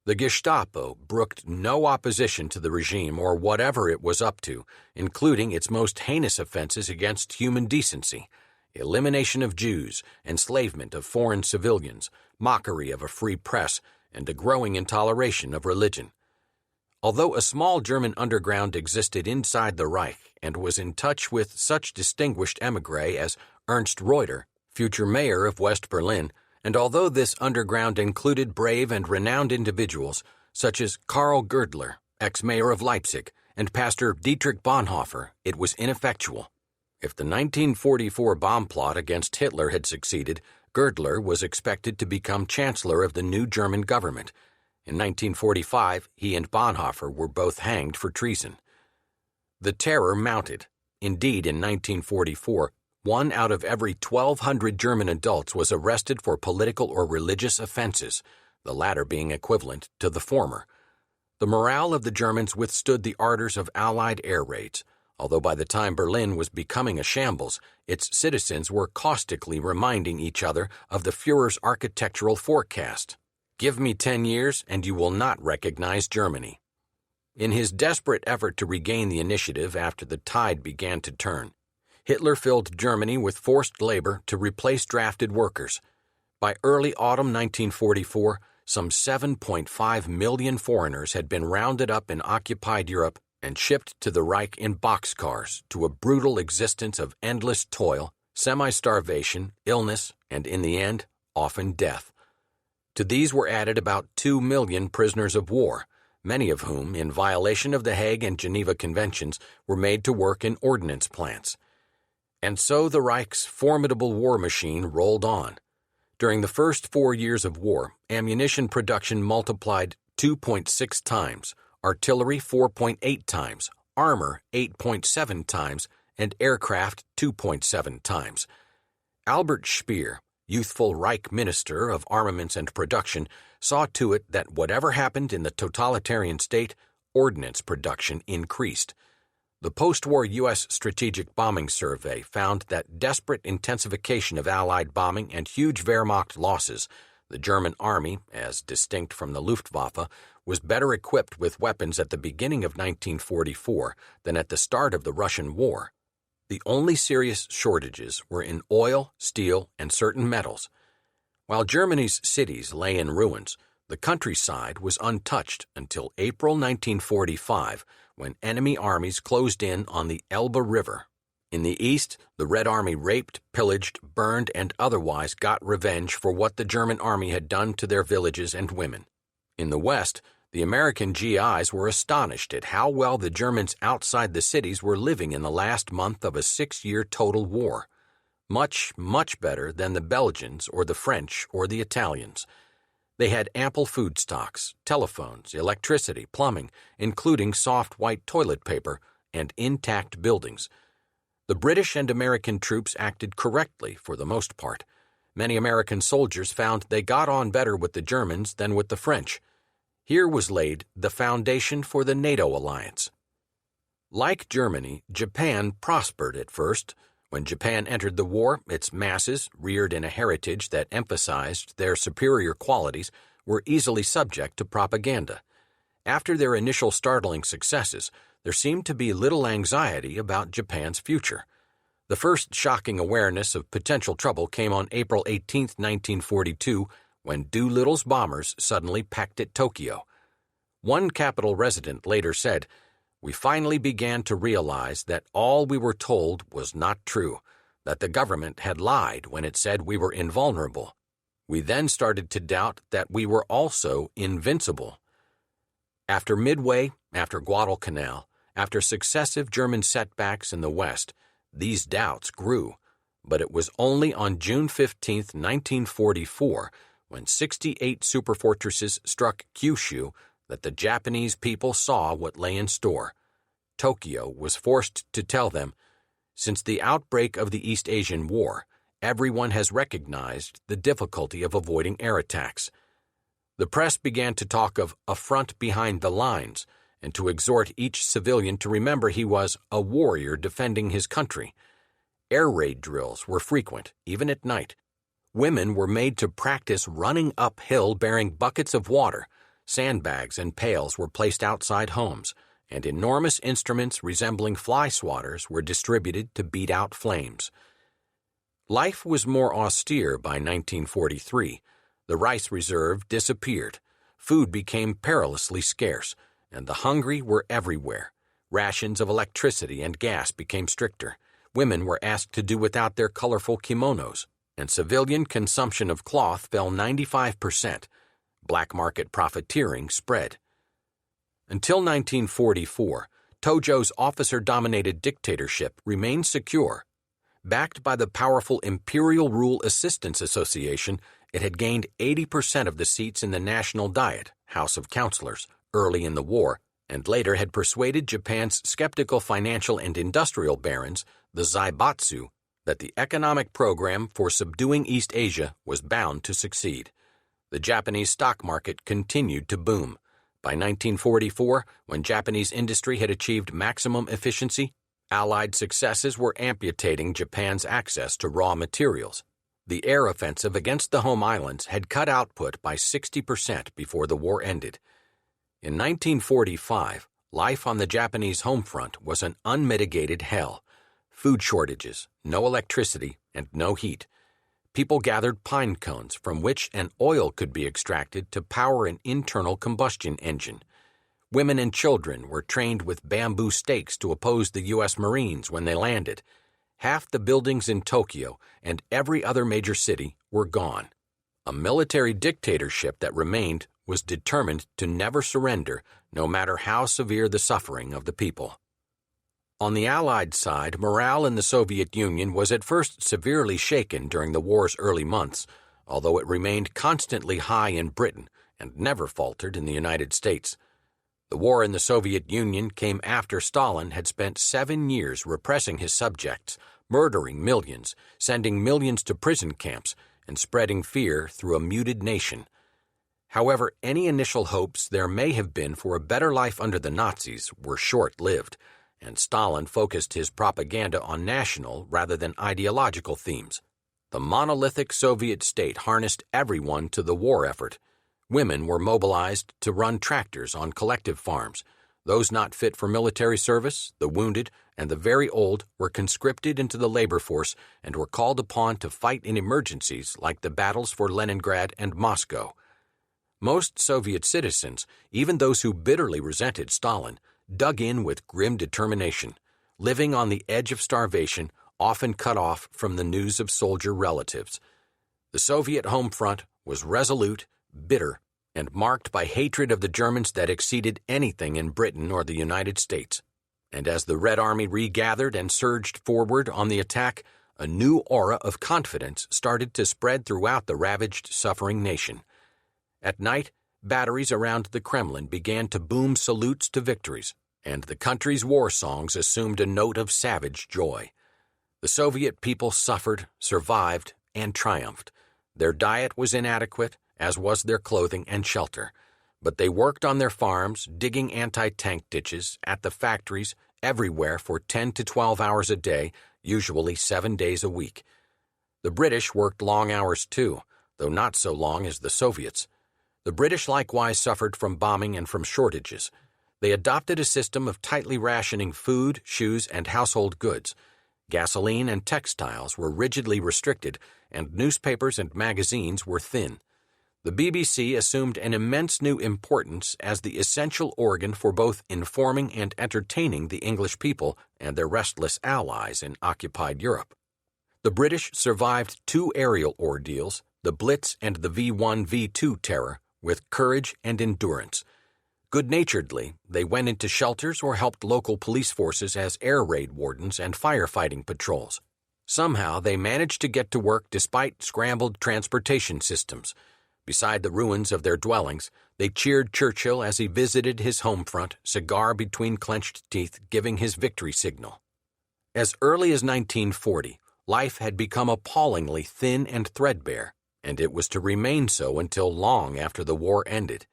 The Gestapo brooked no opposition to the regime or whatever it was up to, including its most heinous offenses against human decency: elimination of Jews, enslavement of foreign civilians, mockery of a free press, and a growing intoleration of religion. Although a small German underground existed inside the Reich and was in touch with such distinguished émigrés as Ernst Reuter, future mayor of West Berlin, and although this underground included brave and renowned individuals such as Karl Girdler, ex-mayor of Leipzig, and Pastor Dietrich Bonhoeffer, it was ineffectual. If the 1944 bomb plot against Hitler had succeeded, Girdler was expected to become chancellor of the new German government. In 1945, he and Bonhoeffer were both hanged for treason. The terror mounted. Indeed, in 1944, 1 out of every 1,200 German adults was arrested for political or religious offenses, the latter being equivalent to the former. The morale of the Germans withstood the ardors of Allied air raids, although by the time Berlin was becoming a shambles, its citizens were caustically reminding each other of the Führer's architectural forecast. Give me 10 years and you will not recognize Germany. In his desperate effort to regain the initiative after the tide began to turn, Hitler filled Germany with forced labor to replace drafted workers. By early autumn 1944, some 7.5 million foreigners had been rounded up in occupied Europe and shipped to the Reich in boxcars to a brutal existence of endless toil, semi-starvation, illness, and in the end, often death. To these were added about 2 million prisoners of war, many of whom, in violation of the Hague and Geneva Conventions, were made to work in ordnance plants. And so the Reich's formidable war machine rolled on. During the first 4 years of war, ammunition production multiplied 2.6 times, artillery 4.8 times, armor 8.7 times, and aircraft 2.7 times. Albert Speer, youthful Reich Minister of Armaments and Production, saw to it that whatever happened in the totalitarian state, ordnance production increased. The post-war U.S. Strategic Bombing Survey found that desperate intensification of Allied bombing and huge Wehrmacht losses, the German army, as distinct from the Luftwaffe, was better equipped with weapons at the beginning of 1944 than at the start of the Russian War. The only serious shortages were in oil, steel, and certain metals. While Germany's cities lay in ruins, the countryside was untouched until April 1945, when enemy armies closed in on the Elbe River. In the east, the Red Army raped, pillaged, burned, and otherwise got revenge for what the German army had done to their villages and women. In the west, the American GIs were astonished at how well the Germans outside the cities were living in the last month of a 6-year total war. Much, much better than the Belgians or the French or the Italians. They had ample food stocks, telephones, electricity, plumbing, including soft white toilet paper, and intact buildings. The British and American troops acted correctly for the most part. Many American soldiers found they got on better with the Germans than with the French. Here was laid the foundation for the NATO alliance. Like Germany, Japan prospered at first. When Japan entered the war, its masses, reared in a heritage that emphasized their superior qualities, were easily subject to propaganda. After their initial startling successes, there seemed to be little anxiety about Japan's future. The first shocking awareness of potential trouble came on April 18, 1942, when Doolittle's bombers suddenly pecked at Tokyo. One Capitol resident later said, "We finally began to realize that all we were told was not true, that the government had lied when it said we were invulnerable. We then started to doubt that we were also invincible." After Midway, after Guadalcanal, after successive German setbacks in the West, these doubts grew. But it was only on June 15, 1944, when 68 superfortresses struck Kyushu, that the Japanese people saw what lay in store. Tokyo was forced to tell them, "Since the outbreak of the East Asian War, everyone has recognized the difficulty of avoiding air attacks." The press began to talk of a front behind the lines and to exhort each civilian to remember he was a warrior defending his country. Air raid drills were frequent, even at night. Women were made to practice running uphill bearing buckets of water. Sandbags and pails were placed outside homes, and enormous instruments resembling fly swatters were distributed to beat out flames. Life was more austere by 1943. The rice reserve disappeared. food became perilously scarce, and the hungry were everywhere. Rations of electricity and gas became stricter. Women were asked to do without their colorful kimonos, and civilian consumption of cloth fell 95%. Black market profiteering spread. Until 1944, Tojo's officer-dominated dictatorship remained secure. Backed by the powerful Imperial Rule Assistance Association, it had gained 80% of the seats in the National Diet, House of Councillors, early in the war, and later had persuaded Japan's skeptical financial and industrial barons, the Zaibatsu, that the economic program for subduing East Asia was bound to succeed. The Japanese stock market continued to boom. By 1944, when Japanese industry had achieved maximum efficiency, Allied successes were amputating Japan's access to raw materials. The air offensive against the home islands had cut output by 60% before the war ended. In 1945, life on the Japanese home front was an unmitigated hell. Food shortages, no electricity, and no heat. People gathered pine cones from which an oil could be extracted to power an internal combustion engine. Women and children were trained with bamboo stakes to oppose the U.S. Marines when they landed. Half the buildings in Tokyo and every other major city were gone. A military dictatorship that remained was determined to never surrender, no matter how severe the suffering of the people. On the Allied side, morale in the Soviet Union was at first severely shaken during the war's early months, although it remained constantly high in Britain and never faltered in the United States. The war in the Soviet Union came after Stalin had spent 7 years repressing his subjects, murdering millions, sending millions to prison camps, and spreading fear through a muted nation. However, any initial hopes there may have been for a better life under the Nazis were short-lived, and Stalin focused his propaganda on national rather than ideological themes. The monolithic Soviet state harnessed everyone to the war effort. Women were mobilized to run tractors on collective farms. Those not fit for military service, the wounded, and the very old were conscripted into the labor force and were called upon to fight in emergencies like the battles for Leningrad and Moscow. Most Soviet citizens, even those who bitterly resented Stalin, dug in with grim determination, living on the edge of starvation, often cut off from the news of soldier relatives. The Soviet home front was resolute, bitter, and marked by hatred of the Germans that exceeded anything in Britain or the United States. And as the Red Army regathered and surged forward on the attack, a new aura of confidence started to spread throughout the ravaged, suffering nation. At night, batteries around the Kremlin began to boom salutes to victories, and the country's war songs assumed a note of savage joy. The Soviet people suffered, survived, and triumphed. Their diet was inadequate, as was their clothing and shelter, but they worked on their farms, digging anti-tank ditches, at the factories, everywhere for 10 to 12 hours a day, usually 7 days a week. The British worked long hours too, though not so long as the Soviets. The British likewise suffered from bombing and from shortages. They adopted a system of tightly rationing food, shoes, and household goods. Gasoline and textiles were rigidly restricted, and newspapers and magazines were thin. The BBC assumed an immense new importance as the essential organ for both informing and entertaining the English people and their restless allies in occupied Europe. The British survived 2 aerial ordeals, the Blitz and the V1, V2 terror, with courage and endurance. Good-naturedly, they went into shelters or helped local police forces as air raid wardens and firefighting patrols. Somehow, they managed to get to work despite scrambled transportation systems. Beside the ruins of their dwellings, they cheered Churchill as he visited his home front, cigar between clenched teeth, giving his victory signal. As early as 1940, life had become appallingly thin and threadbare, and it was to remain so until long after the war ended.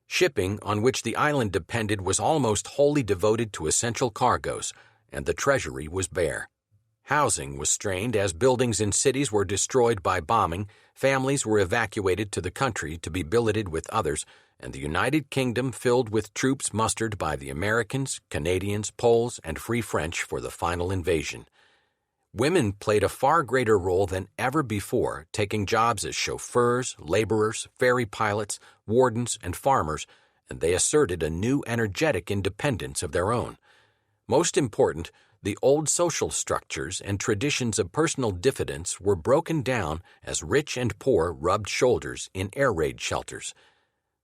Shipping on which the island depended was almost wholly devoted to essential cargoes, and the treasury was bare. Housing was strained as buildings in cities were destroyed by bombing, families were evacuated to the country to be billeted with others, and the United Kingdom filled with troops mustered by the Americans, Canadians, Poles, and Free French for the final invasion. Women played a far greater role than ever before, taking jobs as chauffeurs, laborers, ferry pilots, wardens, and farmers, and they asserted a new energetic independence of their own. Most important, the old social structures and traditions of personal diffidence were broken down as rich and poor rubbed shoulders in air raid shelters.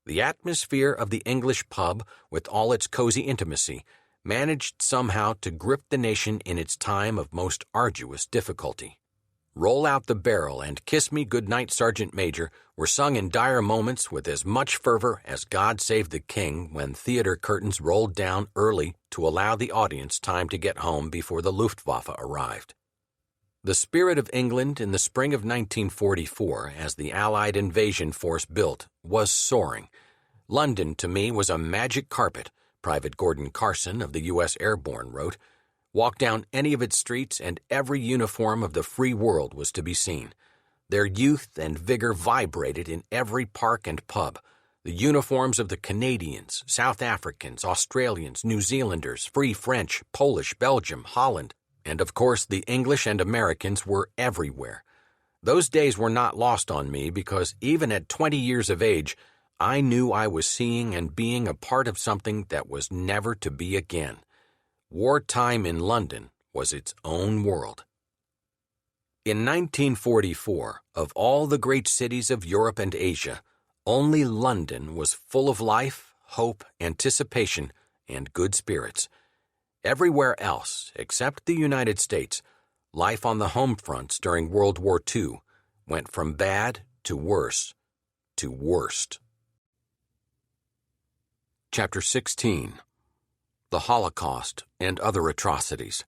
The atmosphere of the English pub, with all its cozy intimacy, managed somehow to grip the nation in its time of most arduous difficulty. "Roll Out the Barrel" and "Kiss Me Goodnight, Sergeant Major" were sung in dire moments with as much fervor as "God Save the King" when theater curtains rolled down early to allow the audience time to get home before the Luftwaffe arrived. The spirit of England in the spring of 1944, as the Allied invasion force built, was soaring. London, to me, was a magic carpet, Private Gordon Carson of the U.S. Airborne wrote. Walk down any of its streets and every uniform of the free world was to be seen. Their youth and vigor vibrated in every park and pub. The uniforms of the Canadians, South Africans, Australians, New Zealanders, Free French, Polish, Belgium, Holland, and of course the English and Americans were everywhere. Those days were not lost on me because even at 20 years of age, I knew I was seeing and being a part of something that was never to be again. Wartime in London was its own world. In 1944, of all the great cities of Europe and Asia, only London was full of life, hope, anticipation, and good spirits. Everywhere else, except the United States, life on the home fronts during World War II went from bad to worse to worst. Chapter 16. The Holocaust and Other Atrocities.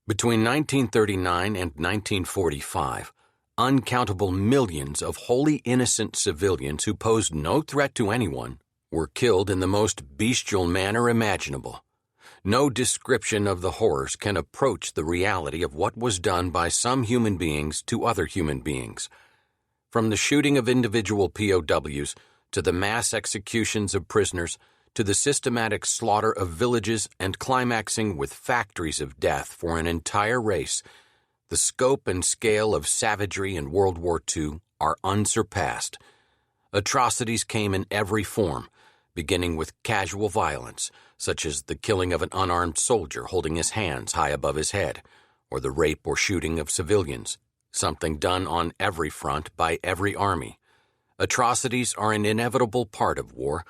Between 1939 and 1945, uncountable millions of wholly innocent civilians who posed no threat to anyone were killed in the most bestial manner imaginable. No description of the horrors can approach the reality of what was done by some human beings to other human beings. From the shooting of individual POWs to the mass executions of prisoners, to the systematic slaughter of villages and climaxing with factories of death for an entire race, the scope and scale of savagery in World War II are unsurpassed. Atrocities came in every form, beginning with casual violence, such as the killing of an unarmed soldier holding his hands high above his head, or the rape or shooting of civilians, something done on every front by every army. Atrocities are an inevitable part of war.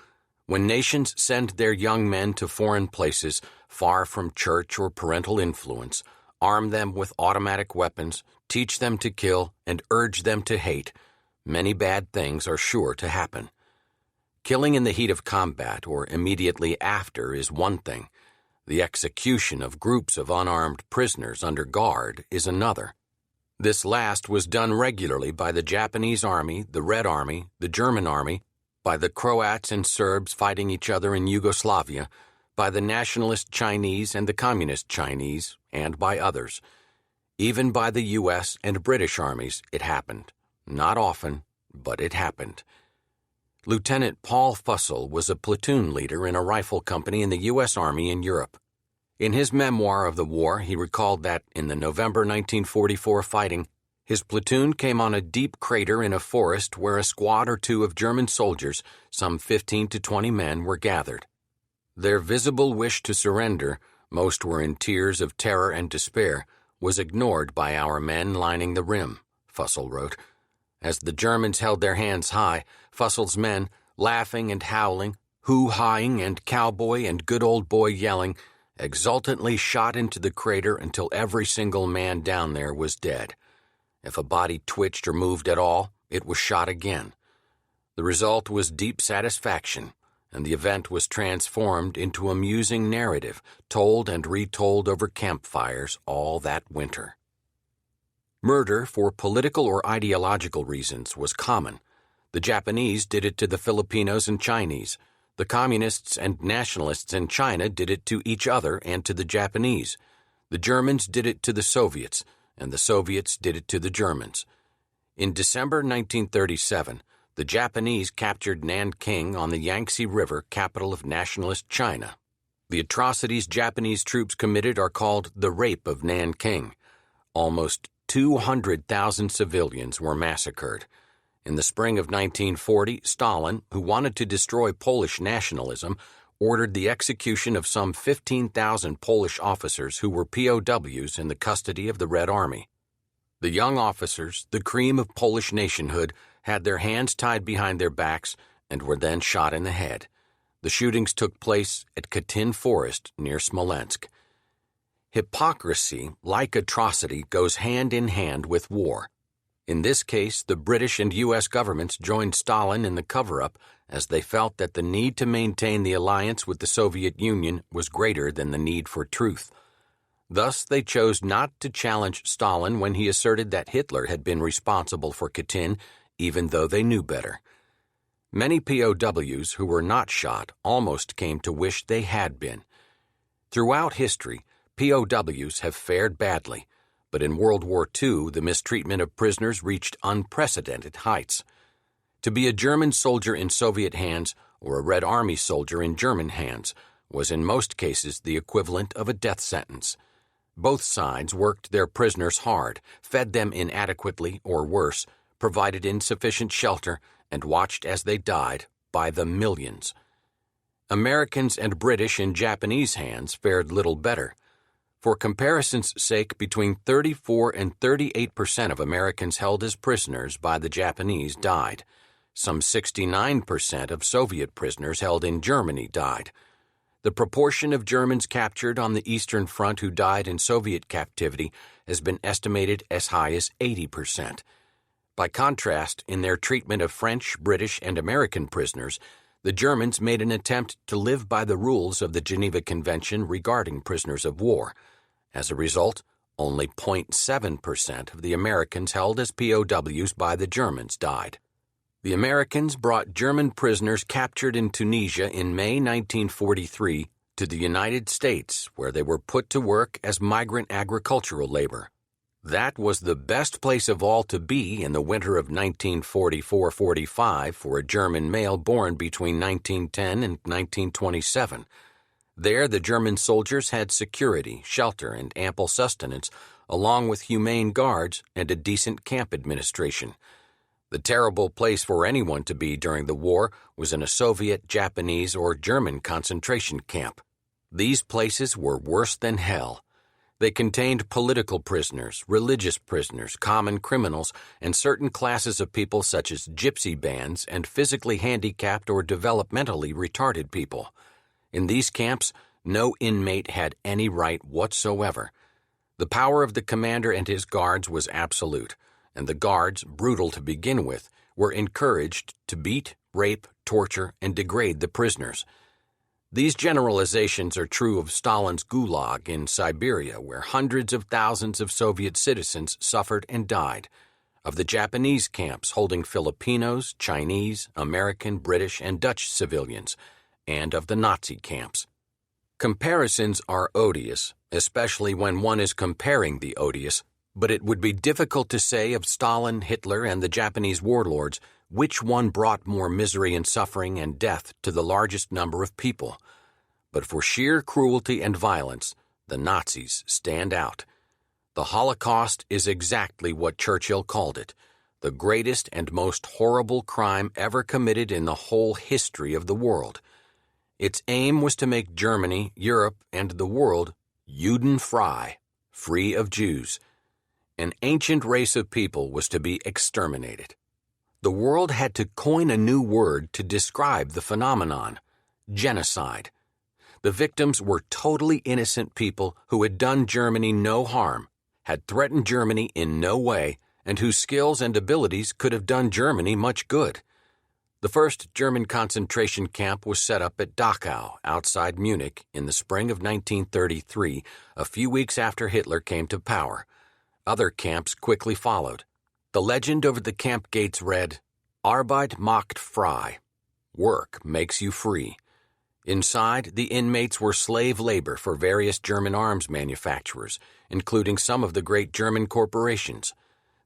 When nations send their young men to foreign places, far from church or parental influence, arm them with automatic weapons, teach them to kill, and urge them to hate, many bad things are sure to happen. Killing in the heat of combat or immediately after is one thing. The execution of groups of unarmed prisoners under guard is another. This last was done regularly by the Japanese Army, the Red Army, the German Army, by the Croats and Serbs fighting each other in Yugoslavia, by the Nationalist Chinese and the Communist Chinese, and by others. Even by the U.S. and British armies it happened. Not often, but it happened. Lieutenant Paul Fussell was a platoon leader in a rifle company in the U.S. Army in Europe. In his memoir of the war, he recalled that in the November 1944 fighting, his platoon came on a deep crater in a forest where a squad or two of German soldiers, some 15 to 20 men, were gathered. Their visible wish to surrender, most were in tears of terror and despair, was ignored by our men lining the rim, Fussell wrote. As the Germans held their hands high, Fussell's men, laughing and howling, hoo-haing and cowboy and good old boy yelling, exultantly shot into the crater until every single man down there was dead. If a body twitched or moved at all, it was shot again. The result was deep satisfaction, and the event was transformed into a amusing narrative, told and retold over campfires all that winter. Murder for political or ideological reasons was common. The Japanese did it to the Filipinos and Chinese. The communists and nationalists in China did it to each other and to the Japanese. The Germans did it to the Soviets, and the Soviets did it to the Germans. In December 1937, the Japanese captured Nanking on the Yangtze River, capital of nationalist China. The atrocities Japanese troops committed are called the Rape of Nanking. Almost 200,000 civilians were massacred. In the spring of 1940, Stalin, who wanted to destroy Polish nationalism, ordered the execution of some 15,000 Polish officers who were POWs in the custody of the Red Army. The young officers, the cream of Polish nationhood, had their hands tied behind their backs and were then shot in the head. The shootings took place at Katyn Forest near Smolensk. Hypocrisy, like atrocity, goes hand in hand with war. In this case, the British and U.S. governments joined Stalin in the cover-up as they felt that the need to maintain the alliance with the Soviet Union was greater than the need for truth. Thus, they chose not to challenge Stalin when he asserted that Hitler had been responsible for Katyn, even though they knew better. Many POWs who were not shot almost came to wish they had been. Throughout history, POWs have fared badly, but in World War II, the mistreatment of prisoners reached unprecedented heights. To be a German soldier in Soviet hands or a Red Army soldier in German hands was in most cases the equivalent of a death sentence. Both sides worked their prisoners hard, fed them inadequately or worse, provided insufficient shelter, and watched as they died by the millions. Americans and British in Japanese hands fared little better. For comparison's sake, between 34 and 38% of Americans held as prisoners by the Japanese died. Some 69% of Soviet prisoners held in Germany died. The proportion of Germans captured on the Eastern Front who died in Soviet captivity has been estimated as high as 80%. By contrast, in their treatment of French, British, and American prisoners, the Germans made an attempt to live by the rules of the Geneva Convention regarding prisoners of war. As a result, only 0.7% of the Americans held as POWs by the Germans died. The Americans brought German prisoners captured in Tunisia in May 1943 to the United States, where they were put to work as migrant agricultural labor. That was the best place of all to be in the winter of 1944-45 for a German male born between 1910 and 1927. There, the German soldiers had security, shelter, and ample sustenance, along with humane guards and a decent camp administration. The terrible place for anyone to be during the war was in a Soviet, Japanese, or German concentration camp. These places were worse than hell. They contained political prisoners, religious prisoners, common criminals, and certain classes of people such as gypsy bands and physically handicapped or developmentally retarded people. In these camps, no inmate had any right whatsoever. The power of the commander and his guards was absolute, and the guards, brutal to begin with, were encouraged to beat, rape, torture, and degrade the prisoners. These generalizations are true of Stalin's Gulag in Siberia, where hundreds of thousands of Soviet citizens suffered and died, of the Japanese camps holding Filipinos, Chinese, American, British, and Dutch civilians, and of the Nazi camps. Comparisons are odious, especially when one is comparing the odious, but it would be difficult to say of Stalin, Hitler, and the Japanese warlords which one brought more misery and suffering and death to the largest number of people. But for sheer cruelty and violence, the Nazis stand out. The Holocaust is exactly what Churchill called it, the greatest and most horrible crime ever committed in the whole history of the world. Its aim was to make Germany, Europe, and the world Judenfrei, free of Jews. An ancient race of people was to be exterminated. The world had to coin a new word to describe the phenomenon: genocide. The victims were totally innocent people who had done Germany no harm, had threatened Germany in no way, and whose skills and abilities could have done Germany much good. The first German concentration camp was set up at Dachau, outside Munich, in the spring of 1933, a few weeks after Hitler came to power. Other camps quickly followed. The legend over the camp gates read, Arbeit macht frei. Work makes you free. Inside, the inmates were slave labor for various German arms manufacturers, including some of the great German corporations.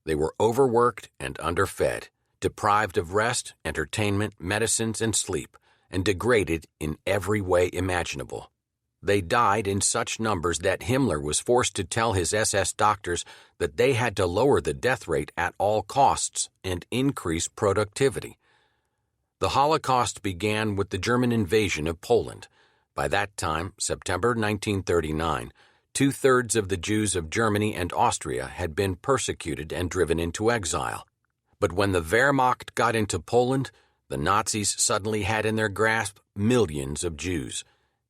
They were overworked and underfed, deprived of rest, entertainment, medicines, and sleep, and degraded in every way imaginable. They died in such numbers that Himmler was forced to tell his SS doctors that they had to lower the death rate at all costs and increase productivity. The Holocaust began with the German invasion of Poland. By that time, September 1939, two-thirds of the Jews of Germany and Austria had been persecuted and driven into exile. But when the Wehrmacht got into Poland, the Nazis suddenly had in their grasp millions of Jews.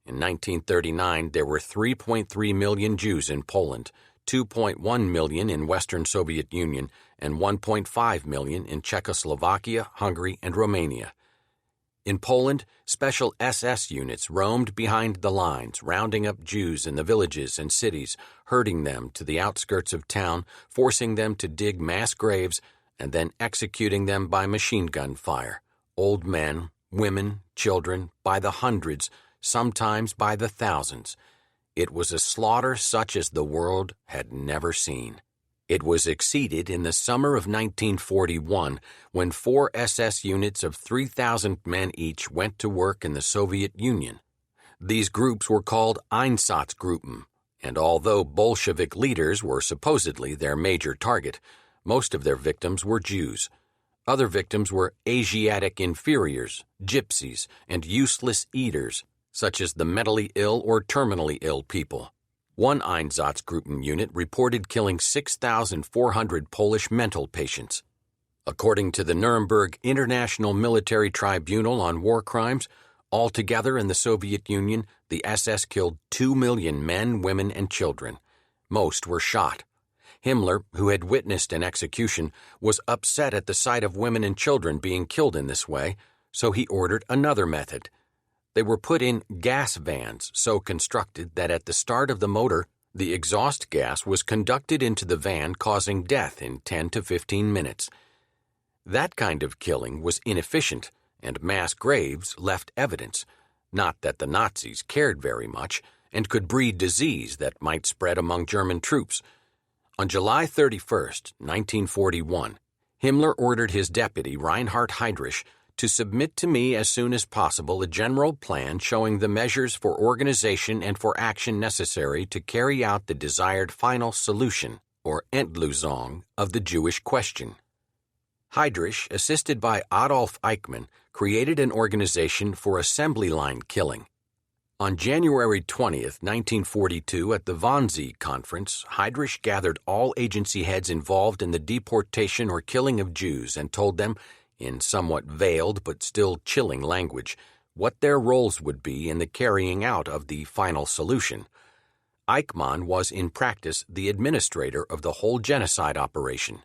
In 1939, there were 3.3 million Jews in Poland, 2.1 million in Western Soviet Union, and 1.5 million in Czechoslovakia, Hungary, and Romania. In Poland, special SS units roamed behind the lines, rounding up Jews in the villages and cities, herding them to the outskirts of town, forcing them to dig mass graves, and then executing them by machine gun fire. Old men, women, children, by the hundreds, sometimes by the thousands. It was a slaughter such as the world had never seen. It was exceeded in the summer of 1941 when 4 SS units of 3,000 men each went to work in the Soviet Union. These groups were called Einsatzgruppen, and although Bolshevik leaders were supposedly their major target, most of their victims were Jews. Other victims were Asiatic inferiors, gypsies, and useless eaters, such as the mentally ill or terminally ill people. One Einsatzgruppen unit reported killing 6,400 Polish mental patients. According to the Nuremberg International Military Tribunal on War Crimes, altogether in the Soviet Union, the SS killed 2 million men, women, and children. Most were shot. Himmler, who had witnessed an execution, was upset at the sight of women and children being killed in this way, so he ordered another method. They were put in gas vans so constructed that at the start of the motor, the exhaust gas was conducted into the van, causing death in 10 to 15 minutes. That kind of killing was inefficient, and mass graves left evidence, not that the Nazis cared very much, and could breed disease that might spread among German troops. On July 31, 1941, Himmler ordered his deputy Reinhard Heydrich to submit to me as soon as possible a general plan showing the measures for organization and for action necessary to carry out the desired final solution, or Endlösung, of the Jewish question. Heydrich, assisted by Adolf Eichmann, created an organization for assembly line killing. On January 20, 1942, at the Wannsee Conference, Heydrich gathered all agency heads involved in the deportation or killing of Jews and told them, in somewhat veiled but still chilling language, what their roles would be in the carrying out of the final solution. Eichmann was in practice the administrator of the whole genocide operation.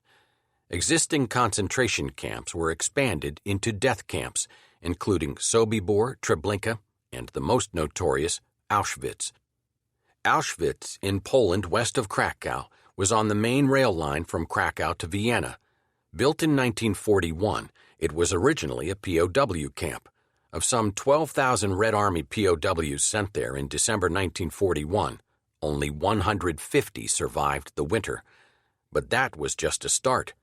Existing concentration camps were expanded into death camps, including Sobibor, Treblinka, and the most notorious, Auschwitz. Auschwitz, in Poland west of Krakow, was on the main rail line from Krakow to Vienna. Built in 1941, it was originally a POW camp. Of some 12,000 Red Army POWs sent there in December 1941, only 150 survived the winter. But that was just a start.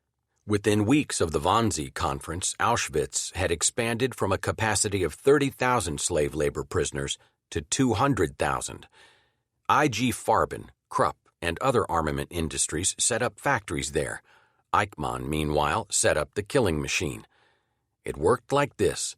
Within weeks of the Wannsee Conference, Auschwitz had expanded from a capacity of 30,000 slave labor prisoners to 200,000. IG Farben, Krupp, and other armament industries set up factories there. Eichmann, meanwhile, set up the killing machine. It worked like this.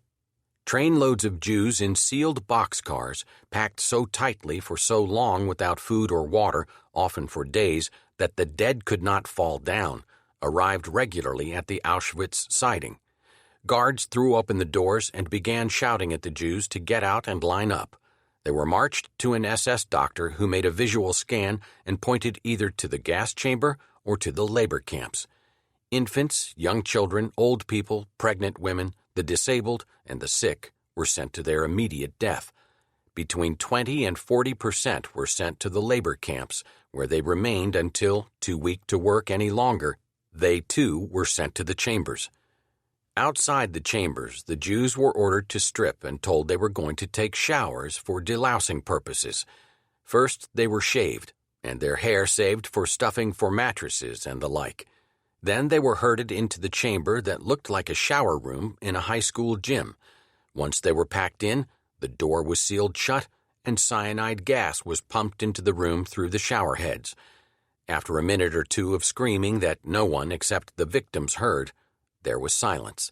Trainloads of Jews in sealed boxcars, packed so tightly for so long without food or water, often for days, that the dead could not fall down, arrived regularly at the Auschwitz siding. Guards threw open the doors and began shouting at the Jews to get out and line up. They were marched to an SS doctor who made a visual scan and pointed either to the gas chamber or to the labor camps. Infants, young children, old people, pregnant women, the disabled, and the sick were sent to their immediate death. Between 20 and 40% were sent to the labor camps, where they remained until, too weak to work any longer, they too were sent to the chambers. Outside the chambers, the Jews were ordered to strip and told they were going to take showers for delousing purposes. First, they were shaved, and their hair saved for stuffing for mattresses and the like. Then they were herded into the chamber that looked like a shower room in a high school gym. Once they were packed in, the door was sealed shut, and cyanide gas was pumped into the room through the shower heads. After a minute or two of screaming that no one except the victims heard, there was silence.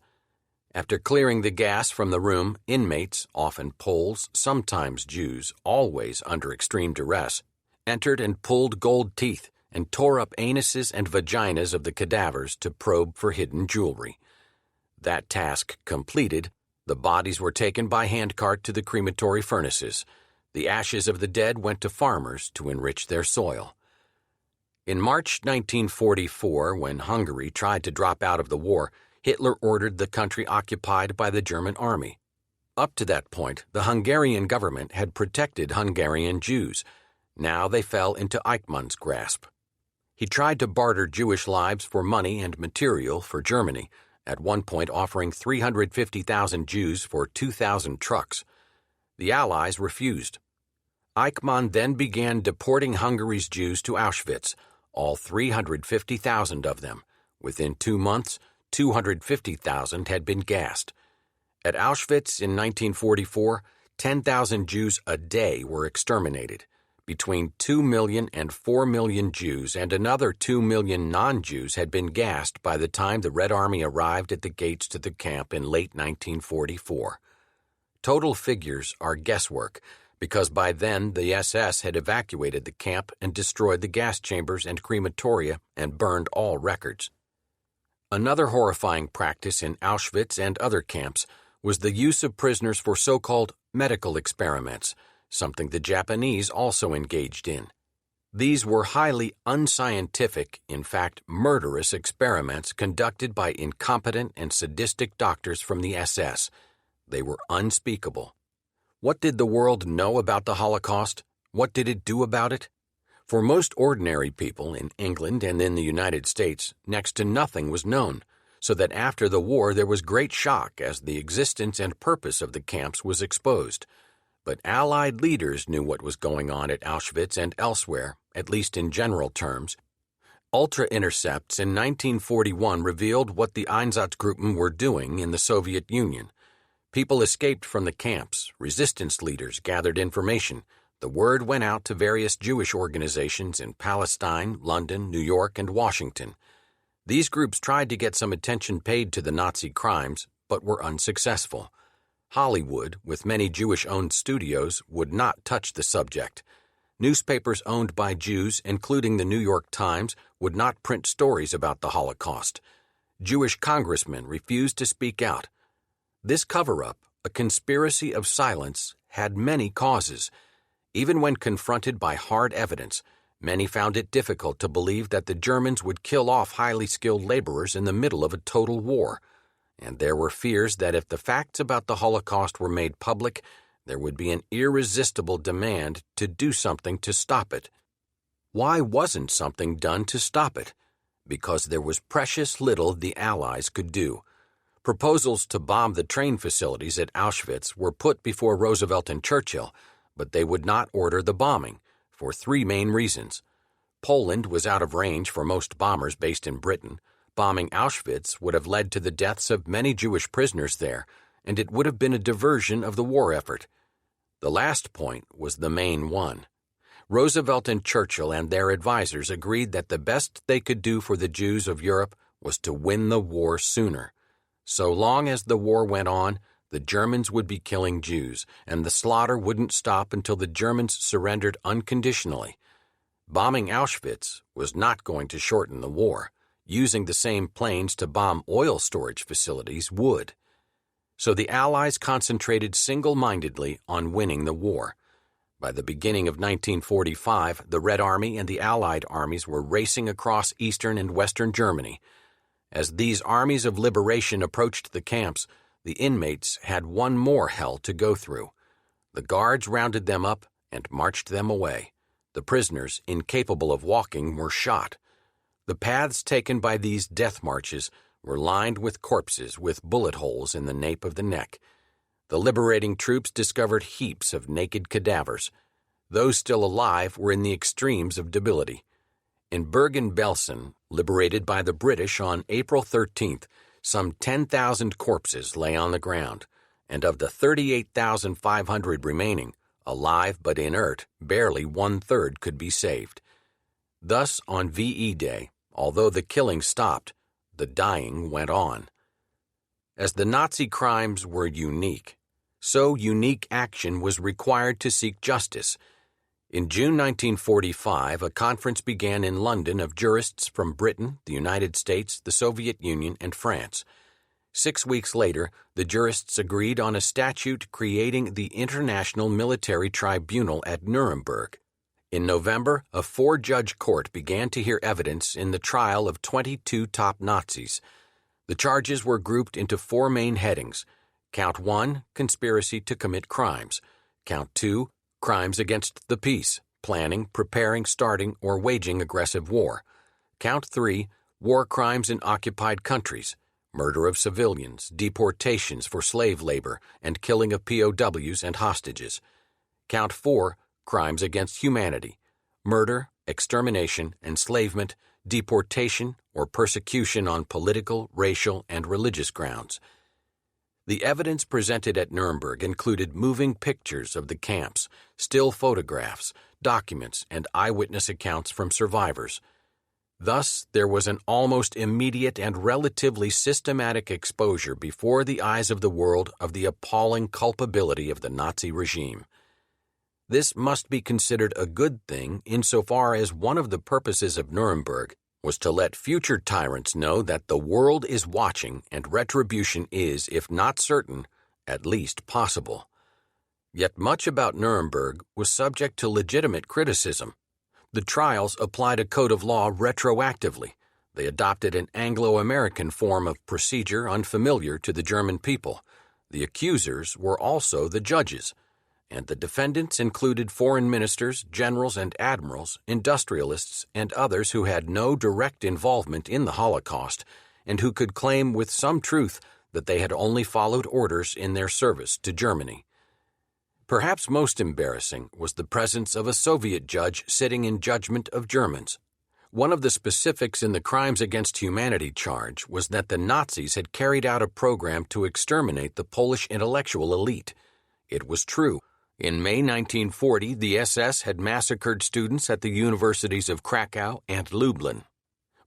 After clearing the gas from the room, inmates, often Poles, sometimes Jews, always under extreme duress, entered and pulled gold teeth and tore up anuses and vaginas of the cadavers to probe for hidden jewelry. That task completed, the bodies were taken by handcart to the crematory furnaces. The ashes of the dead went to farmers to enrich their soil. In March 1944, when Hungary tried to drop out of the war, Hitler ordered the country occupied by the German army. Up to that point, the Hungarian government had protected Hungarian Jews. Now they fell into Eichmann's grasp. He tried to barter Jewish lives for money and material for Germany, at one point offering 350,000 Jews for 2,000 trucks. The Allies refused. Eichmann then began deporting Hungary's Jews to Auschwitz, all 350,000 of them. Within 2 months, 250,000 had been gassed. At Auschwitz in 1944, 10,000 Jews a day were exterminated. Between 2 million and 4 million Jews and another 2 million non-Jews had been gassed by the time the Red Army arrived at the gates to the camp in late 1944. Total figures are guesswork, because by then the SS had evacuated the camp and destroyed the gas chambers and crematoria and burned all records. Another horrifying practice in Auschwitz and other camps was the use of prisoners for so-called medical experiments, something the Japanese also engaged in. These were highly unscientific, in fact murderous experiments conducted by incompetent and sadistic doctors from the SS. They were unspeakable. What did the world know about the Holocaust? What did it do about it? For most ordinary people in England and in the United States, next to nothing was known, so that after the war there was great shock as the existence and purpose of the camps was exposed. But Allied leaders knew what was going on at Auschwitz and elsewhere, at least in general terms. Ultra-intercepts in 1941 revealed what the Einsatzgruppen were doing in the Soviet Union. People escaped from the camps, resistance leaders gathered information. The word went out to various Jewish organizations in Palestine, London, New York, and Washington. These groups tried to get some attention paid to the Nazi crimes, but were unsuccessful. Hollywood, with many Jewish-owned studios, would not touch the subject. Newspapers owned by Jews, including the New York Times, would not print stories about the Holocaust. Jewish congressmen refused to speak out. This cover-up, a conspiracy of silence, had many causes. Even when confronted by hard evidence, many found it difficult to believe that the Germans would kill off highly skilled laborers in the middle of a total war. And there were fears that if the facts about the Holocaust were made public, there would be an irresistible demand to do something to stop it. Why wasn't something done to stop it? Because there was precious little the Allies could do. Proposals to bomb the train facilities at Auschwitz were put before Roosevelt and Churchill, but they would not order the bombing, for 3 main reasons. Poland was out of range for most bombers based in Britain. Bombing Auschwitz would have led to the deaths of many Jewish prisoners there, and it would have been a diversion of the war effort. The last point was the main one. Roosevelt and Churchill and their advisers agreed that the best they could do for the Jews of Europe was to win the war sooner. So long as the war went on, the Germans would be killing Jews, and the slaughter wouldn't stop until the Germans surrendered unconditionally. Bombing Auschwitz was not going to shorten the war. Using the same planes to bomb oil storage facilities would. So the Allies concentrated single-mindedly on winning the war. By the beginning of 1945, the Red Army and the Allied armies were racing across eastern and western Germany. As these armies of liberation approached the camps, the inmates had one more hell to go through. The guards rounded them up and marched them away. The prisoners, incapable of walking, were shot. The paths taken by these death marches were lined with corpses with bullet holes in the nape of the neck. The liberating troops discovered heaps of naked cadavers. Those still alive were in the extremes of debility. In Bergen-Belsen, liberated by the British on April 13th, some 10,000 corpses lay on the ground, and of the 38,500 remaining, Alive but inert, barely 1/3 could be saved. Thus, on VE Day, although the killing stopped, the dying went on. As the Nazi crimes were unique, so unique action was required to seek justice. In June 1945, a conference began in London of jurists from Britain, the United States, the Soviet Union, and France. 6 weeks later, the jurists agreed on a statute creating the International Military Tribunal at Nuremberg. In November, a 4-judge court began to hear evidence in the trial of 22 top Nazis. The charges were grouped into 4 main headings: Count 1, conspiracy to commit crimes; Count 2, crimes against the peace, planning, preparing, starting, or waging aggressive war; Count 3, war crimes in occupied countries, murder of civilians, deportations for slave labor, and killing of POWs and hostages; Count 4, crimes against humanity, murder, extermination, enslavement, deportation, or persecution on political, racial, and religious grounds. The evidence presented at Nuremberg included moving pictures of the camps, still photographs, documents, and eyewitness accounts from survivors. Thus, there was an almost immediate and relatively systematic exposure before the eyes of the world of the appalling culpability of the Nazi regime. This must be considered a good thing insofar as one of the purposes of Nuremberg was to let future tyrants know that the world is watching and retribution is, if not certain, at least possible. Yet much about Nuremberg was subject to legitimate criticism. The trials applied a code of law retroactively. They adopted an Anglo-American form of procedure unfamiliar to the German people. The accusers were also the judges, and the defendants included foreign ministers, generals and admirals, industrialists, and others who had no direct involvement in the Holocaust and who could claim with some truth that they had only followed orders in their service to Germany. Perhaps most embarrassing was the presence of a Soviet judge sitting in judgment of Germans. One of the specifics in the crimes against humanity charge was that the Nazis had carried out a program to exterminate the Polish intellectual elite. It was true. In May 1940, the SS had massacred students at the universities of Krakow and Lublin.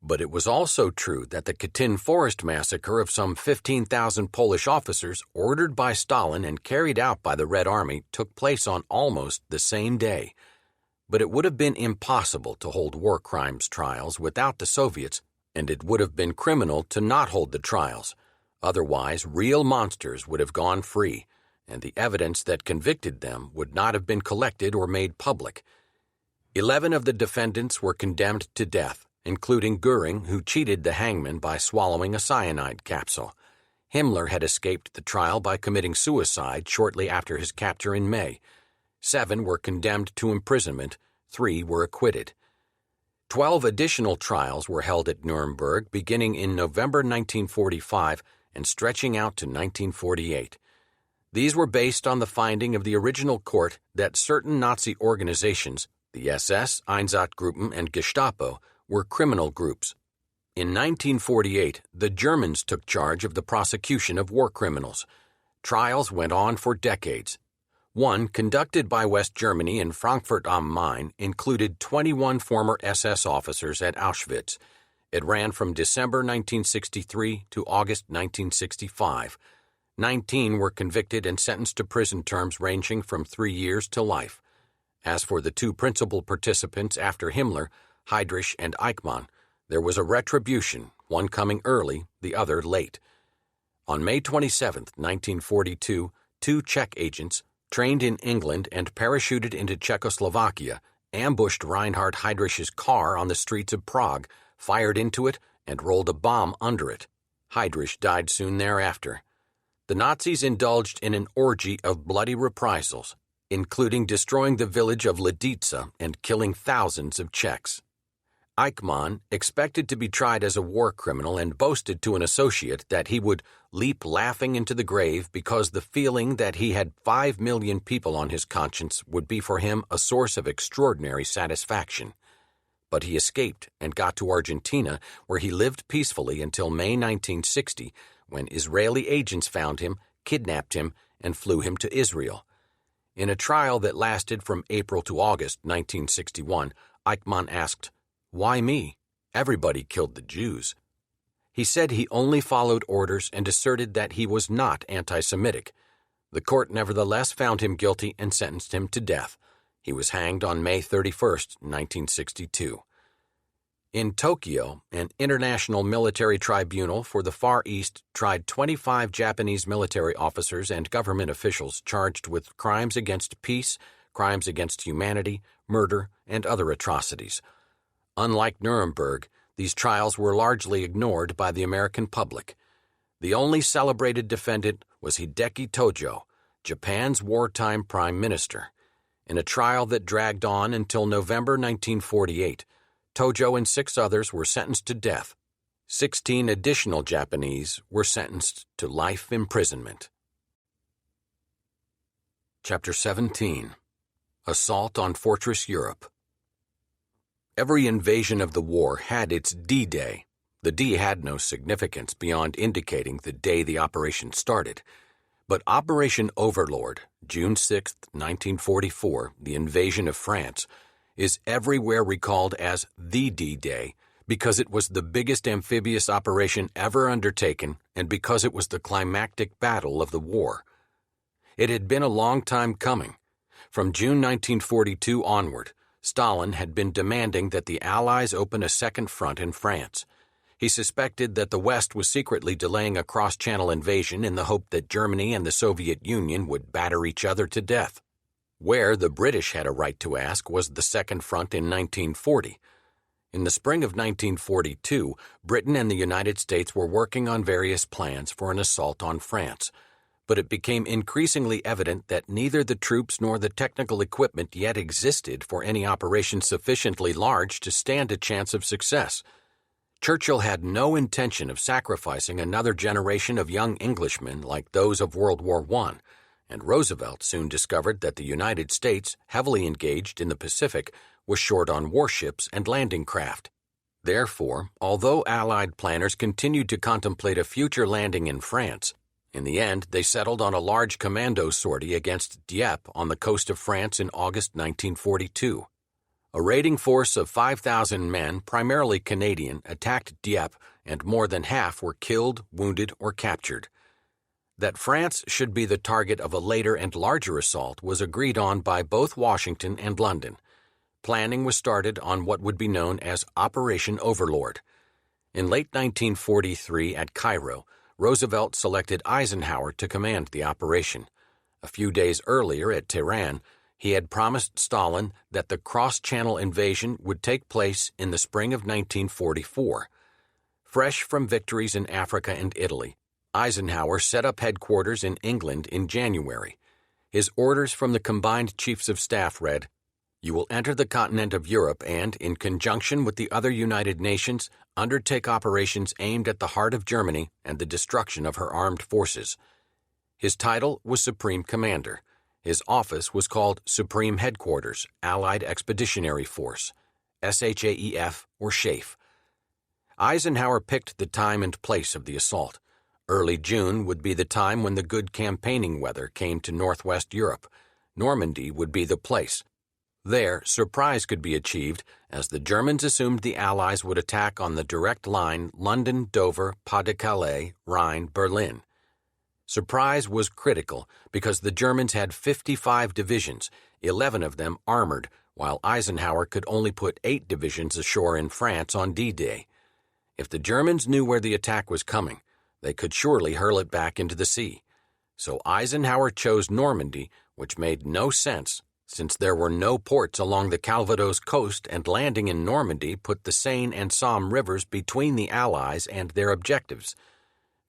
But it was also true that the Katyn Forest massacre of some 15,000 Polish officers, ordered by Stalin and carried out by the Red Army, took place on almost the same day. But it would have been impossible to hold war crimes trials without the Soviets, and it would have been criminal to not hold the trials. Otherwise, real monsters would have gone free, and the evidence that convicted them would not have been collected or made public. 11 of the defendants were condemned to death, including Göring, who cheated the hangman by swallowing a cyanide capsule. Himmler had escaped the trial by committing suicide shortly after his capture in May. 7 were condemned to imprisonment, 3 were acquitted. 12 additional trials were held at Nuremberg beginning in November 1945 and stretching out to 1948. These were based on the finding of the original court that certain Nazi organizations, the SS, Einsatzgruppen, and Gestapo, were criminal groups. In 1948, the Germans took charge of the prosecution of war criminals. Trials went on for decades. One, conducted by West Germany in Frankfurt am Main, included 21 former SS officers at Auschwitz. It ran from December 1963 to August 1965. 19 were convicted and sentenced to prison terms ranging from 3 years to life. As for the 2 principal participants after Himmler, Heydrich and Eichmann, there was a retribution, one coming early, the other late. On May 27, 1942, 2 Czech agents, trained in England and parachuted into Czechoslovakia, ambushed Reinhard Heydrich's car on the streets of Prague, fired into it, and rolled a bomb under it. Heydrich died soon thereafter. The Nazis indulged in an orgy of bloody reprisals, including destroying the village of Lidice and killing thousands of Czechs. Eichmann expected to be tried as a war criminal and boasted to an associate that he would leap laughing into the grave because the feeling that he had 5 million people on his conscience would be for him a source of extraordinary satisfaction. But he escaped and got to Argentina, where he lived peacefully until May 1960, when Israeli agents found him, kidnapped him, and flew him to Israel. In a trial that lasted from April to August 1961, Eichmann asked, "Why me? Everybody killed the Jews." He said he only followed orders and asserted that he was not anti-Semitic. The court nevertheless found him guilty and sentenced him to death. He was hanged on May 31, 1962. In Tokyo, an international military tribunal for the Far East tried 25 Japanese military officers and government officials charged with crimes against peace, crimes against humanity, murder, and other atrocities. Unlike Nuremberg, these trials were largely ignored by the American public. The only celebrated defendant was Hideki Tojo, Japan's wartime prime minister. In a trial that dragged on until November 1948, Tojo and 6 others were sentenced to death. 16 additional Japanese were sentenced to life imprisonment. Chapter 17. Assault on Fortress Europe. Every invasion of the war had its D-Day. The D had no significance beyond indicating the day the operation started. But Operation Overlord, June 6, 1944, the invasion of France, is everywhere recalled as the D-Day because it was the biggest amphibious operation ever undertaken and because it was the climactic battle of the war. It had been a long time coming. From June 1942 onward, Stalin had been demanding that the Allies open a second front in France. He suspected that the West was secretly delaying a cross-channel invasion in the hope that Germany and the Soviet Union would batter each other to death. Where the British had a right to ask was the Second Front in 1940. In the spring of 1942, Britain and the United States were working on various plans for an assault on France, but it became increasingly evident that neither the troops nor the technical equipment yet existed for any operation sufficiently large to stand a chance of success. Churchill had no intention of sacrificing another generation of young Englishmen like those of World War I, and Roosevelt soon discovered that the United States, heavily engaged in the Pacific, was short on warships and landing craft. Therefore, although Allied planners continued to contemplate a future landing in France, in the end they settled on a large commando sortie against Dieppe on the coast of France in August 1942. A raiding force of 5,000 men, primarily Canadian, attacked Dieppe, and more than half were killed, wounded, or captured. That France should be the target of a later and larger assault was agreed on by both Washington and London. Planning was started on what would be known as Operation Overlord. In late 1943 at Cairo, Roosevelt selected Eisenhower to command the operation. A few days earlier at Tehran, he had promised Stalin that the cross-channel invasion would take place in the spring of 1944. Fresh from victories in Africa and Italy, Eisenhower set up headquarters in England in January. His orders from the combined chiefs of staff read, "You will enter the continent of Europe and, in conjunction with the other United Nations, undertake operations aimed at the heart of Germany and the destruction of her armed forces." His title was Supreme Commander. His office was called Supreme Headquarters, Allied Expeditionary Force, SHAEF or SHAEF. Eisenhower picked the time and place of the assault. Early June would be the time when the good campaigning weather came to northwest Europe. Normandy would be the place. There, surprise could be achieved as the Germans assumed the Allies would attack on the direct line London, Dover, Pas-de-Calais, Rhine, Berlin. Surprise was critical because the Germans had 55 divisions, 11 of them armored, while Eisenhower could only put 8 divisions ashore in France on D-Day. If the Germans knew where the attack was coming, they could surely hurl it back into the sea. So Eisenhower chose Normandy, which made no sense, since there were no ports along the Calvados coast, and landing in Normandy put the Seine and Somme rivers between the Allies and their objectives.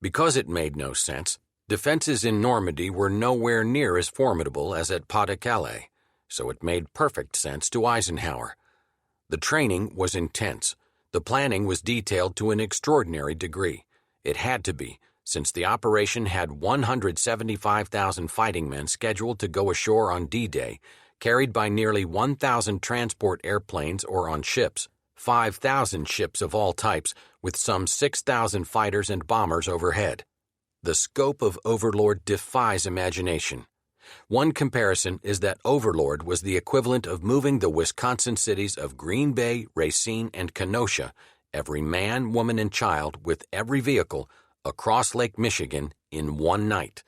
Because it made no sense, defenses in Normandy were nowhere near as formidable as at Pas-de-Calais, so it made perfect sense to Eisenhower. The training was intense. The planning was detailed to an extraordinary degree. It had to be, since the operation had 175,000 fighting men scheduled to go ashore on D-Day, carried by nearly 1,000 transport airplanes or on ships, 5,000 ships of all types, with some 6,000 fighters and bombers overhead. The scope of Overlord defies imagination. One comparison is that Overlord was the equivalent of moving the Wisconsin cities of Green Bay, Racine, and Kenosha, every man, woman, and child with every vehicle, across Lake Michigan in one night.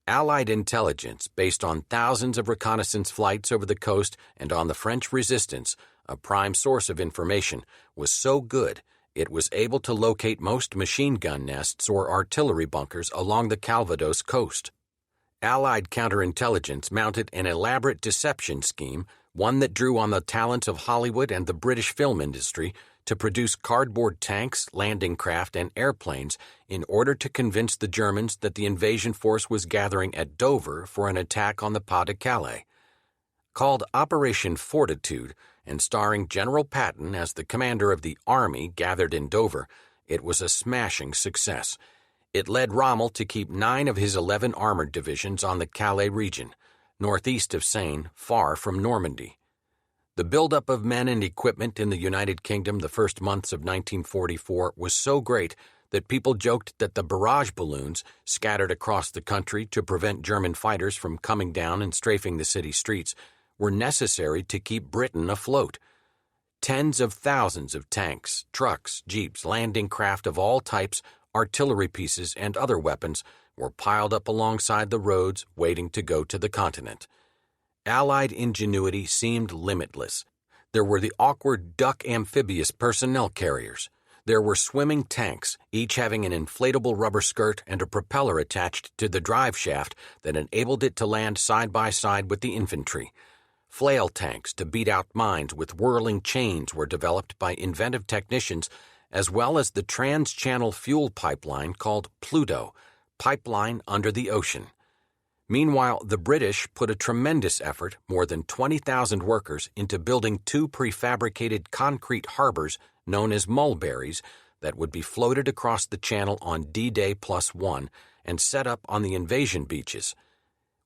Allied intelligence, based on thousands of reconnaissance flights over the coast and on the French resistance, a prime source of information, was so good it was able to locate most machine gun nests or artillery bunkers along the Calvados coast. Allied counterintelligence mounted an elaborate deception scheme, one that drew on the talents of Hollywood and the British film industry, to produce cardboard tanks, landing craft, and airplanes in order to convince the Germans that the invasion force was gathering at Dover for an attack on the Pas-de-Calais. Called Operation Fortitude, and starring General Patton as the commander of the army gathered in Dover, it was a smashing success. It led Rommel to keep 9 of his 11 armored divisions on the Calais region, northeast of Seine, far from Normandy. The buildup of men and equipment in the United Kingdom the first months of 1944 was so great that people joked that the barrage balloons, scattered across the country to prevent German fighters from coming down and strafing the city streets, were necessary to keep Britain afloat. Tens of thousands of tanks, trucks, jeeps, landing craft of all types, artillery pieces, and other weapons were piled up alongside the roads waiting to go to the continent. Allied ingenuity seemed limitless. There were the awkward duck amphibious personnel carriers. There were swimming tanks, each having an inflatable rubber skirt and a propeller attached to the drive shaft that enabled it to land side by side with the infantry. Flail tanks to beat out mines with whirling chains were developed by inventive technicians, as well as the trans-channel fuel pipeline called Pluto, pipeline under the ocean. Meanwhile, the British put a tremendous effort, more than 20,000 workers, into building 2 prefabricated concrete harbors known as mulberries that would be floated across the channel on D-Day +1 and set up on the invasion beaches.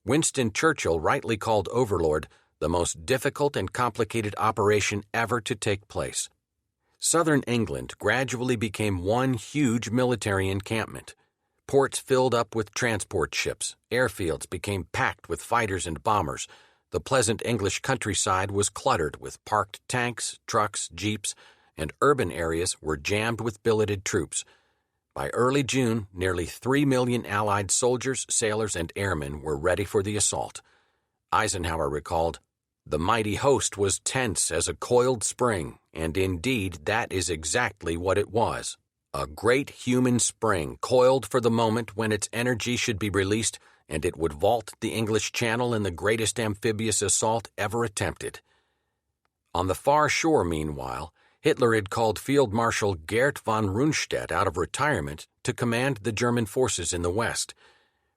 Winston Churchill rightly called Overlord the most difficult and complicated operation ever to take place. Southern England gradually became one huge military encampment. Ports filled up with transport ships, airfields became packed with fighters and bombers, the pleasant English countryside was cluttered with parked tanks, trucks, jeeps, and urban areas were jammed with billeted troops. By early June, nearly 3 million Allied soldiers, sailors, and airmen were ready for the assault. Eisenhower recalled, "The mighty host was tense as a coiled spring, and indeed that is exactly what it was. A great human spring coiled for the moment when its energy should be released, and it would vault the English Channel in the greatest amphibious assault ever attempted." On the far shore, meanwhile, Hitler had called Field Marshal Gerd von Rundstedt out of retirement to command the German forces in the West.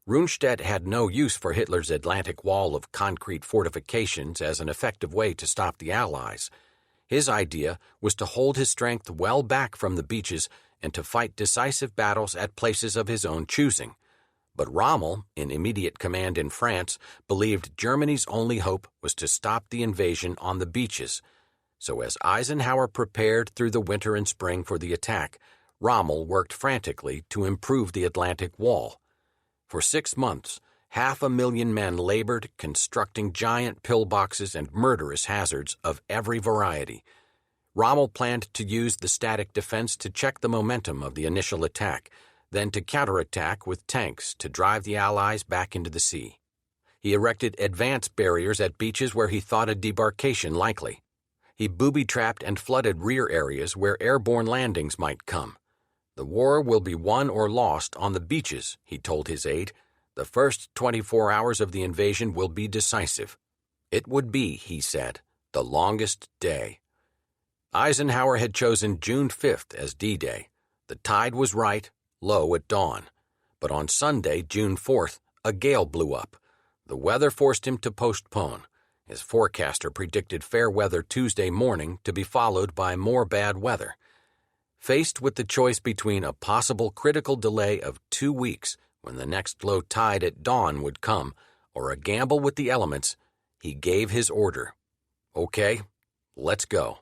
Rundstedt had no use for Hitler's Atlantic wall of concrete fortifications as an effective way to stop the Allies. His idea was to hold his strength well back from the beaches and to fight decisive battles at places of his own choosing. But Rommel, in immediate command in France, believed Germany's only hope was to stop the invasion on the beaches. So as Eisenhower prepared through the winter and spring for the attack, Rommel worked frantically to improve the Atlantic wall. For 6 months, 500,000 men labored constructing giant pillboxes and murderous hazards of every variety. Rommel planned to use the static defense to check the momentum of the initial attack, then to counterattack with tanks to drive the Allies back into the sea. He erected advance barriers at beaches where he thought a debarkation likely. He booby-trapped and flooded rear areas where airborne landings might come. "The war will be won or lost on the beaches," he told his aide. "The first 24 hours of the invasion will be decisive." It would be, he said, the longest day. Eisenhower had chosen June 5th as D-Day. The tide was right, low at dawn. But on Sunday, June 4th, a gale blew up. The weather forced him to postpone. His forecaster predicted fair weather Tuesday morning to be followed by more bad weather. Faced with the choice between a possible critical delay of 2 weeks when the next low tide at dawn would come, or a gamble with the elements, he gave his order. "Okay, let's go."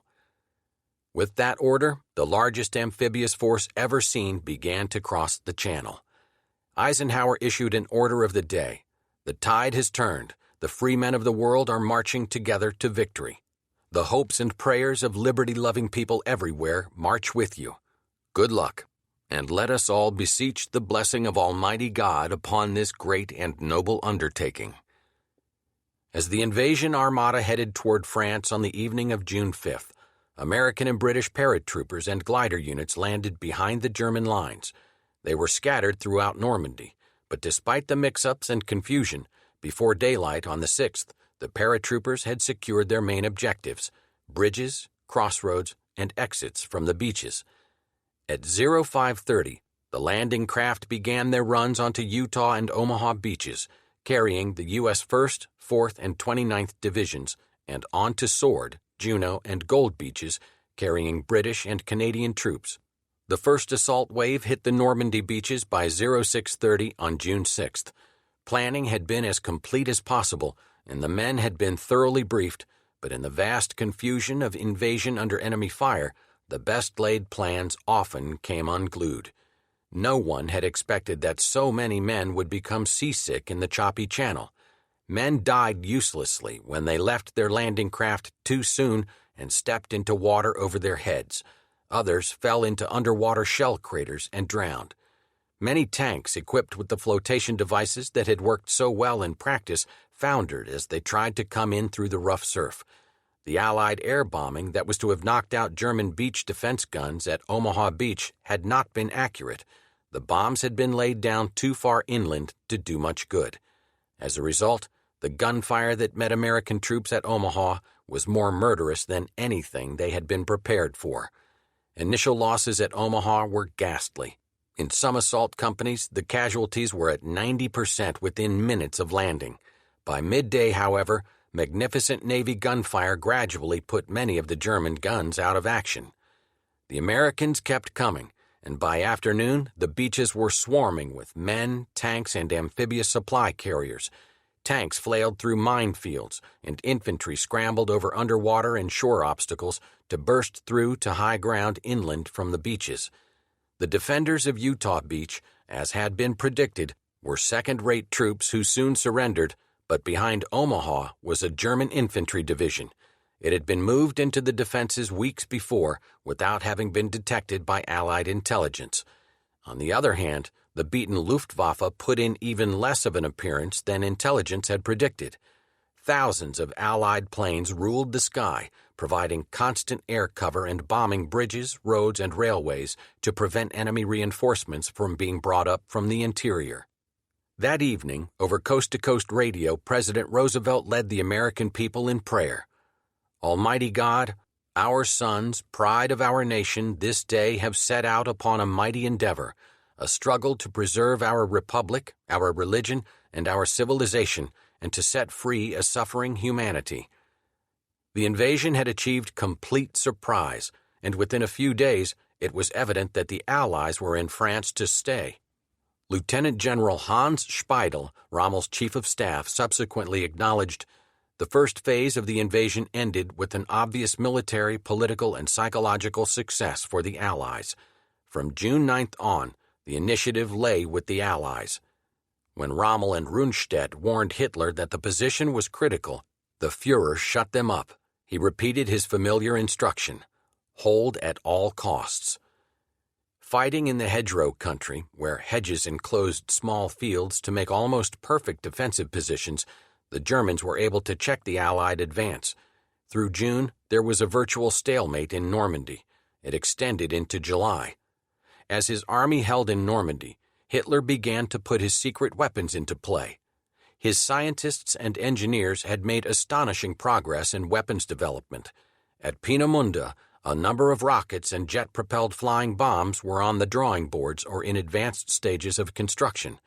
With that order, the largest amphibious force ever seen began to cross the channel. Eisenhower issued an order of the day. The tide has turned. The free men of the world are marching together to victory. The hopes and prayers of liberty-loving people everywhere march with you. Good luck, and let us all beseech the blessing of Almighty God upon this great and noble undertaking. As the invasion armada headed toward France on the evening of June 5th, American and British paratroopers and glider units landed behind the German lines. They were scattered throughout Normandy, but despite the mix-ups and confusion, before daylight on the 6th, the paratroopers had secured their main objectives: bridges, crossroads, and exits from the beaches. At 05:30, the landing craft began their runs onto Utah and Omaha beaches, carrying the U.S. 1st, 4th, and 29th Divisions, and onto Sword, Juno, and Gold beaches, carrying British and Canadian troops. The first assault wave hit the Normandy beaches by 06:30 on June 6th. Planning had been as complete as possible, and the men had been thoroughly briefed, but in the vast confusion of invasion under enemy fire, the best-laid plans often came unglued. No one had expected that so many men would become seasick in the choppy channel. Men died uselessly when they left their landing craft too soon and stepped into water over their heads. Others fell into underwater shell craters and drowned. Many tanks equipped with the flotation devices that had worked so well in practice foundered as they tried to come in through the rough surf. The Allied air bombing that was to have knocked out German beach defense guns at Omaha Beach had not been accurate. The bombs had been laid down too far inland to do much good. As a result, the gunfire that met American troops at Omaha was more murderous than anything they had been prepared for. Initial losses at Omaha were ghastly. In some assault companies, the casualties were at 90% within minutes of landing. By midday, however, magnificent Navy gunfire gradually put many of the German guns out of action. The Americans kept coming, and by afternoon, the beaches were swarming with men, tanks, and amphibious supply carriers. Tanks flailed through minefields, and infantry scrambled over underwater and shore obstacles to burst through to high ground inland from the beaches. The defenders of Utah Beach, as had been predicted, were second-rate troops who soon surrendered, but behind Omaha was a German infantry division. It had been moved into the defenses weeks before without having been detected by Allied intelligence. On the other hand, the beaten Luftwaffe put in even less of an appearance than intelligence had predicted. Thousands of Allied planes ruled the sky, providing constant air cover and bombing bridges, roads, and railways to prevent enemy reinforcements from being brought up from the interior. That evening, over coast-to-coast radio, President Roosevelt led the American people in prayer. Almighty God, our sons, pride of our nation, this day have set out upon a mighty endeavor, a struggle to preserve our republic, our religion, and our civilization, and to set free a suffering humanity. The invasion had achieved complete surprise, and within a few days it was evident that the Allies were in France to stay. Lieutenant General Hans Speidel, Rommel's chief of staff, subsequently acknowledged, "The first phase of the invasion ended with an obvious military, political, and psychological success for the Allies. From June 9th on, the initiative lay with the Allies." When Rommel and Rundstedt warned Hitler that the position was critical, the Führer shut them up. He repeated his familiar instruction: hold at all costs. Fighting in the hedgerow country, where hedges enclosed small fields to make almost perfect defensive positions, the Germans were able to check the Allied advance. Through June, there was a virtual stalemate in Normandy. It extended into July. As his army held in Normandy, Hitler began to put his secret weapons into play. His scientists and engineers had made astonishing progress in weapons development. At Peenemünde, a number of rockets and jet-propelled flying bombs were on the drawing boards or in advanced stages of construction.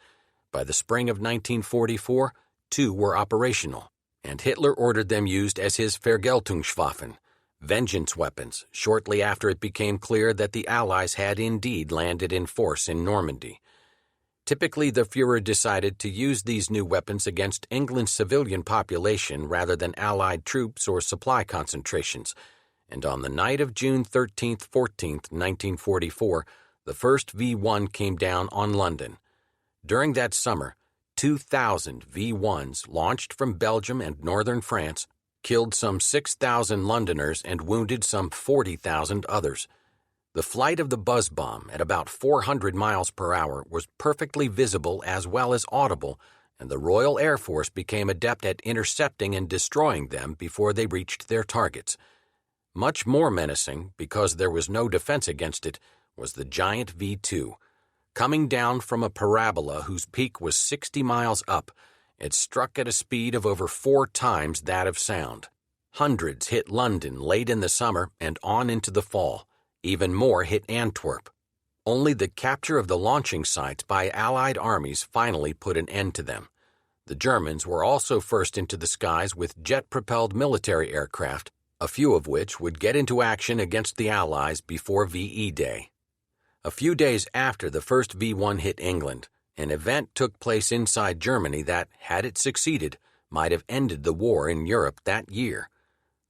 By the spring of 1944, 2 were operational, and Hitler ordered them used as his Vergeltungswaffen, vengeance weapons, shortly after it became clear that the Allies had indeed landed in force in Normandy. Typically, the Führer decided to use these new weapons against England's civilian population rather than Allied troops or supply concentrations, and on the night of June 13-14, 1944, the first V-1 came down on London. During that summer, 2,000 V-1s launched from Belgium and northern France killed some 6,000 Londoners and wounded some 40,000 others. The flight of the buzz bomb at about 400 miles per hour was perfectly visible as well as audible, and the Royal Air Force became adept at intercepting and destroying them before they reached their targets. Much more menacing, because there was no defense against it, was the giant V-2. Coming down from a parabola whose peak was 60 miles up, it struck at a speed of over 4 times that of sound. Hundreds hit London late in the summer and on into the fall. Even more hit Antwerp. Only the capture of the launching sites by Allied armies finally put an end to them. The Germans were also first into the skies with jet-propelled military aircraft, a few of which would get into action against the Allies before VE Day. A few days after the first V-1 hit England, an event took place inside Germany that, had it succeeded, might have ended the war in Europe that year.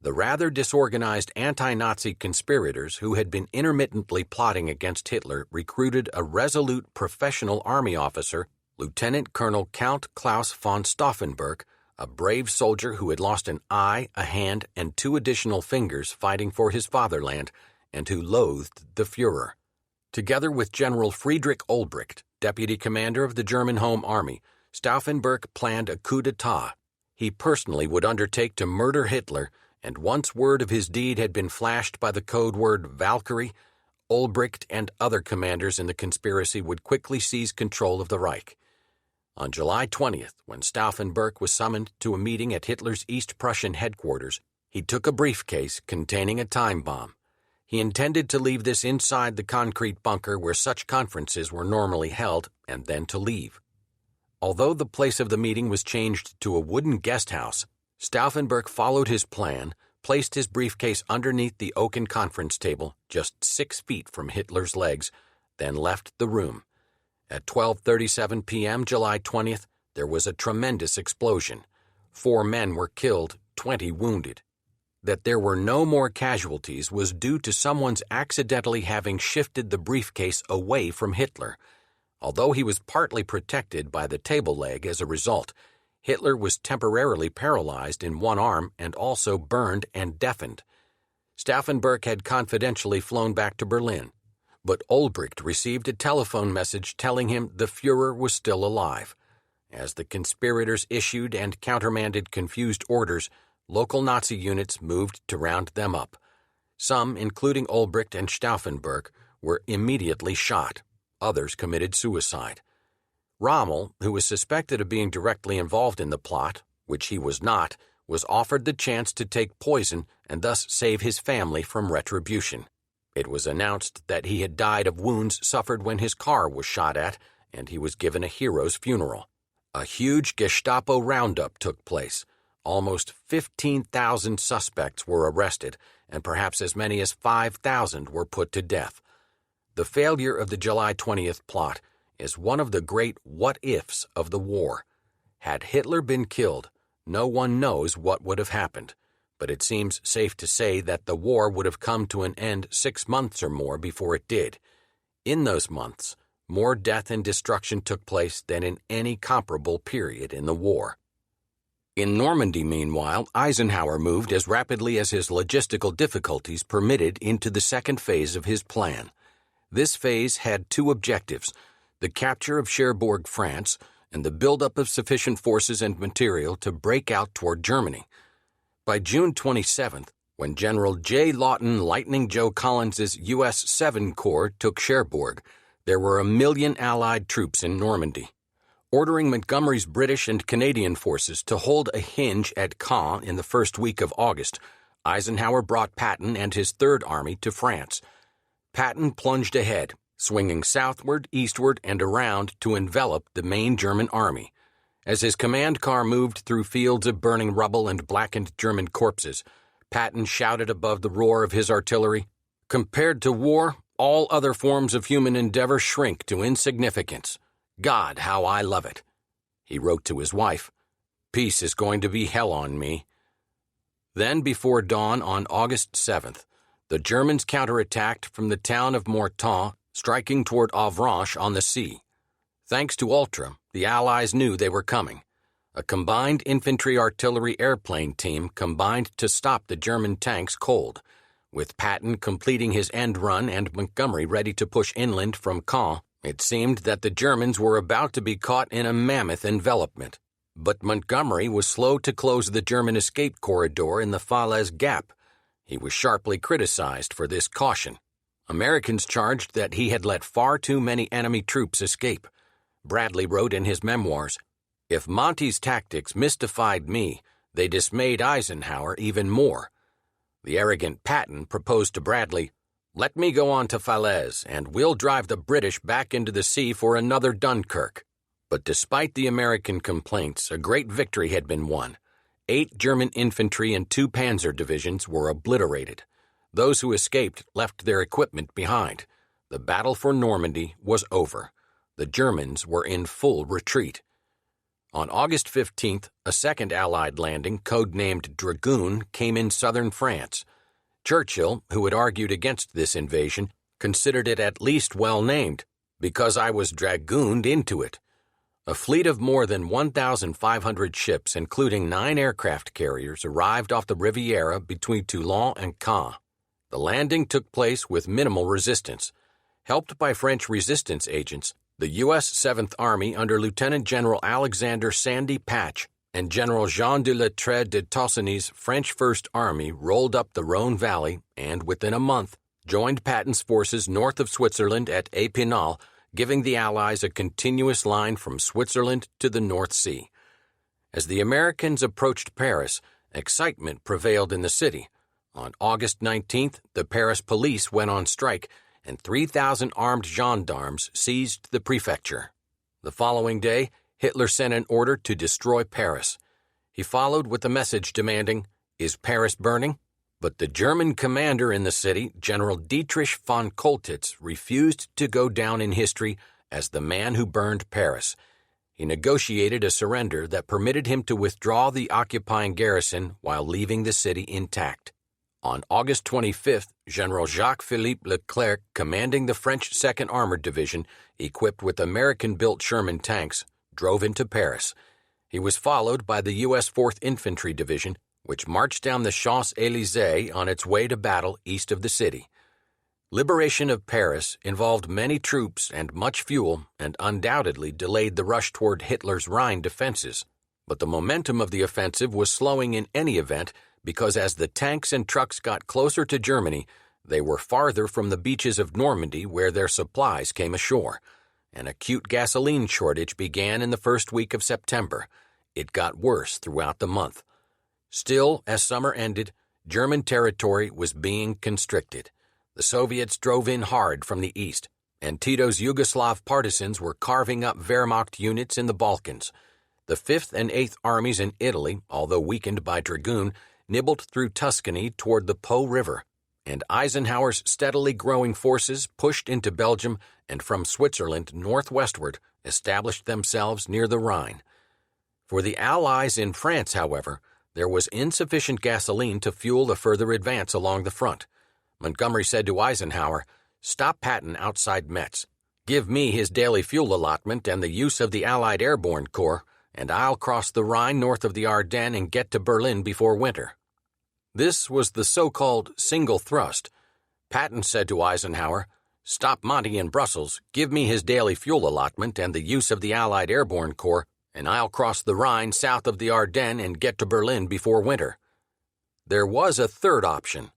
The rather disorganized anti-Nazi conspirators who had been intermittently plotting against Hitler recruited a resolute professional army officer, Lieutenant Colonel Count Klaus von Stauffenberg, a brave soldier who had lost an eye, a hand, and 2 additional fingers fighting for his fatherland, and who loathed the Führer. Together with General Friedrich Olbricht, deputy commander of the German Home Army, Stauffenberg planned a coup d'etat. He personally would undertake to murder Hitler, and once word of his deed had been flashed by the code word Valkyrie, Olbricht and other commanders in the conspiracy would quickly seize control of the Reich. On July 20th, when Stauffenberg was summoned to a meeting at Hitler's East Prussian headquarters, he took a briefcase containing a time bomb. He intended to leave this inside the concrete bunker where such conferences were normally held, and then to leave. Although the place of the meeting was changed to a wooden guest house, Stauffenberg followed his plan, placed his briefcase underneath the oaken conference table, just 6 feet from Hitler's legs, then left the room. At 12:37 p.m. July 20th, there was a tremendous explosion. 4 men were killed, 20 wounded. That there were no more casualties was due to someone's accidentally having shifted the briefcase away from Hitler. Although he was partly protected by the table leg as a result, Hitler was temporarily paralyzed in one arm and also burned and deafened. Stauffenberg had confidentially flown back to Berlin, but Olbricht received a telephone message telling him the Führer was still alive. As the conspirators issued and countermanded confused orders, local Nazi units moved to round them up. Some, including Olbricht and Stauffenberg, were immediately shot. Others committed suicide. Rommel, who was suspected of being directly involved in the plot, which he was not, was offered the chance to take poison and thus save his family from retribution. It was announced that he had died of wounds suffered when his car was shot at, and he was given a hero's funeral. A huge Gestapo roundup took place. Almost 15,000 suspects were arrested, and perhaps as many as 5,000 were put to death. The failure of the July 20th plot is one of the great what-ifs of the war. Had Hitler been killed, no one knows what would have happened, but it seems safe to say that the war would have come to an end 6 months or more before it did. In those months, more death and destruction took place than in any comparable period in the war. In Normandy, meanwhile, Eisenhower moved as rapidly as his logistical difficulties permitted into the second phase of his plan. This phase had 2 objectives: the capture of Cherbourg, France, and the buildup of sufficient forces and material to break out toward Germany. By June 27th, when General J. Lawton Lightning Joe Collins's U.S. 7 Corps took Cherbourg, there were 1 million Allied troops in Normandy. Ordering Montgomery's British and Canadian forces to hold a hinge at Caen in the first week of August, Eisenhower brought Patton and his Third Army to France. Patton plunged ahead, swinging southward, eastward, and around to envelop the main German army. As his command car moved through fields of burning rubble and blackened German corpses, Patton shouted above the roar of his artillery, "Compared to war, all other forms of human endeavor shrink to insignificance. God, how I love it." He wrote to his wife, "Peace is going to be hell on me." Then, before dawn on August 7th, the Germans counterattacked from the town of Mortain, striking toward Avranches on the sea. Thanks to Ultra, the Allies knew they were coming. A combined infantry-artillery airplane team combined to stop the German tanks cold, with Patton completing his end run and Montgomery ready to push inland from Caen. It seemed that the Germans were about to be caught in a mammoth envelopment. But Montgomery was slow to close the German escape corridor in the Falaise Gap. He was sharply criticized for this caution. Americans charged that he had let far too many enemy troops escape. Bradley wrote in his memoirs, "If Monty's tactics mystified me, they dismayed Eisenhower even more." The arrogant Patton proposed to Bradley, "Let me go on to Falaise, and we'll drive the British back into the sea for another Dunkirk." But despite the American complaints, a great victory had been won. 8 German infantry and 2 panzer divisions were obliterated. Those who escaped left their equipment behind. The battle for Normandy was over. The Germans were in full retreat. On August 15th, a second Allied landing, codenamed Dragoon, came in southern France. Churchill, who had argued against this invasion, considered it at least well-named, "because I was dragooned into it." A fleet of more than 1,500 ships, including 9 aircraft carriers, arrived off the Riviera between Toulon and Caen. The landing took place with minimal resistance. Helped by French resistance agents, the U.S. 7th Army under Lieutenant General Alexander Sandy Patch and General Jean de Latreille de Tossigny's French First Army rolled up the Rhone Valley and, within a month, joined Patton's forces north of Switzerland at Epinal, giving the Allies a continuous line from Switzerland to the North Sea. As the Americans approached Paris, excitement prevailed in the city. On August 19th, the Paris police went on strike, and 3,000 armed gendarmes seized the prefecture. The following day, Hitler sent an order to destroy Paris. He followed with a message demanding, "Is Paris burning?" But the German commander in the city, General Dietrich von Koltitz, refused to go down in history as the man who burned Paris. He negotiated a surrender that permitted him to withdraw the occupying garrison while leaving the city intact. On August 25th, General Jacques-Philippe Leclerc, commanding the French 2nd Armored Division, equipped with American-built Sherman tanks, drove into Paris. He was followed by the U.S. 4th Infantry Division, which marched down the Champs-Élysées on its way to battle east of the city. Liberation of Paris involved many troops and much fuel and undoubtedly delayed the rush toward Hitler's Rhine defenses. But the momentum of the offensive was slowing in any event because as the tanks and trucks got closer to Germany, they were farther from the beaches of Normandy where their supplies came ashore. An acute gasoline shortage began in the first week of September. It got worse throughout the month. Still, as summer ended, German territory was being constricted. The Soviets drove in hard from the east, and Tito's Yugoslav partisans were carving up Wehrmacht units in the Balkans. The 5th and 8th Armies in Italy, although weakened by Dragoon, nibbled through Tuscany toward the Po River, and Eisenhower's steadily growing forces pushed into Belgium and from Switzerland northwestward established themselves near the Rhine. For the Allies in France, however, there was insufficient gasoline to fuel the further advance along the front. Montgomery said to Eisenhower, "Stop Patton outside Metz. Give me his daily fuel allotment and the use of the Allied Airborne Corps, and I'll cross the Rhine north of the Ardennes and get to Berlin before winter." This was the so-called single thrust. Patton said to Eisenhower, "Stop Monty in Brussels, give me his daily fuel allotment and the use of the Allied Airborne Corps, and I'll cross the Rhine south of the Ardennes and get to Berlin before winter." There was a third option.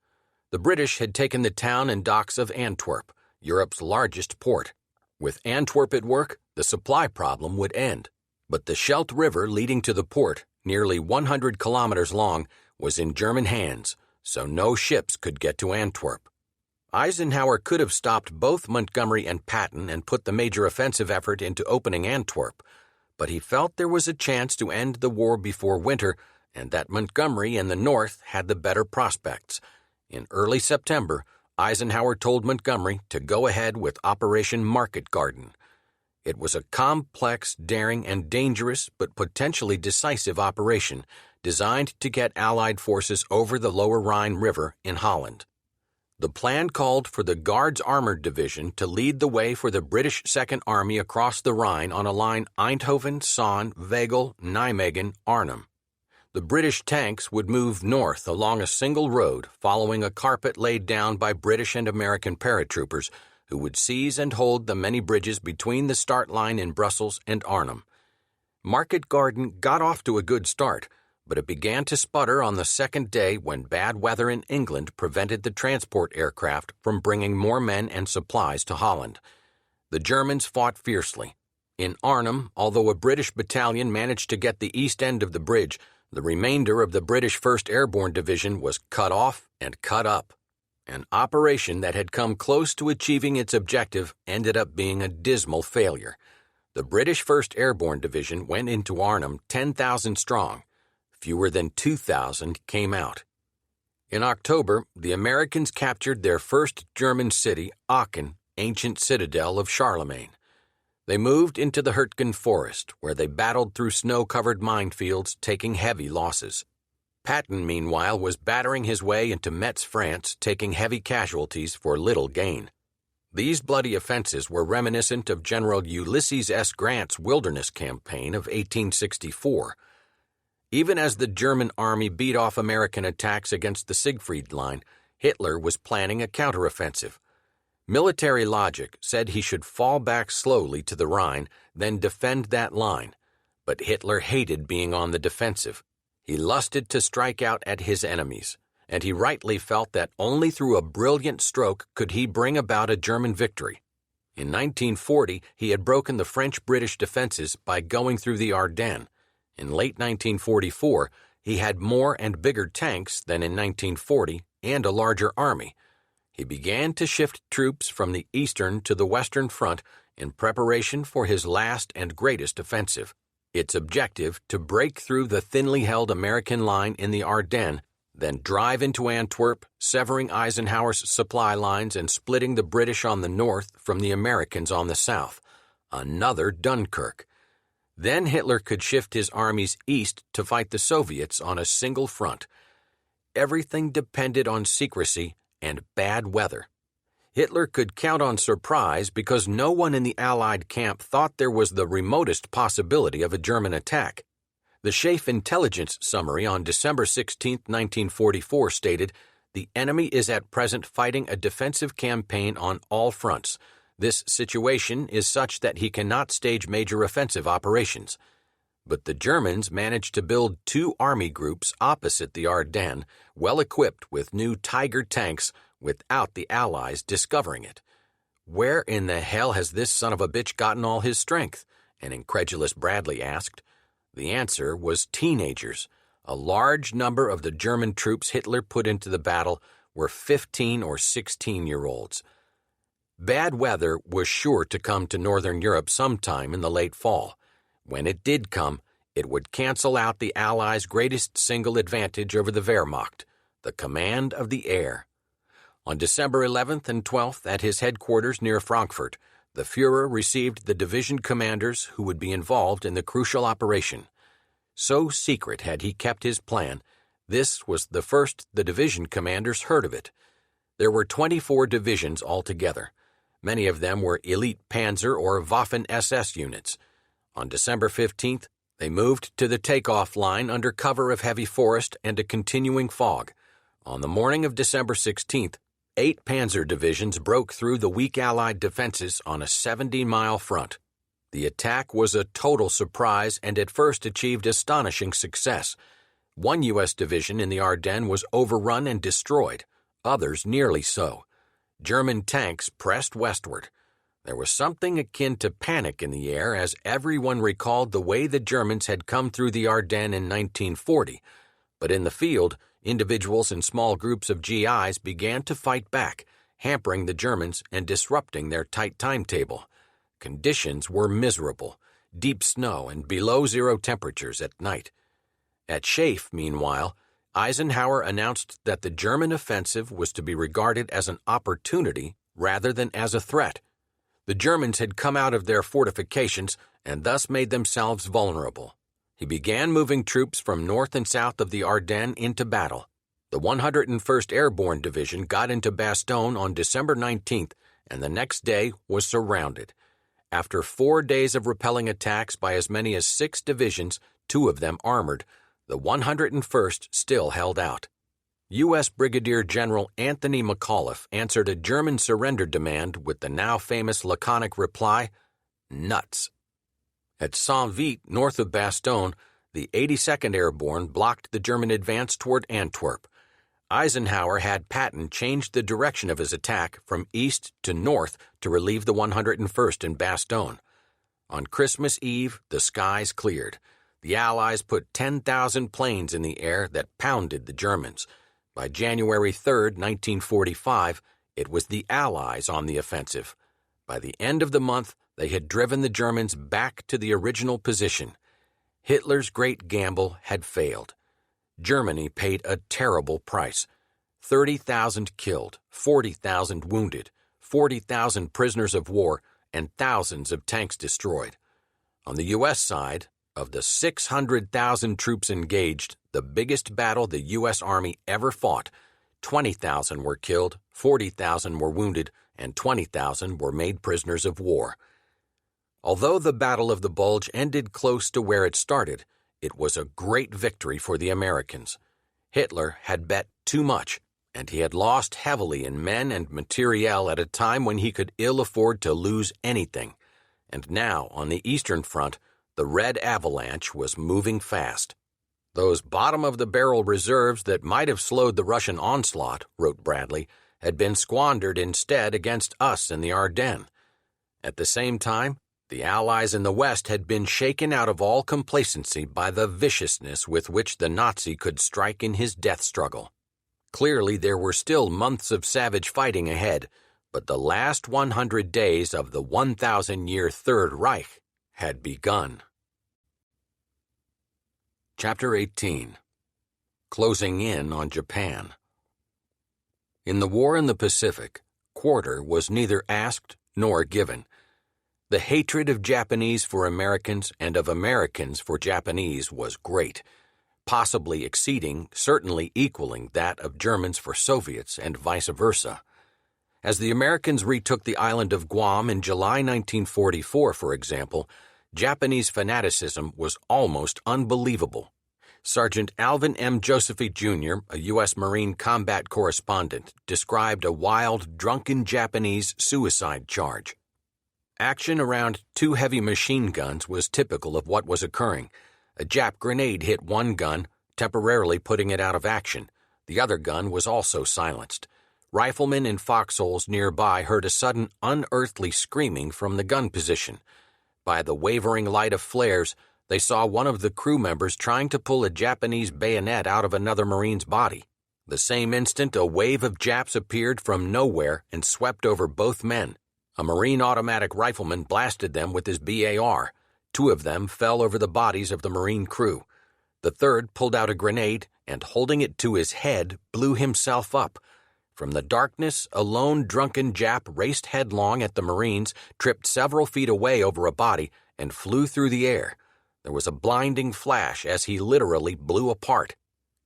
The British had taken the town and docks of Antwerp, Europe's largest port. With Antwerp at work, the supply problem would end. But the Scheldt River leading to the port, nearly 100 kilometers long, was in German hands, so no ships could get to Antwerp. Eisenhower could have stopped both Montgomery and Patton and put the major offensive effort into opening Antwerp, but he felt there was a chance to end the war before winter and that Montgomery and the North had the better prospects. In early September, Eisenhower told Montgomery to go ahead with Operation Market Garden. It was a complex, daring, and dangerous but potentially decisive operation designed to get Allied forces over the lower Rhine River in Holland. The plan called for the Guards Armored Division to lead the way for the British Second Army across the Rhine on a line Eindhoven, Sonn, Wegel, Nijmegen, Arnhem. The British tanks would move north along a single road following a carpet laid down by British and American paratroopers who would seize and hold the many bridges between the start line in Brussels and Arnhem. Market Garden got off to a good start, but it began to sputter on the second day when bad weather in England prevented the transport aircraft from bringing more men and supplies to Holland. The Germans fought fiercely. In Arnhem, although a British battalion managed to get the east end of the bridge, the remainder of the British 1st Airborne Division was cut off and cut up. An operation that had come close to achieving its objective ended up being a dismal failure. The British 1st Airborne Division went into Arnhem 10,000 strong. Fewer than 2,000 came out. In October, the Americans captured their first German city, Aachen, ancient citadel of Charlemagne. They moved into the Hürtgen forest, where they battled through snow-covered minefields, taking heavy losses. Patton, meanwhile, was battering his way into Metz, France, taking heavy casualties for little gain. These bloody offenses were reminiscent of General Ulysses S. Grant's Wilderness Campaign of 1864. Even as the German army beat off American attacks against the Siegfried Line, Hitler was planning a counteroffensive. Military logic said he should fall back slowly to the Rhine, then defend that line. But Hitler hated being on the defensive. He lusted to strike out at his enemies, and he rightly felt that only through a brilliant stroke could he bring about a German victory. In 1940, he had broken the French-British defenses by going through the Ardennes. In late 1944, he had more and bigger tanks than in 1940 and a larger army. He began to shift troops from the eastern to the western front in preparation for his last and greatest offensive. Its objective to break through the thinly held American line in the Ardennes, then drive into Antwerp, severing Eisenhower's supply lines and splitting the British on the north from the Americans on the south. Another Dunkirk. Then Hitler could shift his armies east to fight the Soviets on a single front. Everything depended on secrecy and bad weather. Hitler could count on surprise because no one in the Allied camp thought there was the remotest possibility of a German attack. The Schaeff intelligence summary on December 16, 1944 stated, "The enemy is at present fighting a defensive campaign on all fronts. This situation is such that he cannot stage major offensive operations." But the Germans managed to build 2 army groups opposite the Ardennes, well equipped with new Tiger tanks, without the Allies discovering it. "Where in the hell has this son of a bitch gotten all his strength?" an incredulous Bradley asked. The answer was teenagers. A large number of the German troops Hitler put into the battle were 15 or 16-year-olds. Bad weather was sure to come to Northern Europe sometime in the late fall. When it did come, it would cancel out the Allies' greatest single advantage over the Wehrmacht, the command of the air. On December 11th and 12th, at his headquarters near Frankfurt, the Führer received the division commanders who would be involved in the crucial operation. So secret had he kept his plan, this was the first the division commanders heard of it. There were 24 divisions altogether. Many of them were elite Panzer or Waffen-SS units. On December 15th, they moved to the takeoff line under cover of heavy forest and a continuing fog. On the morning of December 16th, 8 panzer divisions broke through the weak Allied defenses on a 70-mile front. The attack was a total surprise and at first achieved astonishing success. One U.S. division in the Ardennes was overrun and destroyed, others nearly so. German tanks pressed westward. There was something akin to panic in the air as everyone recalled the way the Germans had come through the Ardennes in 1940, but in the field, individuals and small groups of GIs began to fight back, hampering the Germans and disrupting their tight timetable. Conditions were miserable, deep snow and below-zero temperatures at night. At Schaeff, meanwhile, Eisenhower announced that the German offensive was to be regarded as an opportunity rather than as a threat. The Germans had come out of their fortifications and thus made themselves vulnerable. He began moving troops from north and south of the Ardennes into battle. The 101st Airborne Division got into Bastogne on December 19th, and the next day was surrounded. After 4 days of repelling attacks by as many as 6 divisions, 2 of them armored, the 101st still held out. U.S. Brigadier General Anthony McAuliffe answered a German surrender demand with the now famous laconic reply, "Nuts." At Saint-Vite, north of Bastogne, the 82nd Airborne blocked the German advance toward Antwerp. Eisenhower had Patton change the direction of his attack from east to north to relieve the 101st in Bastogne. On Christmas Eve, the skies cleared. The Allies put 10,000 planes in the air that pounded the Germans. By January 3, 1945, it was the Allies on the offensive. By the end of the month, they had driven the Germans back to the original position. Hitler's great gamble had failed. Germany paid a terrible price. 30,000 killed, 40,000 wounded, 40,000 prisoners of war, and thousands of tanks destroyed. On the U.S. side, of the 600,000 troops engaged, the biggest battle the U.S. Army ever fought, 20,000 were killed, 40,000 were wounded, and 20,000 were made prisoners of war. Although the Battle of the Bulge ended close to where it started, it was a great victory for the Americans. Hitler had bet too much, and he had lost heavily in men and materiel at a time when he could ill afford to lose anything. And now, on the Eastern Front, the Red Avalanche was moving fast. Those bottom-of-the-barrel reserves that might have slowed the Russian onslaught, wrote Bradley, had been squandered instead against us in the Ardennes. At the same time, the Allies in the West had been shaken out of all complacency by the viciousness with which the Nazi could strike in his death struggle. Clearly, there were still months of savage fighting ahead, but the last 100 days of the 1,000-year Third Reich had begun. Chapter 18. Closing in on Japan. In the war in the Pacific, quarter was neither asked nor given. The hatred of Japanese for Americans and of Americans for Japanese was great, possibly exceeding, certainly equaling that of Germans for Soviets and vice versa. As the Americans retook the island of Guam in July 1944, for example, Japanese fanaticism was almost unbelievable. Sergeant Alvin M. Josephy Jr., a U.S. Marine combat correspondent, described a wild, drunken Japanese suicide charge. Action around 2 heavy machine guns was typical of what was occurring. A Jap grenade hit one gun, temporarily putting it out of action. The other gun was also silenced. Riflemen in foxholes nearby heard a sudden unearthly screaming from the gun position. By the wavering light of flares, they saw one of the crew members trying to pull a Japanese bayonet out of another Marine's body. The same instant, a wave of Japs appeared from nowhere and swept over both men. A Marine automatic rifleman blasted them with his BAR. 2 of them fell over the bodies of the Marine crew. The third pulled out a grenade and, holding it to his head, blew himself up. From the darkness, a lone drunken Jap raced headlong at the Marines, tripped several feet away over a body, and flew through the air. There was a blinding flash as he literally blew apart.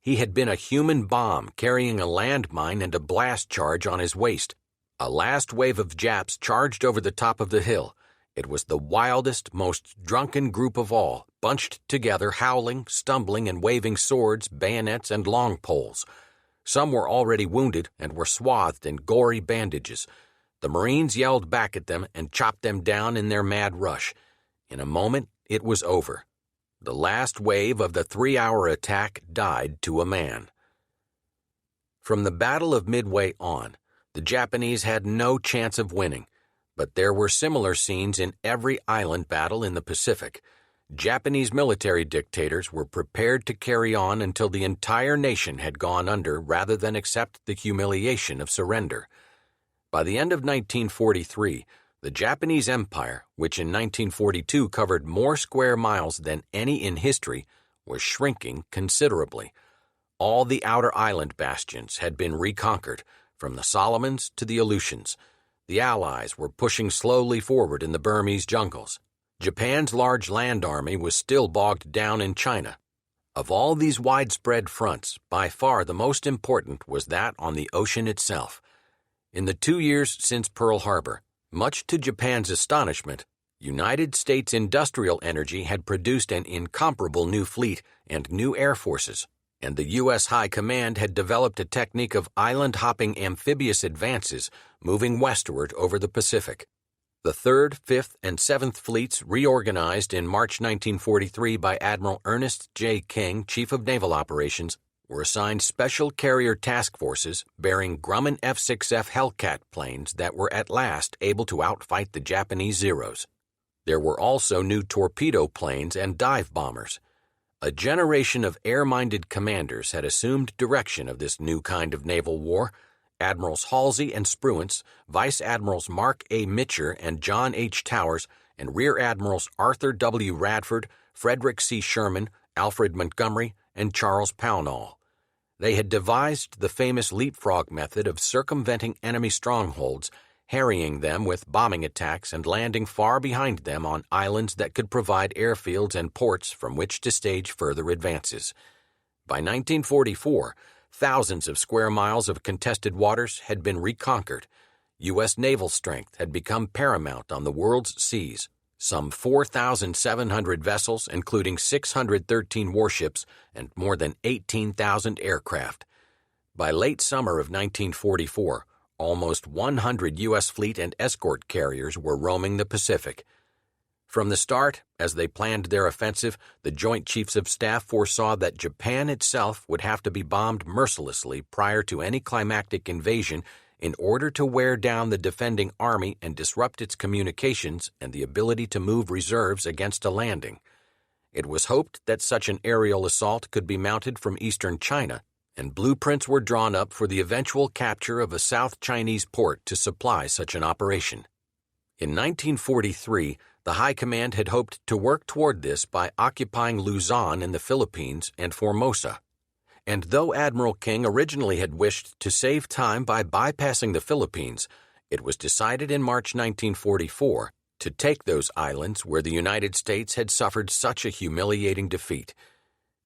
He had been a human bomb carrying a landmine and a blast charge on his waist. A last wave of Japs charged over the top of the hill. It was the wildest, most drunken group of all, bunched together, howling, stumbling, and waving swords, bayonets, and long poles. Some were already wounded and were swathed in gory bandages. The Marines yelled back at them and chopped them down in their mad rush. In a moment, it was over. The last wave of the 3-hour attack died to a man. From the Battle of Midway on, the Japanese had no chance of winning, but there were similar scenes in every island battle in the Pacific. Japanese military dictators were prepared to carry on until the entire nation had gone under rather than accept the humiliation of surrender. By the end of 1943, the Japanese Empire, which in 1942 covered more square miles than any in history, was shrinking considerably. All the outer island bastions had been reconquered, from the Solomons to the Aleutians. The Allies were pushing slowly forward in the Burmese jungles. Japan's large land army was still bogged down in China. Of all these widespread fronts, by far the most important was that on the ocean itself. In the 2 years since Pearl Harbor, much to Japan's astonishment, United States industrial energy had produced an incomparable new fleet and new air forces, and the U.S. High Command had developed a technique of island-hopping amphibious advances moving westward over the Pacific. The 3rd, 5th, and 7th Fleets, reorganized in March 1943 by Admiral Ernest J. King, Chief of Naval Operations, were assigned special carrier task forces bearing Grumman F-6F Hellcat planes that were at last able to outfight the Japanese Zeros. There were also new torpedo planes and dive bombers. A generation of air-minded commanders had assumed direction of this new kind of naval war. Admirals Halsey and Spruance, Vice Admirals Mark A. Mitcher and John H. Towers, and Rear Admirals Arthur W. Radford, Frederick C. Sherman, Alfred Montgomery, and Charles Pownall. They had devised the famous leapfrog method of circumventing enemy strongholds, harrying them with bombing attacks and landing far behind them on islands that could provide airfields and ports from which to stage further advances. By 1944, thousands of square miles of contested waters had been reconquered. U.S. naval strength had become paramount on the world's seas. Some 4,700 vessels, including 613 warships and more than 18,000 aircraft. By late summer of 1944, almost 100 U.S. fleet and escort carriers were roaming the Pacific. From the start, as they planned their offensive, the Joint Chiefs of Staff foresaw that Japan itself would have to be bombed mercilessly prior to any climactic invasion in order to wear down the defending army and disrupt its communications and the ability to move reserves against a landing. It was hoped that such an aerial assault could be mounted from eastern China, and blueprints were drawn up for the eventual capture of a South Chinese port to supply such an operation. In 1943, the High Command had hoped to work toward this by occupying Luzon in the Philippines and Formosa. And though Admiral King originally had wished to save time by bypassing the Philippines, it was decided in March 1944 to take those islands where the United States had suffered such a humiliating defeat.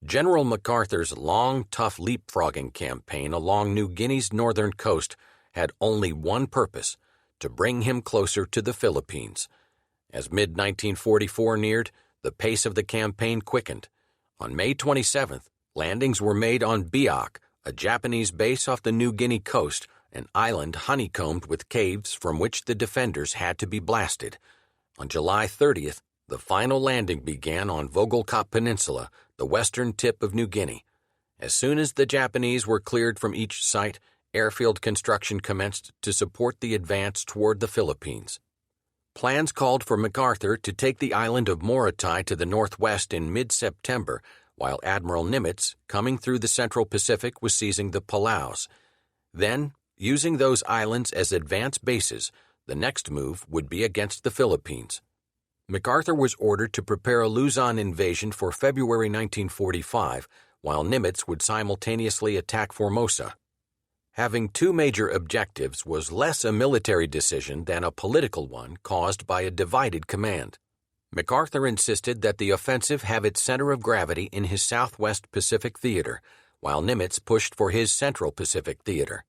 General MacArthur's long, tough leapfrogging campaign along New Guinea's northern coast had only one purpose: to bring him closer to the Philippines. As mid-1944 neared, the pace of the campaign quickened. On May 27th, landings were made on Biak, a Japanese base off the New Guinea coast, an island honeycombed with caves from which the defenders had to be blasted. On July 30th, the final landing began on Vogelkop Peninsula, the western tip of New Guinea. As soon as the Japanese were cleared from each site, airfield construction commenced to support the advance toward the Philippines. Plans called for MacArthur to take the island of Morotai to the northwest in mid-September, while Admiral Nimitz, coming through the Central Pacific, was seizing the Palaus. Then, using those islands as advance bases, the next move would be against the Philippines. MacArthur was ordered to prepare a Luzon invasion for February 1945, while Nimitz would simultaneously attack Formosa. Having two major objectives was less a military decision than a political one caused by a divided command. MacArthur insisted that the offensive have its center of gravity in his Southwest Pacific Theater, while Nimitz pushed for his Central Pacific Theater.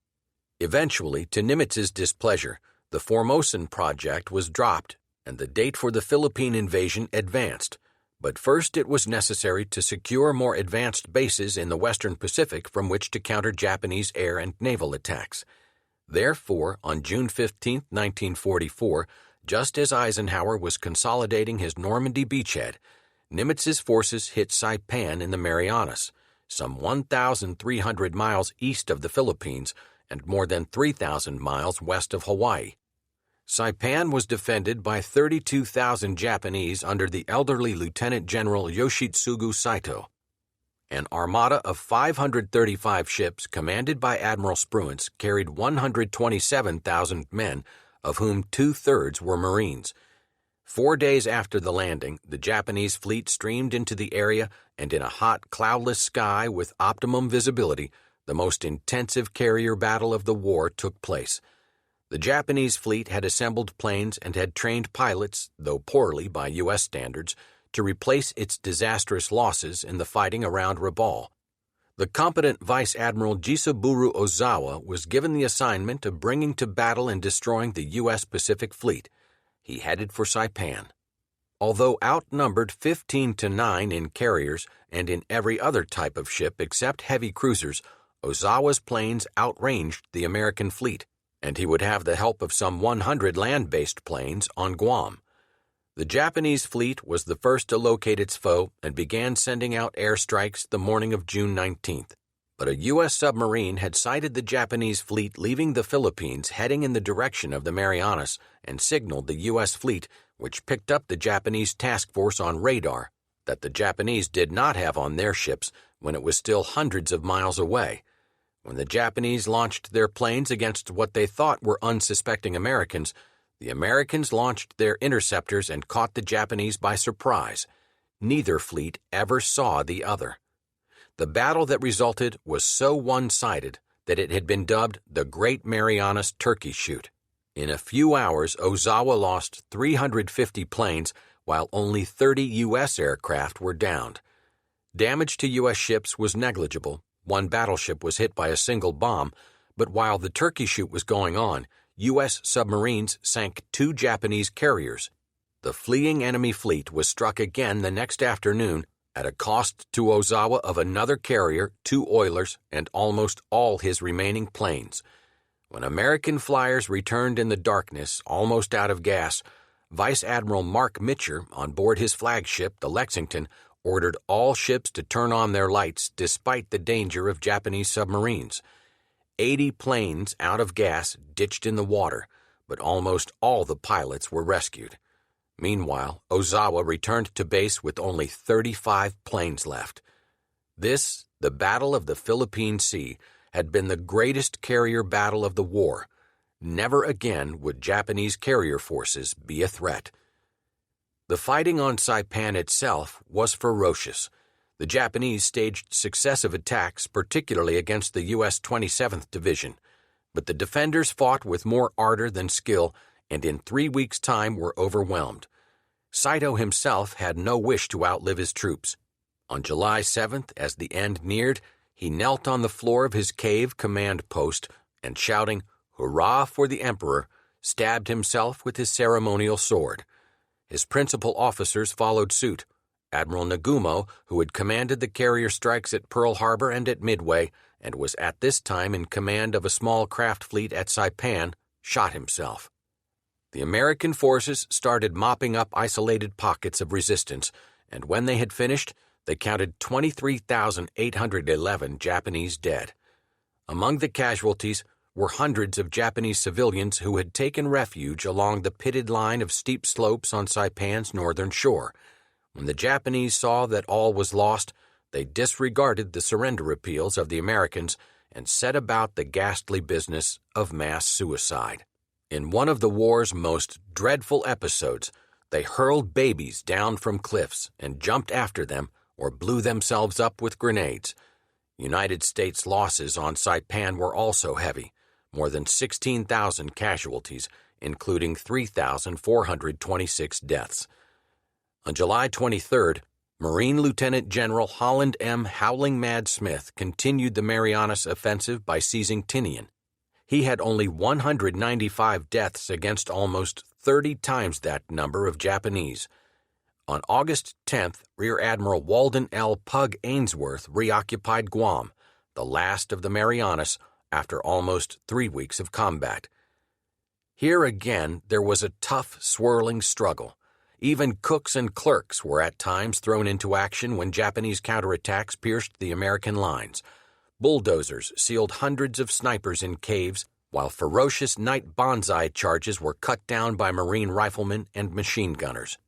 Eventually, to Nimitz's displeasure, the Formosan project was dropped and the date for the Philippine invasion advanced, but first it was necessary to secure more advanced bases in the Western Pacific from which to counter Japanese air and naval attacks. Therefore, on June 15, 1944, just as Eisenhower was consolidating his Normandy beachhead, Nimitz's forces hit Saipan in the Marianas, some 1,300 miles east of the Philippines and more than 3,000 miles west of Hawaii. Saipan was defended by 32,000 Japanese under the elderly Lieutenant General Yoshitsugu Saito. An armada of 535 ships commanded by Admiral Spruance carried 127,000 men, of whom two-thirds were Marines. 4 days after the landing, the Japanese fleet streamed into the area, and in a hot, cloudless sky with optimum visibility, the most intensive carrier battle of the war took place. The Japanese fleet had assembled planes and had trained pilots, though poorly by U.S. standards, to replace its disastrous losses in the fighting around Rabaul. The competent Vice Admiral Jisaburo Ozawa was given the assignment of bringing to battle and destroying the U.S. Pacific Fleet. He headed for Saipan. Although outnumbered 15-9 in carriers and in every other type of ship except heavy cruisers, Ozawa's planes outranged the American fleet, and he would have the help of some 100 land-based planes on Guam. The Japanese fleet was the first to locate its foe and began sending out airstrikes the morning of June 19th. But a U.S. submarine had sighted the Japanese fleet leaving the Philippines heading in the direction of the Marianas and signaled the U.S. fleet, which picked up the Japanese task force on radar that the Japanese did not have on their ships when it was still hundreds of miles away. When the Japanese launched their planes against what they thought were unsuspecting Americans, the Americans launched their interceptors and caught the Japanese by surprise. Neither fleet ever saw the other. The battle that resulted was so one-sided that it had been dubbed the Great Marianas Turkey Shoot. In a few hours, Ozawa lost 350 planes, while only 30 U.S. aircraft were downed. Damage to U.S. ships was negligible. One battleship was hit by a single bomb, but while the Turkey Shoot was going on, U.S. submarines sank 2 Japanese carriers. The fleeing enemy fleet was struck again the next afternoon at a cost to Ozawa of another carrier, 2 oilers, and almost all his remaining planes. When American flyers returned in the darkness, almost out of gas, Vice Admiral Mark Mitcher, on board his flagship, the Lexington, ordered all ships to turn on their lights despite the danger of Japanese submarines. 80 planes out of gas ditched in the water, but almost all the pilots were rescued. Meanwhile, Ozawa returned to base with only 35 planes left. This, the Battle of the Philippine Sea, had been the greatest carrier battle of the war. Never again would Japanese carrier forces be a threat. The fighting on Saipan itself was ferocious. The Japanese staged successive attacks, particularly against the U.S. 27th Division, but the defenders fought with more ardor than skill and in 3 weeks' time were overwhelmed. Saito himself had no wish to outlive his troops. On July 7th, as the end neared, he knelt on the floor of his cave command post and, shouting, "Hurrah for the Emperor," stabbed himself with his ceremonial sword. His principal officers followed suit. Admiral Nagumo, who had commanded the carrier strikes at Pearl Harbor and at Midway, and was at this time in command of a small craft fleet at Saipan, shot himself. The American forces started mopping up isolated pockets of resistance, and when they had finished, they counted 23,811 Japanese dead. Among the casualties were hundreds of Japanese civilians who had taken refuge along the pitted line of steep slopes on Saipan's northern shore. When the Japanese saw that all was lost, they disregarded the surrender appeals of the Americans and set about the ghastly business of mass suicide. In one of the war's most dreadful episodes, they hurled babies down from cliffs and jumped after them or blew themselves up with grenades. United States losses on Saipan were also heavy, more than 16,000 casualties, including 3,426 deaths. On July 23rd, Marine Lieutenant General Holland M. Howling Mad Smith continued the Marianas offensive by seizing Tinian. He had only 195 deaths against almost 30 times that number of Japanese. On August 10th, Rear Admiral Walden L. Pug Ainsworth reoccupied Guam, the last of the Marianas, after almost 3 weeks of combat. Here again there was a tough, swirling struggle. Even cooks and clerks were at times thrown into action when Japanese counterattacks pierced the American lines. Bulldozers sealed hundreds of snipers in caves, while ferocious night banzai charges were cut down by Marine riflemen and machine gunners.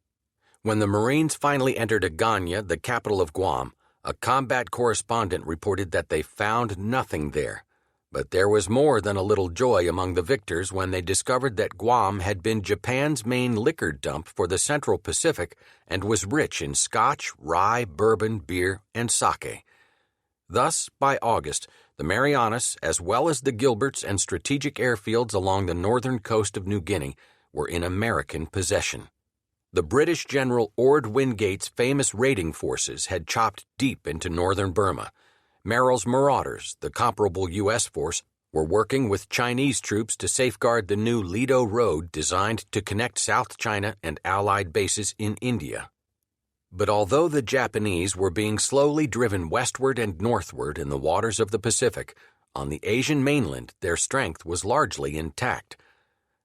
When the Marines finally entered Agana, the capital of Guam, a combat correspondent reported that they found nothing there. But there was more than a little joy among the victors when they discovered that Guam had been Japan's main liquor dump for the Central Pacific and was rich in scotch, rye, bourbon, beer, and sake. Thus, by August, the Marianas, as well as the Gilberts and strategic airfields along the northern coast of New Guinea, were in American possession. The British General Ord Wingate's famous raiding forces had chopped deep into northern Burma. Merrill's Marauders, the comparable U.S. force, were working with Chinese troops to safeguard the new Lido Road designed to connect South China and Allied bases in India. But although the Japanese were being slowly driven westward and northward in the waters of the Pacific, on the Asian mainland their strength was largely intact.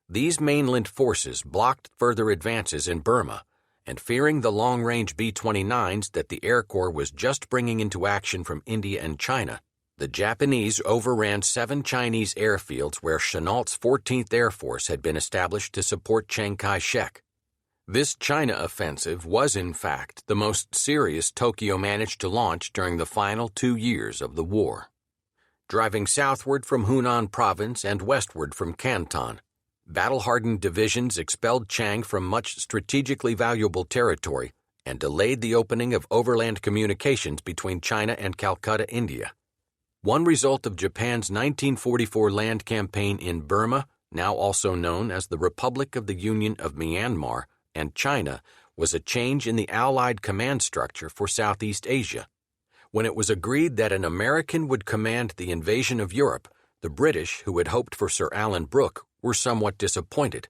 These mainland forces blocked further advances in Burma, and fearing the long-range B-29s that the Air Corps was just bringing into action from India and China, the Japanese overran 7 Chinese airfields where Chennault's 14th Air Force had been established to support Chiang Kai-shek. This China offensive was, in fact, the most serious Tokyo managed to launch during the final 2 years of the war. Driving southward from Hunan Province and westward from Canton, battle-hardened divisions expelled Chiang from much strategically valuable territory and delayed the opening of overland communications between China and Calcutta, India. One result of Japan's 1944 land campaign in Burma, now also known as the Republic of the Union of Myanmar, and China, was a change in the Allied command structure for Southeast Asia. When it was agreed that an American would command the invasion of Europe, the British, who had hoped for Sir Alan Brooke, were somewhat disappointed.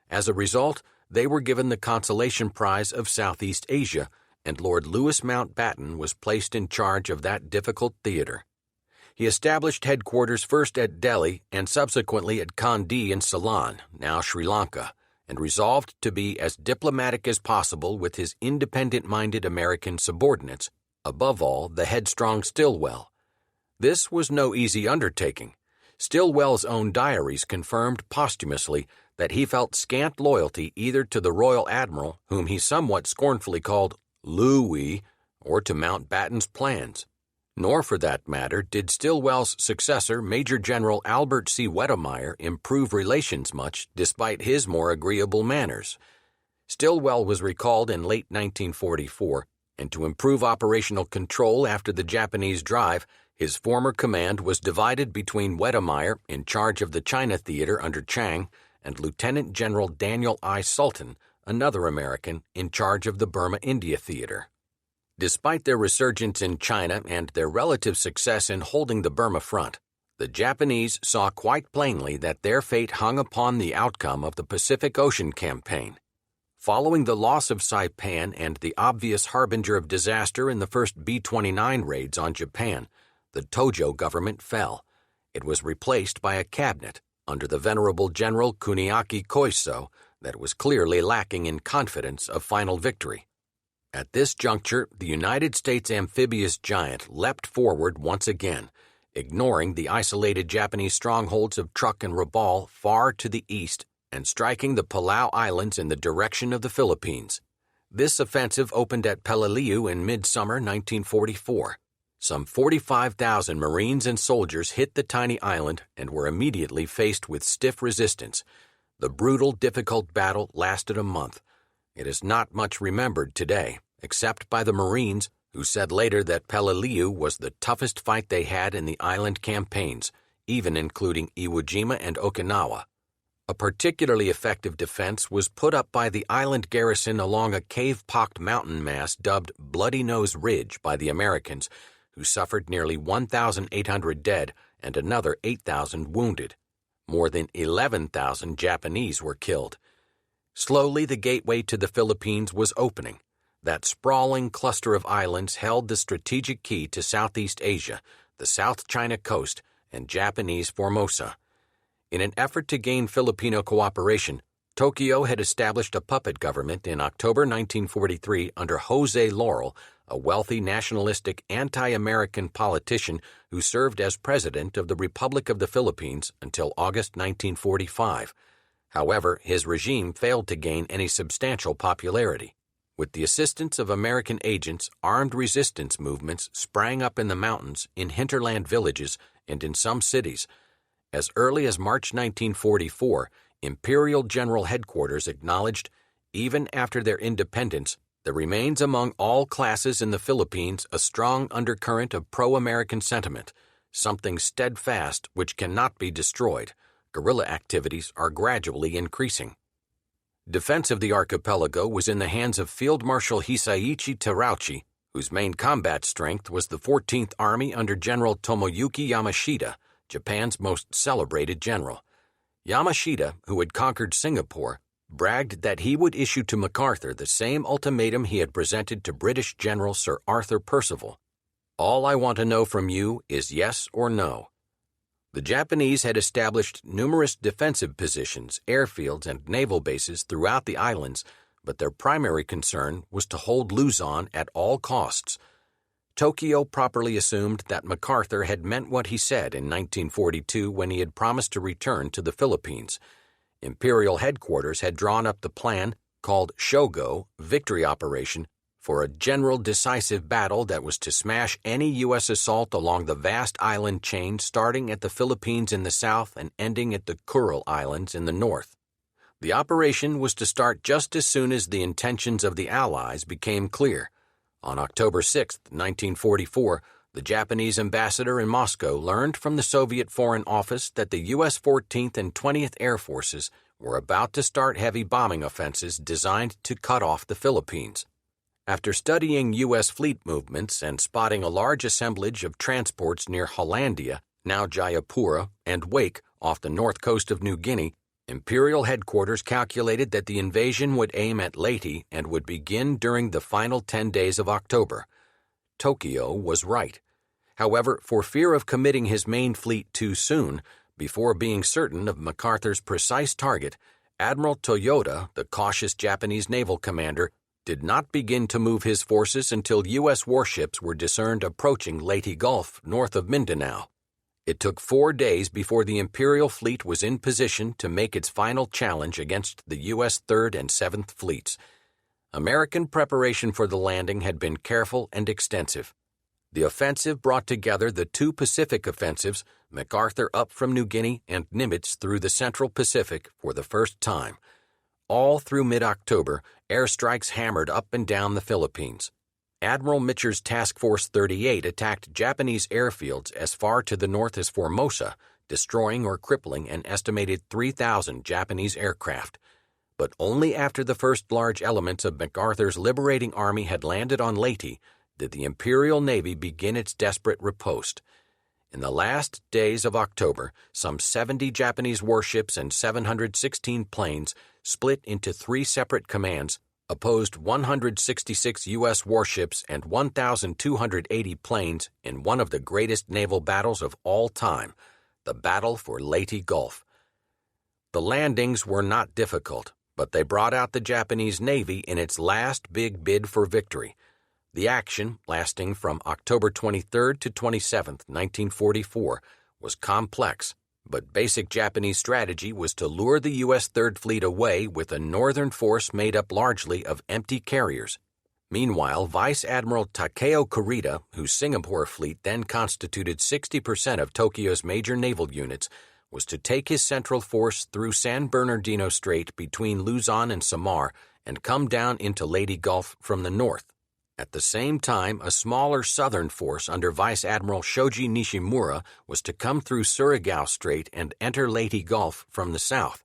As a result, they were given the consolation prize of Southeast Asia, and Lord Louis Mountbatten was placed in charge of that difficult theater. He established headquarters first at Delhi and subsequently at Kandy in Ceylon, now Sri Lanka, and resolved to be as diplomatic as possible with his independent-minded American subordinates, above all the headstrong Stilwell. This was no easy undertaking. Stilwell's own diaries confirmed posthumously that he felt scant loyalty either to the Royal Admiral, whom he somewhat scornfully called Louis, or to Mountbatten's plans. Nor, for that matter, did Stilwell's successor, Major General Albert C. Wedemeyer, improve relations much, despite his more agreeable manners. Stilwell was recalled in late 1944, and to improve operational control after the Japanese drive, his former command was divided between Wedemeyer, in charge of the China theater under Chiang, and Lieutenant General Daniel I. Sultan, another American, in charge of the Burma-India theater. Despite their resurgence in China and their relative success in holding the Burma front, the Japanese saw quite plainly that their fate hung upon the outcome of the Pacific Ocean campaign. Following the loss of Saipan and the obvious harbinger of disaster in the first B-29 raids on Japan, the Tojo government fell. It was replaced by a cabinet, under the venerable General Kuniaki Koiso, that was clearly lacking in confidence of final victory. At this juncture, the United States amphibious giant leapt forward once again, ignoring the isolated Japanese strongholds of Truk and Rabaul far to the east and striking the Palau Islands in the direction of the Philippines. This offensive opened at Peleliu in midsummer 1944. Some 45,000 Marines and soldiers hit the tiny island and were immediately faced with stiff resistance. The brutal, difficult battle lasted a month. It is not much remembered today, except by the Marines, who said later that Peleliu was the toughest fight they had in the island campaigns, even including Iwo Jima and Okinawa. A particularly effective defense was put up by the island garrison along a cave-pocked mountain mass dubbed Bloody Nose Ridge by the Americans, who suffered nearly 1,800 dead and another 8,000 wounded. More than 11,000 Japanese were killed. Slowly, the gateway to the Philippines was opening. That sprawling cluster of islands held the strategic key to Southeast Asia, the South China coast, and Japanese Formosa. In an effort to gain Filipino cooperation, Tokyo had established a puppet government in October 1943 under Jose Laurel, a wealthy nationalistic anti-American politician who served as president of the Republic of the Philippines until August 1945. However, his regime failed to gain any substantial popularity. With the assistance of American agents, armed resistance movements sprang up in the mountains, in hinterland villages, and in some cities. As early as March 1944, Imperial General Headquarters acknowledged, even after their independence, there remains among all classes in the Philippines a strong undercurrent of pro-American sentiment, something steadfast which cannot be destroyed. Guerrilla activities are gradually increasing. Defense of the archipelago was in the hands of Field Marshal Hisaichi Terauchi, whose main combat strength was the 14th Army under General Tomoyuki Yamashita, Japan's most celebrated general. Yamashita, who had conquered Singapore, bragged that he would issue to MacArthur the same ultimatum he had presented to British General Sir Arthur Percival. "All I want to know from you is yes or no." The Japanese had established numerous defensive positions, airfields, and naval bases throughout the islands, but their primary concern was to hold Luzon at all costs. Tokyo properly assumed that MacArthur had meant what he said in 1942 when he had promised to return to the Philippines. Imperial headquarters had drawn up the plan, called Shogo, Victory Operation, for a general decisive battle that was to smash any U.S. assault along the vast island chain starting at the Philippines in the south and ending at the Kuril Islands in the north. The operation was to start just as soon as the intentions of the Allies became clear. On October 6, 1944, the Japanese ambassador in Moscow learned from the Soviet Foreign Office that the U.S. 14th and 20th Air Forces were about to start heavy bombing offenses designed to cut off the Philippines. After studying U.S. fleet movements and spotting a large assemblage of transports near Hollandia, now Jayapura, and Wake off the north coast of New Guinea, Imperial headquarters calculated that the invasion would aim at Leyte and would begin during the final 10 days of October. Tokyo was right. However, for fear of committing his main fleet too soon, before being certain of MacArthur's precise target, Admiral Toyoda, the cautious Japanese naval commander, did not begin to move his forces until U.S. warships were discerned approaching Leyte Gulf north of Mindanao. It took 4 days before the Imperial fleet was in position to make its final challenge against the U.S. 3rd and 7th Fleets. American preparation for the landing had been careful and extensive. The offensive brought together the two Pacific offensives, MacArthur up from New Guinea and Nimitz through the Central Pacific, for the first time. All through mid-October, airstrikes hammered up and down the Philippines. Admiral Mitcher's Task Force 38 attacked Japanese airfields as far to the north as Formosa, destroying or crippling an estimated 3,000 Japanese aircraft. But only after the first large elements of MacArthur's liberating army had landed on Leyte did the Imperial Navy begin its desperate riposte. In the last days of October, some 70 Japanese warships and 716 planes, split into 3 separate commands, opposed 166 U.S. warships and 1,280 planes in one of the greatest naval battles of all time, the Battle for Leyte Gulf. The landings were not difficult, but they brought out the Japanese Navy in its last big bid for victory. The action, lasting from October 23 to 27, 1944, was complex, but basic Japanese strategy was to lure the U.S. Third Fleet away with a northern force made up largely of empty carriers. Meanwhile, Vice Admiral Takeo Kurita, whose Singapore fleet then constituted 60% of Tokyo's major naval units, was to take his central force through San Bernardino Strait between Luzon and Samar and come down into Leyte Gulf from the north. At the same time, a smaller southern force under Vice Admiral Shoji Nishimura was to come through Surigao Strait and enter Leyte Gulf from the south.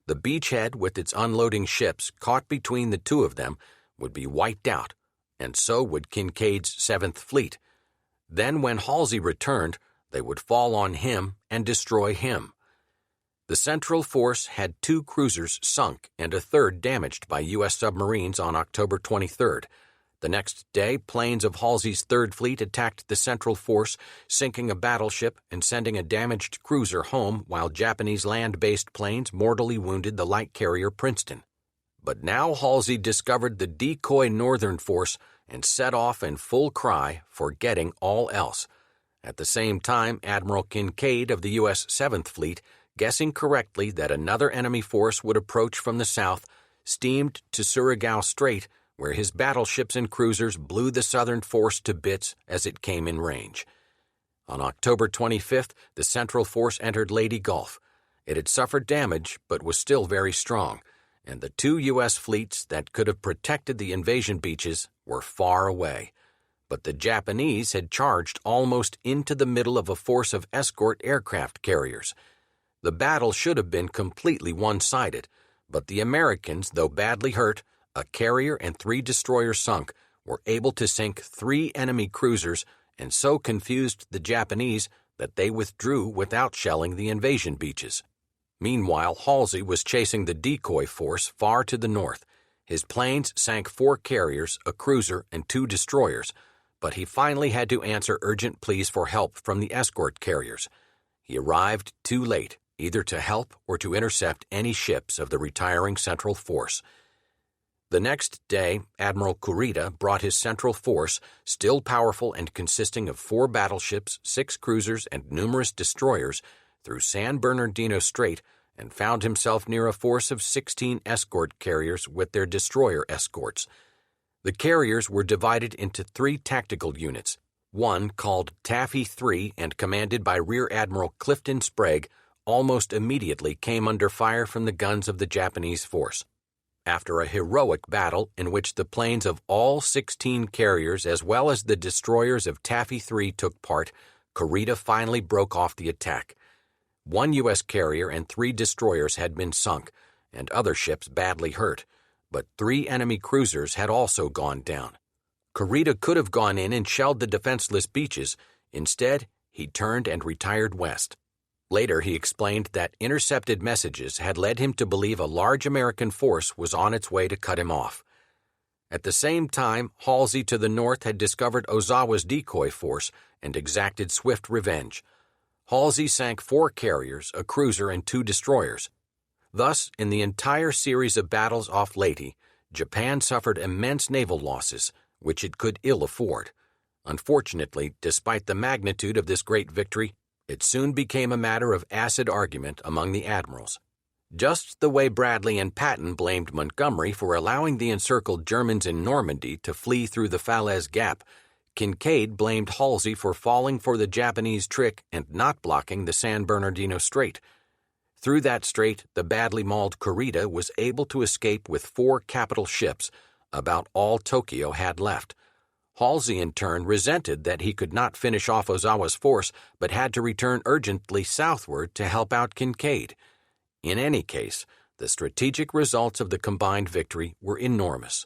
The beachhead with its unloading ships caught between the two of them would be wiped out, and so would Kinkaid's 7th Fleet. Then when Halsey returned, they would fall on him and destroy him. The Central Force had 2 cruisers sunk and a third damaged by U.S. submarines on October 23rd. The next day, planes of Halsey's 3rd Fleet attacked the Central Force, sinking a battleship and sending a damaged cruiser home, while Japanese land-based planes mortally wounded the light carrier Princeton. But now Halsey discovered the decoy Northern Force and set off in full cry, forgetting all else. At the same time, Admiral Kinkaid of the U.S. 7th Fleet, guessing correctly that another enemy force would approach from the south, steamed to Surigao Strait, where his battleships and cruisers blew the Southern force to bits as it came in range. On October 25th, the Central Force entered Leyte Gulf. It had suffered damage, but was still very strong, and the 2 U.S. fleets that could have protected the invasion beaches were far away. But the Japanese had charged almost into the middle of a force of escort aircraft carriers. The battle should have been completely one-sided, But the Americans, though badly hurt, a carrier and 3 destroyers sunk, were able to sink 3 enemy cruisers and so confused the Japanese that they withdrew without shelling the invasion beaches. Meanwhile, Halsey was chasing the decoy force far to the north. His planes sank 4 carriers, a cruiser, and 2 destroyers, but he finally had to answer urgent pleas for help from the escort carriers. He arrived too late, either to help or to intercept any ships of the retiring Central Force. The next day, Admiral Kurita brought his Central Force, still powerful and consisting of 4 battleships, 6 cruisers, and numerous destroyers, through San Bernardino Strait and found himself near a force of 16 escort carriers with their destroyer escorts. The carriers were divided into 3 tactical units. One, called Taffy 3 and commanded by Rear Admiral Clifton Sprague, almost immediately came under fire from the guns of the Japanese force. After a heroic battle in which the planes of all 16 carriers as well as the destroyers of Taffy 3 took part, Kurita finally broke off the attack. 1 U.S. carrier and 3 destroyers had been sunk, and other ships badly hurt, but 3 enemy cruisers had also gone down. Kurita could have gone in and shelled the defenseless beaches. Instead, he turned and retired west. Later, he explained that intercepted messages had led him to believe a large American force was on its way to cut him off. At the same time, Halsey to the north had discovered Ozawa's decoy force and exacted swift revenge. Halsey sank 4 carriers, a cruiser, and 2 destroyers. Thus, in the entire series of battles off Leyte, Japan suffered immense naval losses, which it could ill afford. Unfortunately, despite the magnitude of this great victory, it soon became a matter of acid argument among the admirals. Just the way Bradley and Patton blamed Montgomery for allowing the encircled Germans in Normandy to flee through the Falaise Gap, Kinkaid blamed Halsey for falling for the Japanese trick and not blocking the San Bernardino Strait. Through that strait, the badly mauled Kurita was able to escape with 4 capital ships, about all Tokyo had left. Halsey, in turn, resented that he could not finish off Ozawa's force, but had to return urgently southward to help out Kinkaid. In any case, the strategic results of the combined victory were enormous.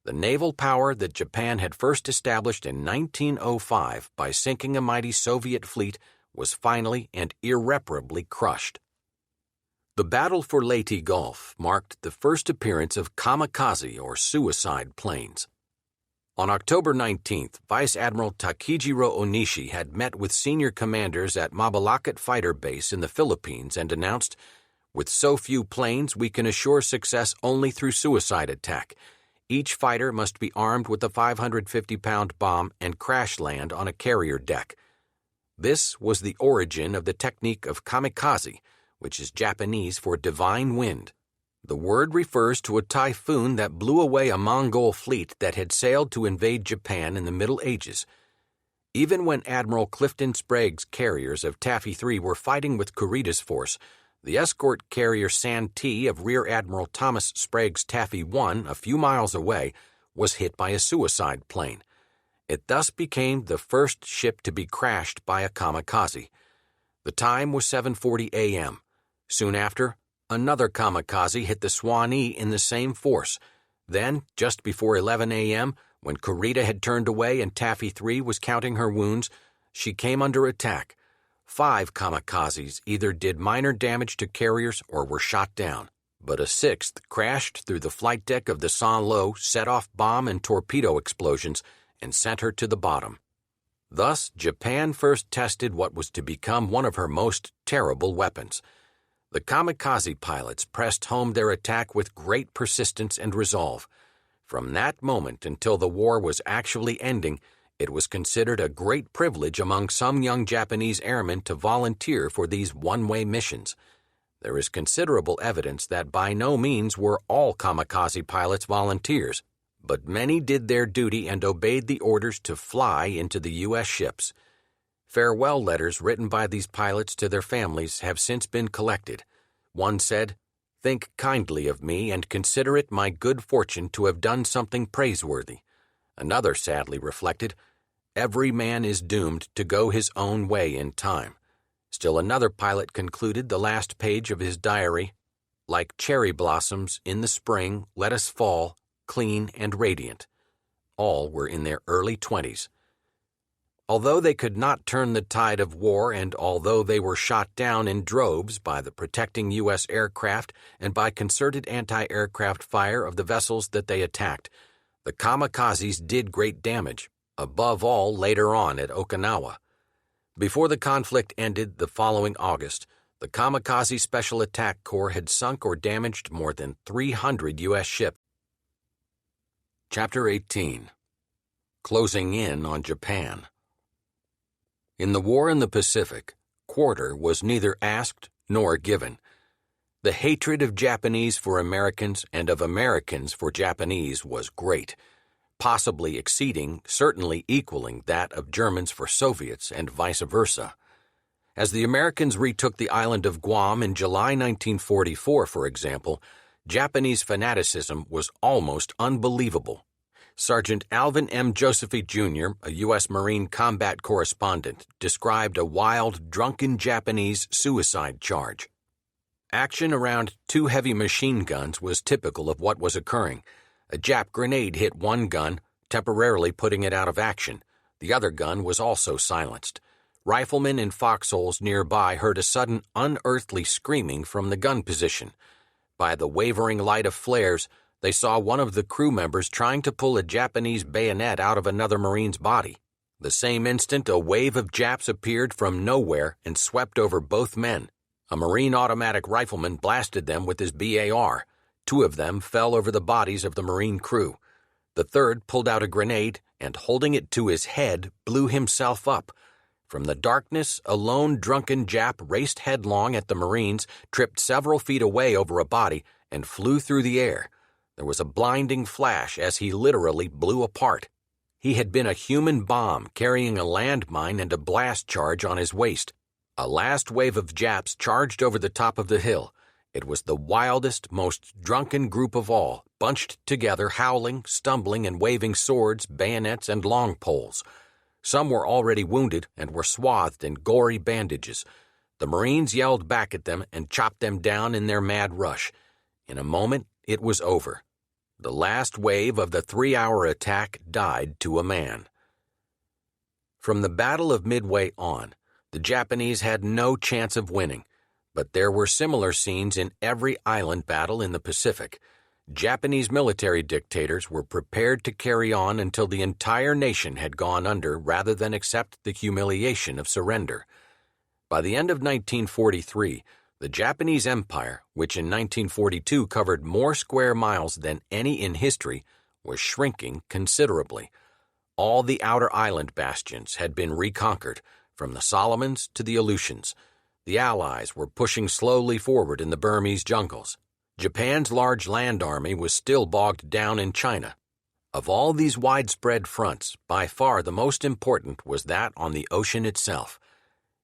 The naval power that Japan had first established in 1905 by sinking a mighty Soviet fleet was finally and irreparably crushed. The battle for Leyte Gulf marked the first appearance of kamikaze or suicide planes. On October 19th, Vice Admiral Takejiro Onishi had met with senior commanders at Mabalacat Fighter Base in the Philippines and announced, "With so few planes, we can assure success only through suicide attack. Each fighter must be armed with a 550-pound bomb and crash land on a carrier deck." This was the origin of the technique of kamikaze, which is Japanese for divine wind. The word refers to a typhoon that blew away a Mongol fleet that had sailed to invade Japan in the Middle Ages. Even when Admiral Clifton Sprague's carriers of Taffy 3 were fighting with Kurita's force, the escort carrier Santee of Rear Admiral Thomas Sprague's Taffy 1, a few miles away, was hit by a suicide plane. It thus became the first ship to be crashed by a kamikaze. The time was 7:40 a.m. Soon after, another kamikaze hit the Swanee in the same force. Then, just before 11 a.m., when Kurita had turned away and Taffy 3 was counting her wounds, she came under attack. 5 kamikazes either did minor damage to carriers or were shot down, but a 6th crashed through the flight deck of the Saint-Lô, set off bomb and torpedo explosions, and sent her to the bottom. Thus, Japan first tested what was to become one of her most terrible weapons. The kamikaze pilots pressed home their attack with great persistence and resolve. From that moment until the war was actually ending, it was considered a great privilege among some young Japanese airmen to volunteer for these one-way missions. There is considerable evidence that by no means were all kamikaze pilots volunteers, but many did their duty and obeyed the orders to fly into the U.S. ships. Farewell letters written by these pilots to their families have since been collected. One said, "Think kindly of me and consider it my good fortune to have done something praiseworthy." Another sadly reflected, "Every man is doomed to go his own way in time." Still another pilot concluded the last page of his diary, like cherry blossoms in the spring, let us fall, clean and radiant. All were in their early 20s. Although they could not turn the tide of war, and although they were shot down in droves by the protecting U.S. aircraft and by concerted anti-aircraft fire of the vessels that they attacked, the kamikazes did great damage, above all later on at Okinawa. Before the conflict ended the following August, the Kamikaze Special Attack Corps had sunk or damaged more than 300 U.S. ships. Chapter 18. Closing in on Japan. In the war in the Pacific, quarter was neither asked nor given. The hatred of Japanese for Americans and of Americans for Japanese was great, possibly exceeding, certainly equaling that of Germans for Soviets and vice versa. As the Americans retook the island of Guam in July 1944, for example, Japanese fanaticism was almost unbelievable. Sergeant Alvin M. Josephy, Jr., a U.S. Marine combat correspondent, described a wild, drunken Japanese suicide charge. Action around 2 heavy machine guns was typical of what was occurring. A Jap grenade hit one gun, temporarily putting it out of action. The other gun was also silenced. Riflemen in foxholes nearby heard a sudden unearthly screaming from the gun position. By the wavering light of flares, they saw one of the crew members trying to pull a Japanese bayonet out of another Marine's body. The same instant, a wave of Japs appeared from nowhere and swept over both men. A Marine automatic rifleman blasted them with his BAR. 2 of them fell over the bodies of the Marine crew. The third pulled out a grenade and, holding it to his head, blew himself up. From the darkness, a lone drunken Jap raced headlong at the Marines, tripped several feet away over a body, and flew through the air. There was a blinding flash as he literally blew apart. He had been a human bomb carrying a landmine and a blast charge on his waist. A last wave of Japs charged over the top of the hill. It was the wildest, most drunken group of all, bunched together, howling, stumbling, and waving swords, bayonets, and long poles. Some were already wounded and were swathed in gory bandages. The Marines yelled back at them and chopped them down in their mad rush. In a moment, it was over. The last wave of the 3-hour attack died to a man. From the Battle of Midway on, the Japanese had no chance of winning, but there were similar scenes in every island battle in the Pacific. Japanese military dictators were prepared to carry on until the entire nation had gone under rather than accept the humiliation of surrender. By the end of 1943, the Japanese Empire, which in 1942 covered more square miles than any in history, was shrinking considerably. All the outer island bastions had been reconquered, from the Solomons to the Aleutians. The Allies were pushing slowly forward in the Burmese jungles. Japan's large land army was still bogged down in China. Of all these widespread fronts, by far the most important was that on the ocean itself.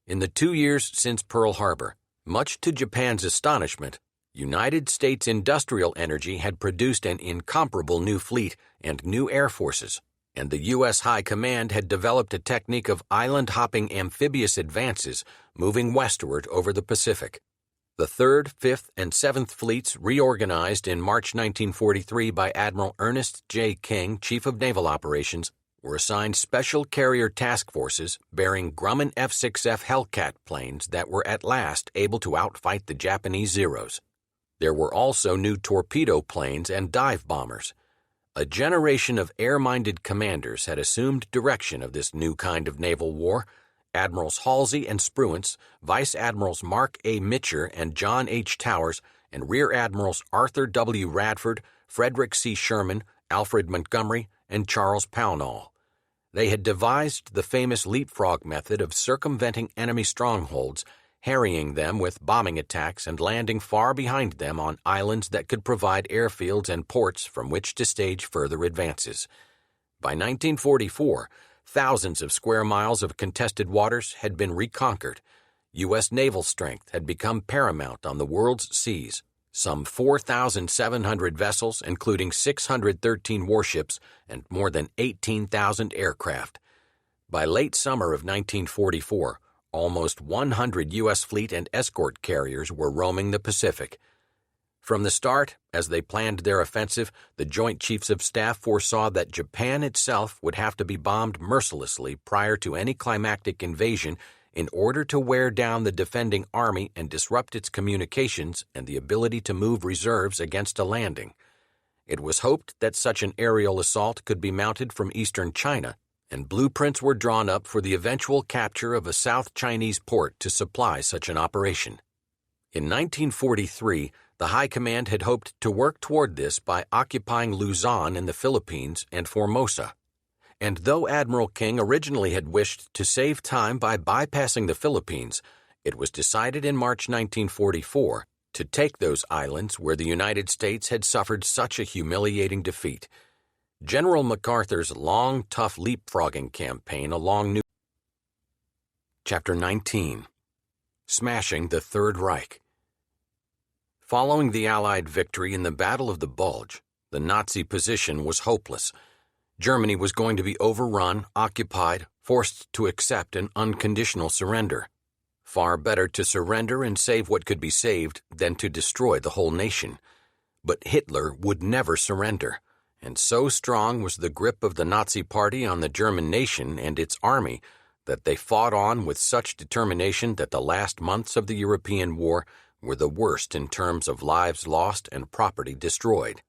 In the 2 years since Pearl Harbor, much to Japan's astonishment, United States industrial energy had produced an incomparable new fleet and new air forces, and the U.S. High Command had developed a technique of island-hopping amphibious advances moving westward over the Pacific. The 3rd, 5th, and 7th Fleets, reorganized in March 1943 by Admiral Ernest J. King, Chief of Naval Operations, were assigned special carrier task forces bearing Grumman F-6F Hellcat planes that were at last able to outfight the Japanese Zeros. There were also new torpedo planes and dive bombers. A generation of air-minded commanders had assumed direction of this new kind of naval war. Admirals Halsey and Spruance, Vice Admirals Mark A. Mitcher and John H. Towers, and Rear Admirals Arthur W. Radford, Frederick C. Sherman, Alfred Montgomery, and Charles Pownall. They had devised the famous leapfrog method of circumventing enemy strongholds, harrying them with bombing attacks and landing far behind them on islands that could provide airfields and ports from which to stage further advances. By 1944, thousands of square miles of contested waters had been reconquered. U.S. naval strength had become paramount on the world's seas. Some 4,700 vessels, including 613 warships and more than 18,000 aircraft. By late summer of 1944, almost 100 U.S. fleet and escort carriers were roaming the Pacific. From the start, as they planned their offensive, the Joint Chiefs of Staff foresaw that Japan itself would have to be bombed mercilessly prior to any climactic invasion in order to wear down the defending army and disrupt its communications and the ability to move reserves against a landing. It was hoped that such an aerial assault could be mounted from eastern China, and blueprints were drawn up for the eventual capture of a South Chinese port to supply such an operation. In 1943, the High Command had hoped to work toward this by occupying Luzon in the Philippines and Formosa. And though Admiral King originally had wished to save time by bypassing the Philippines, it was decided in March 1944 to take those islands where the United States had suffered such a humiliating defeat. General MacArthur's long, tough leapfrogging campaign along New Chapter 19. Smashing the Third Reich. Following the Allied victory in the Battle of the Bulge, the Nazi position was hopeless. Germany was going to be overrun, occupied, forced to accept an unconditional surrender. Far better to surrender and save what could be saved than to destroy the whole nation. But Hitler would never surrender, and so strong was the grip of the Nazi Party on the German nation and its army that they fought on with such determination that the last months of the European war were the worst in terms of lives lost and property destroyed.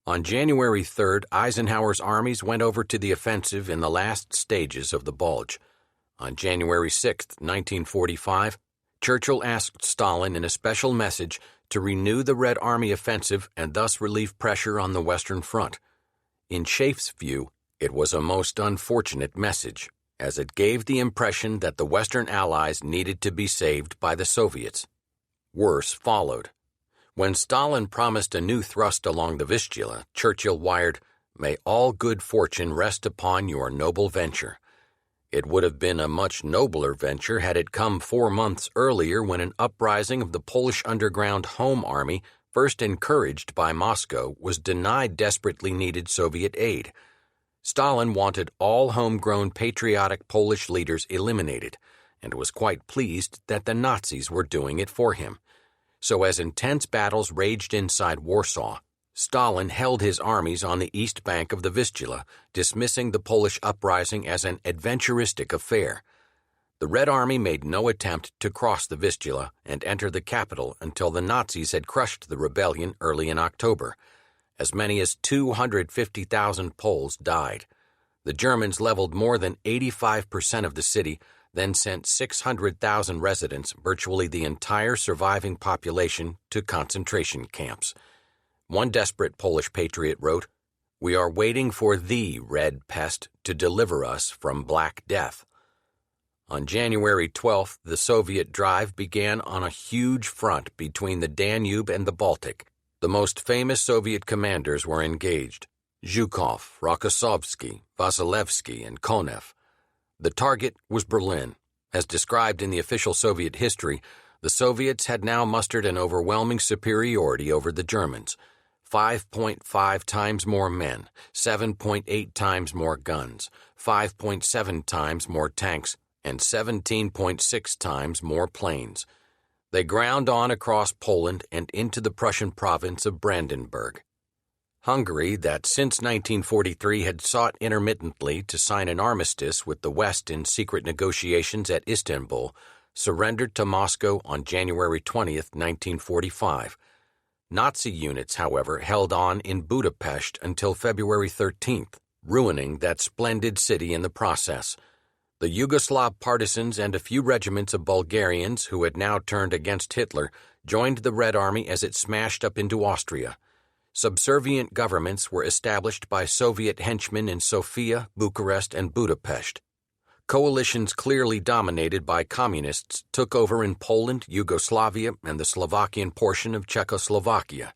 On January 3rd, Eisenhower's armies went over to the offensive in the last stages of the Bulge. On January 6, 1945, Churchill asked Stalin in a special message to renew the Red Army offensive and thus relieve pressure on the Western Front. In Schaeff's view, it was a most unfortunate message, as it gave the impression that the Western Allies needed to be saved by the Soviets. Worse followed. When Stalin promised a new thrust along the Vistula, Churchill wired, "May all good fortune rest upon your noble venture." It would have been a much nobler venture had it come 4 months earlier when an uprising of the Polish underground Home Army, first encouraged by Moscow, was denied desperately needed Soviet aid. Stalin wanted all homegrown patriotic Polish leaders eliminated, and was quite pleased that the Nazis were doing it for him. So as intense battles raged inside Warsaw, Stalin held his armies on the east bank of the Vistula, dismissing the Polish uprising as an adventuristic affair. The Red Army made no attempt to cross the Vistula and enter the capital until the Nazis had crushed the rebellion early in October. As many as 250,000 Poles died. The Germans leveled more than 85% of the city, then sent 600,000 residents, virtually the entire surviving population, to concentration camps. One desperate Polish patriot wrote, "We are waiting for the Red Pest to deliver us from Black Death." On January 12th, the Soviet drive began on a huge front between the Danube and the Baltic. The most famous Soviet commanders were engaged: Zhukov, Rokossovsky, Vasilevsky, and Konev. The target was Berlin. As described in the official Soviet history, the Soviets had now mustered an overwhelming superiority over the Germans. 5.5 times more men, 7.8 times more guns, 5.7 times more tanks, and 17.6 times more planes. They ground on across Poland and into the Prussian province of Brandenburg. Hungary, that since 1943 had sought intermittently to sign an armistice with the West in secret negotiations at Istanbul, surrendered to Moscow on January 20, 1945. Nazi units, however, held on in Budapest until February 13th, ruining that splendid city in the process. The Yugoslav partisans and a few regiments of Bulgarians who had now turned against Hitler joined the Red Army as it smashed up into Austria. Subservient governments were established by Soviet henchmen in Sofia, Bucharest, and Budapest. Coalitions clearly dominated by communists took over in Poland, Yugoslavia, and the Slovakian portion of Czechoslovakia.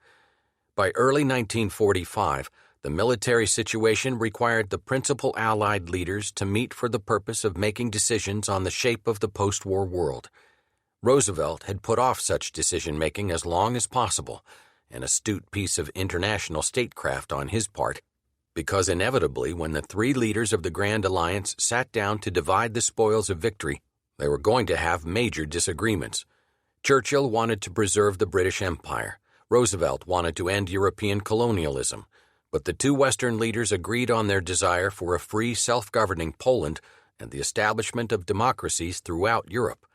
By early 1945, the military situation required the principal Allied leaders to meet for the purpose of making decisions on the shape of the post-war world. Roosevelt had put off such decision-making as long as possible, an astute piece of international statecraft on his part, because inevitably when the three leaders of the Grand Alliance sat down to divide the spoils of victory, they were going to have major disagreements. Churchill wanted to preserve the British Empire. Roosevelt wanted to end European colonialism, but the two Western leaders agreed on their desire for a free, self-governing Poland and the establishment of democracies throughout Europe.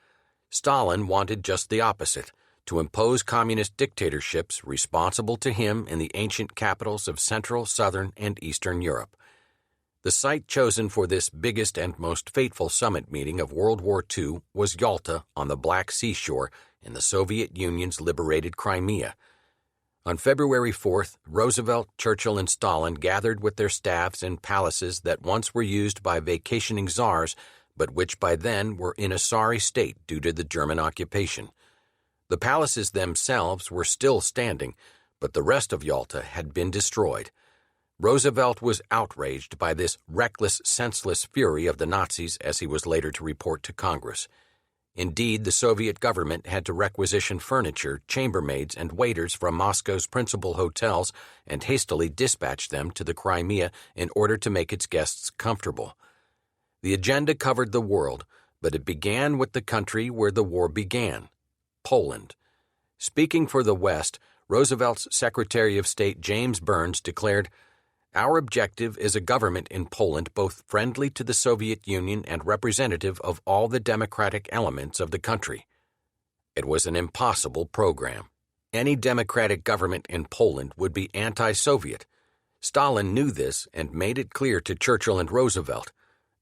Stalin wanted just the opposite, to impose communist dictatorships responsible to him in the ancient capitals of Central, Southern, and Eastern Europe. The site chosen for this biggest and most fateful summit meeting of World War II was Yalta on the Black Sea shore in the Soviet Union's liberated Crimea. On February 4th, Roosevelt, Churchill, and Stalin gathered with their staffs in palaces that once were used by vacationing czars, but which by then were in a sorry state due to the German occupation. The palaces themselves were still standing, but the rest of Yalta had been destroyed. Roosevelt was outraged by this reckless, senseless fury of the Nazis, as he was later to report to Congress. Indeed, the Soviet government had to requisition furniture, chambermaids, and waiters from Moscow's principal hotels and hastily dispatch them to the Crimea in order to make its guests comfortable. The agenda covered the world, but it began with the country where the war began, Poland. Speaking for the West, Roosevelt's Secretary of State James Burns declared, "Our objective is a government in Poland both friendly to the Soviet Union and representative of all the democratic elements of the country." It was an impossible program. Any democratic government in Poland would be anti-Soviet. Stalin knew this and made it clear to Churchill and Roosevelt.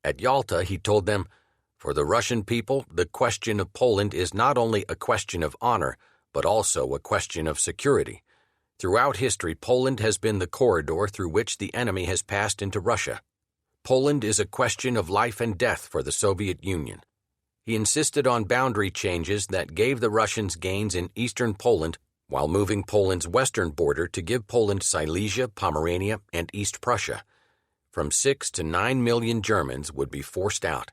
At Yalta, he told them, "For the Russian people, the question of Poland is not only a question of honor, but also a question of security. Throughout history, Poland has been the corridor through which the enemy has passed into Russia. Poland is a question of life and death for the Soviet Union." He insisted on boundary changes that gave the Russians gains in eastern Poland while moving Poland's western border to give Poland Silesia, Pomerania, and East Prussia. From 6 to 9 million Germans would be forced out.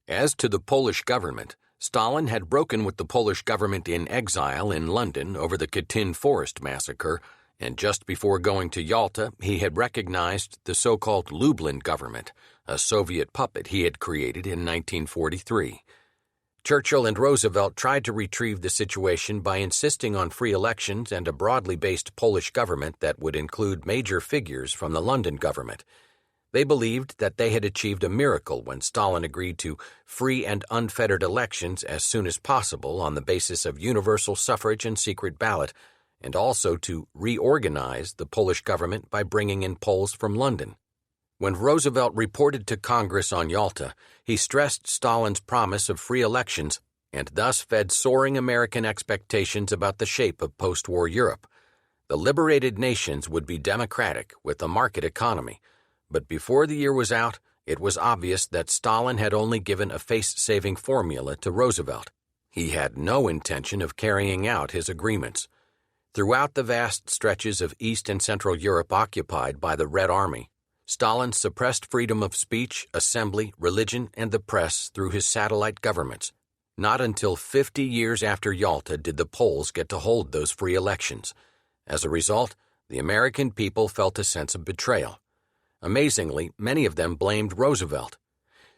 As to the Polish government, Stalin had broken with the Polish government in exile in London over the Katyn Forest massacre, and just before going to Yalta, he had recognized the so-called Lublin government, a Soviet puppet he had created in 1943. Churchill and Roosevelt tried to retrieve the situation by insisting on free elections and a broadly based Polish government that would include major figures from the London government. They believed that they had achieved a miracle when Stalin agreed to free and unfettered elections as soon as possible on the basis of universal suffrage and secret ballot, and also to reorganize the Polish government by bringing in Poles from London. When Roosevelt reported to Congress on Yalta, he stressed Stalin's promise of free elections and thus fed soaring American expectations about the shape of post-war Europe. The liberated nations would be democratic with a market economy. But before the year was out, it was obvious that Stalin had only given a face-saving formula to Roosevelt. He had no intention of carrying out his agreements. Throughout the vast stretches of East and Central Europe occupied by the Red Army, Stalin suppressed freedom of speech, assembly, religion, and the press through his satellite governments. Not until 50 years after Yalta did the Poles get to hold those free elections. As a result, the American people felt a sense of betrayal. Amazingly, many of them blamed Roosevelt.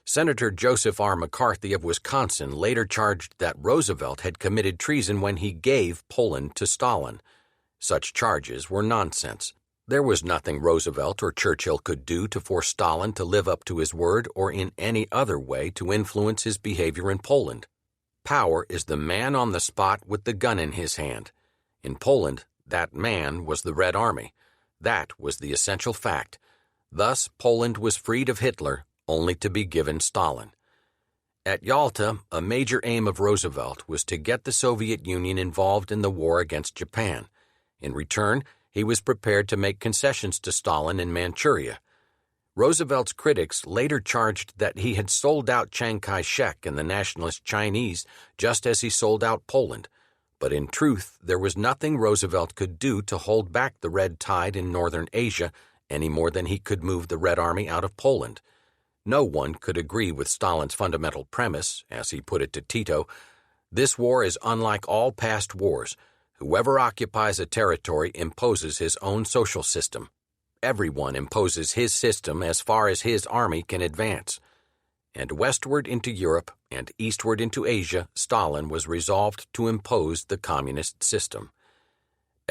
Senator Joseph R. McCarthy of Wisconsin later charged that Roosevelt had committed treason when he gave Poland to Stalin. Such charges were nonsense. There was nothing Roosevelt or Churchill could do to force Stalin to live up to his word or in any other way to influence his behavior in Poland. Power is the man on the spot with the gun in his hand. In Poland, that man was the Red Army. That was the essential fact. Thus, Poland was freed of Hitler, only to be given Stalin. At Yalta, a major aim of Roosevelt was to get the Soviet Union involved in the war against Japan. In return, he was prepared to make concessions to Stalin in Manchuria. Roosevelt's critics later charged that he had sold out Chiang Kai-shek and the nationalist Chinese just as he sold out Poland. But in truth, there was nothing Roosevelt could do to hold back the red tide in northern Asia any more than he could move the Red Army out of Poland. No one could agree with Stalin's fundamental premise, as he put it to Tito, "This war is unlike all past wars. Whoever occupies a territory imposes his own social system. Everyone imposes his system as far as his army can advance." And westward into Europe and eastward into Asia, Stalin was resolved to impose the communist system.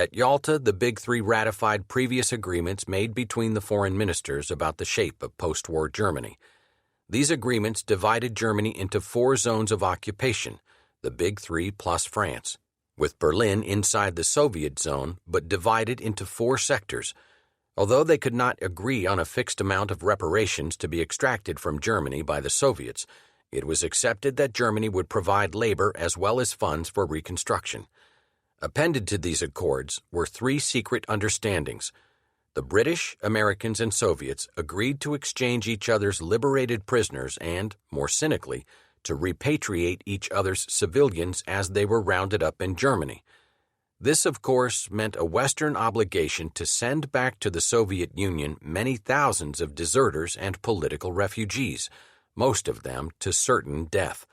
At Yalta, the Big Three ratified previous agreements made between the foreign ministers about the shape of post-war Germany. These agreements divided Germany into 4 zones of occupation, the Big Three plus France, with Berlin inside the Soviet zone but divided into 4 sectors. Although they could not agree on a fixed amount of reparations to be extracted from Germany by the Soviets, it was accepted that Germany would provide labor as well as funds for reconstruction. Appended to these accords were 3 secret understandings. The British, Americans, and Soviets agreed to exchange each other's liberated prisoners and, more cynically, to repatriate each other's civilians as they were rounded up in Germany. This, of course, meant a Western obligation to send back to the Soviet Union many thousands of deserters and political refugees, most of them to certain death.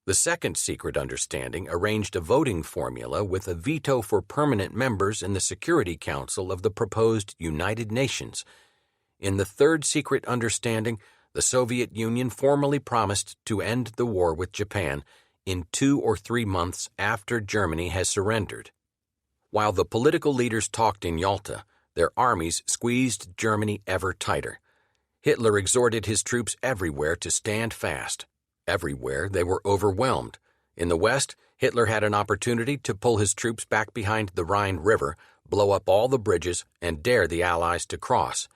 The second secret understanding arranged a voting formula with a veto for permanent members in the Security Council of the proposed United Nations. In the third secret understanding, the Soviet Union formally promised to end the war with Japan in 2 or 3 months after Germany has surrendered. While the political leaders talked in Yalta, their armies squeezed Germany ever tighter. Hitler exhorted his troops everywhere to stand fast. Everywhere they were overwhelmed. In the West, Hitler had an opportunity to pull his troops back behind the Rhine River, blow up all the bridges, and dare the Allies to cross.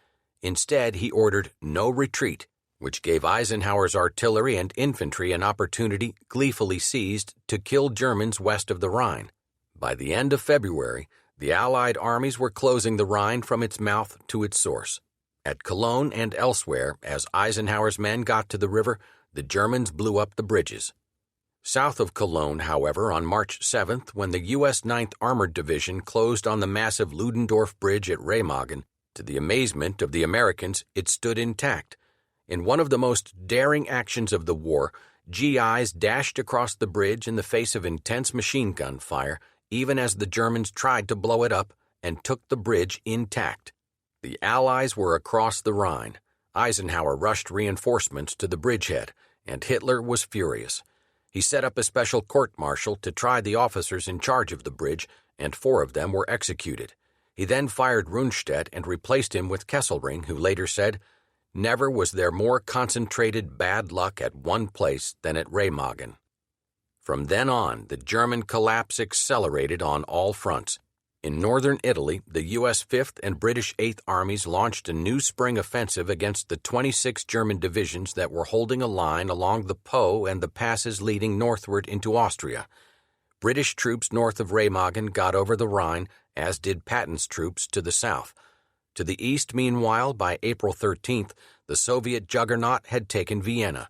Instead, he ordered no retreat, which gave Eisenhower's artillery and infantry an opportunity gleefully seized to kill Germans west of the Rhine. By the end of February, the Allied armies were closing the Rhine from its mouth to its source. At Cologne and elsewhere, as Eisenhower's men got to the river, the Germans blew up the bridges. South of Cologne, however, on March 7th, when the U.S. 9th Armored Division closed on the massive Ludendorff Bridge at Remagen, to the amazement of the Americans, it stood intact. In one of the most daring actions of the war, GIs dashed across the bridge in the face of intense machine gun fire, even as the Germans tried to blow it up, and took the bridge intact. The Allies were across the Rhine. Eisenhower rushed reinforcements to the bridgehead, and Hitler was furious. He set up a special court-martial to try the officers in charge of the bridge, and 4 of them were executed. He then fired Rundstedt and replaced him with Kesselring, who later said, "Never was there more concentrated bad luck at one place than at Remagen." From then on, the German collapse accelerated on all fronts. In northern Italy, the U.S. 5th and British 8th Armies launched a new spring offensive against the 26 German divisions that were holding a line along the Po and the passes leading northward into Austria. British troops north of Remagen got over the Rhine, as did Patton's troops to the south. To the east, meanwhile, by April 13th, the Soviet juggernaut had taken Vienna.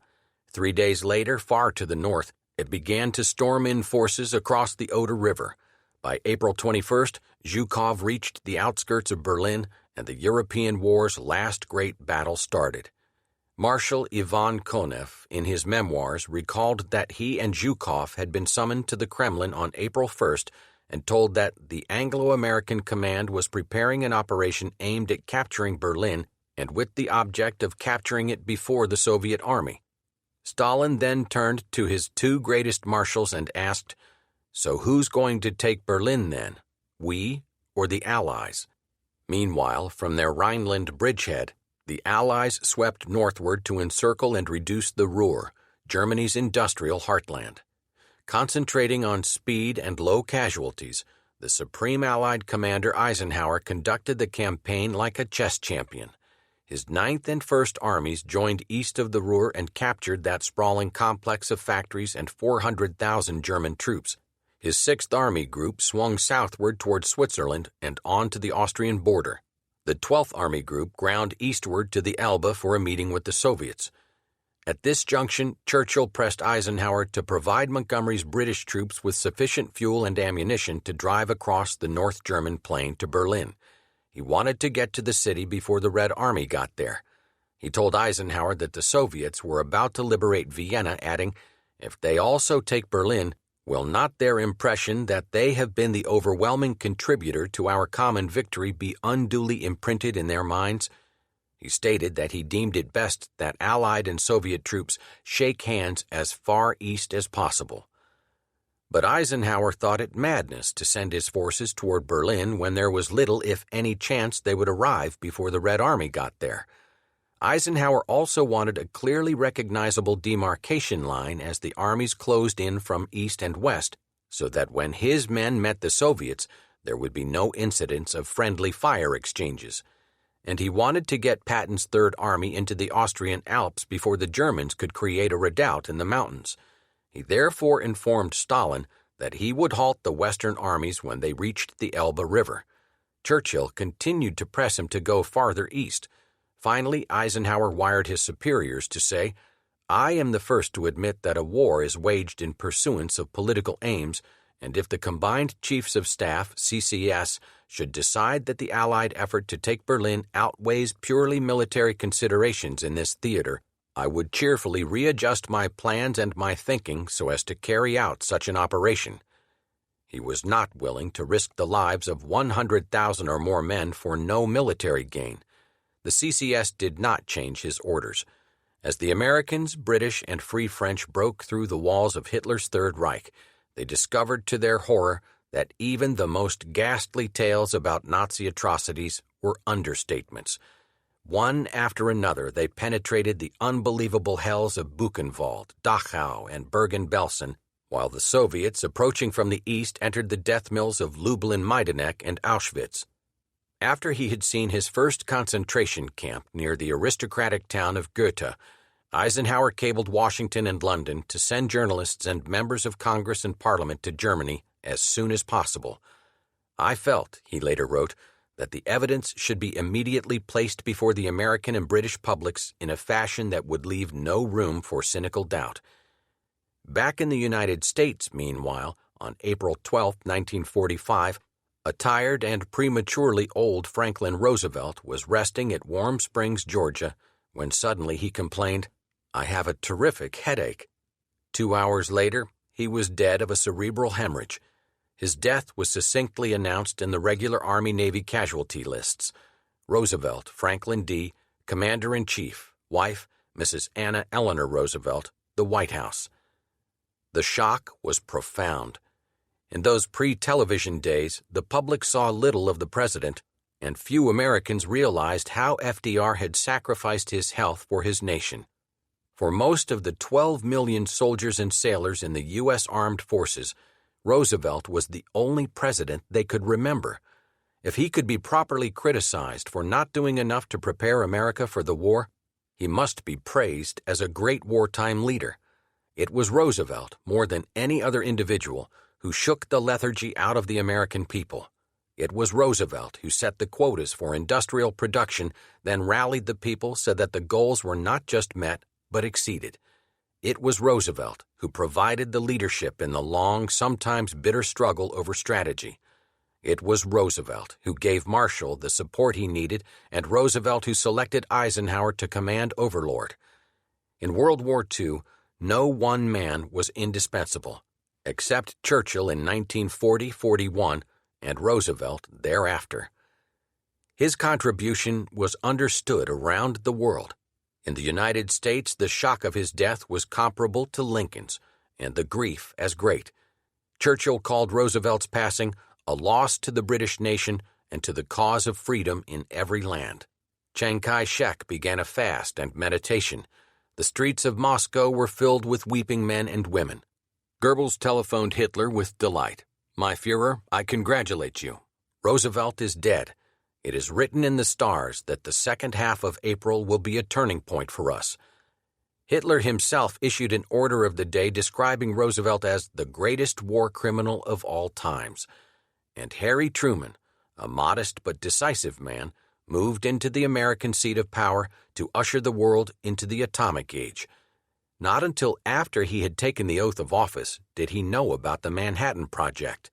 3 days later, far to the north, it began to storm in forces across the Oder River. By April 21st, Zhukov reached the outskirts of Berlin, and the European war's last great battle started. Marshal Ivan Konev, in his memoirs, recalled that he and Zhukov had been summoned to the Kremlin on April 1st and told that the Anglo-American command was preparing an operation aimed at capturing Berlin and with the object of capturing it before the Soviet army. Stalin then turned to his 2 greatest marshals and asked, "So who's going to take Berlin then? We or the Allies?" Meanwhile, from their Rhineland bridgehead, the Allies swept northward to encircle and reduce the Ruhr, Germany's industrial heartland. Concentrating on speed and low casualties, the Supreme Allied Commander Eisenhower conducted the campaign like a chess champion. His 9th and 1st Armies joined east of the Ruhr and captured that sprawling complex of factories and 400,000 German troops. His 6th Army Group swung southward toward Switzerland and on to the Austrian border. The 12th Army Group ground eastward to the Elbe for a meeting with the Soviets. At this junction, Churchill pressed Eisenhower to provide Montgomery's British troops with sufficient fuel and ammunition to drive across the North German plain to Berlin. He wanted to get to the city before the Red Army got there. He told Eisenhower that the Soviets were about to liberate Vienna, adding, "If they also take Berlin, will not their impression that they have been the overwhelming contributor to our common victory be unduly imprinted in their minds?" He stated that he deemed it best that Allied and Soviet troops shake hands as far east as possible. But Eisenhower thought it madness to send his forces toward Berlin when there was little, if any, chance they would arrive before the Red Army got there. Eisenhower also wanted a clearly recognizable demarcation line as the armies closed in from east and west, so that when his men met the Soviets, there would be no incidents of friendly fire exchanges. And he wanted to get Patton's Third Army into the Austrian Alps before the Germans could create a redoubt in the mountains. He therefore informed Stalin that he would halt the Western armies when they reached the Elbe River. Churchill continued to press him to go farther east. Finally, Eisenhower wired his superiors to say, "I am the first to admit that a war is waged in pursuance of political aims, and if the Combined Chiefs of Staff, CCS, should decide that the Allied effort to take Berlin outweighs purely military considerations in this theater, I would cheerfully readjust my plans and my thinking so as to carry out such an operation." He was not willing to risk the lives of 100,000 or more men for no military gain. The CCS did not change his orders. As the Americans, British, and Free French broke through the walls of Hitler's Third Reich, they discovered to their horror that even the most ghastly tales about Nazi atrocities were understatements. One after another, they penetrated the unbelievable hells of Buchenwald, Dachau, and Bergen-Belsen, while the Soviets, approaching from the east, entered the death mills of Lublin-Majdanek and Auschwitz. After he had seen his first concentration camp near the aristocratic town of Goethe, Eisenhower cabled Washington and London to send journalists and members of Congress and Parliament to Germany as soon as possible. "I felt," he later wrote, "that the evidence should be immediately placed before the American and British publics in a fashion that would leave no room for cynical doubt." Back in the United States, meanwhile, on April 12, 1945, a tired and prematurely old Franklin Roosevelt was resting at Warm Springs, Georgia, when suddenly he complained, "I have a terrific headache." 2 hours later, he was dead of a cerebral hemorrhage. His death was succinctly announced in the regular Army-Navy casualty lists. Roosevelt, Franklin D., Commander-in-Chief, wife, Mrs. Anna Eleanor Roosevelt, the White House. The shock was profound. In those pre-television days, the public saw little of the president, and few Americans realized how FDR had sacrificed his health for his nation. For most of the 12 million soldiers and sailors in the U.S. Armed Forces, Roosevelt was the only president they could remember. If he could be properly criticized for not doing enough to prepare America for the war, he must be praised as a great wartime leader. It was Roosevelt, more than any other individual, who shook the lethargy out of the American people. It was Roosevelt who set the quotas for industrial production, then rallied the people so that the goals were not just met, but exceeded. It was Roosevelt who provided the leadership in the long, sometimes bitter struggle over strategy. It was Roosevelt who gave Marshall the support he needed, and Roosevelt who selected Eisenhower to command Overlord. In World War II, no one man was indispensable, except Churchill in 1940-41 and Roosevelt thereafter. His contribution was understood around the world. In the United States, the shock of his death was comparable to Lincoln's, and the grief as great. Churchill called Roosevelt's passing a loss to the British nation and to the cause of freedom in every land. Chiang Kai-shek began a fast and meditation. The streets of Moscow were filled with weeping men and women. Goebbels telephoned Hitler with delight. "My Führer, I congratulate you. Roosevelt is dead. It is written in the stars that the second half of April will be a turning point for us." Hitler himself issued an order of the day describing Roosevelt as the greatest war criminal of all times. And Harry Truman, a modest but decisive man, moved into the American seat of power to usher the world into the atomic age. Not until after he had taken the oath of office did he know about the Manhattan Project.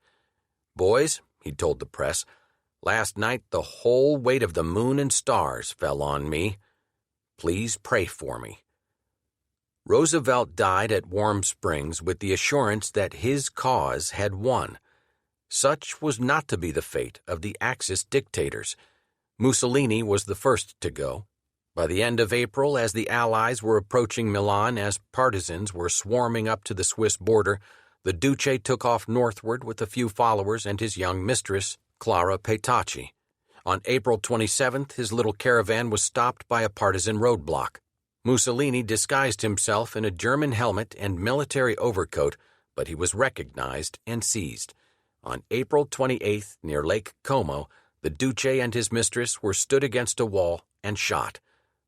"Boys," he told the press, "last night the whole weight of the moon and stars fell on me. Please pray for me." Roosevelt died at Warm Springs with the assurance that his cause had won. Such was not to be the fate of the Axis dictators. Mussolini was the first to go. By the end of April, as the Allies were approaching Milan as partisans were swarming up to the Swiss border, the Duce took off northward with a few followers and his young mistress, Clara Petacci. On April 27th, his little caravan was stopped by a partisan roadblock. Mussolini disguised himself in a German helmet and military overcoat, but he was recognized and seized. On April 28th, near Lake Como, the Duce and his mistress were stood against a wall and shot.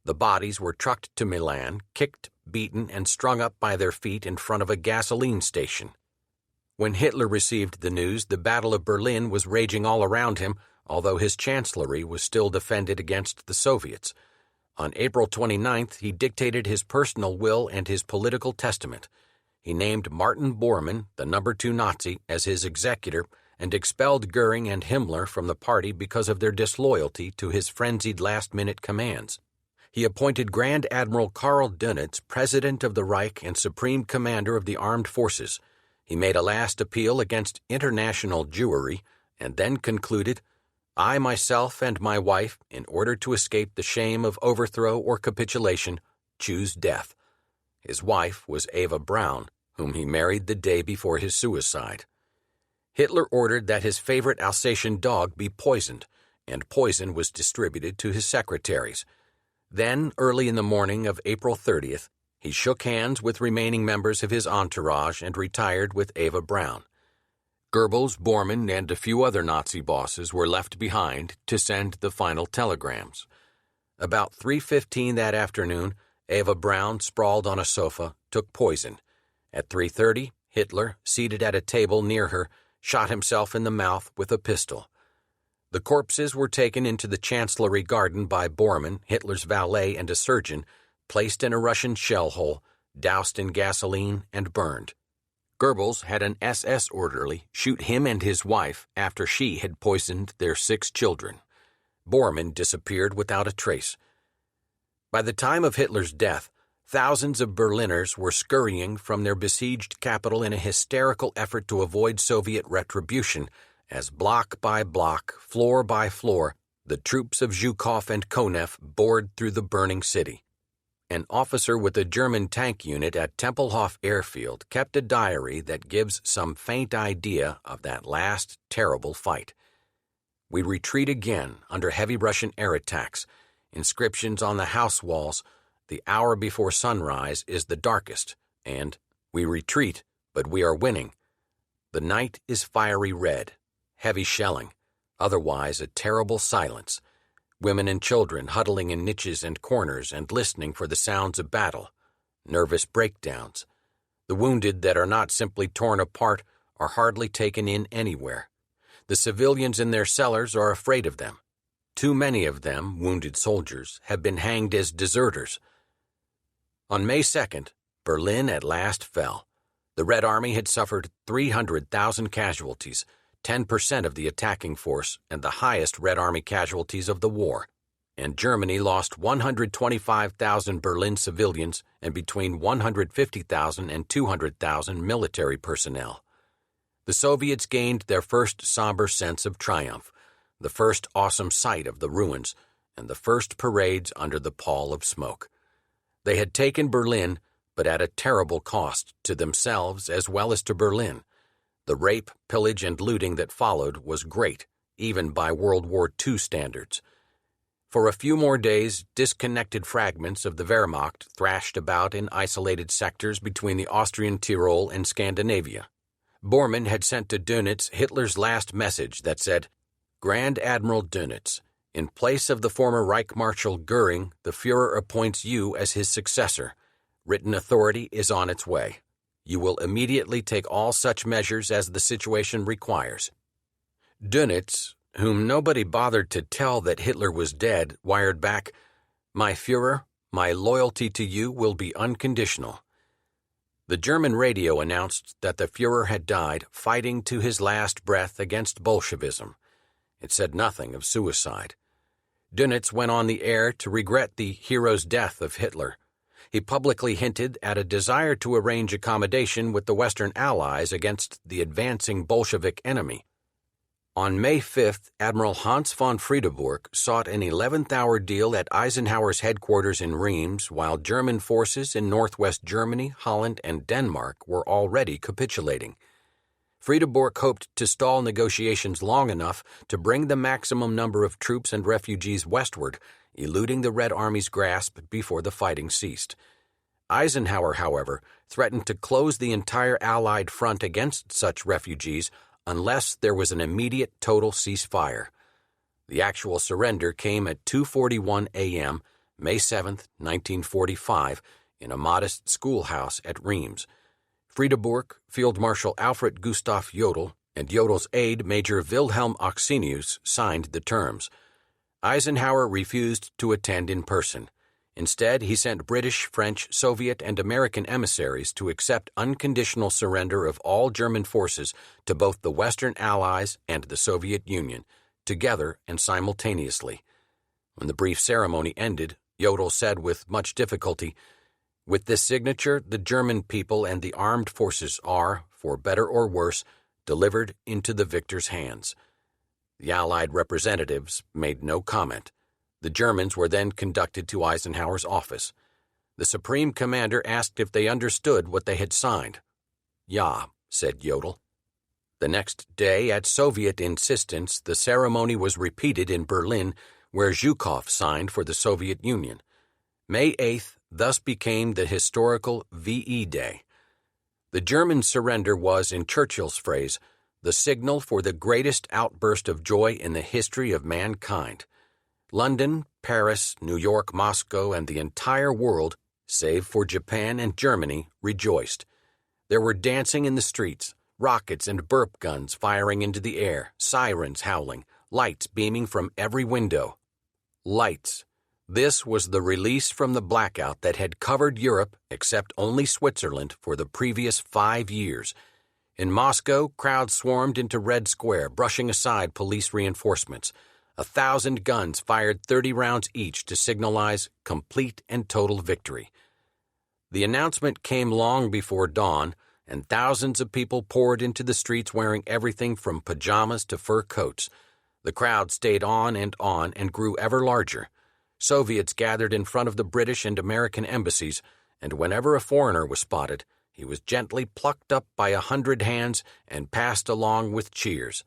The bodies were trucked to Milan, kicked, beaten, and strung up by their feet in front of a gasoline station. When Hitler received the news, the Battle of Berlin was raging all around him, although his chancellery was still defended against the Soviets. On April 29th, he dictated his personal will and his political testament. He named Martin Bormann, the number 2 Nazi, as his executor and expelled Goering and Himmler from the party because of their disloyalty to his frenzied last-minute commands. He appointed Grand Admiral Karl Dönitz President of the Reich and Supreme Commander of the Armed Forces. He made a last appeal against international Jewry and then concluded, "I myself and my wife, in order to escape the shame of overthrow or capitulation, choose death." His wife was Eva Braun, whom he married the day before his suicide. Hitler ordered that his favorite Alsatian dog be poisoned, and poison was distributed to his secretaries. Then, early in the morning of April 30th, he shook hands with remaining members of his entourage and retired with Eva Braun. Goebbels, Bormann, and a few other Nazi bosses were left behind to send the final telegrams. About 3:15 that afternoon, Eva Braun, sprawled on a sofa, took poison. At 3:30, Hitler, seated at a table near her, shot himself in the mouth with a pistol. The corpses were taken into the Chancellery garden by Bormann, Hitler's valet and a surgeon, placed in a Russian shell hole, doused in gasoline, and burned. Goebbels had an SS orderly shoot him and his wife after she had poisoned their 6 children. Bormann disappeared without a trace. By the time of Hitler's death, thousands of Berliners were scurrying from their besieged capital in a hysterical effort to avoid Soviet retribution, as block by block, floor by floor, the troops of Zhukov and Konev bored through the burning city. An officer with a German tank unit at Tempelhof Airfield kept a diary that gives some faint idea of that last terrible fight. "We retreat again under heavy Russian air attacks. Inscriptions on the house walls, 'The hour before sunrise is the darkest,' and 'We retreat, but we are winning.' The night is fiery red. Heavy shelling, otherwise a terrible silence. Women and children huddling in niches and corners and listening for the sounds of battle. Nervous breakdowns. The wounded that are not simply torn apart are hardly taken in anywhere. The civilians in their cellars are afraid of them. Too many of them, wounded soldiers, have been hanged as deserters." On May 2nd, Berlin at last fell. The Red Army had suffered 300,000 casualties, 10% of the attacking force and the highest Red Army casualties of the war, and Germany lost 125,000 Berlin civilians and between 150,000 and 200,000 military personnel. The Soviets gained their first somber sense of triumph, the first awesome sight of the ruins, and the first parades under the pall of smoke. They had taken Berlin, but at a terrible cost to themselves as well as to Berlin. The rape, pillage, and looting that followed was great, even by World War II standards. For a few more days, disconnected fragments of the Wehrmacht thrashed about in isolated sectors between the Austrian Tyrol and Scandinavia. Bormann had sent to Dönitz Hitler's last message that said, "Grand Admiral Dönitz, in place of the former Reich Marshal Goering, the Führer appoints you as his successor. Written authority is on its way. You will immediately take all such measures as the situation requires." Dönitz, whom nobody bothered to tell that Hitler was dead, wired back, "My Führer, my loyalty to you will be unconditional." The German radio announced that the Führer had died fighting to his last breath against Bolshevism. It said nothing of suicide. Dönitz went on the air to regret the hero's death of Hitler. He publicly hinted at a desire to arrange accommodation with the Western Allies against the advancing Bolshevik enemy. On May 5th, Admiral Hans von Friedeburg sought an 11th-hour deal at Eisenhower's headquarters in Reims, while German forces in northwest Germany, Holland, and Denmark were already capitulating. Friedeburg hoped to stall negotiations long enough to bring the maximum number of troops and refugees westward, eluding the Red Army's grasp before the fighting ceased. Eisenhower, however, threatened to close the entire Allied front against such refugees unless there was an immediate total ceasefire. The actual surrender came at 2:41 a.m., May 7, 1945, in a modest schoolhouse at Reims. Friedeburg, Field Marshal Alfred Gustav Jodl, and Jodl's aide Major Wilhelm Oxenius signed the terms. Eisenhower refused to attend in person. Instead, he sent British, French, Soviet, and American emissaries to accept unconditional surrender of all German forces to both the Western Allies and the Soviet Union, together and simultaneously. When the brief ceremony ended, Jodl said with much difficulty, "With this signature, the German people and the armed forces are, for better or worse, delivered into the victor's hands." The Allied representatives made no comment. The Germans were then conducted to Eisenhower's office. The Supreme Commander asked if they understood what they had signed. "Ja," said Jodl. The next day, at Soviet insistence, the ceremony was repeated in Berlin, where Zhukov signed for the Soviet Union. May 8th thus became the historical VE Day. The German surrender was, in Churchill's phrase, the signal for the greatest outburst of joy in the history of mankind. London, Paris, New York, Moscow, and the entire world, save for Japan and Germany, rejoiced. There were dancing in the streets, rockets and burp guns firing into the air, sirens howling, lights beaming from every window. Lights. This was the release from the blackout that had covered Europe, except only Switzerland, for the previous 5 years. In Moscow, crowds swarmed into Red Square, brushing aside police reinforcements. 1,000 guns fired 30 rounds each to signalize complete and total victory. The announcement came long before dawn, and thousands of people poured into the streets wearing everything from pajamas to fur coats. The crowd stayed on and grew ever larger. Soviets gathered in front of the British and American embassies, and whenever a foreigner was spotted, he was gently plucked up by 100 hands and passed along with cheers.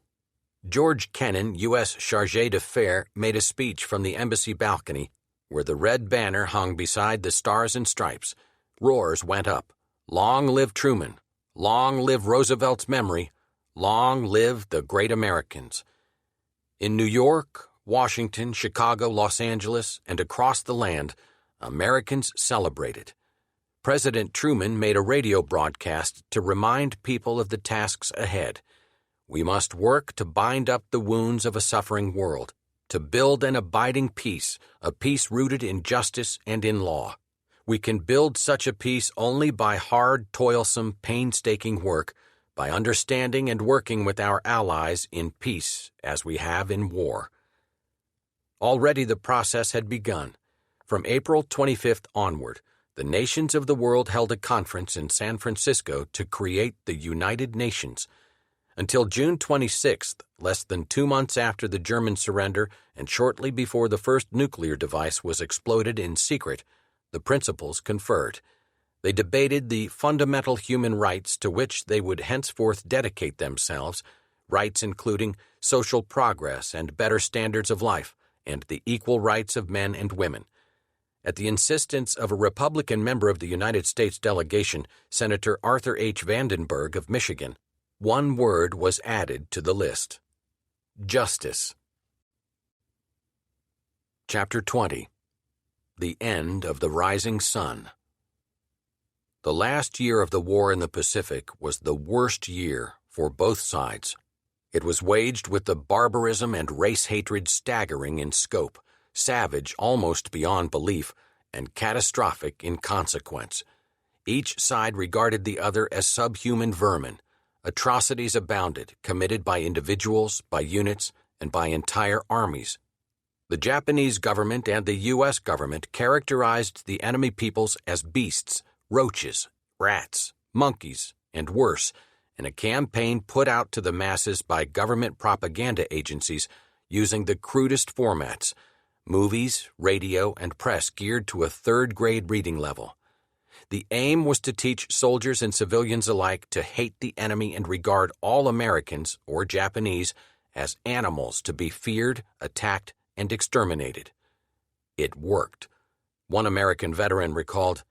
George Kennan, U.S. Chargé d'Affaires, made a speech from the embassy balcony, where the red banner hung beside the Stars and Stripes. Roars went up. "Long live Truman! Long live Roosevelt's memory! Long live the great Americans!" In New York, Washington, Chicago, Los Angeles, and across the land, Americans celebrated. President Truman made a radio broadcast to remind people of the tasks ahead. We must work to bind up the wounds of a suffering world, to build an abiding peace, a peace rooted in justice and in law. We can build such a peace only by hard, toilsome, painstaking work, by understanding and working with our allies in peace as we have in war. Already the process had begun. From April 25th onward, the nations of the world held a conference in San Francisco to create the United Nations. Until June 26th, less than 2 months after the German surrender and shortly before the first nuclear device was exploded in secret, the principals conferred. They debated the fundamental human rights to which they would henceforth dedicate themselves, rights including social progress and better standards of life, and the equal rights of men and women. At the insistence of a Republican member of the United States delegation, Senator Arthur H. Vandenberg of Michigan, one word was added to the list: justice. Chapter 20. The End of the Rising Sun. The last year of the war in the Pacific was the worst year for both sides. It was waged with the barbarism and race hatred staggering in scope, savage almost beyond belief, and catastrophic in consequence. Each side regarded the other as subhuman vermin. Atrocities abounded, committed by individuals, by units, and by entire armies. The Japanese government and the U.S. government characterized the enemy peoples as beasts, roaches, rats, monkeys, and worse, in a campaign put out to the masses by government propaganda agencies using the crudest formats: movies, radio, and press geared to a third-grade reading level. The aim was to teach soldiers and civilians alike to hate the enemy and regard all Americans, or Japanese, as animals to be feared, attacked, and exterminated. It worked. One American veteran recalled,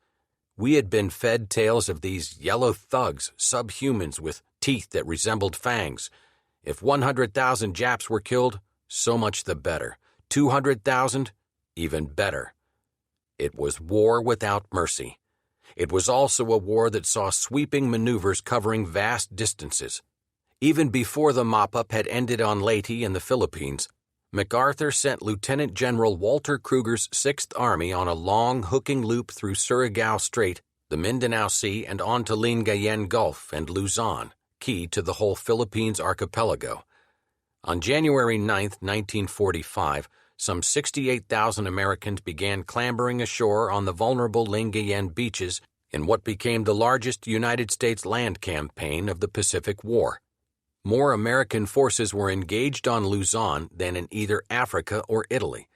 "We had been fed tales of these yellow thugs, subhumans with teeth that resembled fangs. If 100,000 Japs were killed, so much the better. 200,000, even better." It was war without mercy. It was also a war that saw sweeping maneuvers covering vast distances. Even before the mop-up had ended on Leyte in the Philippines, MacArthur sent Lieutenant General Walter Kruger's Sixth Army on a long hooking loop through Surigao Strait, the Mindanao Sea, and on to Lingayen Gulf and Luzon, key to the whole Philippines archipelago. On January 9, 1945, some 68,000 Americans began clambering ashore on the vulnerable Lingayen beaches in what became the largest United States land campaign of the Pacific War. More American forces were engaged on Luzon than in either Africa or Italy.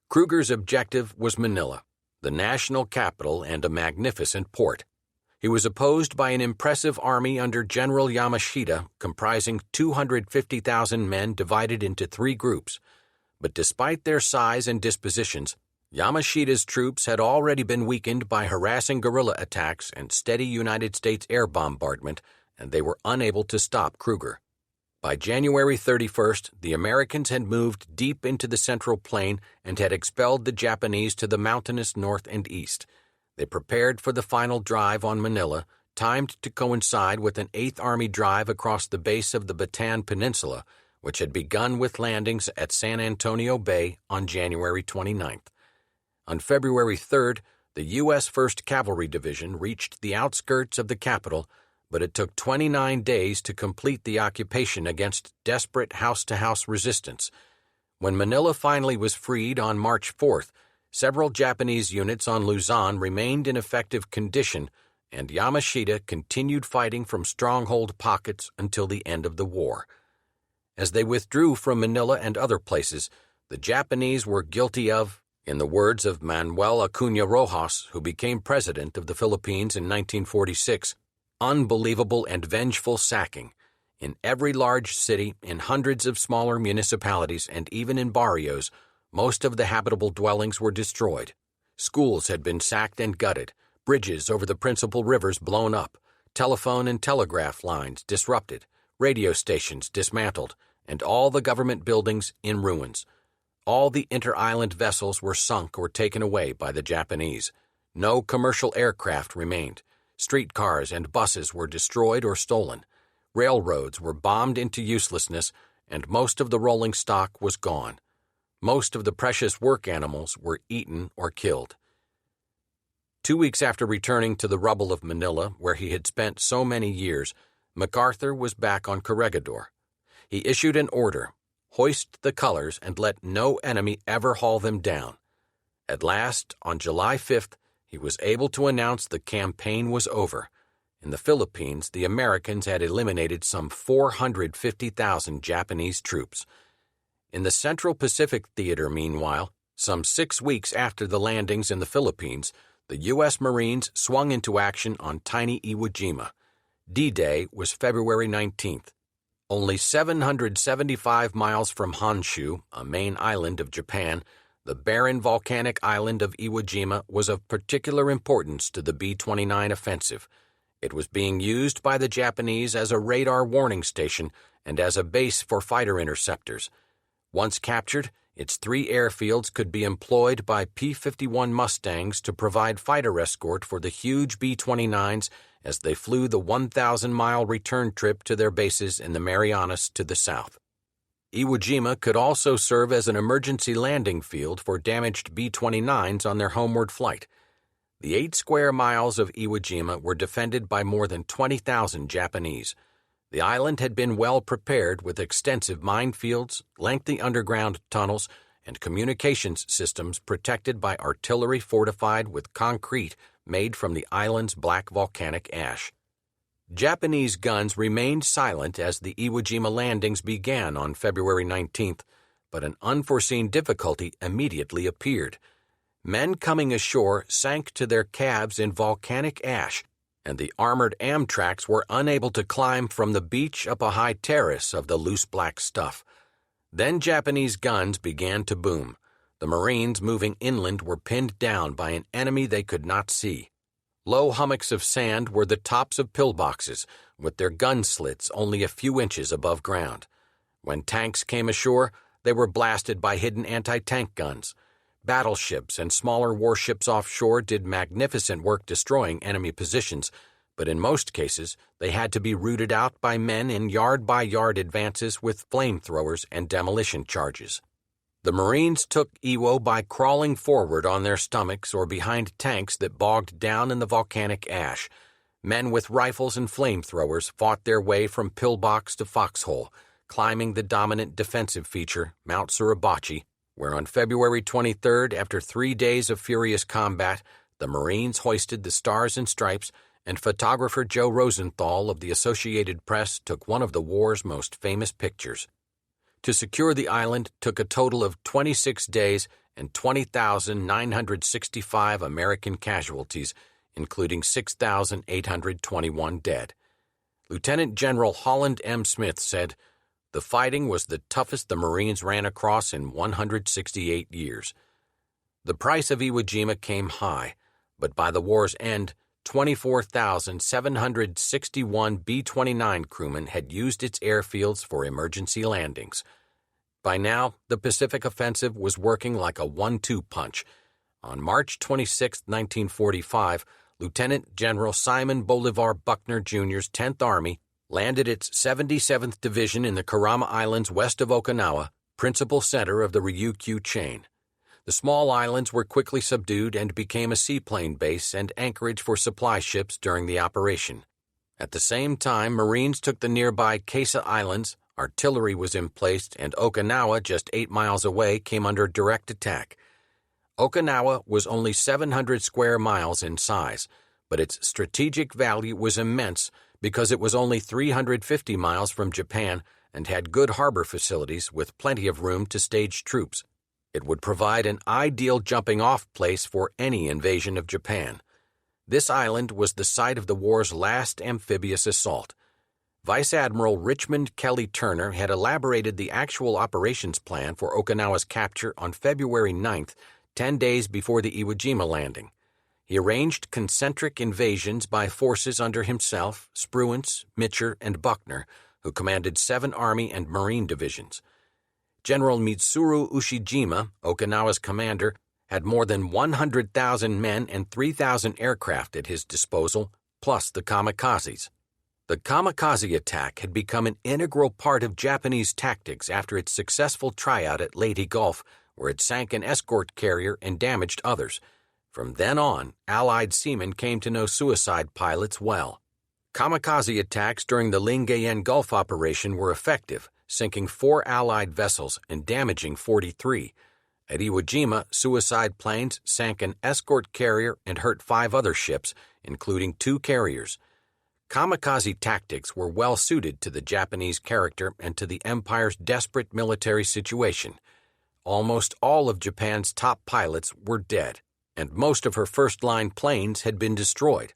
Kruger's objective was Manila, the national capital and a magnificent port. He was opposed by an impressive army under General Yamashita, comprising 250,000 men divided into 3 groups. But despite their size and dispositions, Yamashita's troops had already been weakened by harassing guerrilla attacks and steady United States air bombardment, and they were unable to stop Kruger. By January 31st, the Americans had moved deep into the Central Plain and had expelled the Japanese to the mountainous north and east. They prepared for the final drive on Manila, timed to coincide with an 8th Army drive across the base of the Bataan Peninsula, which had begun with landings at San Antonio Bay on January 29th. On February 3rd, the U.S. 1st Cavalry Division reached the outskirts of the capital, but it took 29 days to complete the occupation against desperate house-to-house resistance. When Manila finally was freed on March 4th, several Japanese units on Luzon remained in effective condition, and Yamashita continued fighting from stronghold pockets until the end of the war. As they withdrew from Manila and other places, the Japanese were guilty of, in the words of Manuel Acuña Rojas, who became president of the Philippines in 1946, unbelievable and vengeful sacking. In every large city, in hundreds of smaller municipalities, and even in barrios, most of the habitable dwellings were destroyed. Schools had been sacked and gutted, bridges over the principal rivers blown up, telephone and telegraph lines disrupted, radio stations dismantled, and all the government buildings in ruins. All the inter-island vessels were sunk or taken away by the Japanese. No commercial aircraft remained. Streetcars and buses were destroyed or stolen. Railroads were bombed into uselessness, and most of the rolling stock was gone. Most of the precious work animals were eaten or killed. 2 weeks after returning to the rubble of Manila, where he had spent so many years, MacArthur was back on Corregidor. He issued an order: hoist the colors and let no enemy ever haul them down. At last, on July 5th, he was able to announce the campaign was over. In the Philippines, the Americans had eliminated some 450,000 Japanese troops. In the Central Pacific Theater, meanwhile, some 6 weeks after the landings in the Philippines, the U.S. Marines swung into action on tiny Iwo Jima. D-Day was February 19th. Only 775 miles from Honshu, a main island of Japan, the barren volcanic island of Iwo Jima was of particular importance to the B-29 offensive. It was being used by the Japanese as a radar warning station and as a base for fighter interceptors. Once captured, its 3 airfields could be employed by P-51 Mustangs to provide fighter escort for the huge B-29s as they flew the 1,000-mile return trip to their bases in the Marianas to the south. Iwo Jima could also serve as an emergency landing field for damaged B-29s on their homeward flight. The 8 square miles of Iwo Jima were defended by more than 20,000 Japanese. The island had been well prepared with extensive minefields, lengthy underground tunnels, and communications systems protected by artillery fortified with concrete made from the island's black volcanic ash. Japanese guns remained silent as the Iwo Jima landings began on February 19th, but an unforeseen difficulty immediately appeared. Men coming ashore sank to their cabs in volcanic ash, and the armored Amtraks were unable to climb from the beach up a high terrace of the loose black stuff. Then Japanese guns began to boom. The Marines moving inland were pinned down by an enemy they could not see. Low hummocks of sand were the tops of pillboxes, with their gun slits only a few inches above ground. When tanks came ashore, they were blasted by hidden anti-tank guns. Battleships and smaller warships offshore did magnificent work destroying enemy positions, but in most cases they had to be rooted out by men in yard-by-yard advances with flamethrowers and demolition charges. The Marines took Iwo by crawling forward on their stomachs or behind tanks that bogged down in the volcanic ash. Men with rifles and flamethrowers fought their way from pillbox to foxhole, climbing the dominant defensive feature, Mount Suribachi, where on February 23rd, after 3 days of furious combat, the Marines hoisted the Stars and Stripes, and photographer Joe Rosenthal of the Associated Press took one of the war's most famous pictures. To secure the island took a total of 26 days and 20,965 American casualties, including 6,821 dead. Lieutenant General Holland M. Smith said, "The fighting was the toughest the Marines ran across in 168 years." The price of Iwo Jima came high, but by the war's end, 24,761 B-29 crewmen had used its airfields for emergency landings. By now, the Pacific Offensive was working like a 1-2 punch. On March 26, 1945, Lieutenant General Simon Bolivar Buckner Jr.'s 10th Army landed its 77th Division in the Kurama Islands west of Okinawa, principal center of the Ryukyu chain. The small islands were quickly subdued and became a seaplane base and anchorage for supply ships during the operation. At the same time, Marines took the nearby Kesa Islands, artillery was in place, and Okinawa, just 8 miles away, came under direct attack. Okinawa was only 700 square miles in size, but its strategic value was immense because it was only 350 miles from Japan and had good harbor facilities with plenty of room to stage troops. It would provide an ideal jumping-off place for any invasion of Japan. This island was the site of the war's last amphibious assault. Vice Admiral Richmond Kelly Turner had elaborated the actual operations plan for Okinawa's capture on February 9th, 10 days before the Iwo Jima landing. He arranged concentric invasions by forces under himself, Spruance, Mitcher, and Buckner, who commanded 7 Army and Marine divisions. General Mitsuru Ushijima, Okinawa's commander, had more than 100,000 men and 3,000 aircraft at his disposal, plus the kamikazes. The kamikaze attack had become an integral part of Japanese tactics after its successful tryout at Leyte Gulf, where it sank an escort carrier and damaged others. From then on, Allied seamen came to know suicide pilots well. Kamikaze attacks during the Lingayen Gulf operation were effective, sinking 4 Allied vessels and damaging 43. At Iwo Jima, suicide planes sank an escort carrier and hurt 5 other ships, including 2 carriers. Kamikaze tactics were well suited to the Japanese character and to the Empire's desperate military situation. Almost all of Japan's top pilots were dead, and most of her first-line planes had been destroyed.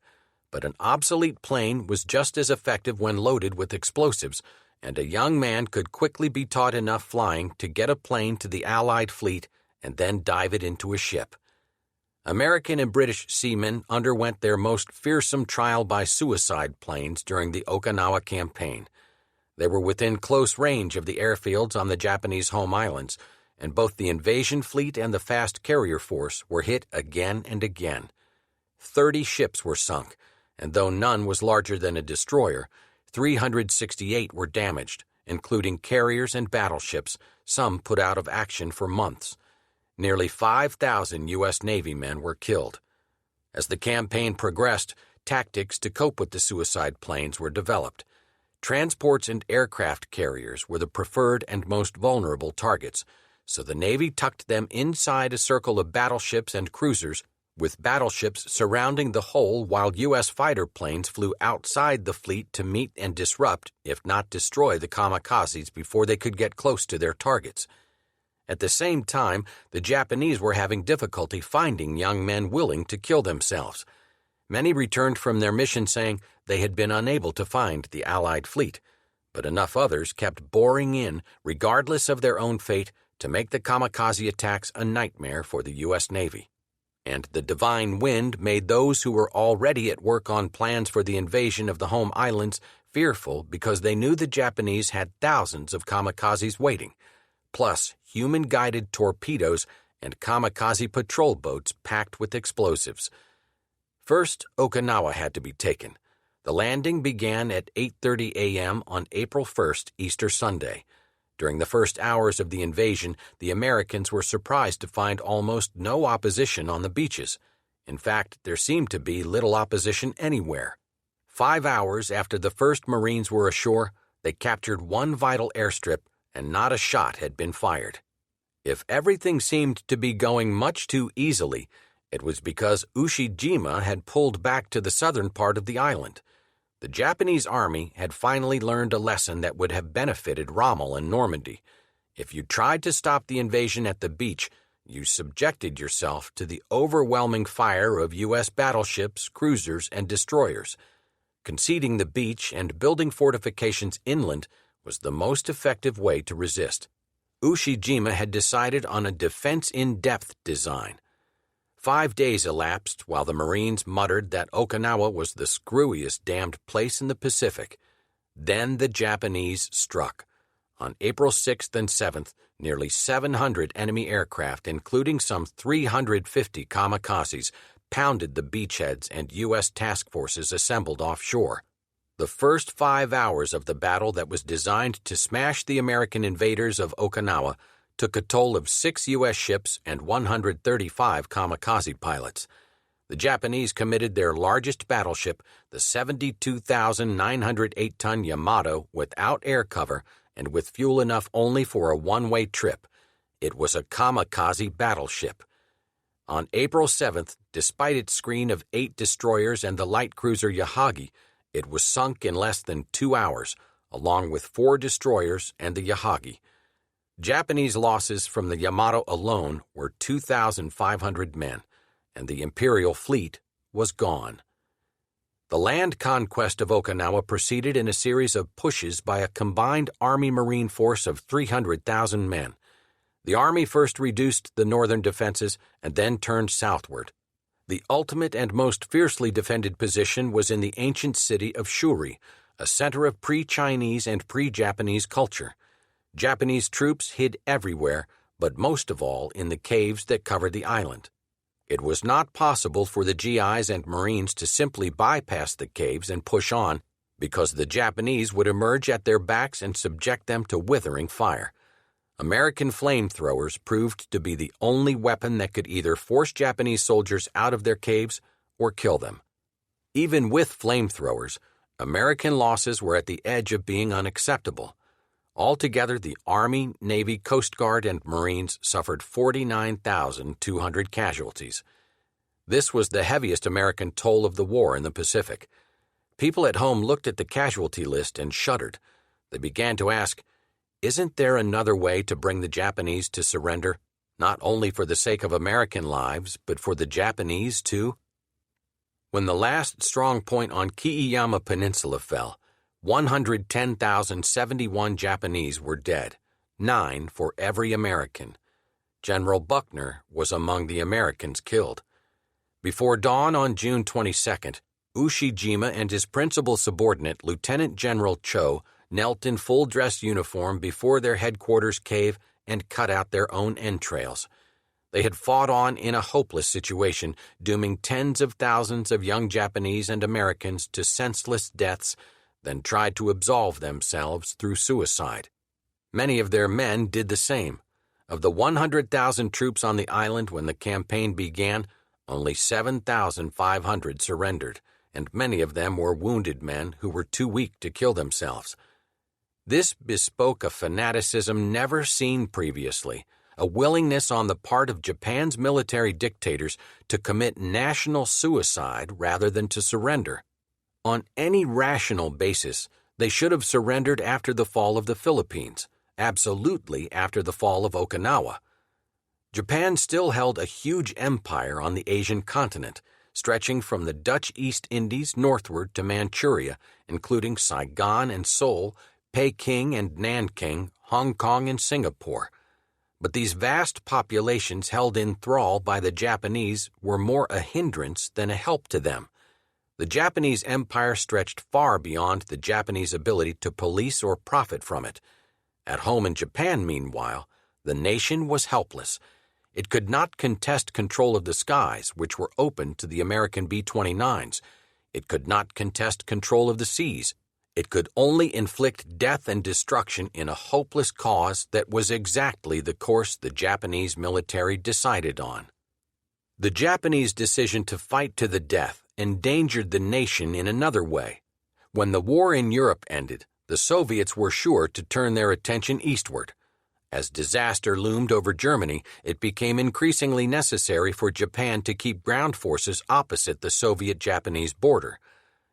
But an obsolete plane was just as effective when loaded with explosives, and a young man could quickly be taught enough flying to get a plane to the Allied fleet and then dive it into a ship. American and British seamen underwent their most fearsome trial by suicide planes during the Okinawa campaign. They were within close range of the airfields on the Japanese home islands, and both the invasion fleet and the fast carrier force were hit again and again. 30 ships were sunk, and though none was larger than a destroyer, 368 were damaged, including carriers and battleships, some put out of action for months. Nearly 5,000 U.S. Navy men were killed. As the campaign progressed, tactics to cope with the suicide planes were developed. Transports and aircraft carriers were the preferred and most vulnerable targets, so the Navy tucked them inside a circle of battleships and cruisers with battleships surrounding the whole while U.S. fighter planes flew outside the fleet to meet and disrupt, if not destroy, the kamikazes before they could get close to their targets. At the same time, the Japanese were having difficulty finding young men willing to kill themselves. Many returned from their mission saying they had been unable to find the Allied fleet, but enough others kept boring in, regardless of their own fate, to make the kamikaze attacks a nightmare for the U.S. Navy. And the divine wind made those who were already at work on plans for the invasion of the home islands fearful because they knew the Japanese had thousands of kamikazes waiting, plus human-guided torpedoes and kamikaze patrol boats packed with explosives. First, Okinawa had to be taken. The landing began at 8:30 a.m. on April 1st, Easter Sunday. During the first hours of the invasion, the Americans were surprised to find almost no opposition on the beaches. In fact, there seemed to be little opposition anywhere. 5 hours after the first Marines were ashore, they captured one vital airstrip, and not a shot had been fired. If everything seemed to be going much too easily, it was because Ushijima had pulled back to the southern part of the island. The Japanese army had finally learned a lesson that would have benefited Rommel and Normandy. If you tried to stop the invasion at the beach, you subjected yourself to the overwhelming fire of U.S. battleships, cruisers, and destroyers. Conceding the beach and building fortifications inland was the most effective way to resist. Ushijima had decided on a defense-in-depth design. 5 days elapsed while the Marines muttered that Okinawa was the screwiest damned place in the Pacific. Then the Japanese struck. On April 6th and 7th, nearly 700 enemy aircraft, including some 350 kamikazes, pounded the beachheads and U.S. task forces assembled offshore. The first 5 hours of the battle that was designed to smash the American invaders of Okinawa took a toll of 6 U.S. ships and 135 kamikaze pilots. The Japanese committed their largest battleship, the 72,908-ton Yamato, without air cover and with fuel enough only for a one-way trip. It was a kamikaze battleship. On April 7th, despite its screen of 8 destroyers and the light cruiser Yahagi, it was sunk in less than 2 hours, along with 4 destroyers and the Yahagi. Japanese losses from the Yamato alone were 2,500 men, and the Imperial fleet was gone. The land conquest of Okinawa proceeded in a series of pushes by a combined Army-Marine force of 300,000 men. The Army first reduced the northern defenses and then turned southward. The ultimate and most fiercely defended position was in the ancient city of Shuri, a center of pre-Chinese and pre-Japanese culture. Japanese troops hid everywhere, but most of all in the caves that covered the island. It was not possible for the GIs and Marines to simply bypass the caves and push on, because the Japanese would emerge at their backs and subject them to withering fire. American flamethrowers proved to be the only weapon that could either force Japanese soldiers out of their caves or kill them. Even with flamethrowers, American losses were at the edge of being unacceptable. Altogether, the Army, Navy, Coast Guard, and Marines suffered 49,200 casualties. This was the heaviest American toll of the war in the Pacific. People at home looked at the casualty list and shuddered. They began to ask, isn't there another way to bring the Japanese to surrender, not only for the sake of American lives, but for the Japanese too? When the last strong point on Kiyama Peninsula fell, 110,071 Japanese were dead, 9 for every American. General Buckner was among the Americans killed. Before dawn on June 22nd, Ushijima and his principal subordinate, Lieutenant General Cho, knelt in full-dress uniform before their headquarters cave and cut out their own entrails. They had fought on in a hopeless situation, dooming tens of thousands of young Japanese and Americans to senseless deaths, then tried to absolve themselves through suicide. Many of their men did the same. Of the 100,000 troops on the island when the campaign began, only 7,500 surrendered, and many of them were wounded men who were too weak to kill themselves. This bespoke a fanaticism never seen previously, a willingness on the part of Japan's military dictators to commit national suicide rather than to surrender. On any rational basis, they should have surrendered after the fall of the Philippines, absolutely after the fall of Okinawa. Japan still held a huge empire on the Asian continent, stretching from the Dutch East Indies northward to Manchuria, including Saigon and Seoul, Peking and Nanking, Hong Kong and Singapore. But these vast populations held in thrall by the Japanese were more a hindrance than a help to them. The Japanese empire stretched far beyond the Japanese ability to police or profit from it. At home in Japan, meanwhile, the nation was helpless. It could not contest control of the skies, which were open to the American B-29s. It could not contest control of the seas. It could only inflict death and destruction in a hopeless cause that was exactly the course the Japanese military decided on. The Japanese decision to fight to the death endangered the nation in another way. When the war in Europe ended, the Soviets were sure to turn their attention eastward. As disaster loomed over Germany, it became increasingly necessary for Japan to keep ground forces opposite the Soviet-Japanese border.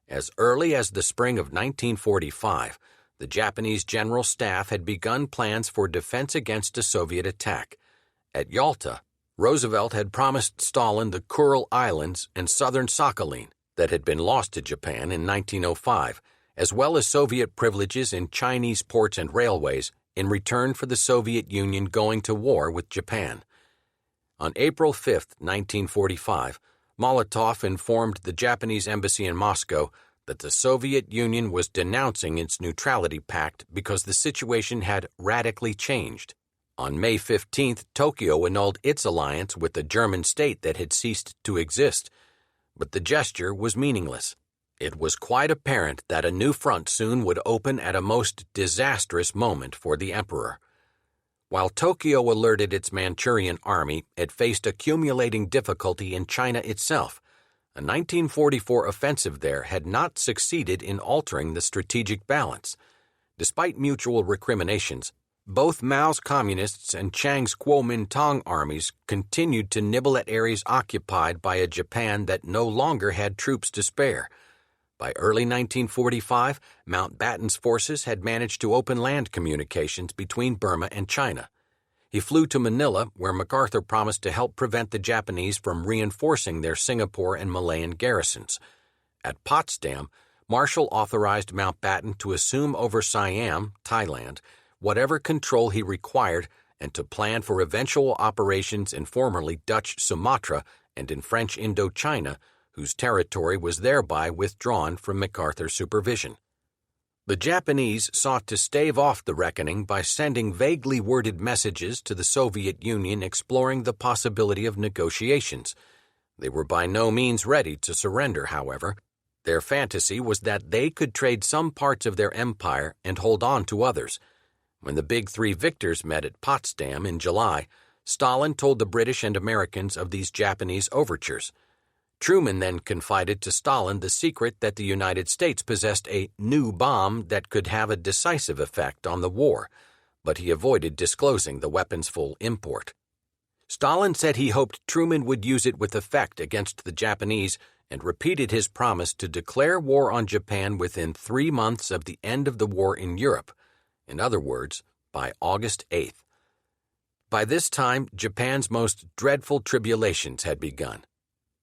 As early as the spring of 1945, the Japanese General Staff had begun plans for defense against a Soviet attack. At Yalta, Roosevelt had promised Stalin the Kuril Islands and southern Sakhalin that had been lost to Japan in 1905, as well as Soviet privileges in Chinese ports and railways in return for the Soviet Union going to war with Japan. On April 5, 1945, Molotov informed the Japanese embassy in Moscow that the Soviet Union was denouncing its neutrality pact because the situation had radically changed. On May 15th, Tokyo annulled its alliance with the German state that had ceased to exist, but the gesture was meaningless. It was quite apparent that a new front soon would open at a most disastrous moment for the emperor. While Tokyo alerted its Manchurian army, it faced accumulating difficulty in China itself. A 1944 offensive there had not succeeded in altering the strategic balance. Despite mutual recriminations, both Mao's Communists and Chiang's Kuomintang armies continued to nibble at areas occupied by a Japan that no longer had troops to spare. By early 1945, Mountbatten's forces had managed to open land communications between Burma and China. He flew to Manila, where MacArthur promised to help prevent the Japanese from reinforcing their Singapore and Malayan garrisons. At Potsdam, Marshall authorized Mountbatten to assume over Siam, Thailand, whatever control he required and to plan for eventual operations in formerly Dutch Sumatra and in French Indochina, whose territory was thereby withdrawn from MacArthur's supervision. The Japanese sought to stave off the reckoning by sending vaguely worded messages to the Soviet Union exploring the possibility of negotiations. They were by no means ready to surrender, however. Their fantasy was that they could trade some parts of their empire and hold on to others. When the Big Three victors met at Potsdam in July, Stalin told the British and Americans of these Japanese overtures. Truman then confided to Stalin the secret that the United States possessed a new bomb that could have a decisive effect on the war, but he avoided disclosing the weapon's full import. Stalin said he hoped Truman would use it with effect against the Japanese and repeated his promise to declare war on Japan within 3 months of the end of the war in Europe. In other words, by August 8th. By this time, Japan's most dreadful tribulations had begun.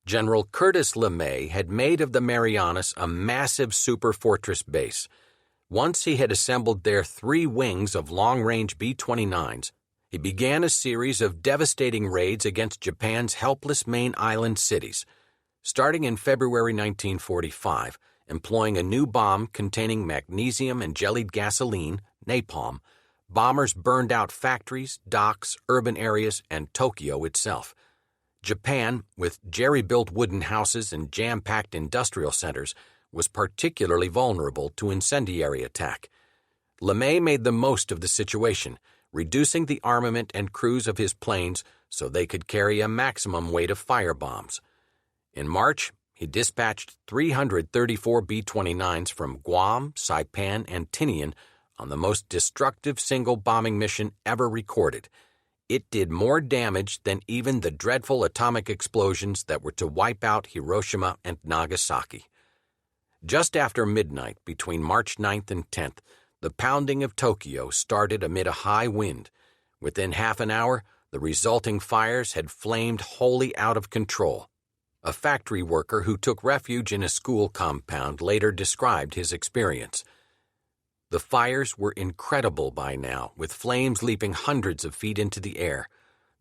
General Curtis LeMay had made of the Marianas a massive superfortress base. Once he had assembled there 3 wings of long-range B-29s, he began a series of devastating raids against Japan's helpless main island cities. Starting in February 1945, employing a new bomb containing magnesium and jellied gasoline, napalm, bombers burned out factories, docks, urban areas, and Tokyo itself. Japan, with jerry-built wooden houses and jam-packed industrial centers, was particularly vulnerable to incendiary attack. LeMay made the most of the situation, reducing the armament and crews of his planes so they could carry a maximum weight of firebombs. In March, he dispatched 334 B-29s from Guam, Saipan, and Tinian on the most destructive single bombing mission ever recorded. It did more damage than even the dreadful atomic explosions that were to wipe out Hiroshima and Nagasaki. Just after midnight, between March 9th and 10th, the pounding of Tokyo started amid a high wind. Within half an hour, the resulting fires had flamed wholly out of control. A factory worker who took refuge in a school compound later described his experience. The fires were incredible by now, with flames leaping hundreds of feet into the air.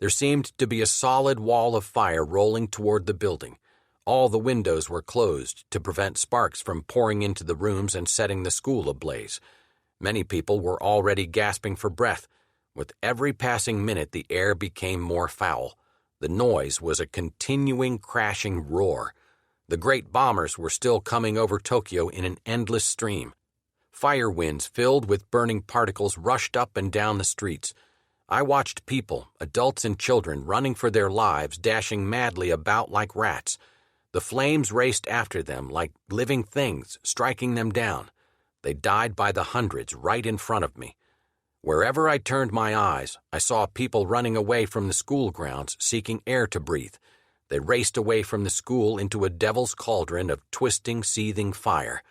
There seemed to be a solid wall of fire rolling toward the building. All the windows were closed to prevent sparks from pouring into the rooms and setting the school ablaze. Many people were already gasping for breath. With every passing minute, the air became more foul. The noise was a continuing crashing roar. The great bombers were still coming over Tokyo in an endless stream. Fire winds filled with burning particles rushed up and down the streets. I watched people, adults and children, running for their lives, dashing madly about like rats. The flames raced after them like living things, striking them down. They died by the hundreds right in front of me. Wherever I turned my eyes, I saw people running away from the school grounds, seeking air to breathe. They raced away from the school into a devil's cauldron of twisting, seething fire.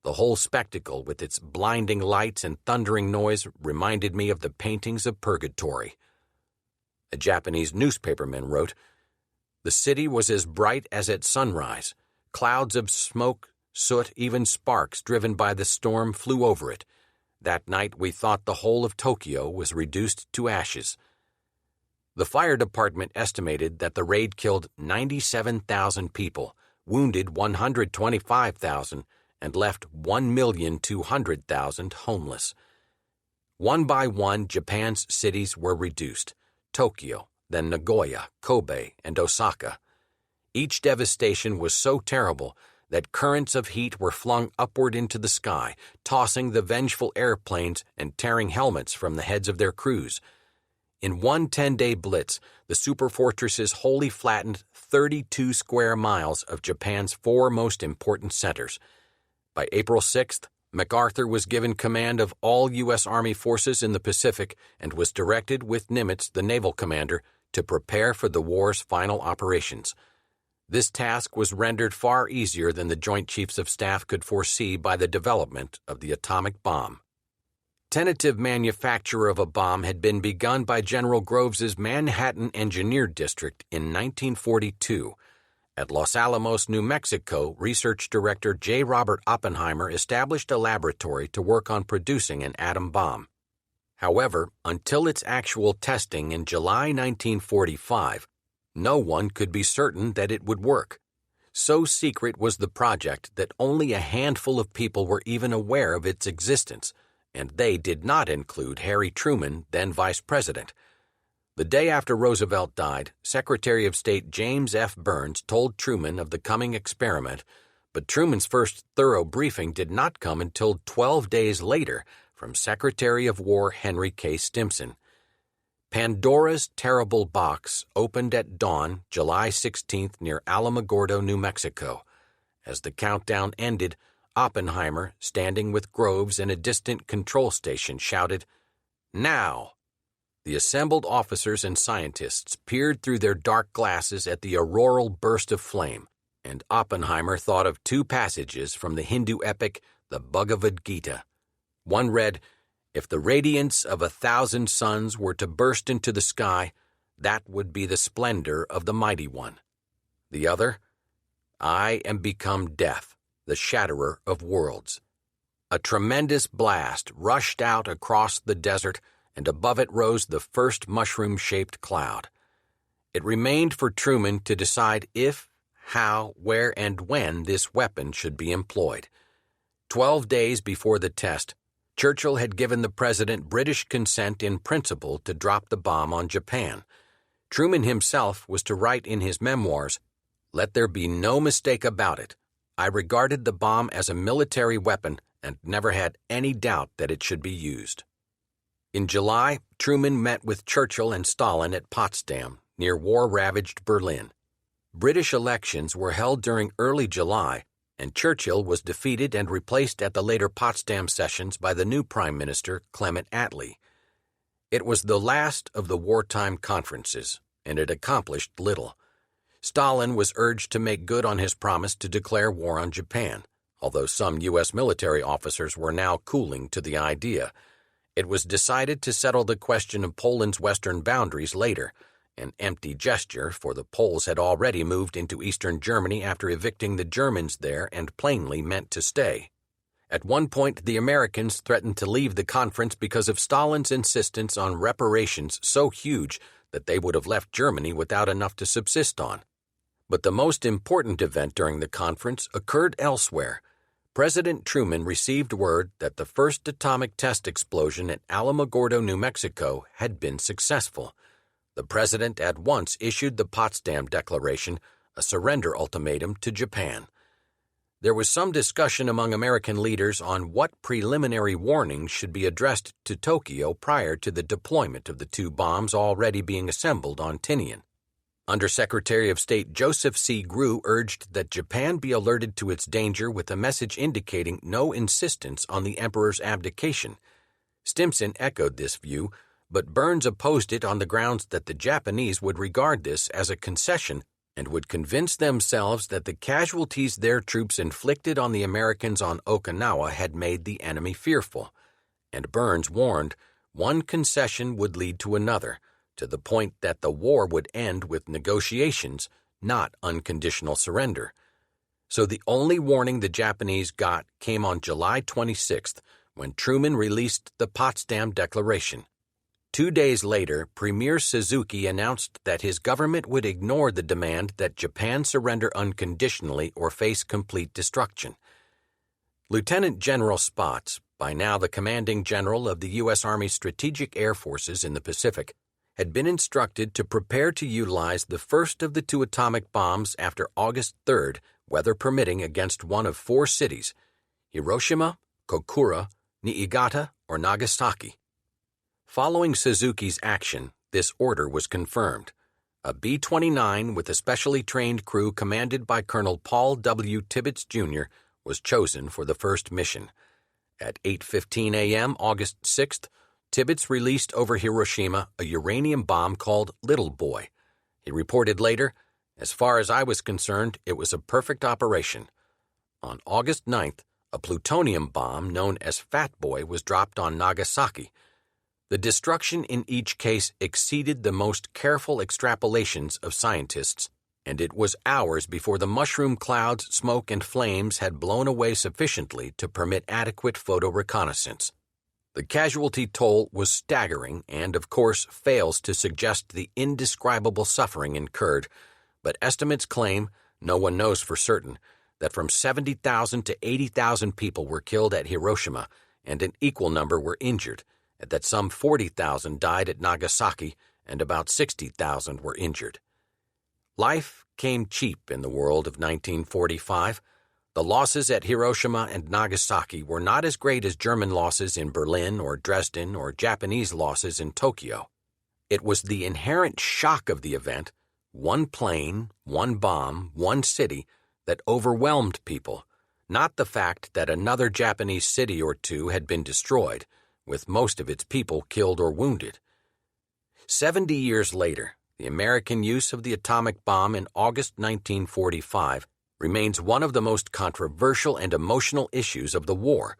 The whole spectacle, with its blinding lights and thundering noise, reminded me of the paintings of purgatory. A Japanese newspaperman wrote, "The city was as bright as at sunrise. Clouds of smoke, soot, even sparks driven by the storm flew over it. That night we thought the whole of Tokyo was reduced to ashes." The fire department estimated that the raid killed 97,000 people, wounded 125,000, and left 1,200,000 homeless. One by one, Japan's cities were reduced: Tokyo, then Nagoya, Kobe, and Osaka. Each devastation was so terrible that currents of heat were flung upward into the sky, tossing the vengeful airplanes and tearing helmets from the heads of their crews. In one 10-day blitz, the superfortresses wholly flattened 32 square miles of Japan's four most important centers. By April 6th, MacArthur was given command of all U.S. Army forces in the Pacific and was directed, with Nimitz, the naval commander, to prepare for the war's final operations. This task was rendered far easier than the Joint Chiefs of Staff could foresee by the development of the atomic bomb. Tentative manufacture of a bomb had been begun by General Groves's Manhattan Engineer District in 1942. At Los Alamos, New Mexico, research director J. Robert Oppenheimer established a laboratory to work on producing an atom bomb. However, until its actual testing in July 1945, no one could be certain that it would work. So secret was the project that only a handful of people were even aware of its existence, and they did not include Harry Truman, then Vice President. The day after Roosevelt died, Secretary of State James F. Burns told Truman of the coming experiment, but Truman's first thorough briefing did not come until 12 days later from Secretary of War Henry K. Stimson. Pandora's terrible box opened at dawn, July 16th, near Alamogordo, New Mexico. As the countdown ended, Oppenheimer, standing with Groves in a distant control station, shouted, "Now!" The assembled officers and scientists peered through their dark glasses at the auroral burst of flame, and Oppenheimer thought of two passages from the Hindu epic, the Bhagavad Gita. One read, "If the radiance of 1,000 suns were to burst into the sky, that would be the splendor of the Mighty One." The other, "I am become death, the shatterer of worlds." A tremendous blast rushed out across the desert, and above it rose the first mushroom-shaped cloud. It remained for Truman to decide if, how, where, and when this weapon should be employed. 12 days before the test, Churchill had given the president British consent in principle to drop the bomb on Japan. Truman himself was to write in his memoirs, "Let there be no mistake about it. I regarded the bomb as a military weapon and never had any doubt that it should be used." In July, Truman met with Churchill and Stalin at Potsdam, near war-ravaged Berlin. British elections were held during early July, and Churchill was defeated and replaced at the later Potsdam sessions by the new Prime Minister, Clement Attlee. It was the last of the wartime conferences, and it accomplished little. Stalin was urged to make good on his promise to declare war on Japan, although some U.S. military officers were now cooling to the idea. It was decided to settle the question of Poland's western boundaries later, an empty gesture, for the Poles had already moved into eastern Germany after evicting the Germans there and plainly meant to stay. At one point, the Americans threatened to leave the conference because of Stalin's insistence on reparations so huge that they would have left Germany without enough to subsist on. But the most important event during the conference occurred elsewhere. President Truman received word that the first atomic test explosion at Alamogordo, New Mexico, had been successful. The president at once issued the Potsdam Declaration, a surrender ultimatum to Japan. There was some discussion among American leaders on what preliminary warnings should be addressed to Tokyo prior to the deployment of the two bombs already being assembled on Tinian. Undersecretary of State Joseph C. Grew urged that Japan be alerted to its danger with a message indicating no insistence on the emperor's abdication. Stimson echoed this view, but Burns opposed it on the grounds that the Japanese would regard this as a concession and would convince themselves that the casualties their troops inflicted on the Americans on Okinawa had made the enemy fearful. And Burns warned one concession would lead to another, to the point that the war would end with negotiations, not unconditional surrender. So the only warning the Japanese got came on July 26th, when Truman released the Potsdam Declaration. 2 days later, Premier Suzuki announced that his government would ignore the demand that Japan surrender unconditionally or face complete destruction. Lieutenant General Spaatz, by now the commanding general of the U.S. Army Strategic Air Forces in the Pacific, had been instructed to prepare to utilize the first of the two atomic bombs after August 3rd, weather permitting, against one of 4 cities: Hiroshima, Kokura, Niigata, or Nagasaki. Following Suzuki's action, this order was confirmed. A B-29 with a specially trained crew commanded by Colonel Paul W. Tibbets, Jr. was chosen for the first mission. At 8:15 a.m. August 6th, Tibbets released over Hiroshima a uranium bomb called Little Boy. He reported later, "As far as I was concerned, it was a perfect operation." On August 9th, a plutonium bomb known as Fat Boy was dropped on Nagasaki. The destruction in each case exceeded the most careful extrapolations of scientists, and it was hours before the mushroom clouds, smoke, and flames had blown away sufficiently to permit adequate photo reconnaissance. The casualty toll was staggering and, of course, fails to suggest the indescribable suffering incurred, but estimates claim, no one knows for certain, that from 70,000 to 80,000 people were killed at Hiroshima and an equal number were injured, and that some 40,000 died at Nagasaki and about 60,000 were injured. Life came cheap in the world of 1945. The losses at Hiroshima and Nagasaki were not as great as German losses in Berlin or Dresden or Japanese losses in Tokyo. It was the inherent shock of the event, one plane, one bomb, one city, that overwhelmed people, not the fact that another Japanese city or two had been destroyed, with most of its people killed or wounded. 70 years later, the American use of the atomic bomb in August 1945 remains one of the most controversial and emotional issues of the war.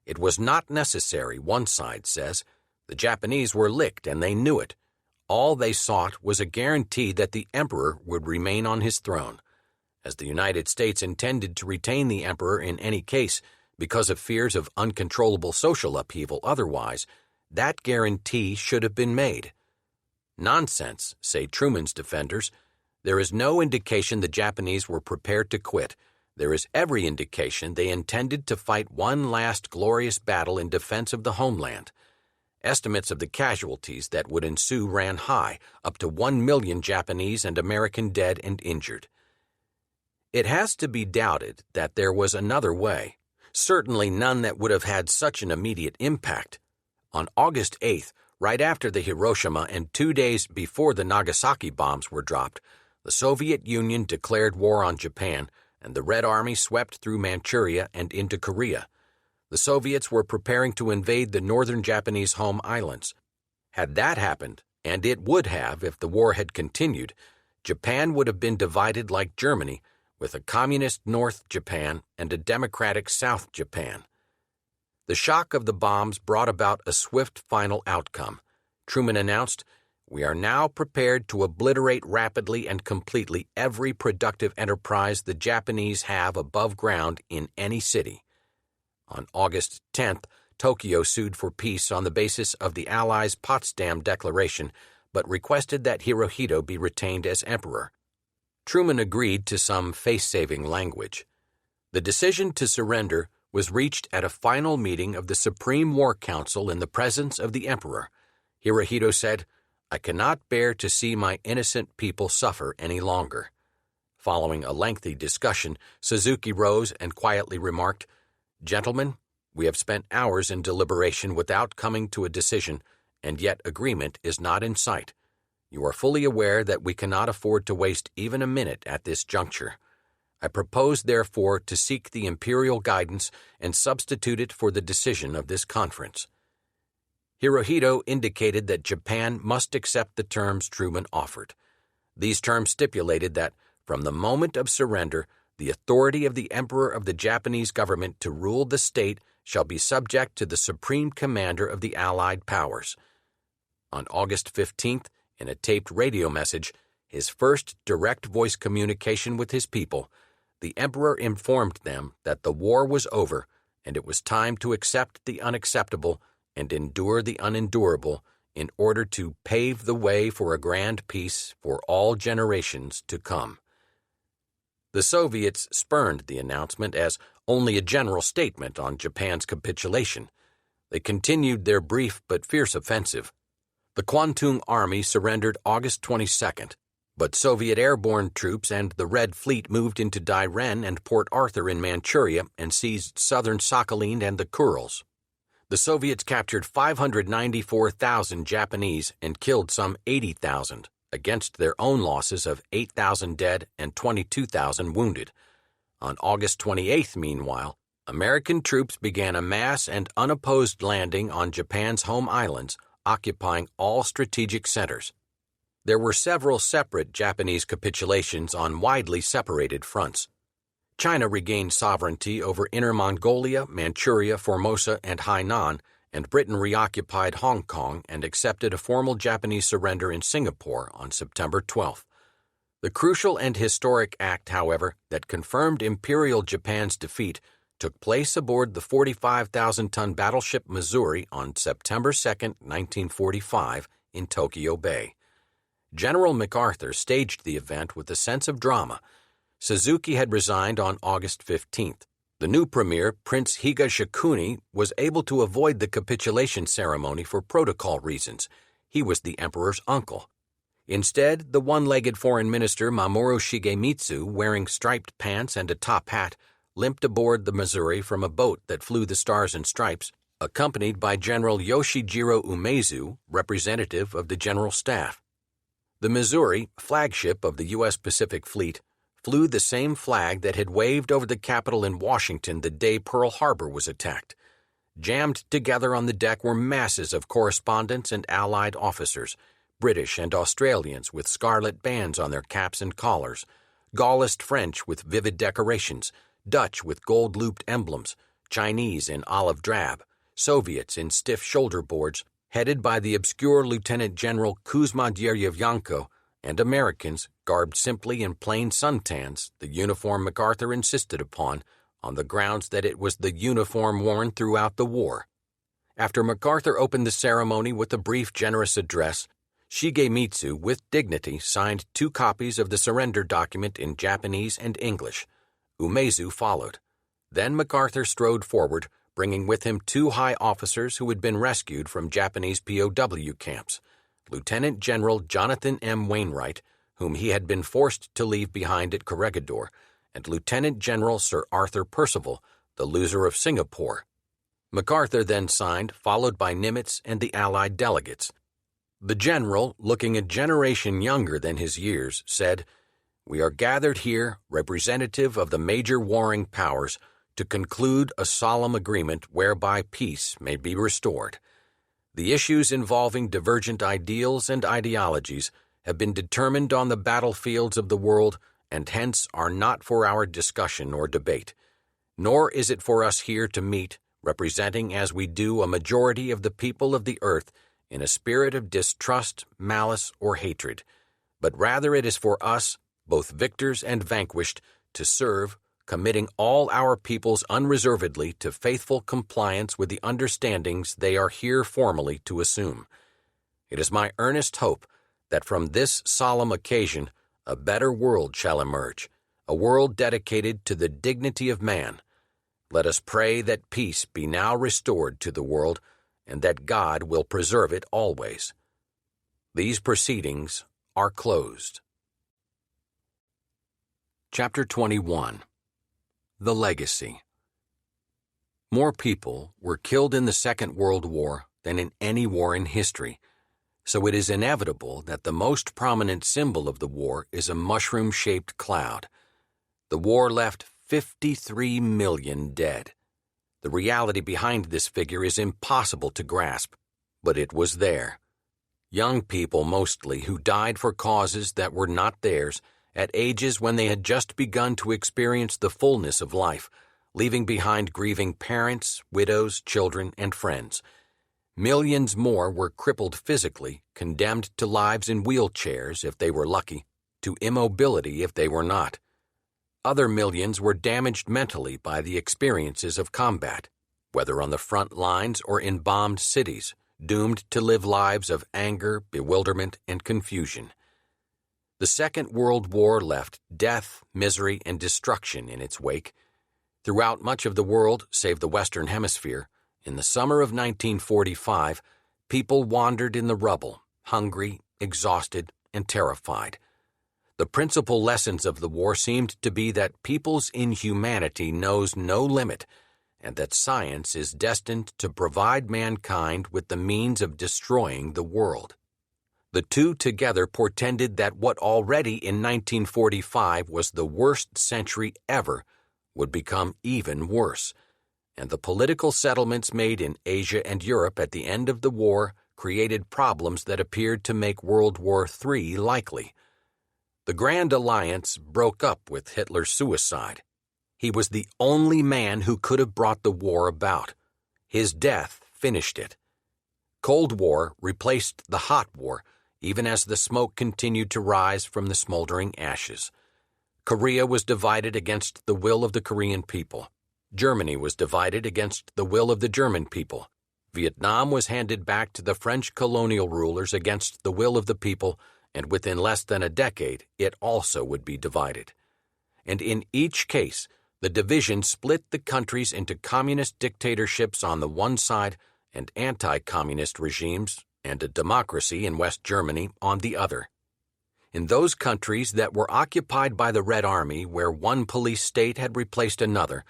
It was not necessary, one side says. The Japanese were licked and they knew it. All they sought was a guarantee that the emperor would remain on his throne. As the United States intended to retain the emperor in any case because of fears of uncontrollable social upheaval otherwise, that guarantee should have been made. Nonsense, say Truman's defenders. There is no indication the Japanese were prepared to quit. There is every indication they intended to fight one last glorious battle in defense of the homeland. Estimates of the casualties that would ensue ran high, up to 1 million Japanese and American dead and injured. It has to be doubted that there was another way, certainly none that would have had such an immediate impact. On August 8th, right after the Hiroshima and 2 days before the Nagasaki bombs were dropped, the Soviet Union declared war on Japan, and the Red Army swept through Manchuria and into Korea. The Soviets were preparing to invade the northern Japanese home islands. Had that happened, and it would have if the war had continued, Japan would have been divided like Germany, with a communist North Japan and a democratic South Japan. The shock of the bombs brought about a swift final outcome. Truman announced, "We are now prepared to obliterate rapidly and completely every productive enterprise the Japanese have above ground in any city." On August 10th, Tokyo sued for peace on the basis of the Allies' Potsdam Declaration, but requested that Hirohito be retained as emperor. Truman agreed to some face-saving language. The decision to surrender was reached at a final meeting of the Supreme War Council in the presence of the emperor. Hirohito said, "I cannot bear to see my innocent people suffer any longer." Following a lengthy discussion, Suzuki rose and quietly remarked, "Gentlemen, we have spent hours in deliberation without coming to a decision, and yet agreement is not in sight. You are fully aware that we cannot afford to waste even a minute at this juncture. I propose, therefore, to seek the imperial guidance and substitute it for the decision of this conference." Hirohito indicated that Japan must accept the terms Truman offered. These terms stipulated that, from the moment of surrender, the authority of the Emperor of the Japanese government to rule the state shall be subject to the supreme commander of the Allied powers. On August 15th, in a taped radio message, his first direct voice communication with his people, the Emperor informed them that the war was over and it was time to accept the unacceptable and endure the unendurable in order to pave the way for a grand peace for all generations to come. The Soviets spurned the announcement as only a general statement on Japan's capitulation. They continued their brief but fierce offensive. The Kwantung Army surrendered August 22nd, but Soviet airborne troops and the Red Fleet moved into Dairen and Port Arthur in Manchuria and seized southern Sakhalin and the Kurils. The Soviets captured 594,000 Japanese and killed some 80,000, against their own losses of 8,000 dead and 22,000 wounded. On August 28th, meanwhile, American troops began a mass and unopposed landing on Japan's home islands, occupying all strategic centers. There were several separate Japanese capitulations on widely separated fronts. China regained sovereignty over Inner Mongolia, Manchuria, Formosa, and Hainan, and Britain reoccupied Hong Kong and accepted a formal Japanese surrender in Singapore on September 12th. The crucial and historic act, however, that confirmed Imperial Japan's defeat took place aboard the 45,000-ton battleship Missouri on September 2, 1945, in Tokyo Bay. General MacArthur staged the event with a sense of drama. Suzuki had resigned on August 15th. The new premier, Prince Higashikuni, was able to avoid the capitulation ceremony for protocol reasons. He was the emperor's uncle. Instead, the one-legged foreign minister Mamoru Shigemitsu, wearing striped pants and a top hat, limped aboard the Missouri from a boat that flew the Stars and Stripes, accompanied by General Yoshijiro Umezu, representative of the General Staff. The Missouri, flagship of the U.S. Pacific Fleet, flew the same flag that had waved over the Capitol in Washington the day Pearl Harbor was attacked. Jammed together on the deck were masses of correspondents and Allied officers, British and Australians with scarlet bands on their caps and collars, Gaullist French with vivid decorations, Dutch with gold-looped emblems, Chinese in olive drab, Soviets in stiff shoulder boards, headed by the obscure Lieutenant General Kuzma Dyeryevyanko, and Americans garbed simply in plain suntans, the uniform MacArthur insisted upon, on the grounds that it was the uniform worn throughout the war. After MacArthur opened the ceremony with a brief, generous address, Shigemitsu, with dignity, signed 2 copies of the surrender document in Japanese and English. Umezu followed. Then MacArthur strode forward, bringing with him 2 high officers who had been rescued from Japanese POW camps, Lieutenant General Jonathan M. Wainwright, whom he had been forced to leave behind at Corregidor, and Lieutenant General Sir Arthur Percival, the loser of Singapore. MacArthur then signed, followed by Nimitz and the Allied delegates. The general, looking a generation younger than his years, said, "We are gathered here, representative of the major warring powers, to conclude a solemn agreement whereby peace may be restored. The issues involving divergent ideals and ideologies have been determined on the battlefields of the world and hence are not for our discussion or debate. Nor is it for us here to meet, representing as we do a majority of the people of the earth, in a spirit of distrust, malice, or hatred, but rather it is for us, both victors and vanquished, to serve, committing all our peoples unreservedly to faithful compliance with the understandings they are here formally to assume. It is my earnest hope that from this solemn occasion a better world shall emerge, a world dedicated to the dignity of man. Let us pray that peace be now restored to the world, and that God will preserve it always. These proceedings are closed. Chapter 21. The Legacy. More people were killed in the Second World War than in any war in history, so it is inevitable that the most prominent symbol of the war is a mushroom-shaped cloud. The war left 53 million dead. The reality behind this figure is impossible to grasp, but it was there. Young people mostly who died for causes that were not theirs, at ages when they had just begun to experience the fullness of life, leaving behind grieving parents, widows, children, and friends. Millions more were crippled physically, condemned to lives in wheelchairs if they were lucky, to immobility if they were not. Other millions were damaged mentally by the experiences of combat, whether on the front lines or in bombed cities, doomed to live lives of anger, bewilderment, and confusion. The Second World War left death, misery, and destruction in its wake. Throughout much of the world, save the Western Hemisphere, in the summer of 1945, people wandered in the rubble, hungry, exhausted, and terrified. The principal lessons of the war seemed to be that people's inhumanity knows no limit, and that science is destined to provide mankind with the means of destroying the world. The two together portended that what already in 1945 was the worst century ever would become even worse, and the political settlements made in Asia and Europe at the end of the war created problems that appeared to make World War III likely. The Grand Alliance broke up with Hitler's suicide. He was the only man who could have brought the war about. His death finished it. Cold War replaced the Hot War, even as the smoke continued to rise from the smoldering ashes. Korea was divided against the will of the Korean people. Germany was divided against the will of the German people. Vietnam was handed back to the French colonial rulers against the will of the people, and within less than a decade, it also would be divided. And in each case, the division split the countries into communist dictatorships on the one side and anti-communist regimes and a democracy in West Germany on the other. In those countries that were occupied by the Red Army, where one police state had replaced another,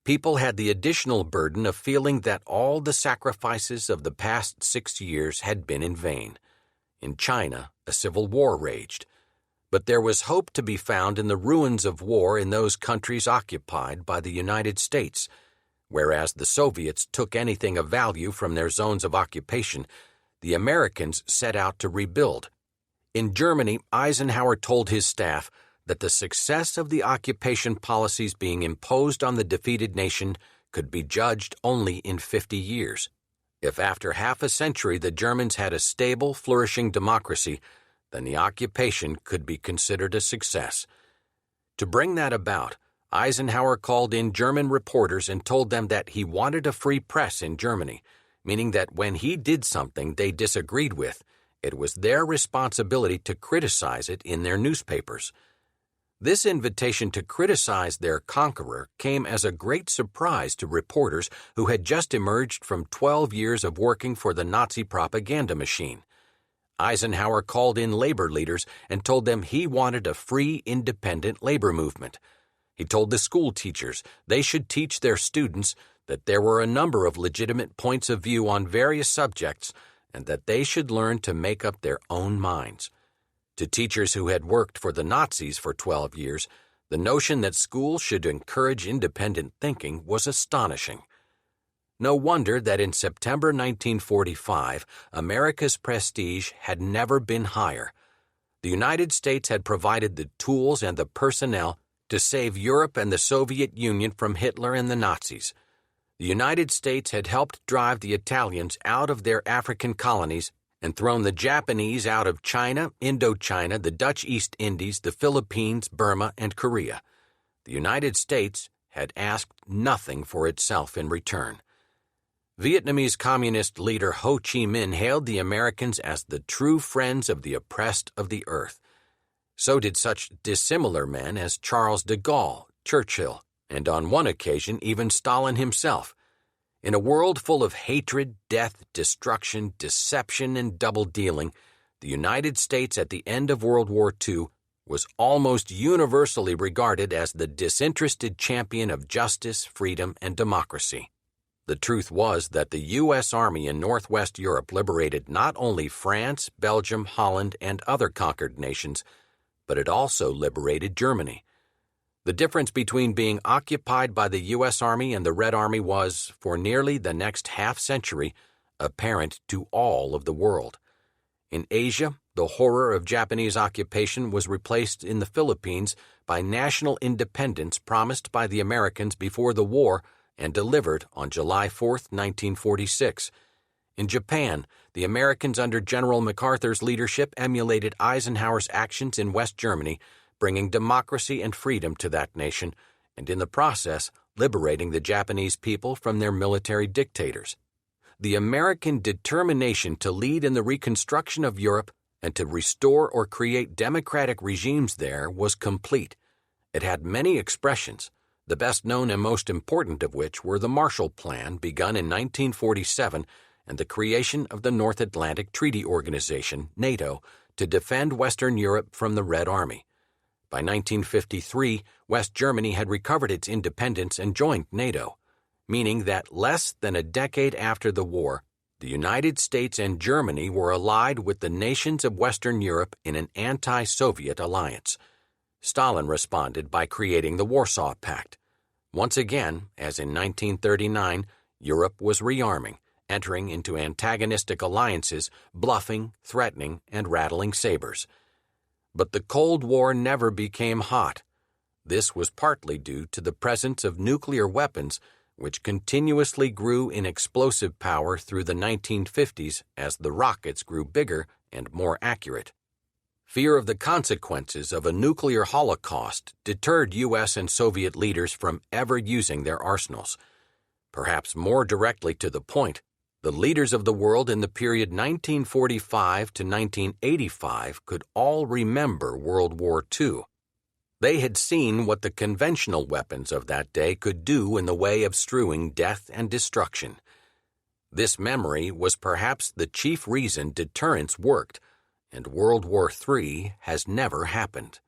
people had the additional burden of feeling that all the sacrifices of the past 6 years had been in vain. In China, a civil war raged, but there was hope to be found in the ruins of war in those countries occupied by the United States. Whereas the Soviets took anything of value from their zones of occupation, the Americans set out to rebuild. In Germany, Eisenhower told his staff that the success of the occupation policies being imposed on the defeated nation could be judged only in 50 years. If after half a century the Germans had a stable, flourishing democracy, then the occupation could be considered a success. To bring that about, Eisenhower called in German reporters and told them that he wanted a free press in Germany, meaning that when he did something they disagreed with, it was their responsibility to criticize it in their newspapers. This invitation to criticize their conqueror came as a great surprise to reporters who had just emerged from 12 years of working for the Nazi propaganda machine. Eisenhower called in labor leaders and told them he wanted a free, independent labor movement. He told the school teachers they should teach their students that there were a number of legitimate points of view on various subjects and that they should learn to make up their own minds. To teachers who had worked for the Nazis for 12 years, the notion that schools should encourage independent thinking was astonishing. No wonder that in September 1945, America's prestige had never been higher. The United States had provided the tools and the personnel to save Europe and the Soviet Union from Hitler and the Nazis. The United States had helped drive the Italians out of their African colonies and thrown the Japanese out of China, Indochina, the Dutch East Indies, the Philippines, Burma, and Korea. The United States had asked nothing for itself in return. Vietnamese Communist leader Ho Chi Minh hailed the Americans as the true friends of the oppressed of the earth. So did such dissimilar men as Charles de Gaulle, Churchill, and on one occasion even Stalin himself. In a world full of hatred, death, destruction, deception, and double-dealing, the United States at the end of World War II was almost universally regarded as the disinterested champion of justice, freedom, and democracy. The truth was that the U.S. Army in Northwest Europe liberated not only France, Belgium, Holland, and other conquered nations, but it also liberated Germany. The difference between being occupied by the U.S. Army and the Red Army was, for nearly the next half-century, apparent to all of the world. In Asia, the horror of Japanese occupation was replaced in the Philippines by national independence promised by the Americans before the war and delivered on July 4, 1946. In Japan, the Americans under General MacArthur's leadership emulated Eisenhower's actions in West Germany, bringing democracy and freedom to that nation, and in the process, liberating the Japanese people from their military dictators. The American determination to lead in the reconstruction of Europe and to restore or create democratic regimes there was complete. It had many expressions, the best known and most important of which were the Marshall Plan, begun in 1947, and the creation of the North Atlantic Treaty Organization, NATO, to defend Western Europe from the Red Army. By 1953, West Germany had recovered its independence and joined NATO, meaning that less than a decade after the war, the United States and Germany were allied with the nations of Western Europe in an anti-Soviet alliance. Stalin responded by creating the Warsaw Pact. Once again, as in 1939, Europe was rearming, entering into antagonistic alliances, bluffing, threatening, and rattling sabers. But the Cold War never became hot. This was partly due to the presence of nuclear weapons, which continuously grew in explosive power through the 1950s as the rockets grew bigger and more accurate. Fear of the consequences of a nuclear holocaust deterred U.S. and Soviet leaders from ever using their arsenals. Perhaps more directly to the point, the leaders of the world in the period 1945 to 1985 could all remember World War II. They had seen what the conventional weapons of that day could do in the way of strewing death and destruction. This memory was perhaps the chief reason deterrence worked, and World War III has never happened.